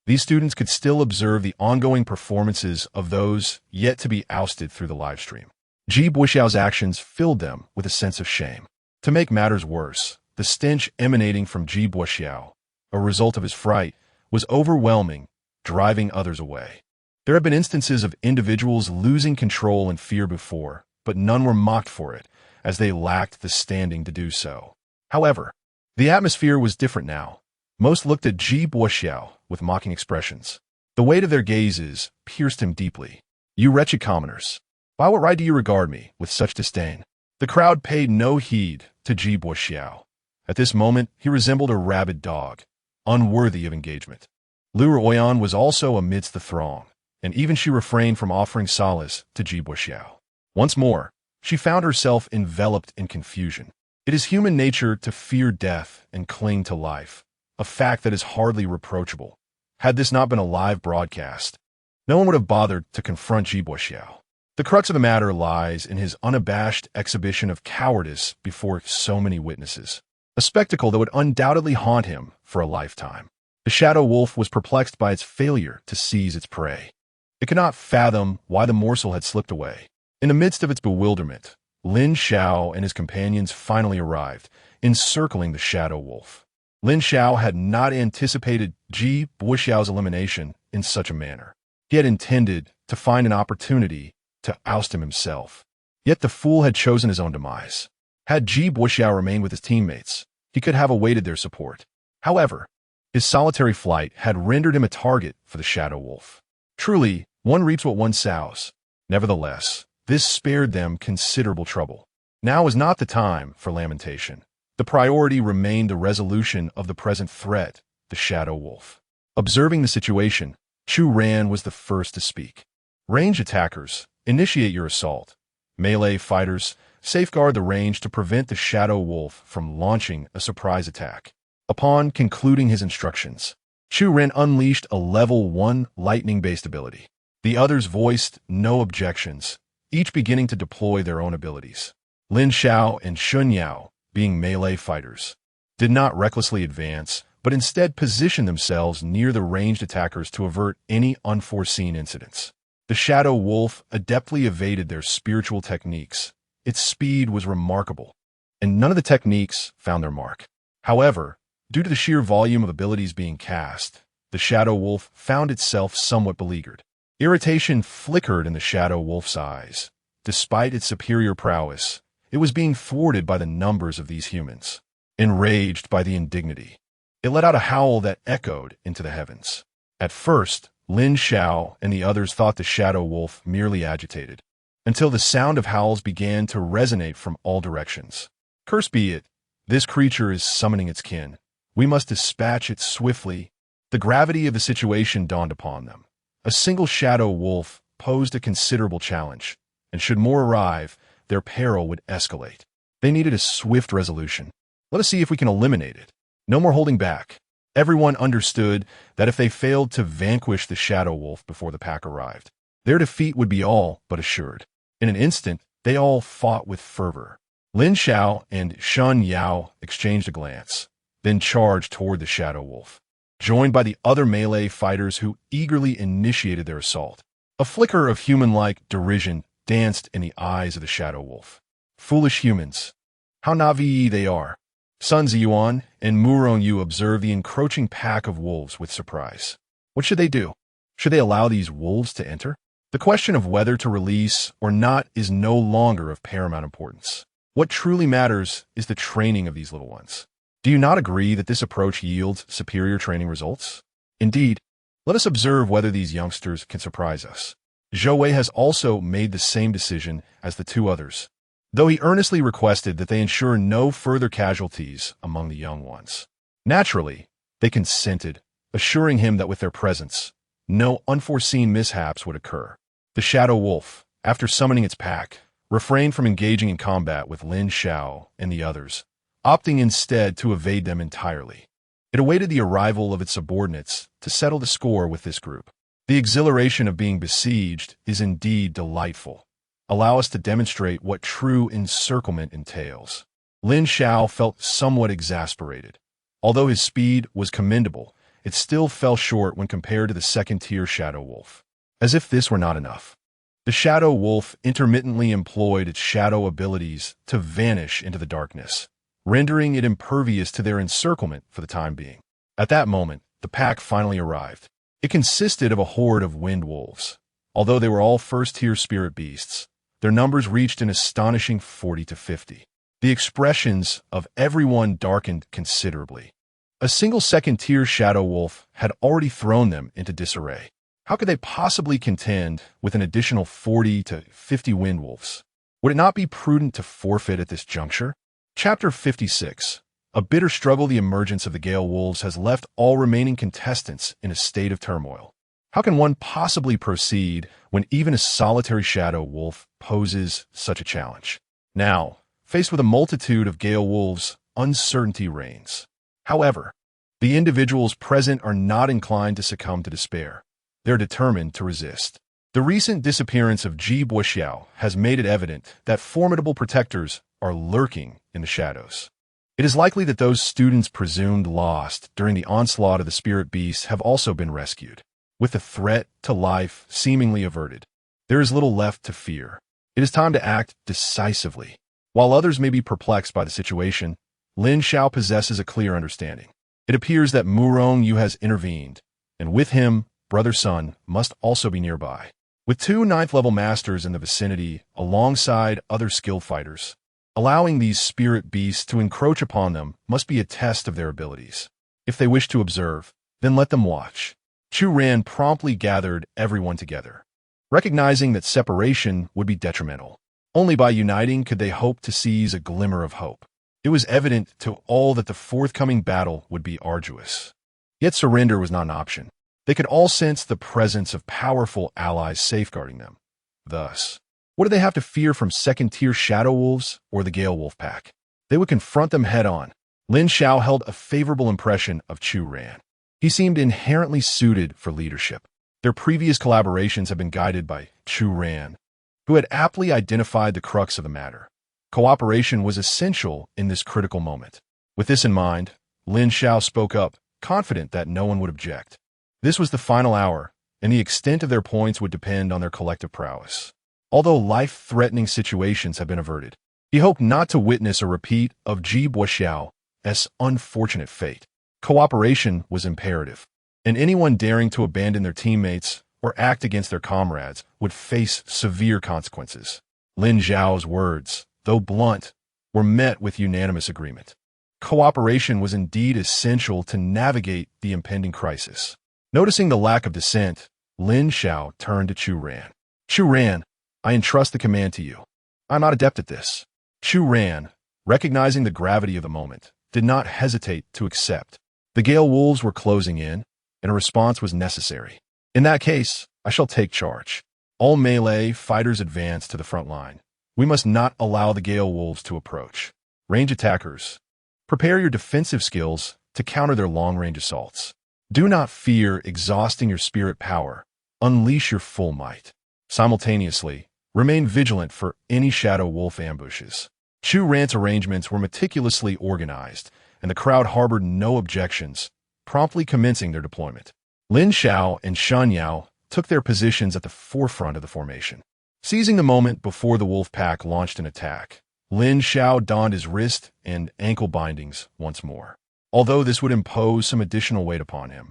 these students could still observe the ongoing performances of those yet to be ousted through the livestream. Ji Buxiao's actions filled them with a sense of shame. To make matters worse, the stench emanating from Ji Buxiao, a result of his fright, was overwhelming, driving others away. There have been instances of individuals losing control and fear before, but none were mocked for it, as they lacked the standing to do so. However, the atmosphere was different now. Most looked at Ji Buxiao with mocking expressions. The weight of their gazes pierced him deeply. You wretched commoners, by what right do you regard me with such disdain? The crowd paid no heed to Ji Buxiao. At this moment, he resembled a rabid dog, unworthy of engagement. Lu Ruoyan was also amidst the throng, and even she refrained from offering solace to Ji Buxiao. Once more, she found herself enveloped in confusion. It is human nature to fear death and cling to life, a fact that is hardly reproachable. Had this not been a live broadcast, no one would have bothered to confront Ji Buxiao. The crux of the matter lies in his unabashed exhibition of cowardice before so many witnesses, a spectacle that would undoubtedly haunt him for a lifetime. The Shadow Wolf was perplexed by its failure to seize its prey. It could not fathom why the morsel had slipped away. In the midst of its bewilderment, Lin Xiao and his companions finally arrived, encircling the Shadow Wolf. Lin Xiao had not anticipated Ji Buxiao's elimination in such a manner. He had intended to find an opportunity to oust him himself. Yet the fool had chosen his own demise. Had Ji Buxiao remained with his teammates, he could have awaited their support. However, his solitary flight had rendered him a target for the Shadow Wolf. Truly, one reaps what one sows. Nevertheless, this spared them considerable trouble. Now was not the time for lamentation. The priority remained the resolution of the present threat, the Shadow Wolf. Observing the situation, Chu Ran was the first to speak. Range attackers, initiate your assault. Melee fighters, safeguard the range to prevent the Shadow Wolf from launching a surprise attack. Upon concluding his instructions, Chu Ran unleashed a level 1 lightning-based ability. The others voiced no objections, each beginning to deploy their own abilities. Lin Xiao and Shun Yao, being melee fighters, did not recklessly advance, but but instead positioned themselves near the ranged attackers to avert any unforeseen incidents. The shadow wolf adeptly evaded their spiritual techniques. Its speed was remarkable, and none of the techniques found their mark. However, due to the sheer volume of abilities being cast, the shadow wolf found itself somewhat beleaguered. Irritation flickered in the shadow wolf's eyes. Despite its superior prowess, it was being thwarted by the numbers of these humans. Enraged by the indignity, it let out a howl that echoed into the heavens. At first, Lin Xiao and the others thought the shadow wolf merely agitated, until the sound of howls began to resonate from all directions. Cursed be it, this creature is summoning its kin. We must dispatch it swiftly. The gravity of the situation dawned upon them. A single shadow wolf posed a considerable challenge, and should more arrive, their peril would escalate. They needed a swift resolution. Let us see if we can eliminate it. No more holding back. Everyone understood that if they failed to vanquish the shadow wolf before the pack arrived, their defeat would be all but assured. In an instant, they all fought with fervor. Lin Xiao and Shun Yao exchanged a glance, then charged toward the shadow wolf, joined by the other melee fighters who eagerly initiated their assault. A flicker of human-like derision danced in the eyes of the shadow wolf. Foolish humans. How naive they are. Sun Ziyuan and Murong Yu observed the encroaching pack of wolves with surprise. What should they do? Should they allow these wolves to enter? The question of whether to release or not is no longer of paramount importance. What truly matters is the training of these little ones. Do you not agree that this approach yields superior training results? Indeed, let us observe whether these youngsters can surprise us. Zhou Wei has also made the same decision as the two others, though he earnestly requested that they ensure no further casualties among the young ones. Naturally, they consented, assuring him that with their presence, no unforeseen mishaps would occur. The shadow wolf, after summoning its pack, refrained from engaging in combat with Lin Xiao and the others, opting instead to evade them entirely. It awaited the arrival of its subordinates to settle the score with this group. The exhilaration of being besieged is indeed delightful. Allow us to demonstrate what true encirclement entails. Lin Xiao felt somewhat exasperated. Although his speed was commendable, it still fell short when compared to the second-tier shadow wolf. As if this were not enough, the shadow wolf intermittently employed its shadow abilities to vanish into the darkness, rendering it impervious to their encirclement for the time being. At that moment, the pack finally arrived. It consisted of a horde of wind wolves. Although they were all first-tier spirit beasts, their numbers reached an astonishing 40 to 50. The expressions of everyone darkened considerably. A single second-tier shadow wolf had already thrown them into disarray. How could they possibly contend with an additional 40 to 50 wind wolves? Would it not be prudent to forfeit at this juncture? Chapter 56. A bitter struggle. The emergence of the Gale Wolves has left all remaining contestants in a state of turmoil. How can one possibly proceed when even a solitary shadow wolf poses such a challenge? Now, faced with a multitude of Gale Wolves, uncertainty reigns. However, the individuals present are not inclined to succumb to despair. They're determined to resist. The recent disappearance of Ji Buoxiao has made it evident that formidable protectors are lurking in the shadows. It is likely that those students presumed lost during the onslaught of the spirit beasts have also been rescued. With the threat to life seemingly averted, there is little left to fear. It is time to act decisively. While others may be perplexed by the situation, Lin Xiao possesses a clear understanding. It appears that Murong Yu has intervened, and with him, Brother Sun must also be nearby. With two 9th-level masters in the vicinity alongside other skilled fighters, allowing these spirit beasts to encroach upon them must be a test of their abilities. If they wish to observe, then let them watch. Chu Ran promptly gathered everyone together, recognizing that separation would be detrimental. Only by uniting could they hope to seize a glimmer of hope. It was evident to all that the forthcoming battle would be arduous. Yet surrender was not an option. They could all sense the presence of powerful allies safeguarding them. Thus, what do they have to fear from second-tier shadow wolves or the Gale Wolf pack? They would confront them head-on. Lin Xiao held a favorable impression of Chu Ran. He seemed inherently suited for leadership. Their previous collaborations have been guided by Chu Ran, who had aptly identified the crux of the matter. Cooperation was essential in this critical moment. With this in mind, Lin Xiao spoke up, confident that no one would object. This was the final hour, and the extent of their points would depend on their collective prowess. Although life-threatening situations have been averted, he hoped not to witness a repeat of Ji Buoxiao's unfortunate fate. Cooperation was imperative, and anyone daring to abandon their teammates or act against their comrades would face severe consequences. Lin Xiao's words, though blunt, were met with unanimous agreement. Cooperation was indeed essential to navigate the impending crisis. Noticing the lack of dissent, Lin Xiao turned to Chu Ran. Chu Ran, I entrust the command to you. I'm not adept at this. Chu Ran, recognizing the gravity of the moment, did not hesitate to accept. The Gale Wolves were closing in, and a response was necessary. In that case, I shall take charge. All melee fighters advance to the front line. We must not allow the Gale Wolves to approach. Range attackers, prepare your defensive skills to counter their long-range assaults. Do not fear exhausting your spirit power. Unleash your full might. Simultaneously, remain vigilant for any shadow wolf ambushes. Chu Ran's arrangements were meticulously organized, and the crowd harbored no objections, promptly commencing their deployment. Lin Xiao and Shen Yao took their positions at the forefront of the formation. Seizing the moment before the wolf pack launched an attack, Lin Xiao donned his wrist and ankle bindings once more. Although this would impose some additional weight upon him,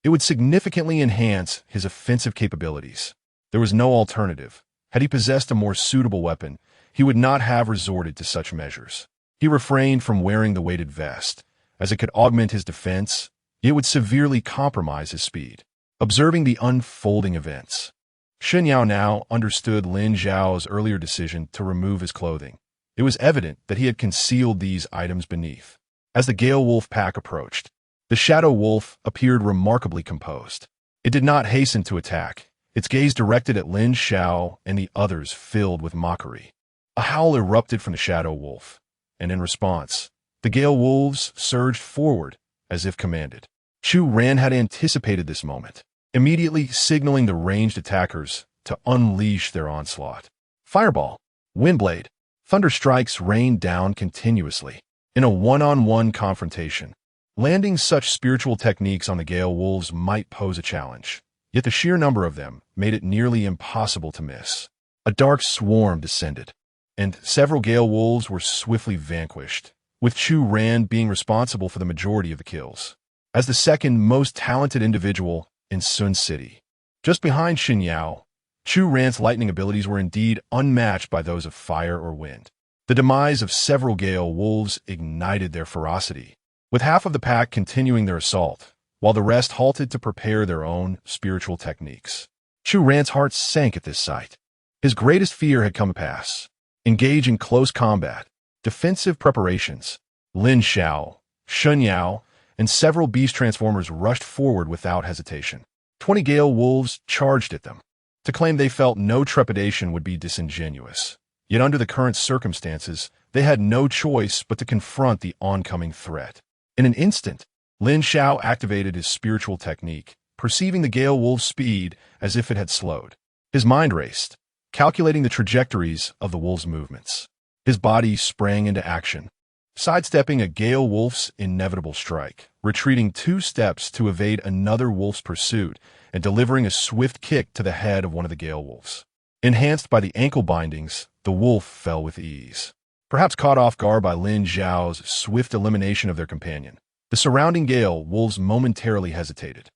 it would significantly enhance his offensive capabilities. There was no alternative. Had he possessed a more suitable weapon, he would not have resorted to such measures. He refrained from wearing the weighted vest, as it could augment his defense, yet would severely compromise his speed. Observing the unfolding events, Shen Yao now understood Lin Xiao's earlier decision to remove his clothing. It was evident that he had concealed these items beneath. As the Gale Wolf pack approached, the Shadow Wolf appeared remarkably composed. It did not hasten to attack, its gaze directed at Lin Xiao and the others filled with mockery. A howl erupted from the Shadow Wolf, and in response, the Gale Wolves surged forward as if commanded. Chu Ran had anticipated this moment, immediately signaling the ranged attackers to unleash their onslaught. Fireball, Windblade, thunder strikes rained down continuously. In a one-on-one confrontation, landing such spiritual techniques on the Gale Wolves might pose a challenge, yet the sheer number of them made it nearly impossible to miss. A dark swarm descended, and several Gale Wolves were swiftly vanquished, with Chu Ran being responsible for the majority of the kills. As the second most talented individual in Sun City, just behind Shen Yao, Chu Ran's lightning abilities were indeed unmatched by those of fire or wind. The demise of several Gale Wolves ignited their ferocity, with half of the pack continuing their assault, while the rest halted to prepare their own spiritual techniques. Chu Ran's heart sank at this sight. His greatest fear had come to pass. Engage in close combat, defensive preparations. Lin Xiao, Shen Yao, and several beast transformers rushed forward without hesitation. 20 Gale Wolves charged at them. To claim they felt no trepidation would be disingenuous. Yet under the current circumstances, they had no choice but to confront the oncoming threat. In an instant, Lin Xiao activated his spiritual technique, perceiving the Gale Wolf's speed as if it had slowed. His mind raced, calculating the trajectories of the wolf's movements. His body sprang into action, sidestepping a Gale Wolf's inevitable strike, retreating 2 steps to evade another wolf's pursuit, and delivering a swift kick to the head of one of the Gale Wolves. Enhanced by the ankle bindings, the wolf fell with ease. Perhaps caught off guard by Lin Xiao's swift elimination of their companion, the surrounding Gale Wolves momentarily hesitated.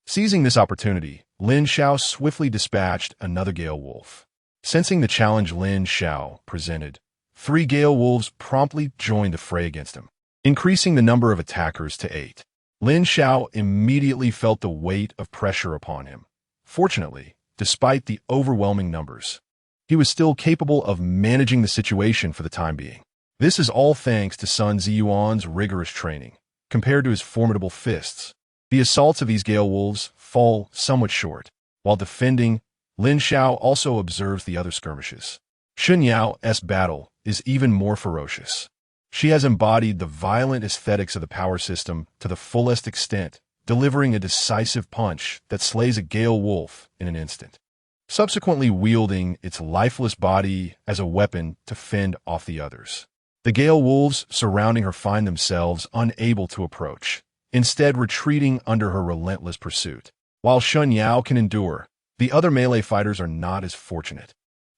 Seizing this opportunity, Lin Xiao swiftly dispatched another Gale Wolf. Sensing the challenge Lin Xiao presented, 3 Gale Wolves promptly joined the fray against him, increasing the number of attackers to 8. Lin Xiao immediately felt the weight of pressure upon him. Fortunately, despite the overwhelming numbers, he was still capable of managing the situation for the time being. This is all thanks to Sun Ziyuan's rigorous training. Compared to his formidable fists, the assaults of these Gale Wolves fall somewhat short. While defending, Lin Xiao also observes the other skirmishes. Shen Yao's battle is even more ferocious. She has embodied the violent aesthetics of the power system to the fullest extent, delivering a decisive punch that slays a Gale Wolf in an instant, subsequently wielding its lifeless body as a weapon to fend off the others. The Gale Wolves surrounding her find themselves unable to approach, instead retreating under her relentless pursuit. While Lin Xiao can endure, the other melee fighters are not as fortunate.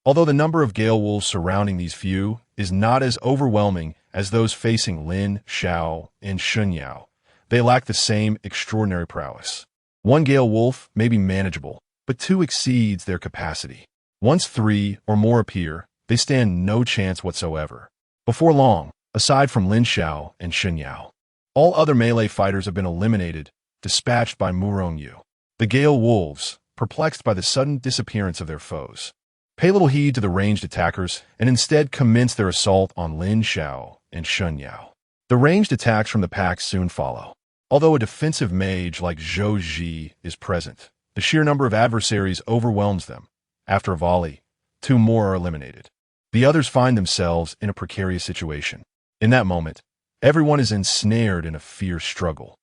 Although the number of Gale Wolves surrounding these few is not as overwhelming as those facing Lin Xiao and Lin Xiao, they lack the same extraordinary prowess. One Gale Wolf may be manageable, but two exceeds their capacity. Once three or more appear, they stand no chance whatsoever. Before long, aside from Lin Xiao and Lin Xiao, all other melee fighters have been eliminated, dispatched by Yu. The Gale Wolves, perplexed by the sudden disappearance of their foes, pay little heed to the ranged attackers and instead commence their assault on Lin Xiao and Lin Xiao. The ranged attacks from the pack soon follow. Although a defensive mage like Zhou Ji is present, the sheer number of adversaries overwhelms them. After a volley, two more are eliminated. The others find themselves in a precarious situation. In that moment, everyone is ensnared in a fierce struggle.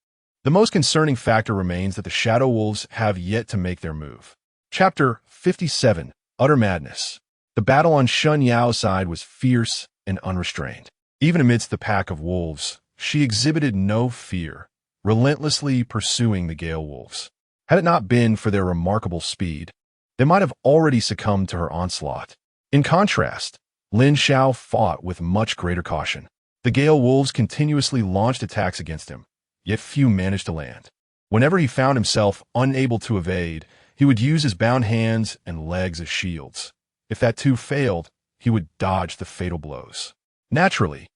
The most concerning factor remains that the Shadow Wolves have yet to make their move. Chapter 57, Utter Madness. The battle on Lin Xiao's side was fierce and unrestrained. Even amidst the pack of wolves, she exhibited no fear, relentlessly pursuing the Gale Wolves. Had it not been for their remarkable speed, they might have already succumbed to her onslaught. In contrast, Lin Xiao fought with much greater caution. The Gale Wolves continuously launched attacks against him, yet few managed to land. Whenever he found himself unable to evade, he would use his bound hands and legs as shields. If that too failed, he would dodge the fatal blows. Naturally,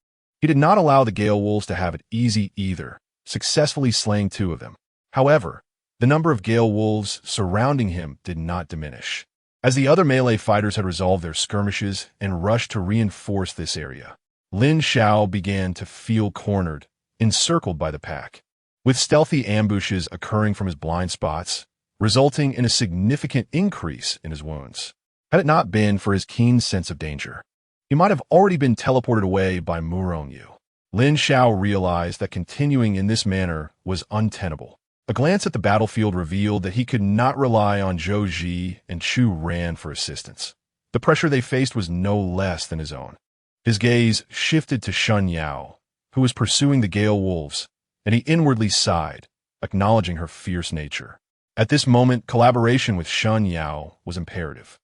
he did not allow the Gale Wolves to have it easy either, successfully slaying two of them. However, the number of Gale Wolves surrounding him did not diminish. As the other melee fighters had resolved their skirmishes and rushed to reinforce this area, Lin Xiao began to feel cornered, encircled by the pack, with stealthy ambushes occurring from his blind spots, resulting in a significant increase in his wounds. Had it not been for his keen sense of danger, he might have already been teleported away by Yu. Lin Xiao realized that continuing in this manner was untenable. A glance at the battlefield revealed that he could not rely on Zhou Ji and Chu Ran for assistance. The pressure they faced was no less than his own. His gaze shifted to Lin Xiao, who was pursuing the Gale Wolves, and he inwardly sighed, acknowledging her fierce nature. At this moment, collaboration with Lin Xiao was imperative.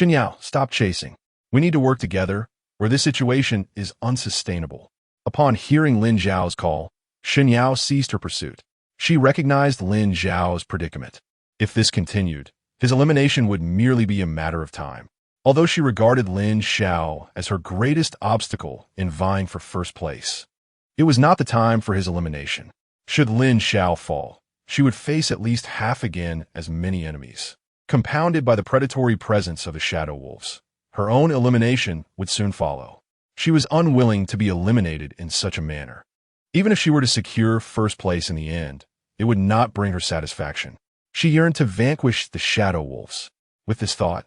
Lin Xiao, stop chasing. We need to work together, or this situation is unsustainable. Upon hearing Lin Xiao's call, Lin Xiao ceased her pursuit. She recognized Lin Xiao's predicament. If this continued, his elimination would merely be a matter of time. Although she regarded Lin Xiao as her greatest obstacle in vying for first place, it was not the time for his elimination. Should Lin Xiao fall, she would face at least half again as many enemies. Compounded by the predatory presence of the Shadow Wolves, her own elimination would soon follow. She was unwilling to be eliminated in such a manner. Even if she were to secure first place in the end, it would not bring her satisfaction. She yearned to vanquish the Shadow Wolves. With this thought,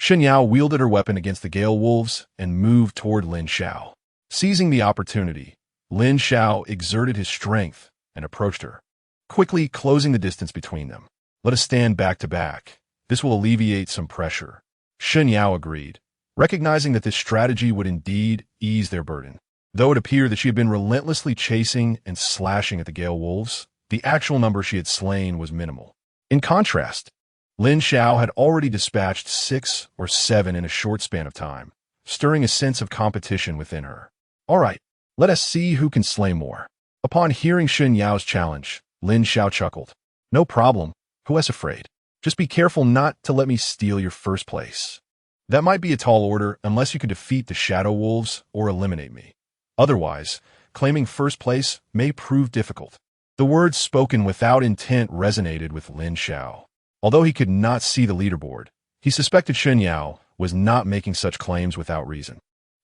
Lin Xiao wielded her weapon against the Gale Wolves and moved toward Lin Xiao. Seizing the opportunity, Lin Xiao exerted his strength and approached her, quickly closing the distance between them. Let us stand back to back. This will alleviate some pressure. Lin Xiao agreed, recognizing that this strategy would indeed ease their burden. Though it appeared that she had been relentlessly chasing and slashing at the Gale Wolves, the actual number she had slain was minimal. In contrast, Lin Xiao had already dispatched 6 or 7 in a short span of time, stirring a sense of competition within her. All right, let us see who can slay more. Upon hearing Lin Xiao's challenge, Lin Xiao chuckled. No problem, who is afraid? Just be careful not to let me steal your first place. That might be a tall order unless you can defeat the Shadow Wolves or eliminate me. Otherwise, claiming first place may prove difficult. The words spoken without intent resonated with Lin Xiao. Although he could not see the leaderboard, he suspected Lin Xiao was not making such claims without reason.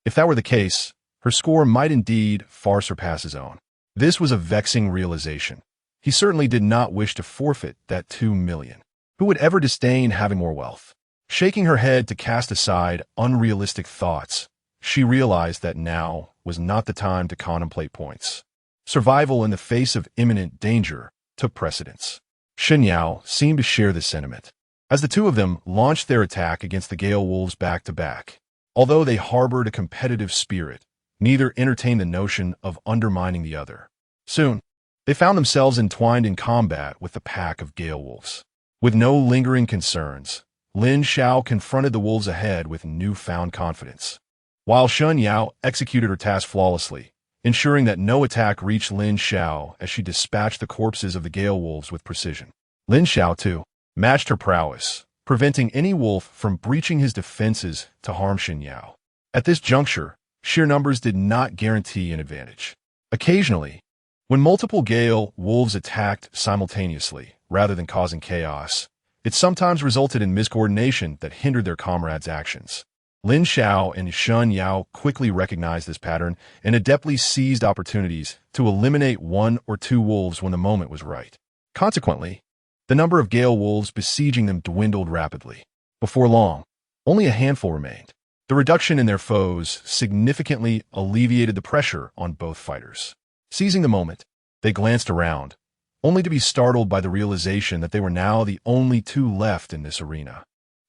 If that were the case, her score might indeed far surpass his own. This was a vexing realization. He certainly did not wish to forfeit that 2 million. Who would ever disdain having more wealth? Shaking her head to cast aside unrealistic thoughts, she realized that now was not the time to contemplate points. Survival in the face of imminent danger took precedence. Lin Xiao seemed to share this sentiment, as the two of them launched their attack against the Gale Wolves back to back. Although they harbored a competitive spirit, neither entertained the notion of undermining the other. Soon, They found themselves entwined in combat with the pack of Gale Wolves. With no lingering concerns, Lin Xiao confronted the wolves ahead with newfound confidence, while Shun Yao executed her task flawlessly, ensuring that no attack reached Lin Xiao as she dispatched the corpses of the Gale Wolves with precision. Lin Xiao, too, matched her prowess, preventing any wolf from breaching his defenses to harm Shun Yao. At this juncture, sheer numbers did not guarantee an advantage. Occasionally, when multiple Gale Wolves attacked simultaneously, rather than causing chaos, it sometimes resulted in miscoordination that hindered their comrades' actions. Lin Xiao and Shun Yao quickly recognized this pattern and adeptly seized opportunities to eliminate one or two wolves when the moment was right. Consequently, the number of Gale Wolves besieging them dwindled rapidly. Before long, only a handful remained. The reduction in their foes significantly alleviated the pressure on both fighters. Seizing the moment, they glanced around, only to be startled by the realization that they were now the only two left in this arena.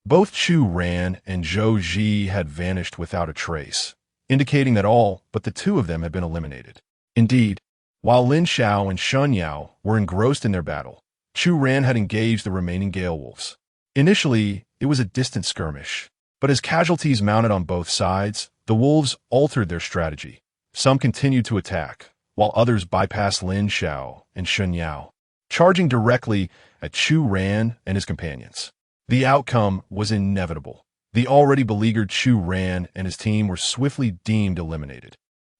Both Chu Ran and Zhou Ji had vanished without a trace, indicating that all but the two of them had been eliminated. Indeed, while Lin Xiao and Shun Yao were engrossed in their battle, Chu Ran had engaged the remaining Gale Wolves. Initially, it was a distant skirmish, but as casualties mounted on both sides, the wolves altered their strategy. Some continued to attack, while others bypassed Lin Xiao and Shun Yao, charging directly at Chu Ran and his companions. The outcome was inevitable. The already beleaguered Chu Ran and his team were swiftly deemed eliminated.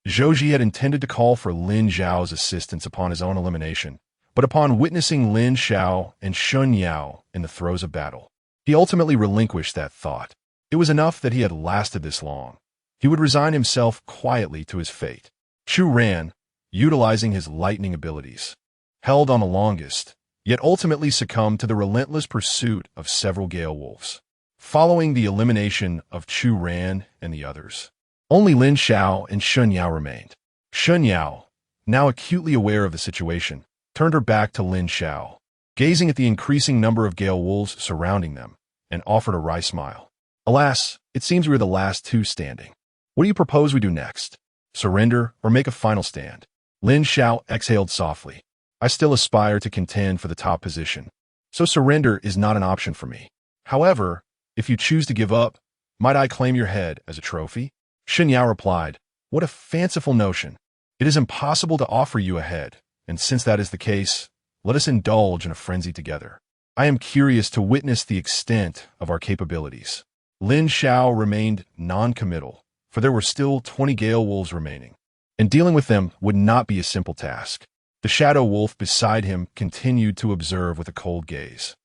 Zhou Ji had intended to call for Lin Xiao's assistance upon his own elimination, but upon witnessing Lin Xiao and Shun Yao in the throes of battle, he ultimately relinquished that thought. It was enough that he had lasted this long. He would resign himself quietly to his fate. Chu Ran, utilizing his lightning abilities, held on the longest, yet ultimately succumbed to the relentless pursuit of several Gale Wolves. Following the elimination of Chu Ran and the others, only Lin Xiao and Shun Yao remained. Shun Yao, now acutely aware of the situation, turned her back to Lin Xiao, gazing at the increasing number of Gale Wolves surrounding them, and offered a wry smile. Alas, it seems we are the last two standing. What do you propose we do next? Surrender or make a final stand? Lin Xiao exhaled softly. I still aspire to contend for the top position, so surrender is not an option for me. However, if you choose to give up, might I claim your head as a trophy? Shun Yao replied, what a fanciful notion. It is impossible to offer you a head, and since that is the case, let us indulge in a frenzy together. I am curious to witness the extent of our capabilities. Lin Xiao remained non-committal, for there were still 20 Gale Wolves remaining, and dealing with them would not be a simple task. The shadow wolf beside him continued to observe with a cold gaze,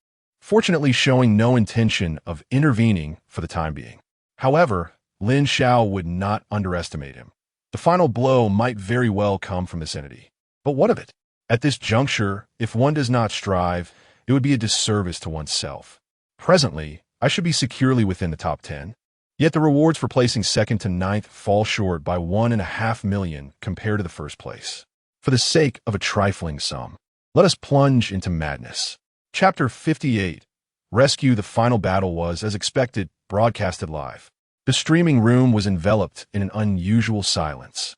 fortunately showing no intention of intervening for the time being. However, Lin Xiao would not underestimate him. The final blow might very well come from this entity. But what of it? At this juncture, if one does not strive, it would be a disservice to oneself. Presently, I should be securely within the top 10. Yet the rewards for placing second to ninth fall short by 1.5 million compared to the first place. For the sake of a trifling sum, let us plunge into madness. Chapter 58. Rescue. The final battle was, as expected, broadcasted live. The streaming room was enveloped in an unusual silence,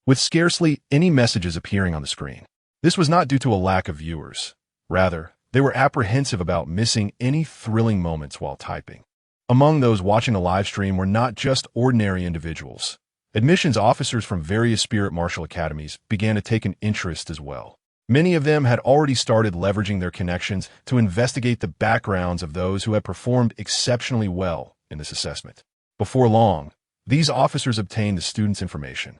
with scarcely any messages appearing on the screen. This was not due to a lack of viewers. Rather, they were apprehensive about missing any thrilling moments while typing. Among those watching the live stream were not just ordinary individuals. Admissions officers from various spirit martial academies began to take an interest as well. Many of them had already started leveraging their connections to investigate the backgrounds of those who had performed exceptionally well in this assessment. Before long, these officers obtained the students' information.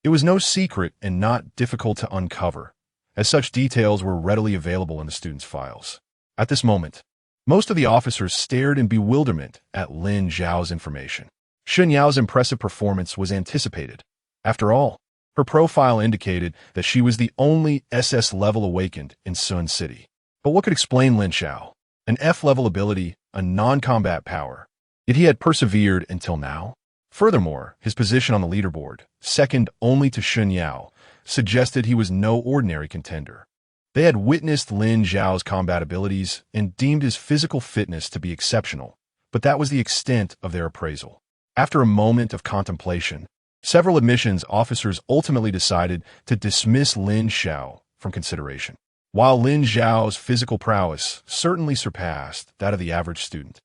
It was no secret and not difficult to uncover, as such details were readily available in the students' files. At this moment, most of the officers stared in bewilderment at Lin Xiao's information. Shun Yao's impressive performance was anticipated. After all, her profile indicated that she was the only SS-level awakened in Sun City. But what could explain Lin Xiao? An F-level ability, a non-combat power. Yet he had persevered until now. Furthermore, his position on the leaderboard, second only to Shun Yao, suggested he was no ordinary contender. They had witnessed Lin Xiao's combat abilities and deemed his physical fitness to be exceptional, but that was the extent of their appraisal. After a moment of contemplation, several admissions officers ultimately decided to dismiss Lin Xiao from consideration. While Lin Xiao's physical prowess certainly surpassed that of the average student,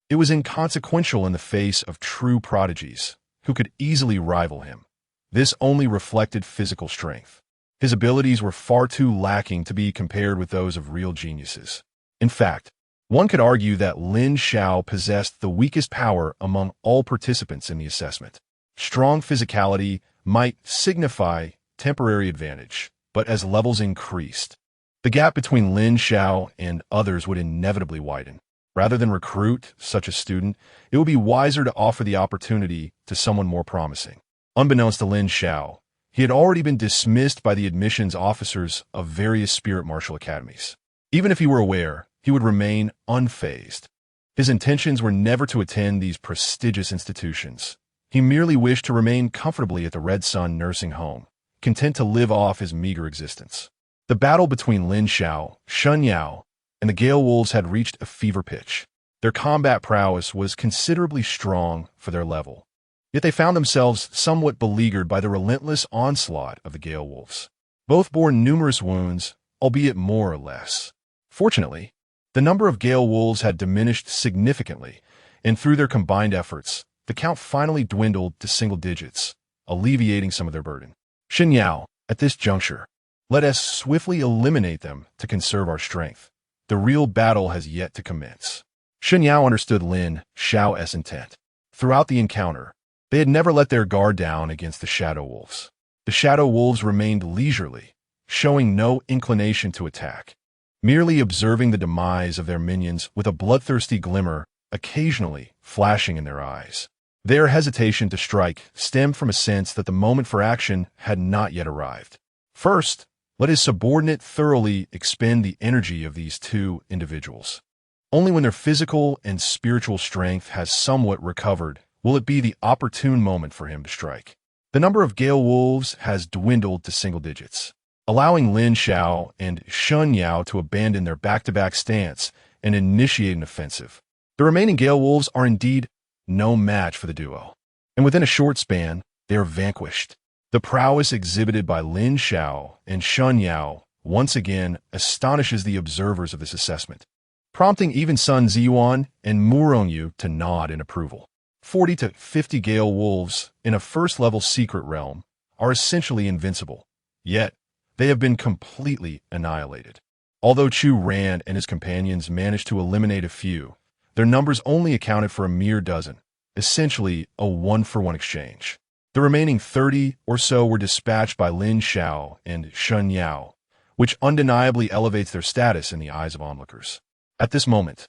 it was inconsequential in the face of true prodigies who could easily rival him. This only reflected physical strength. His abilities were far too lacking to be compared with those of real geniuses. In fact, one could argue that Lin Xiao possessed the weakest power among all participants in the assessment. Strong physicality might signify temporary advantage, but as levels increased, the gap between Lin Xiao and others would inevitably widen. Rather than recruit such a student, it would be wiser to offer the opportunity to someone more promising. Unbeknownst to Lin Xiao, he had already been dismissed by the admissions officers of various spirit martial academies. Even if he were aware, he would remain unfazed. His intentions were never to attend these prestigious institutions. He merely wished to remain comfortably at the Red Sun nursing home, content to live off his meager existence. The battle between Lin Xiao, Shun Yao, and the Gale Wolves had reached a fever pitch. Their combat prowess was considerably strong for their level, yet they found themselves somewhat beleaguered by the relentless onslaught of the Gale Wolves. Both bore numerous wounds, albeit more or less. Fortunately, the number of Gale Wolves had diminished significantly, and through their combined efforts, the count finally dwindled to single digits, alleviating some of their burden. Shin Yao, at this juncture, let us swiftly eliminate them to conserve our strength. The real battle has yet to commence. Shin Yao understood Lin Xiao's intent. Throughout the encounter, they had never let their guard down against the Shadow Wolves. The Shadow Wolves remained leisurely, showing no inclination to attack, merely observing the demise of their minions with a bloodthirsty glimmer occasionally flashing in their eyes. Their hesitation to strike stemmed from a sense that the moment for action had not yet arrived. First, let his subordinate thoroughly expend the energy of these two individuals. Only when their physical and spiritual strength has somewhat recovered will it be the opportune moment for him to strike. The number of Gale Wolves has dwindled to single digits, allowing Lin Xiao and Shun Yao to abandon their back-to-back stance and initiate an offensive. The remaining Gale Wolves are indeed no match for the duo, and within a short span, they are vanquished. The prowess exhibited by Lin Xiao and Shun Yao once again astonishes the observers of this assessment, prompting even Sun Ziyuan and Murongyu to nod in approval. 40 to 50 Gale Wolves in a first-level secret realm are essentially invincible, yet they have been completely annihilated. Although Chu Ran and his companions managed to eliminate a few, their numbers only accounted for a mere dozen, essentially a one-for-one exchange. The remaining 30 or so were dispatched by Lin Xiao and Shun Yao, which undeniably elevates their status in the eyes of onlookers. At this moment,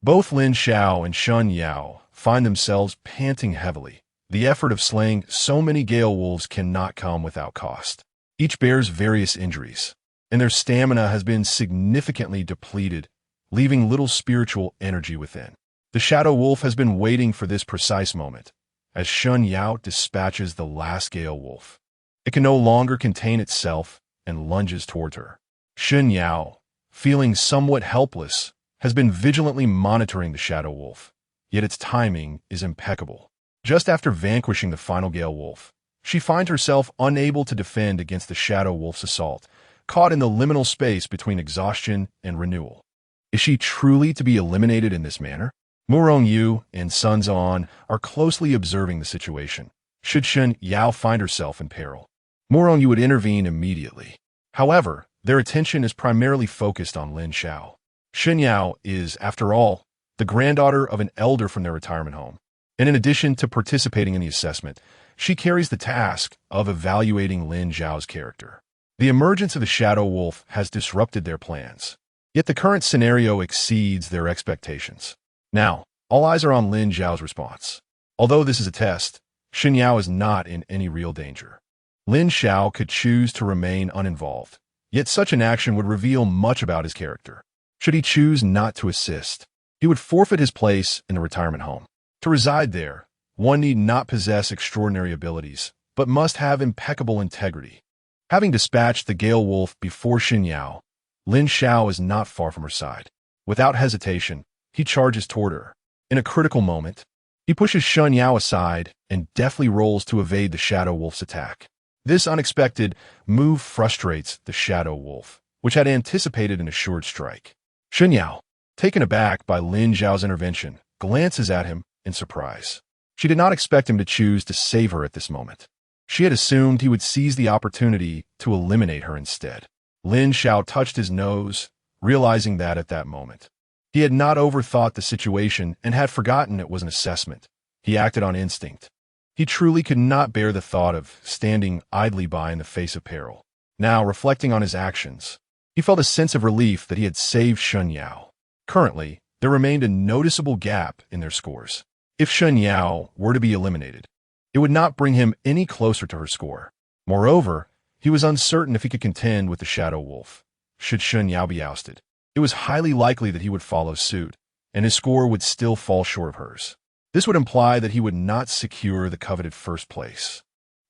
both Lin Xiao and Shun Yao find themselves panting heavily. The effort of slaying so many Gale Wolves cannot come without cost. Each bears various injuries, and their stamina has been significantly depleted, leaving little spiritual energy within. The Shadow Wolf has been waiting for this precise moment, as Shun Yao dispatches the last Gale Wolf. It can no longer contain itself and lunges towards her. Shun Yao, feeling somewhat helpless, has been vigilantly monitoring the Shadow Wolf, yet its timing is impeccable. Just after vanquishing the final Gale Wolf, she finds herself unable to defend against the Shadow Wolf's assault, caught in the liminal space between exhaustion and renewal. Is she truly to be eliminated in this manner? Murongyu and Sun Zan are closely observing the situation. Should Shun Yao find herself in peril, Murongyu would intervene immediately. However, their attention is primarily focused on Lin Xiao. Shun Yao is, after all, the granddaughter of an elder from their retirement home, and in addition to participating in the assessment, she carries the task of evaluating Lin Xiao's character. The emergence of the Shadow Wolf has disrupted their plans, yet the current scenario exceeds their expectations. Now, all eyes are on Lin Xiao's response. Although this is a test, Shun Yao is not in any real danger. Lin Xiao could choose to remain uninvolved, yet such an action would reveal much about his character. Should he choose not to assist, he would forfeit his place in the retirement home. To reside there, one need not possess extraordinary abilities, but must have impeccable integrity. Having dispatched the Gale Wolf before Shun Yao, Lin Xiao is not far from her side. Without hesitation, he charges toward her. In a critical moment, he pushes Shun Yao aside and deftly rolls to evade the Shadow Wolf's attack. This unexpected move frustrates the shadow wolf, which had anticipated an assured strike. Shen Yao, taken aback by Lin Xiao's intervention, glances at him in surprise. She did not expect him to choose to save her at this moment. She had assumed he would seize the opportunity to eliminate her instead. Lin Xiao touched his nose, realizing that at that moment. He had not overthought the situation and had forgotten it was an assessment. He acted on instinct. He truly could not bear the thought of standing idly by in the face of peril. Now, reflecting on his actions, he felt a sense of relief that he had saved Shen Yao. Currently, there remained a noticeable gap in their scores. If Shen Yao were to be eliminated, it would not bring him any closer to her score. Moreover, he was uncertain if he could contend with the Shadow Wolf. Should Shen Yao be ousted, it was highly likely that he would follow suit, and his score would still fall short of hers. This would imply that he would not secure the coveted first place,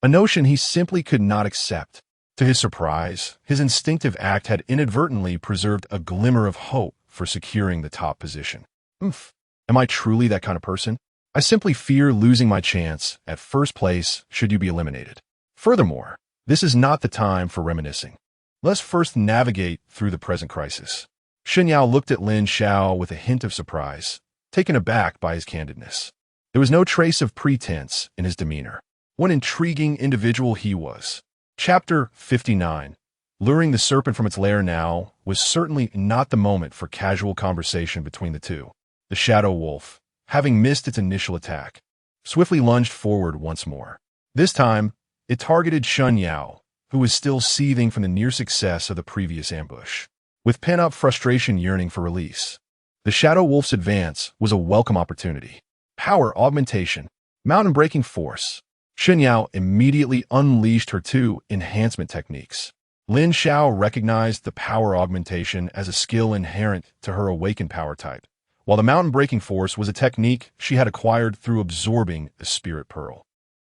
a notion he simply could not accept. To his surprise, his instinctive act had inadvertently preserved a glimmer of hope for securing the top position. Am I truly that kind of person? I simply fear losing my chance at first place should you be eliminated. Furthermore, this is not the time for reminiscing. Let's first navigate through the present crisis. Shen Yao looked at Lin Xiao with a hint of surprise, taken aback by his candidness. There was no trace of pretense in his demeanor. What an intriguing individual he was. Chapter 59. Luring the serpent from its lair now was certainly not the moment for casual conversation between the two. The shadow wolf, having missed its initial attack, swiftly lunged forward once more. This time, it targeted Shen Yao, who was still seething from the near success of the previous ambush. With pent-up frustration yearning for release, the shadow wolf's advance was a welcome opportunity. Power augmentation, mountain-breaking force. Shen Yao immediately unleashed her two enhancement techniques. Lin Xiao recognized the power augmentation as a skill inherent to her awaken power type, while the mountain-breaking force was a technique she had acquired through absorbing a spirit pearl.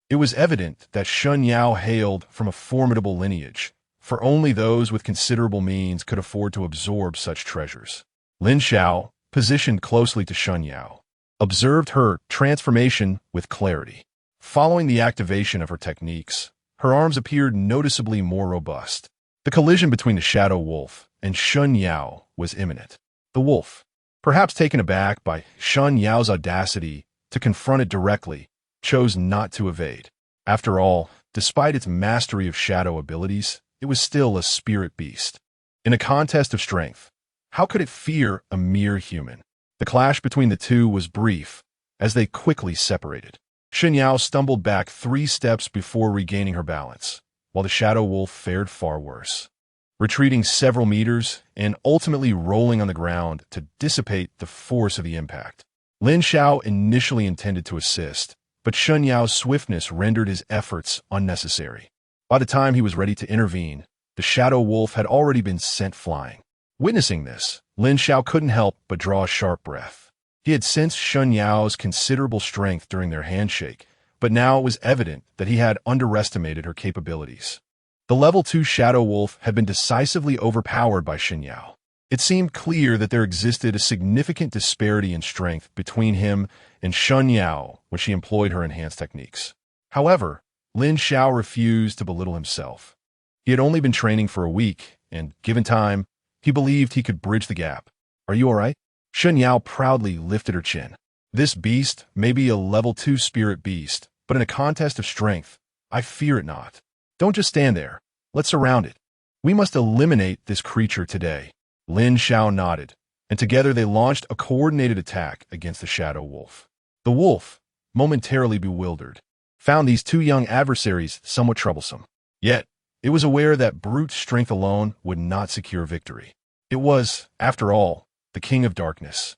It was evident that Shen Yao hailed from a formidable lineage, for only those with considerable means could afford to absorb such treasures. Lin Xiao, positioned closely to Shen Yao, observed her transformation with clarity. Following the activation of her techniques, her arms appeared noticeably more robust. The collision between the shadow wolf and Shen Yao was imminent. The wolf, perhaps taken aback by Shen Yao's audacity to confront it directly, chose not to evade. After all, despite its mastery of shadow abilities, it was still a spirit beast. In a contest of strength, how could it fear a mere human? The clash between the two was brief, as they quickly separated. Shen Yao stumbled back 3 steps before regaining her balance, while the shadow wolf fared far worse, retreating several meters and ultimately rolling on the ground to dissipate the force of the impact. Lin Xiao initially intended to assist, but Shen Yao's swiftness rendered his efforts unnecessary. By the time he was ready to intervene, the shadow wolf had already been sent flying. Witnessing this, Lin Xiao couldn't help but draw a sharp breath. He had sensed Shen Yao's considerable strength during their handshake, but now it was evident that he had underestimated her capabilities. The level 2 shadow wolf had been decisively overpowered by Shen Yao. It seemed clear that there existed a significant disparity in strength between him and Shen Yao when she employed her enhanced techniques. However, Lin Xiao refused to belittle himself. He had only been training for a week, and, given time, he believed he could bridge the gap. Are you all right? Shen Yao proudly lifted her chin. This beast may be a level 2 spirit beast, but in a contest of strength, I fear it not. Don't just stand there. Let's surround it. We must eliminate this creature today. Lin Xiao nodded, and together they launched a coordinated attack against the shadow wolf. The wolf, momentarily bewildered, found these 2 young adversaries somewhat troublesome. Yet, it was aware that brute strength alone would not secure victory. It was, after all, the king of darkness,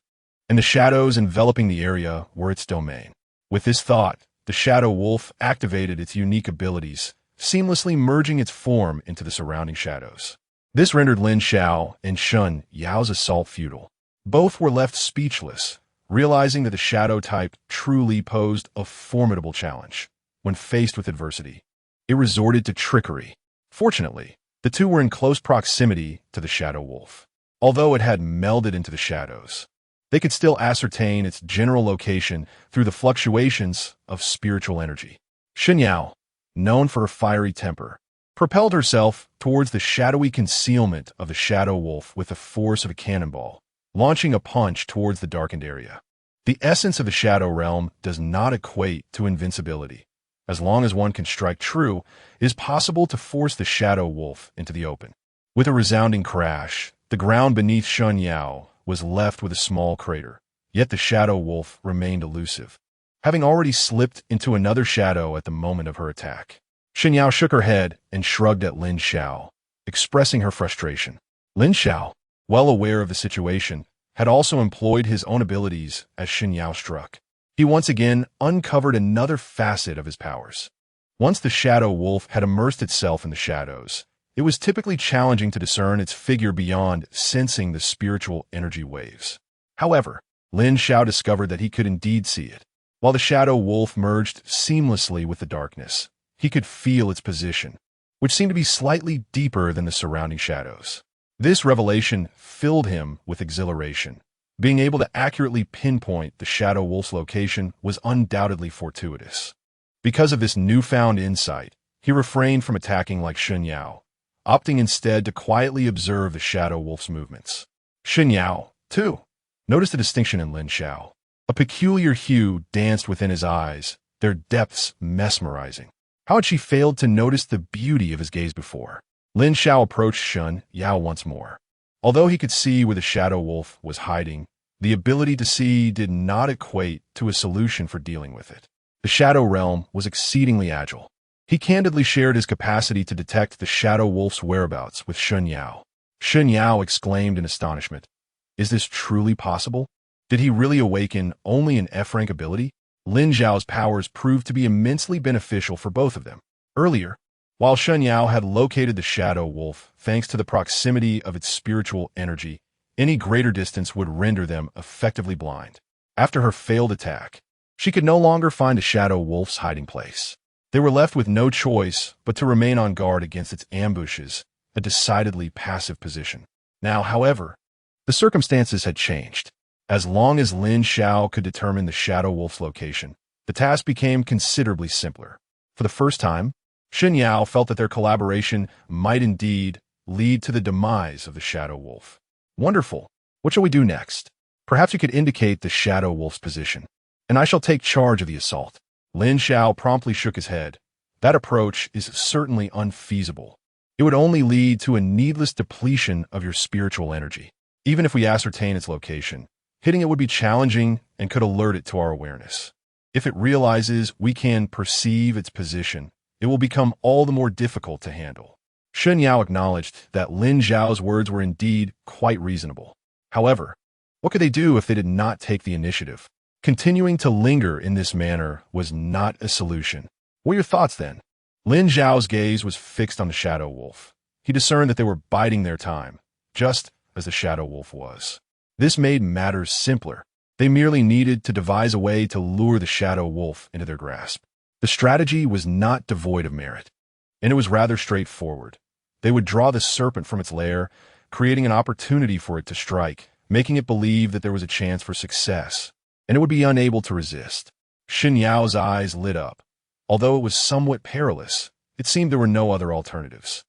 and the shadows enveloping the area were its domain. With this thought, the shadow wolf activated its unique abilities, seamlessly merging its form into the surrounding shadows. This rendered Lin Xiao and Shen Yao's assault futile. Both were left speechless, realizing that the shadow type truly posed a formidable challenge. When faced with adversity, it resorted to trickery. Fortunately, the two were in close proximity to the shadow wolf. Although it had melded into the shadows, they could still ascertain its general location through the fluctuations of spiritual energy. Shen Yao, known for her fiery temper, propelled herself towards the shadowy concealment of the shadow wolf with the force of a cannonball, launching a punch towards the darkened area. The essence of the shadow realm does not equate to invincibility. As long as one can strike true, it is possible to force the shadow wolf into the open. With a resounding crash, the ground beneath Lin Xiao was left with a small crater, yet the shadow wolf remained elusive, having already slipped into another shadow at the moment of her attack. Lin Xiao shook her head and shrugged at Lin Xiao, expressing her frustration. Lin Xiao, well aware of the situation, had also employed his own abilities as Lin Xiao struck. He once again uncovered another facet of his powers. Once the shadow wolf had immersed itself in the shadows, it was typically challenging to discern its figure beyond sensing the spiritual energy waves. However, Lin Xiao discovered that he could indeed see it. While the shadow wolf merged seamlessly with the darkness, he could feel its position, which seemed to be slightly deeper than the surrounding shadows. This revelation filled him with exhilaration. Being able to accurately pinpoint the shadow wolf's location was undoubtedly fortuitous. Because of this newfound insight, he refrained from attacking like Lin Xiao, opting instead to quietly observe the shadow wolf's movements. Lin Xiao, too, noticed a distinction in Lin Xiao. A peculiar hue danced within his eyes, their depths mesmerizing. How had she failed to notice the beauty of his gaze before? Lin Xiao approached Lin Xiao once more. Although he could see where the shadow wolf was hiding, the ability to see did not equate to a solution for dealing with it. The shadow realm was exceedingly agile. He candidly shared his capacity to detect the shadow wolf's whereabouts with Lin Xiao. Lin Xiao exclaimed in astonishment, "Is this truly possible? Did he really awaken only an F-rank ability?" Lin Xiao's powers proved to be immensely beneficial for both of them. Earlier, while Lin Xiao had located the shadow wolf thanks to the proximity of its spiritual energy, any greater distance would render them effectively blind. After her failed attack, she could no longer find the shadow wolf's hiding place. They were left with no choice but to remain on guard against its ambushes, a decidedly passive position. Now, however, the circumstances had changed. As long as Lin Xiao could determine the shadow wolf's location, the task became considerably simpler. For the first time, Lin Xiao felt that their collaboration might indeed lead to the demise of the shadow wolf. Wonderful. What shall we do next? Perhaps you could indicate the shadow wolf's position, and I shall take charge of the assault. Lin Xiao promptly shook his head. That approach is certainly unfeasible. It would only lead to a needless depletion of your spiritual energy. Even if we ascertain its location, hitting it would be challenging and could alert it to our awareness. If it realizes we can perceive its position, it will become all the more difficult to handle. Lin Xiao acknowledged that Lin Xiao's words were indeed quite reasonable. However, what could they do if they did not take the initiative? Continuing to linger in this manner was not a solution. What are your thoughts then? Lin Xiao's gaze was fixed on the shadow wolf. He discerned that they were biding their time, just as the shadow wolf was. This made matters simpler. They merely needed to devise a way to lure the shadow wolf into their grasp. The strategy was not devoid of merit, and it was rather straightforward. They would draw the serpent from its lair, creating an opportunity for it to strike, making it believe that there was a chance for success, and it would be unable to resist. Lin Xiao's eyes lit up. Although it was somewhat perilous, it seemed there were no other alternatives.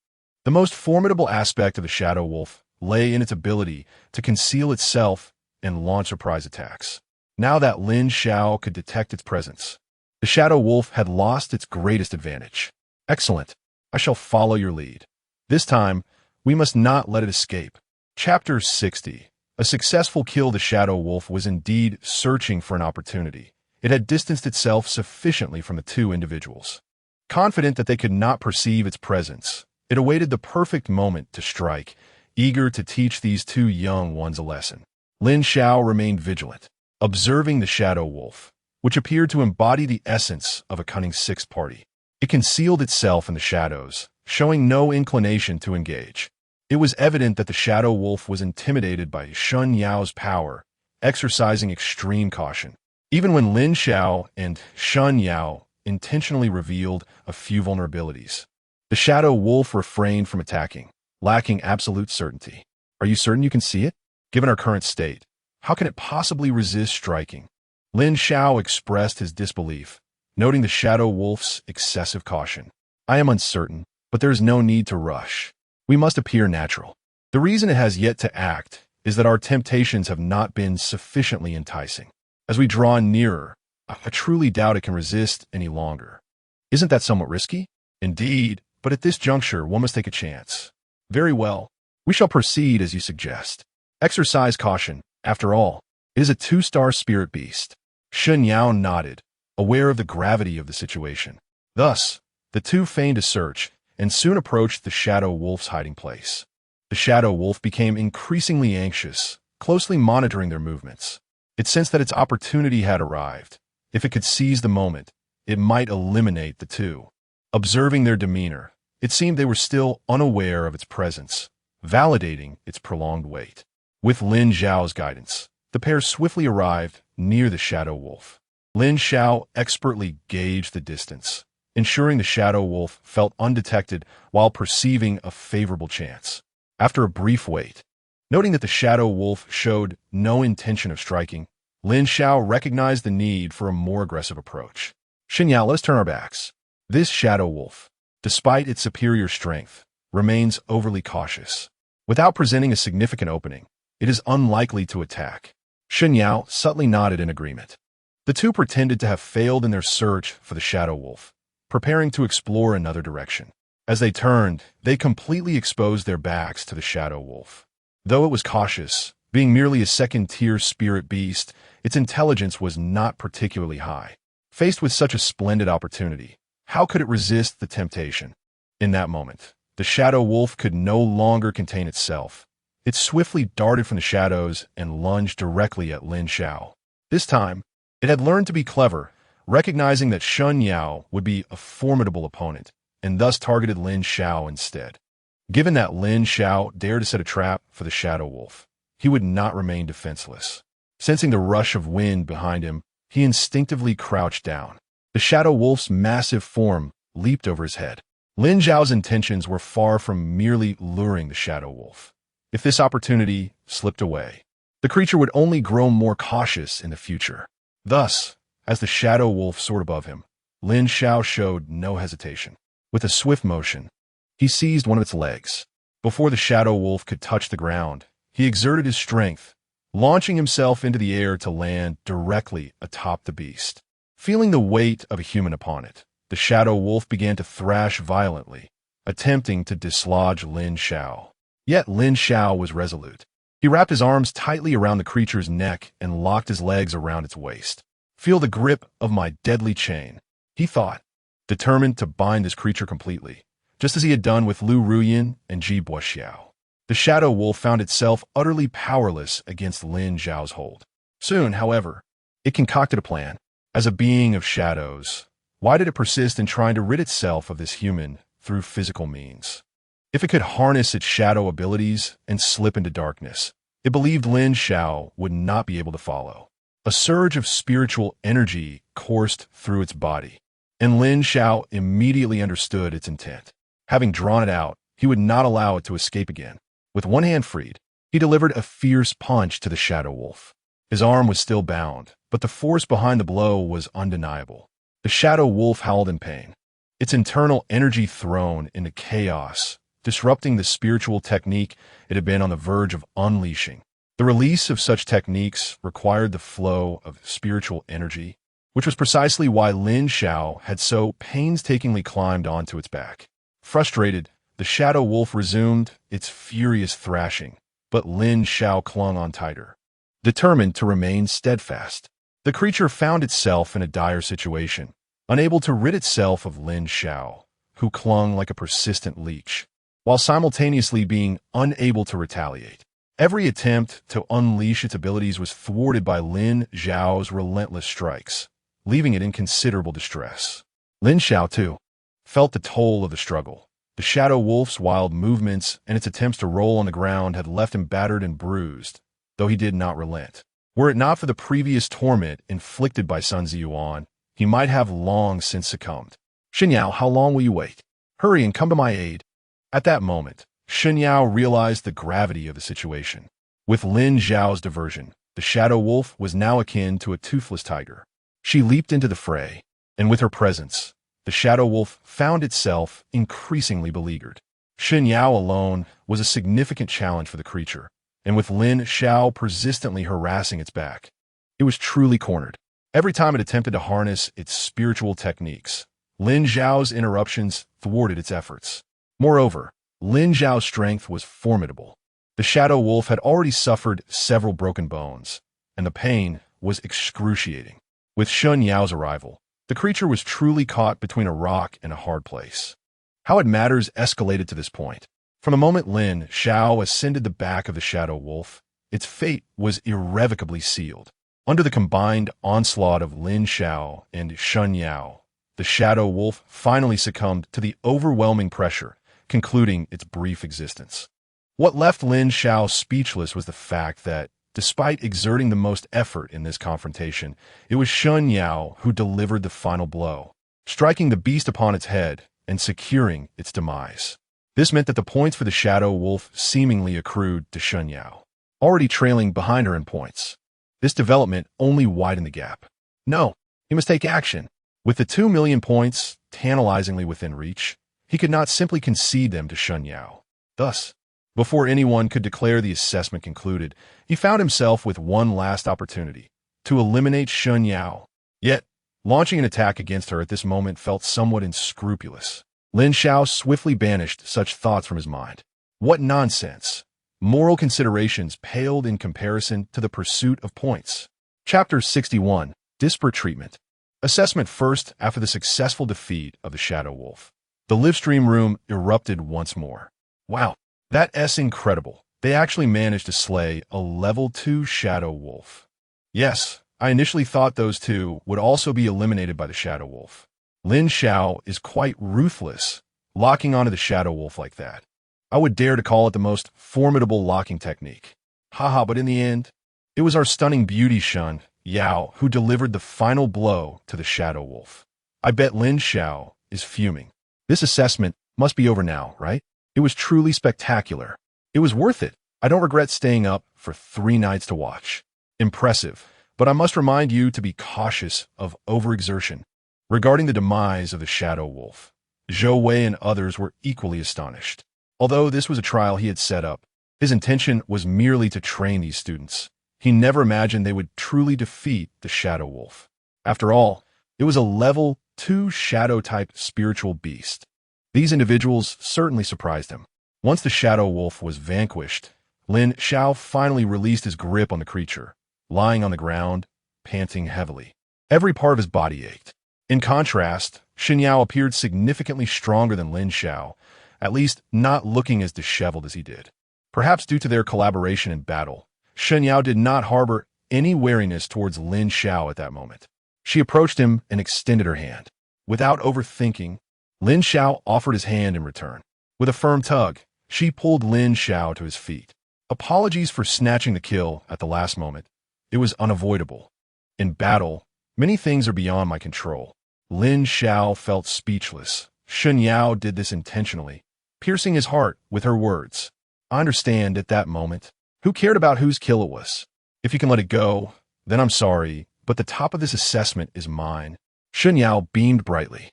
The most formidable aspect of the shadow wolf lay in its ability to conceal itself and launch surprise attacks. Now that Lin Xiao could detect its presence, the shadow wolf had lost its greatest advantage. Excellent. I shall follow your lead. This time, we must not let it escape. Chapter 60. A successful kill. The shadow wolf was indeed searching for an opportunity. It had distanced itself sufficiently from the two individuals. Confident that they could not perceive its presence, it awaited the perfect moment to strike, eager to teach these two young ones a lesson. Lin Xiao remained vigilant, observing the shadow wolf, which appeared to embody the essence of a cunning sixth party. It concealed itself in the shadows, showing no inclination to engage. It was evident that the shadow wolf was intimidated by Lin Xiao's power, exercising extreme caution. Even when Lin Xiao and Lin Xiao intentionally revealed a few vulnerabilities, the shadow wolf refrained from attacking, lacking absolute certainty. Are you certain you can see it? Given our current state, how can it possibly resist striking? Lin Xiao expressed his disbelief, noting the shadow wolf's excessive caution. I am uncertain, but there is no need to rush. We must appear natural. The reason it has yet to act is that our temptations have not been sufficiently enticing. As we draw nearer, I truly doubt it can resist any longer. Isn't that somewhat risky? Indeed, but at this juncture, one must take a chance. Very well. We shall proceed as you suggest. Exercise caution. After all, it is a 2-star spirit beast. Lin Xiao nodded, aware of the gravity of the situation. Thus, the two feigned a search and soon approached the Shadow Wolf's hiding place. The Shadow Wolf became increasingly anxious, closely monitoring their movements. It sensed that its opportunity had arrived. If it could seize the moment, it might eliminate the two. Observing their demeanor, it seemed they were still unaware of its presence, validating its prolonged wait. With Lin Xiao's guidance, the pair swiftly arrived near the Shadow Wolf. Lin Xiao expertly gauged the distance, ensuring the Shadow Wolf felt undetected while perceiving a favorable chance. After a brief wait, noting that the Shadow Wolf showed no intention of striking, Lin Xiao recognized the need for a more aggressive approach. Lin Xiao, let's turn our backs. This Shadow Wolf, despite its superior strength, remains overly cautious. Without presenting a significant opening, it is unlikely to attack. Lin Xiao subtly nodded in agreement. The two pretended to have failed in their search for the Shadow Wolf, preparing to explore another direction. As they turned, they completely exposed their backs to the Shadow Wolf. Though it was cautious, being merely a second-tier spirit beast, its intelligence was not particularly high. Faced with such a splendid opportunity, how could it resist the temptation? In that moment, the Shadow Wolf could no longer contain itself. It swiftly darted from the shadows and lunged directly at Lin Xiao. This time, it had learned to be clever, recognizing that Lin Xiao would be a formidable opponent, and thus targeted Lin Xiao instead. Given that Lin Xiao dared to set a trap for the Shadow Wolf, he would not remain defenseless. Sensing the rush of wind behind him, he instinctively crouched down. The Shadow Wolf's massive form leaped over his head. Lin Xiao's intentions were far from merely luring the Shadow Wolf. If this opportunity slipped away, the creature would only grow more cautious in the future. Thus, as the Shadow Wolf soared above him, Lin Xiao showed no hesitation. With a swift motion, he seized one of its legs. Before the Shadow Wolf could touch the ground, he exerted his strength, launching himself into the air to land directly atop the beast. Feeling the weight of a human upon it, the Shadow Wolf began to thrash violently, attempting to dislodge Lin Xiao. Yet Lin Xiao was resolute. He wrapped his arms tightly around the creature's neck and locked his legs around its waist. "Feel the grip of my deadly chain," he thought, determined to bind this creature completely, just as he had done with Lu Ruyin and Ji Boxiao. The Shadow Wolf found itself utterly powerless against Lin Xiao's hold. Soon, however, it concocted a plan. As a being of shadows, why did it persist in trying to rid itself of this human through physical means? If it could harness its shadow abilities and slip into darkness, it believed Lin Xiao would not be able to follow. A surge of spiritual energy coursed through its body, and Lin Xiao immediately understood its intent. Having drawn it out, he would not allow it to escape again. With one hand freed, he delivered a fierce punch to the Shadow Wolf. His arm was still bound, but the force behind the blow was undeniable. The Shadow Wolf howled in pain, its internal energy thrown into chaos, disrupting the spiritual technique it had been on the verge of unleashing. The release of such techniques required the flow of spiritual energy, which was precisely why Lin Xiao had so painstakingly climbed onto its back. Frustrated, the Shadow Wolf resumed its furious thrashing, but Lin Xiao clung on tighter. Determined to remain steadfast, the creature found itself in a dire situation, unable to rid itself of Lin Xiao, who clung like a persistent leech, while simultaneously being unable to retaliate. Every attempt to unleash its abilities was thwarted by Lin Xiao's relentless strikes, leaving it in considerable distress. Lin Xiao, too, felt the toll of the struggle. The Shadow Wolf's wild movements and its attempts to roll on the ground had left him battered and bruised, though he did not relent. Were it not for the previous torment inflicted by Sun Ziyuan, he might have long since succumbed. "Lin Xiao, how long will you wait? Hurry and come to my aid." At that moment, Lin Xiao realized the gravity of the situation. With Lin Xiao's diversion, the Shadow Wolf was now akin to a toothless tiger. She leaped into the fray, and with her presence, the Shadow Wolf found itself increasingly beleaguered. Lin Xiao alone was a significant challenge for the creature, and with Lin Xiao persistently harassing its back, it was truly cornered. Every time it attempted to harness its spiritual techniques, Lin Xiao's interruptions thwarted its efforts. Moreover, Lin Xiao's strength was formidable. The Shadow Wolf had already suffered several broken bones, and the pain was excruciating. With Lin Xiao's arrival, the creature was truly caught between a rock and a hard place. How had matters escalated to this point? From the moment Lin Xiao ascended the back of the Shadow Wolf, its fate was irrevocably sealed. Under the combined onslaught of Lin Xiao and Lin Xiao, the Shadow Wolf finally succumbed to the overwhelming pressure, concluding its brief existence. What left Lin Xiao speechless was the fact that, despite exerting the most effort in this confrontation, it was Lin Xiao who delivered the final blow, striking the beast upon its head and securing its demise. This meant that the points for the Shadow Wolf seemingly accrued to Lin Xiao, already trailing behind her in points. This development only widened the gap. No, he must take action. With the 2 million points tantalizingly within reach, he could not simply concede them to Lin Xiao. Thus, before anyone could declare the assessment concluded, he found himself with one last opportunity to eliminate Lin Xiao. Yet, launching an attack against her at this moment felt somewhat unscrupulous. Lin Xiao swiftly banished such thoughts from his mind. What nonsense! Moral considerations paled in comparison to the pursuit of points. Chapter 61. Disparate Treatment. Assessment first. After the successful defeat of the Shadow Wolf, the livestream room erupted once more. Wow, that's incredible. They actually managed to slay a level 2 Shadow Wolf. Yes, I initially thought those two would also be eliminated by the Shadow Wolf. Lin Xiao is quite ruthless, locking onto the Shadow Wolf like that. I would dare to call it the most formidable locking technique. Haha, but in the end, it was our stunning beauty Lin Xiao who delivered the final blow to the Shadow Wolf. I bet Lin Xiao is fuming. This assessment must be over now, right? It was truly spectacular. It was worth it. I don't regret staying up for 3 nights to watch. Impressive, but I must remind you to be cautious of overexertion. Regarding the demise of the Shadow Wolf, Zhou Wei and others were equally astonished. Although this was a trial he had set up, his intention was merely to train these students. He never imagined they would truly defeat the Shadow Wolf. After all, it was a level 2 shadow-type spiritual beast. These individuals certainly surprised him. Once the Shadow Wolf was vanquished, Lin Xiao finally released his grip on the creature, lying on the ground, panting heavily. Every part of his body ached. In contrast, Lin Xiao appeared significantly stronger than Lin Xiao, at least not looking as disheveled as he did. Perhaps due to their collaboration in battle, Lin Xiao did not harbor any wariness towards Lin Xiao at that moment. She approached him and extended her hand. Without overthinking, Lin Xiao offered his hand in return. With a firm tug, she pulled Lin Xiao to his feet. Apologies for snatching the kill at the last moment. It was unavoidable. In battle, many things are beyond my control. Lin Xiao felt speechless. Lin Xiao did this intentionally, piercing his heart with her words. I understand at that moment. Who cared about whose kill it was? If you can let it go, then I'm sorry, but the top of this assessment is mine. Lin Xiao beamed brightly,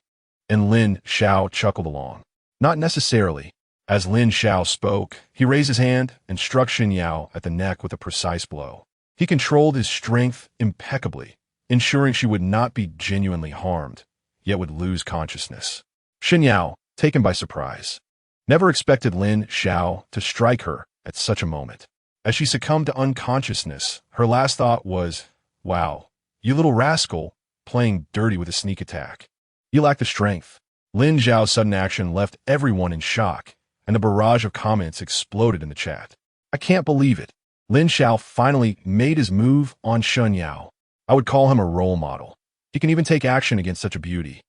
and Lin Xiao chuckled along. Not necessarily. As Lin Xiao spoke, he raised his hand and struck Lin Xiao at the neck with a precise blow. He controlled his strength impeccably, ensuring she would not be genuinely harmed, yet would lose consciousness. Lin Xiao, taken by surprise, never expected Lin Xiao to strike her at such a moment. As she succumbed to unconsciousness, her last thought was, wow, you little rascal, playing dirty with a sneak attack. You lack the strength. Lin Xiao's sudden action left everyone in shock, and a barrage of comments exploded in the chat. I can't believe it. Lin Xiao finally made his move on Lin Xiao. I would call him a role model. He can even take action against such a beauty.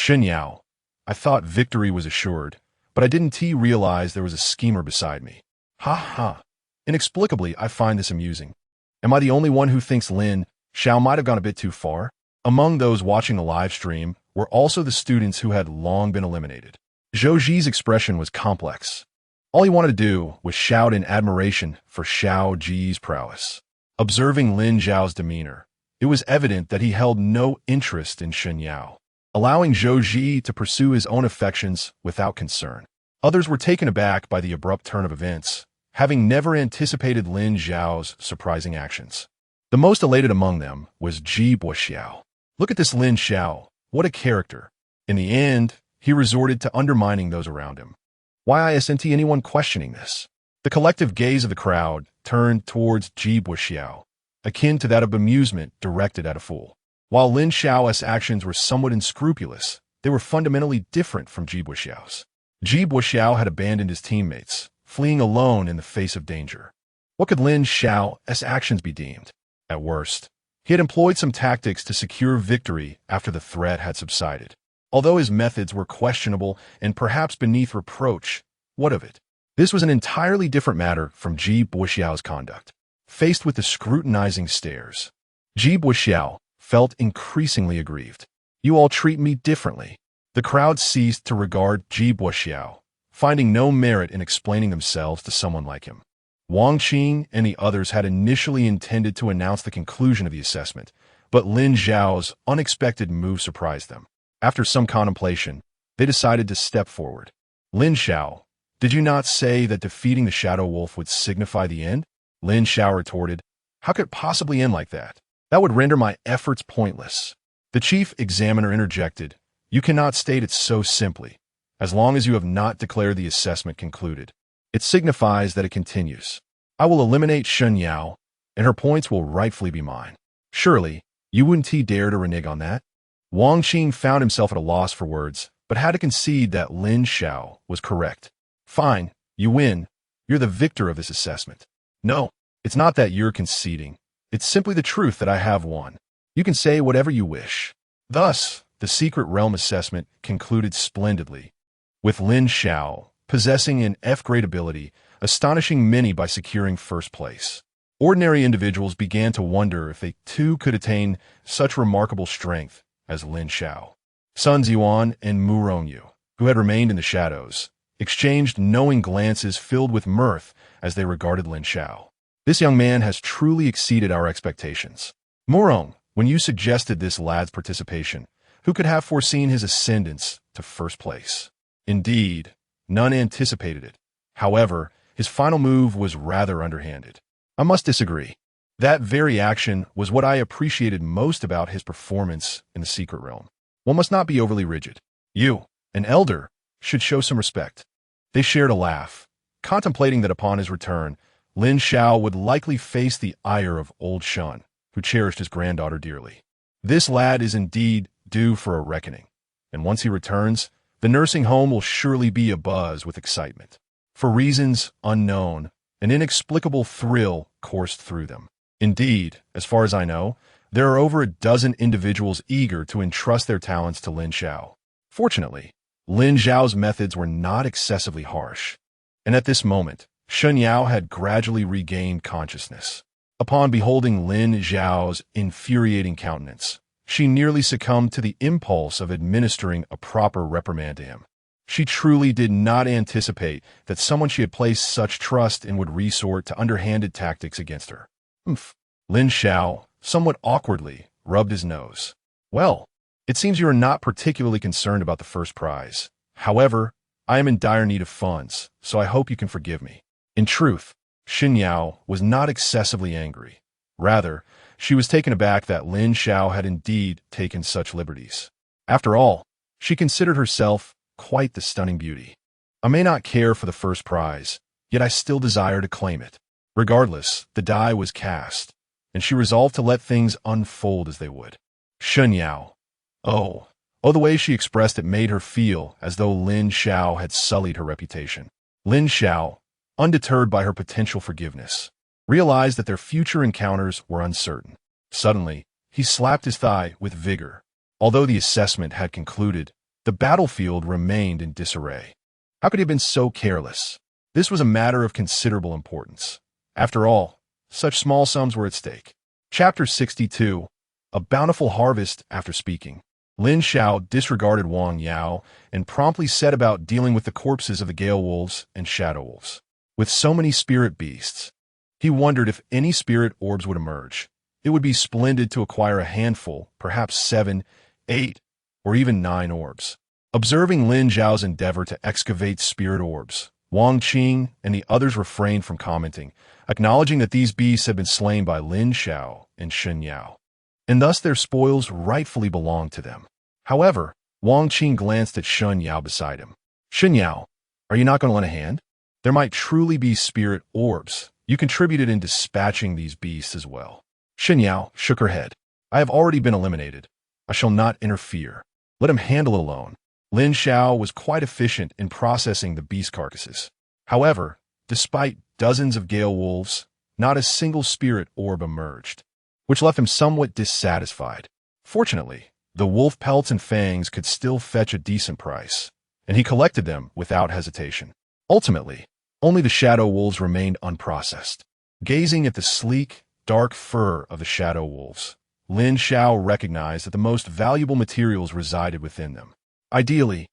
Lin Xiao, I thought victory was assured, but I didn't realize there was a schemer beside me. Ha ha. Inexplicably, I find this amusing. Am I the only one who thinks Lin Xiao might have gone a bit too far? Among those watching the live stream were also the students who had long been eliminated. Zhou Ji's expression was complex. All he wanted to do was shout in admiration for Zhou Ji's prowess. Observing Lin Xiao's demeanor, it was evident that he held no interest in Lin Xiao. allowing Zhou Ji to pursue his own affections without concern. Others were taken aback by the abrupt turn of events, having never anticipated Lin Xiao's surprising actions. The most elated among them was Ji Buoxiao. Look at this Lin Xiao, what a character. In the end, he resorted to undermining those around him. Why isn't anyone questioning this? The collective gaze of the crowd turned towards Ji Buoxiao, akin to that of bemusement directed at a fool. While Lin Xiao's actions were somewhat unscrupulous, they were fundamentally different from Ji Buoxiao's. Ji Buoxiao had abandoned his teammates, fleeing alone in the face of danger. What could Lin Xiao's actions be deemed? At worst, he had employed some tactics to secure victory after the threat had subsided. Although his methods were questionable and perhaps beneath reproach, what of it? This was an entirely different matter from Ji Buoxiao's conduct. Faced with the scrutinizing stares, Ji Buoxiao felt increasingly aggrieved. You all treat me differently. The crowd ceased to regard Ji Buoxiao, finding no merit in explaining themselves to someone like him. Wang Qing and the others had initially intended to announce the conclusion of the assessment, but Lin Xiao's unexpected move surprised them. After some contemplation, they decided to step forward. Lin Xiao, did you not say that defeating the Shadow Wolf would signify the end? Lin Xiao retorted, how could it possibly end like that? That would render my efforts pointless. The chief examiner interjected, you cannot state it so simply. As long as you have not declared the assessment concluded, it signifies that it continues. I will eliminate Shen Yao, and her points will rightfully be mine. Surely, you wouldn't dare to renege on that? Wang Qing found himself at a loss for words, but had to concede that Lin Xiao was correct. Fine, you win. You're the victor of this assessment. No, it's not that you're conceding. It's simply the truth that I have won. You can say whatever you wish. Thus, the Secret Realm assessment concluded splendidly, with Lin Xiao possessing an F-grade ability, astonishing many by securing first place. Ordinary individuals began to wonder if they too could attain such remarkable strength as Lin Xiao. Sun Ziyuan and Mu Rongyu, who had remained in the shadows, exchanged knowing glances filled with mirth as they regarded Lin Xiao. This young man has truly exceeded our expectations. Murong, when you suggested this lad's participation, who could have foreseen his ascendance to first place? Indeed, none anticipated it. However, his final move was rather underhanded. I must disagree. That very action was what I appreciated most about his performance in the Secret Realm. One must not be overly rigid. You, an elder, should show some respect. They shared a laugh, contemplating that upon his return, Lin Xiao would likely face the ire of old Shun, who cherished his granddaughter dearly. This lad is indeed due for a reckoning, and once he returns, the nursing home will surely be abuzz with excitement. For reasons unknown, an inexplicable thrill coursed through them. Indeed, as far as I know, there are over a dozen individuals eager to entrust their talents to Lin Xiao. Fortunately, Lin Xiao's methods were not excessively harsh, and at this moment, Shen Yao had gradually regained consciousness. Upon beholding Lin Xiao's infuriating countenance, she nearly succumbed to the impulse of administering a proper reprimand to him. She truly did not anticipate that someone she had placed such trust in would resort to underhanded tactics against her. Lin Xiao, somewhat awkwardly, rubbed his nose. Well, it seems you are not particularly concerned about the first prize. However, I am in dire need of funds, so I hope you can forgive me. In truth, Shen Yao was not excessively angry. Rather, she was taken aback that Lin Xiao had indeed taken such liberties. After all, she considered herself quite the stunning beauty. I may not care for the first prize, yet I still desire to claim it. Regardless, the die was cast, and she resolved to let things unfold as they would. Shen Yao. Oh, the way she expressed it made her feel as though Lin Xiao had sullied her reputation. Lin Xiao, undeterred by her potential forgiveness, realized that their future encounters were uncertain. Suddenly, he slapped his thigh with vigor. Although the assessment had concluded, the battlefield remained in disarray. How could he have been so careless? This was a matter of considerable importance. After all, such small sums were at stake. Chapter 62. A bountiful harvest. After speaking, Lin Xiao disregarded Wang Yao and promptly set about dealing with the corpses of the Gale Wolves and Shadow Wolves. With so many spirit beasts, he wondered if any spirit orbs would emerge. It would be splendid to acquire a handful, perhaps 7, 8, or even 9 orbs. Observing Lin Xiao's endeavor to excavate spirit orbs, Wang Qing and the others refrained from commenting, acknowledging that these beasts had been slain by Lin Xiao and Shen Yao, and thus their spoils rightfully belonged to them. However, Wang Qing glanced at Shen Yao beside him. Shen Yao, are you not going to lend a hand? There might truly be spirit orbs. You contributed in dispatching these beasts as well. Shen Yao shook her head. I have already been eliminated. I shall not interfere. Let him handle it alone. Lin Xiao was quite efficient in processing the beast carcasses. However, despite dozens of gale wolves, not a single spirit orb emerged, which left him somewhat dissatisfied. Fortunately, the wolf pelts and fangs could still fetch a decent price, and he collected them without hesitation. Ultimately, only the shadow wolves remained unprocessed. Gazing at the sleek, dark fur of the shadow wolves, Lin Xiao recognized that the most valuable materials resided within them. Ideally,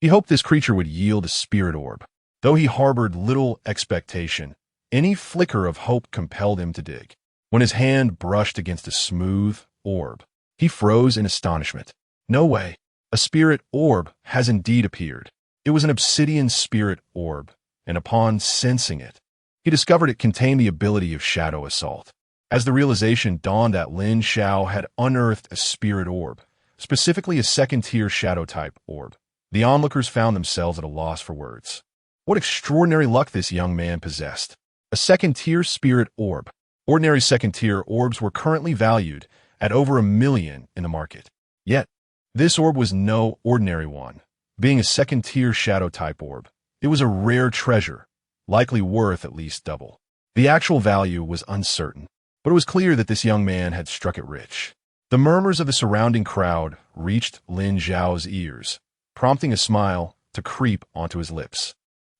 he hoped this creature would yield a spirit orb. Though he harbored little expectation, any flicker of hope compelled him to dig. When his hand brushed against a smooth orb, he froze in astonishment. No way. A spirit orb has indeed appeared. It was an obsidian spirit orb, and upon sensing it, he discovered it contained the ability of shadow assault. As the realization dawned that Lin Xiao had unearthed a spirit orb, specifically a second-tier shadow-type orb, the onlookers found themselves at a loss for words. What extraordinary luck this young man possessed. A second-tier spirit orb. Ordinary second-tier orbs were currently valued at over $1 million in the market. Yet, this orb was no ordinary one. Being a second-tier shadow-type orb, it was a rare treasure, likely worth at least double. The actual value was uncertain, but it was clear that this young man had struck it rich. The murmurs of the surrounding crowd reached Lin Xiao's ears, prompting a smile to creep onto his lips.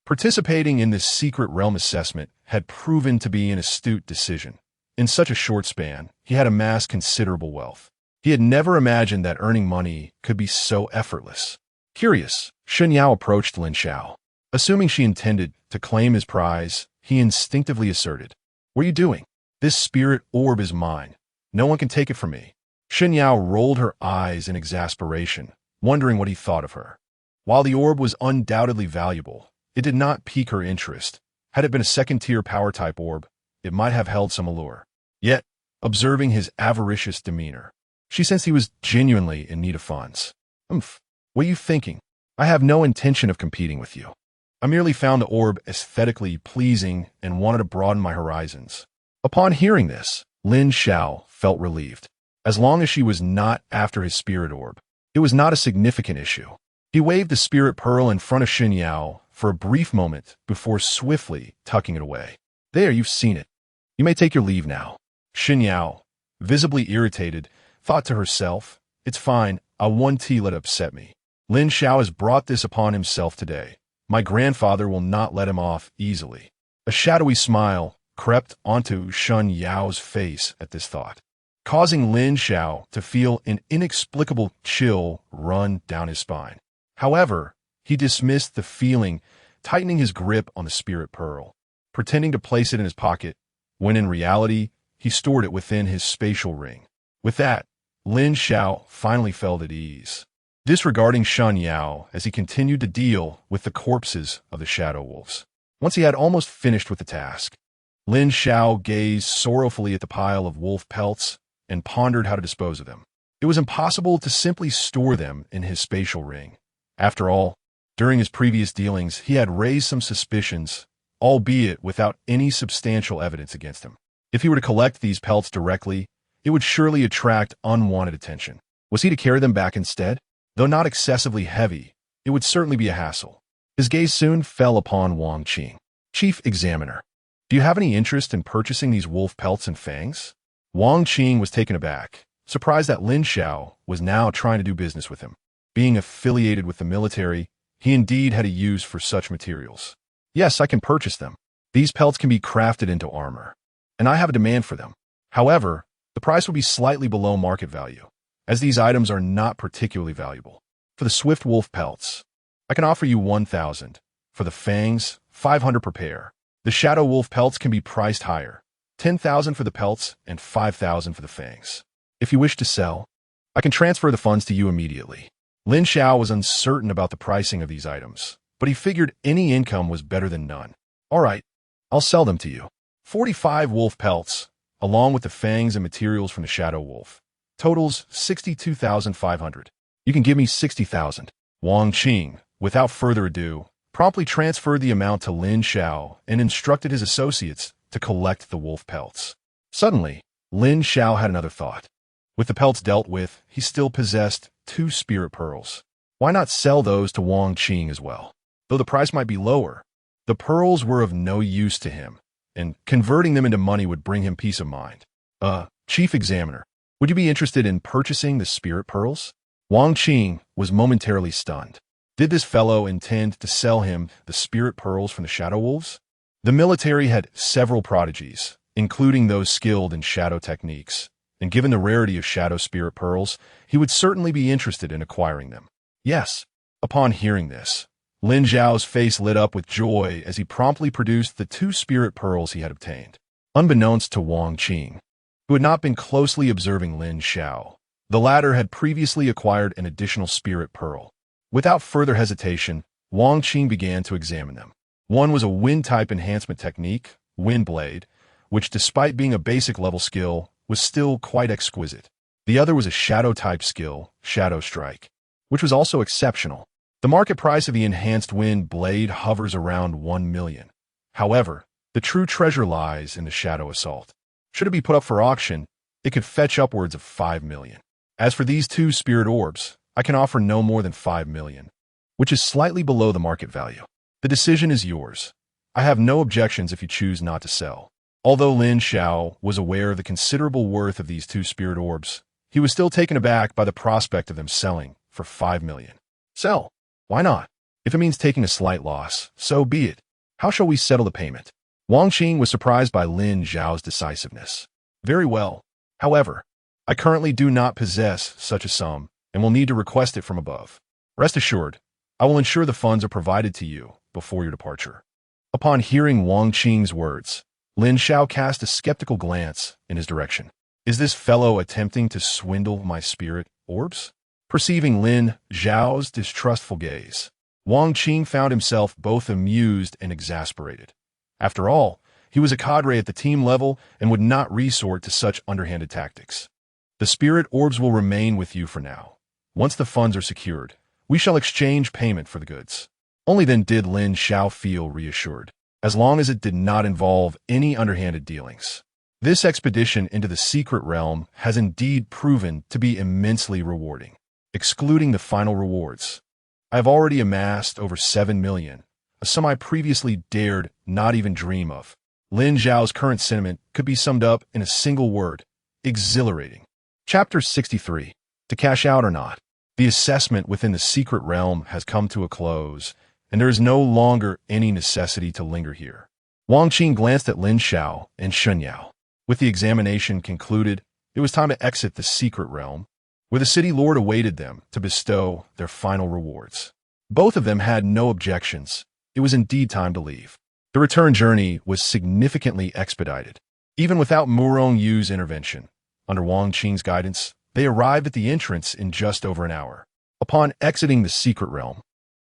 Participating in this secret realm assessment had proven to be an astute decision. In such a short span, he had amassed considerable wealth. He had never imagined that earning money could be so effortless. Curious, Shen Yao approached Lin Xiao. Assuming she intended to claim his prize, he instinctively asserted, "What are you doing? This spirit orb is mine. No one can take it from me." Shen Yao rolled her eyes in exasperation, wondering what he thought of her. While the orb was undoubtedly valuable, it did not pique her interest. Had it been a second-tier power-type orb, it might have held some allure. Yet, observing his avaricious demeanor, she sensed he was genuinely in need of funds. What are you thinking? I have no intention of competing with you. I merely found the orb aesthetically pleasing and wanted to broaden my horizons. Upon hearing this, Lin Xiao felt relieved. As long as she was not after his spirit orb, it was not a significant issue. He waved the spirit pearl in front of Shen Yao for a brief moment before swiftly tucking it away. There, you've seen it. You may take your leave now. Shen Yao, visibly irritated, thought to herself, it's fine, I won't let it upset me. Lin Xiao has brought this upon himself today. My grandfather will not let him off easily. A shadowy smile crept onto Shen Yao's face at this thought, causing Lin Xiao to feel an inexplicable chill run down his spine. However, he dismissed the feeling, tightening his grip on the spirit pearl, pretending to place it in his pocket, when in reality, he stored it within his spatial ring. With that, Lin Xiao finally felt at ease, disregarding Shen Yao as he continued to deal with the corpses of the shadow wolves. Once he had almost finished with the task, Lin Xiao gazed sorrowfully at the pile of wolf pelts and pondered how to dispose of them. It was impossible to simply store them in his spatial ring. After all, during his previous dealings, he had raised some suspicions, albeit without any substantial evidence against him. If he were to collect these pelts directly, it would surely attract unwanted attention. Was he to carry them back instead? Though not excessively heavy, it would certainly be a hassle. His gaze soon fell upon Wang Qing. Chief Examiner, do you have any interest in purchasing these wolf pelts and fangs? Wang Qing was taken aback, surprised that Lin Xiao was now trying to do business with him. Being affiliated with the military, he indeed had a use for such materials. Yes, I can purchase them. These pelts can be crafted into armor, and I have a demand for them. However, the price will be slightly below market value, as these items are not particularly valuable. For the swift wolf pelts, I can offer you 1,000. For the fangs, 500 per pair. The shadow wolf pelts can be priced higher, 10,000 for the pelts and 5,000 for the fangs. If you wish to sell, I can transfer the funds to you immediately. Lin Xiao was uncertain about the pricing of these items, but he figured any income was better than none. All right, I'll sell them to you. 45 wolf pelts, along with the fangs and materials from the shadow wolf. Totals 62,500. You can give me 60,000. Wang Qing, without further ado, promptly transferred the amount to Lin Xiao and instructed his associates to collect the wolf pelts. Suddenly, Lin Xiao had another thought. With the pelts dealt with, he still possessed 2 spirit pearls. Why not sell those to Wang Qing as well? Though the price might be lower, the pearls were of no use to him, and converting them into money would bring him peace of mind. Chief Examiner, would you be interested in purchasing the spirit pearls? Wang Qing was momentarily stunned. Did this fellow intend to sell him the spirit pearls from the shadow wolves? The military had several prodigies, including those skilled in shadow techniques, and given the rarity of shadow spirit pearls, he would certainly be interested in acquiring them. Yes. Upon hearing this, Lin Xiao's face lit up with joy as he promptly produced the 2 spirit pearls he had obtained. Unbeknownst to Wang Qing, who had not been closely observing Lin Xiao, the latter had previously acquired an additional spirit pearl. Without further hesitation, Wang Qing began to examine them. One was a wind-type enhancement technique, Wind Blade, which despite being a basic-level skill, was still quite exquisite. The other was a shadow-type skill, Shadow Strike, which was also exceptional. The market price of the enhanced Wind Blade hovers around 1 million. However, the true treasure lies in the Shadow Assault. Should it be put up for auction, it could fetch upwards of 5 million. As for these 2 spirit orbs, I can offer no more than 5 million, which is slightly below the market value. The decision is yours. I have no objections if you choose not to sell. Although Lin Xiao was aware of the considerable worth of these 2 spirit orbs, he was still taken aback by the prospect of them selling for 5 million. Sell. Why not? If it means taking a slight loss, so be it. How shall we settle the payment? Wang Qing was surprised by Lin Xiao's decisiveness. Very well. However, I currently do not possess such a sum and will need to request it from above. Rest assured, I will ensure the funds are provided to you before your departure. Upon hearing Wang Qing's words, Lin Xiao cast a skeptical glance in his direction. Is this fellow attempting to swindle my spirit orbs? Perceiving Lin Xiao's distrustful gaze, Wang Qing found himself both amused and exasperated. After all, he was a cadre at the team level and would not resort to such underhanded tactics. The spirit orbs will remain with you for now. Once the funds are secured, we shall exchange payment for the goods. Only then did Lin Xiao feel reassured, as long as it did not involve any underhanded dealings. This expedition into the secret realm has indeed proven to be immensely rewarding. Excluding the final rewards, I have already amassed over 7 million, a sum I previously dared not even dream of. Lin Xiao's current sentiment could be summed up in a single word: exhilarating. Chapter 63. To cash out or not? The assessment within the secret realm has come to a close, and there is no longer any necessity to linger here. Wang Qing glanced at Lin Xiao and Shun Yao. With the examination concluded, it was time to exit the secret realm, where the city lord awaited them to bestow their final rewards. Both of them had no objections. It was indeed time to leave. The return journey was significantly expedited. Even without Murong Yu's intervention, under Wang Qing's guidance, they arrived at the entrance in just over an hour. Upon exiting the secret realm,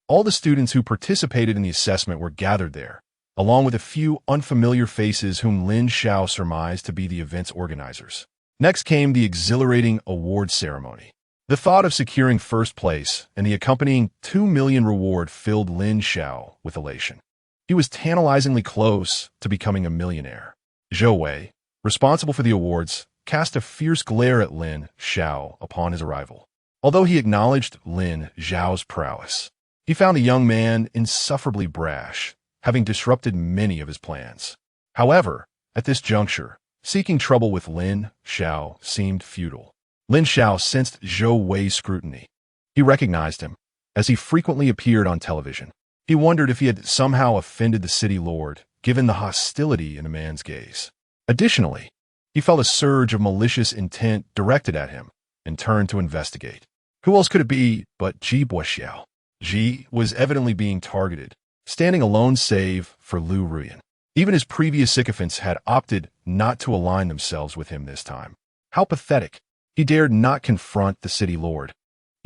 all the students who participated in the assessment were gathered there, along with a few unfamiliar faces whom Lin Xiao surmised to be the event's organizers. Next came the exhilarating award ceremony. The thought of securing first place and the accompanying 2 million reward filled Lin Xiao with elation. He was tantalizingly close to becoming a millionaire. Zhou Wei, responsible for the awards, cast a fierce glare at Lin Xiao upon his arrival. Although he acknowledged Lin Xiao's prowess, he found the young man insufferably brash, having disrupted many of his plans. However, at this juncture, seeking trouble with Lin Xiao seemed futile. Lin Xiao sensed Zhou Wei's scrutiny. He recognized him, as he frequently appeared on television. He wondered if he had somehow offended the city lord, given the hostility in the man's gaze. Additionally, he felt a surge of malicious intent directed at him and turned to investigate. Who else could it be but Ji Boxiao? Ji was evidently being targeted, standing alone save for Lu Ruyan. Even his previous sycophants had opted not to align themselves with him this time. How pathetic. He dared not confront the city lord.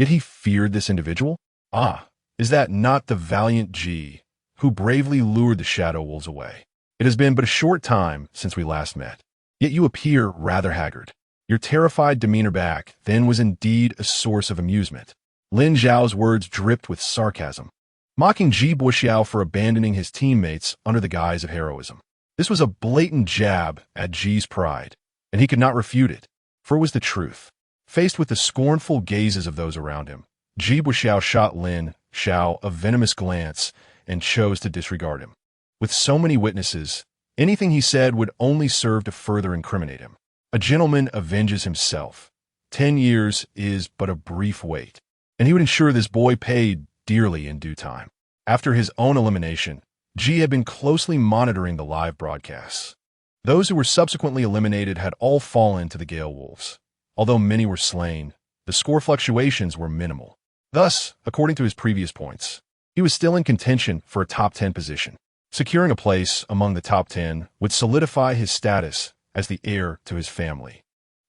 Yet he feared this individual? Ah, is that not the valiant Ji, who bravely lured the shadow wolves away? It has been but a short time since we last met, yet you appear rather haggard. Your terrified demeanor back then was indeed a source of amusement. Lin Xiao's words dripped with sarcasm, mocking Ji Buxiao for abandoning his teammates under the guise of heroism. This was a blatant jab at Ji's pride, and he could not refute it, for it was the truth. Faced with the scornful gazes of those around him, Ji Buxiao shot Lin Xiao a venomous glance and chose to disregard him. With so many witnesses, anything he said would only serve to further incriminate him. A gentleman avenges himself. 10 years is but a brief wait, and he would ensure this boy paid dearly in due time. After his own elimination, Ji had been closely monitoring the live broadcasts. Those who were subsequently eliminated had all fallen to the Gale Wolves. Although many were slain, the score fluctuations were minimal. Thus, according to his previous points, he was still in contention for a top 10 position. Securing a place among the top 10 would solidify his status as the heir to his family,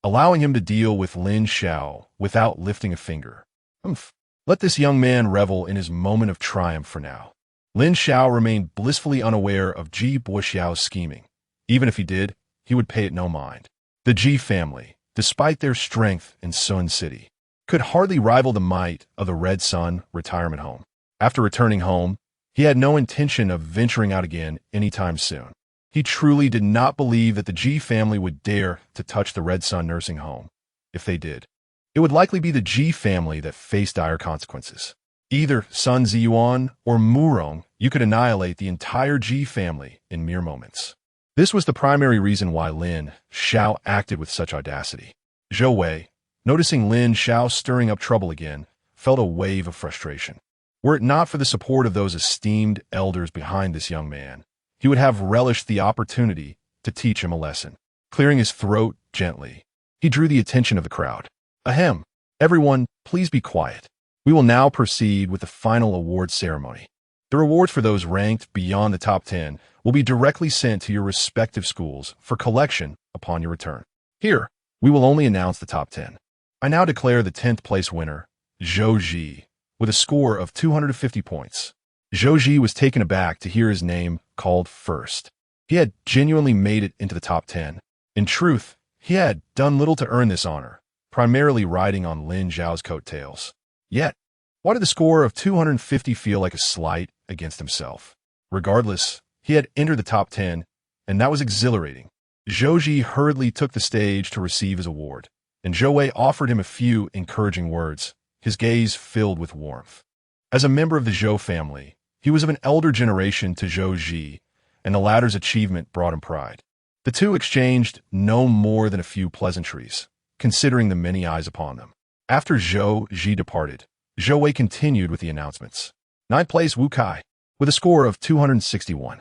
allowing him to deal with Lin Xiao without lifting a finger. Let this young man revel in his moment of triumph for now. Lin Xiao remained blissfully unaware of Ji Buxiao's scheming. Even if he did, he would pay it no mind. The Ji family, despite their strength in Sun City, could hardly rival the might of the Red Sun retirement home. After returning home, he had no intention of venturing out again anytime soon. He truly did not believe that the Ji family would dare to touch the Red Sun nursing home. If they did, it would likely be the Ji family that faced dire consequences. Either Sun Ziyuan or Murong, you could annihilate the entire Ji family in mere moments. This was the primary reason why Lin Xiao acted with such audacity. Zhou Wei, noticing Lin Xiao stirring up trouble again, felt a wave of frustration. Were it not for the support of those esteemed elders behind this young man, he would have relished the opportunity to teach him a lesson. Clearing his throat gently, he drew the attention of the crowd. Ahem. Everyone, please be quiet. We will now proceed with the final award ceremony. The rewards for those ranked beyond the top 10 will be directly sent to your respective schools for collection upon your return. Here, we will only announce the top 10. I now declare the 10th place winner, Zhou Ji, with a score of 250 points. Zhou Ji was taken aback to hear his name called first. He had genuinely made it into the top 10. In truth, he had done little to earn this honor, primarily riding on Lin Xiao's coattails. Yet, why did the score of 250 feel like a slight against himself? Regardless, he had entered the top 10, and that was exhilarating. Zhou Ji hurriedly took the stage to receive his award, and Zhou Wei offered him a few encouraging words, his gaze filled with warmth. As a member of the Zhou family, he was of an elder generation to Zhou Ji, and the latter's achievement brought him pride. The two exchanged no more than a few pleasantries, considering the many eyes upon them. After Zhou Ji departed, Zhou Wei continued with the announcements. 9th place Wu Kai, with a score of 261.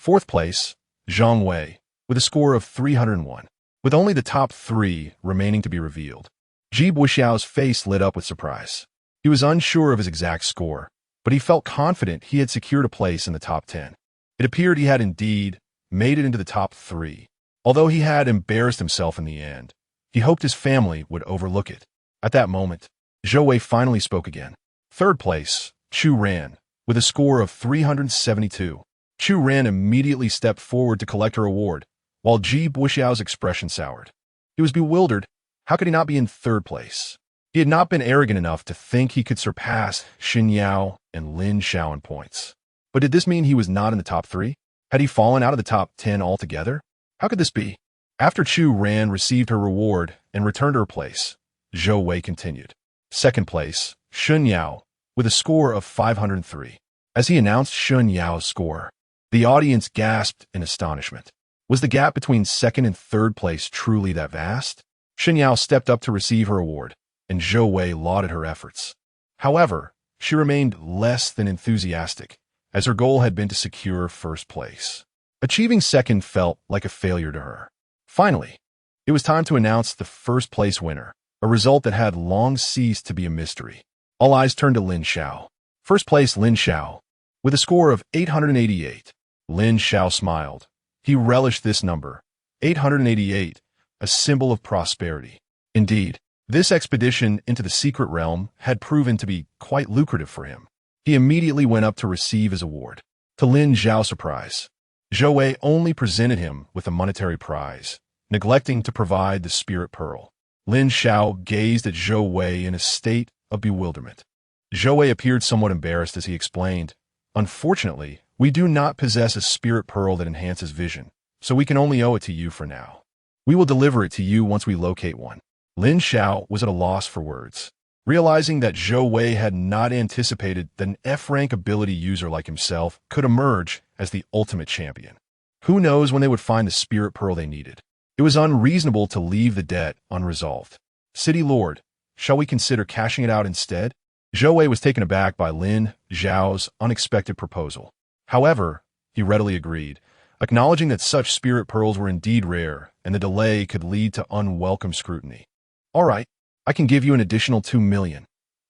4th place, Zhang Wei, with a score of 301. With only the top 3 remaining to be revealed, Ji Buxiao's face lit up with surprise. He was unsure of his exact score, but he felt confident he had secured a place in the top 10. It appeared he had indeed made it into the top 3. Although he had embarrassed himself in the end, he hoped his family would overlook it. At that moment, Zhou Wei finally spoke again. 3rd place, Chu Ran, with a score of 372. Chu Ran immediately stepped forward to collect her award, while Ji Buxiao's expression soured. He was bewildered. How could he not be in 3rd place? He had not been arrogant enough to think he could surpass Xin Yao and Lin Xiao in points. But did this mean he was not in the top 3? Had he fallen out of the top 10 altogether? How could this be? After Chu Ran received her reward and returned to her place, Zhou Wei continued. 2nd place, Xun Yao, with a score of 503. As he announced Xun Yao's score, the audience gasped in astonishment. Was the gap between 2nd and 3rd place truly that vast? Xun Yao stepped up to receive her award, and Zhou Wei lauded her efforts. However, she remained less than enthusiastic, as her goal had been to secure 1st place. Achieving 2nd felt like a failure to her. Finally, it was time to announce the 1st place winner, a result that had long ceased to be a mystery. All eyes turned to Lin Xiao. 1st place Lin Xiao, with a score of 888. Lin Xiao smiled. He relished this number, 888, a symbol of prosperity. Indeed, This expedition into the secret realm had proven to be quite lucrative for him. He immediately went up to receive his award. To Lin Xiao's surprise, Zhou Wei only presented him with a monetary prize, neglecting to provide the spirit pearl. Lin Xiao gazed at Zhou Wei in a state of bewilderment. Zhou Wei appeared somewhat embarrassed as he explained, "Unfortunately, we do not possess a spirit pearl that enhances vision, so we can only owe it to you for now. We will deliver it to you once we locate one." Lin Xiao was at a loss for words. Realizing that Zhou Wei had not anticipated that an F-rank ability user like himself could emerge as the ultimate champion. Who knows when they would find the spirit pearl they needed? It was unreasonable to leave the debt unresolved. "City Lord, shall we consider cashing it out instead?" Zhou Wei was taken aback by Lin Xiao's unexpected proposal. However, he readily agreed, acknowledging that such spirit pearls were indeed rare and the delay could lead to unwelcome scrutiny. "All right, I can give you an additional 2 million.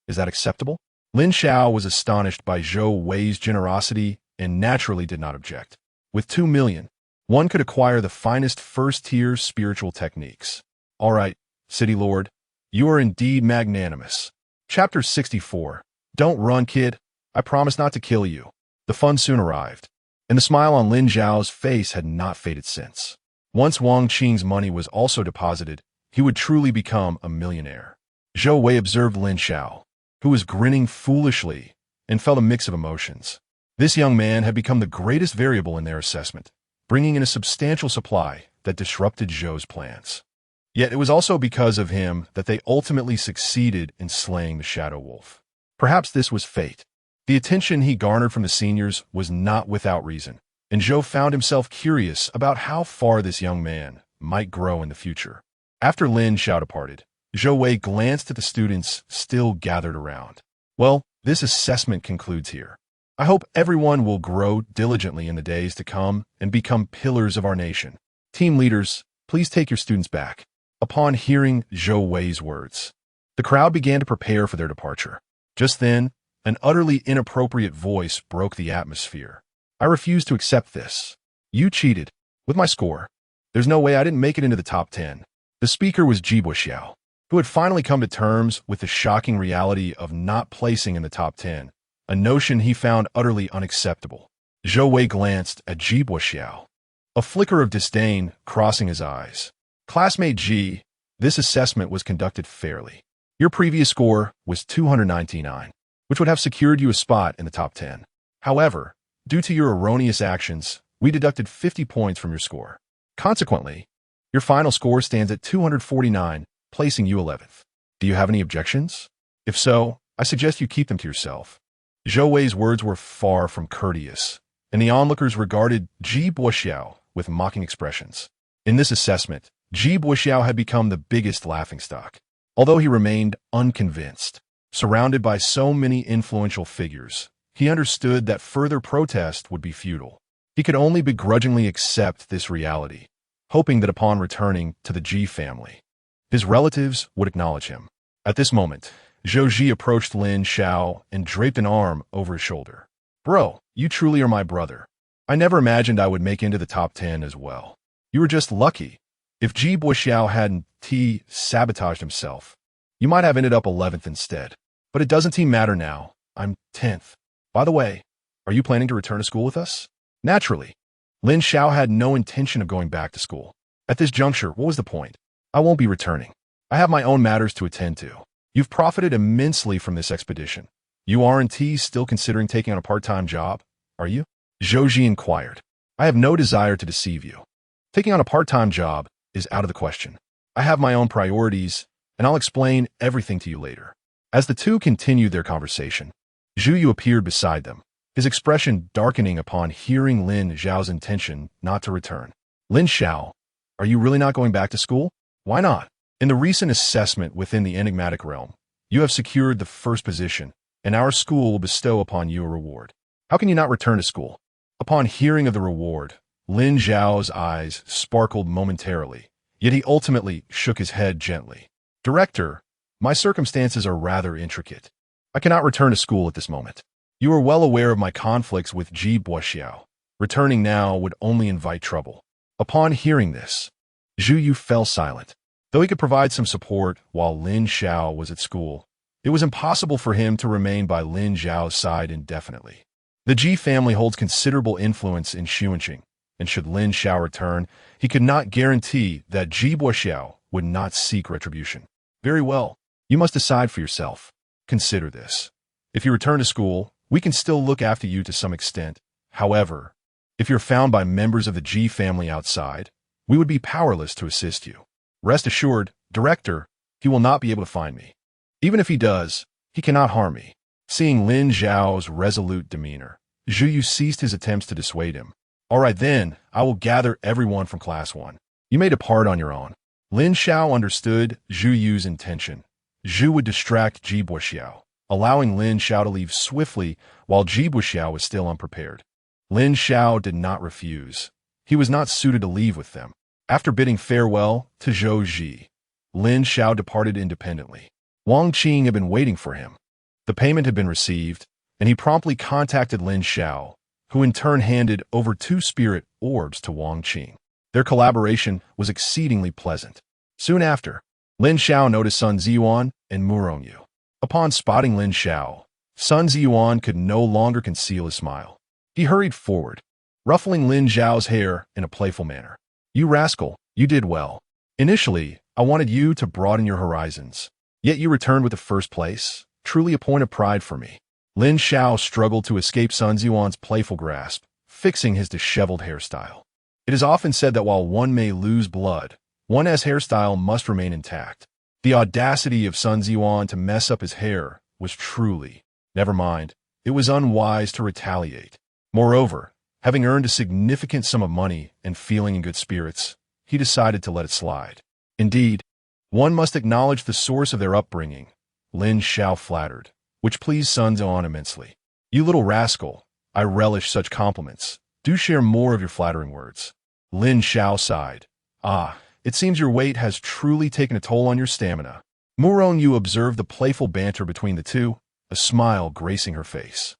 Is that acceptable?" Lin Xiao was astonished by Zhou Wei's generosity and naturally did not object. With 2 million, one could acquire the finest first-tier spiritual techniques. "All right, City Lord, you are indeed magnanimous." Chapter 64. Don't run, kid. I promise not to kill you. The fun soon arrived, and the smile on Lin Xiao's face had not faded since. Once Wang Qing's money was also deposited, he would truly become a millionaire. Zhou Wei observed Lin Xiao, who was grinning foolishly, and felt a mix of emotions. This young man had become the greatest variable in their assessment, bringing in a substantial supply that disrupted Zhou's plans. Yet it was also because of him that they ultimately succeeded in slaying the Shadow Wolf. Perhaps this was fate. The attention he garnered from the seniors was not without reason, and Zhou found himself curious about how far this young man might grow in the future. After Lin Xiao departed, Zhou Wei glanced at the students still gathered around. "Well, this assessment concludes here. I hope everyone will grow diligently in the days to come and become pillars of our nation. Team leaders, please take your students back." Upon hearing Zhou Wei's words, the crowd began to prepare for their departure. Just then, an utterly inappropriate voice broke the atmosphere. "I refuse to accept this. You cheated. With my score. There's no way I didn't make it into the top 10. The speaker was Xiao, who had finally come to terms with the shocking reality of not placing in the top 10, a notion he found utterly unacceptable. Zhou Wei glanced at Xiao, a flicker of disdain crossing his eyes. "Classmate G, this assessment was conducted fairly. Your previous score was 299, which would have secured you a spot in the top 10. However, due to your erroneous actions, we deducted 50 points from your score. Consequently, your final score stands at 249, placing you 11th. Do you have any objections? If so, I suggest you keep them to yourself." Zhou Wei's words were far from courteous, and the onlookers regarded Xiao with mocking expressions. In this assessment, Xiao had become the biggest laughingstock, although he remained unconvinced. Surrounded by so many influential figures, he understood that further protest would be futile. He could only begrudgingly accept this reality, hoping that upon returning to the Ji family, his relatives would acknowledge him. At this moment, Zhou Ji approached Lin Xiao and draped an arm over his shoulder. "Bro, you truly are my brother. I never imagined I would make into the top 10 as well. You were just lucky. If Xiao hadn't sabotaged himself, you might have ended up 11th instead. But it doesn't matter now. I'm 10th. By the way, are you planning to return to school with us?" Naturally, Lin Xiao had no intention of going back to school. At this juncture, what was the point? "I won't be returning. I have my own matters to attend to. You've profited immensely from this expedition. You aren't still considering taking on a part-time job, are you?" Zhou Ji inquired. "I have no desire to deceive you. Taking on a part-time job is out of the question. I have my own priorities, and I'll explain everything to you later." As the two continued their conversation, Zhu Yu appeared beside them, his expression darkening upon hearing Lin Xiao's intention not to return. "Lin Xiao, are you really not going back to school? Why not? In the recent assessment within the enigmatic realm, you have secured the first position, and our school will bestow upon you a reward. How can you not return to school?" Upon hearing of the reward, Lin Xiao's eyes sparkled momentarily, yet he ultimately shook his head gently. "Director, my circumstances are rather intricate. I cannot return to school at this moment. You are well aware of my conflicts with Xiao. Returning now would only invite trouble." Upon hearing this, Zhu Yu fell silent. Though he could provide some support while Lin Xiao was at school, it was impossible for him to remain by Lin Xiao's side indefinitely. The Ji family holds considerable influence in Xuanqing, and should Lin Xiao return, he could not guarantee that Ji Boxiao would not seek retribution. Very well, you must decide for yourself. Consider this. If you return to school, we can still look after you to some extent. However, if you're found by members of the Ji family outside, we would be powerless to assist you. Rest assured, Director, he will not be able to find me. Even if he does, he cannot harm me. Seeing Lin Xiao's resolute demeanor, Zhu Yu ceased his attempts to dissuade him. All right then, I will gather everyone from Class 1. You may depart on your own. Lin Xiao understood Zhu Yu's intention. Zhu would distract Ji Boxiao, allowing Lin Xiao to leave swiftly while Ji Boxiao was still unprepared. Lin Xiao did not refuse. He was not suited to leave with them. After bidding farewell to Zhou Ji, Lin Xiao departed independently. Wang Qing had been waiting for him. The payment had been received, and he promptly contacted Lin Xiao, who in turn handed over 2 spirit orbs to Wang Qing. Their collaboration was exceedingly pleasant. Soon after, Lin Xiao noticed Sun Ziyuan and Mu Rongyu. Upon spotting Lin Xiao, Sun Ziyuan could no longer conceal a smile. He hurried forward, ruffling Lin Xiao's hair in a playful manner. You rascal, you did well. Initially, I wanted you to broaden your horizons. Yet you returned with the first place, truly a point of pride for me. Lin Xiao struggled to escape Sun Ziyuan's playful grasp, fixing his disheveled hairstyle. It is often said that while one may lose blood, one's hairstyle must remain intact. The audacity of Sun Ziyuan to mess up his hair was truly, never mind, it was unwise to retaliate. Moreover, having earned a significant sum of money and feeling in good spirits, he decided to let it slide. Indeed, one must acknowledge the source of their upbringing. Lin Xiao flattered, which pleased Sun Ziyuan immensely. You little rascal, I relish such compliments. Do share more of your flattering words. Lin Xiao sighed. Ah, it seems your weight has truly taken a toll on your stamina. Mu Rongyu observed the playful banter between the two, a smile gracing her face.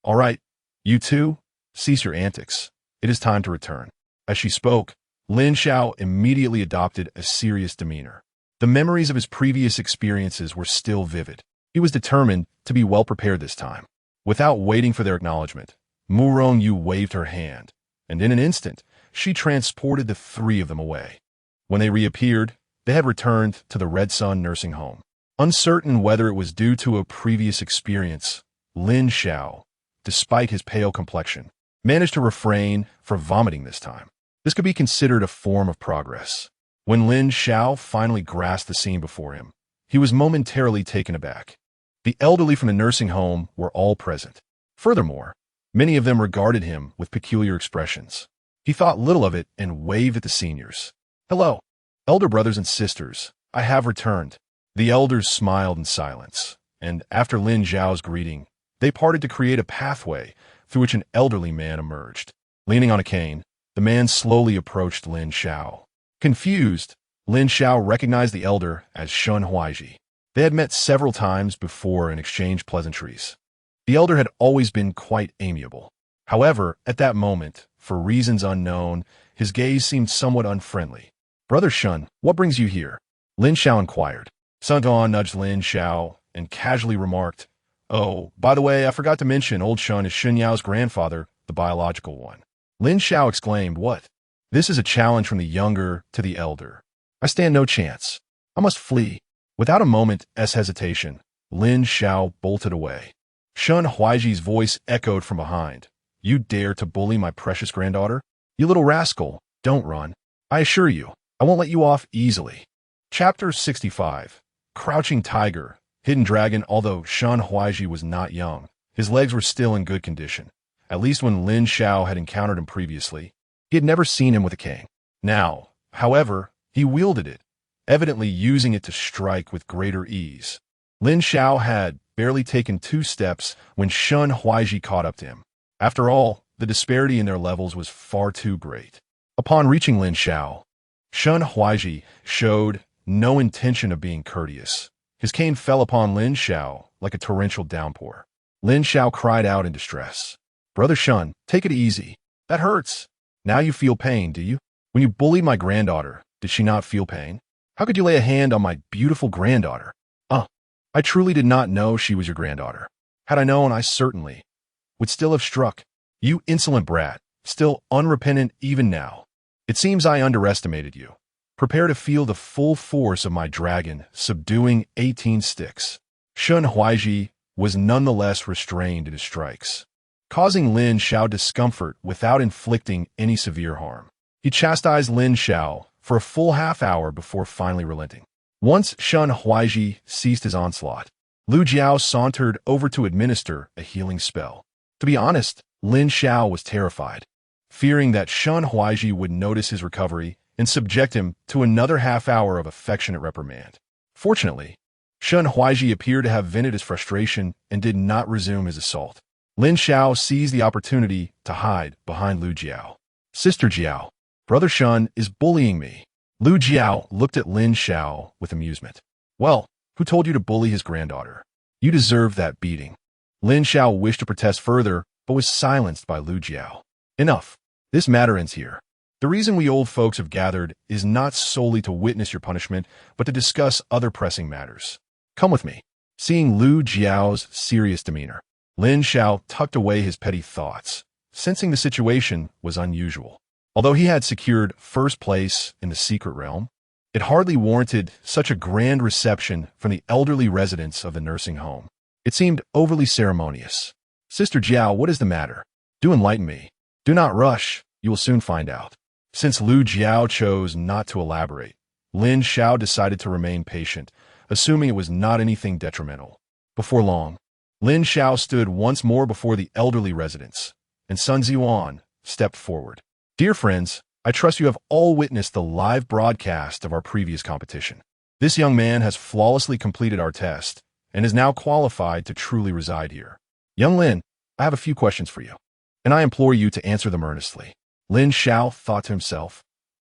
All right, you two, cease your antics. It is time to return. As she spoke, Lin Xiao immediately adopted a serious demeanor. The memories of his previous experiences were still vivid. He was determined to be well prepared this time. Without waiting for their acknowledgement, Mu Rongyu waved her hand, and in an instant, she transported the 3 of them away. When they reappeared, they had returned to the Red Sun nursing home. Uncertain whether it was due to a previous experience, Lin Xiao, despite his pale complexion, managed to refrain from vomiting this time. This could be considered a form of progress. When Lin Xiao finally grasped the scene before him, he was momentarily taken aback. The elderly from the nursing home were all present. Furthermore, many of them regarded him with peculiar expressions. He thought little of it and waved at the seniors. Hello, elder brothers and sisters, I have returned. The elders smiled in silence, and after Lin Xiao's greeting, they parted to create a pathway through which an elderly man emerged. Leaning on a cane, the man slowly approached Lin Xiao. Confused, Lin Xiao recognized the elder as Shun Huaiji. They had met several times before and exchanged pleasantries. The elder had always been quite amiable. However, at that moment, for reasons unknown, his gaze seemed somewhat unfriendly. Brother Shun, what brings you here? Lin Xiao inquired. Sun Ziyuan nudged Lin Xiao and casually remarked, Oh, by the way, I forgot to mention old Shun is Shun Yao's grandfather, the biological one. Lin Xiao exclaimed, What? This is a challenge from the younger to the elder. I stand no chance. I must flee. Without a moment's hesitation, Lin Xiao bolted away. Shun Huaiji's voice echoed from behind. You dare to bully my precious granddaughter? You little rascal, don't run. I assure you, I won't let you off easily. Chapter 65. Crouching Tiger, Hidden Dragon. Although Shun Huaiji was not young, his legs were still in good condition. At least when Lin Xiao had encountered him previously, he had never seen him with a cane. Now, however, he wielded it, evidently using it to strike with greater ease. Lin Xiao had barely taken 2 steps when Shun Huaiji caught up to him. After all, the disparity in their levels was far too great. Upon reaching Lin Xiao, Shun Huaiji showed no intention of being courteous. His cane fell upon Lin Xiao like a torrential downpour. Lin Xiao cried out in distress. Brother Shun, take it easy. That hurts. Now you feel pain, do you? When you bullied my granddaughter, did she not feel pain? How could you lay a hand on my beautiful granddaughter? Uh, I truly did not know she was your granddaughter. Had I known, I certainly would still have struck. You insolent brat, still unrepentant even now. It seems I underestimated you. Prepare to feel the full force of my dragon subduing 18 sticks. Shun Huaiji was nonetheless restrained in his strikes, causing Lin Xiao discomfort without inflicting any severe harm. He chastised Lin Xiao for a full half-hour before finally relenting. Once Shun Huaiji ceased his onslaught, Lu Jiao sauntered over to administer a healing spell. To be honest, Lin Xiao was terrified, fearing that Shun Huaiji would notice his recovery and subject him to another half-hour of affectionate reprimand. Fortunately, Shun Huaiji appeared to have vented his frustration and did not resume his assault. Lin Xiao seized the opportunity to hide behind Lu Jiao. Sister Jiao, Brother Shun is bullying me. Lu Jiao looked at Lin Xiao with amusement. Well, who told you to bully his granddaughter? You deserve that beating. Lin Xiao wished to protest further, but was silenced by Lu Jiao. Enough. This matter ends here. The reason we old folks have gathered is not solely to witness your punishment, but to discuss other pressing matters. Come with me. Seeing Lu Jiao's serious demeanor, Lin Xiao tucked away his petty thoughts, sensing the situation was unusual. Although he had secured first place in the secret realm, it hardly warranted such a grand reception from the elderly residents of the nursing home. It seemed overly ceremonious. Sister Jiao, what is the matter? Do enlighten me. Do not rush. You will soon find out. Since Lu Jiao chose not to elaborate, Lin Xiao decided to remain patient, assuming it was not anything detrimental. Before long, Lin Xiao stood once more before the elderly residents, and Sun Ziyuan stepped forward. Dear friends, I trust you have all witnessed the live broadcast of our previous competition. This young man has flawlessly completed our test and is now qualified to truly reside here. Young Lin, I have a few questions for you, and I implore you to answer them earnestly. Lin Xiao thought to himself.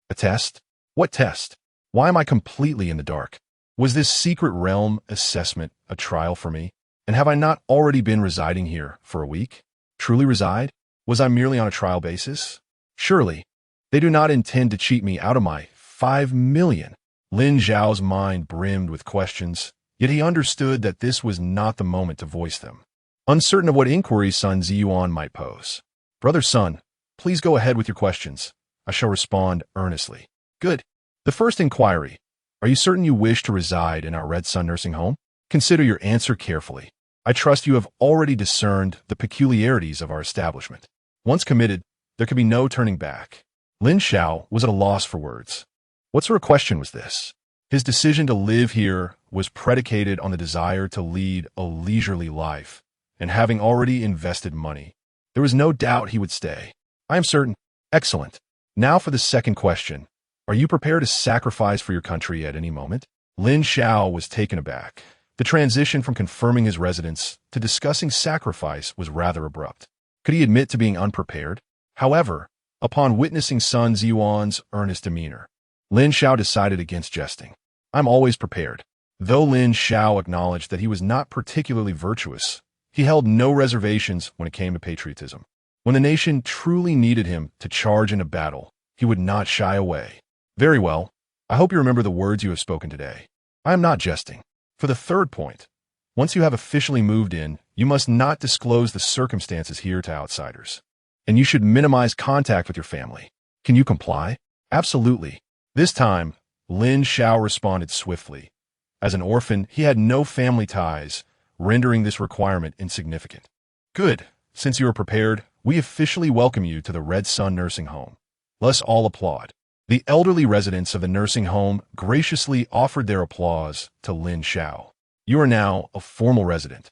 A test? What test? Why am I completely in the dark? Was this secret realm assessment a trial for me? And have I not already been residing here for a week? Truly reside? Was I merely on a trial basis? Surely, they do not intend to cheat me out of my 5 million. Lin Xiao's mind brimmed with questions, yet he understood that this was not the moment to voice them. Uncertain of what inquiries Sun Ziyuan might pose. Brother Sun, please go ahead with your questions. I shall respond earnestly. Good. The first inquiry. Are you certain you wish to reside in our Red Sun nursing home? Consider your answer carefully. I trust you have already discerned the peculiarities of our establishment. Once committed, there can be no turning back. Lin Xiao was at a loss for words. What sort of question was this? His decision to live here was predicated on the desire to lead a leisurely life, and having already invested money, there was no doubt he would stay. I am certain. Excellent. Now for the second question. Are you prepared to sacrifice for your country at any moment? Lin Xiao was taken aback. The transition from confirming his residence to discussing sacrifice was rather abrupt. Could he admit to being unprepared? However, upon witnessing Sun Ziyuan's earnest demeanor, Lin Xiao decided against jesting. I'm always prepared. Though Lin Xiao acknowledged that he was not particularly virtuous, he held no reservations when it came to patriotism. When the nation truly needed him to charge in a battle, he would not shy away. Very well. I hope you remember the words you have spoken today. I am not jesting. For the third point, once you have officially moved in, you must not disclose the circumstances here to outsiders. And you should minimize contact with your family. Can you comply? Absolutely. This time, Lin Xiao responded swiftly. As an orphan, he had no family ties, rendering this requirement insignificant. Good. Since you are prepared, we officially welcome you to the Red Sun nursing home. Let's all applaud. The elderly residents of the nursing home graciously offered their applause to Lin Xiao. You are now a formal resident,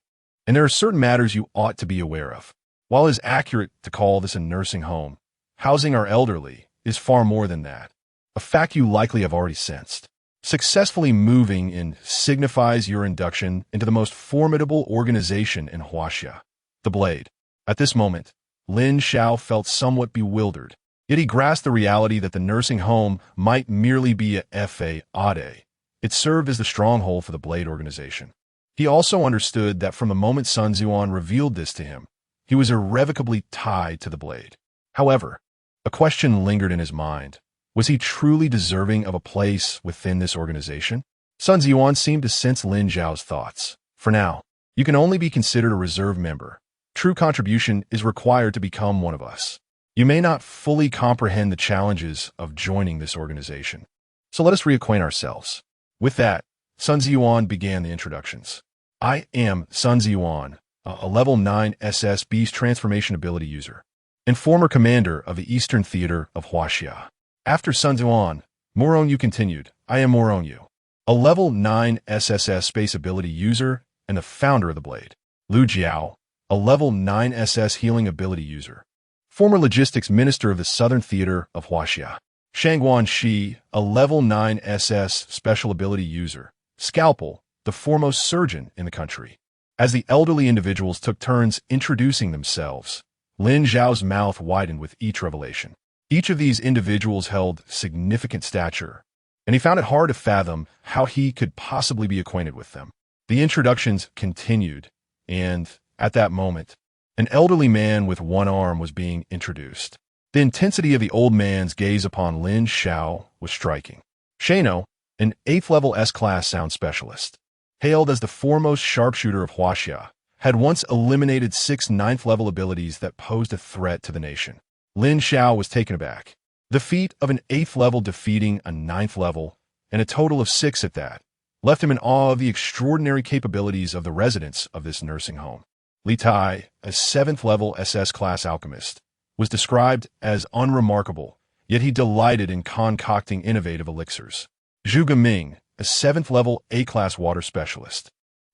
and there are certain matters you ought to be aware of. While it is accurate to call this a nursing home, housing our elderly is far more than that, a fact you likely have already sensed. Successfully moving in signifies your induction into the most formidable organization in Huaxia, the Blade. At this moment, Lin Xiao felt somewhat bewildered, yet he grasped the reality that the nursing home might merely be a fade. It served as the stronghold for the Blade organization. He also understood that from the moment Sun Ziyuan revealed this to him, he was irrevocably tied to the Blade. However, a question lingered in his mind. Was he truly deserving of a place within this organization? Sun Ziyuan seemed to sense Lin Xiao's thoughts. For now, you can only be considered a reserve member. True contribution is required to become one of us. You may not fully comprehend the challenges of joining this organization. So let us reacquaint ourselves. With that, Sun Ziyuan began the introductions. I am Sun Ziyuan, a level 9 SS Beast transformation ability user, and former commander of the Eastern Theater of Huaxia. After Sun Ziyuan, Moronyu continued, I am Moronyu, a level 9 SSS space ability user and the founder of the Blade. Lin Xiao, a level 9 SS healing ability user, former logistics minister of the Southern Theater of Huaxia. Shangguan Shi, a level 9 SS special ability user, Scalpel, the foremost surgeon in the country. As the elderly individuals took turns introducing themselves, Lin Xiao's mouth widened with each revelation. Each of these individuals held significant stature, and he found it hard to fathom how he could possibly be acquainted with them. The introductions continued, and, at that moment, an elderly man with one arm was being introduced. The intensity of the old man's gaze upon Lin Xiao was striking. Shano, an 8th level S-class sound specialist, hailed as the foremost sharpshooter of Huaxia, had once eliminated 6 9th level abilities that posed a threat to the nation. Lin Xiao was taken aback. The feat of an 8th level defeating a 9th level, and a total of 6 at that, left him in awe of the extraordinary capabilities of the residents of this nursing home. Li Tai, a 7th level SS class alchemist, was described as unremarkable, yet he delighted in concocting innovative elixirs. Zhu Gaming, a 7th level A-class water specialist,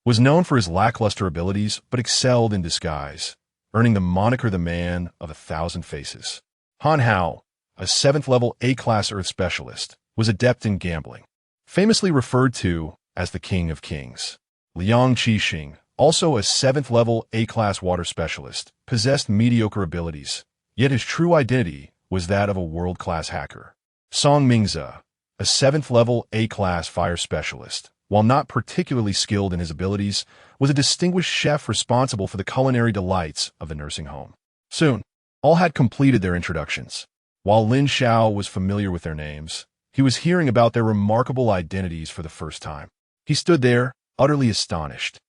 was known for his lackluster abilities but excelled in disguise, earning the moniker the Man of 1,000 Faces. Han Hao, a 7th level A-class earth specialist, was adept in gambling, famously referred to as the King of Kings. Liang Qixing, also a 7th level A-class water specialist, possessed mediocre abilities, yet his true identity was that of a world-class hacker. Song Mingze, a 7th level A-class fire specialist, while not particularly skilled in his abilities, was a distinguished chef responsible for the culinary delights of the nursing home. Soon, all had completed their introductions. While Lin Xiao was familiar with their names, he was hearing about their remarkable identities for the first time. He stood there, utterly astonished,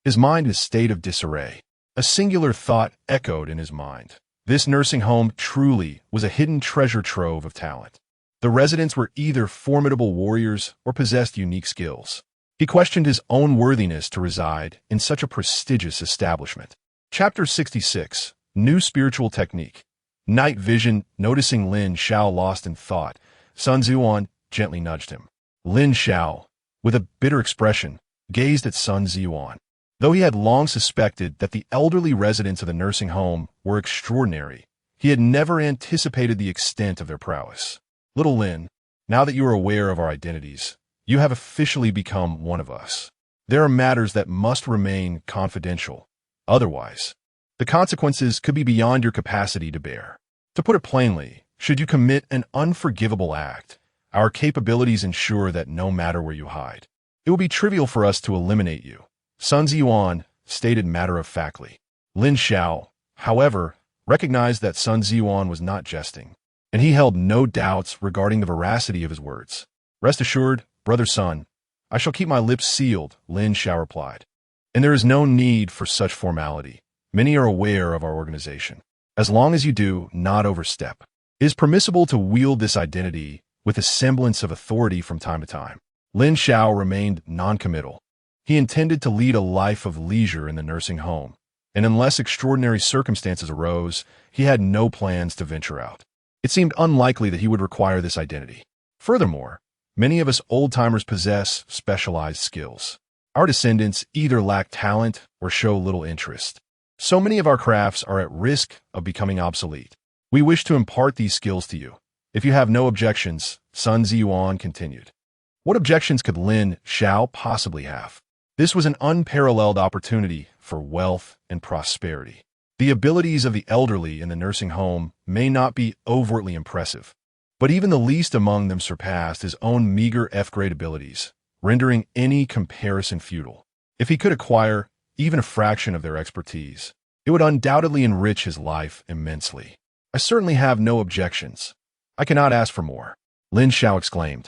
his mind in a state of disarray. A singular thought echoed in his mind. This nursing home truly was a hidden treasure trove of talent. The residents were either formidable warriors or possessed unique skills. He questioned his own worthiness to reside in such a prestigious establishment. Chapter 66, New Spiritual Technique. Night Vision. Noticing Lin Xiao lost in thought, Sun Ziyuan gently nudged him. Lin Xiao, with a bitter expression, gazed at Sun Ziyuan. Though he had long suspected that the elderly residents of the nursing home were extraordinary, he had never anticipated the extent of their prowess. Little Lin, now that you are aware of our identities, you have officially become one of us. There are matters that must remain confidential. Otherwise, the consequences could be beyond your capacity to bear. To put it plainly, should you commit an unforgivable act, our capabilities ensure that no matter where you hide, it will be trivial for us to eliminate you. Sun Ziyuan stated matter-of-factly. Lin Xiao, however, recognized that Sun Ziyuan was not jesting, and he held no doubts regarding the veracity of his words. Rest assured, brother Sun, I shall keep my lips sealed, Lin Xiao replied. And there is no need for such formality. Many are aware of our organization. As long as you do not overstep, it is permissible to wield this identity with a semblance of authority from time to time. Lin Xiao remained non-committal. He intended to lead a life of leisure in the nursing home, and unless extraordinary circumstances arose, he had no plans to venture out. It seemed unlikely that he would require this identity. Furthermore, many of us old-timers possess specialized skills. Our descendants either lack talent or show little interest. So many of our crafts are at risk of becoming obsolete. We wish to impart these skills to you. If you have no objections, Sun Ziyuan continued. What objections could Lin Xiao possibly have? This was an unparalleled opportunity for wealth and prosperity. The abilities of the elderly in the nursing home may not be overtly impressive, but even the least among them surpassed his own meager F-grade abilities, rendering any comparison futile. If he could acquire even a fraction of their expertise, it would undoubtedly enrich his life immensely. I certainly have no objections. I cannot ask for more. Lin Xiao exclaimed,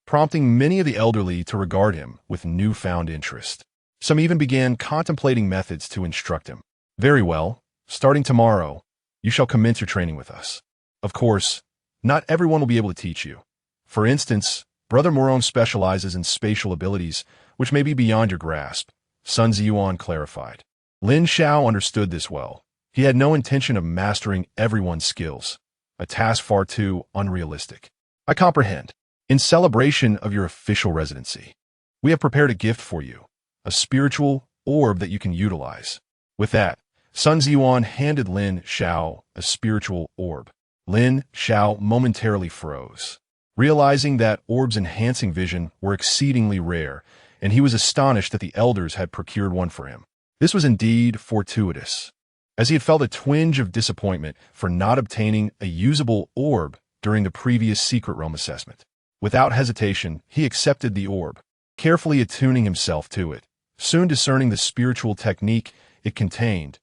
prompting many of the elderly to regard him with newfound interest. Some even began contemplating methods to instruct him. Very well, starting tomorrow, you shall commence your training with us. Of course, not everyone will be able to teach you. For instance, Brother Moron specializes in spatial abilities, which may be beyond your grasp, Sun Ziyuan clarified. Lin Xiao understood this well. He had no intention of mastering everyone's skills, a task far too unrealistic. I comprehend. In celebration of your official residency, we have prepared a gift for you, a spiritual orb that you can utilize. With that, Sun Ziyuan handed Lin Xiao a spiritual orb. Lin Xiao momentarily froze, realizing that orbs enhancing vision were exceedingly rare, and he was astonished that the elders had procured one for him. This was indeed fortuitous, as he had felt a twinge of disappointment for not obtaining a usable orb during the previous secret realm assessment. Without hesitation, he accepted the orb, carefully attuning himself to it, soon discerning the spiritual technique it contained,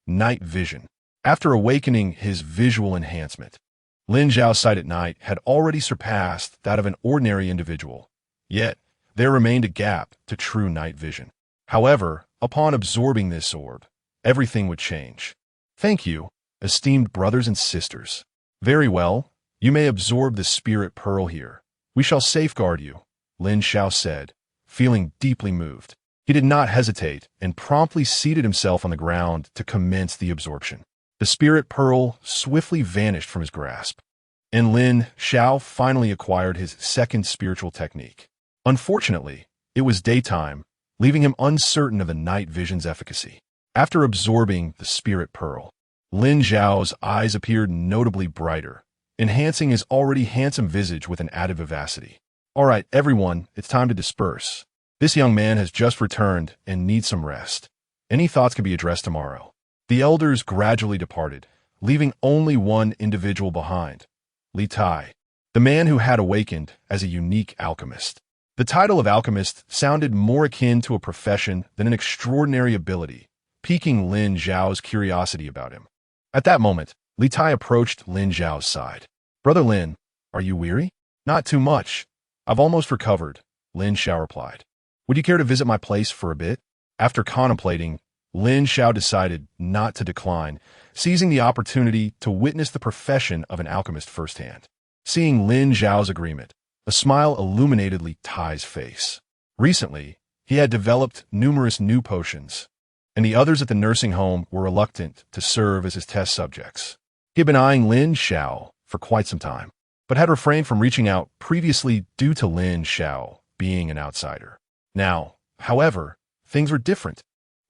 night vision. After awakening his visual enhancement, Lin Xiao's sight at night had already surpassed that of an ordinary individual. Yet, there remained a gap to true night vision. However, upon absorbing this orb, everything would change. Thank you, esteemed brothers and sisters. Very well, you may absorb the spirit pearl here. We shall safeguard you, Lin Xiao said, feeling deeply moved. He did not hesitate and promptly seated himself on the ground to commence the absorption. The spirit pearl swiftly vanished from his grasp, and Lin Xiao finally acquired his second spiritual technique. Unfortunately, it was daytime, leaving him uncertain of the night vision's efficacy. After absorbing the spirit pearl, Lin Xiao's eyes appeared notably brighter, enhancing his already handsome visage with an added vivacity. All right, everyone, it's time to disperse. This young man has just returned and needs some rest. Any thoughts can be addressed tomorrow. The elders gradually departed, leaving only one individual behind, Li Tai, the man who had awakened as a unique alchemist. The title of alchemist sounded more akin to a profession than an extraordinary ability, piquing Lin Xiao's curiosity about him. At that moment, Li Tai approached Lin Xiao's side. Brother Lin, are you weary? Not too much. I've almost recovered, Lin Xiao replied. Would you care to visit my place for a bit? After contemplating, Lin Xiao decided not to decline, seizing the opportunity to witness the profession of an alchemist firsthand. Seeing Lin Xiao's agreement, a smile illuminated Li Tai's face. Recently, he had developed numerous new potions, and the others at the nursing home were reluctant to serve as his test subjects. He had been eyeing Lin Xiao for quite some time, but had refrained from reaching out previously due to Lin Xiao being an outsider. Now, however, things were different.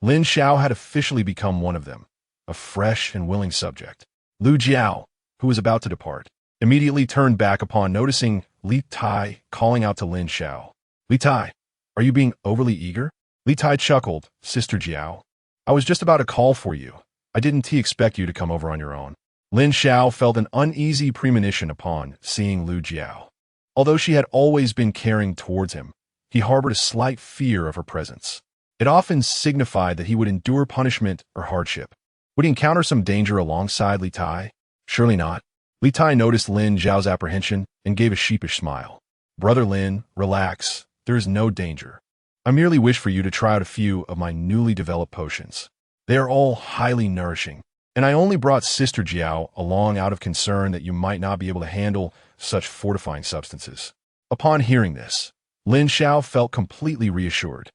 Lin Xiao had officially become one of them, a fresh and willing subject. Lu Jiao, who was about to depart, immediately turned back upon noticing Li Tai calling out to Lin Xiao. Li Tai, are you being overly eager? Li Tai chuckled, Sister Jiao. I was just about to call for you. I didn't expect you to come over on your own. Lin Xiao felt an uneasy premonition upon seeing Lu Jiao. Although she had always been caring towards him, he harbored a slight fear of her presence. It often signified that he would endure punishment or hardship. Would he encounter some danger alongside Li Tai? Surely not. Li Tai noticed Lin Xiao's apprehension and gave a sheepish smile. Brother Lin, relax. There is no danger. I merely wish for you to try out a few of my newly developed potions. They are all highly nourishing, and I only brought Sister Jiao along out of concern that you might not be able to handle such fortifying substances. Upon hearing this, Lin Xiao felt completely reassured.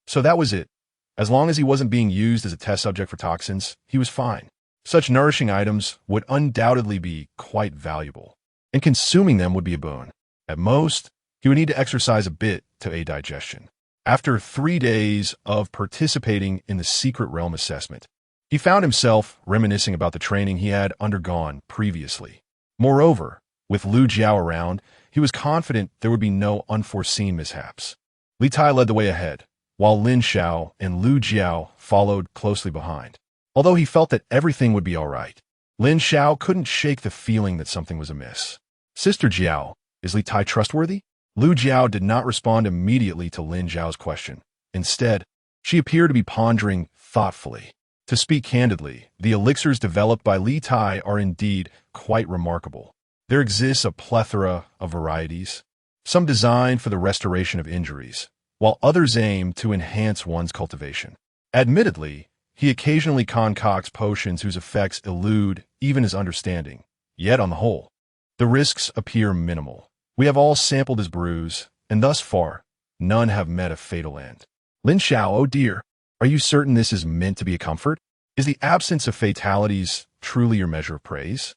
So that was it. As long as he wasn't being used as a test subject for toxins, he was fine. Such nourishing items would undoubtedly be quite valuable, and consuming them would be a boon. At most, he would need to exercise a bit to aid digestion. After 3 days of participating in the secret realm assessment, he found himself reminiscing about the training he had undergone previously. Moreover, with Lu Jiao around, he was confident there would be no unforeseen mishaps. Li Tai led the way ahead, while Lin Xiao and Lu Jiao followed closely behind. Although he felt that everything would be all right, Lin Xiao couldn't shake the feeling that something was amiss. Sister Jiao, is Li Tai trustworthy? Lu Jiao did not respond immediately to Lin Xiao's question. Instead, she appeared to be pondering thoughtfully. To speak candidly, the elixirs developed by Li Tai are indeed quite remarkable. There exists a plethora of varieties, some designed for the restoration of injuries, while others aim to enhance one's cultivation. Admittedly, he occasionally concocts potions whose effects elude even his understanding, yet on the whole, the risks appear minimal. We have all sampled his brews, and thus far, none have met a fatal end. Lin Xiao, oh dear, are you certain this is meant to be a comfort? Is the absence of fatalities truly your measure of praise?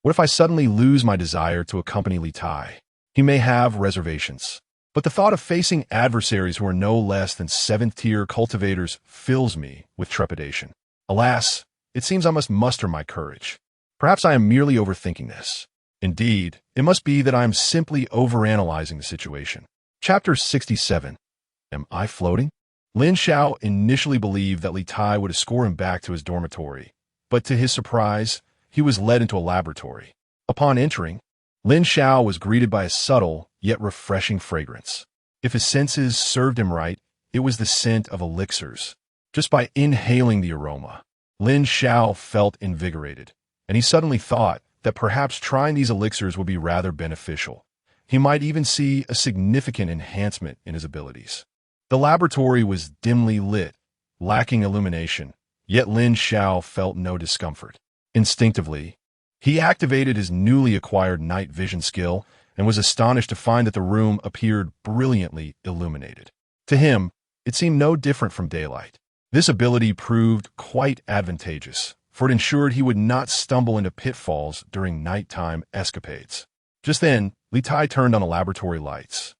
What if I suddenly lose my desire to accompany Li Tai? He may have reservations, but the thought of facing adversaries who are no less than seventh-tier cultivators fills me with trepidation. Alas, it seems I must muster my courage. Perhaps I am merely overthinking this. Indeed, it must be that I am simply overanalyzing the situation. Chapter 67. Am I floating? Lin Xiao initially believed that Li Tai would escort him back to his dormitory, but to his surprise, he was led into a laboratory. Upon entering, Lin Xiao was greeted by a subtle yet refreshing fragrance. If his senses served him right, it was the scent of elixirs. Just by inhaling the aroma, Lin Xiao felt invigorated, and he suddenly thought that perhaps trying these elixirs would be rather beneficial. He might even see a significant enhancement in his abilities. The laboratory was dimly lit, lacking illumination, yet Lin Xiao felt no discomfort. Instinctively, he activated his newly acquired night vision skill and was astonished to find that the room appeared brilliantly illuminated. To him, it seemed no different from daylight. This ability proved quite advantageous, for it ensured he would not stumble into pitfalls during nighttime escapades. Just then, Li Tai turned on the laboratory lights,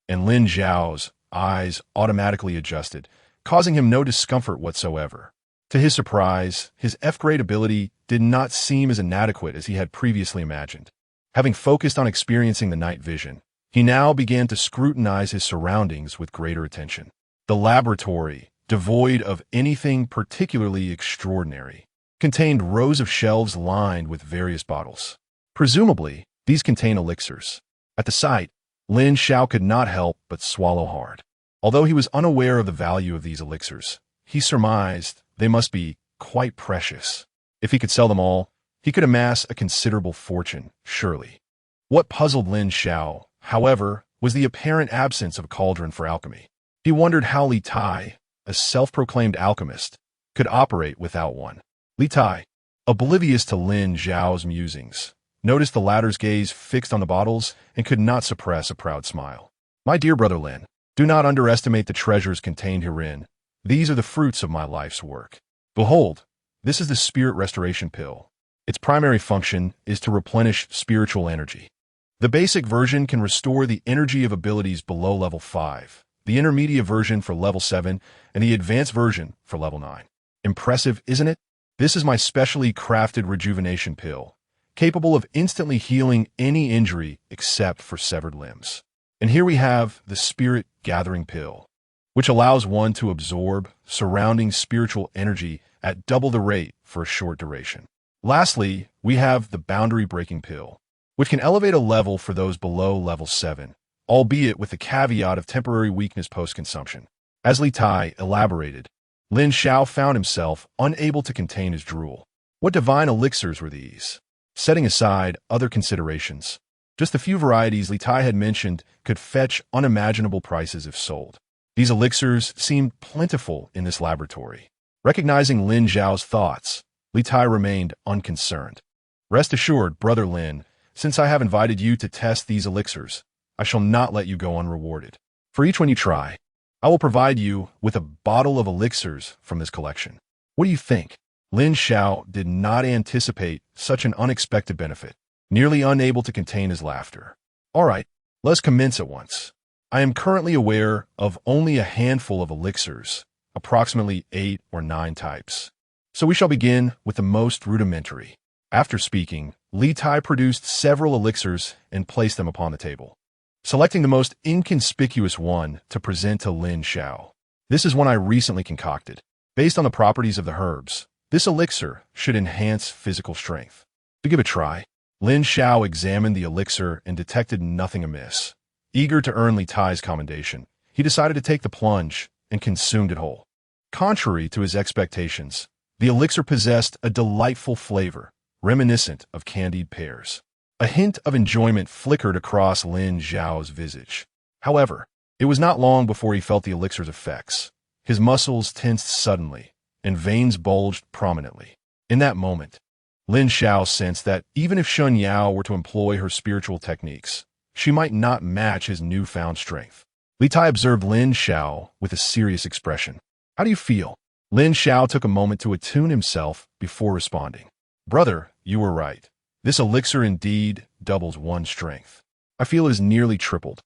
and Lin Xiao's eyes automatically adjusted, causing him no discomfort whatsoever. To his surprise, his F-grade ability did not seem as inadequate as he had previously imagined. Having focused on experiencing the night vision, he now began to scrutinize his surroundings with greater attention. The laboratory, devoid of anything particularly extraordinary, contained rows of shelves lined with various bottles. Presumably, these contain elixirs. At the sight, Lin Xiao could not help but swallow hard. Although he was unaware of the value of these elixirs, he surmised they must be quite precious. If he could sell them all, he could amass a considerable fortune, surely. What puzzled Lin Xiao, however, was the apparent absence of a cauldron for alchemy. He wondered how Li Tai, a self-proclaimed alchemist, could operate without one. Li Tai, oblivious to Lin Xiao's musings, noticed the latter's gaze fixed on the bottles and could not suppress a proud smile. My dear brother Lin, do not underestimate the treasures contained herein. These are the fruits of my life's work. Behold, this is the Spirit Restoration Pill. Its primary function is to replenish spiritual energy. The basic version can restore the energy of abilities below level 5, the intermediate version for level 7, and the advanced version for level 9. Impressive, isn't it? This is my specially crafted rejuvenation pill, capable of instantly healing any injury except for severed limbs. And here we have the Spirit Gathering Pill, which allows one to absorb surrounding spiritual energy at double the rate for a short duration. Lastly, we have the Boundary Breaking Pill, which can elevate a level for those below level 7, albeit with the caveat of temporary weakness post-consumption. As Li Tai elaborated, Lin Xiao found himself unable to contain his drool. What divine elixirs were these? Setting aside other considerations, just the few varieties Li Tai had mentioned could fetch unimaginable prices if sold. These elixirs seemed plentiful in this laboratory. Recognizing Lin Xiao's thoughts, Li Tai remained unconcerned. Rest assured, brother Lin, since I have invited you to test these elixirs, I shall not let you go unrewarded. For each one you try, I will provide you with a bottle of elixirs from this collection. What do you think? Lin Xiao did not anticipate such an unexpected benefit, nearly unable to contain his laughter. All right, let's commence at once. I am currently aware of only a handful of elixirs, approximately 8 or 9 types. So we shall begin with the most rudimentary. After speaking, Li Tai produced several elixirs and placed them upon the table, selecting the most inconspicuous one to present to Lin Xiao. This is one I recently concocted. Based on the properties of the herbs, this elixir should enhance physical strength. To give a try, Lin Xiao examined the elixir and detected nothing amiss. Eager to earn Li Tai's commendation, he decided to take the plunge and consumed it whole. Contrary to his expectations, the elixir possessed a delightful flavor, reminiscent of candied pears. A hint of enjoyment flickered across Lin Xiao's visage. However, it was not long before he felt the elixir's effects. His muscles tensed suddenly, and veins bulged prominently. In that moment, Lin Xiao sensed that even if Shun Yao were to employ her spiritual techniques, she might not match his newfound strength. Li Tai observed Lin Xiao with a serious expression. "How do you feel?" Lin Xiao took a moment to attune himself before responding. "Brother, you were right. This elixir indeed doubles one's strength. I feel it is nearly tripled."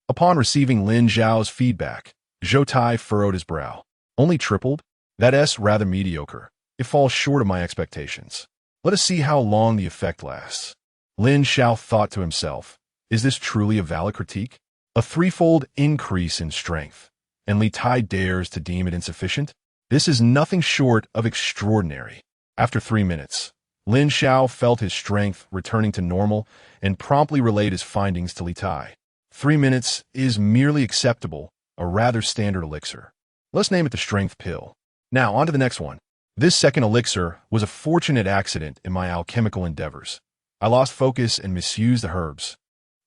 Upon receiving Lin Xiao's feedback, Zhou Tai furrowed his brow. "Only tripled? That's rather mediocre. It falls short of my expectations. Let us see how long the effect lasts." Lin Xiao thought to himself, is this truly a valid critique? A threefold increase in strength, and Li Tai dares to deem it insufficient? This is nothing short of extraordinary. After 3 minutes, Lin Xiao felt his strength returning to normal and promptly relayed his findings to Li Tai. 3 minutes is merely acceptable, a rather standard elixir. Let's name it the strength pill. Now, on to the next one. This second elixir was a fortunate accident in my alchemical endeavors. I lost focus and misused the herbs.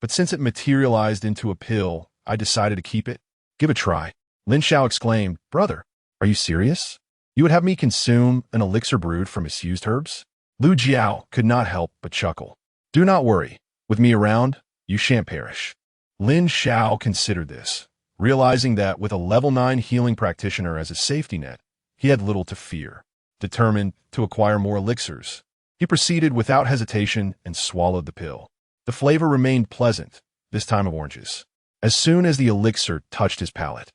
But since it materialized into a pill, I decided to keep it. "Give it a try." Lin Xiao exclaimed. "Brother, are you serious? You would have me consume an elixir brewed from misused herbs?" Lu Jiao could not help but chuckle. "Do not worry. With me around, you shan't perish." Lin Xiao considered this, realizing that with a level 9 healing practitioner as a safety net, he had little to fear. Determined to acquire more elixirs, he proceeded without hesitation and swallowed the pill. The flavor remained pleasant, this time of oranges. As soon as the elixir touched his palate,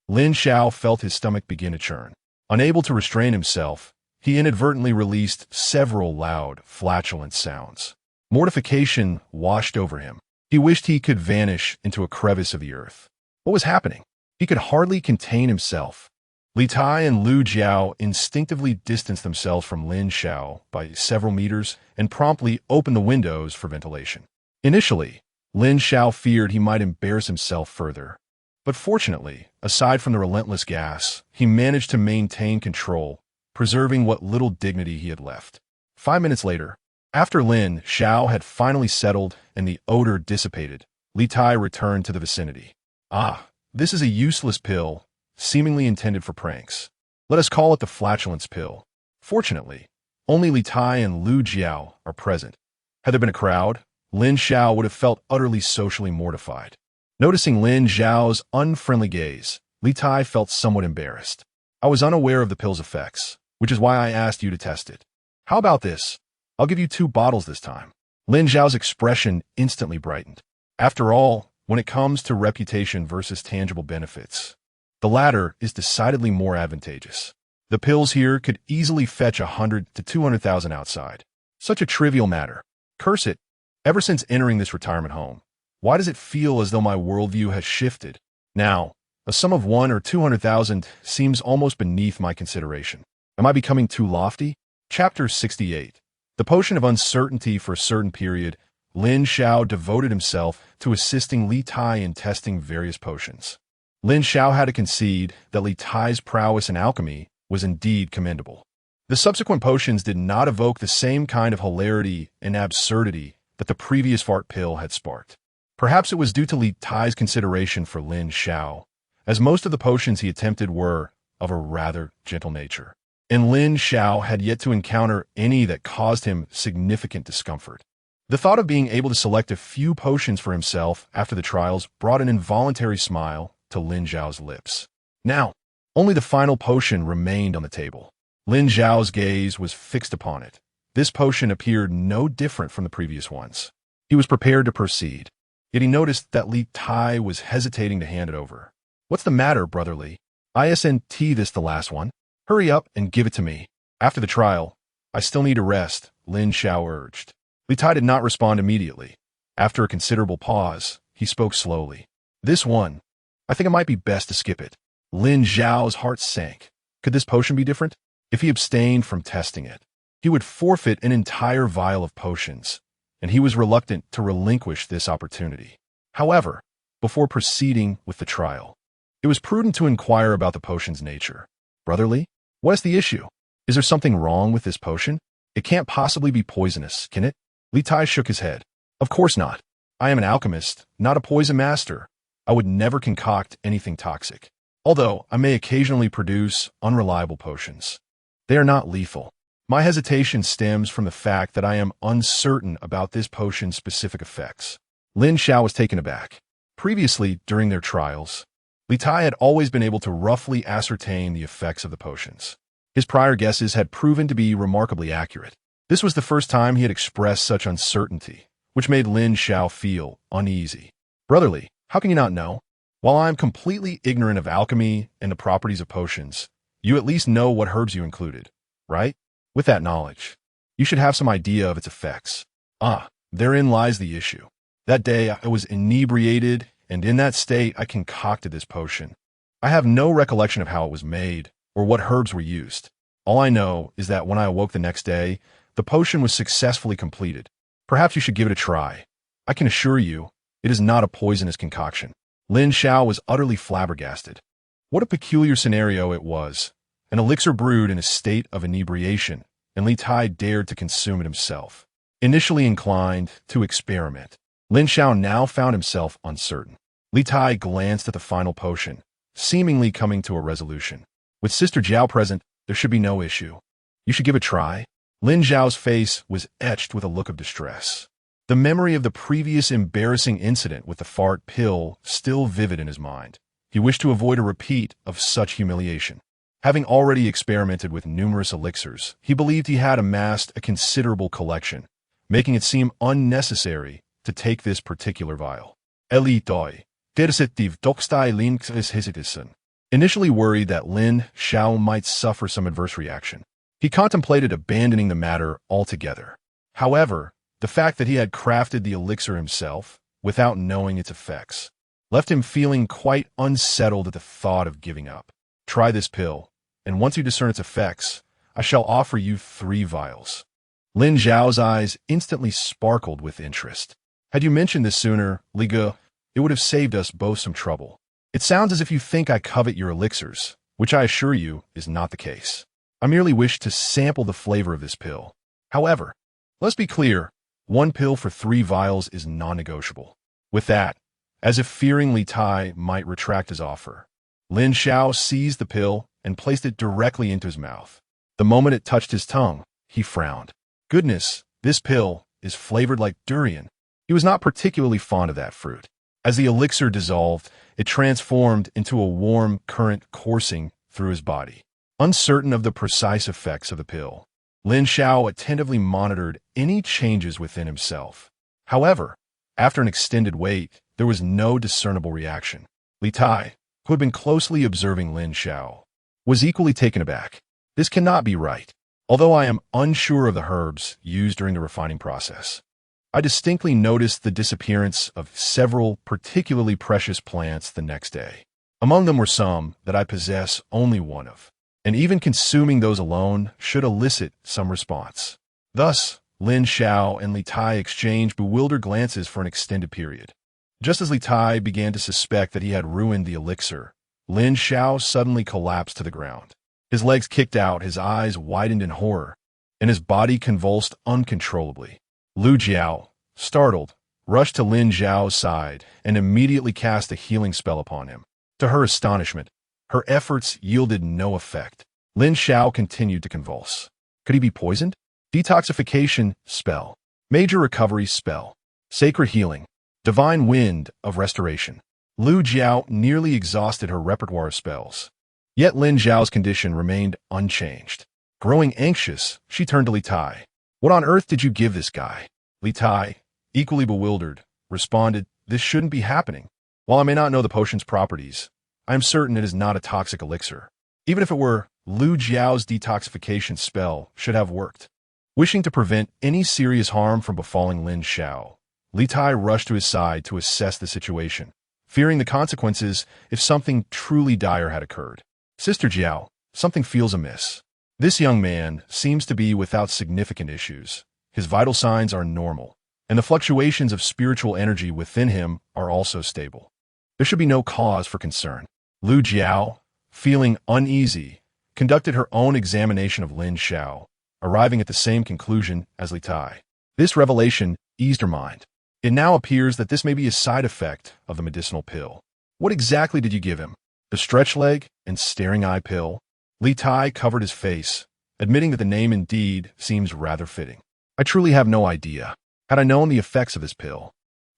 Lin Xiao felt his stomach begin to churn. Unable to restrain himself, he inadvertently released several loud, flatulent sounds. Mortification washed over him. He wished he could vanish into a crevice of the earth. What was happening? He could hardly contain himself. Li Tai and Lu Jiao instinctively distanced themselves from Lin Xiao by several meters and promptly opened the windows for ventilation. Initially, Lin Xiao feared he might embarrass himself further. But fortunately, aside from the relentless gas, he managed to maintain control, preserving what little dignity he had left. 5 minutes later, after Lin Xiao had finally settled and the odor dissipated, Li Tai returned to the vicinity. "Ah, this is a useless pill, seemingly intended for pranks. Let us call it the flatulence pill." Fortunately, only Li Tai and Lu Jiao are present. Had there been a crowd, Lin Xiao would have felt utterly socially mortified. Noticing Lin Xiao's unfriendly gaze, Li Tai felt somewhat embarrassed. "I was unaware of the pill's effects, which is why I asked you to test it. How about this? I'll give you 2 bottles this time." Lin Xiao's expression instantly brightened. After all, when it comes to reputation versus tangible benefits, the latter is decidedly more advantageous. The pills here could easily fetch 100 to 200,000 outside. Such a trivial matter. Curse it. Ever since entering this retirement home, why does it feel as though my worldview has shifted? Now, a sum of 1 or 200,000 seems almost beneath my consideration. Am I becoming too lofty? Chapter 68. The potion of uncertainty. For a certain period, Lin Xiao devoted himself to assisting Li Tai in testing various potions. Lin Xiao had to concede that Li Tai's prowess in alchemy was indeed commendable. The subsequent potions did not evoke the same kind of hilarity and absurdity that the previous fart pill had sparked. Perhaps it was due to Li Tai's consideration for Lin Xiao, as most of the potions he attempted were of a rather gentle nature, and Lin Xiao had yet to encounter any that caused him significant discomfort. The thought of being able to select a few potions for himself after the trials brought an involuntary smile to Lin Xiao's lips. Now, only the final potion remained on the table. Lin Xiao's gaze was fixed upon it. This potion appeared no different from the previous ones. He was prepared to proceed, yet he noticed that Li Tai was hesitating to hand it over. "What's the matter, Brother Li? Isn't this the last one? Hurry up and give it to me. After the trial, I still need to rest," Lin Xiao urged. Li Tai did not respond immediately. After a considerable pause, he spoke slowly. "This one, I think it might be best to skip it." Lin Xiao's heart sank. Could this potion be different? If he abstained from testing it, he would forfeit an entire vial of potions, and he was reluctant to relinquish this opportunity. However, before proceeding with the trial, it was prudent to inquire about the potion's nature. "Brother Li, what is the issue? Is there something wrong with this potion? It can't possibly be poisonous, can it?" Li Tai shook his head. Of course not. I am an alchemist, not a poison master. I would never concoct anything toxic. Although I may occasionally produce unreliable potions. They are not lethal. My hesitation stems from the fact that I am uncertain about this potion's specific effects. Lin Xiao was taken aback. Previously, during their trials, Li Tai had always been able to roughly ascertain the effects of the potions. His prior guesses had proven to be remarkably accurate. This was the first time he had expressed such uncertainty, which made Lin Xiao feel uneasy. Brotherly, how can you not know? While I am completely ignorant of alchemy and the properties of potions, you at least know what herbs you included, right? With that knowledge, you should have some idea of its effects. Therein lies the issue. That day I was inebriated, and in that state I concocted this potion. I have no recollection of how it was made, or what herbs were used. All I know is that when I awoke the next day, the potion was successfully completed. Perhaps you should give it a try. I can assure you, it is not a poisonous concoction. Lin Xiao was utterly flabbergasted. What a peculiar scenario it was. An elixir brewed in a state of inebriation, and Li Tai dared to consume it himself. Initially inclined to experiment, Lin Xiao now found himself uncertain. Li Tai glanced at the final potion, seemingly coming to a resolution. With Sister Jiao present, there should be no issue. You should give it a try. Lin Xiao's face was etched with a look of distress. The memory of the previous embarrassing incident with the fart pill still vivid in his mind. He wished to avoid a repeat of such humiliation. Having already experimented with numerous elixirs, he believed he had amassed a considerable collection, making it seem unnecessary to take this particular vial. Initially worried that Lin Xiao might suffer some adverse reaction, he contemplated abandoning the matter altogether. However, the fact that he had crafted the elixir himself, without knowing its effects, left him feeling quite unsettled at the thought of giving up. Try this pill, and once you discern its effects, I shall offer you 3 vials. Lin Xiao's eyes instantly sparkled with interest. Had you mentioned this sooner, Li Ge, it would have saved us both some trouble. It sounds as if you think I covet your elixirs, which I assure you is not the case. I merely wish to sample the flavor of this pill. However, let's be clear, 1 pill for 3 vials is non-negotiable. With that, as if fearing Li Tai might retract his offer, Lin Xiao seized the pill and placed it directly into his mouth. The moment it touched his tongue, he frowned. Goodness, this pill is flavored like durian. He was not particularly fond of that fruit. As the elixir dissolved, it transformed into a warm current coursing through his body. Uncertain of the precise effects of the pill, Lin Xiao attentively monitored any changes within himself. However, after an extended wait, there was no discernible reaction. Li Tai, who had been closely observing Lin Xiao, was equally taken aback. This cannot be right. Although I am unsure of the herbs used during the refining process, I distinctly noticed the disappearance of several particularly precious plants the next day. Among them were some that I possess only one of, and even consuming those alone should elicit some response. Thus, Lin Xiao and Li Tai exchanged bewildered glances for an extended period. Just as Li Tai began to suspect that he had ruined the elixir, Lin Xiao suddenly collapsed to the ground. His legs kicked out, his eyes widened in horror, and his body convulsed uncontrollably. Lu Jiao, startled, rushed to Lin Xiao's side and immediately cast a healing spell upon him. To her astonishment, her efforts yielded no effect. Lin Xiao continued to convulse. Could he be poisoned? Detoxification spell. Major recovery spell. Sacred healing. Divine wind of restoration. Lu Jiao nearly exhausted her repertoire of spells. Yet Lin Xiao's condition remained unchanged. Growing anxious, she turned to Li Tai. What on earth did you give this guy? Li Tai, equally bewildered, responded, This shouldn't be happening. While I may not know the potion's properties, I am certain it is not a toxic elixir. Even if it were, Lu Jiao's detoxification spell should have worked. Wishing to prevent any serious harm from befalling Lin Xiao, Li Tai rushed to his side to assess the situation, fearing the consequences if something truly dire had occurred. Sister Jiao, something feels amiss. This young man seems to be without significant issues. His vital signs are normal, and the fluctuations of spiritual energy within him are also stable. There should be no cause for concern. Lu Jiao, feeling uneasy, conducted her own examination of Lin Xiao, arriving at the same conclusion as Li Tai. This revelation eased her mind. It now appears that this may be a side effect of the medicinal pill. What exactly did you give him? The stretch leg and staring eye pill? Li Tai covered his face, admitting that the name indeed seems rather fitting. I truly have no idea. Had I known the effects of this pill,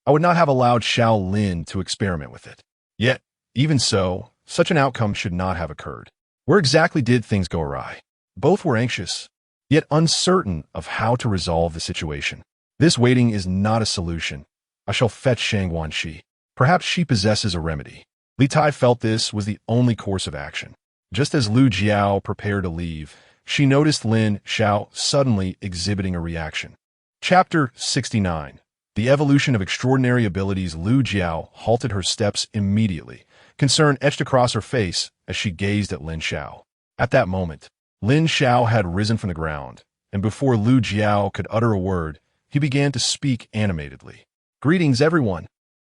I would not have allowed Xiao Lin to experiment with it. Yet, even so, such an outcome should not have occurred. Where exactly did things go awry? Both were anxious, yet uncertain of how to resolve the situation. This waiting is not a solution. I shall fetch Shang Wanxi. Perhaps she possesses a remedy. Li Tai felt this was the only course of action. Just as Lu Jiao prepared to leave, she noticed Lin Xiao suddenly exhibiting a reaction. Chapter 69. The evolution of extraordinary abilities. Lu Jiao halted her steps immediately, concern etched across her face as she gazed at Lin Xiao. At that moment, Lin Xiao had risen from the ground, and before Lu Jiao could utter a word, he began to speak animatedly. Greetings, everyone.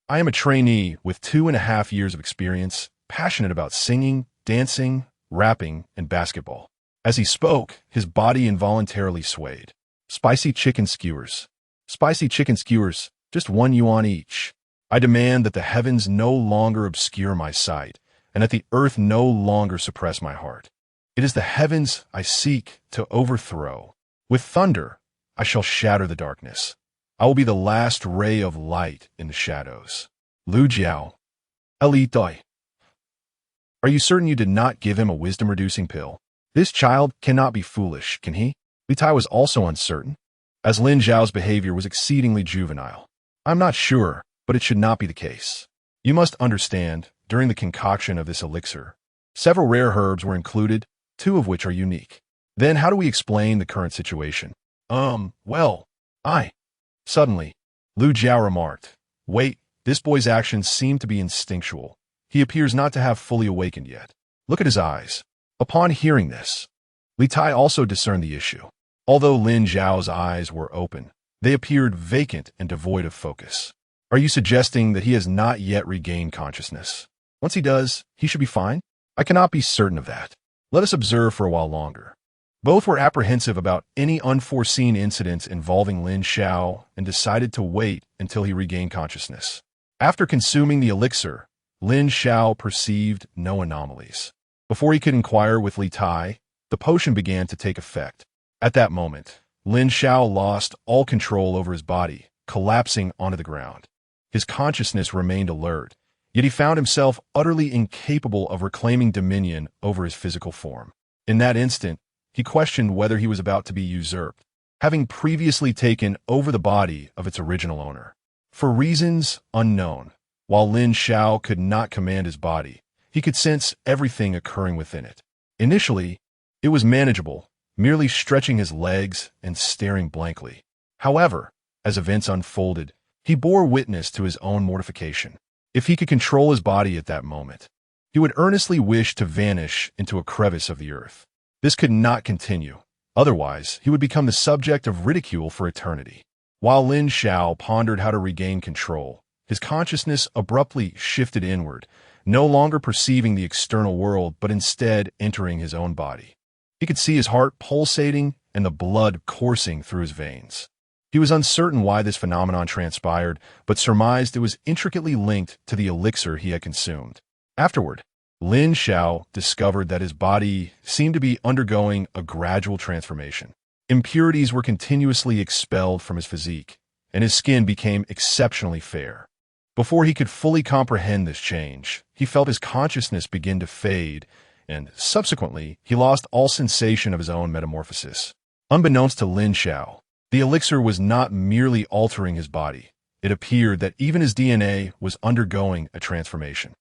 I am a trainee with 2.5 years of experience, passionate about singing, dancing, rapping, and basketball. As he spoke, his body involuntarily swayed. Spicy chicken skewers. Spicy chicken skewers, just 1 yuan each. I demand that the heavens no longer obscure my sight, and that the earth no longer suppress my heart. It is the heavens I seek to overthrow. With thunder, I shall shatter the darkness. I will be the last ray of light in the shadows. Lu Jiao. Li Tai. Are you certain you did not give him a wisdom-reducing pill? This child cannot be foolish, can he? Li Tai was also uncertain, as Lin Xiao's behavior was exceedingly juvenile. I'm not sure, but it should not be the case. You must understand, during the concoction of this elixir, several rare herbs were included, 2 of which are unique. Then how do we explain the current situation? Well, Suddenly, Lu Jiao remarked, wait, this boy's actions seem to be instinctual. He appears not to have fully awakened yet. Look at his eyes. Upon hearing this, Li Tai also discerned the issue. Although Lin Xiao's eyes were open, they appeared vacant and devoid of focus. Are you suggesting that he has not yet regained consciousness? Once he does, he should be fine? I cannot be certain of that. Let us observe for a while longer. Both were apprehensive about any unforeseen incidents involving Lin Xiao and decided to wait until he regained consciousness. After consuming the elixir, Lin Xiao perceived no anomalies. Before he could inquire with Li Tai, the potion began to take effect. At that moment, Lin Xiao lost all control over his body, collapsing onto the ground. His consciousness remained alert, yet he found himself utterly incapable of reclaiming dominion over his physical form. In that instant, he questioned whether he was about to be usurped, having previously taken over the body of its original owner. For reasons unknown, while Lin Xiao could not command his body, he could sense everything occurring within it. Initially, it was manageable, merely stretching his legs and staring blankly. However, as events unfolded, he bore witness to his own mortification. If he could control his body at that moment, he would earnestly wish to vanish into a crevice of the earth. This could not continue. Otherwise, he would become the subject of ridicule for eternity. While Lin Xiao pondered how to regain control, his consciousness abruptly shifted inward, no longer perceiving the external world, but instead entering his own body. He could see his heart pulsating and the blood coursing through his veins. He was uncertain why this phenomenon transpired, but surmised it was intricately linked to the elixir he had consumed. Afterward, Lin Xiao discovered that his body seemed to be undergoing a gradual transformation. Impurities were continuously expelled from his physique, and his skin became exceptionally fair. Before he could fully comprehend this change, he felt his consciousness begin to fade, and subsequently, he lost all sensation of his own metamorphosis. Unbeknownst to Lin Xiao, the elixir was not merely altering his body. It appeared that even his DNA was undergoing a transformation.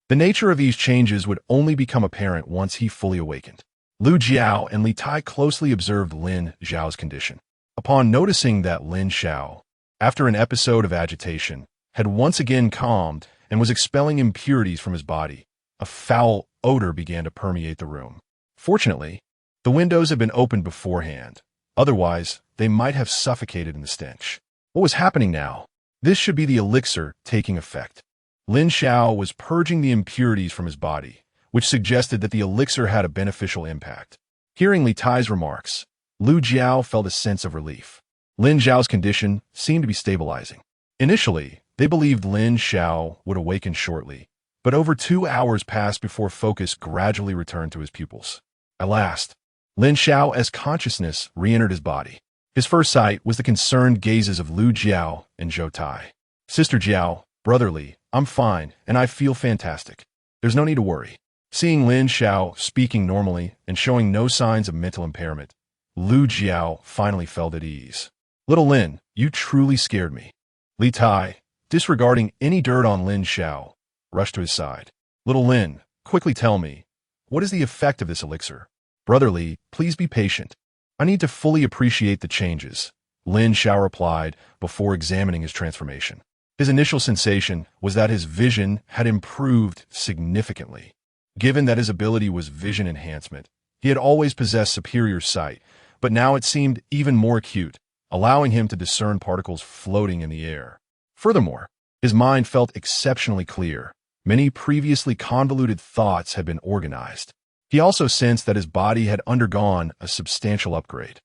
The nature of these changes would only become apparent once he fully awakened. Lu Jiao and Li Tai closely observed Lin Xiao's condition. Upon noticing that Lin Xiao, after an episode of agitation, had once again calmed and was expelling impurities from his body, a foul odor began to permeate the room. Fortunately, the windows had been opened beforehand. Otherwise, they might have suffocated in the stench. What was happening now? This should be the elixir taking effect. Lin Xiao was purging the impurities from his body, which suggested that the elixir had a beneficial impact. Hearing Li Tai's remarks, Lu Jiao felt a sense of relief. Lin Xiao's condition seemed to be stabilizing. Initially, they believed Lin Xiao would awaken shortly, but over 2 hours passed before focus gradually returned to his pupils. At last, Lin Xiao as consciousness re-entered his body. His first sight was the concerned gazes of Lu Jiao and Zhou Tai. Sister Jiao, brother Li, I'm fine, and I feel fantastic. There's no need to worry. Seeing Lin Xiao speaking normally and showing no signs of mental impairment, Lu Jiao finally felt at ease. Little Lin, you truly scared me. Li Tai, disregarding any dirt on Lin Xiao, rushed to his side. Little Lin, quickly tell me, what is the effect of this elixir? Brother Li, please be patient. I need to fully appreciate the changes, Lin Xiao replied before examining his transformation. His initial sensation was that his vision had improved significantly. Given that his ability was vision enhancement, he had always possessed superior sight, but now it seemed even more acute, allowing him to discern particles floating in the air. Furthermore, his mind felt exceptionally clear. Many previously convoluted thoughts had been organized. He also sensed that his body had undergone a substantial upgrade.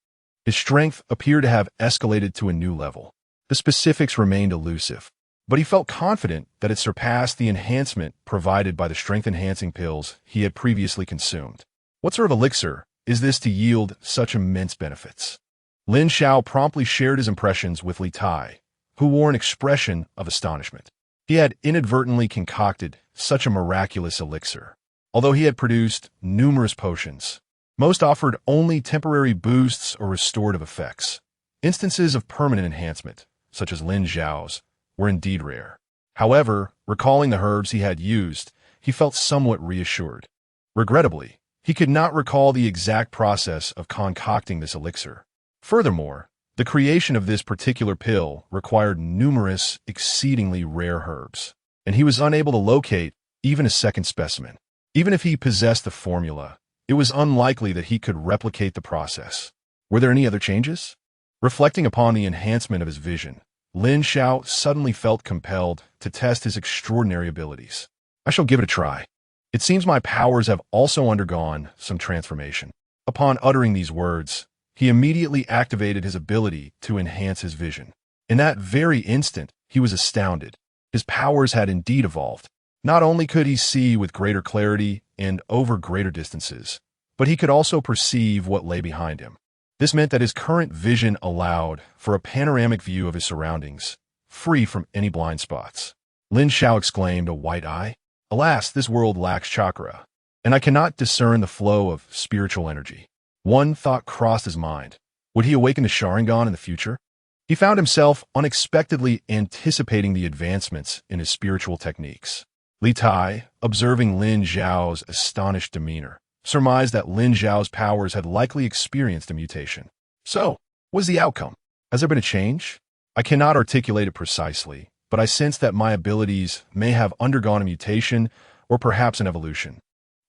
His strength appeared to have escalated to a new level. The specifics remained elusive, but he felt confident that it surpassed the enhancement provided by the strength-enhancing pills he had previously consumed. What sort of elixir is this to yield such immense benefits? Lin Xiao promptly shared his impressions with Li Tai, who wore an expression of astonishment. He had inadvertently concocted such a miraculous elixir. Although he had produced numerous potions, most offered only temporary boosts or restorative effects. Instances of permanent enhancement, such as Lin Xiao's, were indeed rare. However, recalling the herbs he had used, he felt somewhat reassured. Regrettably, he could not recall the exact process of concocting this elixir. Furthermore, the creation of this particular pill required numerous, exceedingly rare herbs, and he was unable to locate even a second specimen. Even if he possessed the formula, it was unlikely that he could replicate the process. Were there any other changes? Reflecting upon the enhancement of his vision, Lin Xiao suddenly felt compelled to test his extraordinary abilities. I shall give it a try. It seems my powers have also undergone some transformation. Upon uttering these words, he immediately activated his ability to enhance his vision. In that very instant, he was astounded. His powers had indeed evolved. Not only could he see with greater clarity and over greater distances, but he could also perceive what lay behind him. This meant that his current vision allowed for a panoramic view of his surroundings, free from any blind spots. Lin Xiao exclaimed, a white eye. Alas, this world lacks chakra, and I cannot discern the flow of spiritual energy. One thought crossed his mind. Would he awaken the Sharingan in the future? He found himself unexpectedly anticipating the advancements in his spiritual techniques. Li Tai, observing Lin Xiao's astonished demeanor, surmised that Lin Xiao's powers had likely experienced a mutation. So, what is the outcome? Has there been a change? I cannot articulate it precisely, but I sense that my abilities may have undergone a mutation or perhaps an evolution.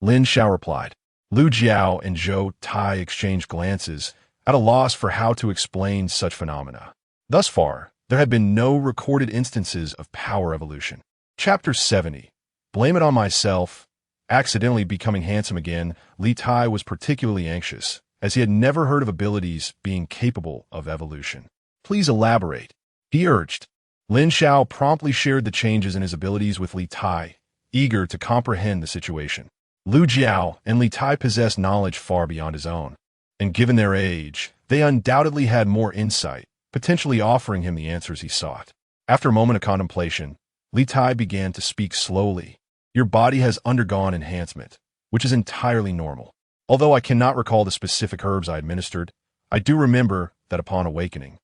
Lin Xiao replied. Lu Jiao and Zhou Tai exchanged glances, at a loss for how to explain such phenomena. Thus far, there had been no recorded instances of power evolution. Chapter 70. Blame it on myself. Accidentally becoming handsome again, Li Tai was particularly anxious, as he had never heard of abilities being capable of evolution. Please elaborate, he urged. Lin Xiao promptly shared the changes in his abilities with Li Tai, eager to comprehend the situation. Lu Jiao and Li Tai possessed knowledge far beyond his own, and given their age, they undoubtedly had more insight, potentially offering him the answers he sought. After a moment of contemplation, Li Tai began to speak slowly. Your body has undergone enhancement, which is entirely normal. Although I cannot recall the specific herbs I administered, I do remember that upon awakening,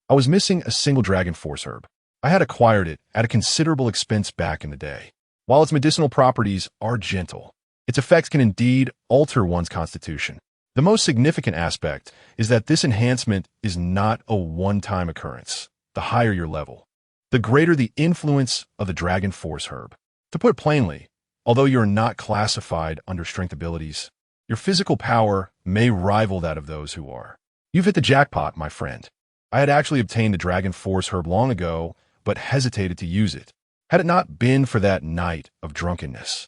I was missing a single dragon force herb. I had acquired it at a considerable expense back in the day. While its medicinal properties are gentle, its effects can indeed alter one's constitution. The most significant aspect is that this enhancement is not a one-time occurrence. The higher your level, the greater the influence of the dragon force herb. To put it plainly, although you are not classified under strength abilities, your physical power may rival that of those who are. You've hit the jackpot, my friend. I had actually obtained the dragon force herb long ago, but hesitated to use it. Had it not been for that night of drunkenness,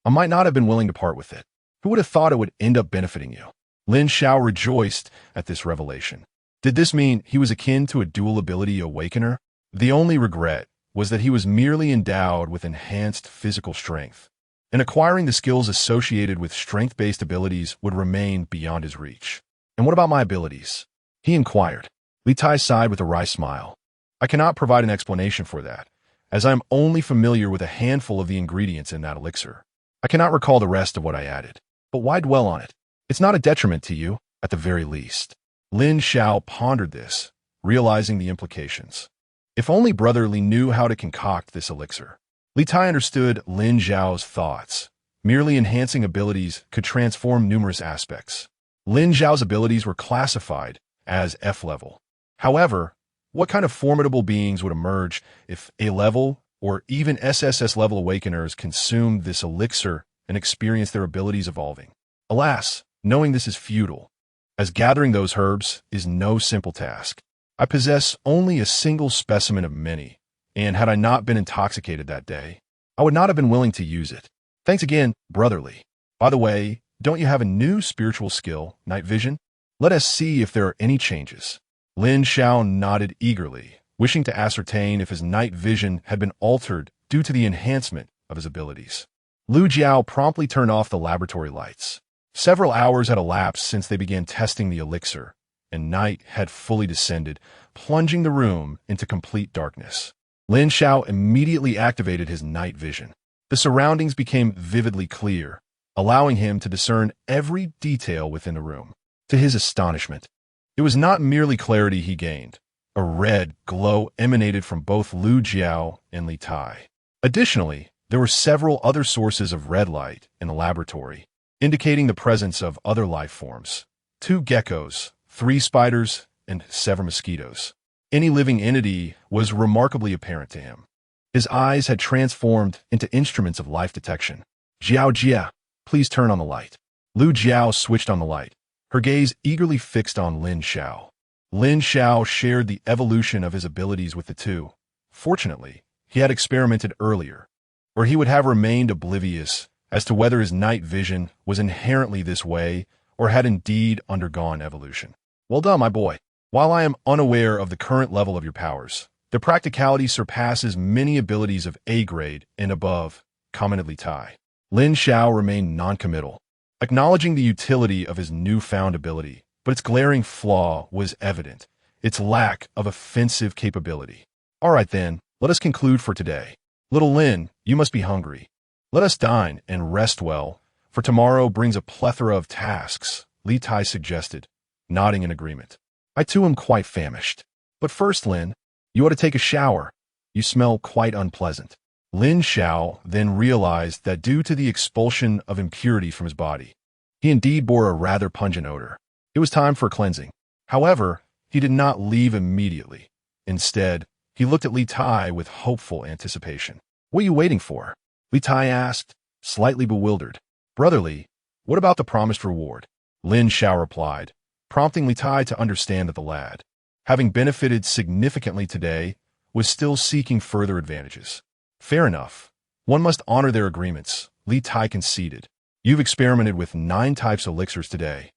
I might not have been willing to part with it. Who would have thought it would end up benefiting you? Lin Xiao rejoiced at this revelation. Did this mean he was akin to a dual ability awakener? The only regret was that he was merely endowed with enhanced physical strength, and acquiring the skills associated with strength-based abilities would remain beyond his reach. And what about my abilities? He inquired. Li Tai sighed with a wry smile. I cannot provide an explanation for that, as I am only familiar with a handful of the ingredients in that elixir. I cannot recall the rest of what I added. But why dwell on it? It's not a detriment to you, at the very least. Lin Xiao pondered this, realizing the implications. If only Brother Li knew how to concoct this elixir. Li Tai understood Lin Xiao's thoughts. Merely enhancing abilities could transform numerous aspects. Lin Xiao's abilities were classified as F-level. However, what kind of formidable beings would emerge if A-level or even SSS-level awakeners consumed this elixir and experienced their abilities evolving? Alas, knowing this is futile, as gathering those herbs is no simple task. I possess only a single specimen of many, and had I not been intoxicated that day, I would not have been willing to use it. Thanks again, Brother Li. By the way, don't you have a new spiritual skill, night vision? Let us see if there are any changes. Lin Xiao nodded eagerly, wishing to ascertain if his night vision had been altered due to the enhancement of his abilities. Lu Jiao promptly turned off the laboratory lights. Several hours had elapsed since they began testing the elixir, and night had fully descended, plunging the room into complete darkness. Lin Xiao immediately activated his night vision. The surroundings became vividly clear, allowing him to discern every detail within the room. To his astonishment, it was not merely clarity he gained. A red glow emanated from both Lu Jiao and Li Tai. Additionally, there were several other sources of red light in the laboratory, indicating the presence of other life forms. 2 geckos, 3 spiders, and 7 mosquitoes. Any living entity was remarkably apparent to him. His eyes had transformed into instruments of life detection. Jiao Jia, please turn on the light. Lu Jiao switched on the light, her gaze eagerly fixed on Lin Xiao. Lin Xiao shared the evolution of his abilities with the two. Fortunately, he had experimented earlier, or he would have remained oblivious as to whether his night vision was inherently this way or had indeed undergone evolution. Well done, my boy. While I am unaware of the current level of your powers, the practicality surpasses many abilities of A grade and above, commented Li Tai. Lin Xiao remained noncommittal, acknowledging the utility of his newfound ability, but its glaring flaw was evident, its lack of offensive capability. All right then, let us conclude for today. Little Lin, you must be hungry. Let us dine and rest well, for tomorrow brings a plethora of tasks, Li Tai suggested, nodding in agreement. I too am quite famished. But first, Lin, you ought to take a shower. You smell quite unpleasant. Lin Xiao then realized that due to the expulsion of impurity from his body, he indeed bore a rather pungent odor. It was time for cleansing. However, he did not leave immediately. Instead, he looked at Li Tai with hopeful anticipation. What are you waiting for? Li Tai asked, slightly bewildered. Brother Li, what about the promised reward? Lin Xiao replied, prompting Li Tai to understand that the lad, having benefited significantly today, was still seeking further advantages. Fair enough. One must honor their agreements, Li Tai conceded. You've experimented with 9 types of elixirs today.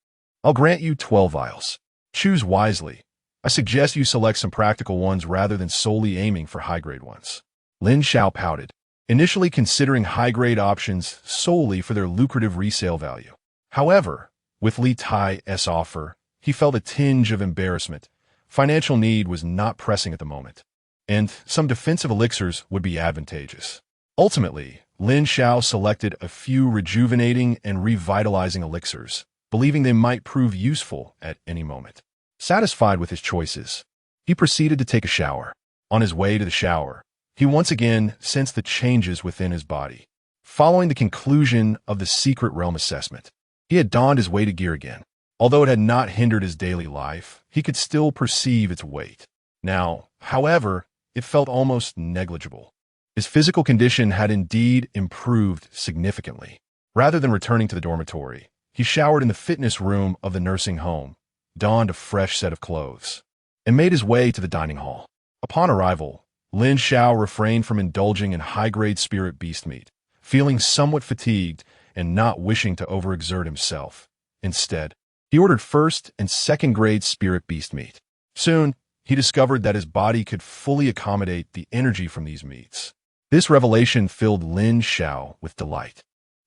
I'll grant you 12 vials. Choose wisely. I suggest you select some practical ones rather than solely aiming for high-grade ones. Lin Xiao pouted, initially considering high-grade options solely for their lucrative resale value. However, with Li Tai's offer, he felt a tinge of embarrassment. Financial need was not pressing at the moment, and some defensive elixirs would be advantageous. Ultimately, Lin Xiao selected a few rejuvenating and revitalizing elixirs, believing they might prove useful at any moment. Satisfied with his choices, he proceeded to take a shower. On his way to the shower, he once again sensed the changes within his body. Following the conclusion of the Secret Realm assessment, he had donned his weighted gear again. Although it had not hindered his daily life, he could still perceive its weight. Now, however, it felt almost negligible. His physical condition had indeed improved significantly. Rather than returning to the dormitory, he showered in the fitness room of the nursing home, donned a fresh set of clothes, and made his way to the dining hall. Upon arrival, Lin Xiao refrained from indulging in high-grade spirit beast meat, feeling somewhat fatigued and not wishing to overexert himself. Instead, he ordered first and second-grade spirit beast meat. Soon, he discovered that his body could fully accommodate the energy from these meats. This revelation filled Lin Xiao with delight.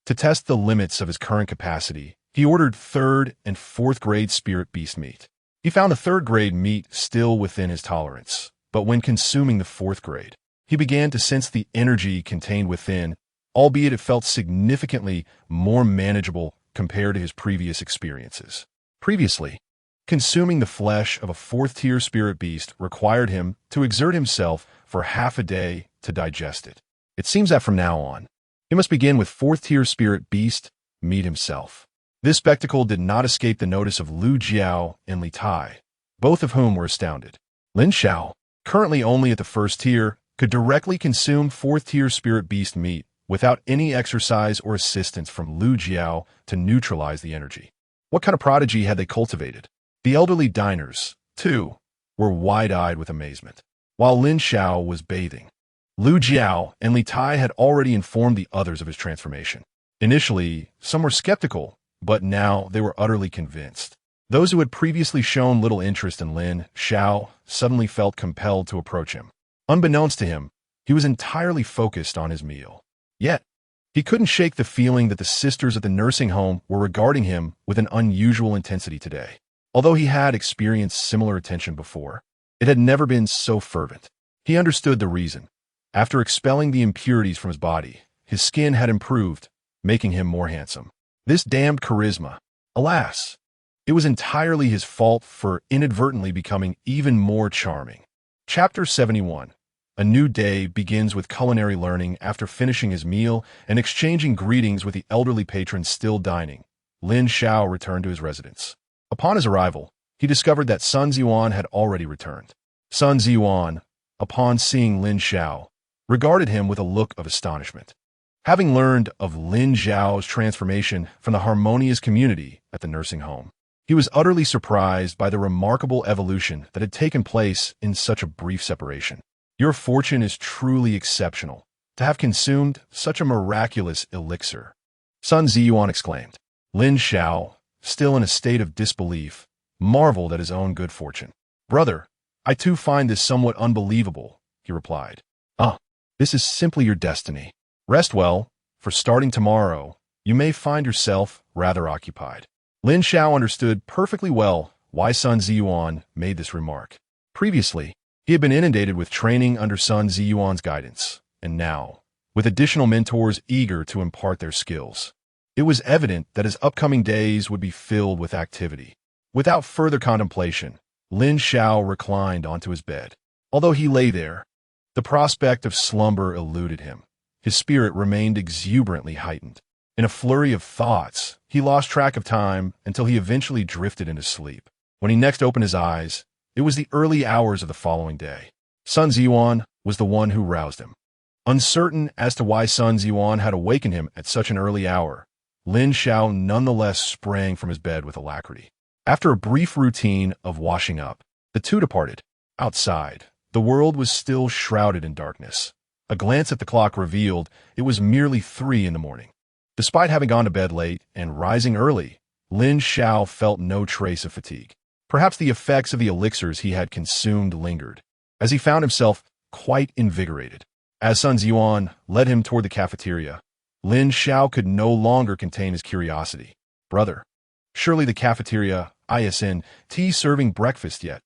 To test the limits of his current capacity, he ordered 3rd and 4th grade spirit beast meat. He found the 3rd grade meat still within his tolerance, but when consuming the 4th grade, he began to sense the energy contained within, albeit it felt significantly more manageable compared to his previous experiences. Previously, consuming the flesh of a 4th-tier spirit beast required him to exert himself for half a day to digest it. It seems that from now on, he must begin with 4th-tier spirit beast meat himself. This spectacle did not escape the notice of Lin Xiao and Li Tai, both of whom were astounded. Lin Xiao, currently only at the 1st tier, could directly consume 4th-tier spirit beast meat without any exercise or assistance from Lin Xiao to neutralize the energy. What kind of prodigy had they cultivated? The elderly diners, too, were wide-eyed with amazement. While Lin Xiao was bathing, Lin Xiao and Li Tai had already informed the others of his transformation. Initially, some were skeptical, but now they were utterly convinced. Those who had previously shown little interest in Lin Xiao suddenly felt compelled to approach him. Unbeknownst to him, he was entirely focused on his meal. Yet, he couldn't shake the feeling that the sisters at the nursing home were regarding him with an unusual intensity today. Although he had experienced similar attention before, it had never been so fervent. He understood the reason. After expelling the impurities from his body, his skin had improved, making him more handsome. This damned charisma. Alas, it was entirely his fault for inadvertently becoming even more charming. Chapter 71. A new day begins with culinary learning. After finishing his meal and exchanging greetings with the elderly patrons still dining, Lin Xiao returned to his residence. Upon his arrival, he discovered that Sun Ziyuan had already returned. Sun Ziyuan, upon seeing Lin Xiao, regarded him with a look of astonishment. Having learned of Lin Xiao's transformation from the harmonious community at the nursing home, he was utterly surprised by the remarkable evolution that had taken place in such a brief separation. Your fortune is truly exceptional, to have consumed such a miraculous elixir, Sun Ziyuan exclaimed. Lin Xiao, still in a state of disbelief, marveled at his own good fortune. Brother, I too find this somewhat unbelievable, he replied. This is simply your destiny. Rest well, for starting tomorrow, you may find yourself rather occupied. Lin Xiao understood perfectly well why Sun Ziyuan made this remark. Previously, he had been inundated with training under Sun Ziyuan's guidance, and now, with additional mentors eager to impart their skills, it was evident that his upcoming days would be filled with activity. Without further contemplation, Lin Xiao reclined onto his bed. Although he lay there, the prospect of slumber eluded him. His spirit remained exuberantly heightened. In a flurry of thoughts, he lost track of time until he eventually drifted into sleep. When he next opened his eyes, it was the early hours of the following day. Sun Ziyuan was the one who roused him. Uncertain as to why Sun Ziyuan had awakened him at such an early hour, Lin Xiao nonetheless sprang from his bed with alacrity. After a brief routine of washing up, the two departed. Outside, the world was still shrouded in darkness. A glance at the clock revealed it was merely 3 in the morning. Despite having gone to bed late and rising early, Lin Xiao felt no trace of fatigue. Perhaps the effects of the elixirs he had consumed lingered, as he found himself quite invigorated. As Sun Ziyuan led him toward the cafeteria, Lin Xiao could no longer contain his curiosity. Brother, surely the cafeteria isn't serving breakfast yet.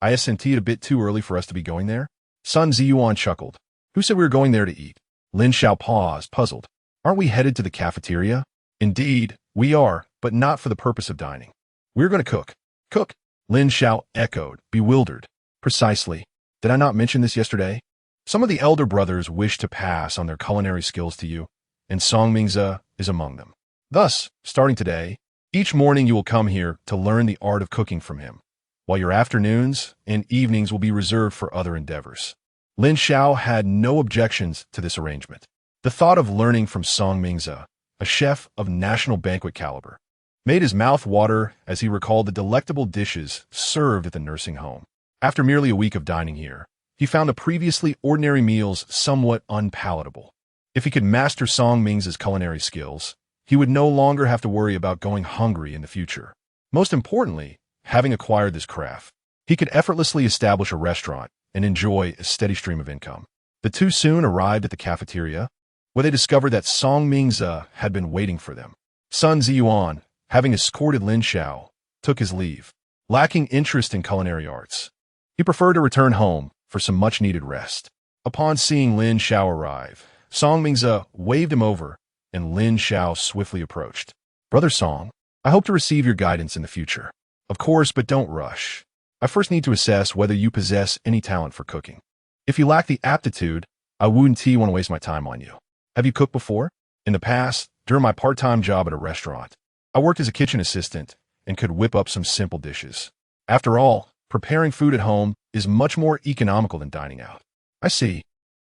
Isn't it a bit too early for us to be going there? Sun Ziyuan chuckled. Who said we were going there to eat? Lin Xiao paused, puzzled. Aren't we headed to the cafeteria? Indeed, we are, but not for the purpose of dining. We're going to cook. Cook? Lin Xiao echoed, bewildered. Precisely. Did I not mention this yesterday? Some of the elder brothers wish to pass on their culinary skills to you, and Song Mingze is among them. Thus, starting today, each morning you will come here to learn the art of cooking from him, while your afternoons and evenings will be reserved for other endeavors. Lin Xiao had no objections to this arrangement. The thought of learning from Song Mingze, a chef of national banquet caliber, made his mouth water as he recalled the delectable dishes served at the nursing home. After merely a week of dining here, he found the previously ordinary meals somewhat unpalatable. If he could master Song Mingze's culinary skills, he would no longer have to worry about going hungry in the future. Most importantly, having acquired this craft, He could effortlessly establish a restaurant and enjoy a steady stream of income. The two soon arrived at the cafeteria, where they discovered that Song Mingze had been waiting for them. Sun Ziyuan, having escorted Lin Xiao, took his leave. Lacking interest in culinary arts, he preferred to return home for some much-needed rest. Upon seeing Lin Xiao arrive, Song Mingze waved him over, and Lin Xiao swiftly approached. Brother Song, I hope to receive your guidance in the future. Of course, but don't rush. I first need to assess whether you possess any talent for cooking. If you lack the aptitude, I wouldn't want to waste my time on you. Have you cooked before? In the past, during my part-time job at a restaurant, I worked as a kitchen assistant and could whip up some simple dishes. After all, preparing food at home is much more economical than dining out. I see.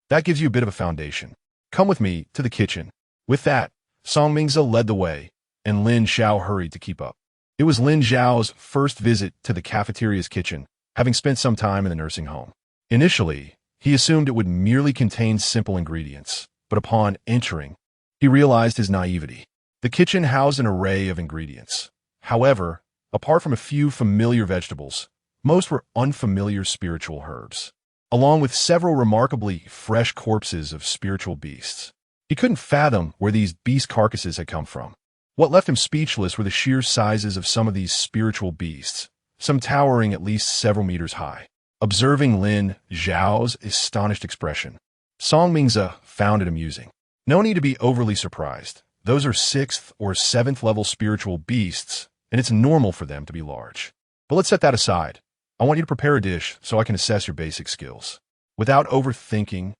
That gives you a bit of a foundation. Come with me to the kitchen. With that, Song Mingze led the way, and Lin Xiao hurried to keep up. It was Lin Xiao's first visit to the cafeteria's kitchen, having spent some time in the nursing home. Initially, he assumed it would merely contain simple ingredients, but upon entering, he realized his naivety. The kitchen housed an array of ingredients. However, apart from a few familiar vegetables, most were unfamiliar spiritual herbs, along with several remarkably fresh corpses of spiritual beasts. He couldn't fathom where these beast carcasses had come from. What left him speechless were the sheer sizes of some of these spiritual beasts, some towering at least several meters high. Observing Lin Xiao's astonished expression, Song Mingze found it amusing. No need to be overly surprised. Those are 6th or 7th level spiritual beasts, and it's normal for them to be large. But let's set that aside. I want you to prepare a dish so I can assess your basic skills. Without overthinking,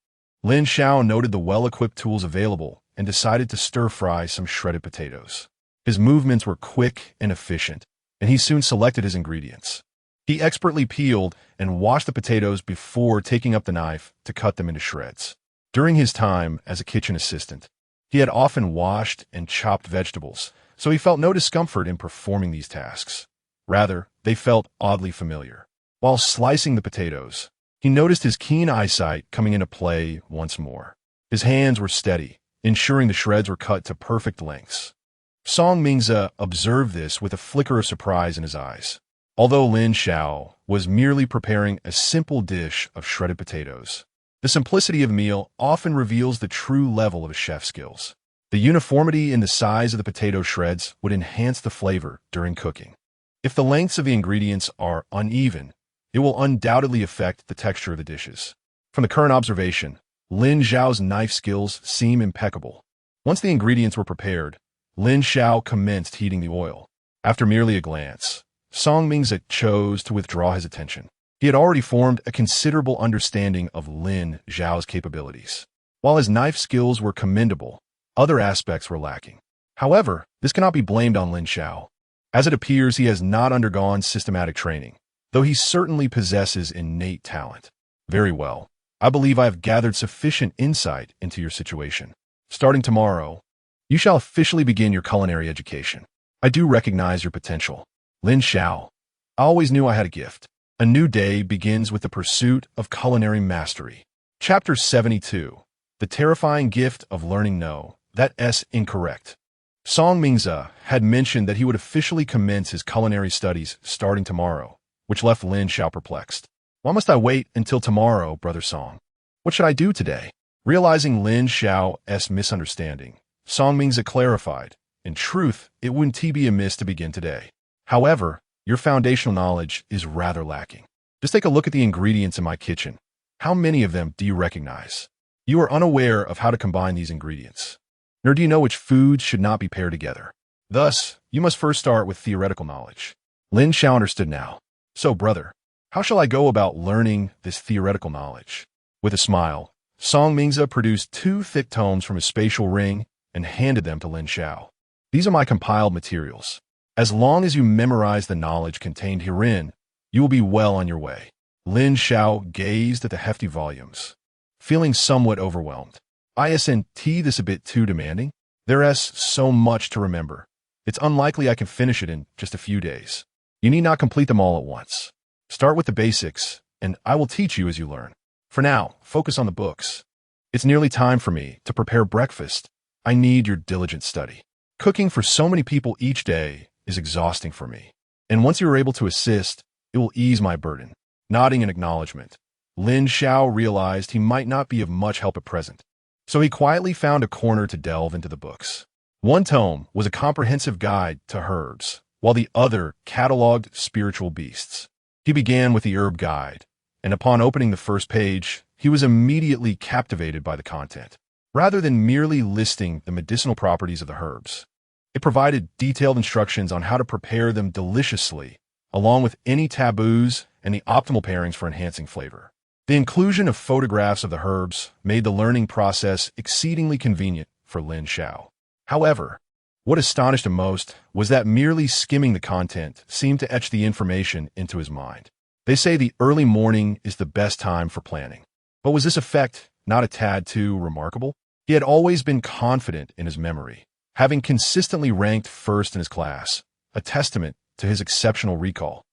Lin Xiao noted the well-equipped tools available and decided to stir-fry some shredded potatoes. His movements were quick and efficient, and he soon selected his ingredients. He expertly peeled and washed the potatoes before taking up the knife to cut them into shreds. During his time as a kitchen assistant, he had often washed and chopped vegetables, so he felt no discomfort in performing these tasks. Rather, they felt oddly familiar. While slicing the potatoes, he noticed his keen eyesight coming into play once more. His hands were steady, ensuring the shreds were cut to perfect lengths. Song Mingze observed this with a flicker of surprise in his eyes. Although Lin Xiao was merely preparing a simple dish of shredded potatoes, the simplicity of the meal often reveals the true level of a chef's skills. The uniformity in the size of the potato shreds would enhance the flavor during cooking. If the lengths of the ingredients are uneven, it will undoubtedly affect the texture of the dishes. From the current observation, Lin Xiao's knife skills seem impeccable. Once the ingredients were prepared, Lin Xiao commenced heating the oil. After merely a glance, Song Mingze chose to withdraw his attention. He had already formed a considerable understanding of Lin Xiao's capabilities. While his knife skills were commendable, other aspects were lacking. However, this cannot be blamed on Lin Xiao, as it appears he has not undergone systematic training, though he certainly possesses innate talent. Very well. I believe I have gathered sufficient insight into your situation. Starting tomorrow, you shall officially begin your culinary education. I do recognize your potential. Lin Xiao, I always knew I had a gift. A new day begins with the pursuit of culinary mastery. Chapter 72. The terrifying gift of learning no. That's incorrect. Song Mingze had mentioned that he would officially commence his culinary studies starting tomorrow, which left Lin Xiao perplexed. Why must I wait until tomorrow, Brother Song? What should I do today? Realizing Lin Xiao's misunderstanding, Song Mingze clarified, in truth, it wouldn't be amiss to begin today. However, your foundational knowledge is rather lacking. Just take a look at the ingredients in my kitchen. How many of them do you recognize? You are unaware of how to combine these ingredients, nor do you know which foods should not be paired together. Thus, you must first start with theoretical knowledge. Lin Xiao understood now. So, brother, how shall I go about learning this theoretical knowledge? With a smile, Song Mingze produced 2 thick tomes from his spatial ring and handed them to Lin Xiao. These are my compiled materials. As long as you memorize the knowledge contained herein, you will be well on your way. Lin Xiao gazed at the hefty volumes, feeling somewhat overwhelmed. Isn't this a bit too demanding? There's so much to remember. It's unlikely I can finish it in just a few days. You need not complete them all at once. Start with the basics, and I will teach you as you learn. For now, focus on the books. It's nearly time for me to prepare breakfast. I need your diligent study. Cooking for so many people each day is exhausting for me. And once you are able to assist, It will ease my burden. Nodding in acknowledgement, Lin Xiao realized he might not be of much help at present. So he quietly found a corner to delve into the books. One tome was a comprehensive guide to herbs, while the other cataloged spiritual beasts. He began with the herb guide, and upon opening the first page, he was immediately captivated by the content. Rather than merely listing the medicinal properties of the herbs, it provided detailed instructions on how to prepare them deliciously, along with any taboos and the optimal pairings for enhancing flavor. The inclusion of photographs of the herbs made the learning process exceedingly convenient for Lin Xiao. However, what astonished him most was that merely skimming the content seemed to etch the information into his mind. They say the early morning is the best time for planning. But was this effect not a tad too remarkable? He had always been confident in his memory, having consistently ranked first in his class, a testament to his exceptional recall.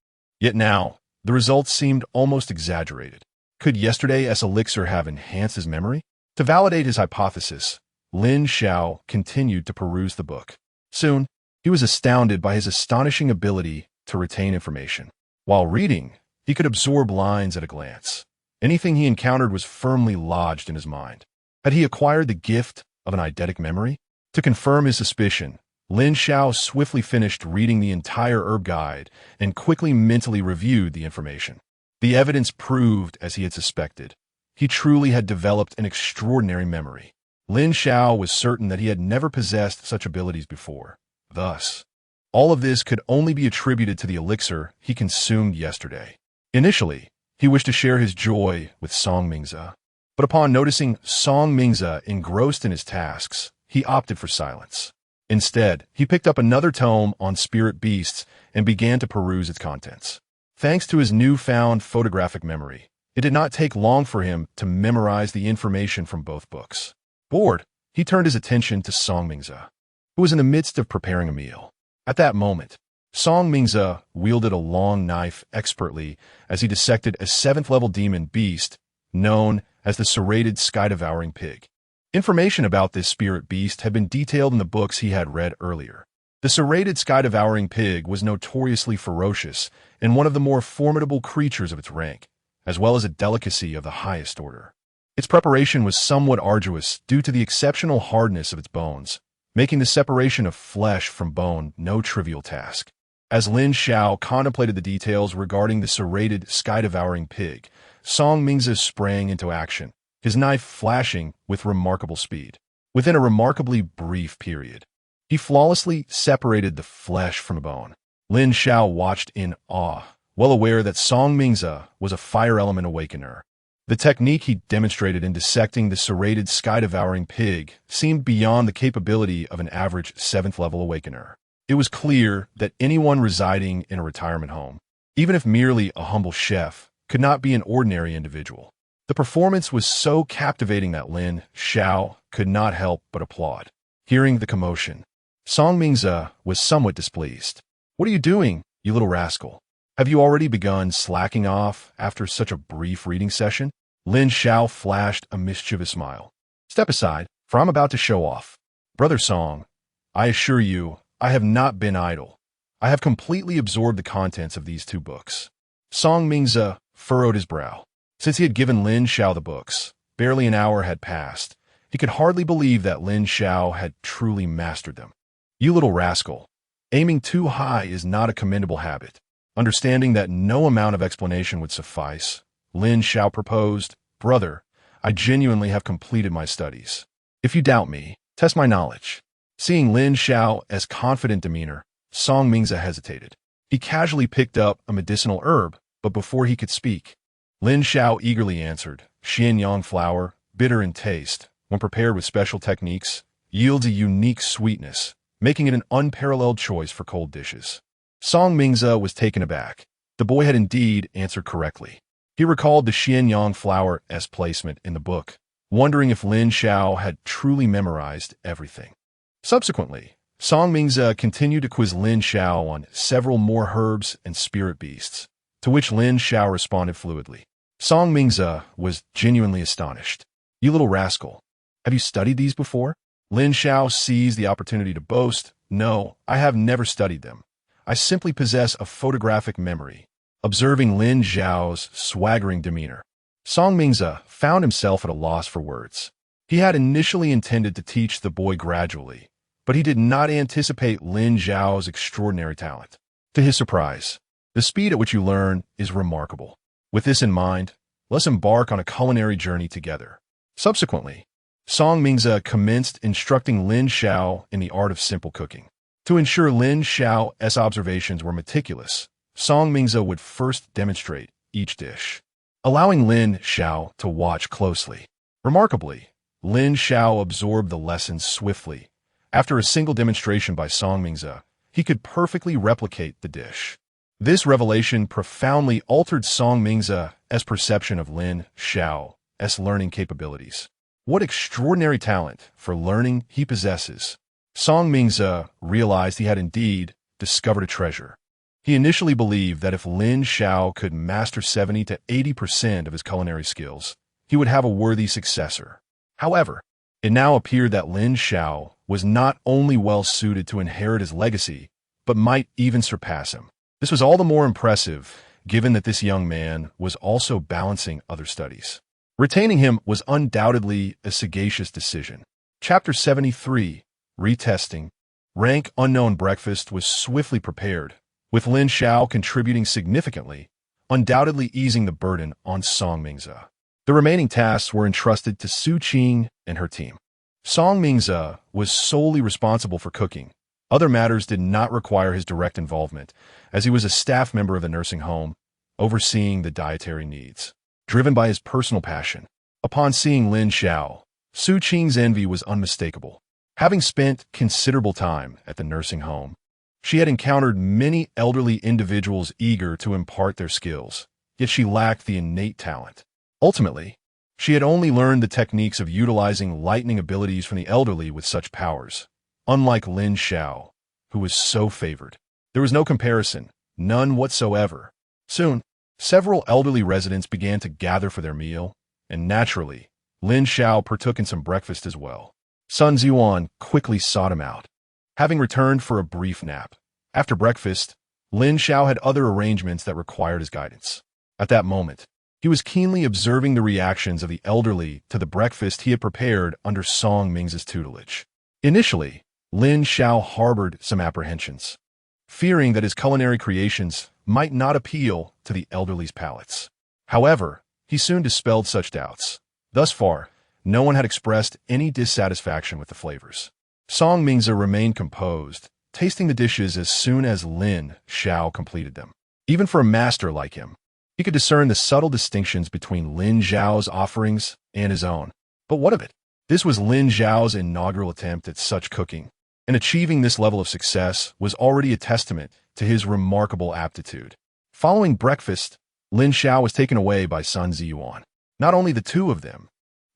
Yet now, the results seemed almost exaggerated. Could yesterday's elixir have enhanced his memory? To validate his hypothesis, Lin Xiao continued to peruse the book. Soon, he was astounded by his astonishing ability to retain information. While reading, he could absorb lines at a glance. Anything he encountered was firmly lodged in his mind. Had he acquired the gift of an eidetic memory? To confirm his suspicion, Lin Xiao swiftly finished reading the entire herb guide and quickly mentally reviewed the information. The evidence proved as he had suspected. He truly had developed an extraordinary memory. Lin Xiao was certain that he had never possessed such abilities before. Thus, all of this could only be attributed to the elixir he consumed yesterday. Initially, he wished to share his joy with Song Mingze, but upon noticing Song Mingze engrossed in his tasks, he opted for silence. Instead, he picked up another tome on spirit beasts and began to peruse its contents. Thanks to his newfound photographic memory, it did not take long for him to memorize the information from both books. Bored, he turned his attention to Song Mingze, who was in the midst of preparing a meal. At that moment, Song Mingze wielded a long knife expertly as he dissected a 7th-level demon beast known as the serrated sky-devouring pig. Information about this spirit beast had been detailed in the books he had read earlier. The serrated sky-devouring pig was notoriously ferocious and one of the more formidable creatures of its rank, as well as a delicacy of the highest order. Its preparation was somewhat arduous due to the exceptional hardness of its bones, making the separation of flesh from bone no trivial task. As Lin Xiao contemplated the details regarding the serrated sky-devouring pig, Song Mingze sprang into action, his knife flashing with remarkable speed. Within a remarkably brief period, he flawlessly separated the flesh from the bone. Lin Xiao watched in awe, well aware that Song Mingze was a fire element awakener. The technique he demonstrated in dissecting the serrated sky-devouring pig seemed beyond the capability of an average 7th-level awakener. It was clear that anyone residing in a retirement home, even if merely a humble chef, could not be an ordinary individual. The performance was so captivating that Lin Xiao could not help but applaud. Hearing the commotion, Song Mingze was somewhat displeased. "What are you doing, you little rascal? Have you already begun slacking off after such a brief reading session?" Lin Xiao flashed a mischievous smile. "Step aside, for I'm about to show off. Brother Song, I assure you, I have not been idle. I have completely absorbed the contents of these 2 books." Song Mingze furrowed his brow. Since he had given Lin Xiao the books, barely an hour had passed. He could hardly believe that Lin Xiao had truly mastered them. "You little rascal, aiming too high is not a commendable habit." Understanding that no amount of explanation would suffice, Lin Xiao proposed, "Brother, I genuinely have completed my studies. If you doubt me, test my knowledge." Seeing Lin Xiao's confident demeanor, Song Mingze hesitated. He casually picked up a medicinal herb, but before he could speak, Lin Xiao eagerly answered, "Xianyang flower, bitter in taste, when prepared with special techniques, yields a unique sweetness, making it an unparalleled choice for cold dishes." Song Mingze was taken aback. The boy had indeed answered correctly. He recalled the Xianyang flower's placement in the book, wondering if Lin Xiao had truly memorized everything. Subsequently, Song Mingze continued to quiz Lin Xiao on several more herbs and spirit beasts, to which Lin Xiao responded fluidly. Song Mingze was genuinely astonished. "You little rascal, have you studied these before?" Lin Xiao seized the opportunity to boast, "No, I have never studied them. I simply possess a photographic memory. Observing Lin Xiao's swaggering demeanor, Song Mingze found himself at a loss for words. He had initially intended to teach the boy gradually, but he did not anticipate Lin Xiao's extraordinary talent. To his surprise, the speed at which you learn is remarkable. With this in mind, let's embark on a culinary journey together. Subsequently, Song Mingze commenced instructing Lin Xiao in the art of simple cooking. To ensure Lin Xiao's observations were meticulous, Song Mingze would first demonstrate each dish, allowing Lin Xiao to watch closely. Remarkably, Lin Xiao absorbed the lessons swiftly. After a single demonstration by Song Mingze, he could perfectly replicate the dish. This revelation profoundly altered Song Mingze's perception of Lin Xiao's learning capabilities. What extraordinary talent for learning he possesses! Song Mingze realized he had indeed discovered a treasure. He initially believed that if Lin Xiao could master 70 to 80% of his culinary skills, he would have a worthy successor. However, it now appeared that Lin Xiao was not only well-suited to inherit his legacy, but might even surpass him. This was all the more impressive, given that this young man was also balancing other studies. Retaining him was undoubtedly a sagacious decision. Chapter 73, Retesting. Rank Unknown breakfast was swiftly prepared, with Lin Xiao contributing significantly, undoubtedly easing the burden on Song Mingze. The remaining tasks were entrusted to Su Qing and her team. Song Mingze was solely responsible for cooking. Other matters did not require his direct involvement, as he was a staff member of the nursing home, overseeing the dietary needs. Driven by his personal passion, upon seeing Lin Xiao, Su Qing's envy was unmistakable. Having spent considerable time at the nursing home, she had encountered many elderly individuals eager to impart their skills, yet she lacked the innate talent. Ultimately, she had only learned the techniques of utilizing lightning abilities from the elderly with such powers. Unlike Lin Xiao, who was so favored, there was no comparison, none whatsoever. Soon, several elderly residents began to gather for their meal, and naturally, Lin Xiao partook in some breakfast as well. Sun Ziyuan quickly sought him out, having returned for a brief nap. After breakfast, Lin Xiao had other arrangements that required his guidance. At that moment, he was keenly observing the reactions of the elderly to the breakfast he had prepared under Song Mingze's tutelage. Initially, Lin Xiao harbored some apprehensions, fearing that his culinary creations might not appeal to the elderly's palates. However, he soon dispelled such doubts. Thus far, no one had expressed any dissatisfaction with the flavors. Song Mingze remained composed, tasting the dishes as soon as Lin Xiao completed them. Even for a master like him, he could discern the subtle distinctions between Lin Xiao's offerings and his own. But what of it? This was Lin Xiao's inaugural attempt at such cooking, and achieving this level of success was already a testament to his remarkable aptitude. Following breakfast, Lin Xiao was taken away by Sun Ziyuan. Not only the two of them,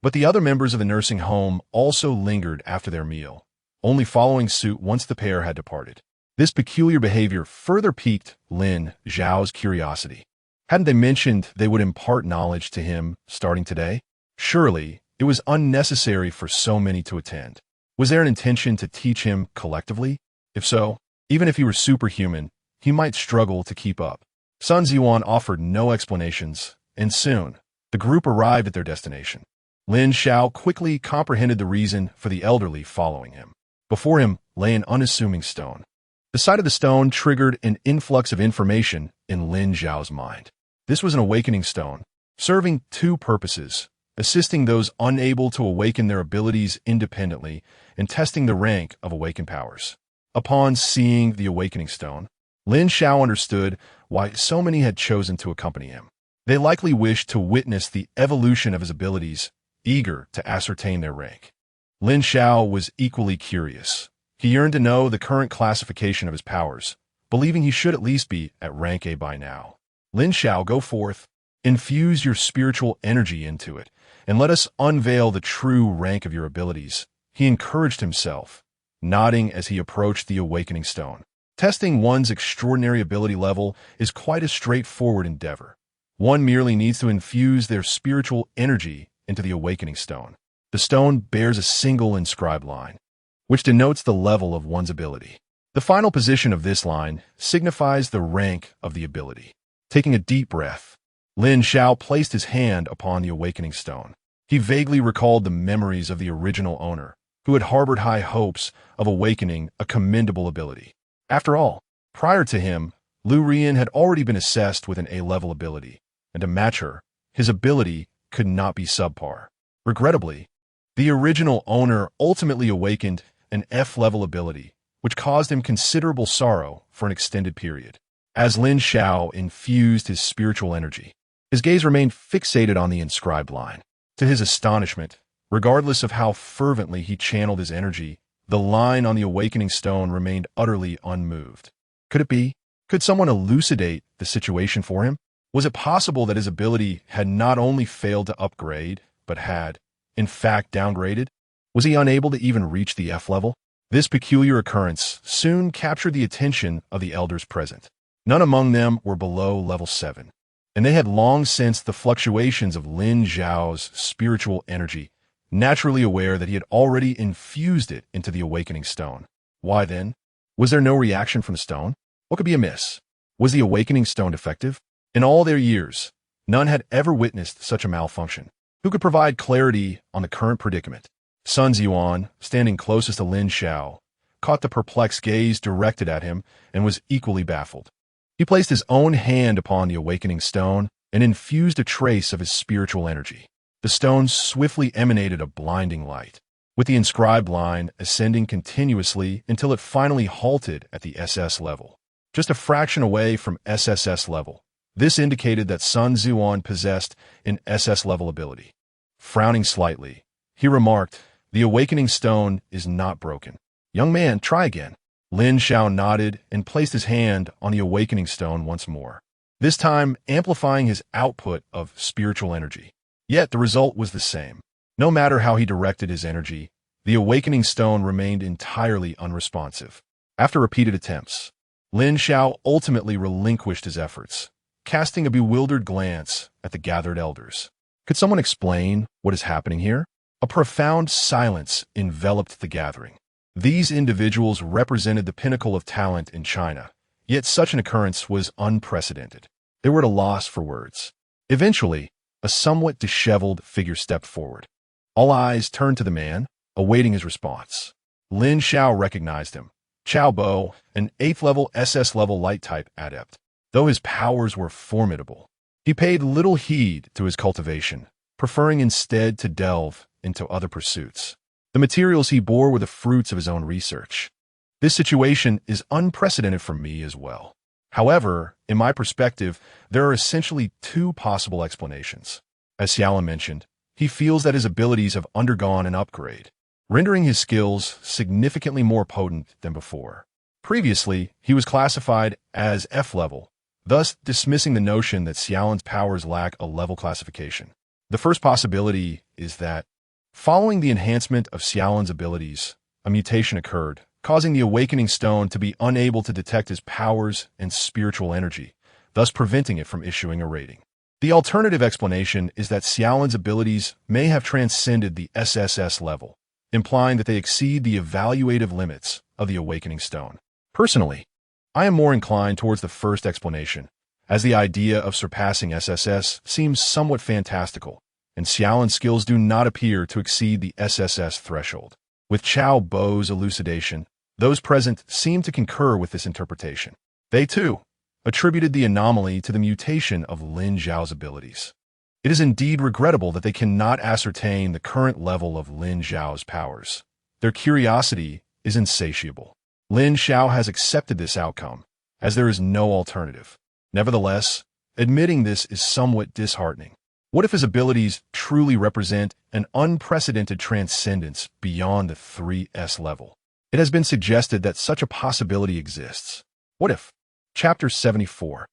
but the other members of the nursing home also lingered after their meal, only following suit once the pair had departed. This peculiar behavior further piqued Lin Xiao's curiosity. Hadn't they mentioned they would impart knowledge to him starting today? Surely, it was unnecessary for so many to attend. Was there an intention to teach him collectively? If so, even if he were superhuman, he might struggle to keep up. Sun Ziyuan offered no explanations, and soon, the group arrived at their destination. Lin Xiao quickly comprehended the reason for the elderly following him. Before him lay an unassuming stone. The sight of the stone triggered an influx of information in Lin Xiao's mind. This was an awakening stone, serving two purposes: assisting those unable to awaken their abilities independently and testing the rank of awakened powers. Upon seeing the awakening stone, Lin Xiao understood why so many had chosen to accompany him. They likely wished to witness the evolution of his abilities, eager to ascertain their rank. Lin Xiao was equally curious. He yearned to know the current classification of his powers, believing he should at least be at rank A by now. Lin Xiao, go forth, infuse your spiritual energy into it, and let us unveil the true rank of your abilities, he encouraged himself, nodding as he approached the awakening stone. Testing one's extraordinary ability level is quite a straightforward endeavor. One merely needs to infuse their spiritual energy into the awakening stone. The stone bears a single inscribed line, which denotes the level of one's ability. The final position of this line signifies the rank of the ability. Taking a deep breath, Lin Xiao placed his hand upon the awakening stone. He vaguely recalled the memories of the original owner, who had harbored high hopes of awakening a commendable ability. After all, prior to him, Lu Rian had already been assessed with an A-level ability, and to match her, his ability could not be subpar. Regrettably, the original owner ultimately awakened an F-level ability, which caused him considerable sorrow for an extended period. As Lin Xiao infused his spiritual energy, his gaze remained fixated on the inscribed line. To his astonishment, regardless of how fervently he channeled his energy, the line on the awakening stone remained utterly unmoved. Could it be? Could someone elucidate the situation for him? Was it possible that his ability had not only failed to upgrade, but had, in fact, downgraded? Was he unable to even reach the F level? This peculiar occurrence soon captured the attention of the elders present. None among them were below level 7, and they had long sensed the fluctuations of Lin Xiao's spiritual energy, naturally aware that he had already infused it into the awakening stone. Why then? Was there no reaction from the stone? What could be amiss? Was the awakening stone defective? In all their years, none had ever witnessed such a malfunction. Who could provide clarity on the current predicament? Sun Ziyuan, standing closest to Lin Xiao, caught the perplexed gaze directed at him and was equally baffled. He placed his own hand upon the awakening stone and infused a trace of his spiritual energy. The stone swiftly emanated a blinding light, with the inscribed line ascending continuously until it finally halted at the SS level. Just a fraction away from SSS level, this indicated that Sun Ziyuan possessed an SS level ability. Frowning slightly, he remarked, "The awakening stone is not broken. Young man, try again." Lin Xiao nodded and placed his hand on the awakening stone once more, this time amplifying his output of spiritual energy. Yet the result was the same. No matter how he directed his energy, the awakening stone remained entirely unresponsive. After repeated attempts, Lin Xiao ultimately relinquished his efforts, casting a bewildered glance at the gathered elders. Could someone explain what is happening here? A profound silence enveloped the gathering. These individuals represented the pinnacle of talent in China, yet such an occurrence was unprecedented. They were at a loss for words. Eventually, a somewhat disheveled figure stepped forward. All eyes turned to the man, awaiting his response. Lin Xiao recognized him. Chao Bo, an 8th-level SS-level light-type adept. Though his powers were formidable, he paid little heed to his cultivation, preferring instead to delve into other pursuits. The materials he bore were the fruits of his own research. This situation is unprecedented for me as well. However, in my perspective, there are essentially two possible explanations. As Xiaolin mentioned, he feels that his abilities have undergone an upgrade, rendering his skills significantly more potent than before. Previously, he was classified as F-level, thus dismissing the notion that Xiaolin's powers lack a level classification. The first possibility is that, following the enhancement of Xiaolin's abilities, a mutation occurred, causing the awakening stone to be unable to detect his powers and spiritual energy, thus preventing it from issuing a rating. The alternative explanation is that Xiaolin's abilities may have transcended the SSS level, implying that they exceed the evaluative limits of the awakening stone. Personally, I am more inclined towards the first explanation, as the idea of surpassing SSS seems somewhat fantastical, and Xiaolin's skills do not appear to exceed the SSS threshold. With Chao Bo's elucidation, those present seemed to concur with this interpretation. They, too, attributed the anomaly to the mutation of Lin Xiao's abilities. It is indeed regrettable that they cannot ascertain the current level of Lin Xiao's powers. Their curiosity is insatiable. Lin Xiao has accepted this outcome, as there is no alternative. Nevertheless, admitting this is somewhat disheartening. What if his abilities truly represent an unprecedented transcendence beyond the 3S level? It has been suggested that such a possibility exists. What if? Chapter 74.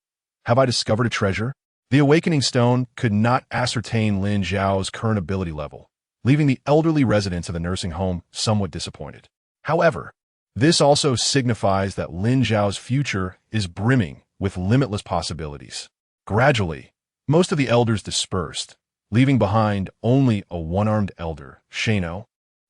Have I discovered a treasure? The awakening stone could not ascertain Lin Xiao's current ability level, leaving the elderly residents of the nursing home somewhat disappointed. However, this also signifies that Lin Xiao's future is brimming with limitless possibilities. Gradually, most of the elders dispersed, leaving behind only a one-armed elder, Shano,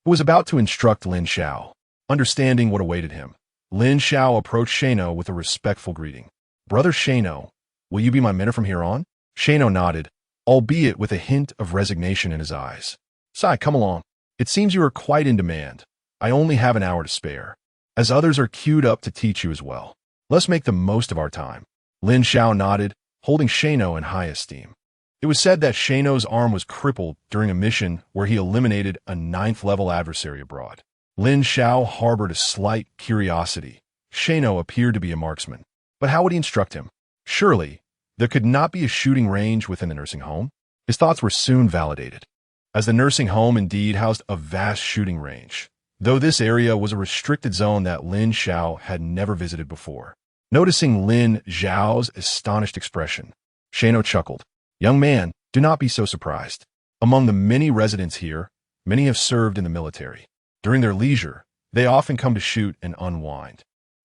who was about to instruct Lin Xiao. Understanding what awaited him, Lin Xiao approached Shano with a respectful greeting. "Brother Shano, Will you be my mentor from here on? Shano nodded, albeit with a hint of resignation in his eyes. Sai, come along. It seems you are quite in demand. I only have an hour to spare, as others are queued up to teach you as well. Let's make the most of our time. Lin Xiao nodded, holding Shano in high esteem. It was said that Shano's arm was crippled during a mission where he eliminated a 9th-level adversary abroad. Lin Xiao harbored a slight curiosity. Shano appeared to be a marksman, but how would he instruct him? Surely, there could not be a shooting range within the nursing home? His thoughts were soon validated, as the nursing home indeed housed a vast shooting range, though this area was a restricted zone that Lin Xiao had never visited before. Noticing Lin Xiao's astonished expression, Shano chuckled. Young man, do not be so surprised. Among the many residents here, many have served in the military. During their leisure, they often come to shoot and unwind.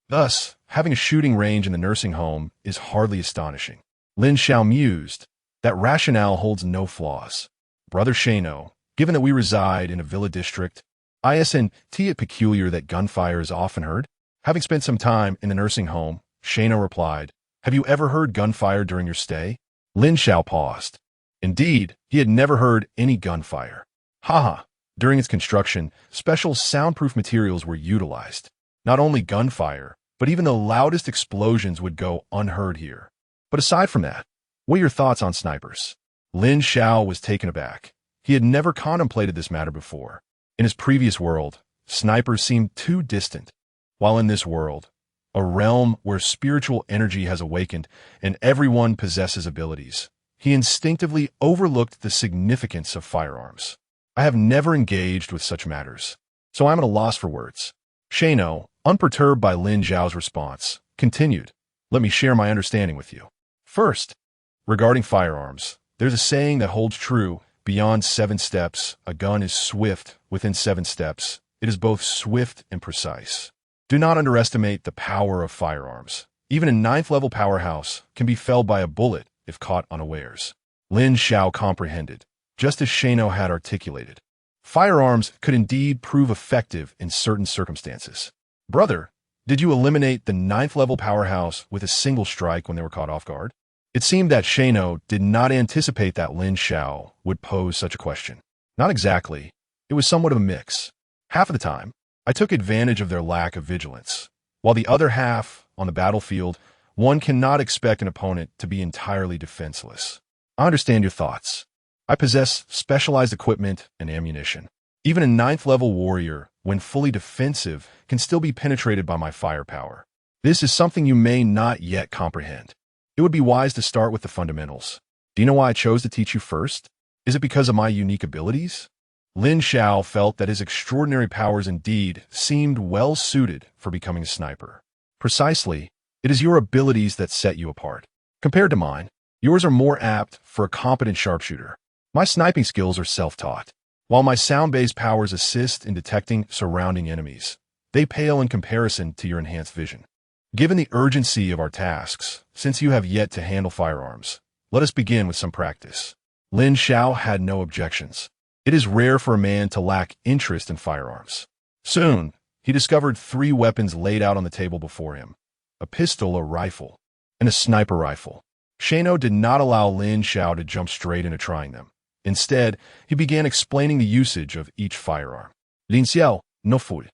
Thus, having a shooting range in the nursing home is hardly astonishing. Lin Xiao mused. That rationale holds no flaws. Brother Shano, given that we reside in a villa district, isn't it peculiar that gunfire is often heard? Having spent some time in the nursing home, Shano replied, have you ever heard gunfire during your stay? Lin Xiao paused. Indeed, he had never heard any gunfire. Haha. During its construction, special soundproof materials were utilized. Not only gunfire, but even the loudest explosions would go unheard here. But aside from that, what are your thoughts on snipers? Lin Xiao was taken aback. He had never contemplated this matter before. In his previous world, snipers seemed too distant, while in this world, a realm where spiritual energy has awakened and everyone possesses abilities, he instinctively overlooked the significance of firearms. I have never engaged with such matters, so I'm at a loss for words. Shano, unperturbed by Lin Xiao's response, continued, let me share my understanding with you. First, regarding firearms, there's a saying that holds true, beyond 7 steps, a gun is swift. Within 7 steps, it is both swift and precise. Do not underestimate the power of firearms. Even a 9th-level powerhouse can be felled by a bullet if caught unawares. Lin Xiao comprehended, just as Shano had articulated. Firearms could indeed prove effective in certain circumstances. Brother, did you eliminate the 9th-level powerhouse with a single strike when they were caught off guard? It seemed that Shano did not anticipate that Lin Xiao would pose such a question. Not exactly. It was somewhat of a mix. Half of the time, I took advantage of their lack of vigilance, while the other half, on the battlefield, one cannot expect an opponent to be entirely defenseless. I understand your thoughts. I possess specialized equipment and ammunition. Even a 9th-level warrior, when fully defensive, can still be penetrated by my firepower. This is something you may not yet comprehend. It would be wise to start with the fundamentals. Do you know why I chose to teach you first? Is it because of my unique abilities? Lin Xiao felt that his extraordinary powers indeed seemed well suited for becoming a sniper. Precisely, it is your abilities that set you apart. Compared to mine, yours are more apt for a competent sharpshooter. My sniping skills are self-taught. While my sound-based powers assist in detecting surrounding enemies, they pale in comparison to your enhanced vision. Given the urgency of our tasks, since you have yet to handle firearms, let us begin with some practice. Lin Xiao had no objections. It is rare for a man to lack interest in firearms. Soon, he discovered 3 weapons laid out on the table before him: a pistol, a rifle, and a sniper rifle. Shano did not allow Lin Xiao to jump straight into trying them. Instead, he began explaining the usage of each firearm. Lin Xiao, no fool,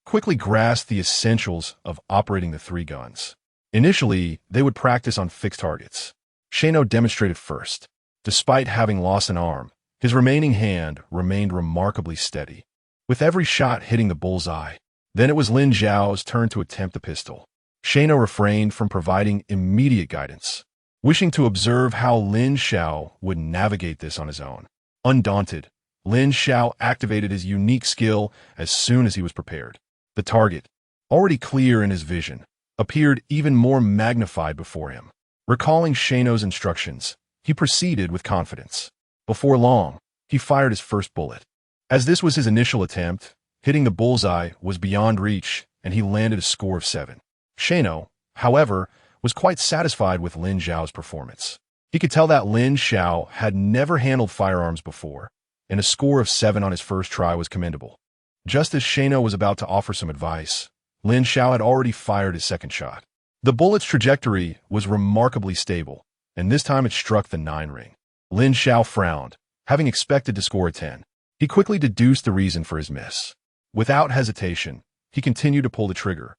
quickly grasped the essentials of operating the 3 guns. Initially, they would practice on fixed targets. Shano demonstrated first. Despite having lost an arm, his remaining hand remained remarkably steady, with every shot hitting the bullseye. Then it was Lin Xiao's turn to attempt the pistol. Shano refrained from providing immediate guidance, wishing to observe how Lin Xiao would navigate this on his own. Undaunted, Lin Xiao activated his unique skill as soon as he was prepared. The target, already clear in his vision, appeared even more magnified before him. Recalling Shano's instructions, he proceeded with confidence. Before long, he fired his first bullet. As this was his initial attempt, hitting the bullseye was beyond reach, and he landed a score of 7. Shano, however, was quite satisfied with Lin Xiao's performance. He could tell that Lin Xiao had never handled firearms before, and a score of 7 on his first try was commendable. Just as Shano was about to offer some advice, Lin Xiao had already fired his second shot. The bullet's trajectory was remarkably stable, and this time it struck the 9 ring. Lin Xiao frowned, having expected to score a 10. He quickly deduced the reason for his miss. Without hesitation, he continued to pull the trigger,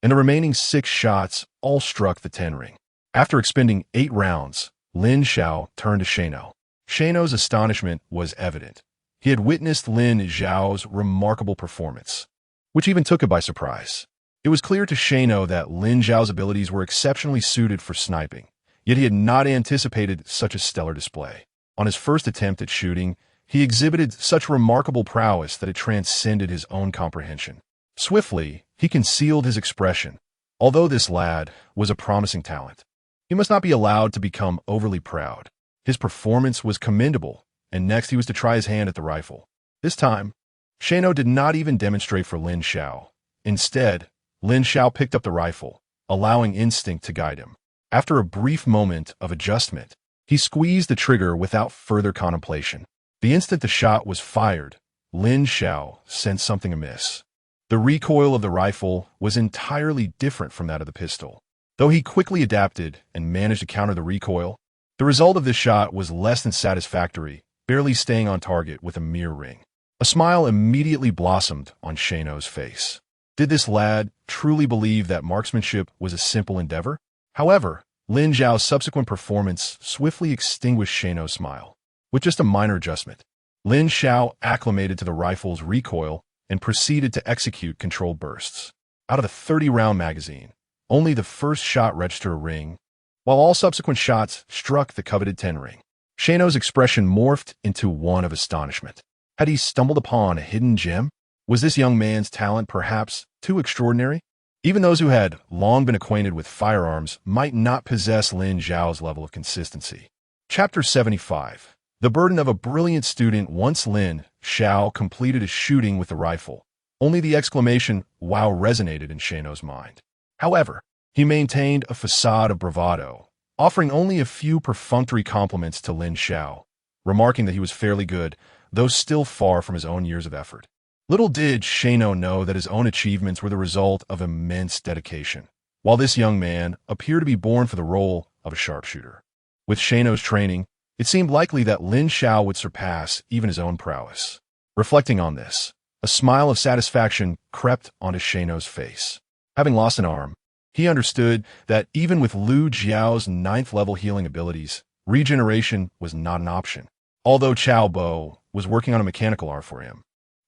and the remaining 6 shots all struck the 10 ring. After expending 8 rounds, Lin Xiao turned to Shano. Shano's astonishment was evident. He had witnessed Lin Xiao's remarkable performance, which even took him by surprise. It was clear to Shano that Lin Xiao's abilities were exceptionally suited for sniping, yet he had not anticipated such a stellar display. On his first attempt at shooting, he exhibited such remarkable prowess that it transcended his own comprehension. Swiftly, he concealed his expression. Although this lad was a promising talent, he must not be allowed to become overly proud. His performance was commendable, and next he was to try his hand at the rifle. This time, Shano did not even demonstrate for Lin Xiao. Instead, Lin Xiao picked up the rifle, allowing instinct to guide him. After a brief moment of adjustment, he squeezed the trigger without further contemplation. The instant the shot was fired, Lin Xiao sensed something amiss. The recoil of the rifle was entirely different from that of the pistol. Though he quickly adapted and managed to counter the recoil, the result of this shot was less than satisfactory, barely staying on target with a mere ring. A smile immediately blossomed on Shano's face. Did this lad truly believe that marksmanship was a simple endeavor? However, Lin Xiao's subsequent performance swiftly extinguished Shano's smile. With just a minor adjustment, Lin Xiao acclimated to the rifle's recoil and proceeded to execute controlled bursts. Out of the 30-round magazine, only the first shot registered a ring, while all subsequent shots struck the coveted 10 ring. Shano's expression morphed into one of astonishment. Had he stumbled upon a hidden gem? Was this young man's talent perhaps too extraordinary? Even those who had long been acquainted with firearms might not possess Lin Xiao's level of consistency. Chapter 75. The burden of a brilliant student. Once Lin Xiao completed his shooting with the rifle, only the exclamation, "Wow," resonated in Shano's mind. However, he maintained a facade of bravado, offering only a few perfunctory compliments to Lin Xiao, remarking that he was fairly good, though still far from his own years of effort. Little did Shano know that his own achievements were the result of immense dedication, while this young man appeared to be born for the role of a sharpshooter. With Shano's training, it seemed likely that Lin Xiao would surpass even his own prowess. Reflecting on this, a smile of satisfaction crept onto Shano's face. Having lost an arm, he understood that even with Lu Jiao's 9th-level healing abilities, regeneration was not an option. Although Chao Bo was working on a mechanical arm for him,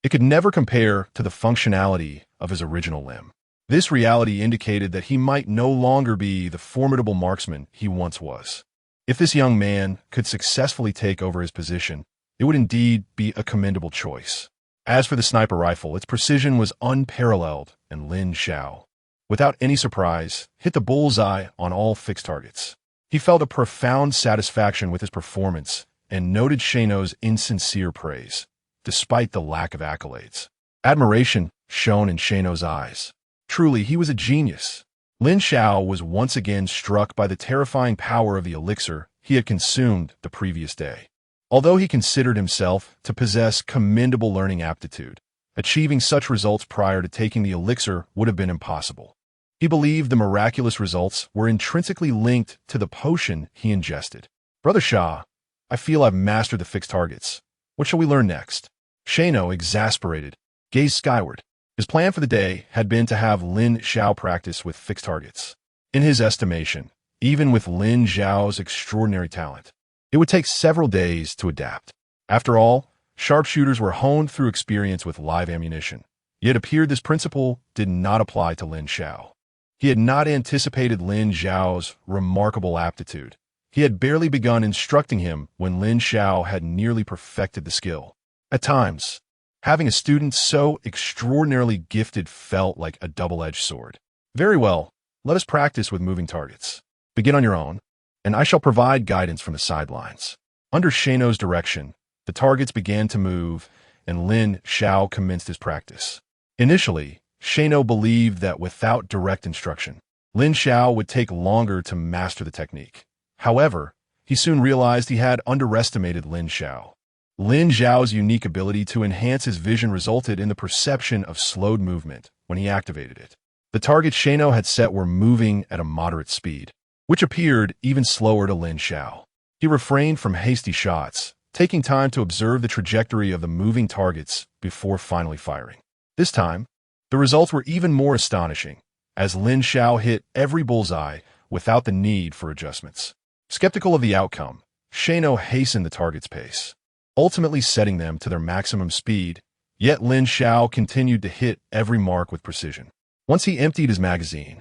it could never compare to the functionality of his original limb. This reality indicated that he might no longer be the formidable marksman he once was. If this young man could successfully take over his position, it would indeed be a commendable choice. As for the sniper rifle, its precision was unparalleled, and Lin Xiao, without any surprise, hit the bullseye on all fixed targets. He felt a profound satisfaction with his performance and noted Shano's insincere praise, despite the lack of accolades. Admiration shone in Shano's eyes. Truly, he was a genius. Lin Xiao was once again struck by the terrifying power of the elixir he had consumed the previous day. Although he considered himself to possess commendable learning aptitude, achieving such results prior to taking the elixir would have been impossible. He believed the miraculous results were intrinsically linked to the potion he ingested. "Brother Shah, I feel I've mastered the fixed targets. What shall we learn next?" Shano, exasperated, gazed skyward. His plan for the day had been to have Lin Xiao practice with fixed targets. In his estimation, even with Lin Xiao's extraordinary talent, it would take several days to adapt. After all, sharpshooters were honed through experience with live ammunition. Yet it appeared this principle did not apply to Lin Xiao. He had not anticipated Lin Xiao's remarkable aptitude. He had barely begun instructing him when Lin Xiao had nearly perfected the skill. At times, having a student so extraordinarily gifted felt like a double-edged sword. "Very well, let us practice with moving targets. Begin on your own, and I shall provide guidance from the sidelines." Under Shano's direction, the targets began to move, and Lin Xiao commenced his practice. Initially, Shano believed that without direct instruction, Lin Xiao would take longer to master the technique. However, he soon realized he had underestimated Lin Xiao. Lin Xiao's unique ability to enhance his vision resulted in the perception of slowed movement when he activated it. The targets Shano had set were moving at a moderate speed. which appeared even slower to Lin Xiao. He refrained from hasty shots, taking time to observe the trajectory of the moving targets before finally firing. This time, the results were even more astonishing, as Lin Xiao hit every bullseye without the need for adjustments. Skeptical of the outcome, Shano hastened the target's pace, ultimately setting them to their maximum speed, yet Lin Xiao continued to hit every mark with precision. Once he emptied his magazine,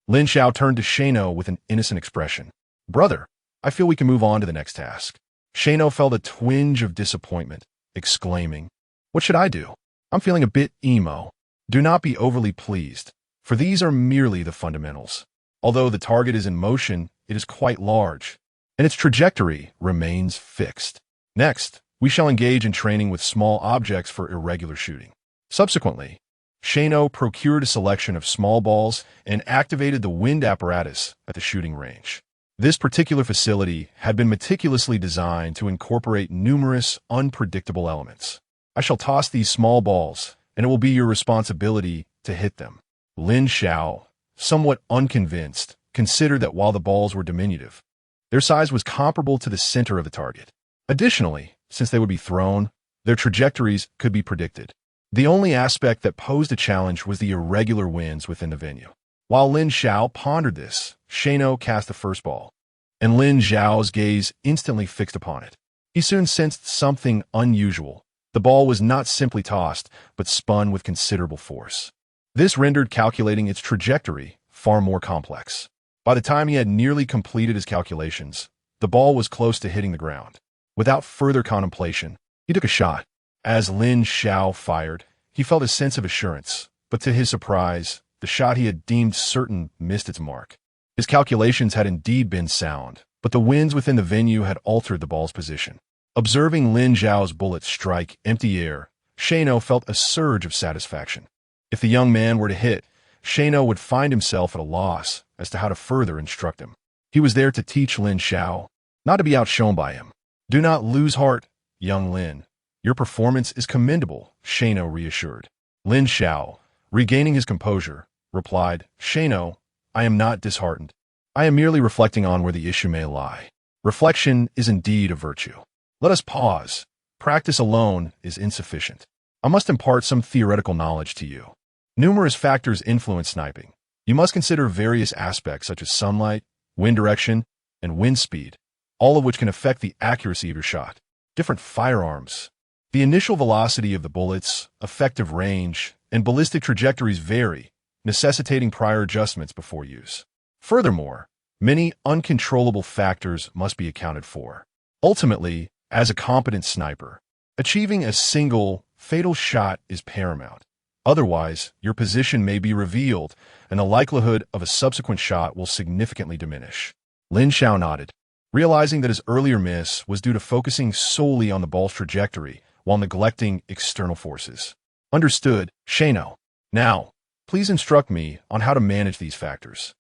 Lin Xiao turned to Shano with an innocent expression. "Brother, I feel we can move on to the next task." Shano felt a twinge of disappointment, exclaiming, "What should I do? I'm feeling a bit emo." Do not be overly pleased, for these are merely the fundamentals. Although the target is in motion, it is quite large, and its trajectory remains fixed. Next, we shall engage in training with small objects for irregular shooting. Subsequently, Shano procured a selection of small balls and activated the wind apparatus at the shooting range. This particular facility had been meticulously designed to incorporate numerous unpredictable elements. "I shall toss these small balls, and it will be your responsibility to hit them." Lin Xiao, somewhat unconvinced, considered that while the balls were diminutive, their size was comparable to the center of the target. Additionally, since they would be thrown, their trajectories could be predicted. The only aspect that posed a challenge was the irregular winds within the venue. While Lin Xiao pondered this, Shano cast the first ball, and Lin Xiao's gaze instantly fixed upon it. He soon sensed something unusual. The ball was not simply tossed, but spun with considerable force. This rendered calculating its trajectory far more complex. By the time he had nearly completed his calculations, the ball was close to hitting the ground. Without further contemplation, he took a shot. As Lin Xiao fired, he felt a sense of assurance, but to his surprise, the shot he had deemed certain missed its mark. His calculations had indeed been sound, but the winds within the venue had altered the ball's position. Observing Lin Xiao's bullet strike empty air, Shano felt a surge of satisfaction. If the young man were to hit, Shano would find himself at a loss as to how to further instruct him. He was there to teach Lin Xiao, not to be outshone by him. "Do not lose heart, young Lin. Your performance is commendable," Shano reassured. Lin Xiao, regaining his composure, replied, "Shano, I am not disheartened. I am merely reflecting on where the issue may lie. Reflection is indeed a virtue. Let us pause. Practice alone is insufficient. I must impart some theoretical knowledge to you. Numerous factors influence sniping. You must consider various aspects such as sunlight, wind direction, and wind speed, all of which can affect the accuracy of your shot. Different firearms. The initial velocity of the bullets, effective range, and ballistic trajectories vary, necessitating prior adjustments before use. Furthermore, many uncontrollable factors must be accounted for. Ultimately, as a competent sniper, achieving a single, fatal shot is paramount. Otherwise, your position may be revealed, and the likelihood of a subsequent shot will significantly diminish. Lin Xiao nodded, realizing that his earlier miss was due to focusing solely on the ball's trajectory while neglecting external forces. "Understood, Shano. Now, please instruct me on how to manage these factors."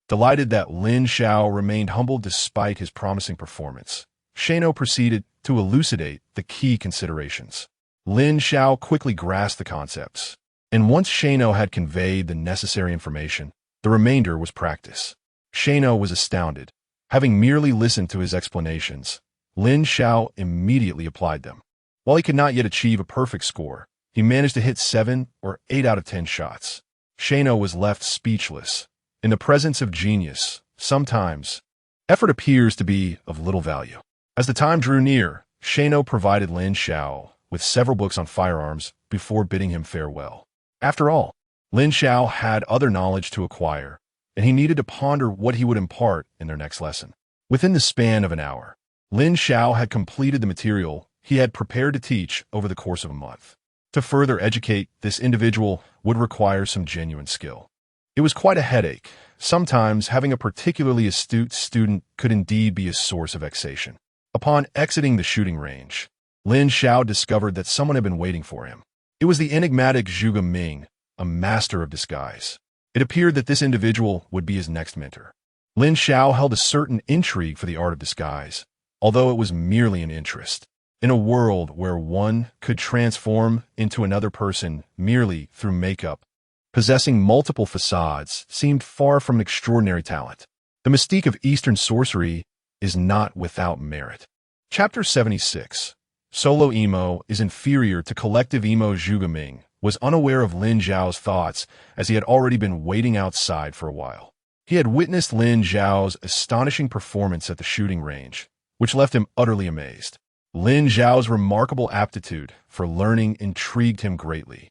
Delighted that Lin Xiao remained humble despite his promising performance, Shano proceeded to elucidate the key considerations. Lin Xiao quickly grasped the concepts, and once Shano had conveyed the necessary information, the remainder was practice. Shano was astounded. Having merely listened to his explanations, Lin Xiao immediately applied them. While he could not yet achieve a perfect score, he managed to hit 7 or 8 out of 10 shots. Shano was left speechless. In the presence of genius, sometimes, effort appears to be of little value. As the time drew near, Shano provided Lin Xiao with several books on firearms before bidding him farewell. After all, Lin Xiao had other knowledge to acquire, and he needed to ponder what he would impart in their next lesson. Within the span of an hour, Lin Xiao had completed the material he had prepared to teach over the course of a month. To further educate this individual would require some genuine skill. It was quite a headache. Sometimes having a particularly astute student could indeed be a source of vexation. Upon exiting the shooting range, Lin Xiao discovered that someone had been waiting for him. It was the enigmatic Zhuge Ming, a master of disguise. It appeared that this individual would be his next mentor. Lin Xiao held a certain intrigue for the art of disguise, although it was merely an interest. In a world where one could transform into another person merely through makeup, possessing multiple facades seemed far from an extraordinary talent. The mystique of Eastern sorcery is not without merit. Chapter 76. Solo emo is inferior to collective emo. Zhuge Ming was unaware of Lin Xiao's thoughts as he had already been waiting outside for a while. He had witnessed Lin Xiao's astonishing performance at the shooting range, which left him utterly amazed. Lin Xiao's remarkable aptitude for learning intrigued him greatly,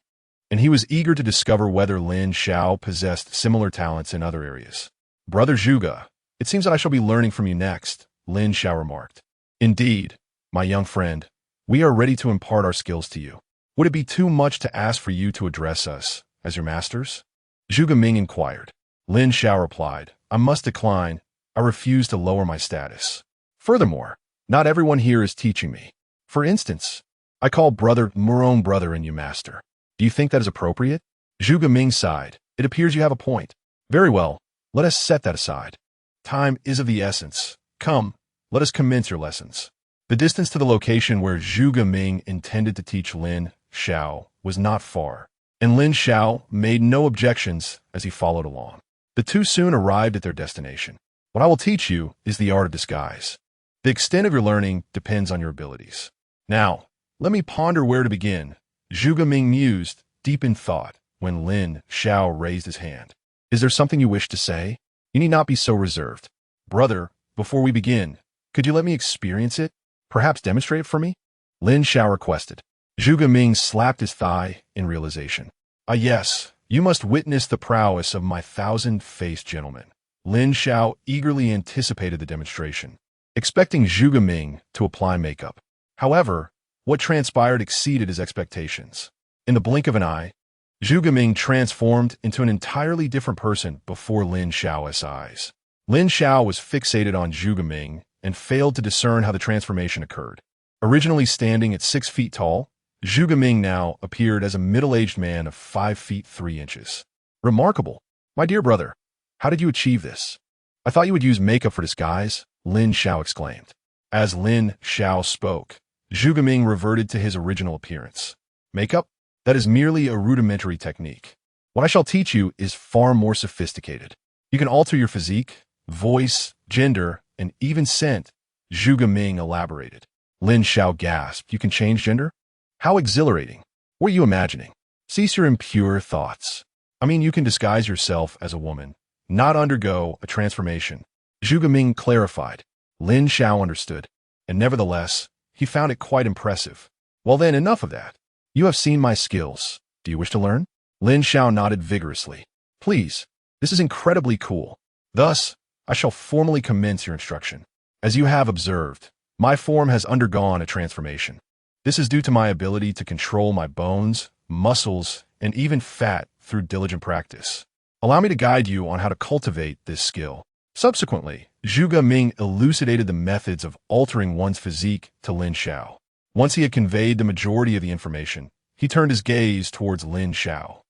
and he was eager to discover whether Lin Xiao possessed similar talents in other areas. "Brother Zhuge, it seems that I shall be learning from you next," Lin Xiao remarked. "Indeed, my young friend, we are ready to impart our skills to you. Would it be too much to ask for you to address us as your masters?" Zhuge Ming inquired. Lin Xiao replied, "I must decline. I refuse to lower my status. Furthermore, not everyone here is teaching me. For instance, I call brother Murong brother and you master. Do you think that is appropriate?" Zhuge Ming sighed. "It appears you have a point. Very well, let us set that aside. Time is of the essence. Come, let us commence your lessons." The distance to the location where Zhuge Ming intended to teach Lin Xiao was not far, and Lin Xiao made no objections as he followed along. The two soon arrived at their destination. "What I will teach you is the art of disguise. The extent of your learning depends on your abilities. Now, let me ponder where to begin." Zhuge Ming mused, deep in thought, when Lin Xiao raised his hand. "Is there something you wish to say? You need not be so reserved. Brother, before we begin, could you let me experience it? Perhaps demonstrate it for me?" Lin Xiao requested. Zhuge Ming slapped his thigh in realization. "Ah yes, you must witness the prowess of my thousand-faced gentleman." Lin Xiao eagerly anticipated the demonstration, expecting Zhuge Ming to apply makeup. However, what transpired exceeded his expectations. In the blink of an eye, Zhuge Ming transformed into an entirely different person before Lin Xiao's eyes. Lin Xiao was fixated on Zhuge Ming and failed to discern how the transformation occurred. Originally standing at 6 feet tall, Zhuge Ming now appeared as a middle-aged man of 5 feet 3 inches. "Remarkable. My dear brother, how did you achieve this? I thought you would use makeup for disguise," Lin Xiao exclaimed. As Lin Xiao spoke, Zhuge Ming reverted to his original appearance. "Makeup? That is merely a rudimentary technique. What I shall teach you is far more sophisticated. You can alter your physique, voice, gender, and even scent," Zhuge Ming elaborated. Lin Xiao gasped. "You can change gender? How exhilarating. What are you imagining? Cease your impure thoughts. I mean, you can disguise yourself as a woman, not undergo a transformation," Zhuge Ming clarified. Lin Xiao understood, and nevertheless, he found it quite impressive. "Well then, enough of that. You have seen my skills. Do you wish to learn?" Lin Xiao nodded vigorously. "Please, this is incredibly cool. Thus, I shall formally commence your instruction. As you have observed, my form has undergone a transformation. This is due to my ability to control my bones, muscles, and even fat through diligent practice. Allow me to guide you on how to cultivate this skill." Subsequently, Zhuge Ming elucidated the methods of altering one's physique to Lin Xiao. Once he had conveyed the majority of the information, he turned his gaze towards Lin Xiao.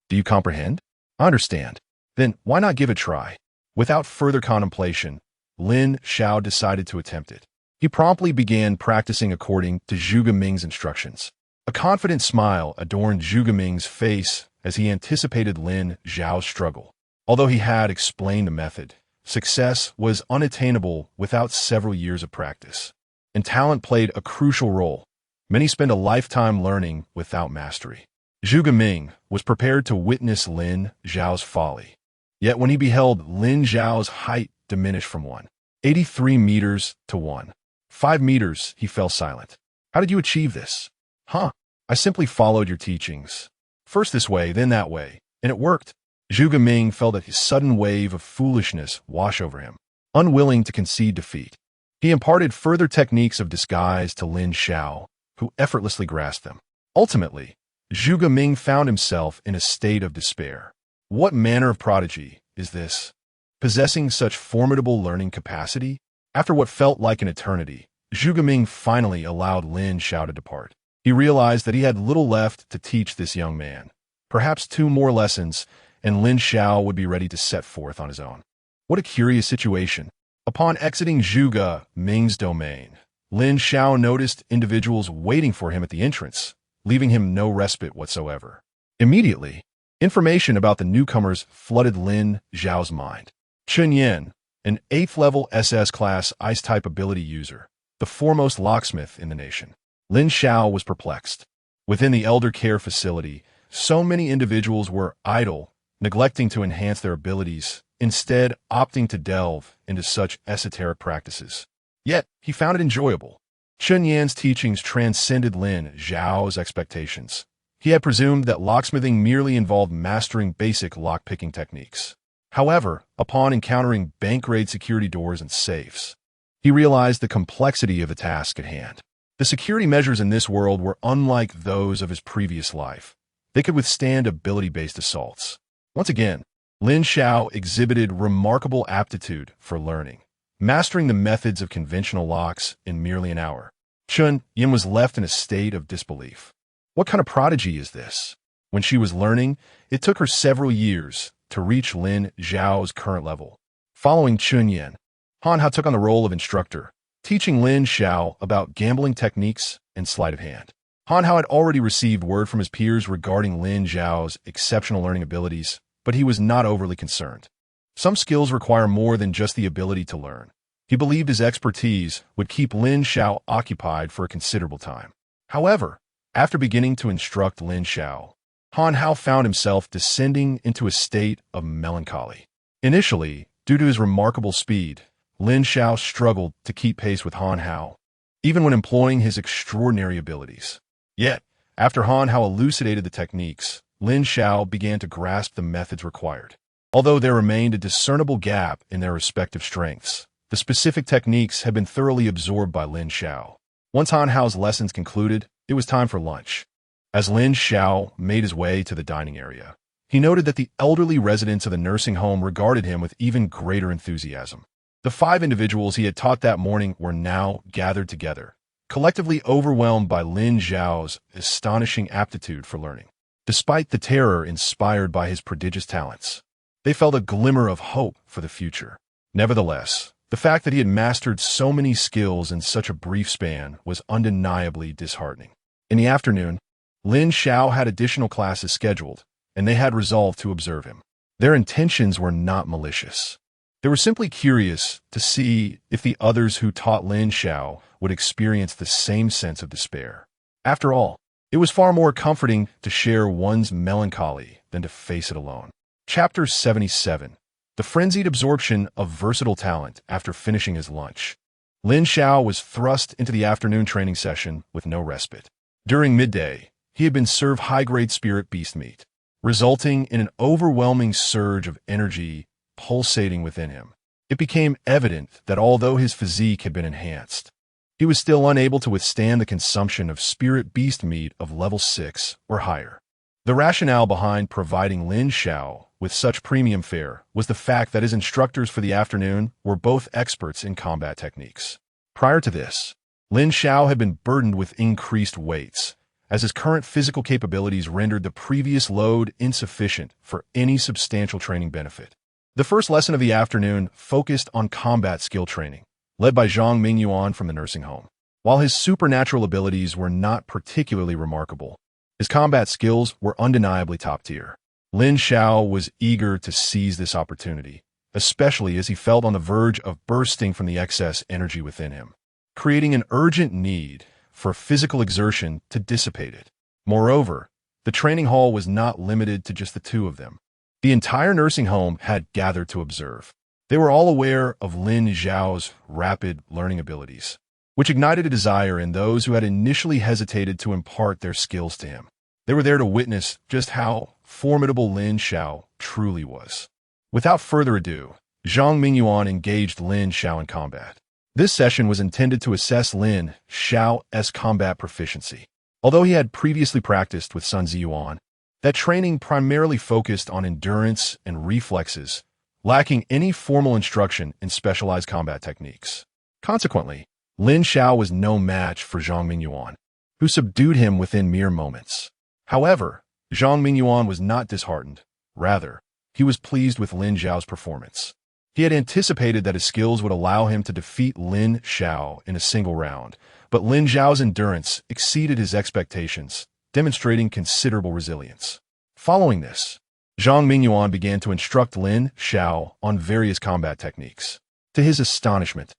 "Do you comprehend?" "I understand. Then why not give it a try?" Without further contemplation, Lin Xiao decided to attempt it. He promptly began practicing according to Zhuge Ming's instructions. A confident smile adorned Zhuge Ming's face as he anticipated Lin Xiao's struggle. Although he had explained the method, success was unattainable without several years of practice. And talent played a crucial role. Many spend a lifetime learning without mastery. Zhuge Ming was prepared to witness Lin Xiao's folly. Yet when he beheld Lin Xiao's height diminish from 183 meters to 5 meters, he fell silent. "How did you achieve this?" "Huh, I simply followed your teachings. First this way, then that way, and it worked." Zhuge Ming felt a sudden wave of foolishness wash over him. Unwilling to concede defeat, he imparted further techniques of disguise to Lin Xiao, who effortlessly grasped them. Ultimately, Zhuge Ming found himself in a state of despair. What manner of prodigy is this? Possessing such formidable learning capacity? After what felt like an eternity, Zhuge Ming finally allowed Lin Xiao to depart. He realized that he had little left to teach this young man. Perhaps 2 more lessons, and Lin Xiao would be ready to set forth on his own. What a curious situation. Upon exiting Zhuge Ming's domain, Lin Xiao noticed individuals waiting for him at the entrance, leaving him no respite whatsoever. Immediately, information about the newcomers flooded Lin Xiao's mind. Chun Yan, an 8th-level SS-class Ice-type ability user, the foremost locksmith in the nation. Lin Xiao was perplexed. Within the elder care facility, so many individuals were idle, neglecting to enhance their abilities, instead opting to delve into such esoteric practices. Yet, he found it enjoyable. Chun Yan's teachings transcended Lin Xiao's expectations. He had presumed that locksmithing merely involved mastering basic lockpicking techniques. However, upon encountering bank-grade security doors and safes, he realized the complexity of the task at hand. The security measures in this world were unlike those of his previous life. They could withstand ability-based assaults. Once again, Lin Xiao exhibited remarkable aptitude for learning, mastering the methods of conventional locks in merely an hour. Chun Yan was left in a state of disbelief. What kind of prodigy is this? When she was learning, it took her several years to reach Lin Xiao's current level. Following Chun Yan, Han Hao took on the role of instructor, teaching Lin Xiao about gambling techniques and sleight of hand. Han Hao had already received word from his peers regarding Lin Xiao's exceptional learning abilities, but he was not overly concerned. Some skills require more than just the ability to learn. He believed his expertise would keep Lin Xiao occupied for a considerable time. However, after beginning to instruct Lin Xiao, Han Hao found himself descending into a state of melancholy. Initially, due to his remarkable speed, Lin Xiao struggled to keep pace with Han Hao, even when employing his extraordinary abilities. Yet, after Han Hao elucidated the techniques, Lin Xiao began to grasp the methods required. Although there remained a discernible gap in their respective strengths, the specific techniques had been thoroughly absorbed by Lin Xiao. Once Han Hao's lessons concluded, it was time for lunch. As Lin Xiao made his way to the dining area, he noted that the elderly residents of the nursing home regarded him with even greater enthusiasm. The 5 individuals he had taught that morning were now gathered together, collectively overwhelmed by Lin Xiao's astonishing aptitude for learning. Despite the terror inspired by his prodigious talents, they felt a glimmer of hope for the future. Nevertheless, the fact that he had mastered so many skills in such a brief span was undeniably disheartening. In the afternoon, Lin Xiao had additional classes scheduled, and they had resolved to observe him. Their intentions were not malicious. They were simply curious to see if the others who taught Lin Xiao would experience the same sense of despair. After all, it was far more comforting to share one's melancholy than to face it alone. Chapter 77. The frenzied absorption of versatile talent after finishing his lunch. Lin Xiao was thrust into the afternoon training session with no respite. During midday, he had been served high-grade spirit beast meat, resulting in an overwhelming surge of energy pulsating within him. It became evident that although his physique had been enhanced, he was still unable to withstand the consumption of spirit beast meat of level 6 or higher. The rationale behind providing Lin Xiao with such premium fare was the fact that his instructors for the afternoon were both experts in combat techniques. Prior to this, Lin Xiao had been burdened with increased weights, as his current physical capabilities rendered the previous load insufficient for any substantial training benefit. The first lesson of the afternoon focused on combat skill training, led by Zhang Mingyuan from the nursing home. While his supernatural abilities were not particularly remarkable, his combat skills were undeniably top tier. Lin Xiao was eager to seize this opportunity, especially as he felt on the verge of bursting from the excess energy within him, creating an urgent need for physical exertion to dissipate it. Moreover, the training hall was not limited to just the 2 of them. The entire nursing home had gathered to observe. They were all aware of Lin Xiao's rapid learning abilities, which ignited a desire in those who had initially hesitated to impart their skills to him. They were there to witness just how formidable Lin Xiao truly was. Without further adu, Zhang Mingyuan engaged Lin Xiao in combat. This session was intended to assess Lin Xiao's combat proficiency. Although he had previously practiced with Sun Ziyuan, that training primarily focused on endurance and reflexes, lacking any formal instruction in specialized combat techniques. Consequently, Lin Xiao was no match for Zhang Mingyuan, who subdued him within mere moments. However, Zhang Mingyuan was not disheartened. Rather, he was pleased with Lin Xiao's performance. He had anticipated that his skills would allow him to defeat Lin Xiao in a single round, but Lin Xiao's endurance exceeded his expectations, demonstrating considerable resilience. Following this, Zhang Mingyuan began to instruct Lin Xiao on various combat techniques. To his astonishment,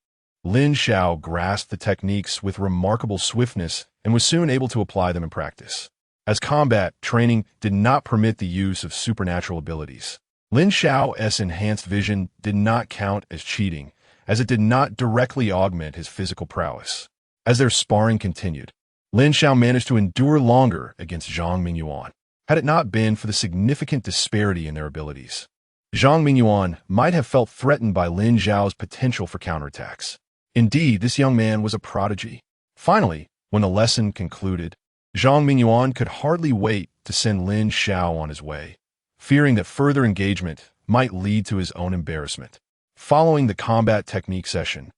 Lin Xiao grasped the techniques with remarkable swiftness and was soon able to apply them in practice. As combat training did not permit the use of supernatural abilities, Lin Xiao's enhanced vision did not count as cheating, as it did not directly augment his physical prowess. As their sparring continued, Lin Xiao managed to endure longer against Zhang Mingyuan, had it not been for the significant disparity in their abilities. Zhang Mingyuan might have felt threatened by Lin Xiao's potential for counterattacks. Indeed, this young man was a prodigy. Finally, when the lesson concluded, Zhang Mingyuan could hardly wait to send Lin Xiao on his way, fearing that further engagement might lead to his own embarrassment. Following the combat technique session,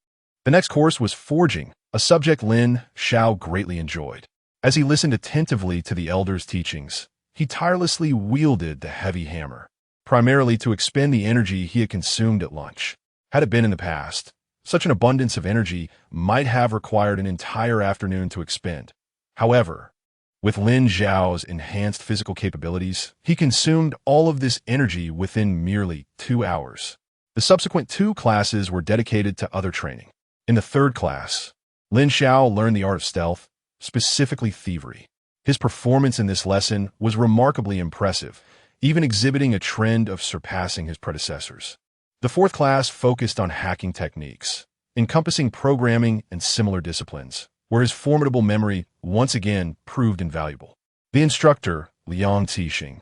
the next course was forging, a subject Lin Xiao greatly enjoyed. As he listened attentively to the elder's teachings, he tirelessly wielded the heavy hammer, primarily to expend the energy he had consumed at lunch. Had it been in the past, such an abundance of energy might have required an entire afternoon to expend. However, with Lin Xiao's enhanced physical capabilities, he consumed all of this energy within merely 2 hours. The subsequent 2 classes were dedicated to other training. In the 3rd class, Lin Xiao learned the art of stealth, specifically thievery. His performance in this lesson was remarkably impressive, even exhibiting a trend of surpassing his predecessors. The 4th class focused on hacking techniques, encompassing programming and similar disciplines, where his formidable memory once again proved invaluable. The instructor, Liang Tixing,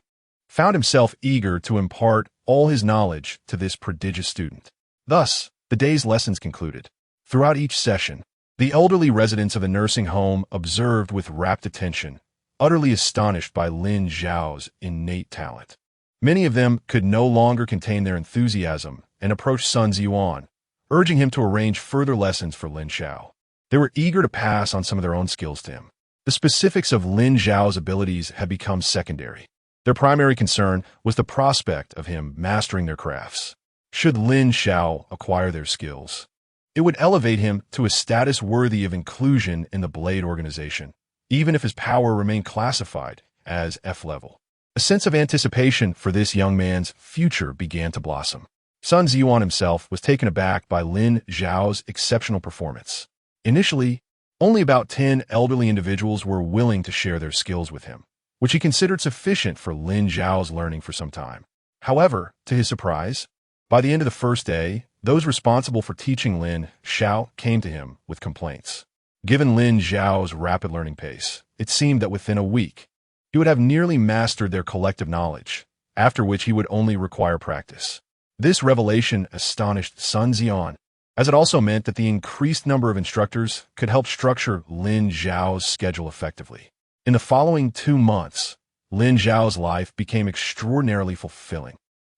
found himself eager to impart all his knowledge to this prodigious student. Thus, the day's lessons concluded. Throughout each session, the elderly residents of the nursing home observed with rapt attention, utterly astonished by Lin Xiao's innate talent. Many of them could no longer contain their enthusiasm and approached Sun Ziyuan, urging him to arrange further lessons for Lin Xiao. They were eager to pass on some of their own skills to him. The specifics of Lin Xiao's abilities had become secondary. Their primary concern was the prospect of him mastering their crafts. Should Lin Xiao acquire their skills, it would elevate him to a status worthy of inclusion in the Blade organization, even if his power remained classified as F-level. A sense of anticipation for this young man's future began to blossom. Sun Ziyuan himself was taken aback by Lin Xiao's exceptional performance. Initially, only about 10 elderly individuals were willing to share their skills with him, which he considered sufficient for Lin Xiao's learning for some time. However, to his surprise, by the end of the first day, those responsible for teaching Lin Xiao came to him with complaints. Given Lin Xiao's rapid learning pace, it seemed that within a week, he would have nearly mastered their collective knowledge, after which he would only require practice. This revelation astonished Sun Ziyuan, as it also meant that the increased number of instructors could help structure Lin Xiao's schedule effectively. In the following 2 months, Lin Xiao's life became extraordinarily fulfilling.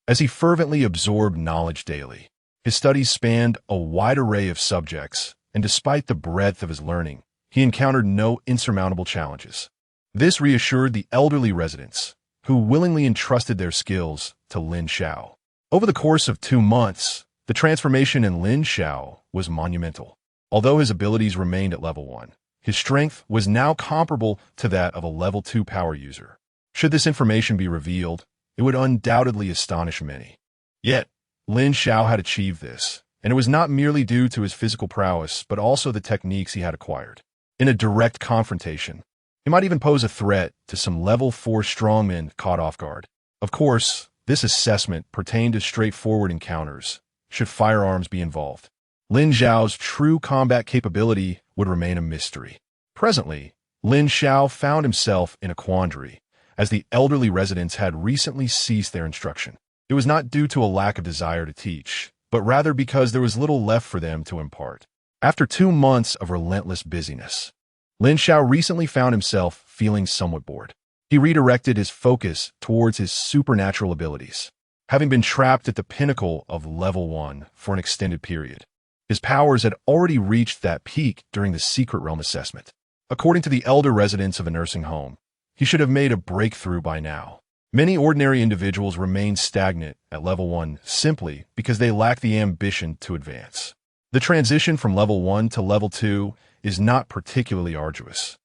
As he fervently absorbed knowledge daily, his studies spanned a wide array of subjects, and despite the breadth of his learning, he encountered no insurmountable challenges. This reassured the elderly residents, who willingly entrusted their skills to Lin Xiao. Over the course of 2 months, the transformation in Lin Xiao was monumental. Although his abilities remained at level 1, his strength was now comparable to that of a level 2 power user. Should this information be revealed, it would undoubtedly astonish many. Yet, Lin Xiao had achieved this, and it was not merely due to his physical prowess, but also the techniques he had acquired. In a direct confrontation, he might even pose a threat to some level 4 strongmen caught off guard. Of course, this assessment pertained to straightforward encounters, should firearms be involved. Lin Xiao's true combat capability would remain a mystery. Presently, Lin Xiao found himself in a quandary, as the elderly residents had recently ceased their instruction. It was not due to a lack of desire to teach, but rather because there was little left for them to impart. After 2 months of relentless busyness, Lin Xiao recently found himself feeling somewhat bored. He redirected his focus towards his supernatural abilities. Having been trapped at the pinnacle of level 1 for an extended period, his powers had already reached that peak during the Secret Realm assessment. According to the elder residents of a nursing home, he should have made a breakthrough by now. Many ordinary individuals remain stagnant at level 1 simply because they lack the ambition to advance. The transition from level 1 to level 2 is not particularly arduous.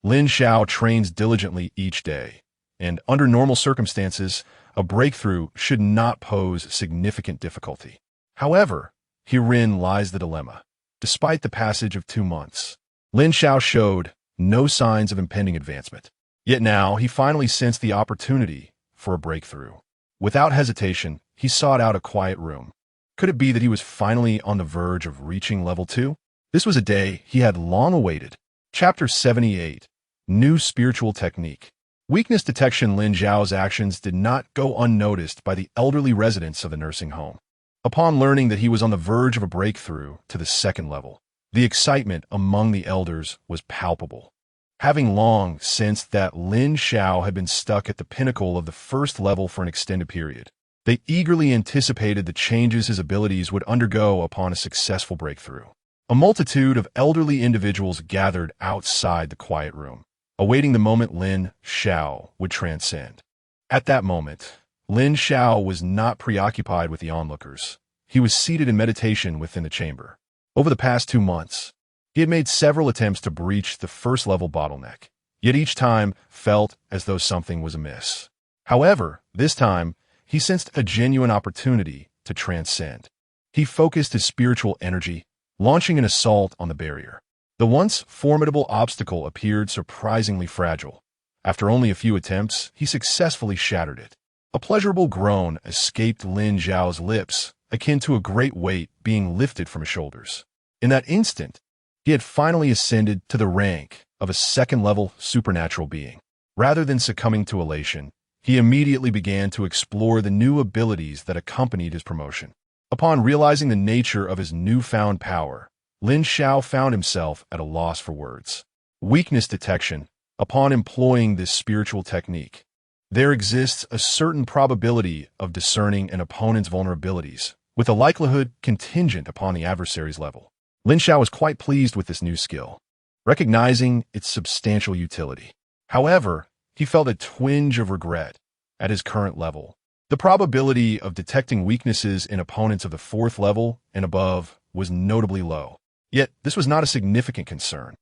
Lin Xiao trains diligently each day, and under normal circumstances, a breakthrough should not pose significant difficulty. However, Herein lies the dilemma. Despite the passage of 2 months, Lin Xiao showed no signs of impending advancement. Yet now he finally sensed the opportunity for a breakthrough. Without hesitation, he sought out a quiet room. Could it be that he was finally on the verge of reaching level 2? This was a day he had long awaited. Chapter 78. New Spiritual Technique. Weakness detection. Lin Xiao's actions did not go unnoticed by the elderly residents of the nursing home. Upon learning that he was on the verge of a breakthrough to the 2nd level, the excitement among the elders was palpable. Having long sensed that Lin Xiao had been stuck at the pinnacle of the 1st level for an extended period, they eagerly anticipated the changes his abilities would undergo upon a successful breakthrough. A multitude of elderly individuals gathered outside the quiet room, awaiting the moment Lin Xiao would transcend. At that moment, Lin Xiao was not preoccupied with the onlookers. He was seated in meditation within the chamber. Over the past 2 months, he had made several attempts to breach the 1st level bottleneck, yet each time felt as though something was amiss. However, this time, he sensed a genuine opportunity to transcend. He focused his spiritual energy, launching an assault on the barrier. The once formidable obstacle appeared surprisingly fragile. After only a few attempts, he successfully shattered it. A pleasurable groan escaped Lin Xiao's lips, akin to a great weight being lifted from his shoulders. In that instant, he had finally ascended to the rank of a 2nd-level supernatural being. Rather than succumbing to elation, he immediately began to explore the new abilities that accompanied his promotion. Upon realizing the nature of his newfound power, Lin Xiao found himself at a loss for words. Weakness detection. Upon employing this spiritual technique, there exists a certain probability of discerning an opponent's vulnerabilities, with a likelihood contingent upon the adversary's level. Lin Xiao was quite pleased with this new skill, recognizing its substantial utility. However, he felt a twinge of regret. At his current level, the probability of detecting weaknesses in opponents of the 4th level and above was notably low. Yet, this was not a significant concern,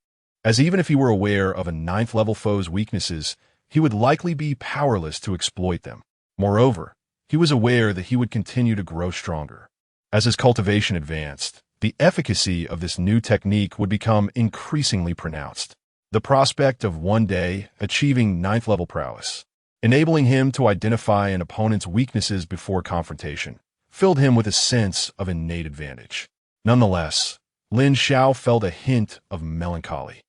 as even if he were aware of a 9th-level foe's weaknesses, he would likely be powerless to exploit them. Moreover, he was aware that he would continue to grow stronger. As his cultivation advanced, the efficacy of this new technique would become increasingly pronounced. The prospect of one day achieving 9th-level prowess, enabling him to identify an opponent's weaknesses before confrontation, filled him with a sense of innate advantage. Nonetheless, Lin Xiao felt a hint of melancholy.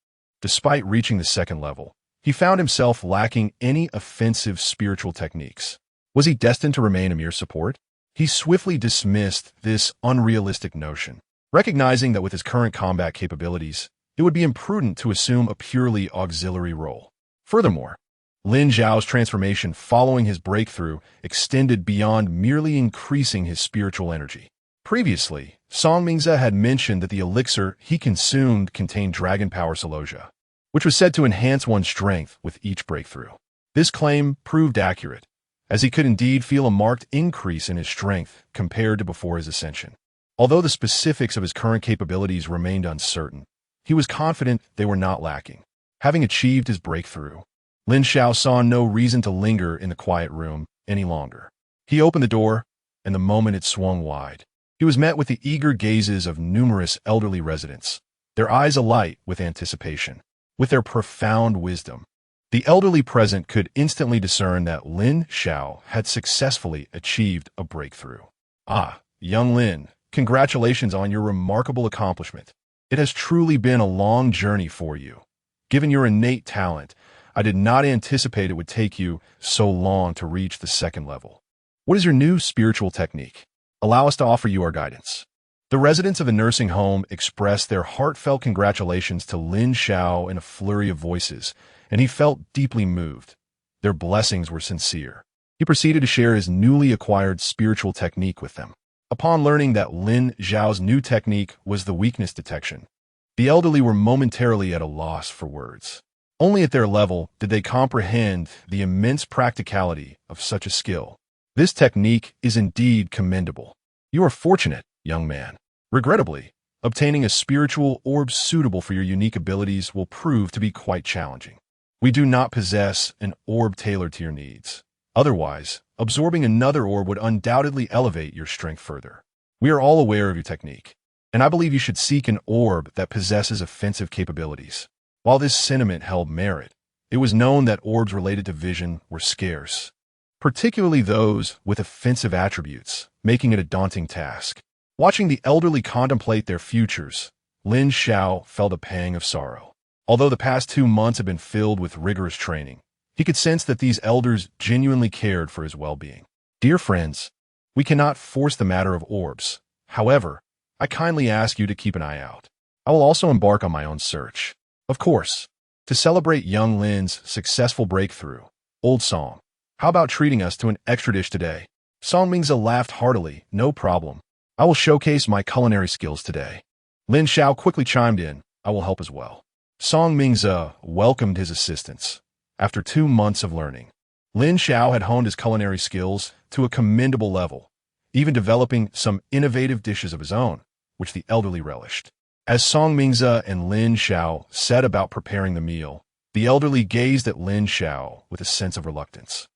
Despite reaching the 2nd level, he found himself lacking any offensive spiritual techniques. Was he destined to remain a mere support? He swiftly dismissed this unrealistic notion, recognizing that with his current combat capabilities, it would be imprudent to assume a purely auxiliary role. Furthermore, Lin Xiao's transformation following his breakthrough extended beyond merely increasing his spiritual energy. Previously, Song Mingze had mentioned that the elixir he consumed contained dragon power celosia, which was said to enhance one's strength with each breakthrough. This claim proved accurate, as he could indeed feel a marked increase in his strength compared to before his ascension. Although the specifics of his current capabilities remained uncertain, he was confident they were not lacking. Having achieved his breakthrough, Lin Xiao saw no reason to linger in the quiet room any longer. He opened the door, and the moment it swung wide, he was met with the eager gazes of numerous elderly residents, their eyes alight with anticipation. With their profound wisdom, the elderly present could instantly discern that Lin Xiao had successfully achieved a breakthrough. Ah, young Lin, congratulations on your remarkable accomplishment. It has truly been a long journey for you. Given your innate talent, I did not anticipate it would take you so long to reach the 2nd level. What is your new spiritual technique? Allow us to offer you our guidance. The residents of the nursing home expressed their heartfelt congratulations to Lin Xiao in a flurry of voices, and he felt deeply moved. Their blessings were sincere. He proceeded to share his newly acquired spiritual technique with them. Upon learning that Lin Xiao's new technique was the weakness detection, the elderly were momentarily at a loss for words. Only at their level did they comprehend the immense practicality of such a skill. This technique is indeed commendable. You are fortunate, young man. Regrettably, obtaining a spiritual orb suitable for your unique abilities will prove to be quite challenging. We do not possess an orb tailored to your needs. Otherwise, absorbing another orb would undoubtedly elevate your strength further. We are all aware of your technique, and I believe you should seek an orb that possesses offensive capabilities. While this sentiment held merit, it was known that orbs related to vision were scarce, particularly those with offensive attributes, making it a daunting task. Watching the elderly contemplate their futures, Lin Xiao felt a pang of sorrow. Although the past 2 months had been filled with rigorous training, he could sense that these elders genuinely cared for his well-being. Dear friends, we cannot force the matter of orbs. However, I kindly ask you to keep an eye out. I will also embark on my own search. Of course, to celebrate young Lin's successful breakthrough, old Song, how about treating us to an extra dish today? Song Mingze laughed heartily. No problem. I will showcase my culinary skills today. Lin Xiao quickly chimed in. I will help as well. Song Mingze welcomed his assistance. After 2 months of learning, Lin Xiao had honed his culinary skills to a commendable level, even developing some innovative dishes of his own, which the elderly relished. As Song Mingze and Lin Xiao set about preparing the meal, the elderly gazed at Lin Xiao with a sense of reluctance.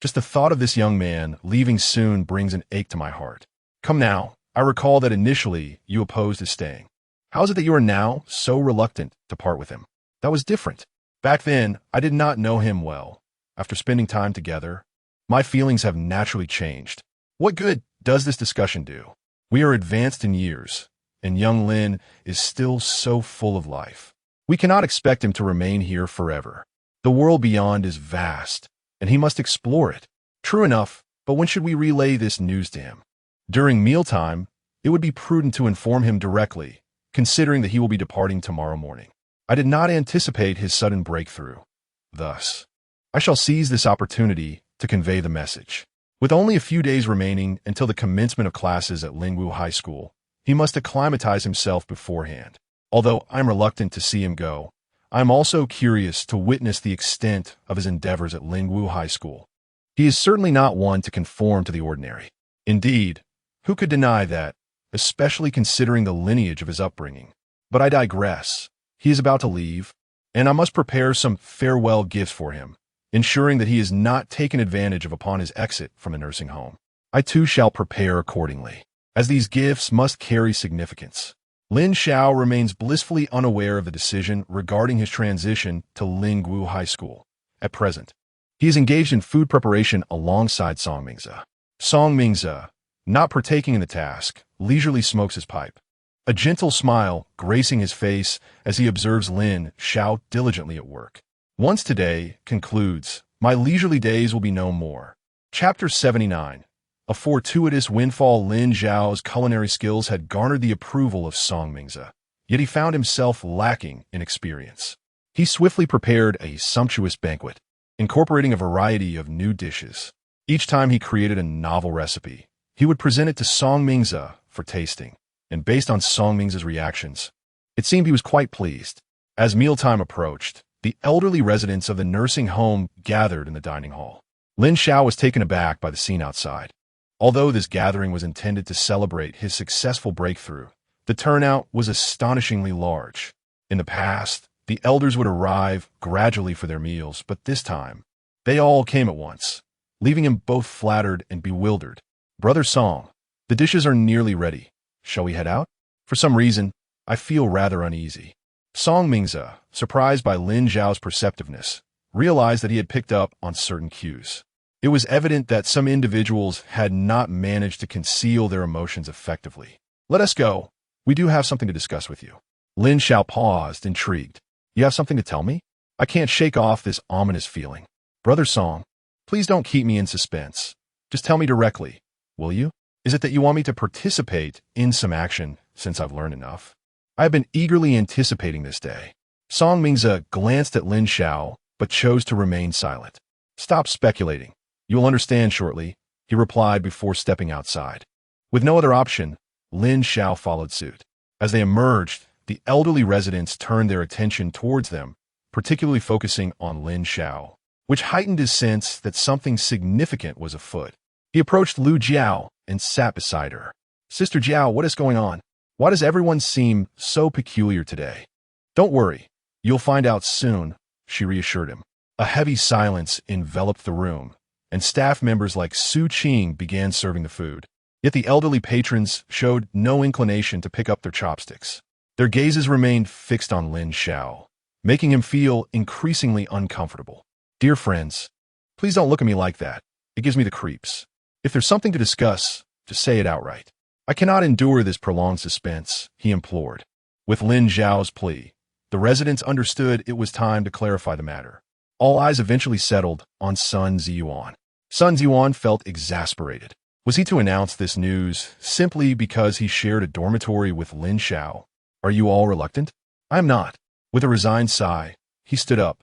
Just the thought of this young man leaving soon brings an ache to my heart. Come now, I recall that initially you opposed his staying. How is it that you are now so reluctant to part with him? That was different. Back then, I did not know him well. After spending time together, my feelings have naturally changed. What good does this discussion do? We are advanced in years, and young Lin is still so full of life. We cannot expect him to remain here forever. The world beyond is vast, and he must explore it. True enough, but when should we relay this news to him? During mealtime, it would be prudent to inform him directly, considering that he will be departing tomorrow morning. I did not anticipate his sudden breakthrough. Thus, I shall seize this opportunity to convey the message. With only a few days remaining until the commencement of classes at Lingwu High School, he must acclimatize himself beforehand. Although I'm reluctant to see him go, I'm also curious to witness the extent of his endeavors at Lingwu High School. He is certainly not one to conform to the ordinary. Indeed, who could deny that, especially considering the lineage of his upbringing? But I digress. He is about to leave, and I must prepare some farewell gifts for him, ensuring that he is not taken advantage of upon his exit from the nursing home. I too shall prepare accordingly, as these gifts must carry significance. Lin Xiao remains blissfully unaware of the decision regarding his transition to Lingwu High School. At present, he is engaged in food preparation alongside Song Mingze. Song Mingze, not partaking in the task, leisurely smokes his pipe. A gentle smile gracing his face as he observes Lin Xiao diligently at work. Once today concludes, my leisurely days will be no more. Chapter 79. A fortuitous windfall. Lin Xiao's culinary skills had garnered the approval of Song Mingze, yet he found himself lacking in experience. He swiftly prepared a sumptuous banquet, incorporating a variety of new dishes. Each time he created a novel recipe, he would present it to Song Mingze for tasting, and based on Song Mingze's reactions, it seemed he was quite pleased. As mealtime approached, the elderly residents of the nursing home gathered in the dining hall. Lin Xiao was taken aback by the scene outside. Although this gathering was intended to celebrate his successful breakthrough, the turnout was astonishingly large. In the past, the elders would arrive gradually for their meals, but this time, they all came at once, leaving him both flattered and bewildered. Brother Song, the dishes are nearly ready. Shall we head out? For some reason, I feel rather uneasy. Song Mingze, surprised by Lin Xiao's perceptiveness, realized that he had picked up on certain cues. It was evident that some individuals had not managed to conceal their emotions effectively. Let us go. We do have something to discuss with you. Lin Xiao paused, intrigued. You have something to tell me? I can't shake off this ominous feeling. Brother Song, please don't keep me in suspense. Just tell me directly, will you? Is it that you want me to participate in some action since I've learned enough? I have been eagerly anticipating this day. Song Mingze glanced at Lin Xiao, but chose to remain silent. Stop speculating. You'll understand shortly, he replied before stepping outside. With no other option, Lin Xiao followed suit. As they emerged, the elderly residents turned their attention towards them, particularly focusing on Lin Xiao, which heightened his sense that something significant was afoot. He approached Lu Jiao and sat beside her. Sister Jiao, what is going on? Why does everyone seem so peculiar today? Don't worry, you'll find out soon, she reassured him. A heavy silence enveloped the room, and staff members like Su Qing began serving the food. Yet the elderly patrons showed no inclination to pick up their chopsticks. Their gazes remained fixed on Lin Xiao, making him feel increasingly uncomfortable. Dear friends, please don't look at me like that. It gives me the creeps. If there's something to discuss, just say it outright. I cannot endure this prolonged suspense, he implored. With Lin Xiao's plea, the residents understood it was time to clarify the matter. All eyes eventually settled on Sun Ziyuan. Sun Ziyuan felt exasperated. Was he to announce this news simply because he shared a dormitory with Lin Xiao? Are you all reluctant? I am not. With a resigned sigh, he stood up.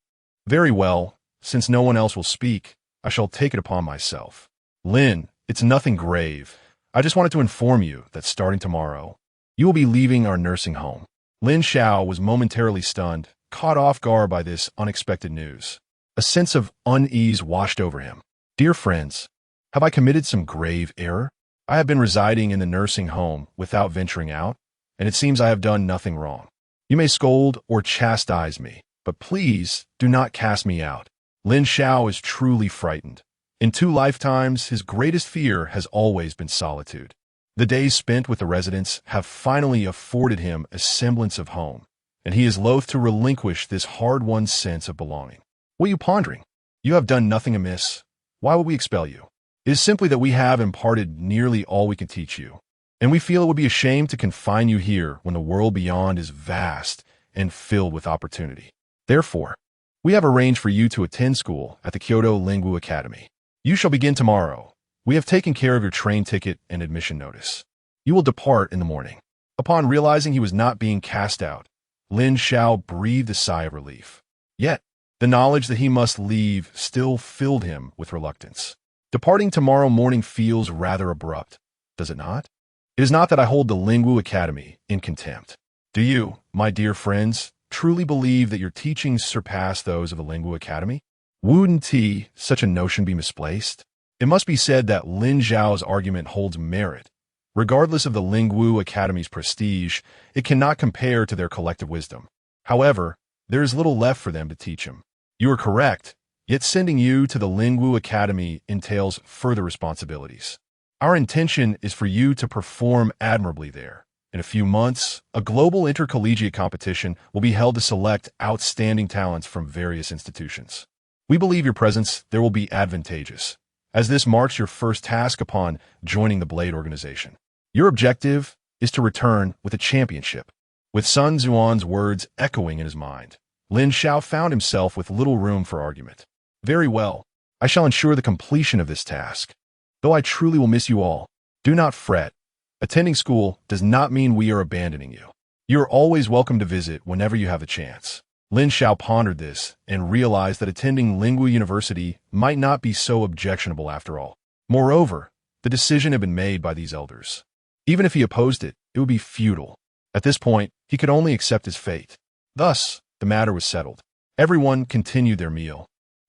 Very well, since no one else will speak, I shall take it upon myself. Lin, it's nothing grave. I just wanted to inform you that starting tomorrow, you will be leaving our nursing home. Lin Xiao was momentarily stunned, caught off guard by this unexpected news. A sense of unease washed over him. Dear friends, have I committed some grave error? I have been residing in the nursing home without venturing out, and it seems I have done nothing wrong. You may scold or chastise me, but please do not cast me out. Lin Xiao is truly frightened. In 2 lifetimes, his greatest fear has always been solitude. The days spent with the residents have finally afforded him a semblance of home, and he is loath to relinquish this hard-won sense of belonging. What are you pondering? You have done nothing amiss. Why would we expel you? It is simply that we have imparted nearly all we can teach you, and we feel it would be a shame to confine you here when the world beyond is vast and filled with opportunity. Therefore, we have arranged for you to attend school at the Kyoto Lingwu Academy. You shall begin tomorrow. We have taken care of your train ticket and admission notice. You will depart in the morning. Upon realizing he was not being cast out, Lin Xiao breathed a sigh of relief. Yet, the knowledge that he must leave still filled him with reluctance. Departing tomorrow morning feels rather abrupt, does it not? It is not that I hold the Lingwu Academy in contempt. Do you, my dear friends, truly believe that your teachings surpass those of the Lingwu Academy? Wouldn't such a notion be misplaced? It must be said that Lin Xiao's argument holds merit. Regardless of the Lingwu Academy's prestige, it cannot compare to their collective wisdom. However, there is little left for them to teach him. You are correct, yet sending you to the Lingwu Academy entails further responsibilities. Our intention is for you to perform admirably there. In a few months, a global intercollegiate competition will be held to select outstanding talents from various institutions. We believe your presence there will be advantageous, as this marks your first task upon joining the Blade organization. Your objective is to return with a championship. With Sun Zuan's words echoing in his mind, Lin Xiao found himself with little room for argument. Very well, I shall ensure the completion of this task. Though I truly will miss you all, do not fret. Attending school does not mean we are abandoning you. You are always welcome to visit whenever you have the chance. Lin Xiao pondered this and realized that attending Lingwu University might not be so objectionable after all. Moreover, the decision had been made by these elders. Even if he opposed it, it would be futile. At this point, he could only accept his fate. Thus, the matter was settled. Everyone continued their meal,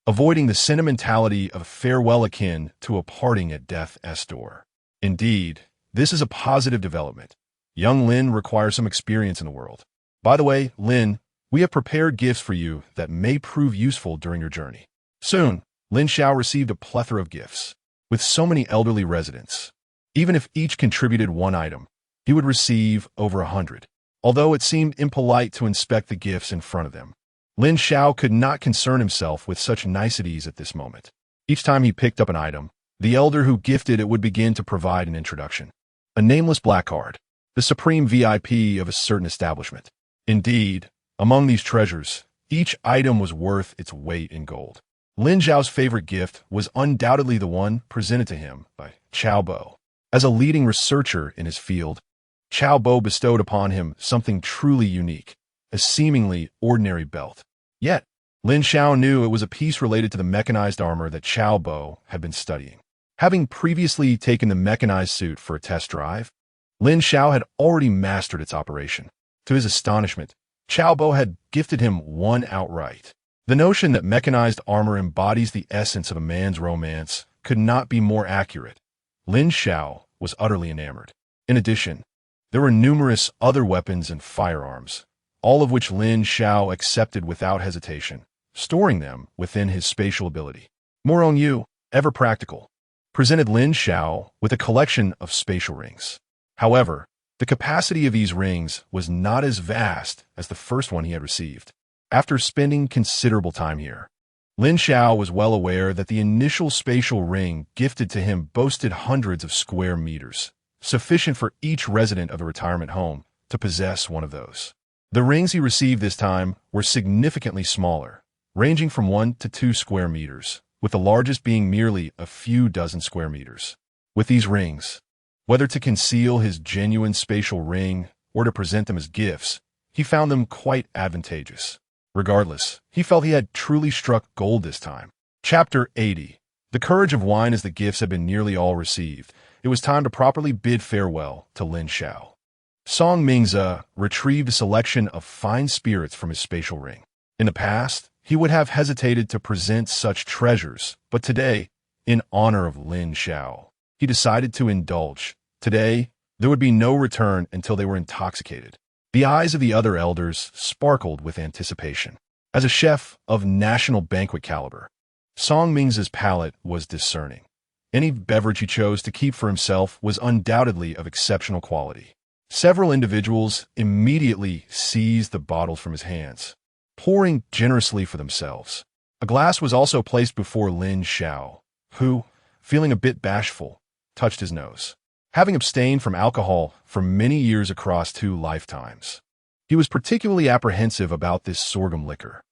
avoiding the sentimentality of a farewell akin to a parting at death's door. Indeed, this is a positive development. Young Lin requires some experience in the world. By the way, Lin, we have prepared gifts for you that may prove useful during your journey. Soon, Lin Xiao received a plethora of gifts. With so many elderly residents, even if each contributed 1 item, he would receive over 100. Although it seemed impolite to inspect the gifts in front of them, Lin Xiao could not concern himself with such niceties at this moment. Each time he picked up an item, the elder who gifted it would begin to provide an introduction. A nameless black card, the supreme VIP of a certain establishment. Indeed, among these treasures, each item was worth its weight in gold. Lin Xiao's favorite gift was undoubtedly the one presented to him by Qiao Bo. As a leading researcher in his field, Qiao Bo bestowed upon him something truly unique, a seemingly ordinary belt. Yet, Lin Xiao knew it was a piece related to the mechanized armor that Qiao Bo had been studying. Having previously taken the mechanized suit for a test drive, Lin Xiao had already mastered its operation. To his astonishment, Qiao Bo had gifted him one outright. The notion that mechanized armor embodies the essence of a man's romance could not be more accurate. Lin Xiao was utterly enamored. In addition, there were numerous other weapons and firearms, all of which Lin Xiao accepted without hesitation, storing them within his spatial ability. More on you, ever practical. presented Lin Xiao with a collection of spatial rings. However, the capacity of these rings was not as vast as the first one he had received. After spending considerable time here, Lin Xiao was well aware that the initial spatial ring gifted to him boasted hundreds of square meters, sufficient for each resident of the retirement home to possess one of those. The rings he received this time were significantly smaller, ranging from 1 to 2 square meters, with the largest being merely a few dozen square meters. With these rings, whether to conceal his genuine spatial ring or to present them as gifts, he found them quite advantageous. Regardless, he felt he had truly struck gold this time. Chapter 80. The courage of wine as the gifts had been nearly all received. It was time to properly bid farewell to Lin Xiao. Song Mingze retrieved a selection of fine spirits from his spatial ring. In the past, he would have hesitated to present such treasures, but today, in honor of Lin Xiao, he decided to indulge. Today, there would be no return until they were intoxicated. The eyes of the other elders sparkled with anticipation. As a chef of national banquet caliber, Song Mingze's palate was discerning. Any beverage he chose to keep for himself was undoubtedly of exceptional quality. Several individuals immediately seized the bottles from his hands, pouring generously for themselves. A glass was also placed before Lin Xiao, who, feeling a bit bashful, touched his nose. Having abstained from alcohol for many years across 2 lifetimes, he was particularly apprehensive about this sorghum liquor.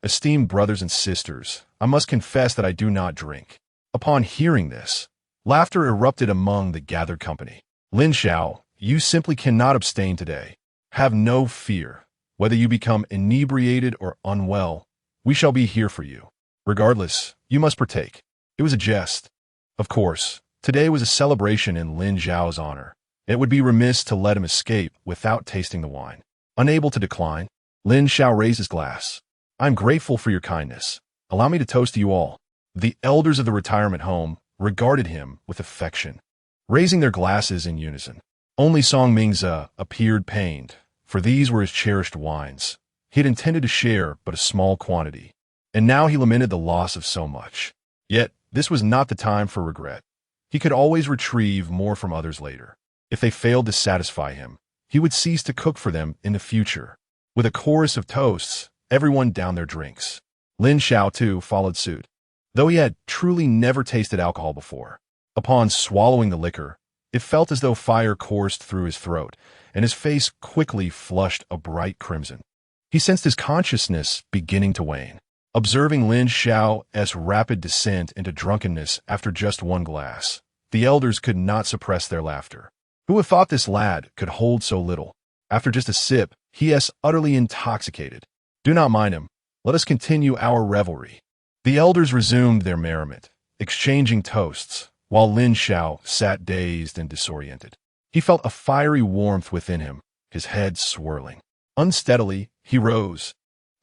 Esteemed brothers and sisters, I must confess that I do not drink. Upon hearing this, laughter erupted among the gathered company. Lin Xiao, you simply cannot abstain today. Have no fear. Whether you become inebriated or unwell, we shall be here for you. Regardless, you must partake. It was a jest. Of course, today was a celebration in Lin Xiao's honor. It would be remiss to let him escape without tasting the wine. Unable to decline, Lin Xiao raised his glass. I'm grateful for your kindness. Allow me to toast to you all. The elders of the retirement home regarded him with affection, raising their glasses in unison. Only Song Mingze appeared pained, for these were his cherished wines. He had intended to share but a small quantity, and now he lamented the loss of so much. Yet, this was not the time for regret. He could always retrieve more from others later. If they failed to satisfy him, he would cease to cook for them in the future. With a chorus of toasts, everyone downed their drinks. Lin Xiao, too, followed suit, though he had truly never tasted alcohol before. Upon swallowing the liquor, it felt as though fire coursed through his throat, and his face quickly flushed a bright crimson. He sensed his consciousness beginning to wane. Observing Lin Xiao's rapid descent into drunkenness after just 1 glass, the elders could not suppress their laughter. Who would have thought this lad could hold so little? After just a sip, he is utterly intoxicated. Do not mind him. Let us continue our revelry. The elders resumed their merriment, exchanging toasts, while Lin Xiao sat dazed and disoriented. He felt a fiery warmth within him, his head swirling. Unsteadily, he rose,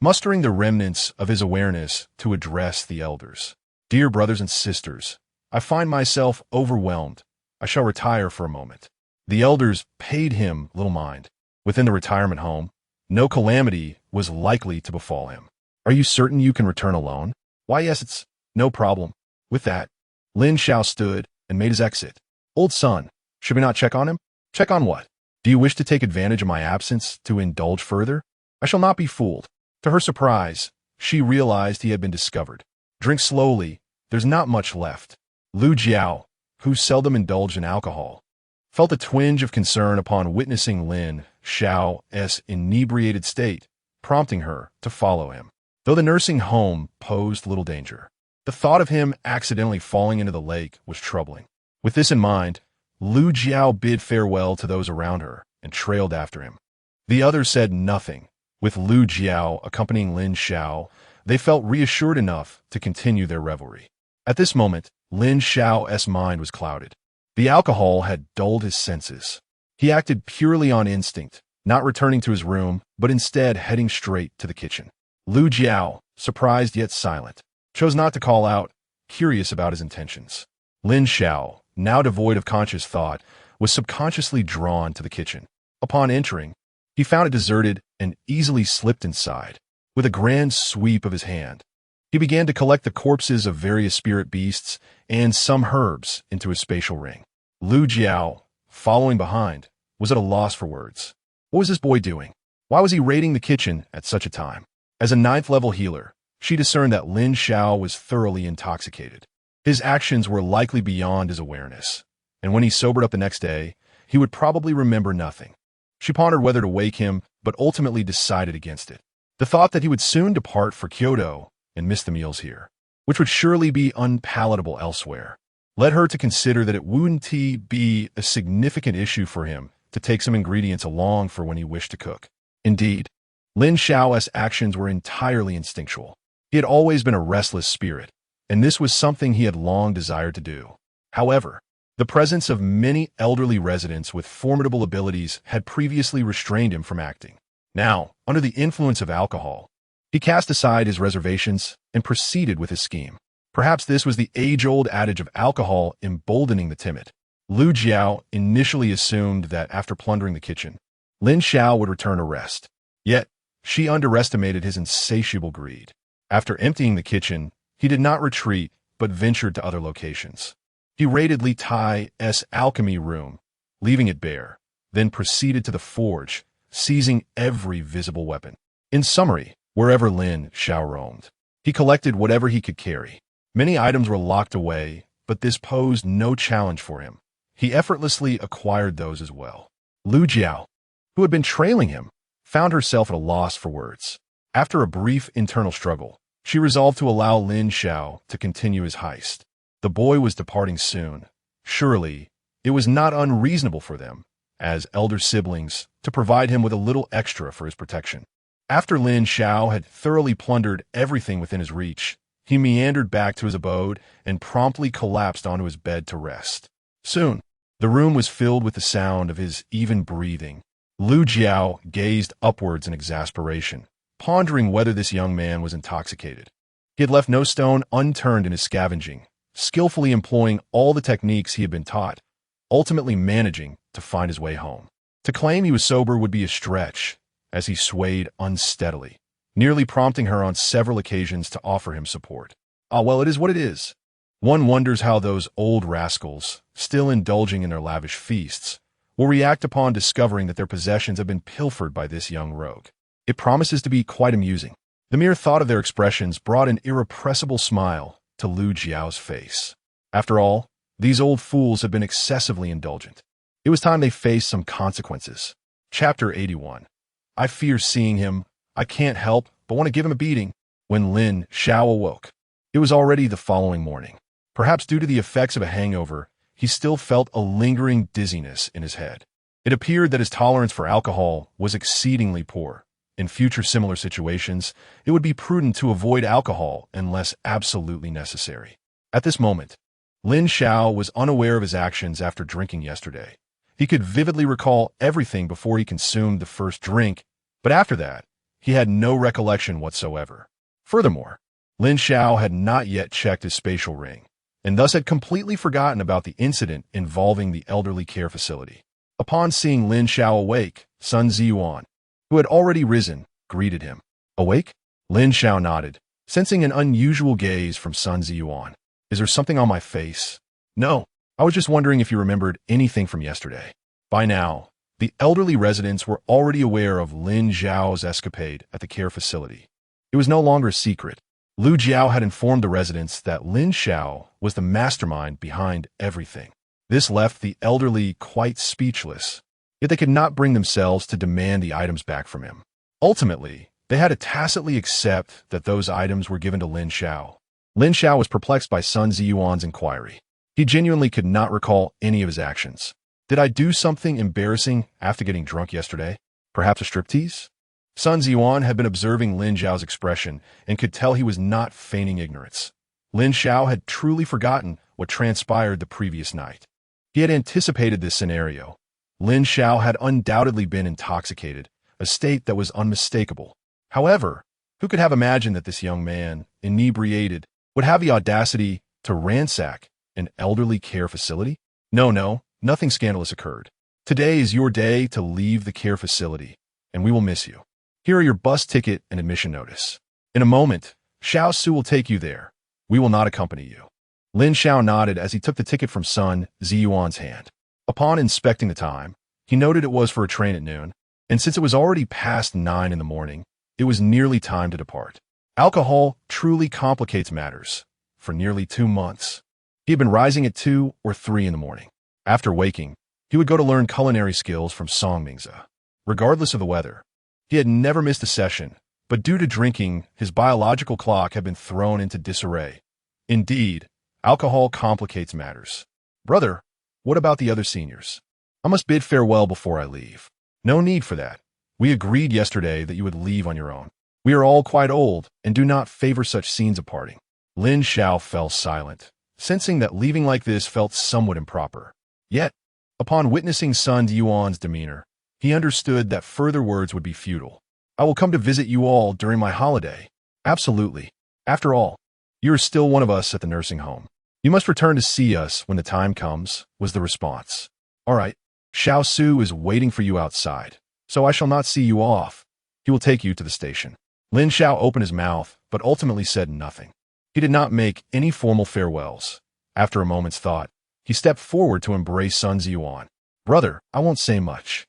mustering the remnants of his awareness to address the elders. Dear brothers and sisters, I find myself overwhelmed. I shall retire for a moment. The elders paid him little mind. Within the retirement home, no calamity was likely to befall him. Are you certain you can return alone? Why, yes, it's no problem. With that, Lin Xiao stood and made his exit. Old son, should we not check on him? Check on what? Do you wish to take advantage of my absence to indulge further? I shall not be fooled. To her surprise, she realized he had been discovered. Drink slowly, there's not much left. Lu Jiao, who seldom indulged in alcohol, felt a twinge of concern upon witnessing Lin Xiao's inebriated state, prompting her to follow him. Though the nursing home posed little danger, the thought of him accidentally falling into the lake was troubling. With this in mind, Lu Jiao bid farewell to those around her and trailed after him. The others said nothing. With Lu Jiao accompanying Lin Xiao, they felt reassured enough to continue their revelry. At this moment, Lin Xiao's mind was clouded. The alcohol had dulled his senses. He acted purely on instinct, not returning to his room, but instead heading straight to the kitchen. Lu Jiao, surprised yet silent, chose not to call out, curious about his intentions. Lin Xiao, now devoid of conscious thought, was subconsciously drawn to the kitchen. Upon entering, he found it deserted and easily slipped inside. With a grand sweep of his hand, He began to collect the corpses of various spirit beasts and some herbs into his spatial ring. Lin Xiao, following behind, was at a loss for words. What was this boy doing? Why was he raiding the kitchen at such a time? As a ninth-level healer, she discerned that Lin Xiao was thoroughly intoxicated. His actions were likely beyond his awareness, and when he sobered up the next day, he would probably remember nothing. She pondered whether to wake him, but ultimately decided against it. The thought that he would soon depart for Kyoto and miss the meals here, which would surely be unpalatable elsewhere, led her to consider that it wouldn't be a significant issue for him to take some ingredients along for when he wished to cook. Indeed, Lin Xiao's actions were entirely instinctual. He had always been a restless spirit, and this was something he had long desired to do. However, the presence of many elderly residents with formidable abilities had previously restrained him from acting. Now, under the influence of alcohol, he cast aside his reservations and proceeded with his scheme. Perhaps this was the age-old adage of alcohol emboldening the timid. Lin Xiao initially assumed that after plundering the kitchen, Lin Xiao would return to rest. Yet, she underestimated his insatiable greed. After emptying the kitchen, he did not retreat, but ventured to other locations. He raided Li Tai's alchemy room, leaving it bare, then proceeded to the forge, seizing every visible weapon. In summary, wherever Lin Xiao roamed, he collected whatever he could carry. Many items were locked away, but this posed no challenge for him. He effortlessly acquired those as well. Lin Xiao, who had been trailing him, found herself at a loss for words. After a brief internal struggle, she resolved to allow Lin Xiao to continue his heist. The boy was departing soon. Surely, it was not unreasonable for them, as elder siblings, to provide him with a little extra for his protection. After Lin Xiao had thoroughly plundered everything within his reach, he meandered back to his abode and promptly collapsed onto his bed to rest. Soon, the room was filled with the sound of his even breathing. Lin Xiao gazed upwards in exasperation, pondering whether this young man was intoxicated. He had left no stone unturned in his scavenging, skillfully employing all the techniques he had been taught, ultimately managing to find his way home. To claim he was sober would be a stretch, as he swayed unsteadily, nearly prompting her on several occasions to offer him support. Ah, well, it is what it is. One wonders how those old rascals, still indulging in their lavish feasts, will react upon discovering that their possessions have been pilfered by this young rogue. It promises to be quite amusing. The mere thought of their expressions brought an irrepressible smile to Lin Xiao's face. After all, these old fools had been excessively indulgent. It was time they faced some consequences. Chapter 81. I fear seeing him. I can't help but want to give him a beating. When Lin Xiao awoke, it was already the following morning. Perhaps due to the effects of a hangover, he still felt a lingering dizziness in his head. It appeared that his tolerance for alcohol was exceedingly poor. In future similar situations, it would be prudent to avoid alcohol unless absolutely necessary. At this moment, Lin Xiao was unaware of his actions after drinking yesterday. He could vividly recall everything before he consumed the first drink, but after that, he had no recollection whatsoever. Furthermore, Lin Xiao had not yet checked his spatial ring, and thus had completely forgotten about the incident involving the elderly care facility. Upon seeing Lin Xiao awake, Sun Ziyuan, who had already risen, greeted him. Awake? Lin Xiao nodded, sensing an unusual gaze from Sun Ziyuan. Is there something on my face? No, I was just wondering if you remembered anything from yesterday. By now, the elderly residents were already aware of Lin Xiao's escapade at the care facility. It was no longer a secret. Lin Xiao had informed the residents that Lin Xiao was the mastermind behind everything. This left the elderly quite speechless, yet they could not bring themselves to demand the items back from him. Ultimately, they had to tacitly accept that those items were given to Lin Xiao. Lin Xiao was perplexed by Sun Ziyuan's inquiry. He genuinely could not recall any of his actions. Did I do something embarrassing after getting drunk yesterday? Perhaps a striptease? Sun Ziyuan had been observing Lin Xiao's expression and could tell he was not feigning ignorance. Lin Xiao had truly forgotten what transpired the previous night. He had anticipated this scenario. Lin Xiao had undoubtedly been intoxicated, a state that was unmistakable. However, who could have imagined that this young man, inebriated, would have the audacity to ransack an elderly care facility? No, nothing scandalous occurred. Today is your day to leave the care facility, and we will miss you. Here are your bus ticket and admission notice. In a moment, Xiao Su will take you there. We will not accompany you. Lin Xiao nodded as he took the ticket from Sun Ziyuan's hand. Upon inspecting the time, he noted it was for a train at noon, and since it was already past 9 in the morning, it was nearly time to depart. Alcohol truly complicates matters. For nearly 2 months, he had been rising at 2 or 3 in the morning. After waking, he would go to learn culinary skills from Song Mingze. Regardless of the weather, he had never missed a session, but due to drinking, his biological clock had been thrown into disarray. Indeed, alcohol complicates matters. Brother, what about the other seniors? I must bid farewell before I leave. No need for that. We agreed yesterday that you would leave on your own. We are all quite old and do not favor such scenes of parting. Lin Xiao fell silent, sensing that leaving like this felt somewhat improper. Yet, upon witnessing Sun Yuan's demeanor, he understood that further words would be futile. I will come to visit you all during my holiday. Absolutely. After all, you are still one of us at the nursing home. You must return to see us when the time comes, was the response. All right. Xiao Su is waiting for you outside, so I shall not see you off. He will take you to the station. Lin Xiao opened his mouth, but ultimately said nothing. He did not make any formal farewells. After a moment's thought, he stepped forward to embrace Sun Ziyuan. Brother, I won't say much.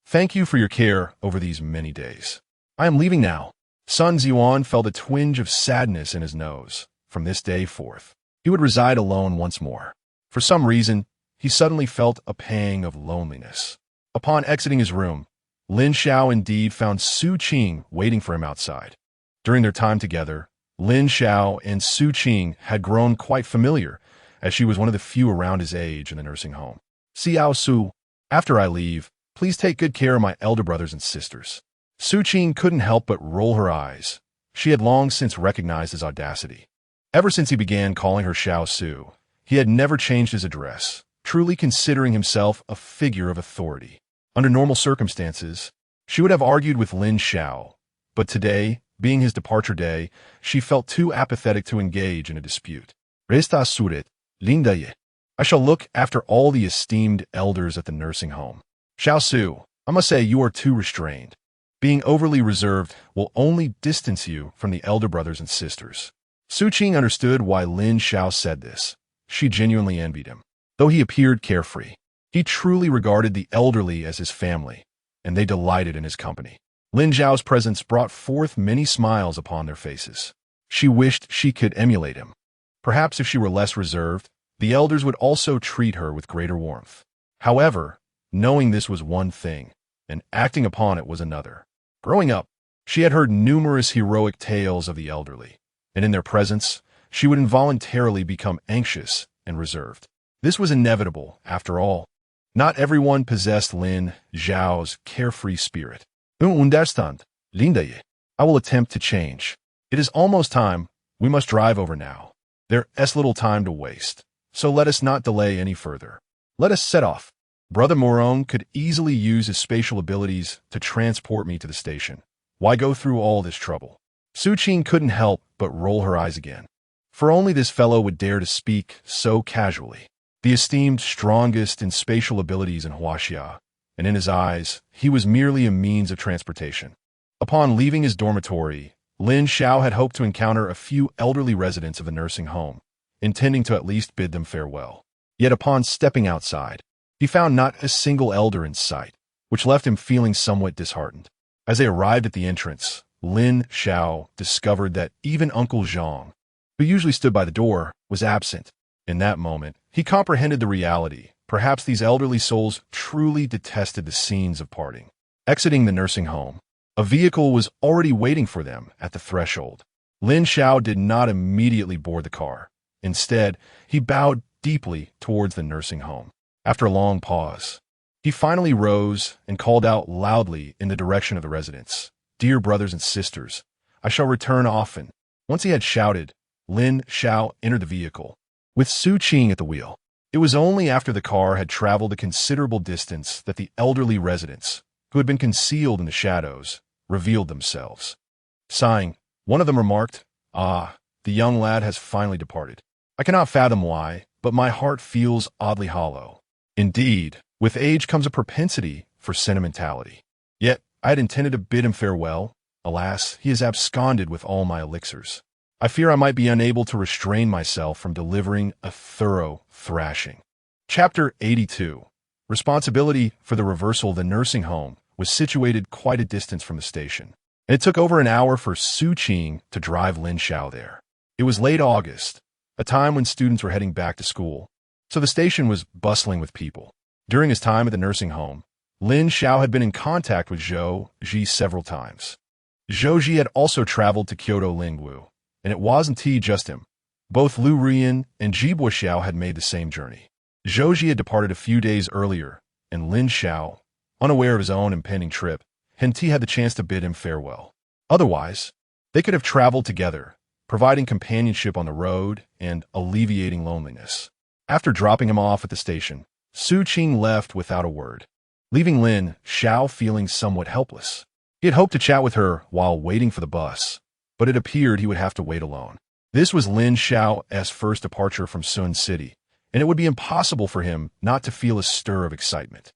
Thank you for your care over these many days. I am leaving now. Sun Ziyuan felt a twinge of sadness in his nose. From this day forth, he would reside alone once more. For some reason, he suddenly felt a pang of loneliness. Upon exiting his room, Lin Xiao indeed found Su Qing waiting for him outside. During their time together, Lin Xiao and Su Qing had grown quite familiar, as she was one of the few around his age in the nursing home. Xiao Su, after I leave, please take good care of my elder brothers and sisters. Su Qing couldn't help but roll her eyes. She had long since recognized his audacity. Ever since he began calling her Xiao Su, he had never changed his address, truly considering himself a figure of authority. Under normal circumstances, she would have argued with Lin Xiao, but today, being his departure day, she felt too apathetic to engage in a dispute. Resta suret, linda ye. I shall look after all the esteemed elders at the nursing home. Xiao Su, I must say you are too restrained. Being overly reserved will only distance you from the elder brothers and sisters. Su Qing understood why Lin Xiao said this. She genuinely envied him. Though he appeared carefree, he truly regarded the elderly as his family, and they delighted in his company. Lin Xiao's presence brought forth many smiles upon their faces. She wished she could emulate him. Perhaps if she were less reserved, the elders would also treat her with greater warmth. However, knowing this was one thing, and acting upon it was another. Growing up, she had heard numerous heroic tales of the elderly, and in their presence, she would involuntarily become anxious and reserved. This was inevitable, after all. Not everyone possessed Lin Xiao's carefree spirit. Understand, linda ye. I will attempt to change. It is almost time. We must drive over now. There is little time to waste, so let us not delay any further. Let us set off. Brother Morong could easily use his spatial abilities to transport me to the station. Why go through all this trouble? Su Qing couldn't help but roll her eyes again. For only this fellow would dare to speak so casually. The esteemed strongest in spatial abilities in Huaxia, and in his eyes, he was merely a means of transportation. Upon leaving his dormitory, Lin Xiao had hoped to encounter a few elderly residents of the nursing home, intending to at least bid them farewell. Yet upon stepping outside, he found not a single elder in sight, which left him feeling somewhat disheartened. As they arrived at the entrance, Lin Xiao discovered that even Uncle Zhang, who usually stood by the door, was absent. In that moment, he comprehended the reality. Perhaps these elderly souls truly detested the scenes of parting. Exiting the nursing home, a vehicle was already waiting for them at the threshold. Lin Xiao did not immediately board the car. Instead, he bowed deeply towards the nursing home. After a long pause, he finally rose and called out loudly in the direction of the residents. Dear brothers and sisters, I shall return often. Once he had shouted, Lin Xiao entered the vehicle, with Su Qing at the wheel. It was only after the car had traveled a considerable distance that the elderly residents, who had been concealed in the shadows, revealed themselves. Sighing, one of them remarked, "Ah, the young lad has finally departed. I cannot fathom why, but my heart feels oddly hollow. Indeed, with age comes a propensity for sentimentality. Yet, I had intended to bid him farewell. Alas, he has absconded with all my elixirs. I fear I might be unable to restrain myself from delivering a thorough thrashing. Chapter 82. Responsibility for the reversal. The nursing home was situated quite a distance from the station, and it took over an hour for Su Qing to drive Lin Xiao there. It was late August, a time when students were heading back to school, so the station was bustling with people. During his time at the nursing home, Lin Xiao had been in contact with Zhou Ji several times. Zhou Ji had also traveled to Kyoto Lingwu, and it wasn't just him. Both Lu Ruiyan and Ji Buoxiao had made the same journey. Zhou Ji had departed a few days earlier, and Lin Xiao, unaware of his own impending trip, had the chance to bid him farewell. Otherwise, they could have traveled together, providing companionship on the road and alleviating loneliness. After dropping him off at the station, Su Qing left without a word, leaving Lin Xiao feeling somewhat helpless. He had hoped to chat with her while waiting for the bus, but it appeared he would have to wait alone. This was Lin Xiao's first departure from Sun City, and it would be impossible for him not to feel a stir of excitement.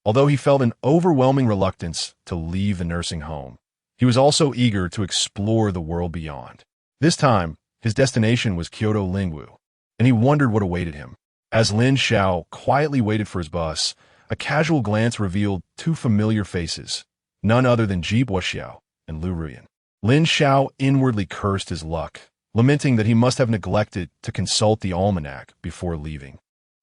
Although he felt an overwhelming reluctance to leave the nursing home, he was also eager to explore the world beyond. This time, his destination was Kyoto Lingwu, and he wondered what awaited him. As Lin Xiao quietly waited for his bus, a casual glance revealed two familiar faces, none other than Ji Buoxiao and Lu Ruiyan. Lin Xiao inwardly cursed his luck, lamenting that he must have neglected to consult the almanac before leaving.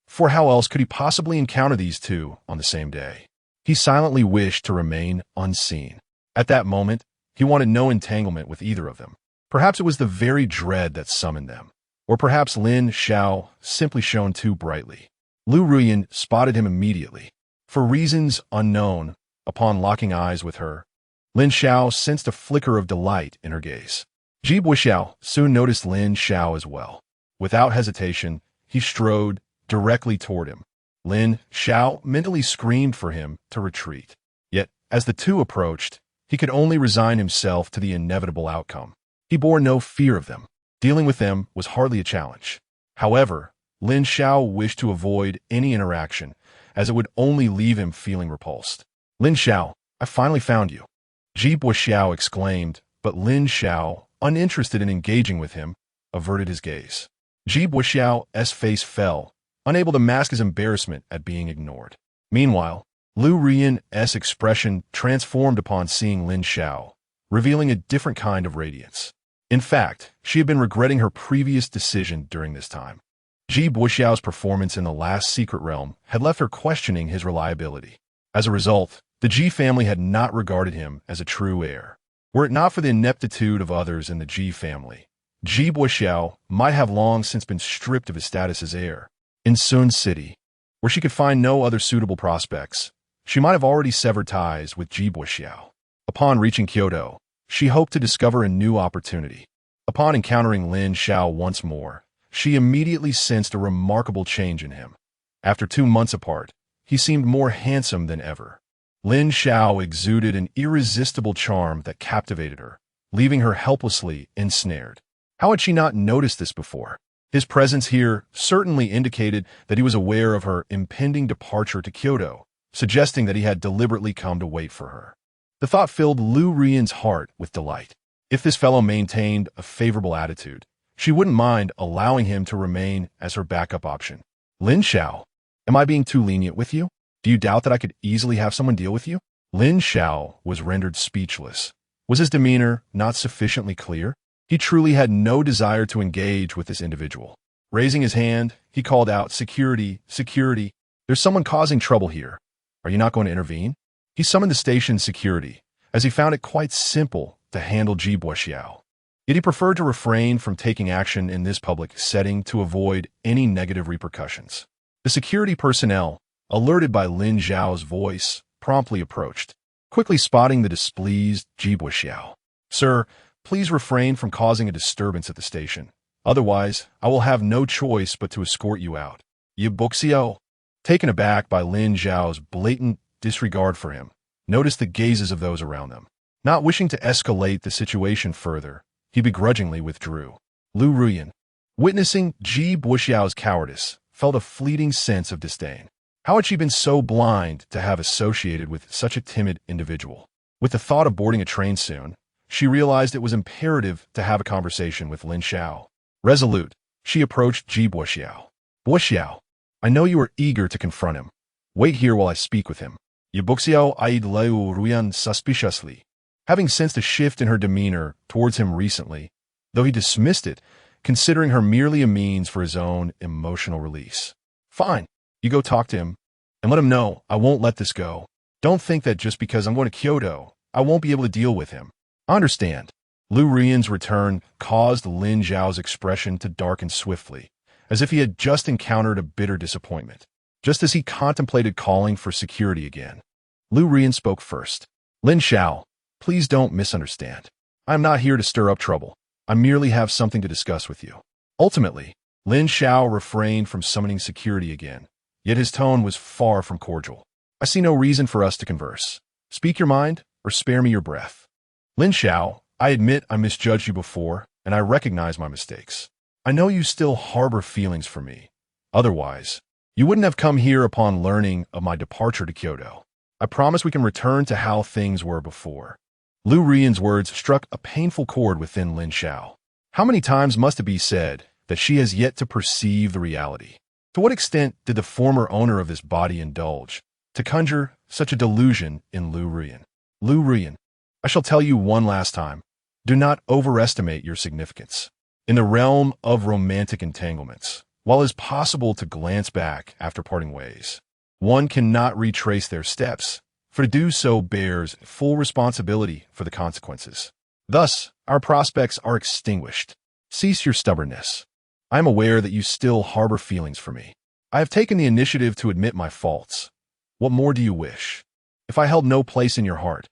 For how else could he possibly encounter these two on the same day? He silently wished to remain unseen. At that moment, he wanted no entanglement with either of them. Perhaps it was the very dread that summoned them, or perhaps Lin Xiao simply shone too brightly. Lu Ruiyan spotted him immediately. For reasons unknown, upon locking eyes with her, Lin Xiao sensed a flicker of delight in her gaze. Ji Buoxiao soon noticed Lin Xiao as well. Without hesitation, he strode directly toward him. Lin Xiao mentally screamed for him to retreat. Yet, as the two approached, he could only resign himself to the inevitable outcome. He bore no fear of them. Dealing with them was hardly a challenge. However, Lin Xiao wished to avoid any interaction, as it would only leave him feeling repulsed. Lin Xiao, I finally found you, Ji Buoxiao exclaimed, but Lin Xiao, uninterested in engaging with him, averted his gaze. Ji Buoxiao's face fell, unable to mask his embarrassment at being ignored. Meanwhile, Lu Ruiyan's expression transformed upon seeing Lin Xiao, revealing a different kind of radiance. In fact, she had been regretting her previous decision during this time. Ji Buoxiao's performance in the last secret realm had left her questioning his reliability. As a result, the Ji family had not regarded him as a true heir. Were it not for the ineptitude of others in the Ji family, Ji Buoxiao might have long since been stripped of his status as heir. In Sun City, where she could find no other suitable prospects, she might have already severed ties with Ji Buoxiao. Upon reaching Kyoto, she hoped to discover a new opportunity. Upon encountering Lin Xiao once more, she immediately sensed a remarkable change in him. After 2 months apart, he seemed more handsome than ever. Lin Xiao exuded an irresistible charm that captivated her, leaving her helplessly ensnared. How had she not noticed this before? His presence here certainly indicated that he was aware of her impending departure to Kyoto, suggesting that he had deliberately come to wait for her. The thought filled Lu Ruiyan's heart with delight. If this fellow maintained a favorable attitude, she wouldn't mind allowing him to remain as her backup option. Lin Xiao, am I being too lenient with you? Do you doubt that I could easily have someone deal with you? Lin Xiao was rendered speechless. Was his demeanor not sufficiently clear? He truly had no desire to engage with this individual. Raising his hand, he called out, "Security, security, there's someone causing trouble here. Are you not going to intervene?" He summoned the station's security, as he found it quite simple to handle Ji Buoxiao. Yet he preferred to refrain from taking action in this public setting to avoid any negative repercussions. The security personnel, alerted by Lin Xiao's voice, promptly approached, quickly spotting the displeased Ji Buoxiao. "Sir, please refrain from causing a disturbance at the station. Otherwise, I will have no choice but to escort you out." Ji Buoxiao, taken aback by Lin Xiao's blatant disregard for him, noticed the gazes of those around them. Not wishing to escalate the situation further, he begrudgingly withdrew. Lu Ruiyan, witnessing Ji Buoxiao's cowardice, felt a fleeting sense of disdain. How had she been so blind to have associated with such a timid individual? With the thought of boarding a train soon, she realized it was imperative to have a conversation with Lin Xiao. Resolute, she approached Ji Boxiao. Boxiao, I know you are eager to confront him. Wait here while I speak with him. Yi Boxiao eyed Liu Ruyan suspiciously, having sensed a shift in her demeanor towards him recently, though he dismissed it, considering her merely a means for his own emotional release. Fine, you go talk to him, and let him know I won't let this go. Don't think that just because I'm going to Kyoto, I won't be able to deal with him. I understand. Lu Ruyan's return caused Lin Xiao's expression to darken swiftly, as if he had just encountered a bitter disappointment. Just as he contemplated calling for security again, Lu Ruyan spoke first. Lin Xiao, please don't misunderstand. I'm not here to stir up trouble. I merely have something to discuss with you. Ultimately, Lin Xiao refrained from summoning security again, yet his tone was far from cordial. I see no reason for us to converse. Speak your mind, or spare me your breath. Lin Xiao, I admit I misjudged you before, and I recognize my mistakes. I know you still harbor feelings for me. Otherwise, you wouldn't have come here upon learning of my departure to Kyoto. I promise we can return to how things were before. Lu Ruyan's words struck a painful chord within Lin Xiao. How many times must it be said that she has yet to perceive the reality? To what extent did the former owner of this body indulge to conjure such a delusion in Lu Ruyan? Lu Ruyan, I shall tell you one last time, do not overestimate your significance. In the realm of romantic entanglements, while it is possible to glance back after parting ways, one cannot retrace their steps, for to do so bears full responsibility for the consequences. Thus, our prospects are extinguished. Cease your stubbornness. I am aware that you still harbor feelings for me. I have taken the initiative to admit my faults. What more do you wish? If I held no place in your heart,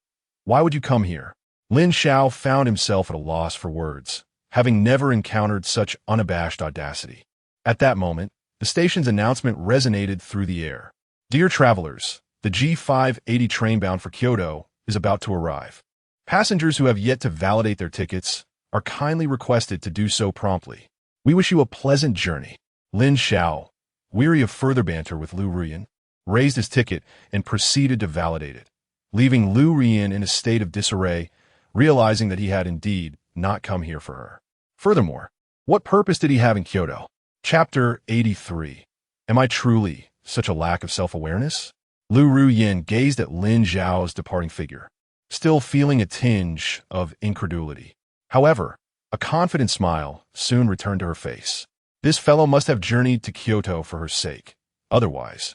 why would you come here? Lin Xiao found himself at a loss for words, having never encountered such unabashed audacity. At that moment, the station's announcement resonated through the air. Dear travelers, the G580 train bound for Kyoto is about to arrive. Passengers who have yet to validate their tickets are kindly requested to do so promptly. We wish you a pleasant journey. Lin Xiao, weary of further banter with Lu Ruyan, raised his ticket and proceeded to validate it, leaving Lu Ruyan in a state of disarray, realizing that he had indeed not come here for her. Furthermore, what purpose did he have in Kyoto? Chapter 83. Am I truly such a lack of self-awareness? Lu Ruyan gazed at Lin Xiao's departing figure, still feeling a tinge of incredulity. However, a confident smile soon returned to her face. This fellow must have journeyed to Kyoto for her sake. Otherwise,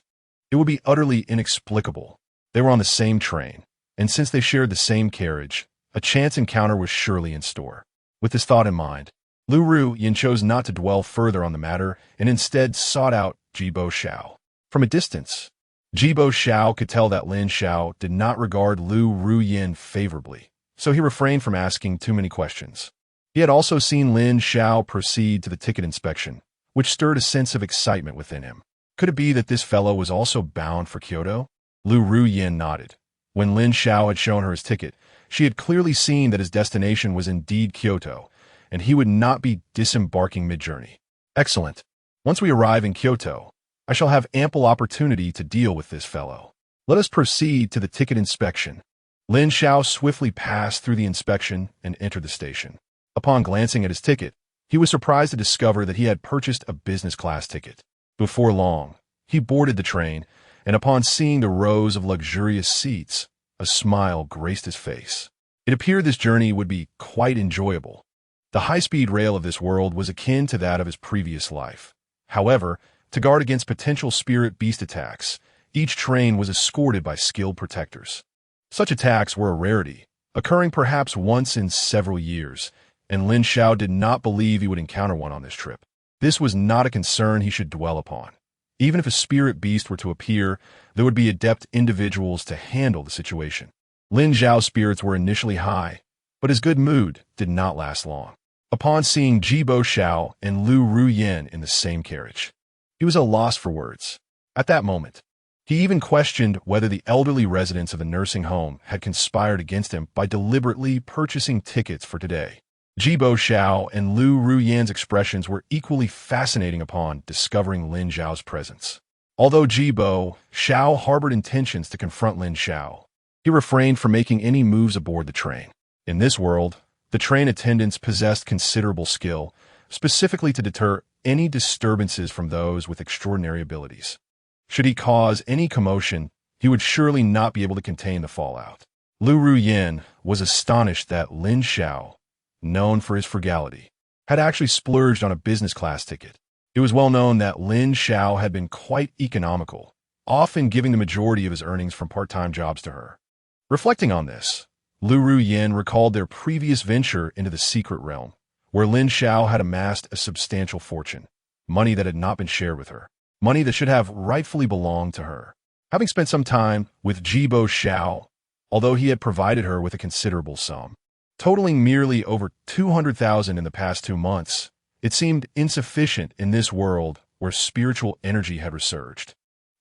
it would be utterly inexplicable. They were on the same train, and since they shared the same carriage, a chance encounter was surely in store. With this thought in mind, Lu Ruyan chose not to dwell further on the matter and instead sought out Ji Boxiao. From a distance, Ji Boxiao could tell that Lin Xiao did not regard Lu Ruyan favorably, so he refrained from asking too many questions. He had also seen Lin Xiao proceed to the ticket inspection, which stirred a sense of excitement within him. Could it be that this fellow was also bound for Kyoto? Lu Ruyan nodded. When Lin Xiao had shown her his ticket, she had clearly seen that his destination was indeed Kyoto, and he would not be disembarking mid-journey. Excellent. Once we arrive in Kyoto, I shall have ample opportunity to deal with this fellow. Let us proceed to the ticket inspection. Lin Xiao swiftly passed through the inspection and entered the station. Upon glancing at his ticket, he was surprised to discover that he had purchased a business-class ticket. Before long, he boarded the train, and upon seeing the rows of luxurious seats, a smile graced his face. It appeared this journey would be quite enjoyable. The high-speed rail of this world was akin to that of his previous life. However, to guard against potential spirit beast attacks, each train was escorted by skilled protectors. Such attacks were a rarity, occurring perhaps once in several years, and Lin Xiao did not believe he would encounter one on this trip. This was not a concern he should dwell upon. Even if a spirit beast were to appear, there would be adept individuals to handle the situation. Lin Xiao's spirits were initially high, but his good mood did not last long. Upon seeing Ji Boxiao and Lu Ruyan in the same carriage, he was at a loss for words. At that moment, he even questioned whether the elderly residents of the nursing home had conspired against him by deliberately purchasing tickets for today. Ji Boxiao and Lu Ruyan's expressions were equally fascinating upon discovering Lin Xiao's presence. Although Ji Boxiao harbored intentions to confront Lin Xiao, he refrained from making any moves aboard the train. In this world, the train attendants possessed considerable skill, specifically to deter any disturbances from those with extraordinary abilities. Should he cause any commotion, he would surely not be able to contain the fallout. Lu Ruyin was astonished that Lin Xiao, known for his frugality, had actually splurged on a business class ticket. It was well known that Lin Xiao had been quite economical, often giving the majority of his earnings from part-time jobs to her. Reflecting on this, Lu Ruyin recalled their previous venture into the secret realm, where Lin Xiao had amassed a substantial fortune, money that had not been shared with her, money that should have rightfully belonged to her. Having spent some time with Jibo Xiao, although he had provided her with a considerable sum, totaling merely over 200,000 in the past 2 months, it seemed insufficient in this world where spiritual energy had resurged.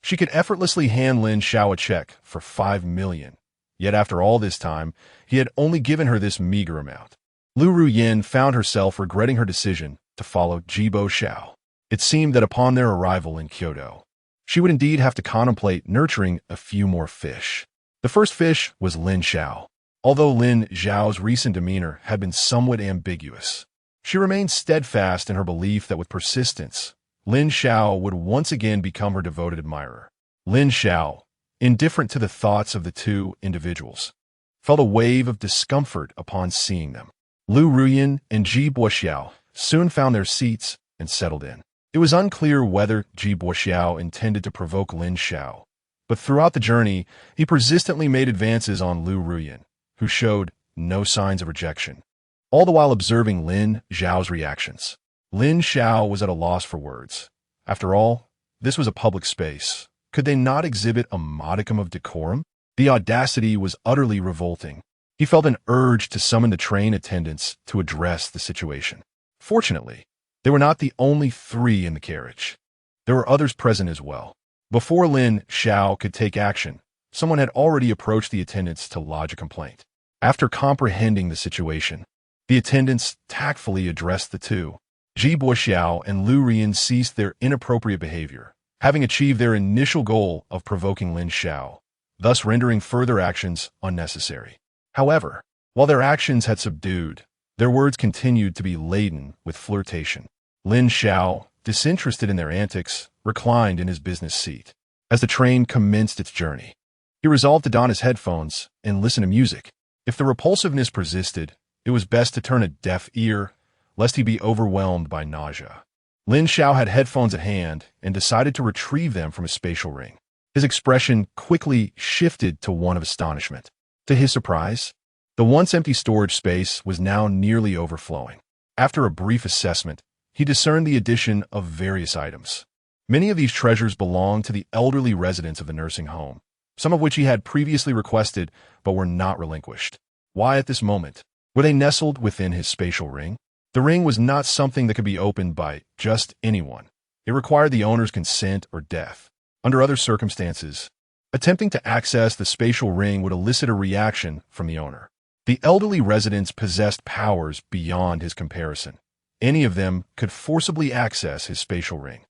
She could effortlessly hand Lin Xiao a check for 5 million, yet after all this time, he had only given her this meager amount. Lu Ruyin found herself regretting her decision to follow Jibo Xiao. It seemed that upon their arrival in Kyoto, she would indeed have to contemplate nurturing a few more fish. The first fish was Lin Xiao. Although Lin Xiao's recent demeanor had been somewhat ambiguous, she remained steadfast in her belief that with persistence, Lin Xiao would once again become her devoted admirer. Lin Xiao, indifferent to the thoughts of the two individuals, felt a wave of discomfort upon seeing them. Lu Ruyin and Ji Boxiao soon found their seats and settled in. It was unclear whether Ji Boxiao intended to provoke Lin Xiao, but throughout the journey, he persistently made advances on Lu Ruyin, who showed no signs of rejection, all the while observing Lin Xiao's reactions. Lin Xiao was at a loss for words. After all, this was a public space. Could they not exhibit a modicum of decorum? The audacity was utterly revolting. He felt an urge to summon the train attendants to address the situation. Fortunately, they were not the only 3 in the carriage. There were others present as well. Before Lin Xiao could take action, someone had already approached the attendants to lodge a complaint. After comprehending the situation, the attendants tactfully addressed the two. Ji Boxiao and Lu Ruyin ceased their inappropriate behavior, having achieved their initial goal of provoking Lin Xiao, thus rendering further actions unnecessary. However, while their actions had subdued, their words continued to be laden with flirtation. Lin Xiao, disinterested in their antics, reclined in his business seat. As the train commenced its journey, he resolved to don his headphones and listen to music. If the repulsiveness persisted, it was best to turn a deaf ear, lest he be overwhelmed by nausea. Lin Xiao had headphones at hand and decided to retrieve them from his spatial ring. His expression quickly shifted to one of astonishment. To his surprise, the once empty storage space was now nearly overflowing. After a brief assessment, he discerned the addition of various items. Many of these treasures belonged to the elderly residents of the nursing home, some of which he had previously requested but were not relinquished. Why at this moment? Were they nestled within his spatial ring? The ring was not something that could be opened by just anyone. It required the owner's consent or death. Under other circumstances, attempting to access the spatial ring would elicit a reaction from the owner. The elderly residents possessed powers beyond his comparison. Any of them could forcibly access his spatial ring.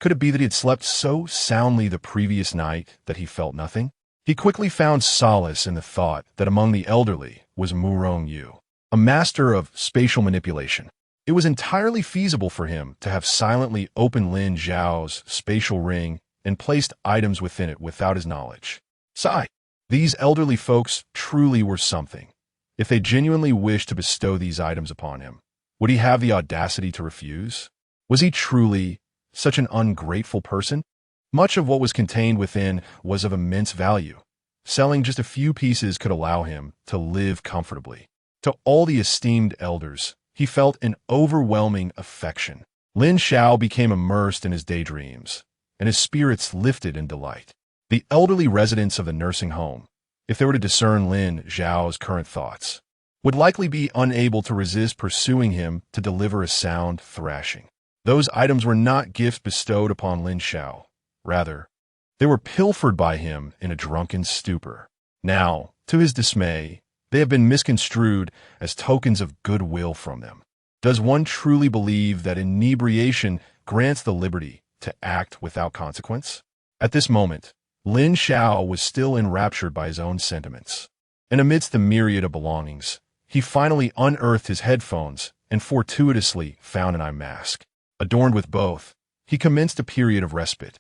Could it be that he had slept so soundly the previous night that he felt nothing? He quickly found solace in the thought that among the elderly was Murong Yu, a master of spatial manipulation. It was entirely feasible for him to have silently opened Lin Xiao's spatial ring and placed items within it without his knowledge. Sigh, these elderly folks truly were something. If they genuinely wished to bestow these items upon him, would he have the audacity to refuse? Was he truly such an ungrateful person? Much of what was contained within was of immense value. Selling just a few pieces could allow him to live comfortably. To all the esteemed elders, he felt an overwhelming affection. Lin Xiao became immersed in his daydreams, and his spirits lifted in delight. The elderly residents of the nursing home, if they were to discern Lin Xiao's current thoughts, would likely be unable to resist pursuing him to deliver a sound thrashing. Those items were not gifts bestowed upon Lin Xiao. Rather, they were pilfered by him in a drunken stupor. Now, to his dismay, they have been misconstrued as tokens of goodwill from them. Does one truly believe that inebriation grants the liberty to act without consequence? At this moment, Lin Xiao was still enraptured by his own sentiments, and amidst the myriad of belongings, he finally unearthed his headphones and fortuitously found an eye mask. Adorned with both, he commenced a period of respite,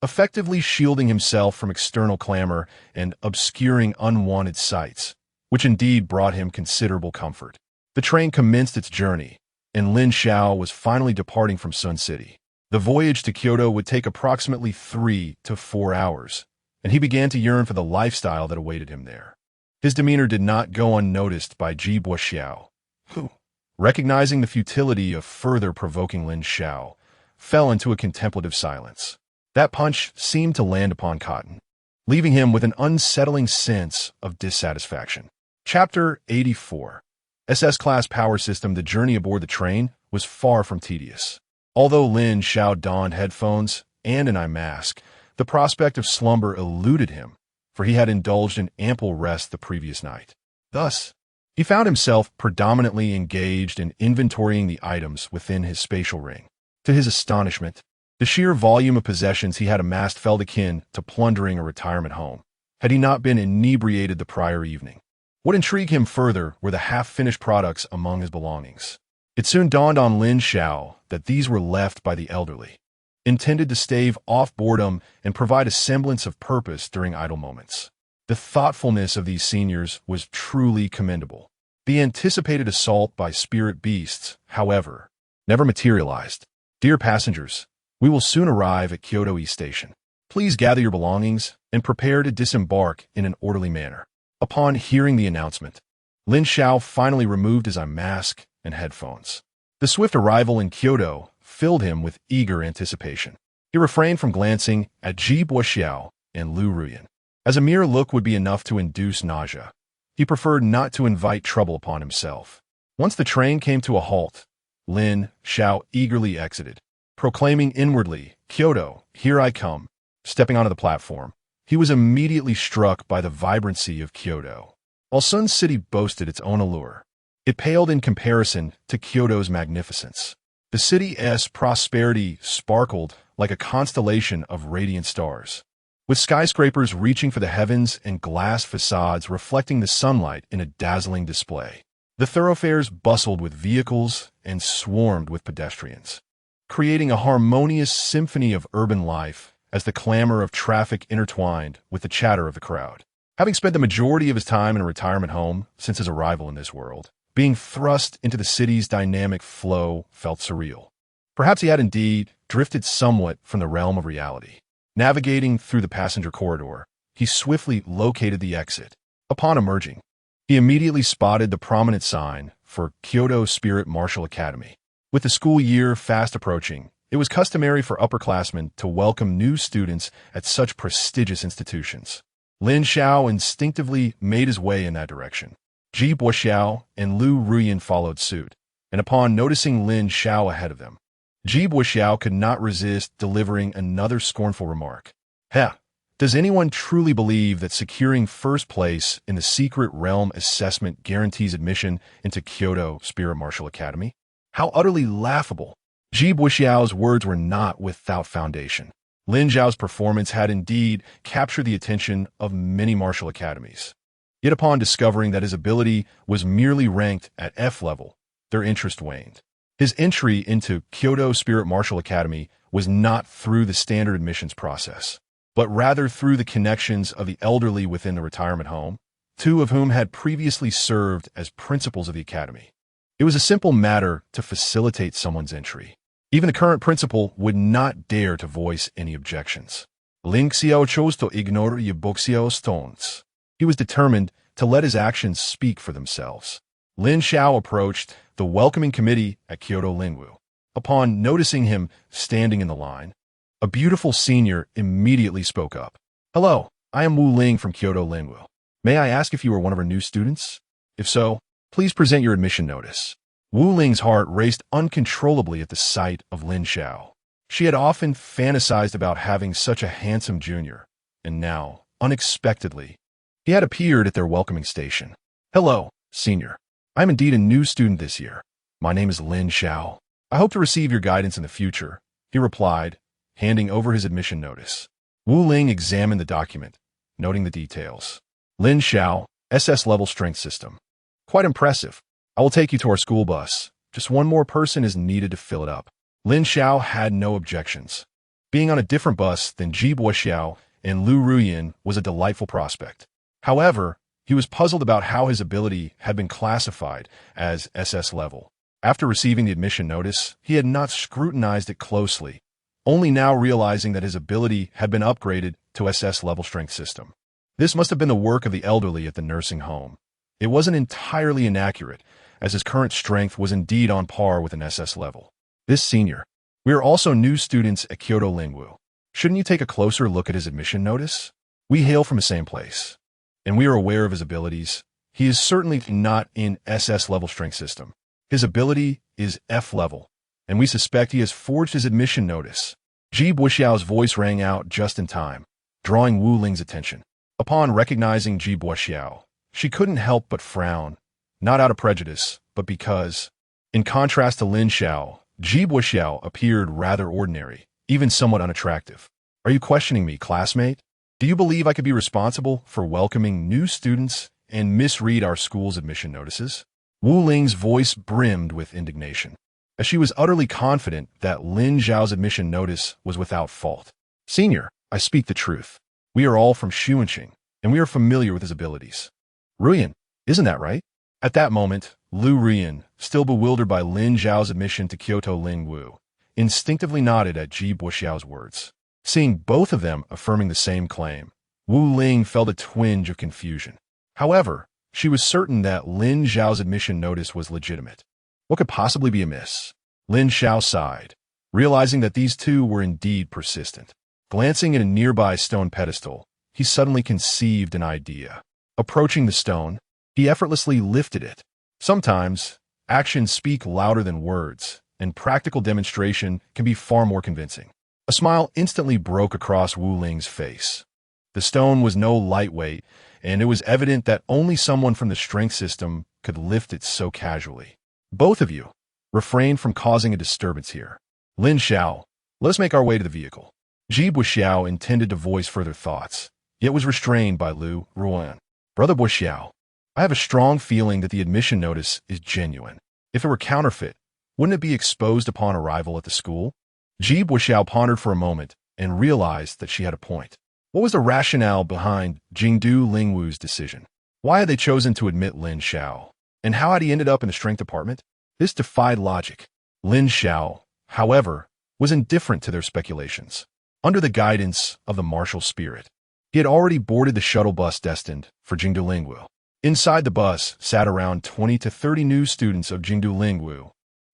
effectively shielding himself from external clamor and obscuring unwanted sights, which indeed brought him considerable comfort. The train commenced its journey, and Lin Xiao was finally departing from Sun City. The voyage to Kyoto would take approximately 3 to 4 hours, and he began to yearn for the lifestyle that awaited him there. His demeanor did not go unnoticed by Ji Xiao, who, recognizing the futility of further provoking Lin Xiao, fell into a contemplative silence. That punch seemed to land upon Cotton, leaving him with an unsettling sense of dissatisfaction. Chapter 84. SS-class power system. The journey aboard the train was far from tedious. Although Lin Xiao donned headphones and an eye mask, the prospect of slumber eluded him, for he had indulged in ample rest the previous night. Thus, he found himself predominantly engaged in inventorying the items within his spatial ring. To his astonishment, the sheer volume of possessions he had amassed felt akin to plundering a retirement home, had he not been inebriated the prior evening. What intrigued him further were the half-finished products among his belongings. It soon dawned on Lin Xiao that these were left by the elderly, intended to stave off boredom and provide a semblance of purpose during idle moments. The thoughtfulness of these seniors was truly commendable. The anticipated assault by spirit beasts, however, never materialized. Dear passengers, we will soon arrive at Kyoto East Station. Please gather your belongings and prepare to disembark in an orderly manner. Upon hearing the announcement, Lin Xiao finally removed his eye mask and headphones. The swift arrival in Kyoto filled him with eager anticipation. He refrained from glancing at Ji Xiao and Lu Ruyan. As a mere look would be enough to induce nausea, he preferred not to invite trouble upon himself. Once the train came to a halt, Lin Xiao eagerly exited, proclaiming inwardly, "Kyoto, here I come." Stepping onto the platform, he was immediately struck by the vibrancy of Kyoto. While Sun City boasted its own allure, it paled in comparison to Kyoto's magnificence. The city's prosperity sparkled like a constellation of radiant stars, with skyscrapers reaching for the heavens and glass facades reflecting the sunlight in a dazzling display. The thoroughfares bustled with vehicles and swarmed with pedestrians, creating a harmonious symphony of urban life as the clamor of traffic intertwined with the chatter of the crowd. Having spent the majority of his time in a retirement home since his arrival in this world, being thrust into the city's dynamic flow felt surreal. Perhaps he had indeed drifted somewhat from the realm of reality. Navigating through the passenger corridor, he swiftly located the exit. Upon emerging, he immediately spotted the prominent sign for Kyoto Spirit Martial Academy. With the school year fast approaching, it was customary for upperclassmen to welcome new students at such prestigious institutions. Lin Xiao instinctively made his way in that direction. Ji Xiao and Lu Ruyan followed suit, and upon noticing Lin Xiao ahead of them, Ji Xiao could not resist delivering another scornful remark. "Heh, does anyone truly believe that securing first place in the secret realm assessment guarantees admission into Kyoto Spirit Martial Academy? How utterly laughable!" Ji Xiao's words were not without foundation. Lin Xiao's performance had indeed captured the attention of many martial academies. Yet upon discovering that his ability was merely ranked at F level, their interest waned. His entry into Kyoto Spirit Martial Academy was not through the standard admissions process, but rather through the connections of the elderly within the retirement home, two of whom had previously served as principals of the academy. It was a simple matter to facilitate someone's entry. Even the current principal would not dare to voice any objections. Lin Xiao chose to ignore Ji Xiao's taunts. He was determined to let his actions speak for themselves. Lin Xiao approached the welcoming committee at Kyoto Lingwu. Upon noticing him standing in the line, a beautiful senior immediately spoke up. "Hello, I am Wu Ling from Kyoto Lingwu. May I ask if you are one of our new students? If so, please present your admission notice." Wu Ling's heart raced uncontrollably at the sight of Lin Xiao. She had often fantasized about having such a handsome junior, and now, unexpectedly, he had appeared at their welcoming station. "Hello, senior. I am indeed a new student this year. My name is Lin Xiao. I hope to receive your guidance in the future," he replied, handing over his admission notice. Wu Ling examined the document, noting the details. Lin Xiao, SS level strength system. Quite impressive. I will take you to our school bus. Just one more person is needed to fill it up. Lin Xiao had no objections. Being on a different bus than Ji Xiao and Lu Ruyin was a delightful prospect. However, he was puzzled about how his ability had been classified as SS level. After receiving the admission notice, he had not scrutinized it closely, only now realizing that his ability had been upgraded to SS level strength system. This must have been the work of the elderly at the nursing home. It wasn't entirely inaccurate, as his current strength was indeed on par with an SS level. This senior. We are also new students at Kyoto Lingwu. Shouldn't you take a closer look at his admission notice? We hail from the same place, and we are aware of his abilities. He is certainly not in SS level strength system. His ability is F level, and we suspect he has forged his admission notice. Ji Xiao's voice rang out just in time, drawing Wu Ling's attention. Upon recognizing Ji Xiao, she couldn't help but frown, not out of prejudice, but because, in contrast to Lin Xiao, Ji Xiao appeared rather ordinary, even somewhat unattractive. Are you questioning me, classmate? Do you believe I could be responsible for welcoming new students and misread our school's admission notices? Wu Ling's voice brimmed with indignation, as she was utterly confident that Lin Xiao's admission notice was without fault. Senior, I speak the truth. We are all from Xuanqing, and we are familiar with his abilities. Ruyin, isn't that right? At that moment, Lu Ruyin, still bewildered by Lin Xiao's admission to Kyoto Lingwu, instinctively nodded at Ji Xiao's words. Seeing both of them affirming the same claim, Wu Ling felt a twinge of confusion. However, she was certain that Lin Xiao's admission notice was legitimate. What could possibly be amiss? Lin Xiao sighed, realizing that these two were indeed persistent. Glancing at a nearby stone pedestal, he suddenly conceived an idea. Approaching the stone, he effortlessly lifted it. Sometimes, actions speak louder than words, and practical demonstration can be far more convincing. A smile instantly broke across Wu Ling's face. The stone was no lightweight, and it was evident that only someone from the strength system could lift it so casually. Both of you, refrain from causing a disturbance here. Lin Xiao, let us make our way to the vehicle. Ji Xiao intended to voice further thoughts, yet was restrained by Lu Ruyin. Brother Xiao, I have a strong feeling that the admission notice is genuine. If it were counterfeit, wouldn't it be exposed upon arrival at the school? Ji Xiao pondered for a moment and realized that she had a point. What was the rationale behind Jingdu Lingwu's decision? Why had they chosen to admit Lin Xiao? And how had he ended up in the strength department? This defied logic. Lin Xiao, however, was indifferent to their speculations. Under the guidance of the martial spirit, he had already boarded the shuttle bus destined for Jingdu Lingwu. Inside the bus sat around 20 to 30 new students of Jingdu Lingwu,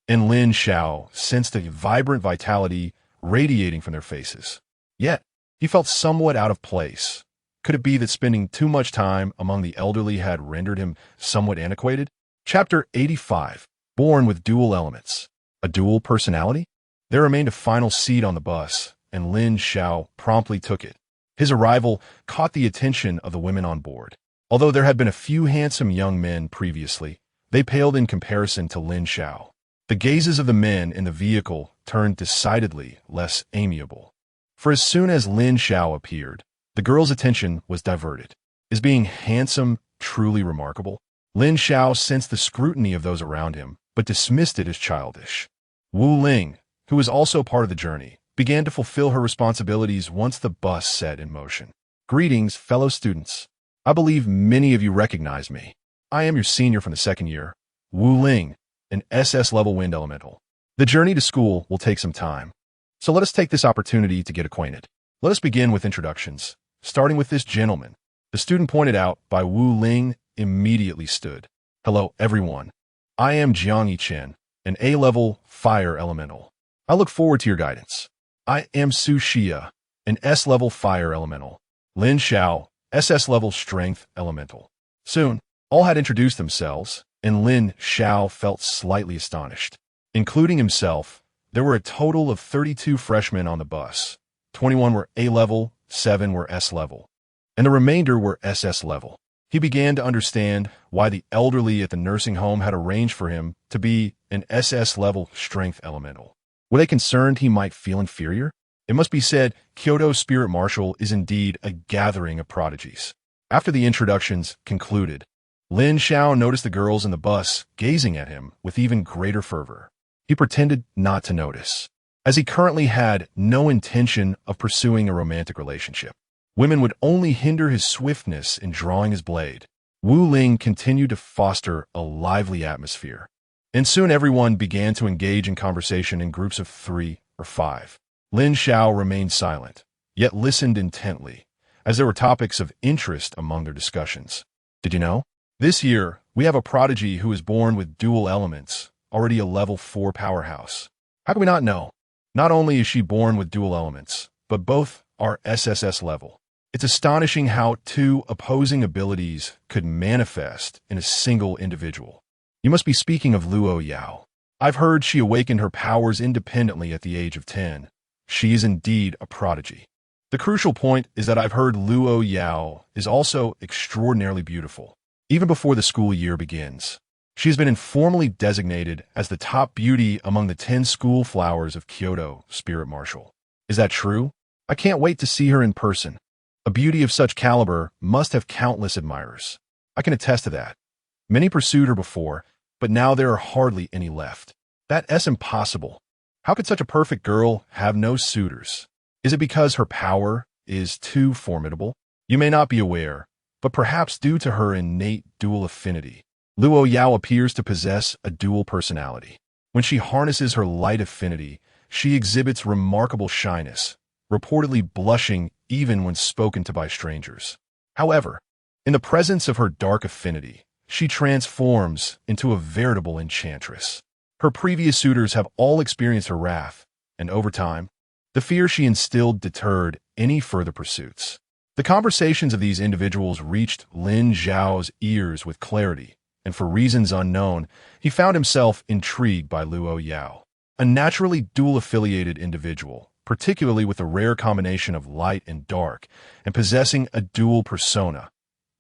and Lin Xiao sensed a vibrant vitality radiating from their faces. Yet, he felt somewhat out of place. Could it be that spending too much time among the elderly had rendered him somewhat antiquated? Chapter 85. Born with Dual Elements. A dual personality? There remained a final seat on the bus, and Lin Xiao promptly took it. His arrival caught the attention of the women on board. Although there had been a few handsome young men previously, they paled in comparison to Lin Xiao. The gazes of the men in the vehicle turned decidedly less amiable. For as soon as Lin Xiao appeared, the girl's attention was diverted. Is being handsome truly remarkable? Lin Xiao sensed the scrutiny of those around him, but dismissed it as childish. Wu Ling, who was also part of the journey, began to fulfill her responsibilities once the bus set in motion. Greetings, fellow students. I believe many of you recognize me. I am your senior from the second year, Wu Ling, an SS level wind elemental. The journey to school will take some time, so let us take this opportunity to get acquainted. Let us begin with introductions, starting with this gentleman. The student pointed out by Wu Ling immediately stood. Hello, everyone. I am Jiang Yichen, an A-level fire elemental. I look forward to your guidance. I am Su Xia, an S-level fire elemental. Lin Xiao, SS-level strength elemental. Soon, all had introduced themselves, and Lin Xiao felt slightly astonished. Including himself, there were a total of 32 freshmen on the bus. 21 were A-level, 7 were S-level, and the remainder were SS level. He began to understand why the elderly at the nursing home had arranged for him to be an SS-level strength elemental. Were they concerned he might feel inferior? It must be said, Kyoto's Spirit Marshal is indeed a gathering of prodigies. After the introductions concluded, Lin Xiao noticed the girls in the bus gazing at him with even greater fervor. He pretended not to notice, as he currently had no intention of pursuing a romantic relationship. Women would only hinder his swiftness in drawing his blade. Wu Ling continued to foster a lively atmosphere, and soon everyone began to engage in conversation in groups of 3 or 5. Lin Xiao remained silent, yet listened intently, as there were topics of interest among their discussions. Did you know? This year, we have a prodigy who is born with dual elements, already a level 4 powerhouse. How can we not know? Not only is she born with dual elements, but both are SSS level. It's astonishing how 2 opposing abilities could manifest in a single individual. You must be speaking of Luo Yao. I've heard she awakened her powers independently at the age of 10. She is indeed a prodigy. The crucial point is that I've heard Luo Yao is also extraordinarily beautiful. Even before the school year begins, she has been informally designated as the top beauty among the 10 school flowers of Kyoto Spirit Marshal. Is that true? I can't wait to see her in person. A beauty of such caliber must have countless admirers. I can attest to that. Many pursued her before, but now there are hardly any left. That's impossible. How could such a perfect girl have no suitors? Is it because her power is too formidable? You may not be aware, but perhaps due to her innate dual affinity, Luo Yao appears to possess a dual personality. When she harnesses her light affinity, she exhibits remarkable shyness, reportedly blushing even when spoken to by strangers. However, in the presence of her dark affinity, she transforms into a veritable enchantress. Her previous suitors have all experienced her wrath, and over time, the fear she instilled deterred any further pursuits. The conversations of these individuals reached Lin Xiao's ears with clarity, and for reasons unknown, he found himself intrigued by Luo Yao, a naturally dual-affiliated individual, particularly with a rare combination of light and dark, and possessing a dual persona.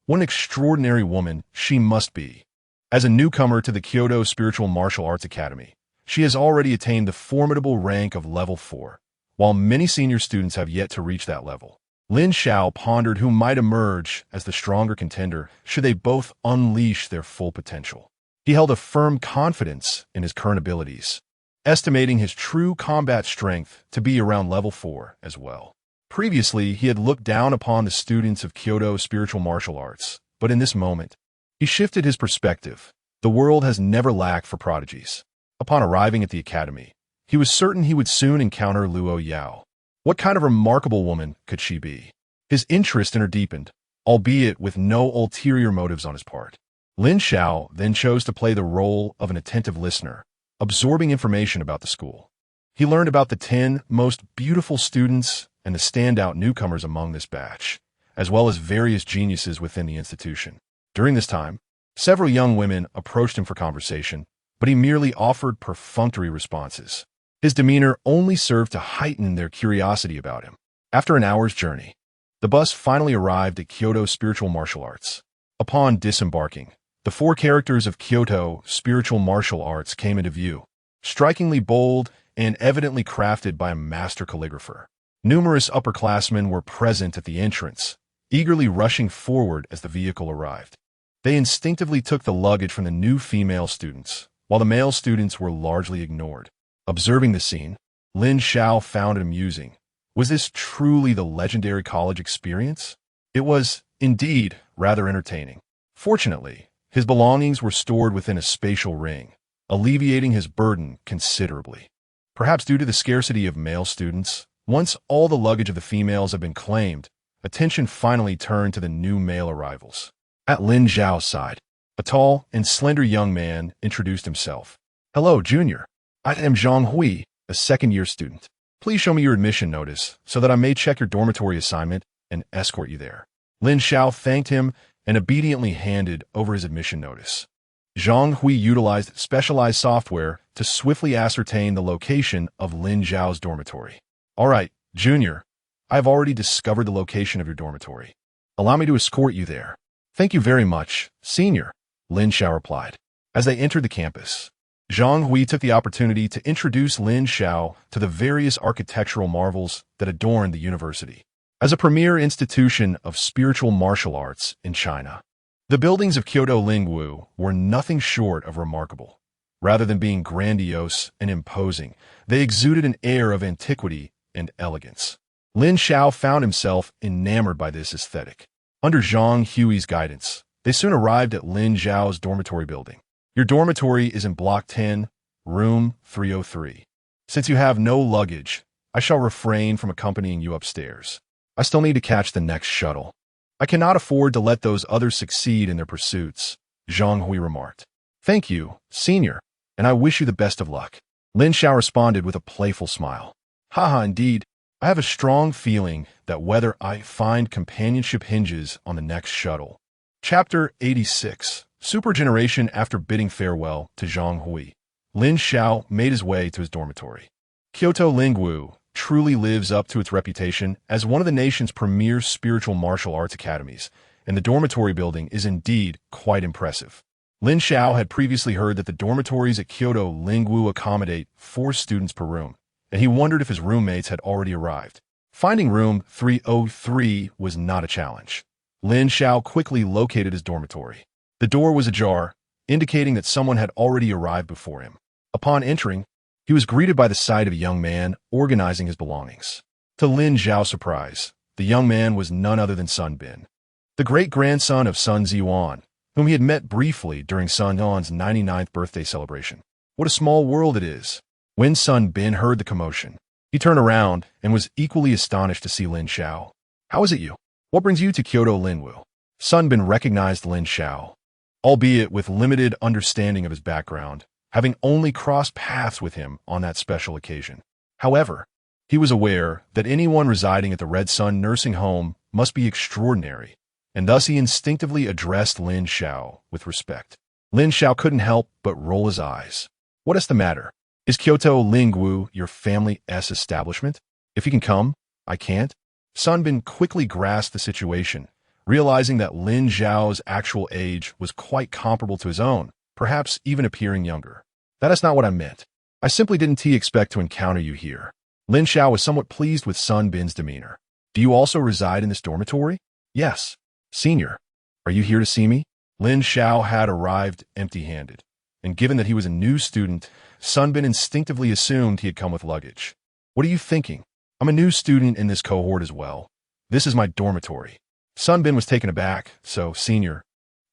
What an extraordinary woman she must be. As a newcomer to the Kyoto Spiritual Martial Arts Academy, she has already attained the formidable rank of level 4, while many senior students have yet to reach that level. Lin Xiao pondered who might emerge as the stronger contender should they both unleash their full potential. He held a firm confidence in his current abilities, estimating his true combat strength to be around level 4 as well. Previously, he had looked down upon the students of Kyoto Spiritual Martial Arts, but in this moment, he shifted his perspective. The world has never lacked for prodigies. Upon arriving at the academy, he was certain he would soon encounter Luo Yao. What kind of remarkable woman could she be? His interest in her deepened, albeit with no ulterior motives on his part. Lin Xiao then chose to play the role of an attentive listener, absorbing information about the school. He learned about the 10 most beautiful students and the standout newcomers among this batch, as well as various geniuses within the institution. During this time, several young women approached him for conversation, but he merely offered perfunctory responses. His demeanor only served to heighten their curiosity about him. After an hour's journey, the bus finally arrived at Kyoto Spiritual Martial Arts. Upon disembarking, the 4 characters of Kyoto Spiritual Martial Arts came into view, strikingly bold and evidently crafted by a master calligrapher. Numerous upperclassmen were present at the entrance, eagerly rushing forward as the vehicle arrived. They instinctively took the luggage from the new female students, while the male students were largely ignored. Observing the scene, Lin Xiao found it amusing. Was this truly the legendary college experience? It was, indeed, rather entertaining. Fortunately, his belongings were stored within a spatial ring, alleviating his burden considerably. Perhaps due to the scarcity of male students, once all the luggage of the females had been claimed, attention finally turned to the new male arrivals. At Lin Xiao's side, a tall and slender young man introduced himself. "Hello, Junior. I am Zhang Hui, a second-year student. Please show me your admission notice so that I may check your dormitory assignment and escort you there." Lin Xiao thanked him and obediently handed over his admission notice. Zhang Hui utilized specialized software to swiftly ascertain the location of Lin Xiao's dormitory. "All right, Junior, I have already discovered the location of your dormitory. Allow me to escort you there." "Thank you very much, Senior," Lin Xiao replied. As they entered the campus, Zhang Hui took the opportunity to introduce Lin Xiao to the various architectural marvels that adorned the university. As a premier institution of spiritual martial arts in China, The buildings of Kyoto Lingwu were nothing short of remarkable. Rather than being grandiose and imposing, they exuded an air of antiquity and elegance. Lin Xiao found himself enamored by this aesthetic. Under Zhang Hui's guidance, they soon arrived at Lin Xiao's dormitory building. Your dormitory is in Block 10, Room 303. Since you have no luggage, I shall refrain from accompanying you upstairs. I still need to catch the next shuttle. I cannot afford to let those others succeed in their pursuits, Zhang Hui remarked. Thank you, senior, and I wish you the best of luck. Lin Xiao responded with a playful smile. Haha, indeed. I have a strong feeling that whether I find companionship hinges on the next shuttle. Chapter 86. Supergeneration. After bidding farewell to Zhang Hui, Lin Xiao made his way to his dormitory. Kyoto Lingwu truly lives up to its reputation as one of the nation's premier spiritual martial arts academies, and the dormitory building is indeed quite impressive. Lin Xiao had previously heard that the dormitories at Kyoto Lingwu accommodate 4 students per room, and he wondered if his roommates had already arrived. Finding room 303 was not a challenge. Lin Xiao quickly located his dormitory. The door was ajar, indicating that someone had already arrived before him. Upon entering, he was greeted by the sight of a young man organizing his belongings. To Lin Xiao's surprise, the young man was none other than Sun Bin, the great-grandson of Sun Ziyuan, whom he had met briefly during Sun Yan's 99th birthday celebration. What a small world it is. When Sun Bin heard the commotion, he turned around and was equally astonished to see Lin Xiao. How is it you? What brings you to Kyoto Lingwu? Sun Bin recognized Lin Xiao, albeit with limited understanding of his background, having only crossed paths with him on that special occasion. However, he was aware that anyone residing at the Red Sun nursing home must be extraordinary, and thus he instinctively addressed Lin Xiao with respect. Lin Xiao couldn't help but roll his eyes. What is the matter? Is Kyoto Lingwu your family's establishment? If you can come, I can't. Sun Bin quickly grasped the situation, realizing that Lin Xiao's actual age was quite comparable to his own, perhaps even appearing younger. That is not what I meant. I simply didn't expect to encounter you here. Lin Xiao was somewhat pleased with Sun Bin's demeanor. Do you also reside in this dormitory? Yes. Senior, are you here to see me? Lin Xiao had arrived empty-handed, and given that he was a new student, Sun Bin instinctively assumed he had come with luggage. What are you thinking? I'm a new student in this cohort as well. This is my dormitory. Sun Bin was taken aback. So, senior,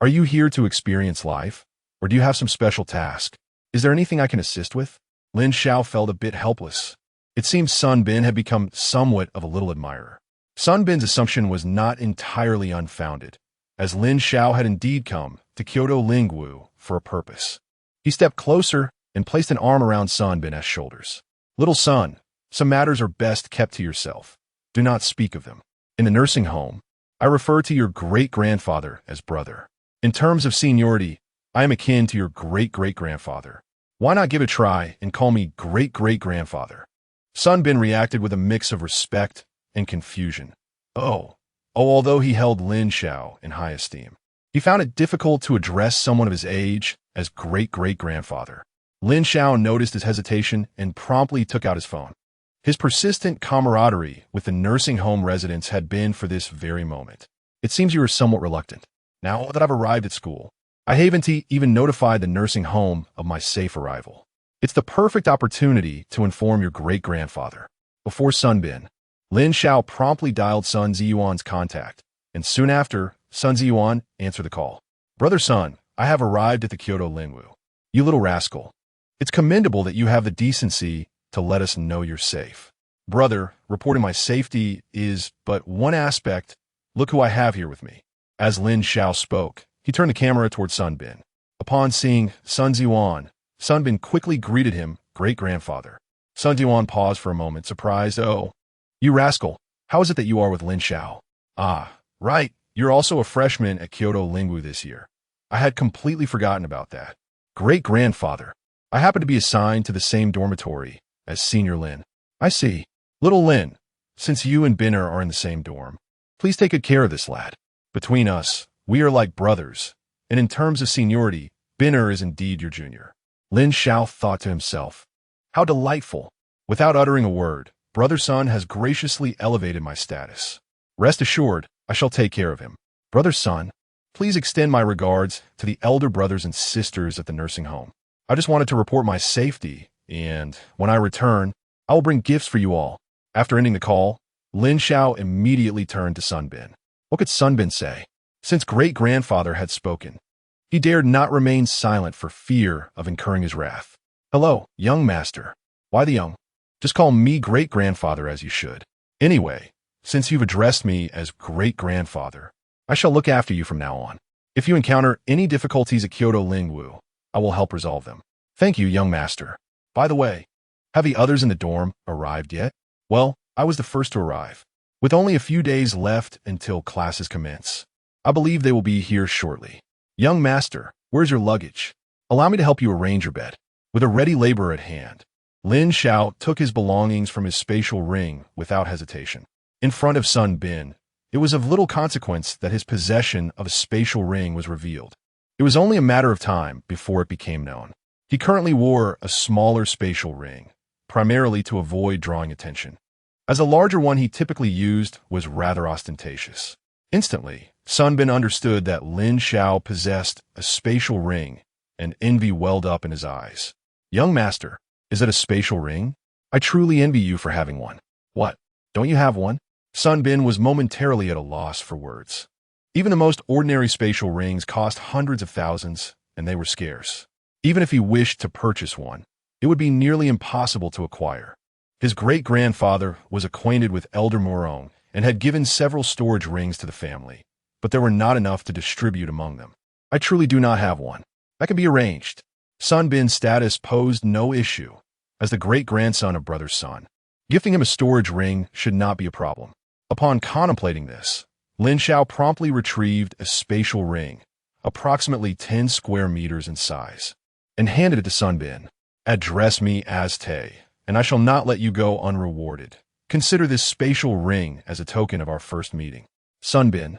are you here to experience life? Or do you have some special task? Is there anything I can assist with? Lin Xiao felt a bit helpless. It seems Sun Bin had become somewhat of a little admirer. Sun Bin's assumption was not entirely unfounded, as Lin Xiao had indeed come to Kyoto Lingwu for a purpose. He stepped closer and placed an arm around Sun Bin's shoulders. Little son, some matters are best kept to yourself. Do not speak of them. In the nursing home, I refer to your great-grandfather as brother. In terms of seniority, I am akin to your great-great-grandfather. Why not give it a try and call me great-great-grandfather? Sun Bin reacted with a mix of respect and confusion. Although he held Lin Xiao in high esteem, he found it difficult to address someone of his age as great-great-grandfather. Lin Xiao noticed his hesitation and promptly took out his phone. His persistent camaraderie with the nursing home residents had been for this very moment. It seems you are somewhat reluctant. Now that I've arrived at school, I haven't even notified the nursing home of my safe arrival. It's the perfect opportunity to inform your great-grandfather. Before Sun Bin, Lin Xiao promptly dialed Sun Ziyuan's contact, and soon after, Sun Ziyuan answered the call. Brother Sun, I have arrived at the Kyoto Lingwu. You little rascal. It's commendable that you have the decency to let us know you're safe. Brother, reporting my safety is but one aspect. Look who I have here with me. As Lin Xiao spoke, he turned the camera towards Sun Bin. Upon seeing Sun Ziyuan, Sun Bin quickly greeted him, great-grandfather. Sun Ziyuan paused for a moment, surprised. Oh, you rascal, how is it that you are with Lin Xiao? Ah, right, you're also a freshman at Kyoto Lingwu this year. I had completely forgotten about that. Great-grandfather, I happen to be assigned to the same dormitory as Senior Lin. I see. Little Lin, since you and Binner are in the same dorm, please take good care of this lad. Between us, we are like brothers, and in terms of seniority, Binner is indeed your junior. Lin Xiao thought to himself, how delightful. Without uttering a word, Brother Sun has graciously elevated my status. Rest assured, I shall take care of him. Brother Sun, Please extend my regards to the elder brothers and sisters at the nursing home. I just wanted to report my safety, and when I return, I will bring gifts for you all." After ending the call, Lin Xiao immediately turned to Sun Bin. What could Sun Bin say? Since great-grandfather had spoken, he dared not remain silent for fear of incurring his wrath. "Hello, young master." "Why the young?" "Just call me great-grandfather as you should. Anyway, since you've addressed me as great-grandfather, I shall look after you from now on. If you encounter any difficulties at Kyoto Lingwu, I will help resolve them." "Thank you, young master. By the way, have the others in the dorm arrived yet?" "Well, I was the first to arrive. With only a few days left until classes commence, I believe they will be here shortly." "Young master, where's your luggage? Allow me to help you arrange your bed." With a ready labor at hand, Lin Xiao took his belongings from his spatial ring without hesitation. In front of Sun Bin, it was of little consequence that his possession of a spatial ring was revealed. It was only a matter of time before it became known. He currently wore a smaller spatial ring, primarily to avoid drawing attention, as a larger one he typically used was rather ostentatious. Instantly, Sun Bin understood that Lin Xiao possessed a spatial ring, and envy welled up in his eyes. "Young master, is it a spatial ring? I truly envy you for having one." "What? Don't you have one?" Sun Bin was momentarily at a loss for words. Even the most ordinary spatial rings cost hundreds of thousands, and they were scarce. Even if he wished to purchase one, it would be nearly impossible to acquire. His great-grandfather was acquainted with Elder Morong and had given several storage rings to the family, but there were not enough to distribute among them. "I truly do not have one. That can be arranged." Sun Bin's status posed no issue. As the great-grandson of Brother Sun, gifting him a storage ring should not be a problem. Upon contemplating this, Lin Xiao promptly retrieved a spatial ring, approximately 10 square meters in size, and handed it to Sun Bin. "Address me as Tay, and I shall not let you go unrewarded. Consider this spatial ring as a token of our first meeting." Sun Bin,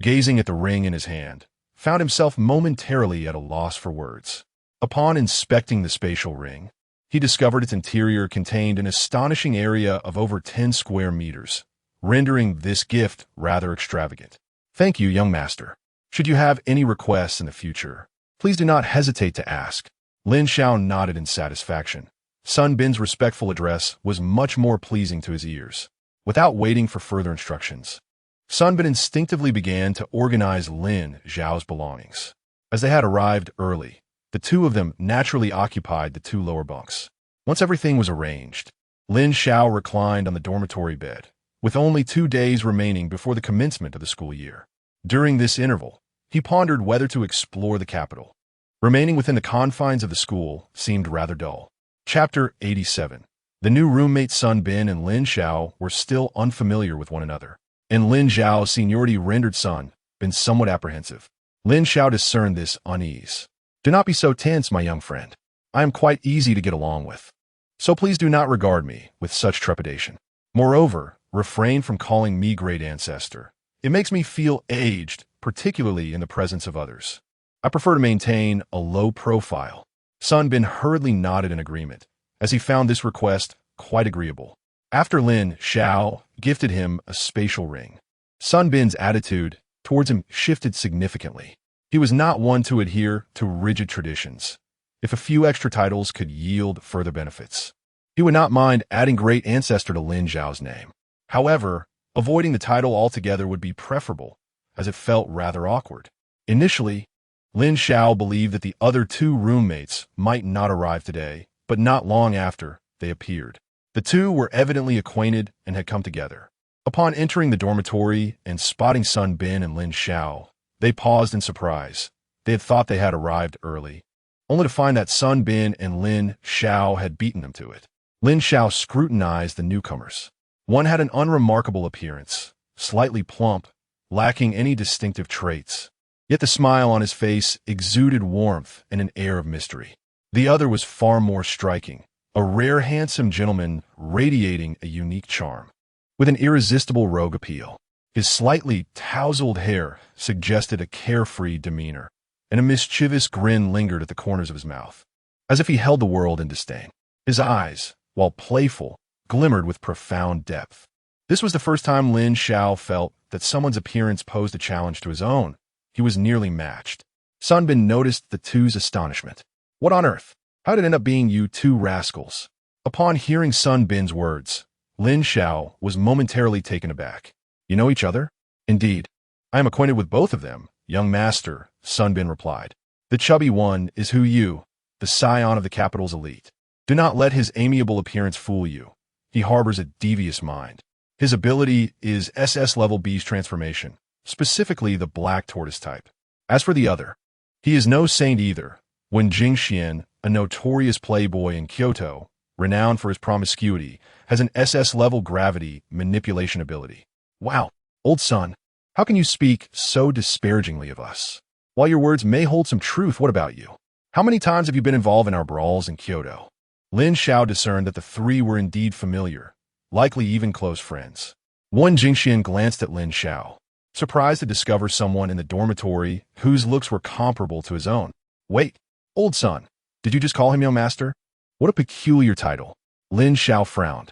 gazing at the ring in his hand, found himself momentarily at a loss for words. Upon inspecting the spatial ring, he discovered its interior contained an astonishing area of over 10 square meters, rendering this gift rather extravagant. "Thank you, young master. Should you have any requests in the future, please do not hesitate to ask." Lin Xiao nodded in satisfaction. Sun Bin's respectful address was much more pleasing to his ears. Without waiting for further instructions, Sun Bin instinctively began to organize Lin Xiao's belongings. As they had arrived early, the two of them naturally occupied the two lower bunks. Once everything was arranged, Lin Xiao reclined on the dormitory bed, with only 2 days remaining before the commencement of the school year. During this interval, he pondered whether to explore the capital. Remaining within the confines of the school seemed rather dull. Chapter 87. The new roommates Sun Bin and Lin Xiao were still unfamiliar with one another, and Lin Xiao's seniority rendered Sun Bin somewhat apprehensive. Lin Xiao discerned this unease. "Do not be so tense, my young friend. I am quite easy to get along with, so please do not regard me with such trepidation. Moreover, refrain from calling me great ancestor. It makes me feel aged, particularly in the presence of others. I prefer to maintain a low profile." Sun Bin hurriedly nodded in agreement, as he found this request quite agreeable. After Lin Xiao gifted him a spatial ring, Sun Bin's attitude towards him shifted significantly. He was not one to adhere to rigid traditions. If a few extra titles could yield further benefits, he would not mind adding great ancestor to Lin Xiao's name. However, avoiding the title altogether would be preferable, as it felt rather awkward. Initially, Lin Xiao believed that the other two roommates might not arrive today, but not long after, they appeared. The two were evidently acquainted and had come together. Upon entering the dormitory and spotting Sun Bin and Lin Xiao, they paused in surprise. They had thought they had arrived early, only to find that Sun Bin and Lin Xiao had beaten them to it. Lin Xiao scrutinized the newcomers. One had an unremarkable appearance, slightly plump, lacking any distinctive traits. Yet the smile on his face exuded warmth and an air of mystery. The other was far more striking, a rare handsome gentleman radiating a unique charm, with an irresistible rogue appeal. His slightly tousled hair suggested a carefree demeanor, and a mischievous grin lingered at the corners of his mouth, as if he held the world in disdain. His eyes, while playful, glimmered with profound depth. This was the first time Lin Xiao felt that someone's appearance posed a challenge to his own. he was nearly matched. Sun Bin noticed the two's astonishment. What on earth? How did it end up being you two rascals? Upon hearing Sun Bin's words, Lin Xiao was momentarily taken aback. You know each other? Indeed. I am acquainted with both of them, young master, Sun Bin replied. The chubby one is Hu Yu, the scion of the capital's elite. Do not let his amiable appearance fool you. He harbors a devious mind. His ability is SS-level beast transformation, specifically the black tortoise type. As for the other, he is no saint either. When Jingxian, a notorious playboy in Kyoto, renowned for his promiscuity, has an SS-level gravity manipulation ability. Wow, old son, how can you speak so disparagingly of us? While your words may hold some truth, what about you? How many times have you been involved in our brawls in Kyoto? Lin Xiao discerned that the three were indeed familiar, likely even close friends. One Jingxian glanced at Lin Xiao, surprised to discover someone in the dormitory whose looks were comparable to his own. Wait, old son, did you just call him young master? What a peculiar title. Lin Xiao frowned.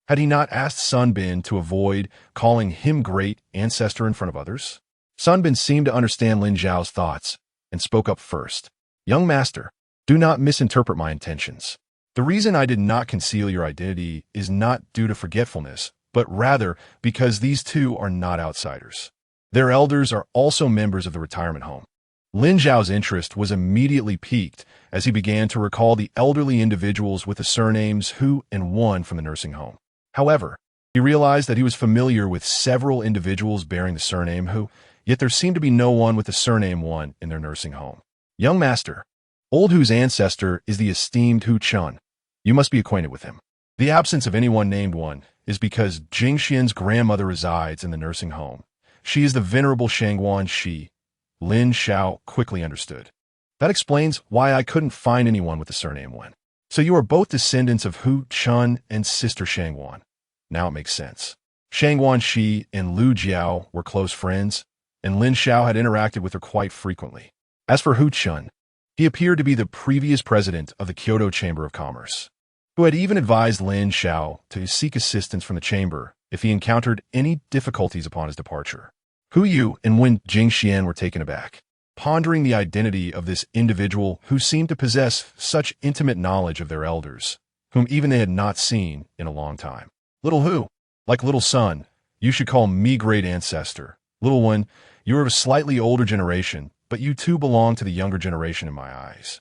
Had he not asked Sun Bin to avoid calling him great ancestor in front of others? Sun Bin seemed to understand Lin Xiao's thoughts and spoke up first. Young master, do not misinterpret my intentions. The reason I did not conceal your identity is not due to forgetfulness, but rather because these two are not outsiders. Their elders are also members of the retirement home. Lin Xiao's interest was immediately piqued as he began to recall the elderly individuals with the surnames Hu and Wan from the nursing home. However, he realized that he was familiar with several individuals bearing the surname Hu, yet there seemed to be no one with the surname Wan in their nursing home. Young master, old Hu's ancestor is the esteemed Hu Chun. You must be acquainted with him. The absence of anyone named Wan is because Jingxian's grandmother resides in the nursing home. She is the venerable Shangguan Shi. Lin Xiao quickly understood. That explains why I couldn't find anyone with the surname Wan. So you are both descendants of Hu Chun and sister Shangguan. Now it makes sense. Shangguan Shi and Lu Jiao were close friends, and Lin Xiao had interacted with her quite frequently. As for Hu Chun, he appeared to be the previous president of the Kyoto Chamber of Commerce, who had even advised Lin Xiao to seek assistance from the chamber if he encountered any difficulties upon his departure. Hu Yu and Wen Jingxian were taken aback, pondering the identity of this individual who seemed to possess such intimate knowledge of their elders, whom even they had not seen in a long time. Little Hu, like little son, you should call me great ancestor. Little one, you are of a slightly older generation, but you too belong to the younger generation in my eyes.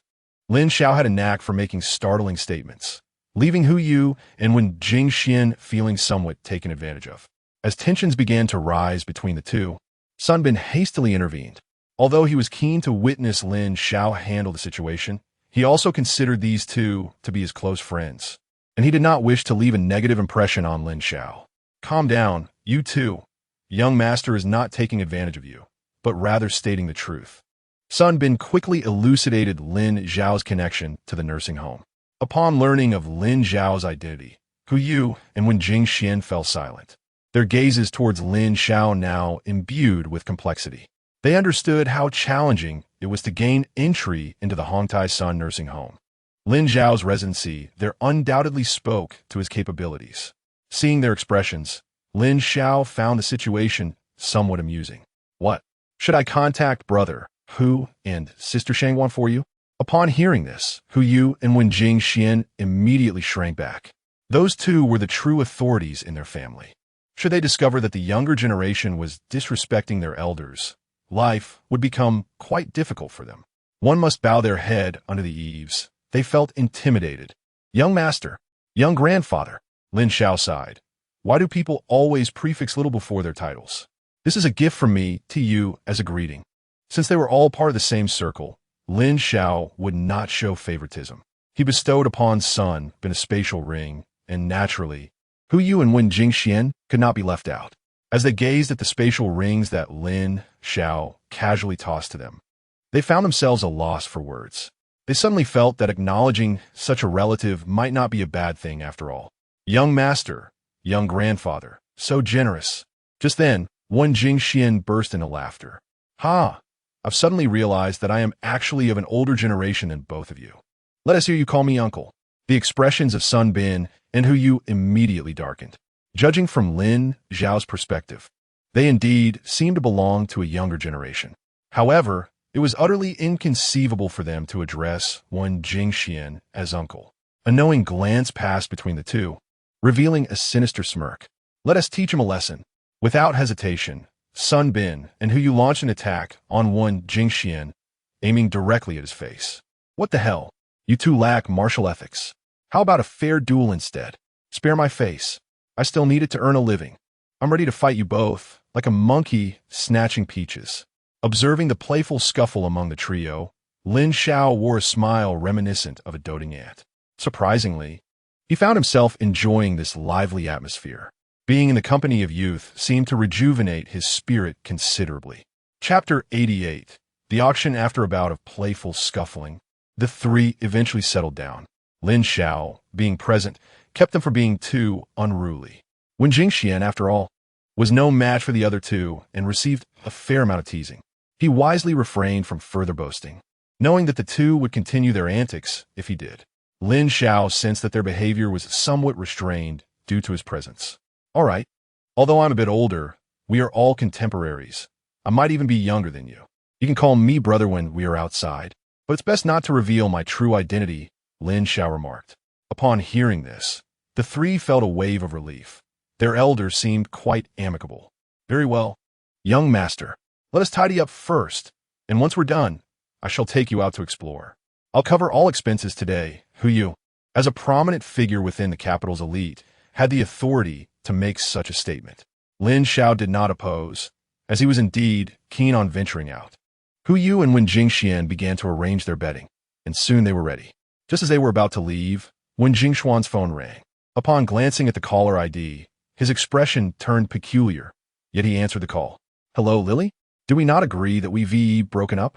Lin Xiao had a knack for making startling statements, leaving Hu Yu and Wen Jingxian feeling somewhat taken advantage of. As tensions began to rise between the two, Sun Bin hastily intervened. Although he was keen to witness Lin Xiao handle the situation, he also considered these two to be his close friends, and he did not wish to leave a negative impression on Lin Xiao. Calm down, you two. Young master is not taking advantage of you, but rather stating the truth. Sun Bin quickly elucidated Lin Xiao's connection to the nursing home. Upon learning of Lin Xiao's identity, Hu Yu and Wen Jingxian fell silent, their gazes towards Lin Xiao now imbued with complexity. They understood how challenging it was to gain entry into the Hongtai Sun nursing home. Lin Xiao's residency there undoubtedly spoke to his capabilities. Seeing their expressions, Lin Xiao found the situation somewhat amusing. What? Should I contact brother Hu and sister Shangguan for you? Upon hearing this, Hu Yu and Wen Jingxian immediately shrank back. Those two were the true authorities in their family. Should they discover that the younger generation was disrespecting their elders, life would become quite difficult for them. One must bow their head under the eaves. They felt intimidated. Young master, young grandfather, Lin Xiao sighed. Why do people always prefix little before their titles? This is a gift from me to you as a greeting. Since they were all part of the same circle, Lin Xiao would not show favoritism. He bestowed upon Sun Bin a spatial ring, and naturally, Hu Yu and Wen Jingxian could not be left out. As they gazed at the spatial rings that Lin Xiao casually tossed to them, they found themselves at a loss for words. They suddenly felt that acknowledging such a relative might not be a bad thing after all. Young master, young grandfather, so generous. Just then, Wen Jingxian burst into laughter. Ha! I've suddenly realized that I am actually of an older generation than both of you. Let us hear you call me uncle. The expressions of Sun Bin and Hu Yu immediately darkened. Judging from Lin Xiao's perspective, they indeed seemed to belong to a younger generation. However, it was utterly inconceivable for them to address one Jingxian as uncle. A knowing glance passed between the two, revealing a sinister smirk. Let us teach him a lesson. Without hesitation, Sun Bin and Hu Yu launched an attack on one Jingxian, aiming directly at his face. What the hell? You two lack martial ethics. How about a fair duel instead? Spare my face. I still need it to earn a living. I'm ready to fight you both, like a monkey snatching peaches. Observing the playful scuffle among the trio, Lin Xiao wore a smile reminiscent of a doting ant. Surprisingly, he found himself enjoying this lively atmosphere. Being in the company of youth seemed to rejuvenate his spirit considerably. Chapter 88. The auction. After a bout of playful scuffling, the three eventually settled down. Lin Xiao, being present, kept them from being too unruly. Wen Jingxian, after all, was no match for the other two and received a fair amount of teasing. He wisely refrained from further boasting, knowing that the two would continue their antics if he did. Lin Xiao sensed that their behavior was somewhat restrained due to his presence. All right, although I'm a bit older, we are all contemporaries. I might even be younger than you. You can call me brother when we are outside, but it's best not to reveal my true identity, Lin Xiao remarked. Upon hearing this, the three felt a wave of relief. Their elders seemed quite amicable. Very well, young master, let us tidy up first, and once we're done, I shall take you out to explore. I'll cover all expenses today. Hu Yu, as a prominent figure within the capital's elite, had the authority to make such a statement. Lin Xiao did not oppose, as he was indeed keen on venturing out. Hu Yu and Wen Jingxian began to arrange their bedding, and soon they were ready. Just as they were about to leave, Wen Jingxuan's phone rang. Upon glancing at the caller ID, his expression turned peculiar, yet he answered the call. Hello, Lily? Do we not agree that we've broken up?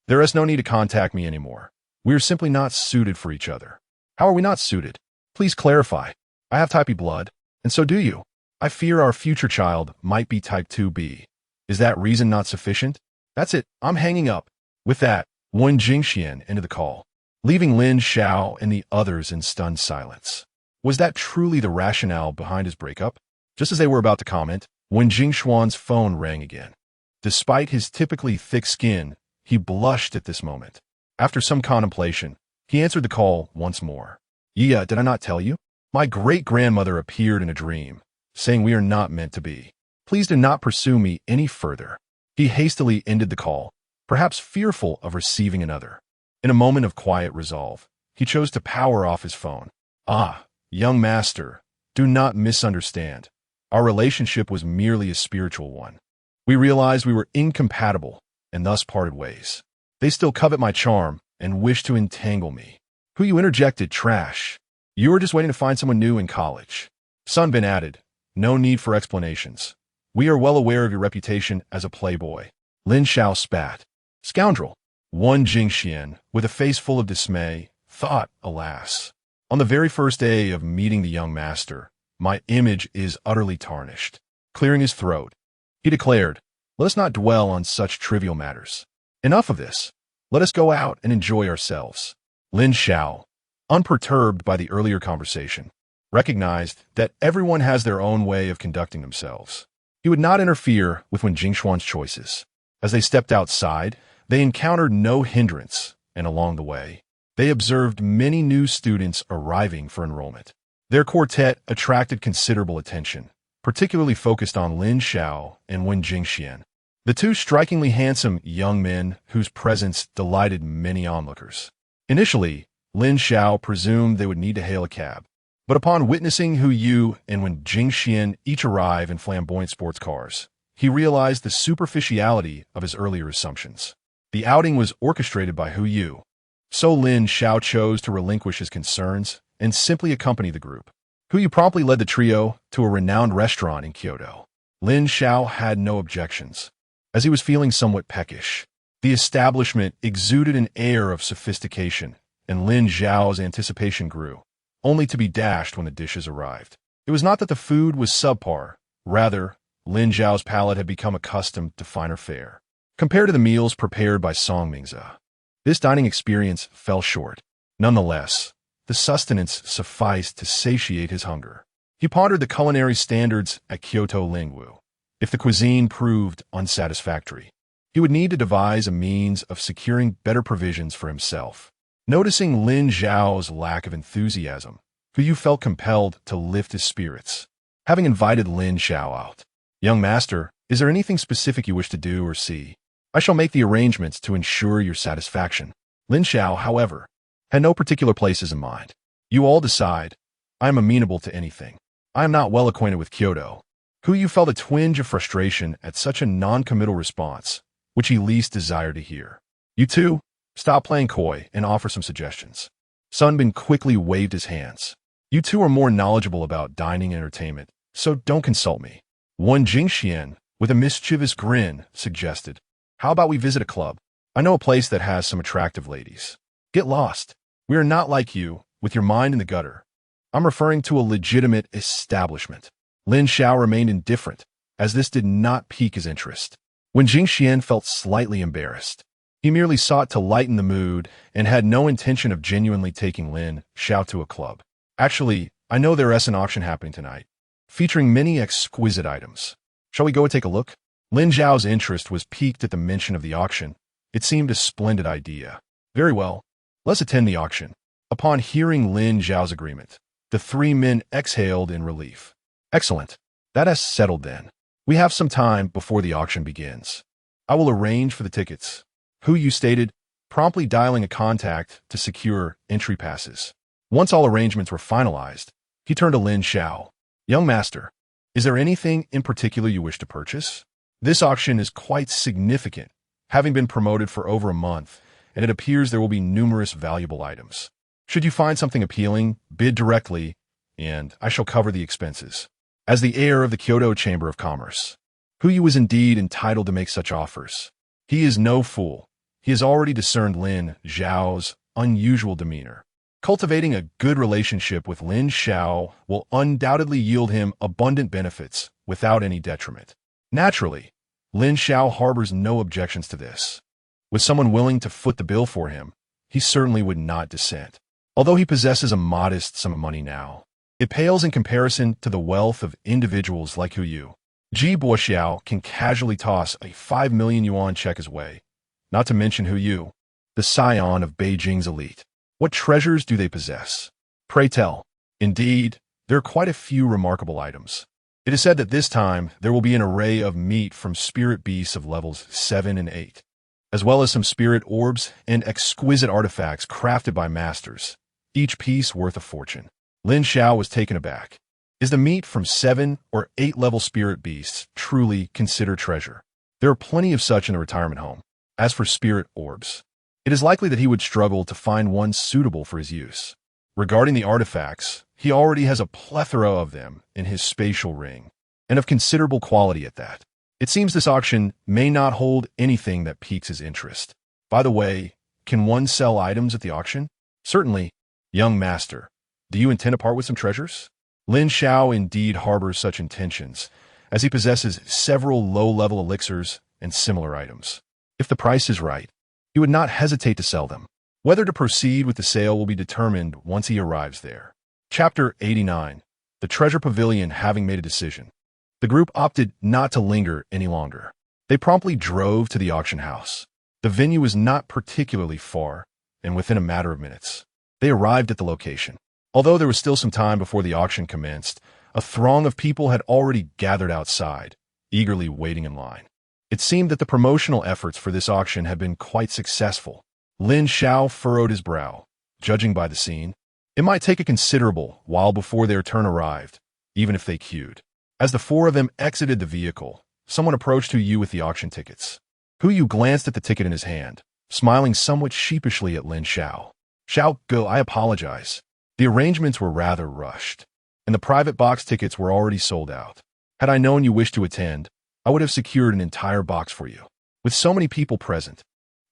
There is no need to contact me anymore. We are simply not suited for each other. How are we not suited? Please clarify. I have type B blood, and so do you. I fear our future child might be type 2B. Is that reason not sufficient? That's it. I'm hanging up. With that, Wen Jingxian ended the call, leaving Lin Xiao and the others in stunned silence. Was that truly the rationale behind his breakup? Just as they were about to comment, Wen Jingxuan's phone rang again. Despite his typically thick skin, he blushed at this moment. After some contemplation, he answered the call once more. Yeah, did I not tell you? My great-grandmother appeared in a dream, saying we are not meant to be. Please do not pursue me any further. He hastily ended the call, perhaps fearful of receiving another. In a moment of quiet resolve, he chose to power off his phone. Ah, young master, do not misunderstand. Our relationship was merely a spiritual one. We realized we were incompatible and thus parted ways. They still covet my charm and wish to entangle me. Hu Yu interjected, trash. You were just waiting to find someone new in college. Sun Bin added, no need for explanations. We are well aware of your reputation as a playboy. Lin Xiao spat. Scoundrel. Wen Jingxian, with a face full of dismay, thought, alas. On the very first day of meeting the young master, my image is utterly tarnished. Clearing his throat, he declared, let us not dwell on such trivial matters. Enough of this. Let us go out and enjoy ourselves. Lin Xiao, unperturbed by the earlier conversation, recognized that everyone has their own way of conducting themselves. He would not interfere with Wen Jingxuan's choices. As they stepped outside, they encountered no hindrance, and along the way, they observed many new students arriving for enrollment. Their quartet attracted considerable attention, particularly focused on Lin Xiao and Wen Jingxian, the two strikingly handsome young men whose presence delighted many onlookers. Initially, Lin Xiao presumed they would need to hail a cab, but upon witnessing Hu Yu and Wen Jingxian each arrive in flamboyant sports cars, he realized the superficiality of his earlier assumptions. The outing was orchestrated by Hu Yu, so Lin Xiao chose to relinquish his concerns and simply accompany the group. Hu Yu promptly led the trio to a renowned restaurant in Kyoto. Lin Xiao had no objections, as he was feeling somewhat peckish. The establishment exuded an air of sophistication, and Lin Xiao's anticipation grew, only to be dashed when the dishes arrived. It was not that the food was subpar. Rather, Lin Xiao's palate had become accustomed to finer fare. Compared to the meals prepared by Song Mingze, this dining experience fell short. Nonetheless, the sustenance sufficed to satiate his hunger. He pondered the culinary standards at Kyoto Lingwu. If the cuisine proved unsatisfactory, He would need to devise a means of securing better provisions for himself. Noticing Lin Xiao's lack of enthusiasm, Hu Yu felt compelled to lift his spirits. Having invited Lin Xiao out, "Young master, is there anything specific you wish to do or see? I shall make the arrangements to ensure your satisfaction." Lin Xiao, however, had no particular places in mind. "You all decide. I am amenable to anything. I am not well acquainted with Kyoto." Hu Yu felt a twinge of frustration at such a non-committal response, which he least desired to hear. "You two, stop playing coy and offer some suggestions." Sun Bin quickly waved his hands. "You two are more knowledgeable about dining and entertainment, so don't consult me." One Jingxian, with a mischievous grin, suggested, "How about we visit a club? I know a place that has some attractive ladies." "Get lost. We are not like you, with your mind in the gutter. I'm referring to a legitimate establishment." Lin Xiao remained indifferent, as this did not pique his interest. When Jingxian felt slightly embarrassed, he merely sought to lighten the mood and had no intention of genuinely taking Lin Xiao to a club. "Actually, I know there is an auction happening tonight, featuring many exquisite items. Shall we go and take a look?" Lin Xiao's interest was piqued at the mention of the auction. It seemed a splendid idea. "Very well, let's attend the auction." Upon hearing Lin Xiao's agreement, the three men exhaled in relief. "Excellent. That has settled then. We have some time before the auction begins. I will arrange for the tickets," Hu Yu stated, promptly dialing a contact to secure entry passes. Once all arrangements were finalized, he turned to Lin Xiao. "Young master, is there anything in particular you wish to purchase? This auction is quite significant, having been promoted for over a month, and it appears there will be numerous valuable items. Should you find something appealing, bid directly, and I shall cover the expenses." As the heir of the Kyoto Chamber of Commerce, Hu Yu was indeed entitled to make such offers. He is no fool. He has already discerned Lin Xiao's unusual demeanor. Cultivating a good relationship with Lin Xiao will undoubtedly yield him abundant benefits without any detriment. Naturally, Lin Xiao harbors no objections to this. With someone willing to foot the bill for him, he certainly would not dissent. Although he possesses a modest sum of money now, it pales in comparison to the wealth of individuals like Hu Yu. Ji Boxiao can casually toss a 5 million yuan check his way, not to mention Hu Yu, the scion of Beijing's elite. What treasures do they possess? Pray tell. Indeed, there are quite a few remarkable items. It is said that this time there will be an array of meat from spirit beasts of levels 7 and 8, as well as some spirit orbs and exquisite artifacts crafted by masters, each piece worth a fortune. Lin Xiao was taken aback. Is the meat from 7 or 8 level spirit beasts truly considered treasure? There are plenty of such in the retirement home. As for spirit orbs, it is likely that he would struggle to find one suitable for his use. Regarding the artifacts, he already has a plethora of them in his spatial ring, and of considerable quality at that. It seems this auction may not hold anything that piques his interest. By the way, can one sell items at the auction? Certainly. Young master, do you intend to part with some treasures? Lin Xiao indeed harbors such intentions, as he possesses several low-level elixirs and similar items. If the price is right, he would not hesitate to sell them. Whether to proceed with the sale will be determined once he arrives there. Chapter 89. The Treasure Pavilion having made a decision, the group opted not to linger any longer. They promptly drove to the auction house. The venue was not particularly far, and within a matter of minutes, they arrived at the location. Although there was still some time before the auction commenced, a throng of people had already gathered outside, eagerly waiting in line. It seemed that the promotional efforts for this auction had been quite successful. Lin Xiao furrowed his brow. Judging by the scene, it might take a considerable while before their turn arrived, even if they queued. As the four of them exited the vehicle, someone approached Hu Yu with the auction tickets. Hu Yu glanced at the ticket in his hand, smiling somewhat sheepishly at Lin Xiao. "Xiao Go, I apologize. The arrangements were rather rushed, and the private box tickets were already sold out. Had I known you wished to attend, I would have secured an entire box for you." With so many people present,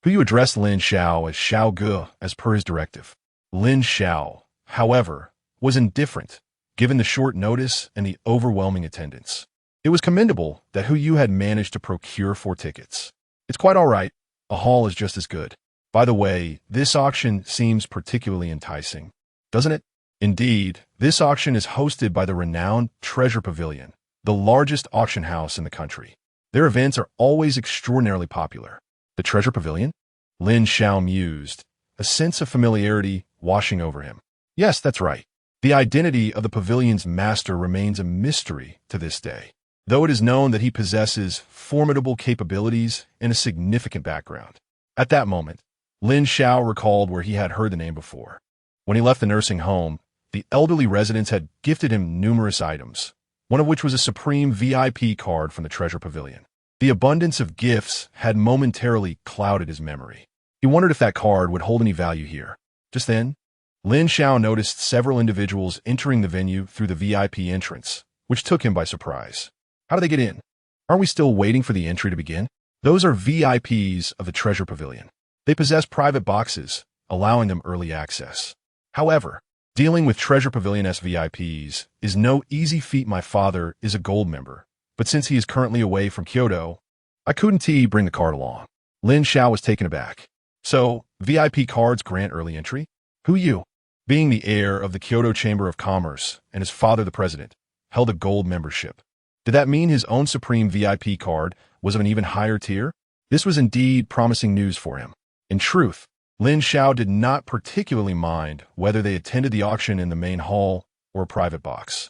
Hu Yu addressed Lin Xiao as Xiao Ge as per his directive. Lin Xiao, however, was indifferent, given the short notice and the overwhelming attendance. It was commendable that Hu Yu had managed to procure 4 tickets. It's quite all right. A hall is just as good. By the way, this auction seems particularly enticing, doesn't it? Indeed, this auction is hosted by the renowned Treasure Pavilion, the largest auction house in the country. Their events are always extraordinarily popular. The treasure pavilion? Lin Xiao mused, a sense of familiarity washing over him. Yes, that's right. The identity of the pavilion's master remains a mystery to this day, though it is known that he possesses formidable capabilities and a significant background. At that moment, Lin Xiao recalled where he had heard the name before. When he left the nursing home, the elderly residents had gifted him numerous items, one of which was a supreme VIP card from the treasure pavilion. The abundance of gifts had momentarily clouded his memory. He wondered if that card would hold any value here. Just then, Lin Xiao noticed several individuals entering the venue through the VIP entrance, which took him by surprise. How do they get in? Aren't we still waiting for the entry to begin? Those are VIPs of the treasure pavilion. They possess private boxes, allowing them early access. However, dealing with treasure pavilion VIPs is no easy feat. My father is a gold member, but since he is currently away from Kyoto, I couldn't bring the card along. Lin Xiao was taken aback. So, VIP cards grant early entry? Who you? Being the heir of the Kyoto Chamber of Commerce and his father the president, held a gold membership. Did that mean his own supreme VIP card was of an even higher tier? This was indeed promising news for him. In truth, Lin Xiao did not particularly mind whether they attended the auction in the main hall or a private box.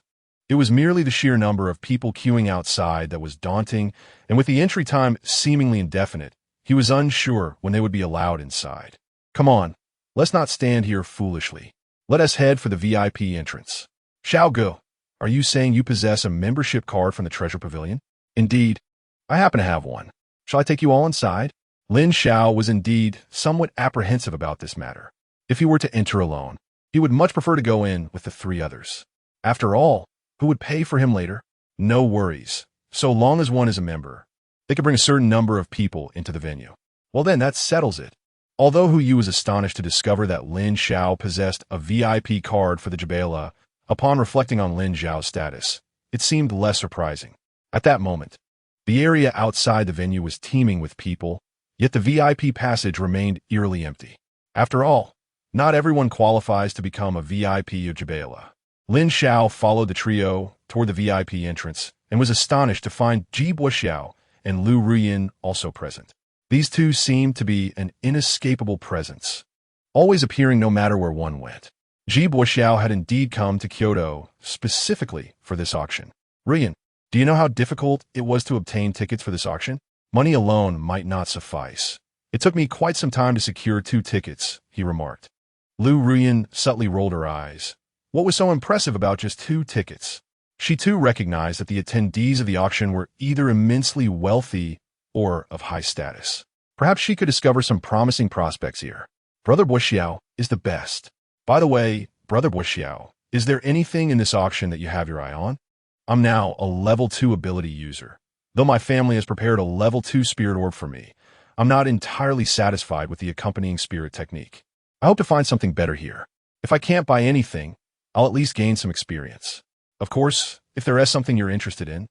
It was merely the sheer number of people queuing outside that was daunting, and with the entry time seemingly indefinite, he was unsure when they would be allowed inside. Come on, let's not stand here foolishly. Let us head for the VIP entrance. Xiao Ge, are you saying you possess a membership card from the treasure pavilion? Indeed, I happen to have one. Shall I take you all inside? Lin Xiao was indeed somewhat apprehensive about this matter. If he were to enter alone, he would much prefer to go in with the three others. After all, who would pay for him later? No worries. So long as one is a member, they could bring a certain number of people into the venue. Well then, that settles it. Although Hu Yu was astonished to discover that Lin Xiao possessed a VIP card for the Jabala, upon reflecting on Lin Xiao's status, it seemed less surprising. At that moment, the area outside the venue was teeming with people, yet the VIP passage remained eerily empty. After all, not everyone qualifies to become a VIP of Jabala. Lin Xiao followed the trio toward the VIP entrance and was astonished to find Ji Buoxiao and Lu Ruyin also present. These two seemed to be an inescapable presence, always appearing no matter where one went. Ji Buoxiao had indeed come to Kyoto specifically for this auction. Ruyin, do you know how difficult it was to obtain tickets for this auction? Money alone might not suffice. It took me quite some time to secure 2 tickets, he remarked. Lu Ruyin subtly rolled her eyes. What was so impressive about just 2 tickets? She too recognized that the attendees of the auction were either immensely wealthy or of high status. Perhaps she could discover some promising prospects here. Brother Buoxiao is the best. By the way, Brother Buoxiao, is there anything in this auction that you have your eye on? I'm now a level 2 ability user. Though my family has prepared a level 2 spirit orb for me, I'm not entirely satisfied with the accompanying spirit technique. I hope to find something better here. If I can't buy anything, I'll at least gain some experience. Of course, if there is something you're interested in,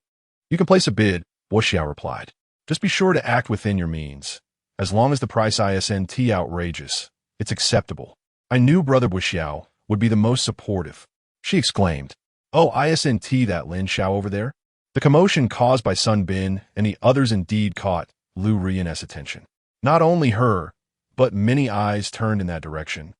you can place a bid, Buoxiao replied. Just be sure to act within your means. As long as the price isn't outrageous, it's acceptable. I knew Brother Buoxiao would be the most supportive. She exclaimed, Oh, isn't that Lin Xiao over there? The commotion caused by Sun Bin and the others indeed caught Lu Ruyin's attention. Not only her, but many eyes turned in that direction,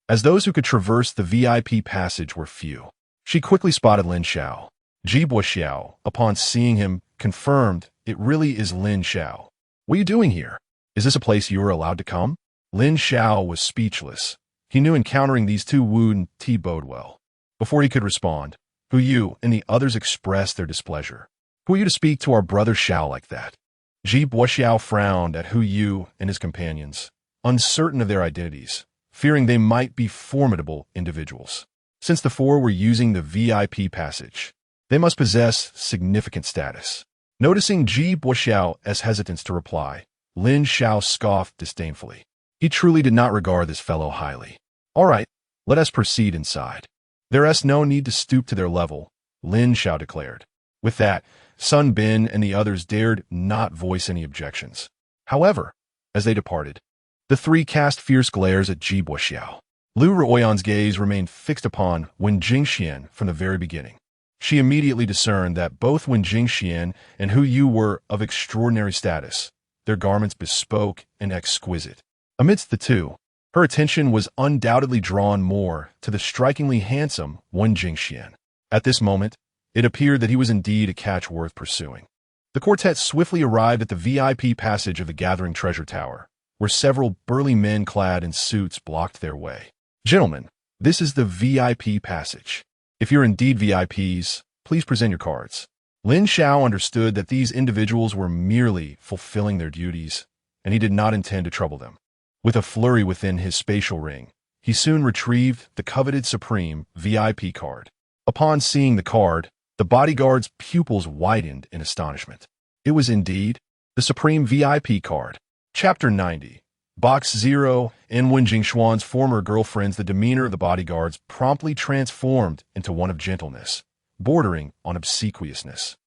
as those who could traverse the VIP passage were few. She quickly spotted Lin Xiao. Ji Buoxiao, upon seeing him, confirmed it really is Lin Xiao. What are you doing here? Is this a place you are allowed to come? Lin Xiao was speechless. He knew encountering these 2 wouldn't bode well. Before he could respond, Hu Yu and the others expressed their displeasure. Who are you to speak to our brother Xiao like that? Ji Buoxiao frowned at Hu Yu and his companions, uncertain of their identities, fearing they might be formidable individuals. Since the 4 were using the VIP passage, they must possess significant status. Noticing Ji Buoxiao's hesitance to reply, Lin Xiao scoffed disdainfully. He truly did not regard this fellow highly. All right, let us proceed inside. There is no need to stoop to their level, Lin Xiao declared. With that, Sun Bin and the others dared not voice any objections. However, as they departed, the 3 cast fierce glares at Ji Buoxiao. Lu Ruoyan's gaze remained fixed upon Wen Jingxian from the very beginning. She immediately discerned that both Wen Jingxian and Hu Yu were of extraordinary status, their garments bespoke and exquisite. Amidst the two, her attention was undoubtedly drawn more to the strikingly handsome Wen Jingxian. At this moment, it appeared that he was indeed a catch worth pursuing. The quartet swiftly arrived at the VIP passage of the Gathering Treasure Tower, where several burly men clad in suits blocked their way. Gentlemen, this is the VIP passage. If you're indeed VIPs, please present your cards. Lin Xiao understood that these individuals were merely fulfilling their duties, and he did not intend to trouble them. With a flurry within his spatial ring, he soon retrieved the coveted Supreme VIP card. Upon seeing the card, the bodyguard's pupils widened in astonishment. It was indeed the Supreme VIP card. Chapter 90. Box 0. In Wen Jingxuan's former girlfriends, the demeanor of the bodyguards promptly transformed into one of gentleness, bordering on obsequiousness.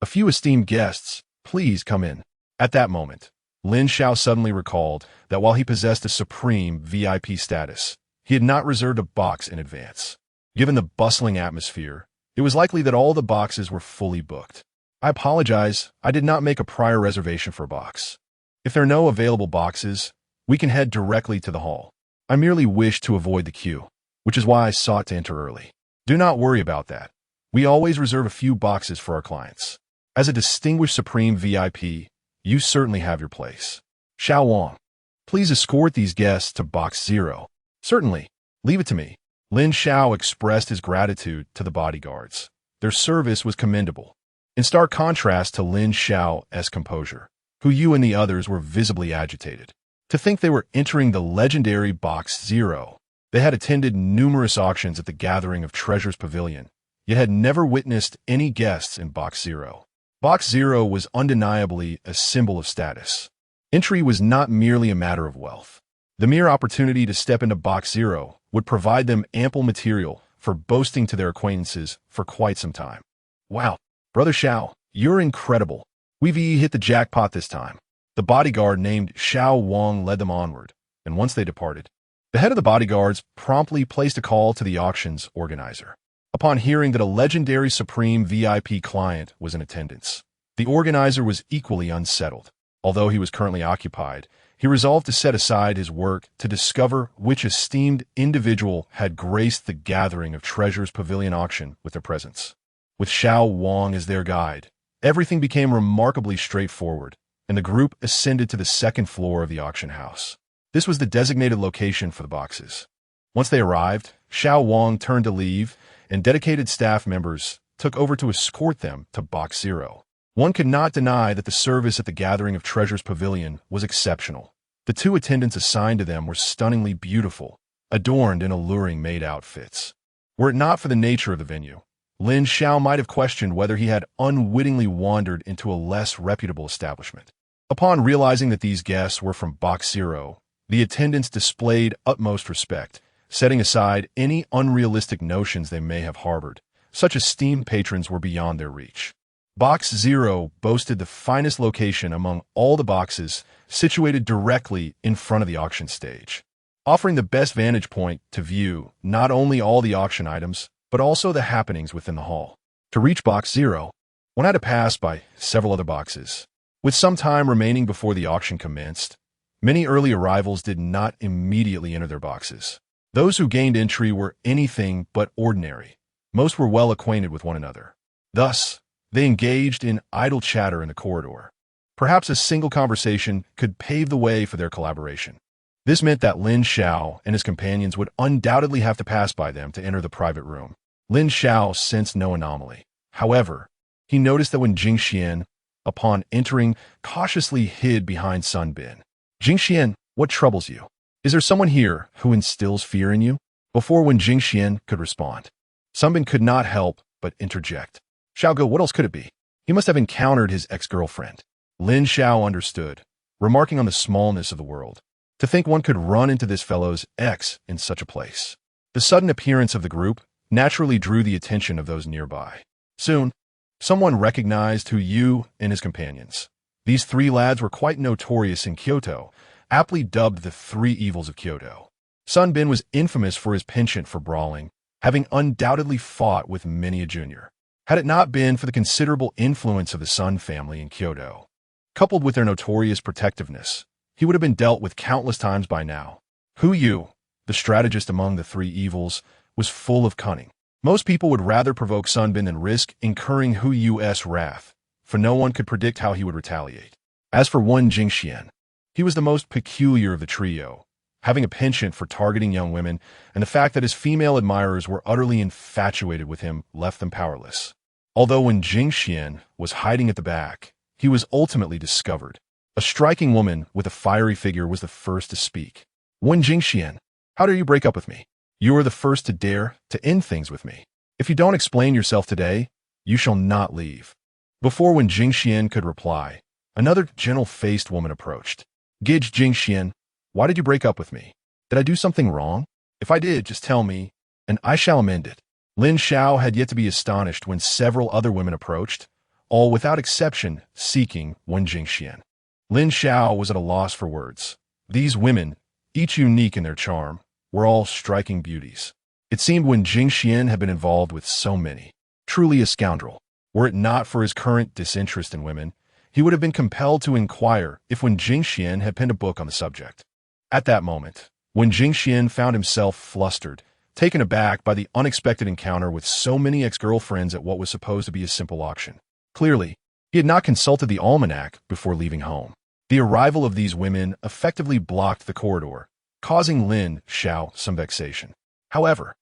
A few esteemed guests, please come in. At that moment, Lin Xiao suddenly recalled that while he possessed a supreme VIP status, he had not reserved a box in advance. Given the bustling atmosphere, it was likely that all the boxes were fully booked. I apologize, I did not make a prior reservation for a box. If there are no available boxes, we can head directly to the hall. I merely wish to avoid the queue, which is why I sought to enter early. Do not worry about that. We always reserve a few boxes for our clients. As a distinguished Supreme VIP, you certainly have your place. Xiao Wang, please escort these guests to Box 0. Certainly. Leave it to me. Lin Xiao expressed his gratitude to the bodyguards. Their service was commendable. In stark contrast to Lin Xiao's composure, Hu Yu and the others were visibly agitated. To think they were entering the legendary Box 0. They had attended numerous auctions at the Gathering of Treasures Pavilion, yet had never witnessed any guests in Box 0. Box 0 was undeniably a symbol of status. Entry was not merely a matter of wealth. The mere opportunity to step into Box 0 would provide them ample material for boasting to their acquaintances for quite some time. Wow, Brother Xiao, you're incredible. We've hit the jackpot this time. The bodyguard named Xiao Wang led them onward, and once they departed, the head of the bodyguards promptly placed a call to the auction's organizer. Upon hearing that a legendary Supreme VIP client was in attendance, the organizer was equally unsettled. Although he was currently occupied, he resolved to set aside his work to discover which esteemed individual had graced the Gathering of Treasures Pavilion auction with their presence. With Xiao Wang as their guide, everything became remarkably straightforward, and the group ascended to the second floor of the auction house. This was the designated location for the boxes. Once they arrived, Xiao Wang turned to leave, and dedicated staff members took over to escort them to Box 0. One could not deny that the service at the Gathering of Treasures Pavilion was exceptional. The two attendants assigned to them were stunningly beautiful, adorned in alluring maid outfits. Were it not for the nature of the venue, Lin Xiao might have questioned whether he had unwittingly wandered into a less reputable establishment. Upon realizing that these guests were from Box 0, the attendants displayed utmost respect, setting aside any unrealistic notions they may have harbored. Such esteemed patrons were beyond their reach. Box 0 boasted the finest location among all the boxes, situated directly in front of the auction stage, offering the best vantage point to view not only all the auction items, but also the happenings within the hall. To reach Box 0, one had to pass by several other boxes. With some time remaining before the auction commenced, many early arrivals did not immediately enter their boxes. Those who gained entry were anything but ordinary. Most were well acquainted with one another. Thus, they engaged in idle chatter in the corridor. Perhaps a single conversation could pave the way for their collaboration. This meant that Lin Xiao and his companions would undoubtedly have to pass by them to enter the private room. Lin Xiao sensed no anomaly. However, he noticed that when Jingxian, upon entering, cautiously hid behind Sun Bin. Jingxian, what troubles you? Is there someone here who instills fear in you? Before Wen Jingxian could respond, Sun Bin could not help but interject. Xiaoge, what else could it be? He must have encountered his ex-girlfriend. Lin Xiao understood, remarking on the smallness of the world. To think one could run into this fellow's ex in such a place. The sudden appearance of the group naturally drew the attention of those nearby. Soon, someone recognized Hu Yu and his companions. These three lads were quite notorious in Kyoto, aptly dubbed the three evils of Kyoto. Sun Bin was infamous for his penchant for brawling, having undoubtedly fought with many a junior. Had it not been for the considerable influence of the Sun family in Kyoto, coupled with their notorious protectiveness, he would have been dealt with countless times by now. Hu Yu, the strategist among the three evils, was full of cunning. Most people would rather provoke Sunbin than risk incurring Hu Yu's wrath, for no one could predict how he would retaliate. As for Wen Jingxian, he was the most peculiar of the trio, having a penchant for targeting young women, and the fact that his female admirers were utterly infatuated with him left them powerless. Although when Jingxian was hiding at the back, he was ultimately discovered. A striking woman with a fiery figure was the first to speak. Wen Jingxian, how dare you break up with me? You are the first to dare to end things with me. If you don't explain yourself today, you shall not leave. Before Wen Jingxian could reply, another gentle-faced woman approached. Gidge Jingxian, why did you break up with me? Did I do something wrong? If I did, just tell me, and I shall amend it. Lin Xiao had yet to be astonished when several other women approached, all without exception seeking Wen Jingxian. Lin Xiao was at a loss for words. These women, each unique in their charm, were all striking beauties. It seemed Wen Jingxian had been involved with so many. Truly a scoundrel. Were it not for his current disinterest in women, he would have been compelled to inquire if Wen Jingxian had penned a book on the subject. At that moment, Wen Jingxian found himself flustered, taken aback by the unexpected encounter with so many ex-girlfriends at what was supposed to be a simple auction. Clearly, he had not consulted the almanac before leaving home. The arrival of these women effectively blocked the corridor, causing Lin Xiao some vexation. However,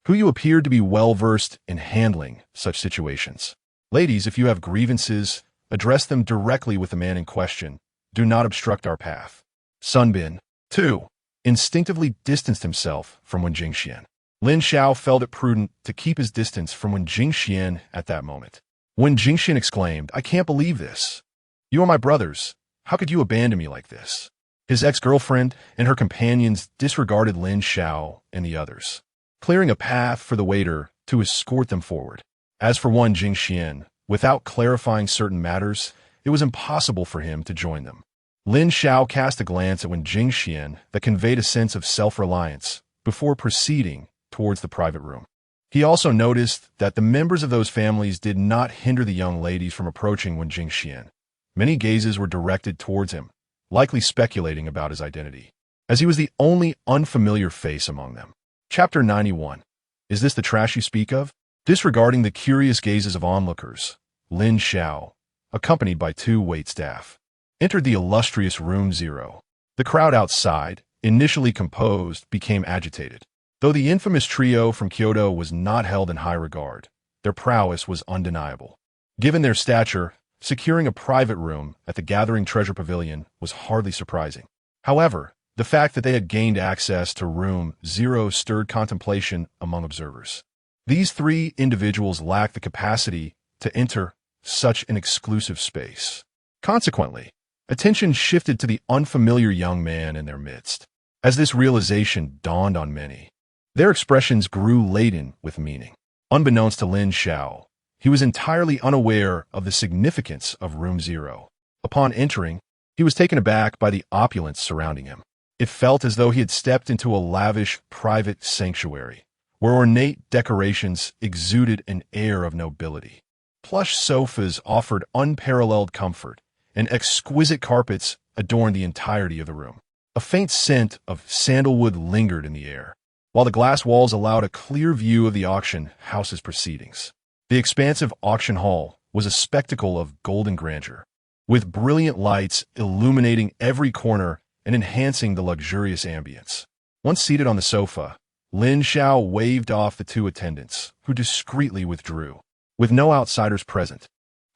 Hu Yu appeared to be well-versed in handling such situations. Ladies, if you have grievances, address them directly with the man in question. Do not obstruct our path. Sunbin, too, instinctively distanced himself from Wen Jingxian. Lin Xiao felt it prudent to keep his distance from Wen Jingxian at that moment. Wen Jingxian exclaimed, I can't believe this. You are my brothers. How could you abandon me like this? His ex-girlfriend and her companions disregarded Lin Xiao and the others, clearing a path for the waiter to escort them forward. As for Wen Jingxian, without clarifying certain matters, it was impossible for him to join them. Lin Xiao cast a glance at Wen Jingxian that conveyed a sense of self-reliance before proceeding towards the private room. He also noticed that the members of those families did not hinder the young ladies from approaching Wen Jingxian. Many gazes were directed towards him, likely speculating about his identity, as he was the only unfamiliar face among them. Chapter 91. Is this the trash you speak of? Disregarding the curious gazes of onlookers, Lin Xiao, accompanied by two waitstaff, entered the illustrious Room 0. The crowd outside, initially composed, became agitated. Though the infamous trio from Kyoto was not held in high regard, their prowess was undeniable. Given their stature, securing a private room at the Gathering Treasure Pavilion was hardly surprising. However, the fact that they had gained access to Room 0 stirred contemplation among observers. These three individuals lacked the capacity to enter such an exclusive space. Consequently, attention shifted to the unfamiliar young man in their midst. As this realization dawned on many, their expressions grew laden with meaning. Unbeknownst to Lin Xiao, he was entirely unaware of the significance of Room 0. Upon entering, he was taken aback by the opulence surrounding him. It felt as though he had stepped into a lavish, private sanctuary, where ornate decorations exuded an air of nobility. Plush sofas offered unparalleled comfort, and exquisite carpets adorned the entirety of the room. A faint scent of sandalwood lingered in the air, while the glass walls allowed a clear view of the auction house's proceedings. The expansive auction hall was a spectacle of golden grandeur, with brilliant lights illuminating every corner and enhancing the luxurious ambience. Once seated on the sofa, Lin Xiao waved off the two attendants, who discreetly withdrew. With no outsiders present,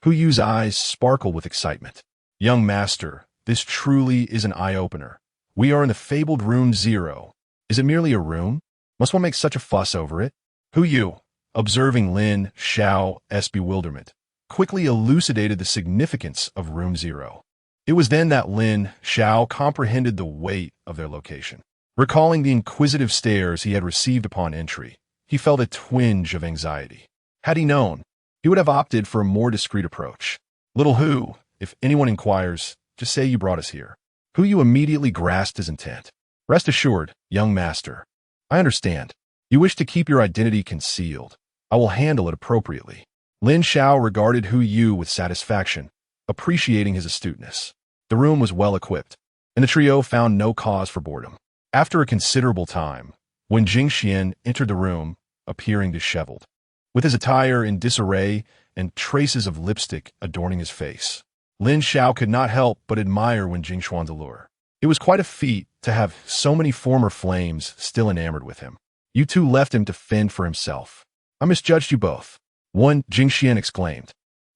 Hu Yu's eyes sparkled with excitement. Young master, this truly is an eye-opener. We are in the fabled Room 0. Is it merely a room? Must one make such a fuss over it? Hu Yu, observing Lin Xiao's bewilderment, quickly elucidated the significance of Room 0. It was then that Lin Xiao comprehended the weight of their location. Recalling the inquisitive stares he had received upon entry, he felt a twinge of anxiety. Had he known, he would have opted for a more discreet approach. Little Hu, if anyone inquires, just say you brought us here. Hu Yu immediately grasped his intent. Rest assured, young master. I understand. You wish to keep your identity concealed. I will handle it appropriately. Lin Xiao regarded Hu Yu with satisfaction, appreciating his astuteness. The room was well equipped, and the trio found no cause for boredom. After a considerable time, when Jing Xian entered the room, appearing disheveled, with his attire in disarray and traces of lipstick adorning his face, Lin Xiao could not help but admire when Jing Xuan's allure. It was quite a feat to have so many former flames still enamored with him. You two left him to fend for himself. I misjudged you both. One, Jing Xian exclaimed,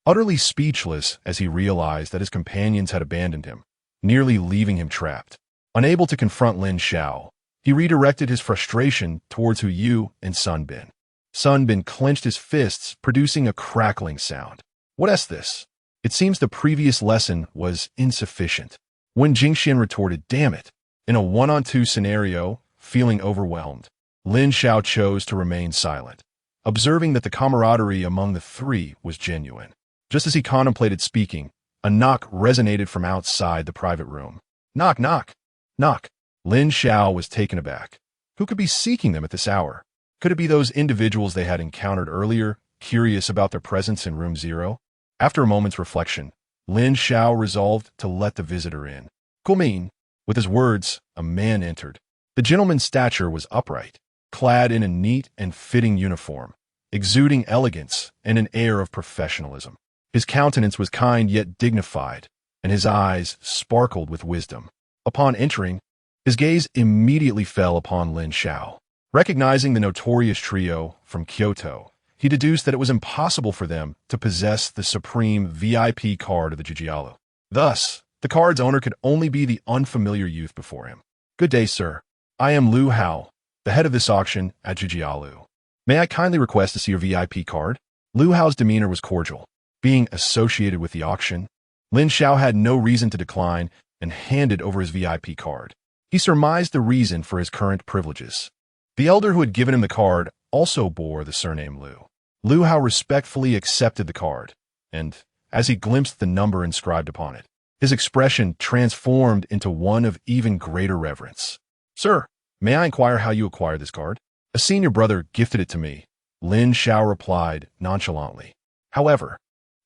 utterly speechless as he realized that his companions had abandoned him, nearly leaving him trapped. Unable to confront Lin Xiao, he redirected his frustration towards Hu Yu and Sun Bin. Sun Bin clenched his fists, producing a crackling sound. What is this? It seems the previous lesson was insufficient. When Jing Xian retorted, damn it, in a one-on-two scenario, feeling overwhelmed, Lin Xiao chose to remain silent, observing that the camaraderie among the three was genuine. Just as he contemplated speaking, a knock resonated from outside the private room. Knock, knock, knock. Lin Xiao was taken aback. Who could be seeking them at this hour? Could it be those individuals they had encountered earlier, curious about their presence in room 0? After a moment's reflection, Lin Xiao resolved to let the visitor in. Kumin. With his words, a man entered. The gentleman's stature was upright, clad in a neat and fitting uniform, exuding elegance and an air of professionalism. His countenance was kind yet dignified, and his eyes sparkled with wisdom. Upon entering, his gaze immediately fell upon Lin Xiao. Recognizing the notorious trio from Kyoto, he deduced that it was impossible for them to possess the supreme VIP card of the Jijialu. Thus, the card's owner could only be the unfamiliar youth before him. Good day, sir. I am Lu Hao, the head of this auction at Jijialu. May I kindly request to see your VIP card? Lu Hao's demeanor was cordial. Being associated with the auction, Lin Xiao had no reason to decline and handed over his VIP card. He surmised the reason for his current privileges. The elder who had given him the card also bore the surname Lu. Lu Hao respectfully accepted the card, and, as he glimpsed the number inscribed upon it, his expression transformed into one of even greater reverence. Sir, may I inquire how you acquired this card? A senior brother gifted it to me, Lin Xiao replied nonchalantly. However,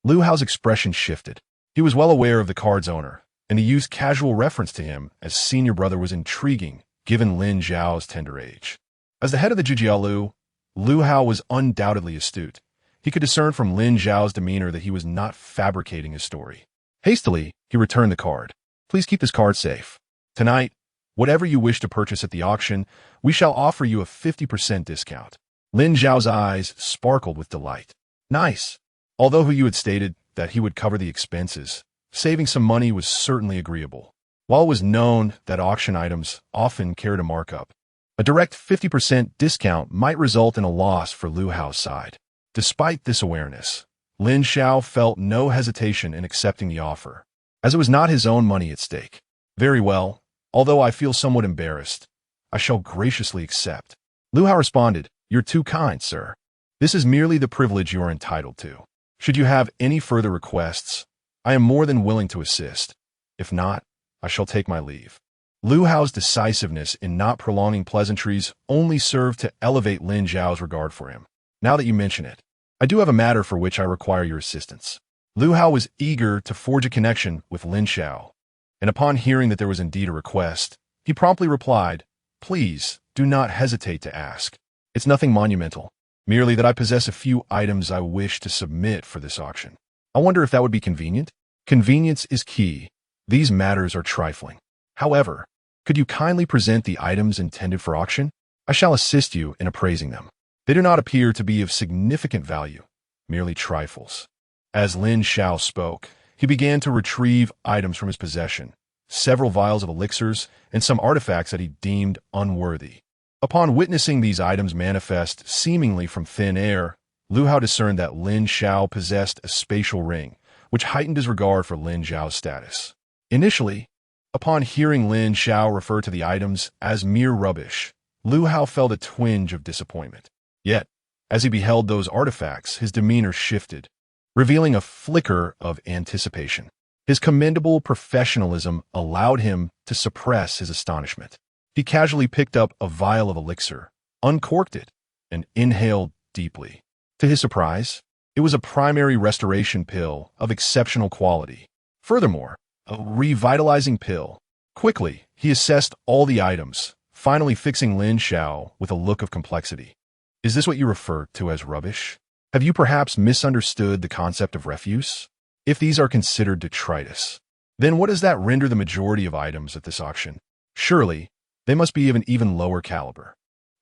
Lu Hao's expression shifted. He was well aware of the card's owner, and the youth's casual reference to him as senior brother was intriguing given Lin Xiao's tender age. As the head of the Jijialu, Lu Hao was undoubtedly astute. He could discern from Lin Xiao's demeanor that he was not fabricating his story. Hastily, he returned the card. Please keep this card safe. Tonight, whatever you wish to purchase at the auction, we shall offer you a 50% discount. Lin Xiao's eyes sparkled with delight. Nice. Although Hu Yu had stated that he would cover the expenses, saving some money was certainly agreeable. While it was known that auction items often carried a markup, a direct 50% discount might result in a loss for Lu Hao's side. Despite this awareness, Lin Xiao felt no hesitation in accepting the offer, as it was not his own money at stake. Very well, although I feel somewhat embarrassed, I shall graciously accept. Lu Hao responded, You're too kind, sir. This is merely the privilege you are entitled to. Should you have any further requests, I am more than willing to assist. If not, I shall take my leave. Lu Hao's decisiveness in not prolonging pleasantries only served to elevate Lin Xiao's regard for him. Now that you mention it, I do have a matter for which I require your assistance. Lu Hao was eager to forge a connection with Lin Xiao, and upon hearing that there was indeed a request, he promptly replied, Please, do not hesitate to ask. It's nothing monumental, merely that I possess a few items I wish to submit for this auction. I wonder if that would be convenient? Convenience is key. These matters are trifling. However, could you kindly present the items intended for auction? I shall assist you in appraising them. They do not appear to be of significant value, merely trifles. As Lin Xiao spoke, he began to retrieve items from his possession, several vials of elixirs, and some artifacts that he deemed unworthy. Upon witnessing these items manifest seemingly from thin air, Lu Hao discerned that Lin Xiao possessed a spatial ring, which heightened his regard for Lin Xiao's status. Initially, upon hearing Lin Xiao refer to the items as mere rubbish, Lu Hao felt a twinge of disappointment. Yet, as he beheld those artifacts, his demeanor shifted, revealing a flicker of anticipation. His commendable professionalism allowed him to suppress his astonishment. He casually picked up a vial of elixir, uncorked it, and inhaled deeply. To his surprise, It was a primary restoration pill of exceptional quality. Furthermore, a revitalizing pill. Quickly, he assessed all the items, finally fixing Lin Xiao with a look of complexity. Is this what you refer to as rubbish? Have you perhaps misunderstood the concept of refuse? If these are considered detritus, then what does that render the majority of items at this auction? Surely, they must be of an even lower caliber.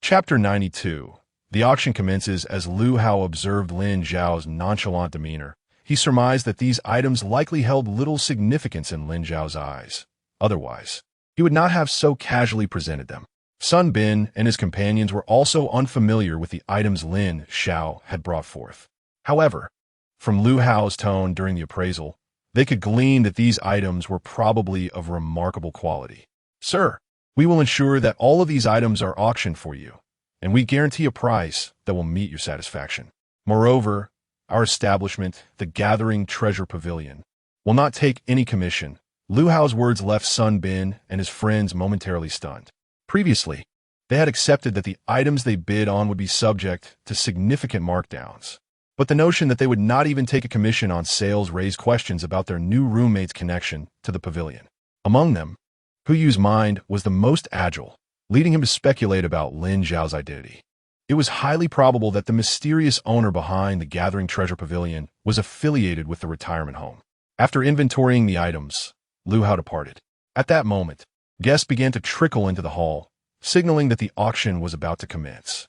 Chapter 92. The auction commences as Lu Hao observed Lin Xiao's nonchalant demeanor. He surmised that these items likely held little significance in Lin Xiao's eyes. Otherwise, he would not have so casually presented them. Sun Bin and his companions were also unfamiliar with the items Lin Xiao had brought forth. However, from Lu Hao's tone during the appraisal, they could glean that these items were probably of remarkable quality. Sir, we will ensure that all of these items are auctioned for you, and we guarantee a price that will meet your satisfaction. Moreover, our establishment, the Gathering Treasure Pavilion, will not take any commission. Lu Hao's words left Sun Bin and his friends momentarily stunned. Previously, they had accepted that the items they bid on would be subject to significant markdowns. But the notion that they would not even take a commission on sales raised questions about their new roommate's connection to the pavilion. Among them, Hu Yu's mind was the most agile, leading him to speculate about Lin Xiao's identity. It was highly probable that the mysterious owner behind the Gathering Treasure Pavilion was affiliated with the retirement home. After inventorying the items, Lu Hao departed. At that moment, guests began to trickle into the hall, signaling that the auction was about to commence.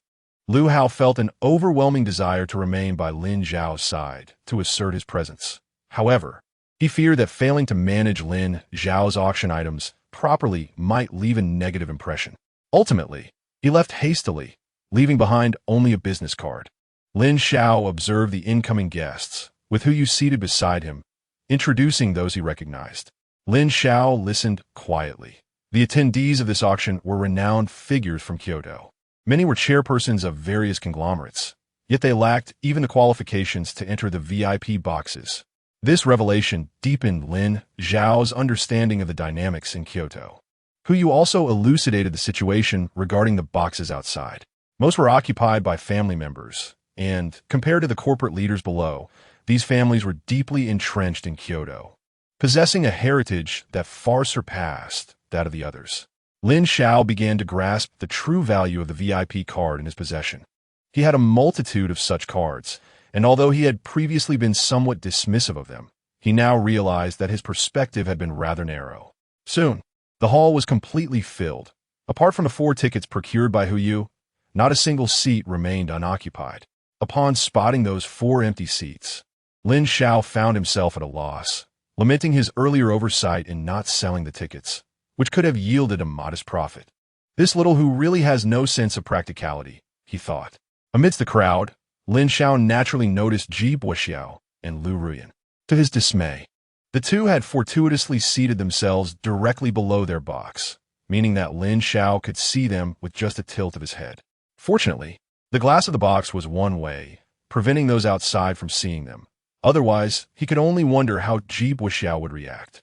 Lu Hao felt an overwhelming desire to remain by Lin Xiao's side to assert his presence. However, he feared that failing to manage Lin Xiao's auction items properly might leave a negative impression. Ultimately, he left hastily, leaving behind only a business card. Lin Xiao observed the incoming guests, with Hu Yu seated beside him, introducing those he recognized. Lin Xiao listened quietly. The attendees of this auction were renowned figures from Kyoto. Many were chairpersons of various conglomerates, yet they lacked even the qualifications to enter the VIP boxes. This revelation deepened Lin Xiao's understanding of the dynamics in Kyoto. Hu Yu also elucidated the situation regarding the boxes outside. Most were occupied by family members, and, compared to the corporate leaders below, these families were deeply entrenched in Kyoto, possessing a heritage that far surpassed that of the others. Lin Xiao began to grasp the true value of the VIP card in his possession. He had a multitude of such cards, and although he had previously been somewhat dismissive of them, he now realized that his perspective had been rather narrow. Soon, the hall was completely filled. Apart from the 4 tickets procured by Hu Yu, not a single seat remained unoccupied. Upon spotting those 4 empty seats, Lin Xiao found himself at a loss, lamenting his earlier oversight in not selling the tickets, which could have yielded a modest profit. This little Hu really has no sense of practicality, he thought. Amidst the crowd, Lin Xiao naturally noticed Ji Buoxiao and Lu Ruyan. To his dismay, the two had fortuitously seated themselves directly below their box, meaning that Lin Xiao could see them with just a tilt of his head. Fortunately, the glass of the box was one way, preventing those outside from seeing them. Otherwise, he could only wonder how Ji Buoxiao would react.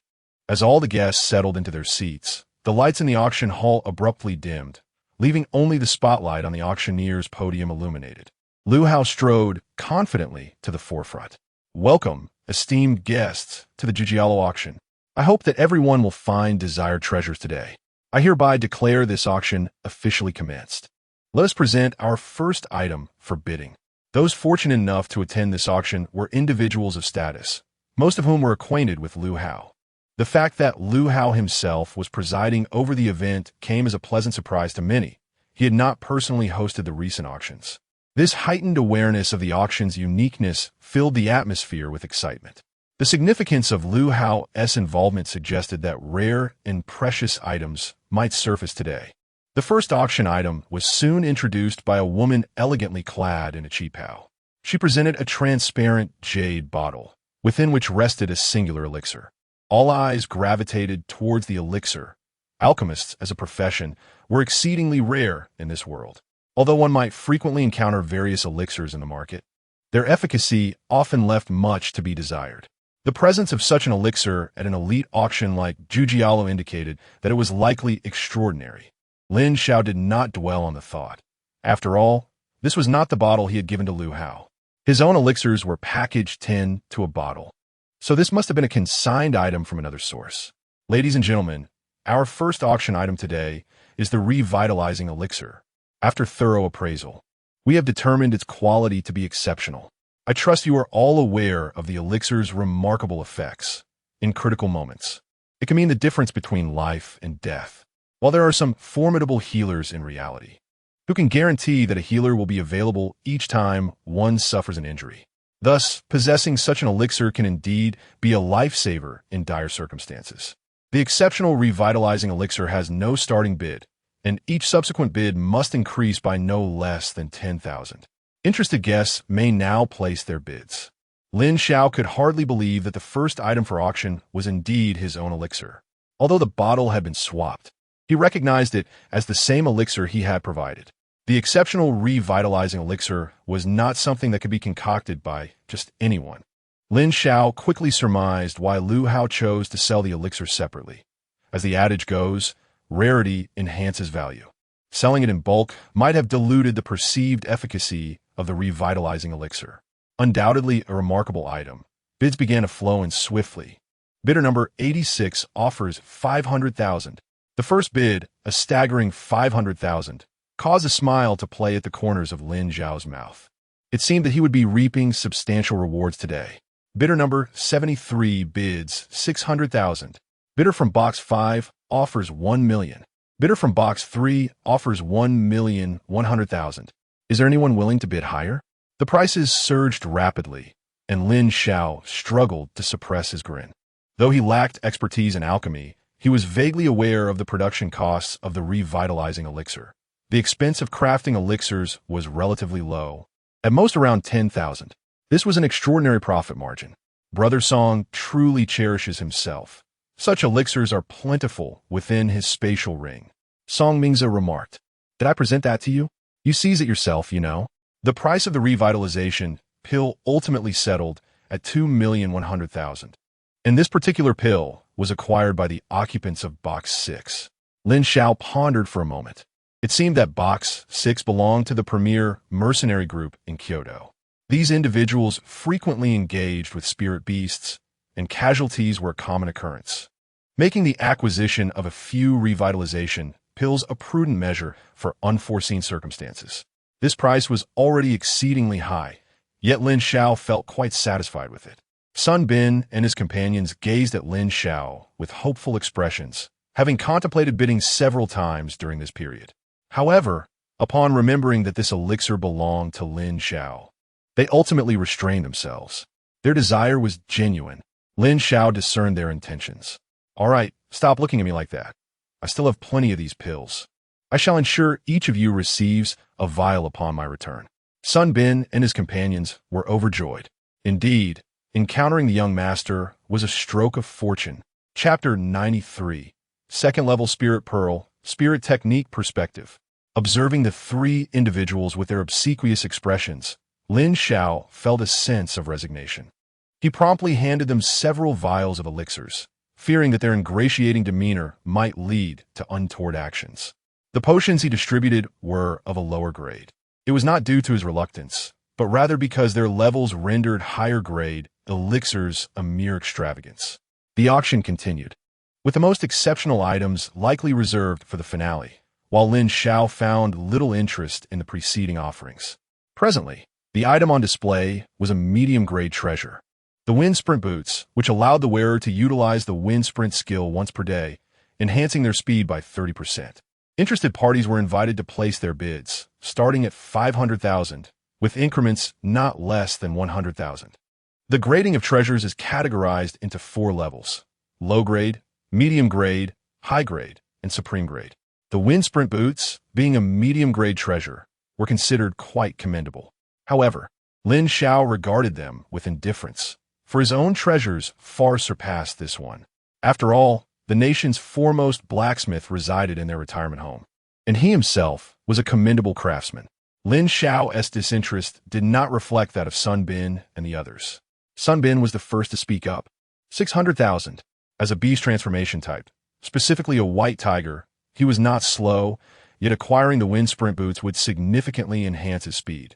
As all the guests settled into their seats, the lights in the auction hall abruptly dimmed, leaving only the spotlight on the auctioneer's podium illuminated. Lu Hao strode confidently to the forefront. Welcome, esteemed guests, to the Jijialo auction. I hope that everyone will find desired treasures today. I hereby declare this auction officially commenced. Let us present our first item for bidding. Those fortunate enough to attend this auction were individuals of status, most of whom were acquainted with Lu Hao. The fact that Lu Hao himself was presiding over the event came as a pleasant surprise to many. He had not personally hosted the recent auctions. This heightened awareness of the auction's uniqueness filled the atmosphere with excitement. The significance of Lu Hao's involvement suggested that rare and precious items might surface today. The first auction item was soon introduced by a woman elegantly clad in a qipao. She presented a transparent jade bottle, within which rested a singular elixir. All eyes gravitated towards the elixir. Alchemists, as a profession, were exceedingly rare in this world. Although one might frequently encounter various elixirs in the market, their efficacy often left much to be desired. The presence of such an elixir at an elite auction like Jijialo indicated that it was likely extraordinary. Lin Xiao did not dwell on the thought. After all, this was not the bottle he had given to Lu Hao. His own elixirs were packaged tin to a bottle. So this must have been a consigned item from another source. Ladies and gentlemen, our first auction item today is the revitalizing elixir. After thorough appraisal, we have determined its quality to be exceptional. I trust you are all aware of the elixir's remarkable effects in critical moments. It can mean the difference between life and death. While there are some formidable healers in reality, who can guarantee that a healer will be available each time one suffers an injury. Thus, possessing such an elixir can indeed be a lifesaver in dire circumstances. The exceptional revitalizing elixir has no starting bid, and each subsequent bid must increase by no less than 10,000. Interested guests may now place their bids. Lin Xiao could hardly believe that the first item for auction was indeed his own elixir. Although the bottle had been swapped, he recognized it as the same elixir he had provided. The exceptional revitalizing elixir was not something that could be concocted by just anyone. Lin Xiao quickly surmised why Lu Hao chose to sell the elixir separately. As the adage goes, rarity enhances value. Selling it in bulk might have diluted the perceived efficacy of the revitalizing elixir. Undoubtedly a remarkable item, bids began to flow in swiftly. Bidder number 86 offers 500,000. The first bid, a staggering 500,000, caused a smile to play at the corners of Lin Xiao's mouth. It seemed that he would be reaping substantial rewards today. Bidder number 73 bids 600,000. Bidder from box 5 offers 1 million. Bidder from box 3 offers 1,100,000. Is there anyone willing to bid higher? The prices surged rapidly, and Lin Xiao struggled to suppress his grin. Though he lacked expertise in alchemy, he was vaguely aware of the production costs of the revitalizing elixir. The expense of crafting elixirs was relatively low, at most around 10,000. This was an extraordinary profit margin. Brother Song truly cherishes himself. Such elixirs are plentiful within his spatial ring. Song Mingze remarked, "Did I present that to you? You seize it yourself, you know." The price of the revitalization pill ultimately settled at 2,100,000. And this particular pill was acquired by the occupants of Box 6. Lin Xiao pondered for a moment. It seemed that Box 6 belonged to the premier mercenary group in Kyoto. These individuals frequently engaged with spirit beasts, and casualties were a common occurrence, making the acquisition of a few revitalization pills a prudent measure for unforeseen circumstances. This price was already exceedingly high, yet Lin Xiao felt quite satisfied with it. Sun Bin and his companions gazed at Lin Xiao with hopeful expressions, having contemplated bidding several times during this period. However, upon remembering that this elixir belonged to Lin Xiao, they ultimately restrained themselves. Their desire was genuine. Lin Xiao discerned their intentions. "All right, stop looking at me like that. I still have plenty of these pills. I shall ensure each of you receives a vial upon my return." Sun Bin and his companions were overjoyed. Indeed, encountering the young master was a stroke of fortune. Chapter 93, Second Level Spirit Pearl, Spirit Technique Perspective. Observing the three individuals with their obsequious expressions, Lin Xiao felt a sense of resignation. He promptly handed them several vials of elixirs, fearing that their ingratiating demeanor might lead to untoward actions. The potions he distributed were of a lower grade. It was not due to his reluctance, but rather because their levels rendered higher grade elixirs a mere extravagance. The auction continued, with the most exceptional items likely reserved for the finale, while Lin Xiao found little interest in the preceding offerings. Presently, the item on display was a medium-grade treasure. The wind sprint boots, which allowed the wearer to utilize the wind sprint skill once per day, enhancing their speed by 30%. Interested parties were invited to place their bids, starting at 500,000, with increments not less than 100,000. The grading of treasures is categorized into 4 levels: low grade, medium grade, high grade, and supreme grade. The wind sprint boots, being a medium grade treasure, were considered quite commendable. However, Lin Xiao regarded them with indifference, for his own treasures far surpassed this one. After all, the nation's foremost blacksmith resided in their retirement home, and he himself was a commendable craftsman. Lin Xiao's disinterest did not reflect that of Sun Bin and the others. Sun Bin was the first to speak up. 600,000. As a beast transformation type, specifically a white tiger, he was not slow, yet acquiring the wind sprint boots would significantly enhance his speed.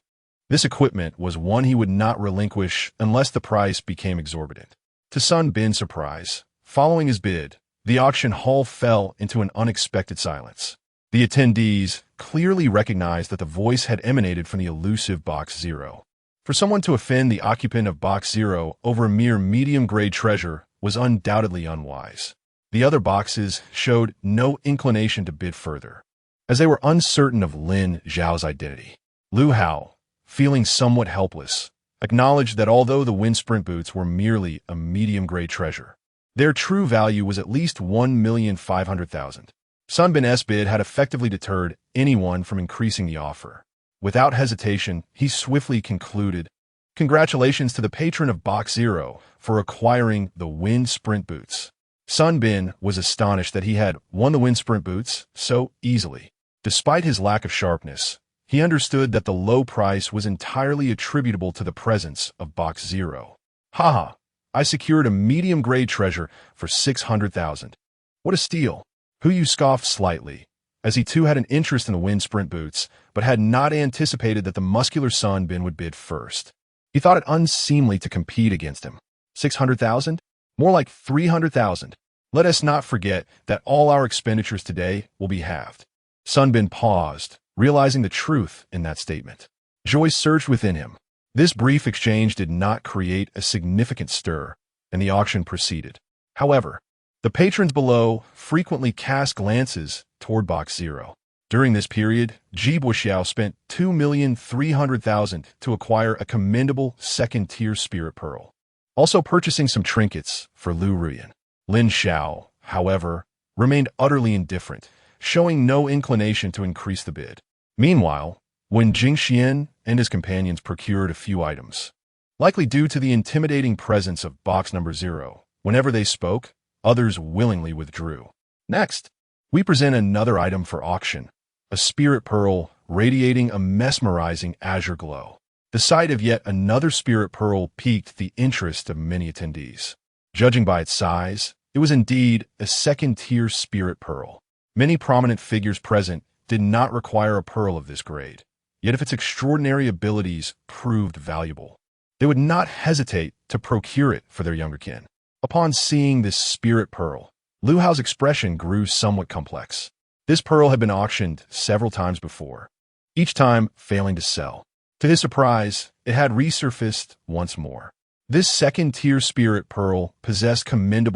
This equipment was one he would not relinquish unless the price became exorbitant. To Sun Bin's surprise, following his bid, the auction hall fell into an unexpected silence. The attendees clearly recognized that the voice had emanated from the elusive Box Zero. For someone to offend the occupant of Box Zero over a mere medium-grade treasure was undoubtedly unwise. The other boxes showed no inclination to bid further, as they were uncertain of Lin Xiao's identity. Lin Xiao, feeling somewhat helpless, acknowledged that although the wind sprint boots were merely a medium-grade treasure, their true value was at least 1,500,000. Sun Bin's bid had effectively deterred anyone from increasing the offer. Without hesitation, he swiftly concluded, "Congratulations to the patron of Box Zero for acquiring the wind sprint boots." Sun Bin was astonished that he had won the wind sprint boots so easily. Despite his lack of sharpness, he understood that the low price was entirely attributable to the presence of Box Zero. "Haha, I secured a medium-grade treasure for 600,000. What a steal." Hu scoffed slightly, as he too had an interest in the wind sprint boots, but had not anticipated that the muscular Sun Bin would bid first. He thought it unseemly to compete against him. 600,000? More like 300,000. Let us not forget that all our expenditures today will be halved. Sun Bin paused, realizing the truth in that statement. Joy surged within him. This brief exchange did not create a significant stir, and the auction proceeded. However, the patrons below frequently cast glances toward Box Zero. During this period, Lin Xiao spent 2,300,000 to acquire a commendable second-tier spirit pearl, also purchasing some trinkets for Lu Ruyan. Lin Xiao, however, remained utterly indifferent, showing no inclination to increase the bid. Meanwhile, when Jing Xian and his companions procured a few items, likely due to the intimidating presence of box number 0, whenever they spoke, others willingly withdrew. Next, we present another item for auction, a spirit pearl radiating a mesmerizing azure glow. The sight of yet another spirit pearl piqued the interest of many attendees. Judging by its size, it was indeed a second-tier spirit pearl. Many prominent figures present did not require a pearl of this grade, yet if its extraordinary abilities proved valuable, they would not hesitate to procure it for their younger kin. Upon seeing this spirit pearl, Lin Xiao's expression grew somewhat complex. This pearl had been auctioned several times before, each time failing to sell. To his surprise, it had resurfaced once more. This second-tier spirit pearl possessed commendable